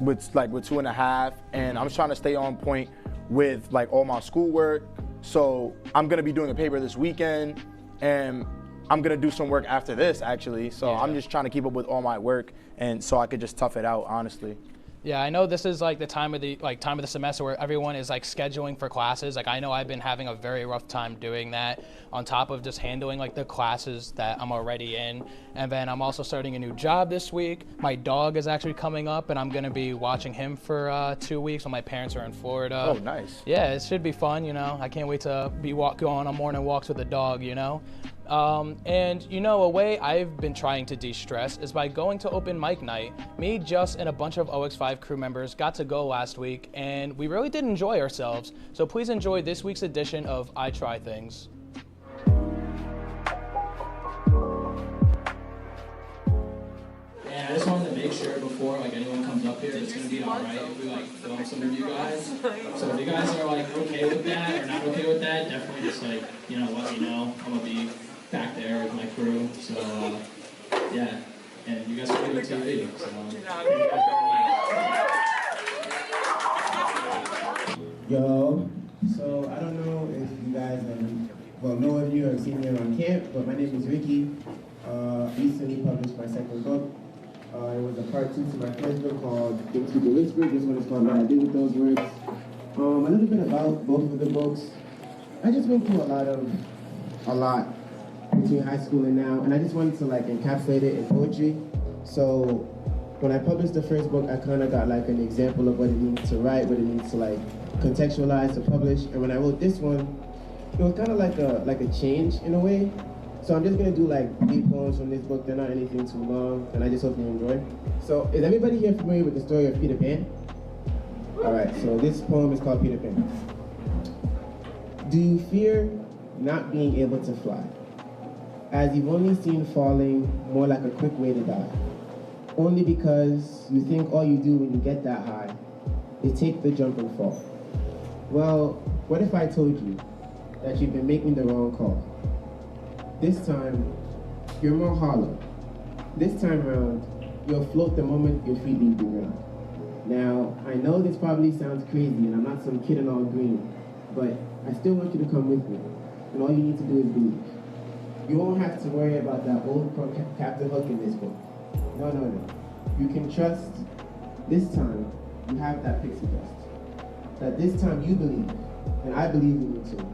with 2.5, and I'm just trying to stay on point with, like, all my schoolwork. So I'm going to be doing a paper this weekend, and I'm gonna do some work after this, actually. So I'm just trying to keep up with all my work, and so I could just tough it out, honestly. Yeah, I know this is like the time of the semester where everyone is like scheduling for classes. Like, I know I've been having a very rough time doing that, on top of just handling like the classes that I'm already in. And then I'm also starting a new job this week. My dog is actually coming up, and I'm gonna be watching him for 2 weeks when my parents are in Florida. Oh, nice. Yeah, it should be fun, you know. I can't wait to be going on morning walks with the dog, you know. And you know, a way I've been trying to de-stress is by going to open mic night. Me, Just, and a bunch of OX5 crew members got to go last week, and we really did enjoy ourselves. So please enjoy this week's edition of I Try Things. And I just wanted to make sure before like anyone comes up here, it's gonna be alright if we like film some of you guys. So if you guys are like okay with that or not okay with that, definitely just like, you know, let me know. I'm gonna be back there with my crew. So yeah, and you guys can do TV. So Yo, so I don't know if you guys know of you have seen me around camp, but my name is Ricky. Recently published my second book. It was a part 2 to my first book called Into the Whisper. This one is called What I Did With Those Words. A little bit about both of the books. I just went through a lot between high school and now, and I just wanted to like encapsulate it in poetry. So when I published the first book, I kind of got like an example of what it means to write, what it means to like contextualize, to publish. And when I wrote this one, it was kind of like a change in a way. So I'm just gonna do like 8 poems from this book. They're not anything too long, and I just hope you enjoy. So is everybody here familiar with the story of Peter Pan? All right, so this poem is called Peter Pan. Do you fear not being able to fly, as you've only seen falling more like a quick way to die, only because you think all you do when you get that high is take the jump and fall? Well, what if I told you that you've been making the wrong call? This time, you're more hollow. This time around, you'll float the moment your feet leave the ground. Now, I know this probably sounds crazy, and I'm not some kid in all green, but I still want you to come with me, and all you need to do is believe. You won't have to worry about that old Captain Hook in this book. No. You can trust. This time, you have that pixie dust. That this time you believe, and I believe in you too.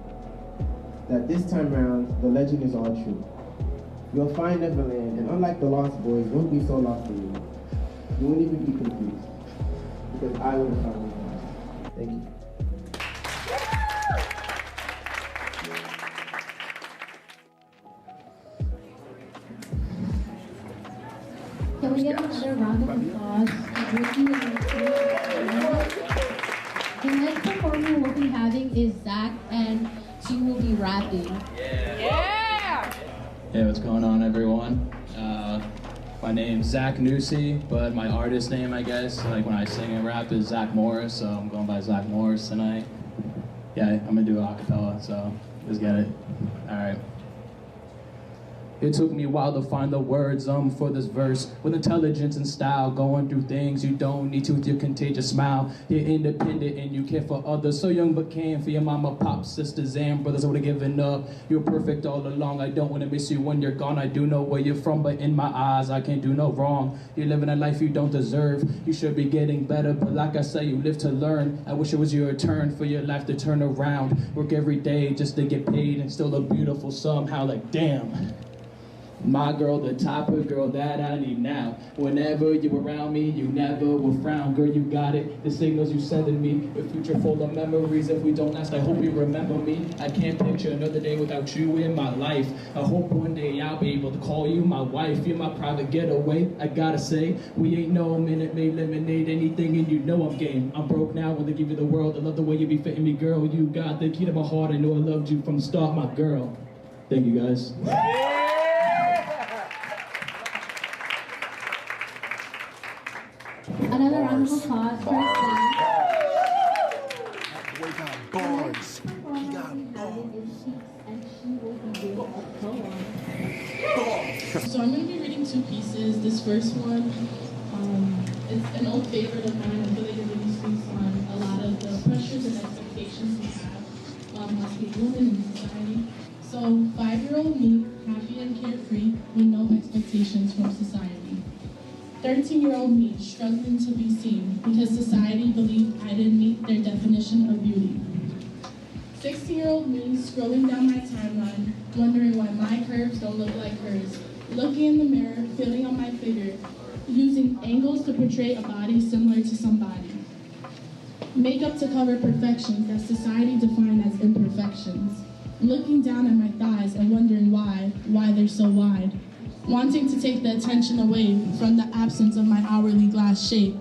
that this time around, the legend is all true. You'll find Neverland, and unlike the Lost Boys, won't be so lost for you. You won't even be confused, because I would have found it. Thank you. Can we get another round of applause for Ricky and Ricky? The next performer we'll be having is Zach, and she will be rapping. Yeah! Hey, what's going on, everyone? My name's Zach Nussi, but my artist name, I guess, like when I sing and rap, is Zach Morris, so I'm going by Zach Morris tonight. Yeah, I'm gonna do a cappella, so just get it. All right. It took me a while to find the words for this verse. With intelligence and style, going through things you don't need to with your contagious smile. You're independent and you care for others. So young but caring for your mama, pop, sisters, and brothers. I would have given up. You're perfect all along. I don't want to miss you when you're gone. I do know where you're from, but in my eyes, I can't do no wrong. You're living a life you don't deserve. You should be getting better, but like I say, you live to learn. I wish it was your turn for your life to turn around. Work every day just to get paid and still look beautiful somehow. Like, damn. My girl, the type of girl that I need now. Whenever you around me, you never will frown. Girl, you got it. The signals you sending me. A future full of memories. If we don't last, I hope you remember me. I can't picture another day without you in my life. I hope one day I'll be able to call you my wife. You're my private getaway. I gotta say, we ain't no Minute Maid lemonade, anything, and you know I'm game. I'm broke now when they give you the world. I love the way you be fitting me, girl. You got the key to my heart. I know I loved you from the start, my girl. Thank you, guys. Another round of applause for Zach. We got bars. He got So I'm going to be reading two pieces. This first one, it's an old favorite of mine. I feel like it really speaks on a lot of the pressures and expectations we have as women in society. So 5-year-old me, happy and carefree, with no expectations from society. 13-year-old me, struggling to be seen because society believed I didn't meet their definition of beauty. 16-year-old me, scrolling down my timeline, wondering why my curves don't look like hers. Looking in the mirror, feeling on my figure, using angles to portray a body similar to somebody. Makeup to cover perfections that society defined as imperfections. Looking down at my thighs and wondering why they're so wide. Wanting to take the attention away from the absence of my hourly glass shape.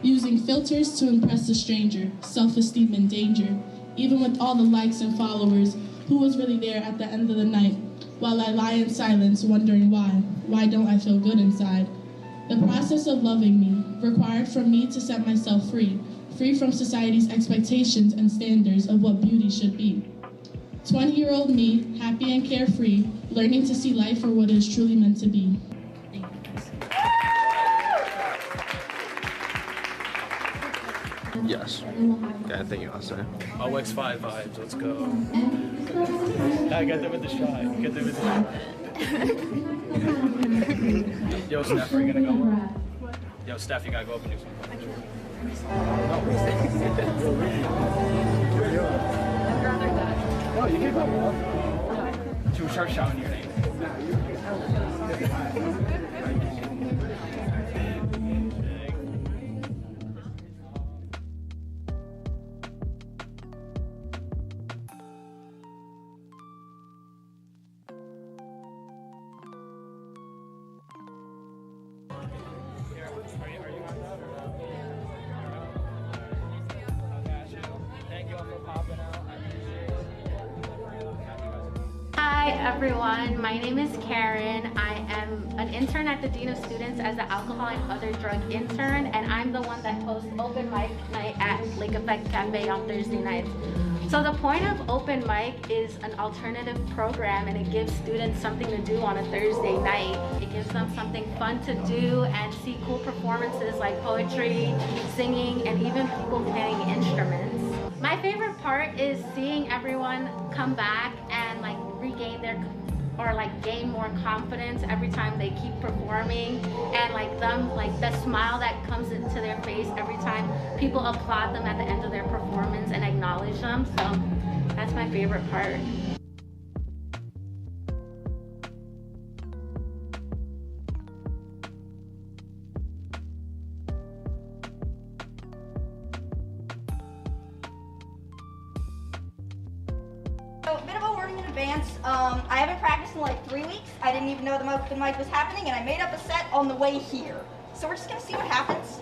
Using filters to impress a stranger, self-esteem in danger. Even with all the likes and followers, who was really there at the end of the night? While I lie in silence, wondering why don't I feel good inside? The process of loving me required for me to set myself free from society's expectations and standards of what beauty should be. 20-year-old me, happy and carefree, learning to see life for what it is truly meant to be. Yes. Yeah, thank you, Austin. OX5 vibes, let's go. I got them with the shot. Get them with the shot. Yo, Steph, are you gonna go? Yo, Steph, you gotta go up and do something. No, you can go. She will start shouting your name. Hi everyone, my name is Karen. I am an intern at the Dean of Students as an alcohol and other drug intern, and I'm the one that hosts open mic night at Lake Effect Cafe on Thursday nights. So the point of open mic is an alternative program, and it gives students something to do on a Thursday night. It gives them something fun to do and see cool performances like poetry, singing, and even people playing instruments. My favorite part is seeing everyone come back and like regain their, or like gain more confidence every time they keep performing, and like them, like the smile that comes into their face every time people applaud them at the end of their performance and acknowledge them. So that's my favorite part. So, a bit of a warning in advance. I haven't practiced in like 3 weeks. I didn't even know the open mic was happening, and I made up a set on the way here. So we're just gonna see what happens.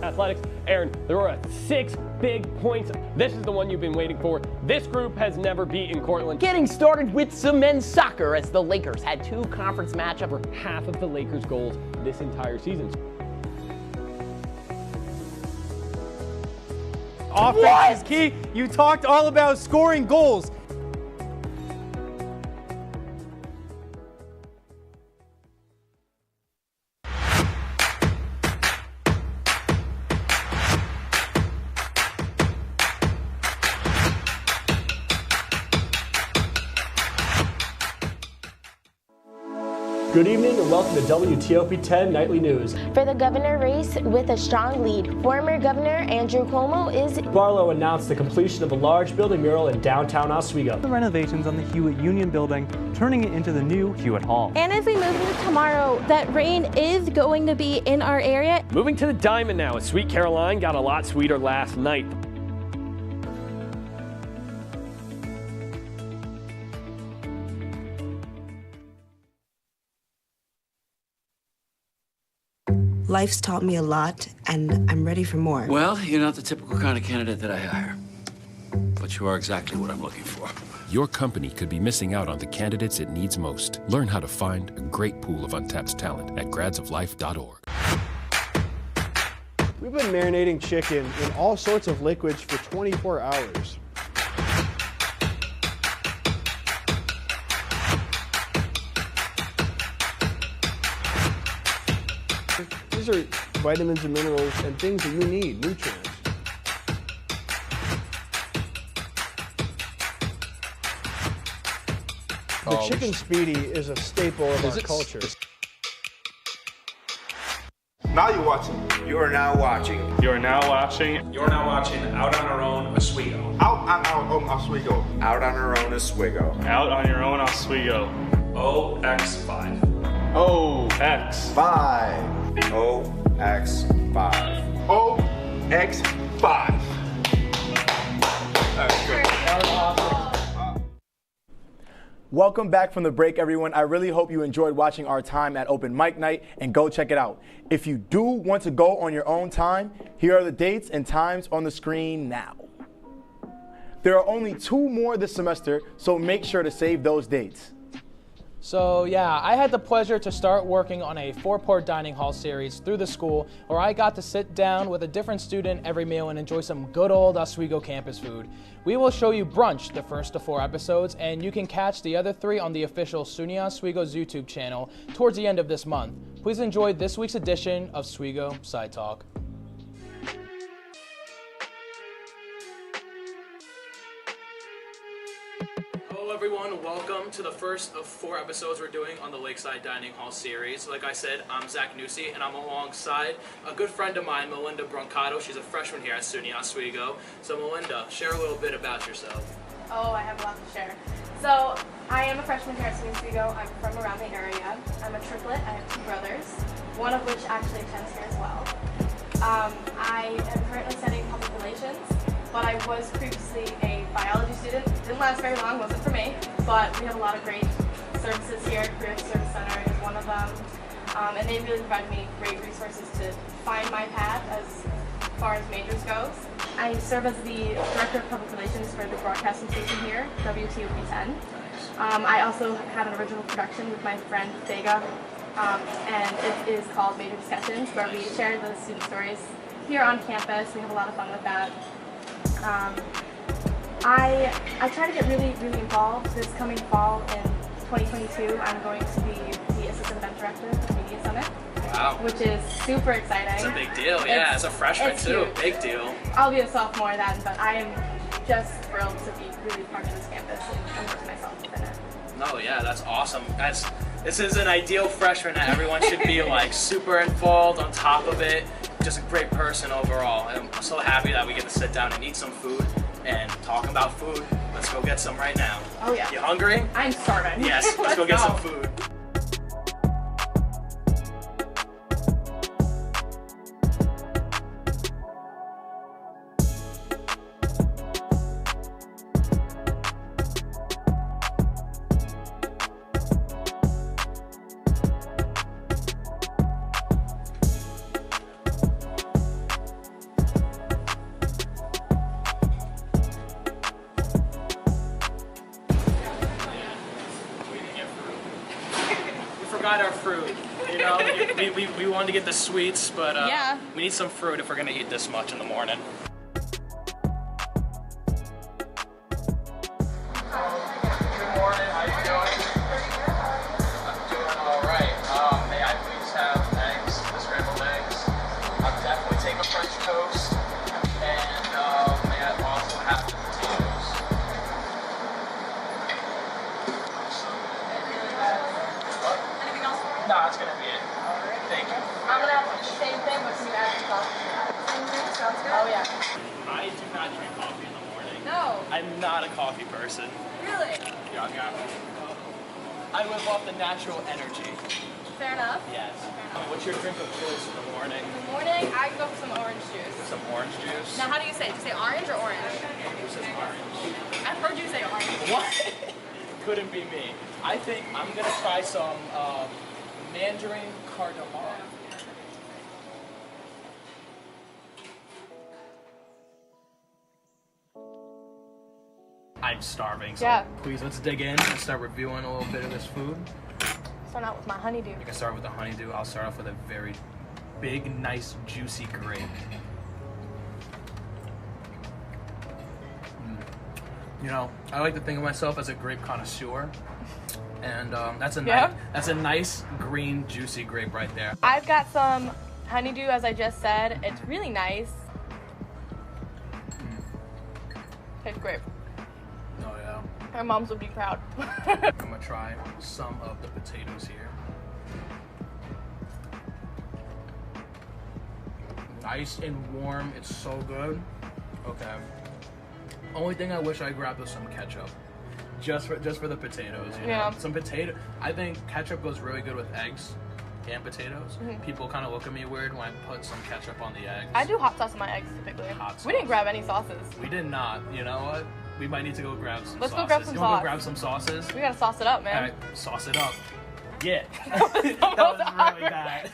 Athletics. Aaron, there were 6 big points. This is the one you've been waiting for. This group has never beaten Cortland. Getting started with some men's soccer as the Lakers had 2 conference matchups. For half of the Lakers' goals this entire season. Offense is key. You talked all about scoring goals. Good evening and welcome to WTOP 10 Nightly News. For the governor race with a strong lead, former Governor Andrew Cuomo is... Barlow announced the completion of a large building mural in downtown Oswego. The renovations on the Hewitt Union building, turning it into the new Hewitt Hall. And as we move into tomorrow, that rain is going to be in our area. Moving to the Diamond now, as Sweet Caroline got a lot sweeter last night. Life's taught me a lot, and I'm ready for more. Well, you're not the typical kind of candidate that I hire. But you are exactly what I'm looking for. Your company could be missing out on the candidates it needs most. Learn how to find a great pool of untapped talent at gradsoflife.org. We've been marinating chicken in all sorts of liquids for 24 hours. These are vitamins and minerals and things that you need, nutrients. The chicken speedy is a staple of our culture. Now you're watching. You are now watching. You are now watching. You are now watching Out on Our Own Oswego. Out on Our Own Oswego. Out on Our Own Oswego. Out on Your Own Oswego. OX5. OX5. OX5. OX5. That's good. Welcome back from the break, everyone. I really hope you enjoyed watching our time at Open Mic Night, and go check it out. If you do want to go on your own time, here are the dates and times on the screen now. There are only 2 more this semester, so make sure to save those dates. So yeah, I had the pleasure to start working on a 4-part dining hall series through the school, where I got to sit down with a different student every meal and enjoy some good old Oswego campus food. We will show you Brunch the first of 4 episodes, and you can catch the other 3 on the official SUNY Oswego's YouTube channel towards the end of this month. Please enjoy this week's edition of Oswego Side Talk. Hello everyone, welcome to the first of 4 episodes we're doing on the Lakeside Dining Hall series. Like I said, I'm Zach Nussi, and I'm alongside a good friend of mine, Melinda Brancato. She's a freshman here at SUNY Oswego. So Melinda, share a little bit about yourself. Oh, I have a lot to share. So, I am a freshman here at SUNY Oswego. I'm from around the area. I'm a triplet. I have 2 brothers, one of which actually attends here as well. I am currently studying public relations, but I was previously a biology student. Didn't last very long, wasn't for me, but we have a lot of great services here. Career Service Center is one of them, and they really provided me great resources to find my path as far as majors goes. I serve as the Director of Public Relations for the broadcasting station here, WTOP 10. I also have an original production with my friend Vega, and it is called Major Discussions, where we share the student stories here on campus. We have a lot of fun with that. I try to get really involved. This coming fall in 2022, I'm going to be the Assistant Event Director of the Media Summit. Wow. Which is super exciting. It's a big deal, yeah, as a freshman too, huge. big deal. I'll be a sophomore then, but I am just thrilled to be really part of this campus and immerse myself within it. No, yeah, that's awesome. This is an ideal freshman that everyone should be like super involved, on top of it. Just a great person overall. I'm so happy that we get to sit down and eat some food and talk about food. Let's go get some right now. Oh yeah. You hungry? I'm starving. Yes, let's go get some food. Our fruit, you know, we wanted to get the sweets, but yeah, we need some fruit if we're gonna eat this much in the morning. Good morning, how you doing? I'm doing all right. May I please have eggs, the scrambled eggs? I'll definitely take a French toast, and may I also have the potatoes? No, that's gonna be it. Thank you. I'm gonna have the same thing, but can you add some coffee? Same thing, sounds good. Oh yeah. I do not drink coffee in the morning. No. I'm not a coffee person. Really? Yeah, I live off the natural energy. Fair enough. Yes. What's your drink of choice in the morning? In the morning, I go for some orange juice. Some orange juice? Now, how do you say it? Do you say orange or orange? Who says orange? I've heard you say orange. What? Couldn't be me. I think I'm gonna try some mandarin cardamom. I'm starving, so Yeah. please let's dig in and start reviewing a little bit of this food. Start out with my honeydew. You can start with the honeydew. I'll start off with a very big, nice, juicy grape. You know, I like to think of myself as a grape connoisseur, and that's a nice green, juicy grape right there. I've got some honeydew, as I just said. It's really nice. Tastes great. Oh yeah. Our moms would be proud. I'm gonna try some of the potatoes here. Nice and warm. It's so good. Okay. Only thing I wish I grabbed was some ketchup, just for the potatoes. You know? Some potato. I think ketchup goes really good with eggs and potatoes. People kind of look at me weird when I put some ketchup on the eggs. I do hot sauce on my eggs typically. We didn't grab any sauces. We did not. You know what? We might need to go grab some Let's sauces. go grab some You wanna sauce. go grab some sauces? We gotta sauce it up, man. All right, sauce it up. Yeah. That was really bad.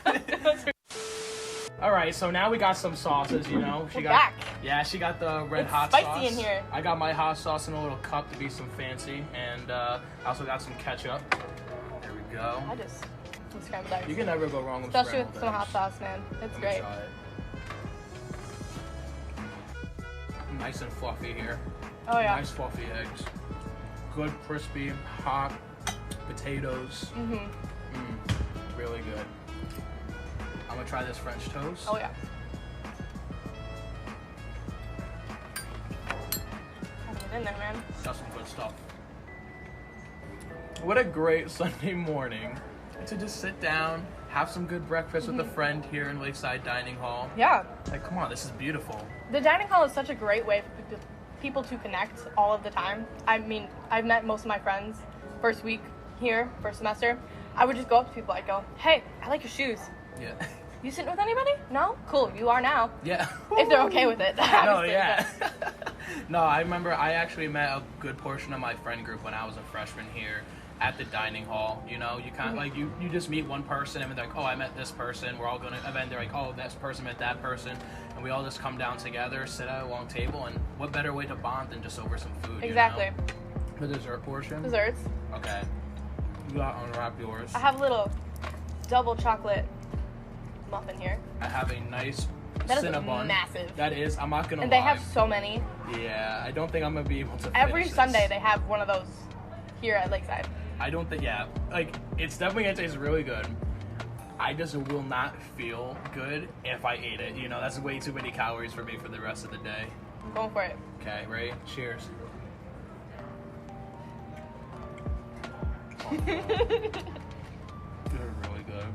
All right, so now we got some sauces, you know. We're back. Yeah, she got the red hot spicy sauce. in here. I got my hot sauce in a little cup to be some fancy, and I also got some ketchup. There we go. I just scrambled eggs. You can never go wrong with especially with scrambled some eggs. hot sauce, man. It's great. Try it. Nice and fluffy here. Oh yeah. Nice fluffy eggs. Good crispy, hot potatoes. Really good. I'm gonna try this French toast. Oh yeah. Get it in there, man. That's some good stuff. What a great Sunday morning to just sit down, have some good breakfast with a friend here in Lakeside Dining Hall. Yeah. Like, come on, this is beautiful. The dining hall is such a great way for people to connect all of the time. I mean, I've met most of my friends first week here, first semester. I would just go up to people. I'd go, hey, I like your shoes. Yeah. You sitting with anybody? No? Cool, you are now. Yeah. If they're okay with it. No, obviously, yeah. No, I remember I actually met a good portion of my friend group when I was a freshman here at the dining hall. You know, you kind of like, you just meet one person and they're like, oh, I met this person. We're all going to, and then they're like, oh, this person met that person. And we all just come down together, sit at a long table, and what better way to bond than just over some food, Exactly. You know? The dessert portion? Desserts. Okay. You got to unwrap yours. I have a little double chocolate muffin here. I have a nice That is Cinnabon. massive. That is, I'm not going to lie. And they have so many. Yeah, I don't think I'm going to be able to Every finish Sunday this. they have one of those here at Lakeside. I don't think, yeah, like, it's definitely going to taste really good. I just will not feel good if I ate it. You know, that's way too many calories for me for the rest of the day. I'm going for it. Okay, ready? Cheers. They're really good.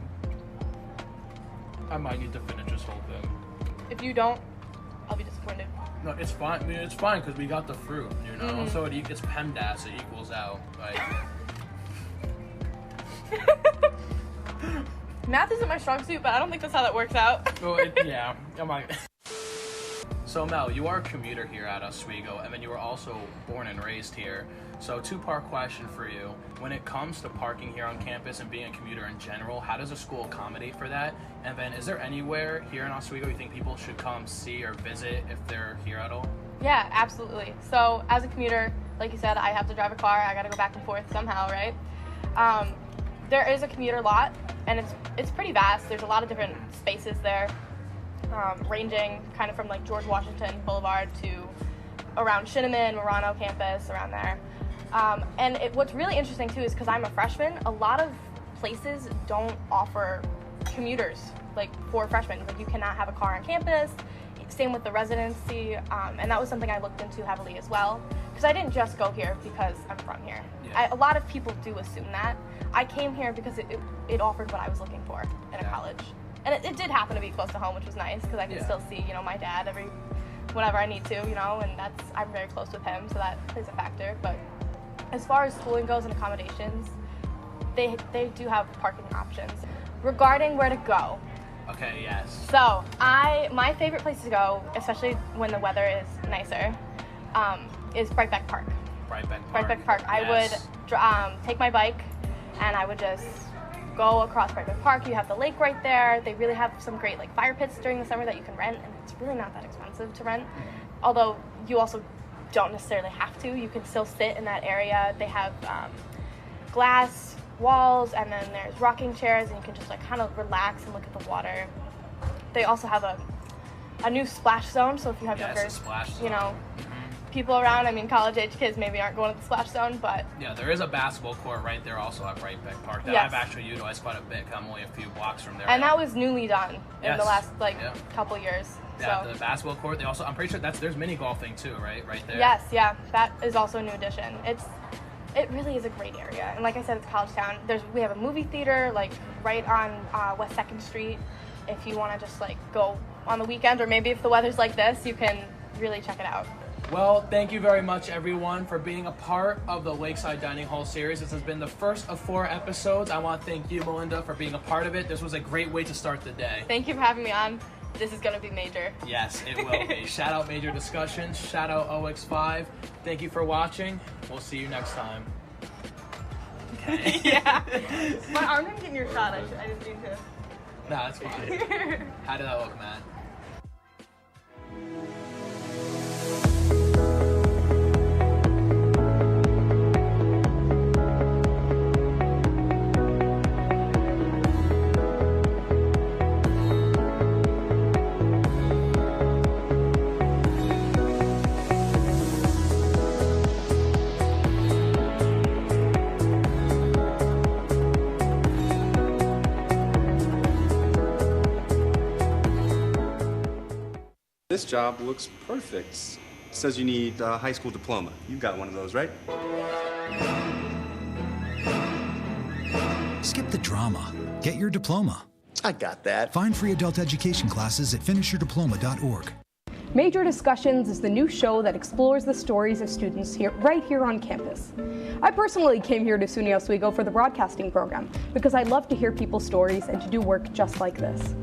I might need to finish this whole thing. If you don't, I'll be disappointed. No, it's fine. I mean, it's fine because we got the fruit, you know? So it's PEMDAS, it equals out. Like... Math isn't my strong suit, but I don't think that's how that works out. Well, yeah. I'm like... So Mel, you are a commuter here at Oswego, and then you were also born and raised here. So two-part question for you. When it comes to parking here on campus and being a commuter in general, how does a school accommodate for that? And then is there anywhere here in Oswego you think people should come see or visit if they're here at all? Yeah, absolutely. So as a commuter, like you said, I have to drive a car. I got to go back and forth somehow, right? There is a commuter lot, and it's pretty vast. There's a lot of different spaces there, ranging kind of from like George Washington Boulevard to around Shinneman, Marano campus, around there. And what's really interesting too is because I'm a freshman, a lot of places don't offer commuters like for freshmen. Like you cannot have a car on campus. Same with the residency, and that was something I looked into heavily as well. Because I didn't just go here because I'm from here. Yeah. A lot of people do assume that. I came here because it offered what I was looking for in a college. And it did happen to be close to home, which was nice because I could still see, you know, my dad whenever I need to, you know, and I'm very close with him, so that plays a factor. But as far as schooling goes and accommodations, they do have parking options. Regarding where to go. Okay, yes. So my favorite place to go, especially when the weather is nicer, is Brightbeck Park. Brightbeck Park. I would take my bike and I would just go across Brightbeck Park. You have the lake right there. They really have some great like fire pits during the summer that you can rent, and it's really not that expensive to rent. Although you also don't necessarily have to. You can still sit in that area. They have glass walls, and then there's rocking chairs, and you can just like kind of relax and look at the water. They also have a new splash zone, so if you have younger, you know, people around, I mean, college-age kids maybe aren't going to the splash zone, but... Yeah, there is a basketball court right there also at Right Beck Park that I've actually utilized quite a bit. I'm only a few blocks from there. And that was newly done in the last, couple years. Yeah, so. The basketball court, they also, I'm pretty sure there's mini golfing too, right there. Yes, yeah, that is also a new addition. It really is a great area, and like I said, it's college town. We have a movie theater, like, right on West 2nd Street. If you want to just, like, go on the weekend, or maybe if the weather's like this, you can really check it out. Well, thank you very much, everyone, for being a part of the Lakeside Dining Hall series. This has been the first of 4 episodes. I want to thank you, Melinda, for being a part of it. This was a great way to start the day. Thank you for having me on. This is going to be major. Yes, it will be. Shout out Major Discussions. Shout out OX5. Thank you for watching. We'll see you next time. Okay. Yeah. My arm didn't get in your shot. I didn't mean to. Nah, that's fine. How did that look, Matt? This job looks perfect. It says you need a high school diploma. You've got one of those, right? Skip the drama. Get your diploma. I got that. Find free adult education classes at finishyourdiploma.org. Major Discussions is the new show that explores the stories of students right here on campus. I personally came here to SUNY Oswego for the broadcasting program because I love to hear people's stories and to do work just like this.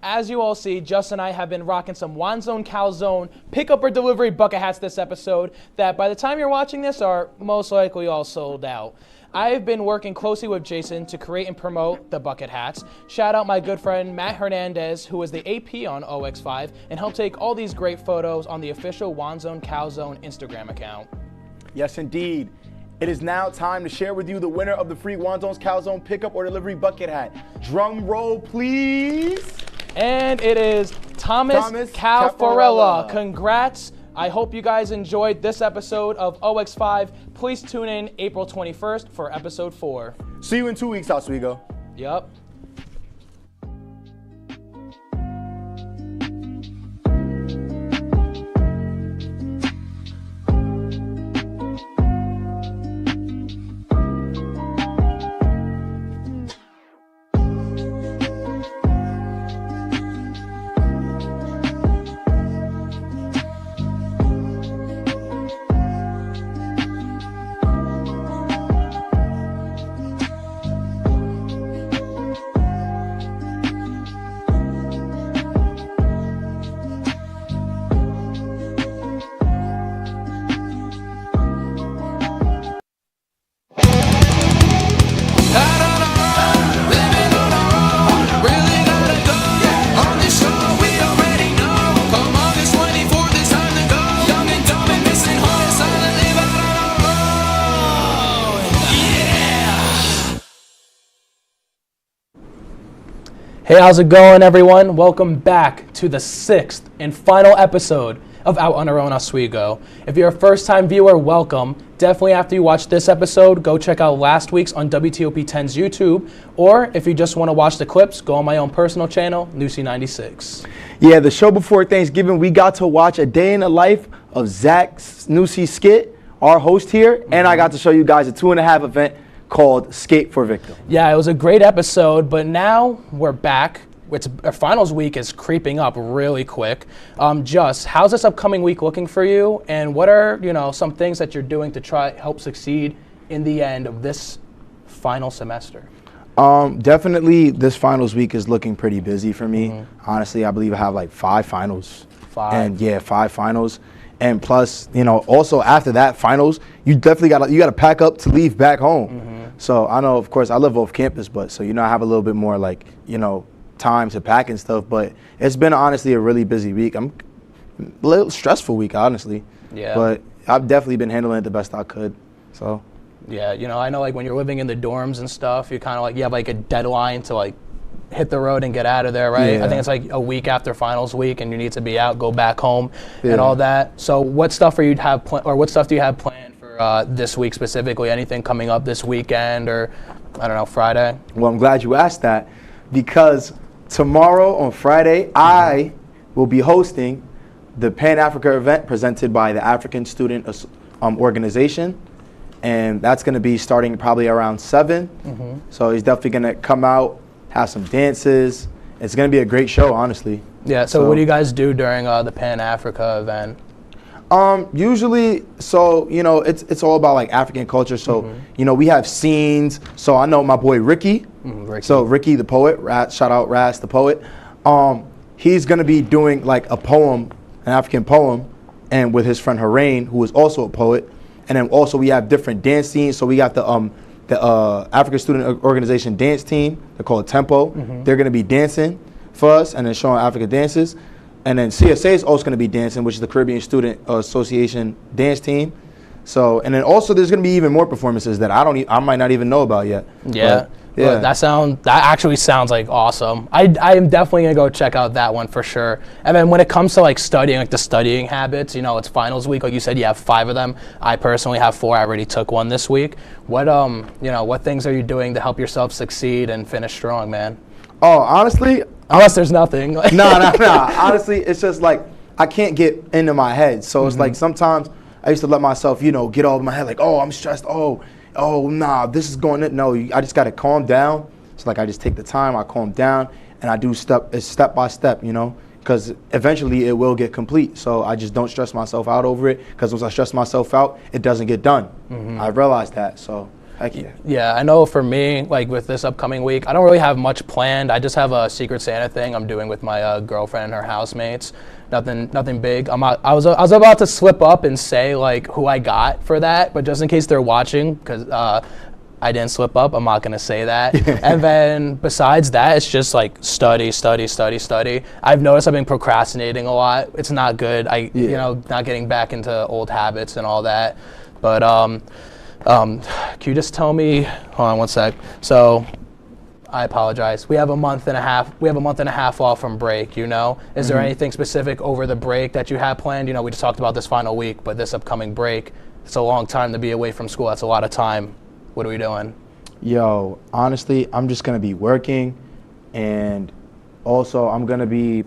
As you all see, Justin and I have been rocking some Wanzone Calzone pickup or delivery bucket hats this episode that by the time you're watching this are most likely all sold out. I've been working closely with Jason to create and promote the bucket hats. Shout out my good friend Matt Hernandez, who is the AP on OX5 and helped take all these great photos on the official Wanzone Calzone Instagram account. Yes, indeed. It is now time to share with you the winner of the free Wanzone's Calzone pickup or delivery bucket hat. Drum roll, please. And it is Thomas Calforella. Congrats. I hope you guys enjoyed this episode of OX5. Please tune in April 21st for episode 4. See you in 2 weeks, Oswego. Yep. Hey, how's it going, everyone? Welcome back to the 6th and final episode of Out on Our Own Oswego. If you're a first-time viewer, welcome. Definitely after you watch this episode, go check out last week's on WTOP 10's YouTube, or if you just want to watch the clips, go on my own personal channel, Nusi96. Yeah, the show before Thanksgiving, we got to watch a day in the life of Zach Nusi Skit, our host here, and I got to show you guys a 2.5 event called Skate for Victim. Yeah, it was a great episode, but now we're back. Our finals week is creeping up really quick. Just, how's this upcoming week looking for you? And what are, some things that you're doing to try help succeed in the end of this final semester? Definitely this finals week is looking pretty busy for me. Honestly, I believe I have like 5 finals. 5? And yeah, 5 finals. And plus, also after that finals, you definitely got to pack up to leave back home. So I know, of course, I live off campus, but so, I have a little bit more like, time to pack and stuff. But it's been honestly a really busy week. I'm a little stressful week, honestly. Yeah. But I've definitely been handling it the best I could. So. Yeah, I know like when you're living in the dorms and stuff, you kind of like, you have like a deadline to like hit the road and get out of there, right? Yeah. I think it's like a week after finals week and you need to be out, go back home and all that. So what stuff do you have planned for this week specifically? Anything coming up this weekend or, I don't know, Friday? Well, I'm glad you asked that because tomorrow on Friday, I will be hosting the Pan-Africa event presented by the African Student Organization. And that's going to be starting probably around 7. So he's definitely going to come out, have some dances. It's going to be a great show, honestly. Yeah, so what do you guys do during the Pan-Africa event? Usually, so, it's all about like African culture. So, we have scenes. So I know my boy Ricky. So Ricky the poet, shout out Ras the poet. He's going to be doing like a poem, an African poem, and with his friend Harain, who is also a poet. And then also we have different dance scenes. So we got the African Student Organization dance team. They're called Tempo. They're going to be dancing for us and then showing African dances. And then CSA is also going to be dancing, which is the Caribbean Student Association dance team. So, and then also there's going to be even more performances that I might not even know about yet. Yeah. Yeah. That actually sounds like awesome. I am definitely gonna go check out that one for sure. And then when it comes to like studying, like the studying habits, it's finals week. Like you said, you have 5 of them. I personally have 4. I already took one this week. What what things are you doing to help yourself succeed and finish strong, man? Oh, honestly, unless there's nothing. No. Honestly, it's just like I can't get into my head. So it's like sometimes I used to let myself, get all in my head like, oh, I'm stressed. Oh, nah, this is going to, no, I just got to calm down. It's like I just take the time, I calm down, and I do step by step, because eventually it will get complete. So I just don't stress myself out over it, because once I stress myself out, it doesn't get done. I realized that, so heck yeah. Yeah, I know for me, like with this upcoming week, I don't really have much planned. I just have a Secret Santa thing I'm doing with my girlfriend and her housemates. Nothing big. I was about to slip up and say like who I got for that, but just in case they're watching, because I didn't slip up, I'm not gonna say that. And then besides that, it's just like study. I've noticed I've been procrastinating a lot. It's not good. Not getting back into old habits and all that. But can you just tell me? Hold on one sec. So. I apologize. We have a month and a half off from break, Is there anything specific over the break that you have planned? We just talked about this final week, but this upcoming break, it's a long time to be away from school. That's a lot of time. What are we doing? Yo, honestly, I'm just going to be working, and also I'm going to be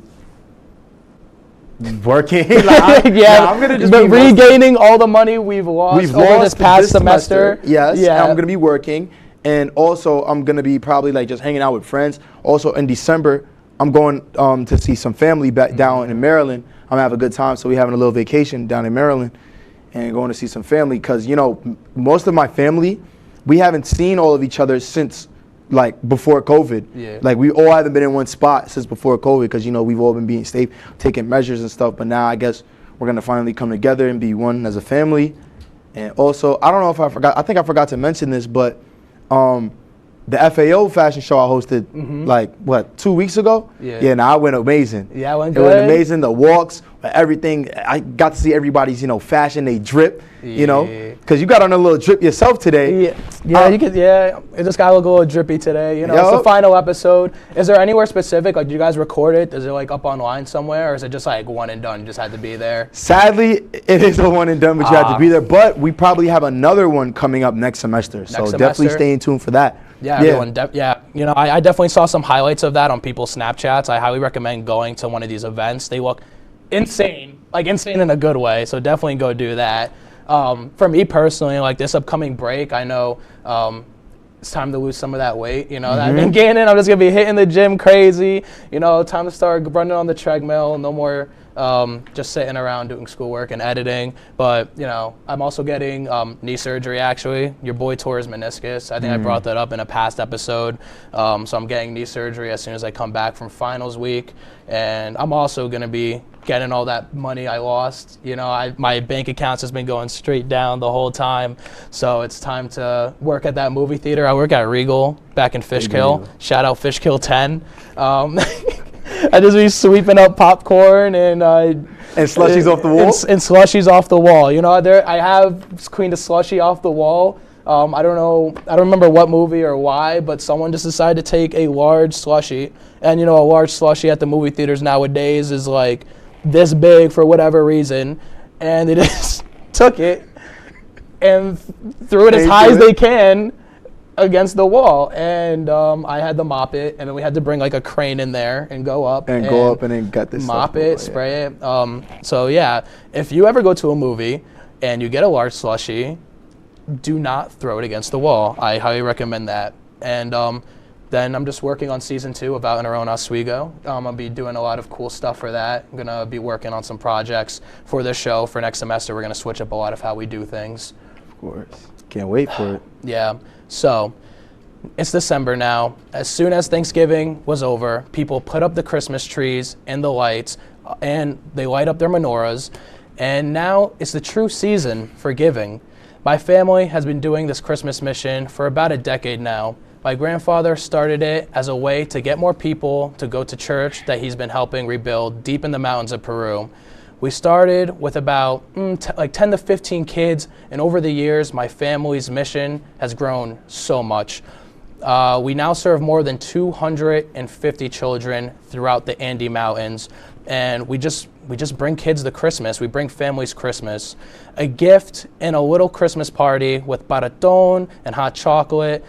working. I'm going to just be regaining all the money we've lost over this past semester. Yes, yeah. I'm going to be working. And also, I'm going to be probably like just hanging out with friends. Also, in December, I'm going to see some family back down in Maryland. I'm going to have a good time. So we're having a little vacation down in Maryland and going to see some family. Because, most of my family, we haven't seen all of each other since like before COVID. Yeah. Like we all haven't been in one spot since before COVID because, we've all been being safe, taking measures and stuff. But now I guess we're going to finally come together and be one as a family. And also, I don't know if I think I forgot to mention this, but the FAO fashion show I hosted, like, 2 weeks ago? Yeah. Yeah, I went amazing. Yeah, I went good. It went amazing. The walks, everything. I got to see everybody's, fashion, they drip, because you got on a little drip yourself today. Yeah, you could. Yeah, it just got a little drippy today. It's the final episode. Is there anywhere specific? Like, do you guys record it? Is it like up online somewhere, or is it just like one and done? You just had to be there. Sadly, it is a one and done, but you had to be there. But we probably have another one coming up next semester, so definitely stay tuned for that. Yeah, everyone. I definitely saw some highlights of that on people's Snapchats. I highly recommend going to one of these events. They look insane, like insane in a good way. So definitely go do that. For me personally, like this upcoming break, I know it's time to lose some of that weight. That I've been gaining. I'm just gonna be hitting the gym crazy. Time to start running on the treadmill. No more just sitting around doing schoolwork and editing. But I'm also getting knee surgery. Actually, your boy tore his meniscus. I think I brought that up in a past episode. So I'm getting knee surgery as soon as I come back from finals week, and I'm also gonna be getting all that money I lost. My bank accounts has been going straight down the whole time. So it's time to work at that movie theater. I work at Regal back in Fishkill. Shout out Fishkill 10. I just be sweeping up popcorn and slushies off the wall. And slushies off the wall. I have cleaned a slushie off the wall. I don't remember what movie or why, but someone just decided to take a large slushie. And a large slushie at the movie theaters nowadays is like this big for whatever reason, and they just took it and threw it as high as they can against the wall, and I had to mop it, and then we had to bring like a crane in there and go up and then get this mop it, spray it. So yeah, if you ever go to a movie and you get a large slushie, do not throw it against the wall. I highly recommend that. And then I'm just working on season 2 of Out in Our Own Oswego. I'll be doing a lot of cool stuff for that. I'm gonna be working on some projects for this show. For next semester, we're gonna switch up a lot of how we do things. Of course, can't wait for it. Yeah, so it's December now. As soon as Thanksgiving was over, people put up the Christmas trees and the lights, and they light up their menorahs. And now it's the true season for giving. My family has been doing this Christmas mission for about a decade now. My grandfather started it as a way to get more people to go to church that he's been helping rebuild deep in the mountains of Peru. We started with about 10 to 15 kids, and over the years, my family's mission has grown so much. We now serve more than 250 children throughout the Andes Mountains, and we just bring kids the Christmas. We bring families Christmas. A gift and a little Christmas party with baratón and hot chocolate,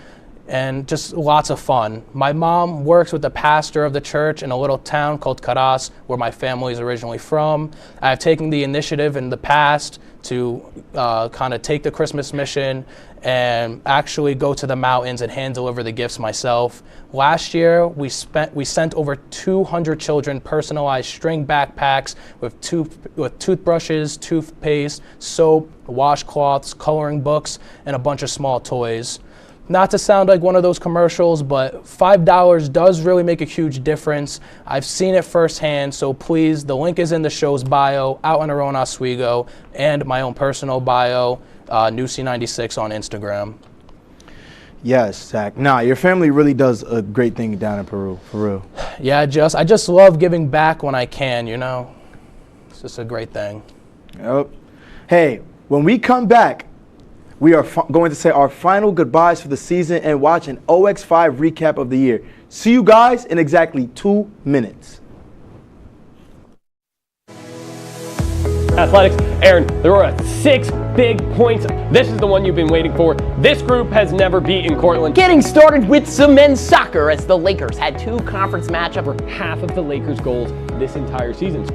and just lots of fun. My mom works with the pastor of the church in a little town called Caras, where my family is originally from. I've taken the initiative in the past to kind of take the Christmas mission and actually go to the mountains and hand deliver the gifts myself. Last year, we sent over 200 children personalized string backpacks with toothbrushes, toothpaste, soap, washcloths, coloring books, and a bunch of small toys. Not to sound like one of those commercials, but $5 does really make a huge difference. I've seen it firsthand, so please, the link is in the show's bio, Out in Our Own Oswego, and my own personal bio, Nusi96 on Instagram. Yes, Zach. Nah, your family really does a great thing down in Peru, for real. Yeah, I just love giving back when I can, It's just a great thing. Yep. Hey, when we come back, we are going to say our final goodbyes for the season and watch an OX5 recap of the year. See you guys in exactly 2 minutes. Athletics, Aaron, there are 6 big points. This is the one you've been waiting for. This group has never beaten Cortland. Getting started with some men's soccer as the Lakers had 2 conference matchups for half of the Lakers' goals this entire season.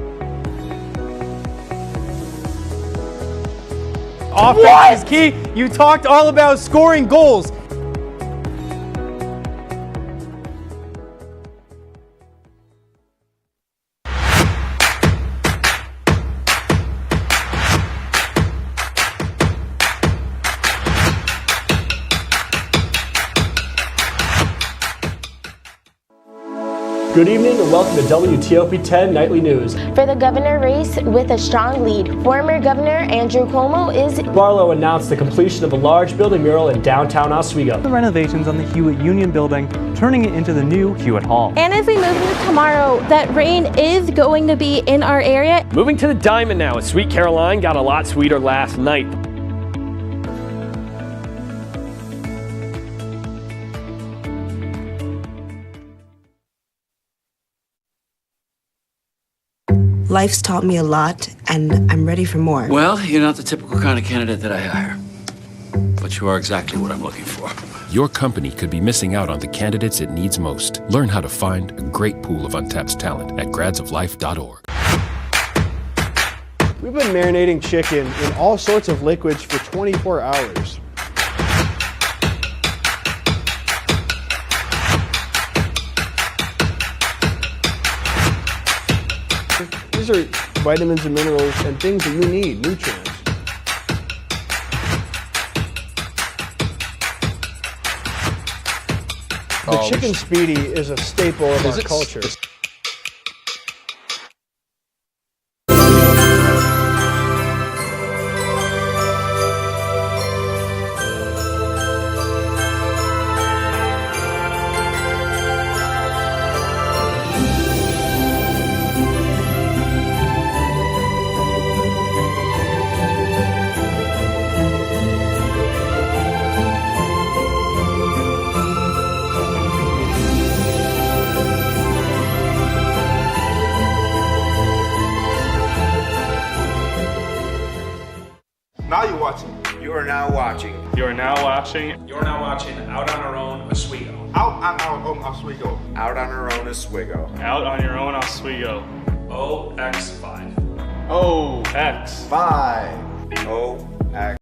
Offense is key. You talked all about scoring goals. Good evening and welcome to WTOP 10 Nightly News. For the governor race with a strong lead, former Governor Andrew Cuomo is... Barlow announced the completion of a large building mural in downtown Oswego. The renovations on the Hewitt Union Building, turning it into the new Hewitt Hall. And as we move into tomorrow, that rain is going to be in our area. Moving to the Diamond now, as Sweet Caroline got a lot sweeter last night. Life's taught me a lot, and I'm ready for more. Well, you're not the typical kind of candidate that I hire. But you are exactly what I'm looking for. Your company could be missing out on the candidates it needs most. Learn how to find a great pool of untapped talent at gradsoflife.org. We've been marinating chicken in all sorts of liquids for 24 hours. These are vitamins and minerals and things that you need, nutrients. The chicken speedy is a staple of our culture. Now you're watching. You are now watching. You are now watching. You're now watching Out on Our Own Oswego. Out on Our Own Oswego. Out on Our Own Oswego. Out on your own Oswego. OX5. OX5. OX5.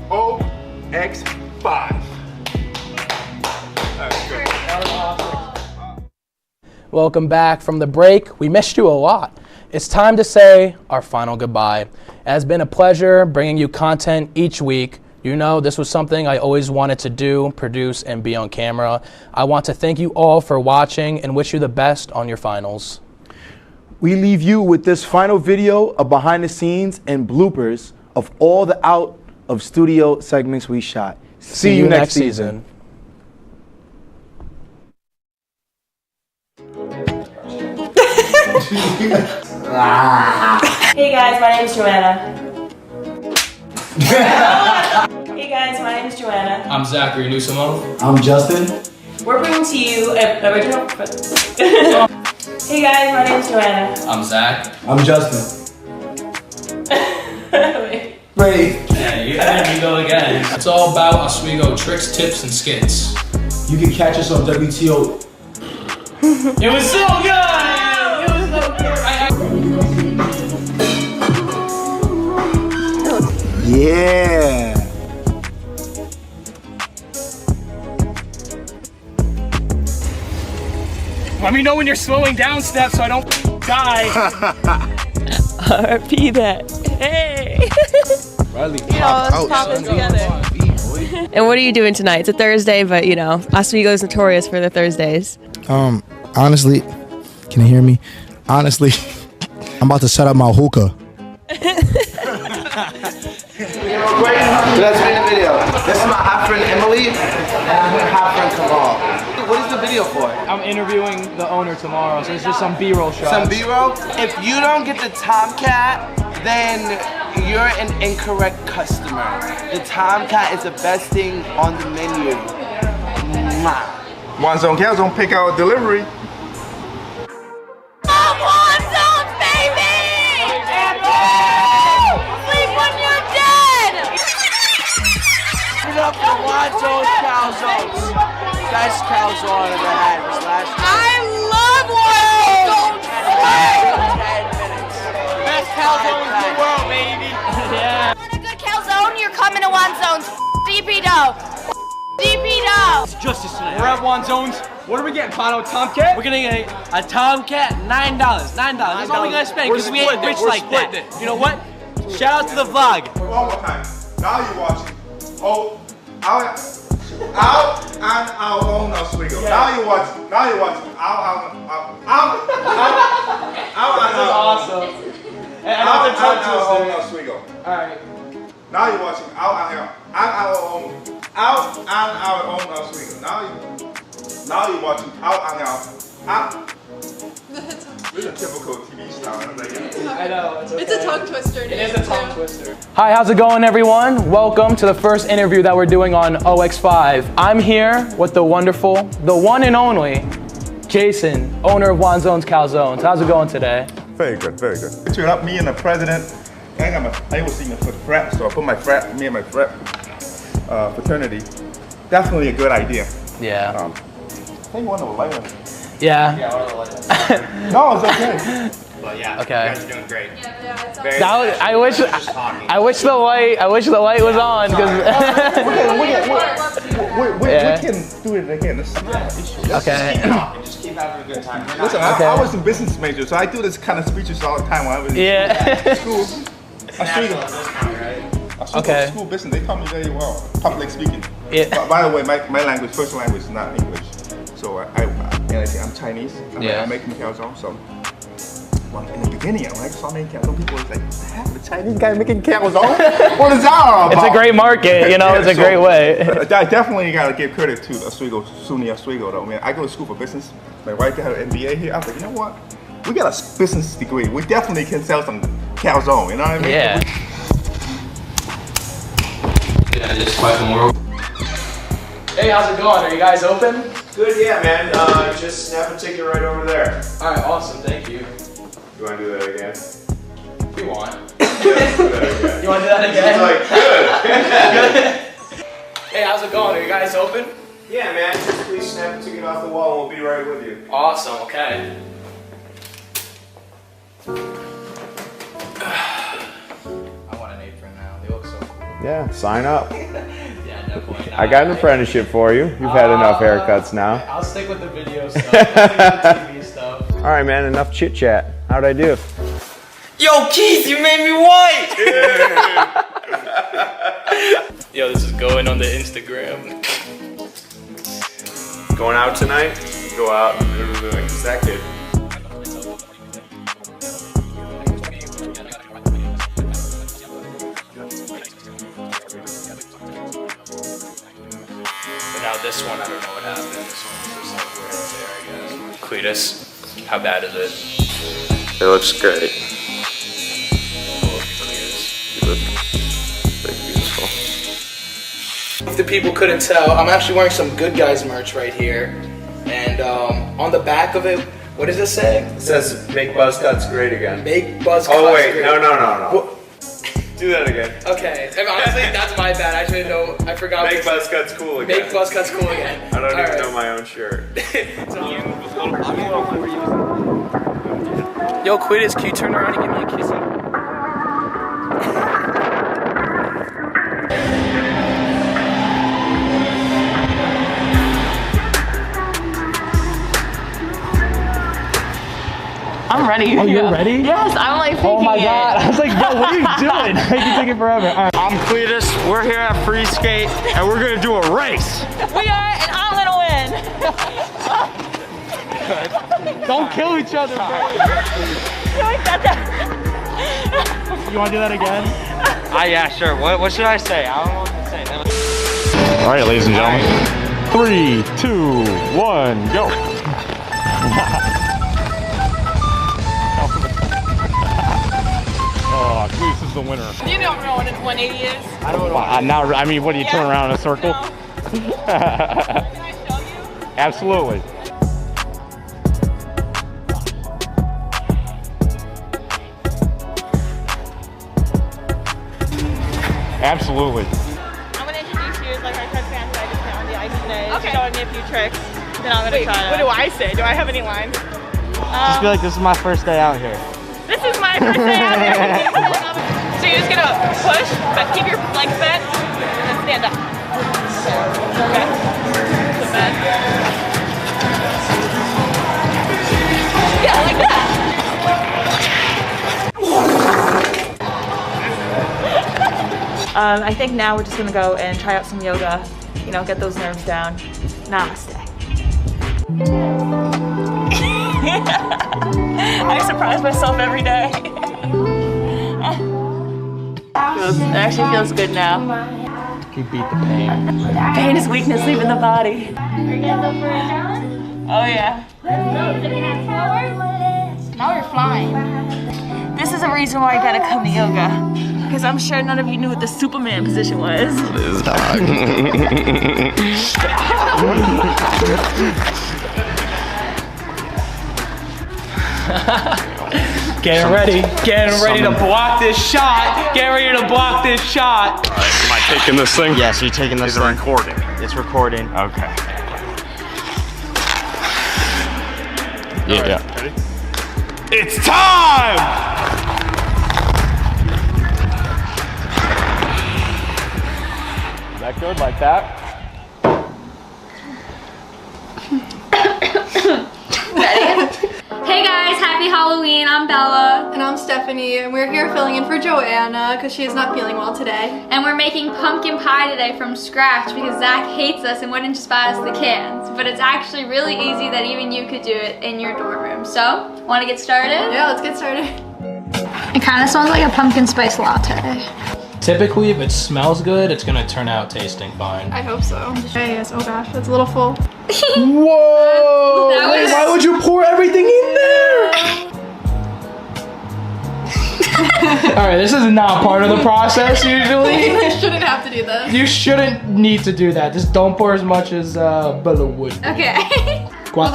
OX5. That's great. Welcome back from the break. We missed you a lot. It's time to say our final goodbye. It has been a pleasure bringing you content each week. You know, this was something I always wanted to do, produce, and be on camera. I want to thank you all for watching and wish you the best on your finals. We leave you with this final video of behind the scenes and bloopers of all the out of studio segments we shot. See you next season. Hey guys, my name's Joanna. Hey guys, my name's Joanna. I'm Zachary Nusimo. I'm Justin. We're bringing to you an original. Hey guys, my name's Joanna. I'm Zach. I'm Justin. Ready? Yeah, you go again. It's all about Oswego tricks, tips, and skits. You can catch us on WTOP. It was so good! It was so good! Yeah. Let me know when you're slowing down, Steph, so I don't die. RP that. Hey! Riley, let's pop it together. And what are you doing tonight? It's a Thursday, but you know, Oswego is notorious for their Thursdays. Honestly, can you hear me? Honestly, I'm about to set up my hookah. Let's be in the video. This is my half friend Emily and her half friend Kamal. What is the video for? I'm interviewing the owner tomorrow, so it's just some B-roll shots. Some B-roll? If you don't get the Tomcat, then you're an incorrect customer. The Tomcat is the best thing on the menu. Mwah. One Zone Calzone pick out delivery. Up for One Zone Calzones. Best calzone I've ever had was last night. I love One Zone. 10 minutes. Best calzones in the world, baby. Yeah. Want a good calzone? You're coming to One Zone's. DP dough. DP dough. It's justice tonight. We're at One Zone's. What are we getting, Pano? Tomcat? We're gonna get a Tomcat, $9. $9. That's all we gotta spend because we ain't rich like that. You know what? Shout out to the vlog. One more time. Now you're watching. Oh, out. and our own Oswego. Yeah. Now you watch our awesome. And our own Oswego. Alright. Now you're watching our own Oswego. Now you're watching our. This is a typical TV star. I know. It's a tongue twister. It is a tongue twister. Hi, how's it going, everyone? Welcome to the first interview that we're doing on OX5. I'm here with the wonderful, the one and only, Jason, owner of Wanzone's Calzones. How's it going today? Very good, very good. Between me and the president, I was in the frat, so I put me and my frat fraternity. Definitely a good idea. Yeah. I think one of the light ones. Yeah. Yeah, one of the light ones. No, it's okay. But yeah, okay. You guys are doing great. I wish the light was on because we can do it again. This is not an issue. Okay. Just keep having a good time. Listen, I was a business major, so I do this kind of speeches all the time when I was in school. Okay. School business, they taught me very well. Public speaking. Yeah. By the way, my language, first language is not English. So I'm Chinese. I'm making calzone. So in the beginning, when I saw making calzone, people was like, the Chinese guy making calzone? What is that all about? It's a great market, you know, it's a great way. I definitely got to give credit to Oswego, SUNY Oswego though. Man, I go to school for business. My wife got her MBA here. I was like, you know what? We got a business degree. We definitely can sell some calzone, you know what I mean? Yeah. Hey, how's it going? Are you guys open? Good, yeah, man. Just snap a ticket right over there. All right, awesome. Thank you. You want to do that again? We want. Yeah, let's do that again. You want to do that again? It's like, good. Hey, how's it going? Are you guys open? Yeah, man. Just please snap a ticket off the wall and we'll be right with you. Awesome. Okay. I want an apron now. They look so cool. Yeah, sign up. Yeah, definitely. I got an apprenticeship for you. You've had enough haircuts now. I'll stick with the video stuff. I'll stick with the TV stuff. All right, man. Enough chit chat. How'd I do? Yo, Keith, you made me white! Yo, this is going on the Instagram. Going out tonight? Go out and do the executive. But now this one, I don't know what happened. This one's just like where it's there, I guess. Cletus, how bad is it? It looks great. You look beautiful. If the people couldn't tell, I'm actually wearing some Good Guys merch right here. And on the back of it, what does it say? It says, make buzz cuts great again. Make buzz cuts Oh wait, great. no. Do that again. Okay, and honestly, that's my bad. I should know. I forgot. Make buzz cuts cool again. Make buzz cuts cool again. I don't even know my own shirt. Yo, Quidditch, can you turn around and give me a kissy? I'm ready. Oh, you're ready? Yes, I'm like faking Oh my god, it. I was like, yo, what are you doing? I can take it forever. All right. I'm Cletus, we're here at Free Skate, and we're gonna do a race. We are, and I'm gonna win. Don't kill each other, bro. You wanna do that again? Yeah, sure. What should I say? I don't know what to say. All right, ladies and gentlemen. 3, 2, 1, go. Oh, Cletus is the winner. Do you know what a 180 is? I don't know. I mean, what do you turn around in a circle? No. Can I show you? Absolutely. Absolutely. I'm gonna introduce you as like our test fans that I just met on the ice today. Okay. Showing me a few tricks. Then I'm gonna try to. What do I say? Do I have any lines? Just be like, this is my first day out here. This is my first day out here. So you're just gonna push, but keep your legs bent, and then stand up. Okay. So bend. Yeah, like that. I think now we're just gonna go and try out some yoga you know, get those nerves down. Namaste. I surprise myself every day. It actually feels good now. You beat the pain. Pain is weakness leaving the body. Oh yeah. Now we're flying. This is a reason why I gotta come to yoga. Because I'm sure none of you knew what the Superman position was. This dog. Getting ready to block this shot. Get ready to block this shot. All right, am I taking this thing? Yes, you're taking this thing. Is it recording? It's recording. Okay. Yeah. Right, ready? It's time! Is that good like that? Hey guys, happy Halloween. I'm Bella. And I'm Stephanie, and we're here filling in for Joanna because she is not feeling well today. And we're making pumpkin pie today from scratch because Zach hates us and wouldn't just buy us the cans. But it's actually really easy that even you could do it in your dorm room. So, want to get started? Yeah, let's get started. It kind of smells like a pumpkin spice latte. Typically, if it smells good, it's gonna turn out tasting fine. I hope so. Yes, oh gosh, that's a little full. Whoa! Wait, why would you pour everything in there? Alright, this is not part of the process usually. I shouldn't have to do this. You shouldn't need to do that. Just don't pour as much as Bella would. Okay. Well,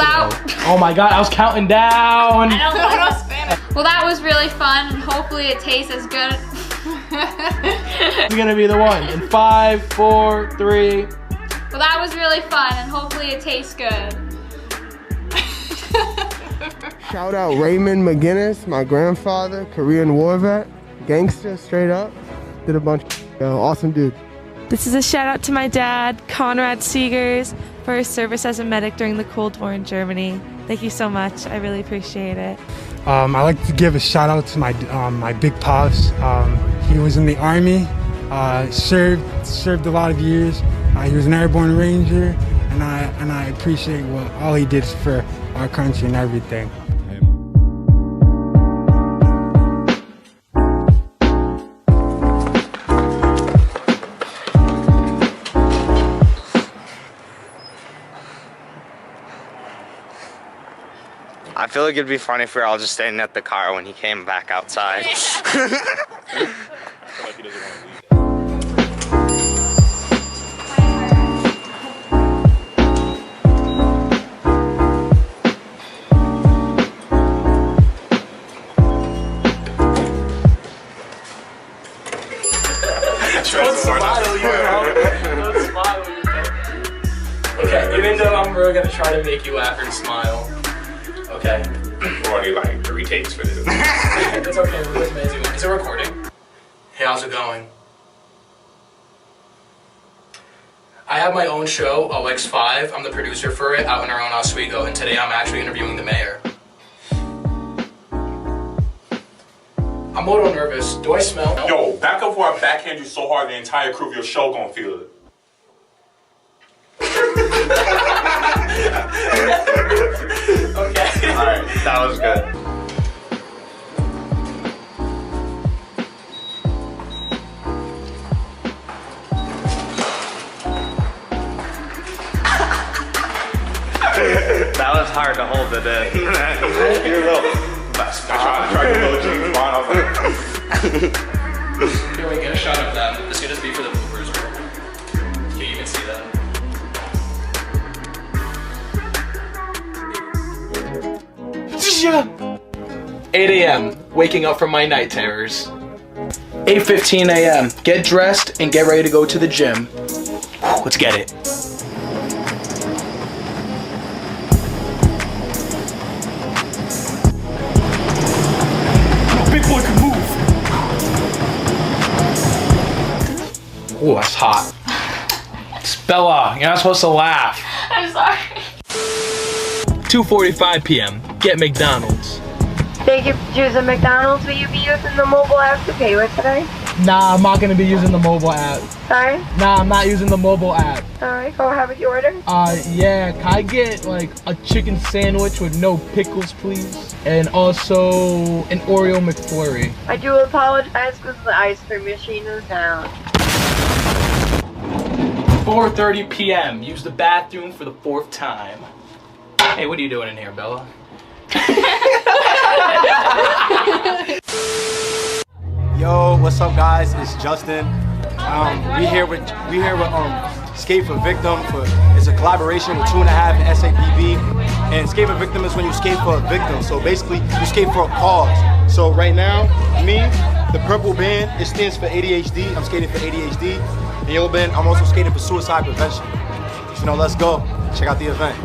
oh my god, I was counting down. I don't know Spanish. Well, that was really fun, and hopefully it tastes as good. It's gonna be the one. In 5, 4, 3. Well, that was really fun, and hopefully it tastes good. Shout out Raymond McGinnis, my grandfather, Korean war vet, gangster, straight up. Did a bunch of awesome dude. This is a shout out to my dad, Conrad Siegers, for his service as a medic during the Cold War in Germany. Thank you so much. I really appreciate it. I like to give a shout out to my my big pops. He was in the Army, served a lot of years. He was an airborne ranger, and I appreciate all he did for our country and everything. I feel like it'd be funny if we were all just standing at the car when he came back outside. Okay, even though I'm really gonna try to make you laugh and smile. Okay. We're only like 3 takes for this. It's okay, we're just amazing. Is it recording? Hey, how's it going? I have my own show, OX5. I'm the producer for it out in our own Oswego, and today I'm actually interviewing the mayor. I'm a little nervous. Do I smell? Yo, back up before I backhand you so hard the entire crew of your show gonna feel it. Okay. Alright, that was good. That was hard to hold it in. You're a little. I tried to little James Bond. I was like. Here, we get a shot of them. This could just be for the bloopers. Can you even see that? 8 a.m. Waking up from my night terrors. 8:15 a.m. Get dressed and get ready to go to the gym. Let's get it. Big boy can move. Ooh, that's hot. It's Bella, you're not supposed to laugh. I'm sorry. 2:45 p.m. Get McDonald's. Thank you for choosing McDonald's. Will you be using the mobile app to pay with today? Nah, I'm not gonna be using the mobile app. Sorry? Nah, I'm not using the mobile app. Alright, go ahead with your order. Yeah, can I get like a chicken sandwich with no pickles, please? And also an Oreo McFlurry. I do apologize because the ice cream machine is down. 4:30 p.m. Use the bathroom for the 4th time. Hey, what are you doing in here, Bella? Yo, what's up, guys? It's Justin. We here with Skate for Victim. It's a collaboration with 2.5 and SAPB. And Skate for Victim is when you skate for a victim. So basically, you skate for a cause. So right now, me, the purple band, it stands for ADHD. I'm skating for ADHD. The yellow band, I'm also skating for suicide prevention. So let's go. Check out the event.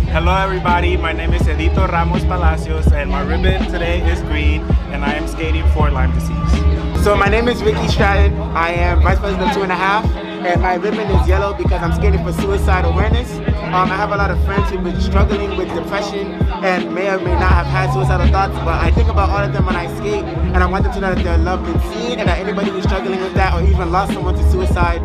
Hello everybody, my name is Edito Ramos Palacios and my ribbon today is green and I am skating for Lyme disease. So my name is Ricky Stratton. I am Vice President of 2.5 and my ribbon is yellow because I'm skating for suicide awareness. I have a lot of friends who've been struggling with depression and may or may not have had suicidal thoughts, but I think about all of them when I skate and I want them to know that they're loved and seen and that anybody who's struggling with that or even lost someone to suicide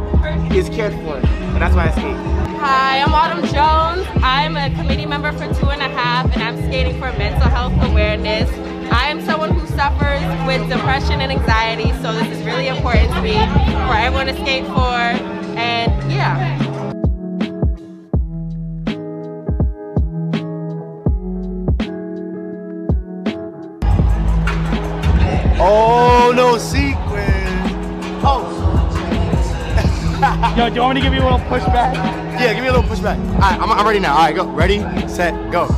is cared for. And that's why I skate. Hi, I'm Autumn Jones. I'm a committee member for 2.5 and I'm skating for mental health awareness. I am someone who suffers with depression and anxiety, so this is really important to me for everyone to skate for, and yeah. Oh, no sequence. Oh. Yo, do you want me to give you a little pushback? Yeah, give me a little pushback. All right, I'm ready now. All right, go. Ready, set, go.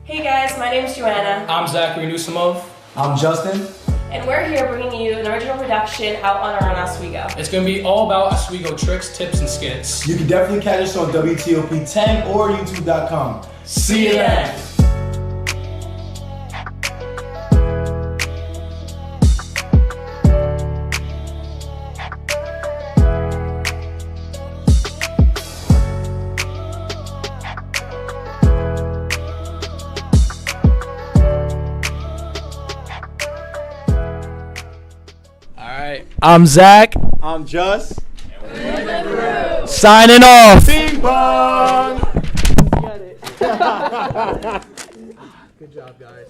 Hey guys, my name is Joanna. I'm Zachary Newsomov. I'm Justin. And we're here bringing you an original production out on our own Oswego. It's going to be all about Oswego tricks, tips, and skits. You can definitely catch us on WTOP 10 or YouTube.com. See you then. I'm Zach. I'm Just. Signing off. Bing bong. Good job, guys.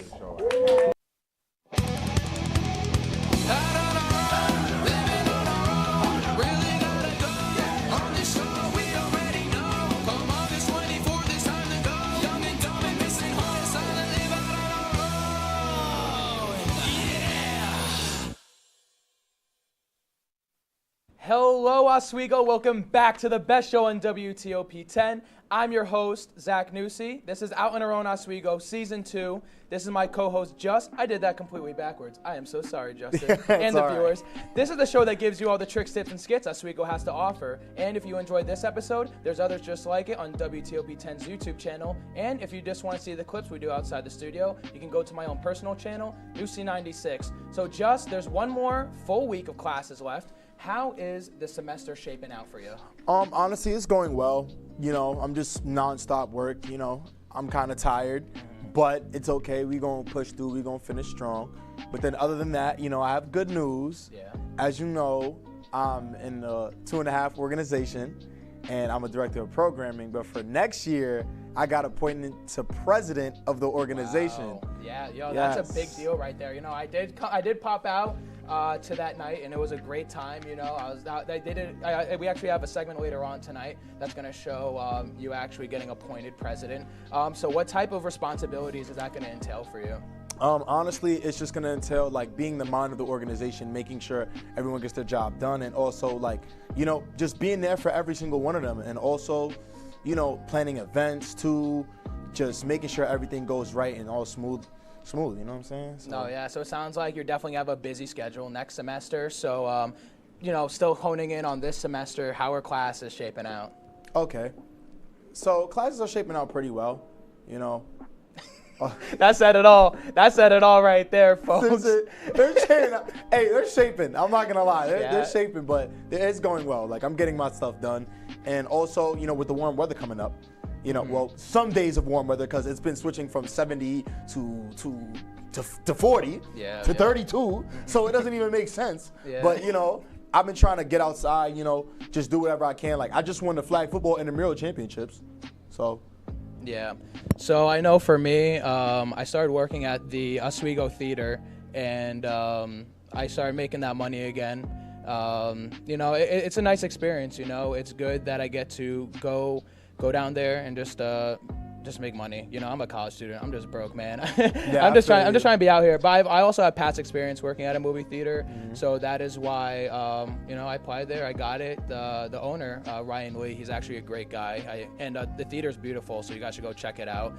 Hello, Oswego. Welcome back to the best show on WTOP 10. I'm your host, Zach Nussi. This is Out on Our Own Oswego, Season 2. This is my co-host, Just. I did that completely backwards. I am so sorry, Justin. And the viewers. This is the show that gives you all the tricks, tips, and skits Oswego has to offer. And if you enjoyed this episode, there's others just like it on WTOP 10's YouTube channel. And if you just want to see the clips we do outside the studio, you can go to my own personal channel, Nussi96. So, Just, there's one more full week of classes left. How is the semester shaping out for you? Honestly, it's going well. You know, I'm just nonstop work. You know, I'm kind of tired, but it's okay. We're going to push through. We're going to finish strong. But then other than that, you know, I have good news. Yeah. As you know, I'm in the 2.5 organization, and I'm a director of programming. But for next year, I got appointed to president of the organization. Wow. Yeah, yo, that's a big deal right there. You know, I did pop out to that night, and it was a great time. You know, we actually have a segment later on tonight that's going to show you actually getting appointed president. So what type of responsibilities is that going to entail for you? Honestly, it's just going to entail like being the mind of the organization, making sure everyone gets their job done, and also like, you know, just being there for every single one of them, and also, you know, planning events too, just making sure everything goes right and all smooth, you know what I'm saying? So. No, yeah, so it sounds like you're definitely have a busy schedule next semester. So, you know, still honing in on this semester, how are classes shaping out? Okay. So classes are shaping out pretty well, you know. That said it all. That said it all right there, folks. They're shaping. I'm not gonna lie. They're shaping, but it's going well. Like, I'm getting my stuff done. And also, you know, with the warm weather coming up, you know, well, some days of warm weather, because it's been switching from 70 to 40 to 32. So it doesn't even make sense. Yeah. But, you know, I've been trying to get outside, you know, just do whatever I can. Like, I just won the flag football intramural championships. So. Yeah. So I know for me, I started working at the Oswego Theater, and I started making that money again. You know, it's a nice experience. You know, it's good that I get to go down there and just make money. You know, I'm a college student. I'm just broke, man. Yeah, I'm just trying to be out here. But I also have past experience working at a movie theater, so that is why you know, I applied there. I got it. The owner, Ryan Lee, he's actually a great guy. And the theater's beautiful, so you guys should go check it out.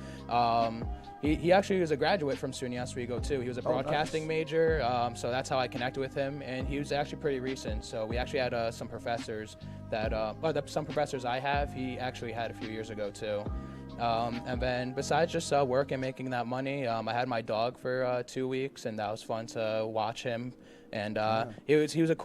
He actually was a graduate from SUNY Oswego too. He was a broadcasting major, so that's how I connected with him. And he was actually pretty recent. So we actually had some professors that, some professors I have, he actually had a few years ago too. And then besides just work and making that money, I had my dog for 2 weeks, and that was fun to watch him. And he was a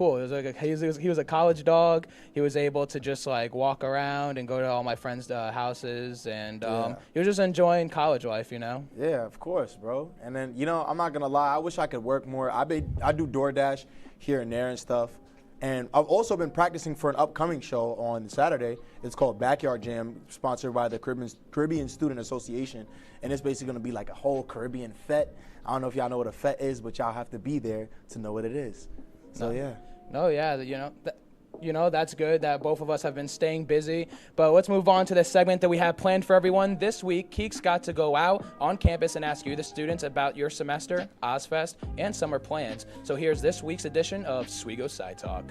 college dog. He was able to just like walk around and go to all my friends' houses, and he was just enjoying college life, you know. Yeah, of course, bro. And then, you know, I'm not gonna lie, I wish I could work more. I do DoorDash here and there and stuff. And I've also been practicing for an upcoming show on Saturday. It's called Backyard Jam, sponsored by the Caribbean Student Association. And it's basically going to be like a whole Caribbean fete. I don't know if y'all know what a fete is, but y'all have to be there to know what it is. So, yeah. No, yeah, you know, that's good that both of us have been staying busy. But let's move on to the segment that we have planned for everyone. This week, Keeks got to go out on campus and ask you, the students, about your semester, OzFest, and summer plans. So here's this week's edition of Oswego Side Talk.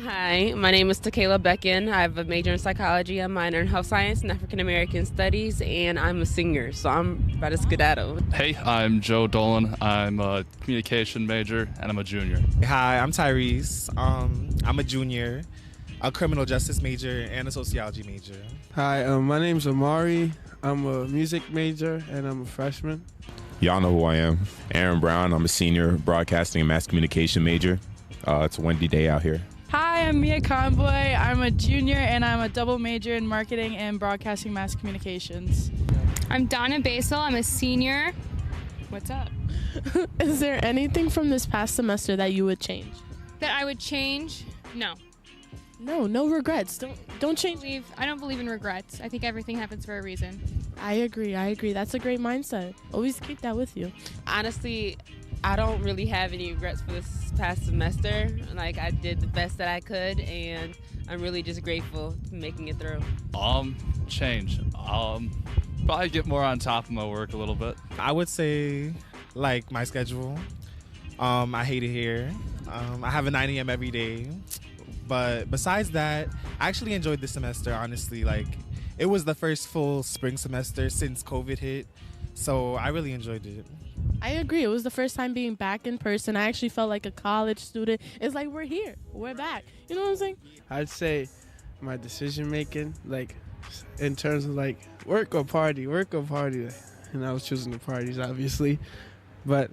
Hi, my name is Takayla Beckin. I have a major in psychology, a minor in health science and African American studies, and I'm a singer, so I'm about to skedaddle. Hey, I'm Joe Dolan. I'm a communication major, and I'm a junior. Hi, I'm Tyrese. I'm a junior, a criminal justice major, and a sociology major. Hi, my name's Amari. I'm a music major, and I'm a freshman. Y'all know who I am. Aaron Brown. I'm a senior broadcasting and mass communication major. It's a windy day out here. Hi, I'm Mia Conboy. I'm a junior and I'm a double major in marketing and broadcasting mass communications. I'm Donna Basel. I'm a senior. What's up? Is there anything from this past semester that you would change? That I would change? No. No regrets. Don't change. I don't believe in regrets. I think everything happens for a reason. I agree. That's a great mindset. Always keep that with you. Honestly, I don't really have any regrets for this past semester. Like, I did the best that I could, and I'm really just grateful for making it through. Change. Probably get more on top of my work a little bit. I would say, like, my schedule. I hate it here. I have a 9 a.m. every day. But besides that, I actually enjoyed this semester, honestly. Like, it was the first full spring semester since COVID hit. So I really enjoyed it. I agree. It was the first time being back in person. I actually felt like a college student. It's like, we're here. We're back. You know what I'm saying? I'd say my decision making, like, in terms of like work or party. And I was choosing the parties, obviously. But,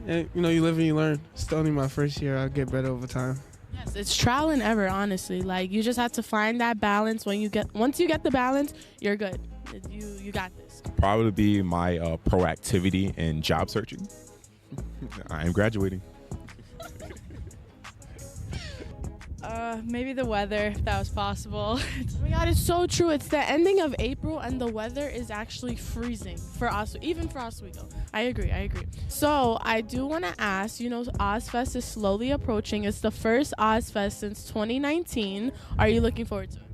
you know, you live and you learn. It's only my first year. I'll get better over time. Yes, it's trial and error, honestly. Like, you just have to find that balance. Once you get the balance, you're good. You got this. Probably be my proactivity in job searching. I am graduating. Maybe the weather, if that was possible. Oh my God, it's so true. It's the ending of April and the weather is actually freezing for us, even for Oswego. I agree. So I do want to ask, you know, Ozfest is slowly approaching. It's the first Ozfest since 2019. Are you looking forward to it?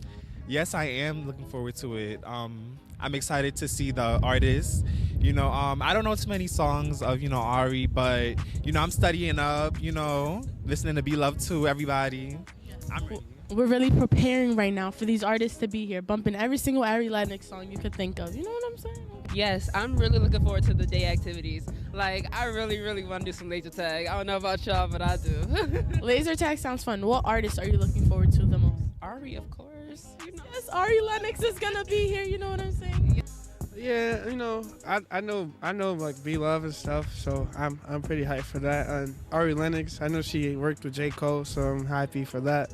Yes, I am looking forward to it. I'm excited to see the artists. You know, I don't know too many songs of, you know, Ari, but, you know, I'm studying up, you know, listening to Be Loved To, everybody. I'm ready. We're really preparing right now for these artists to be here, bumping every single Ari Lennox song you could think of. You know what I'm saying? Yes, I'm really looking forward to the day activities. Like, I really want to do some laser tag. I don't know about y'all, but I do. Laser tag sounds fun. What artists are you looking forward to the most? Ari, of course. You know. Yes, Ari Lennox is gonna be here. You know what I'm saying? Yeah, you know, I know like Be Love and stuff, so I'm pretty hyped for that. And Ari Lennox, I know she worked with J. Cole, so I'm happy for that.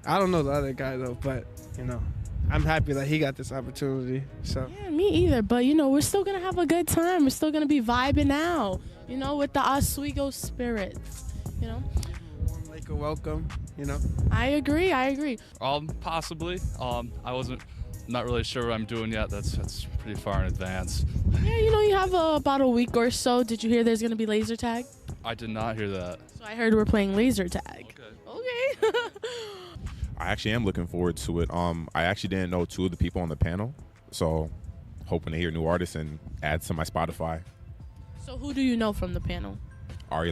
I don't know the other guy though, but you know, I'm happy that he got this opportunity. So yeah, me either. But you know, we're still gonna have a good time. We're still gonna be vibing out. You know, with the Oswego spirits. You know. Warm like a welcome. You know. I agree. Possibly. I wasn't. Not really sure what I'm doing yet. That's pretty far in advance. Yeah, you know, you have about a week or so. Did you hear there's gonna be laser tag? I did not hear that. So I heard we're playing laser tag. Okay. I actually am looking forward to it. I actually didn't know 2 of the people on the panel, so hoping to hear new artists and add to my Spotify. So who do you know from the panel?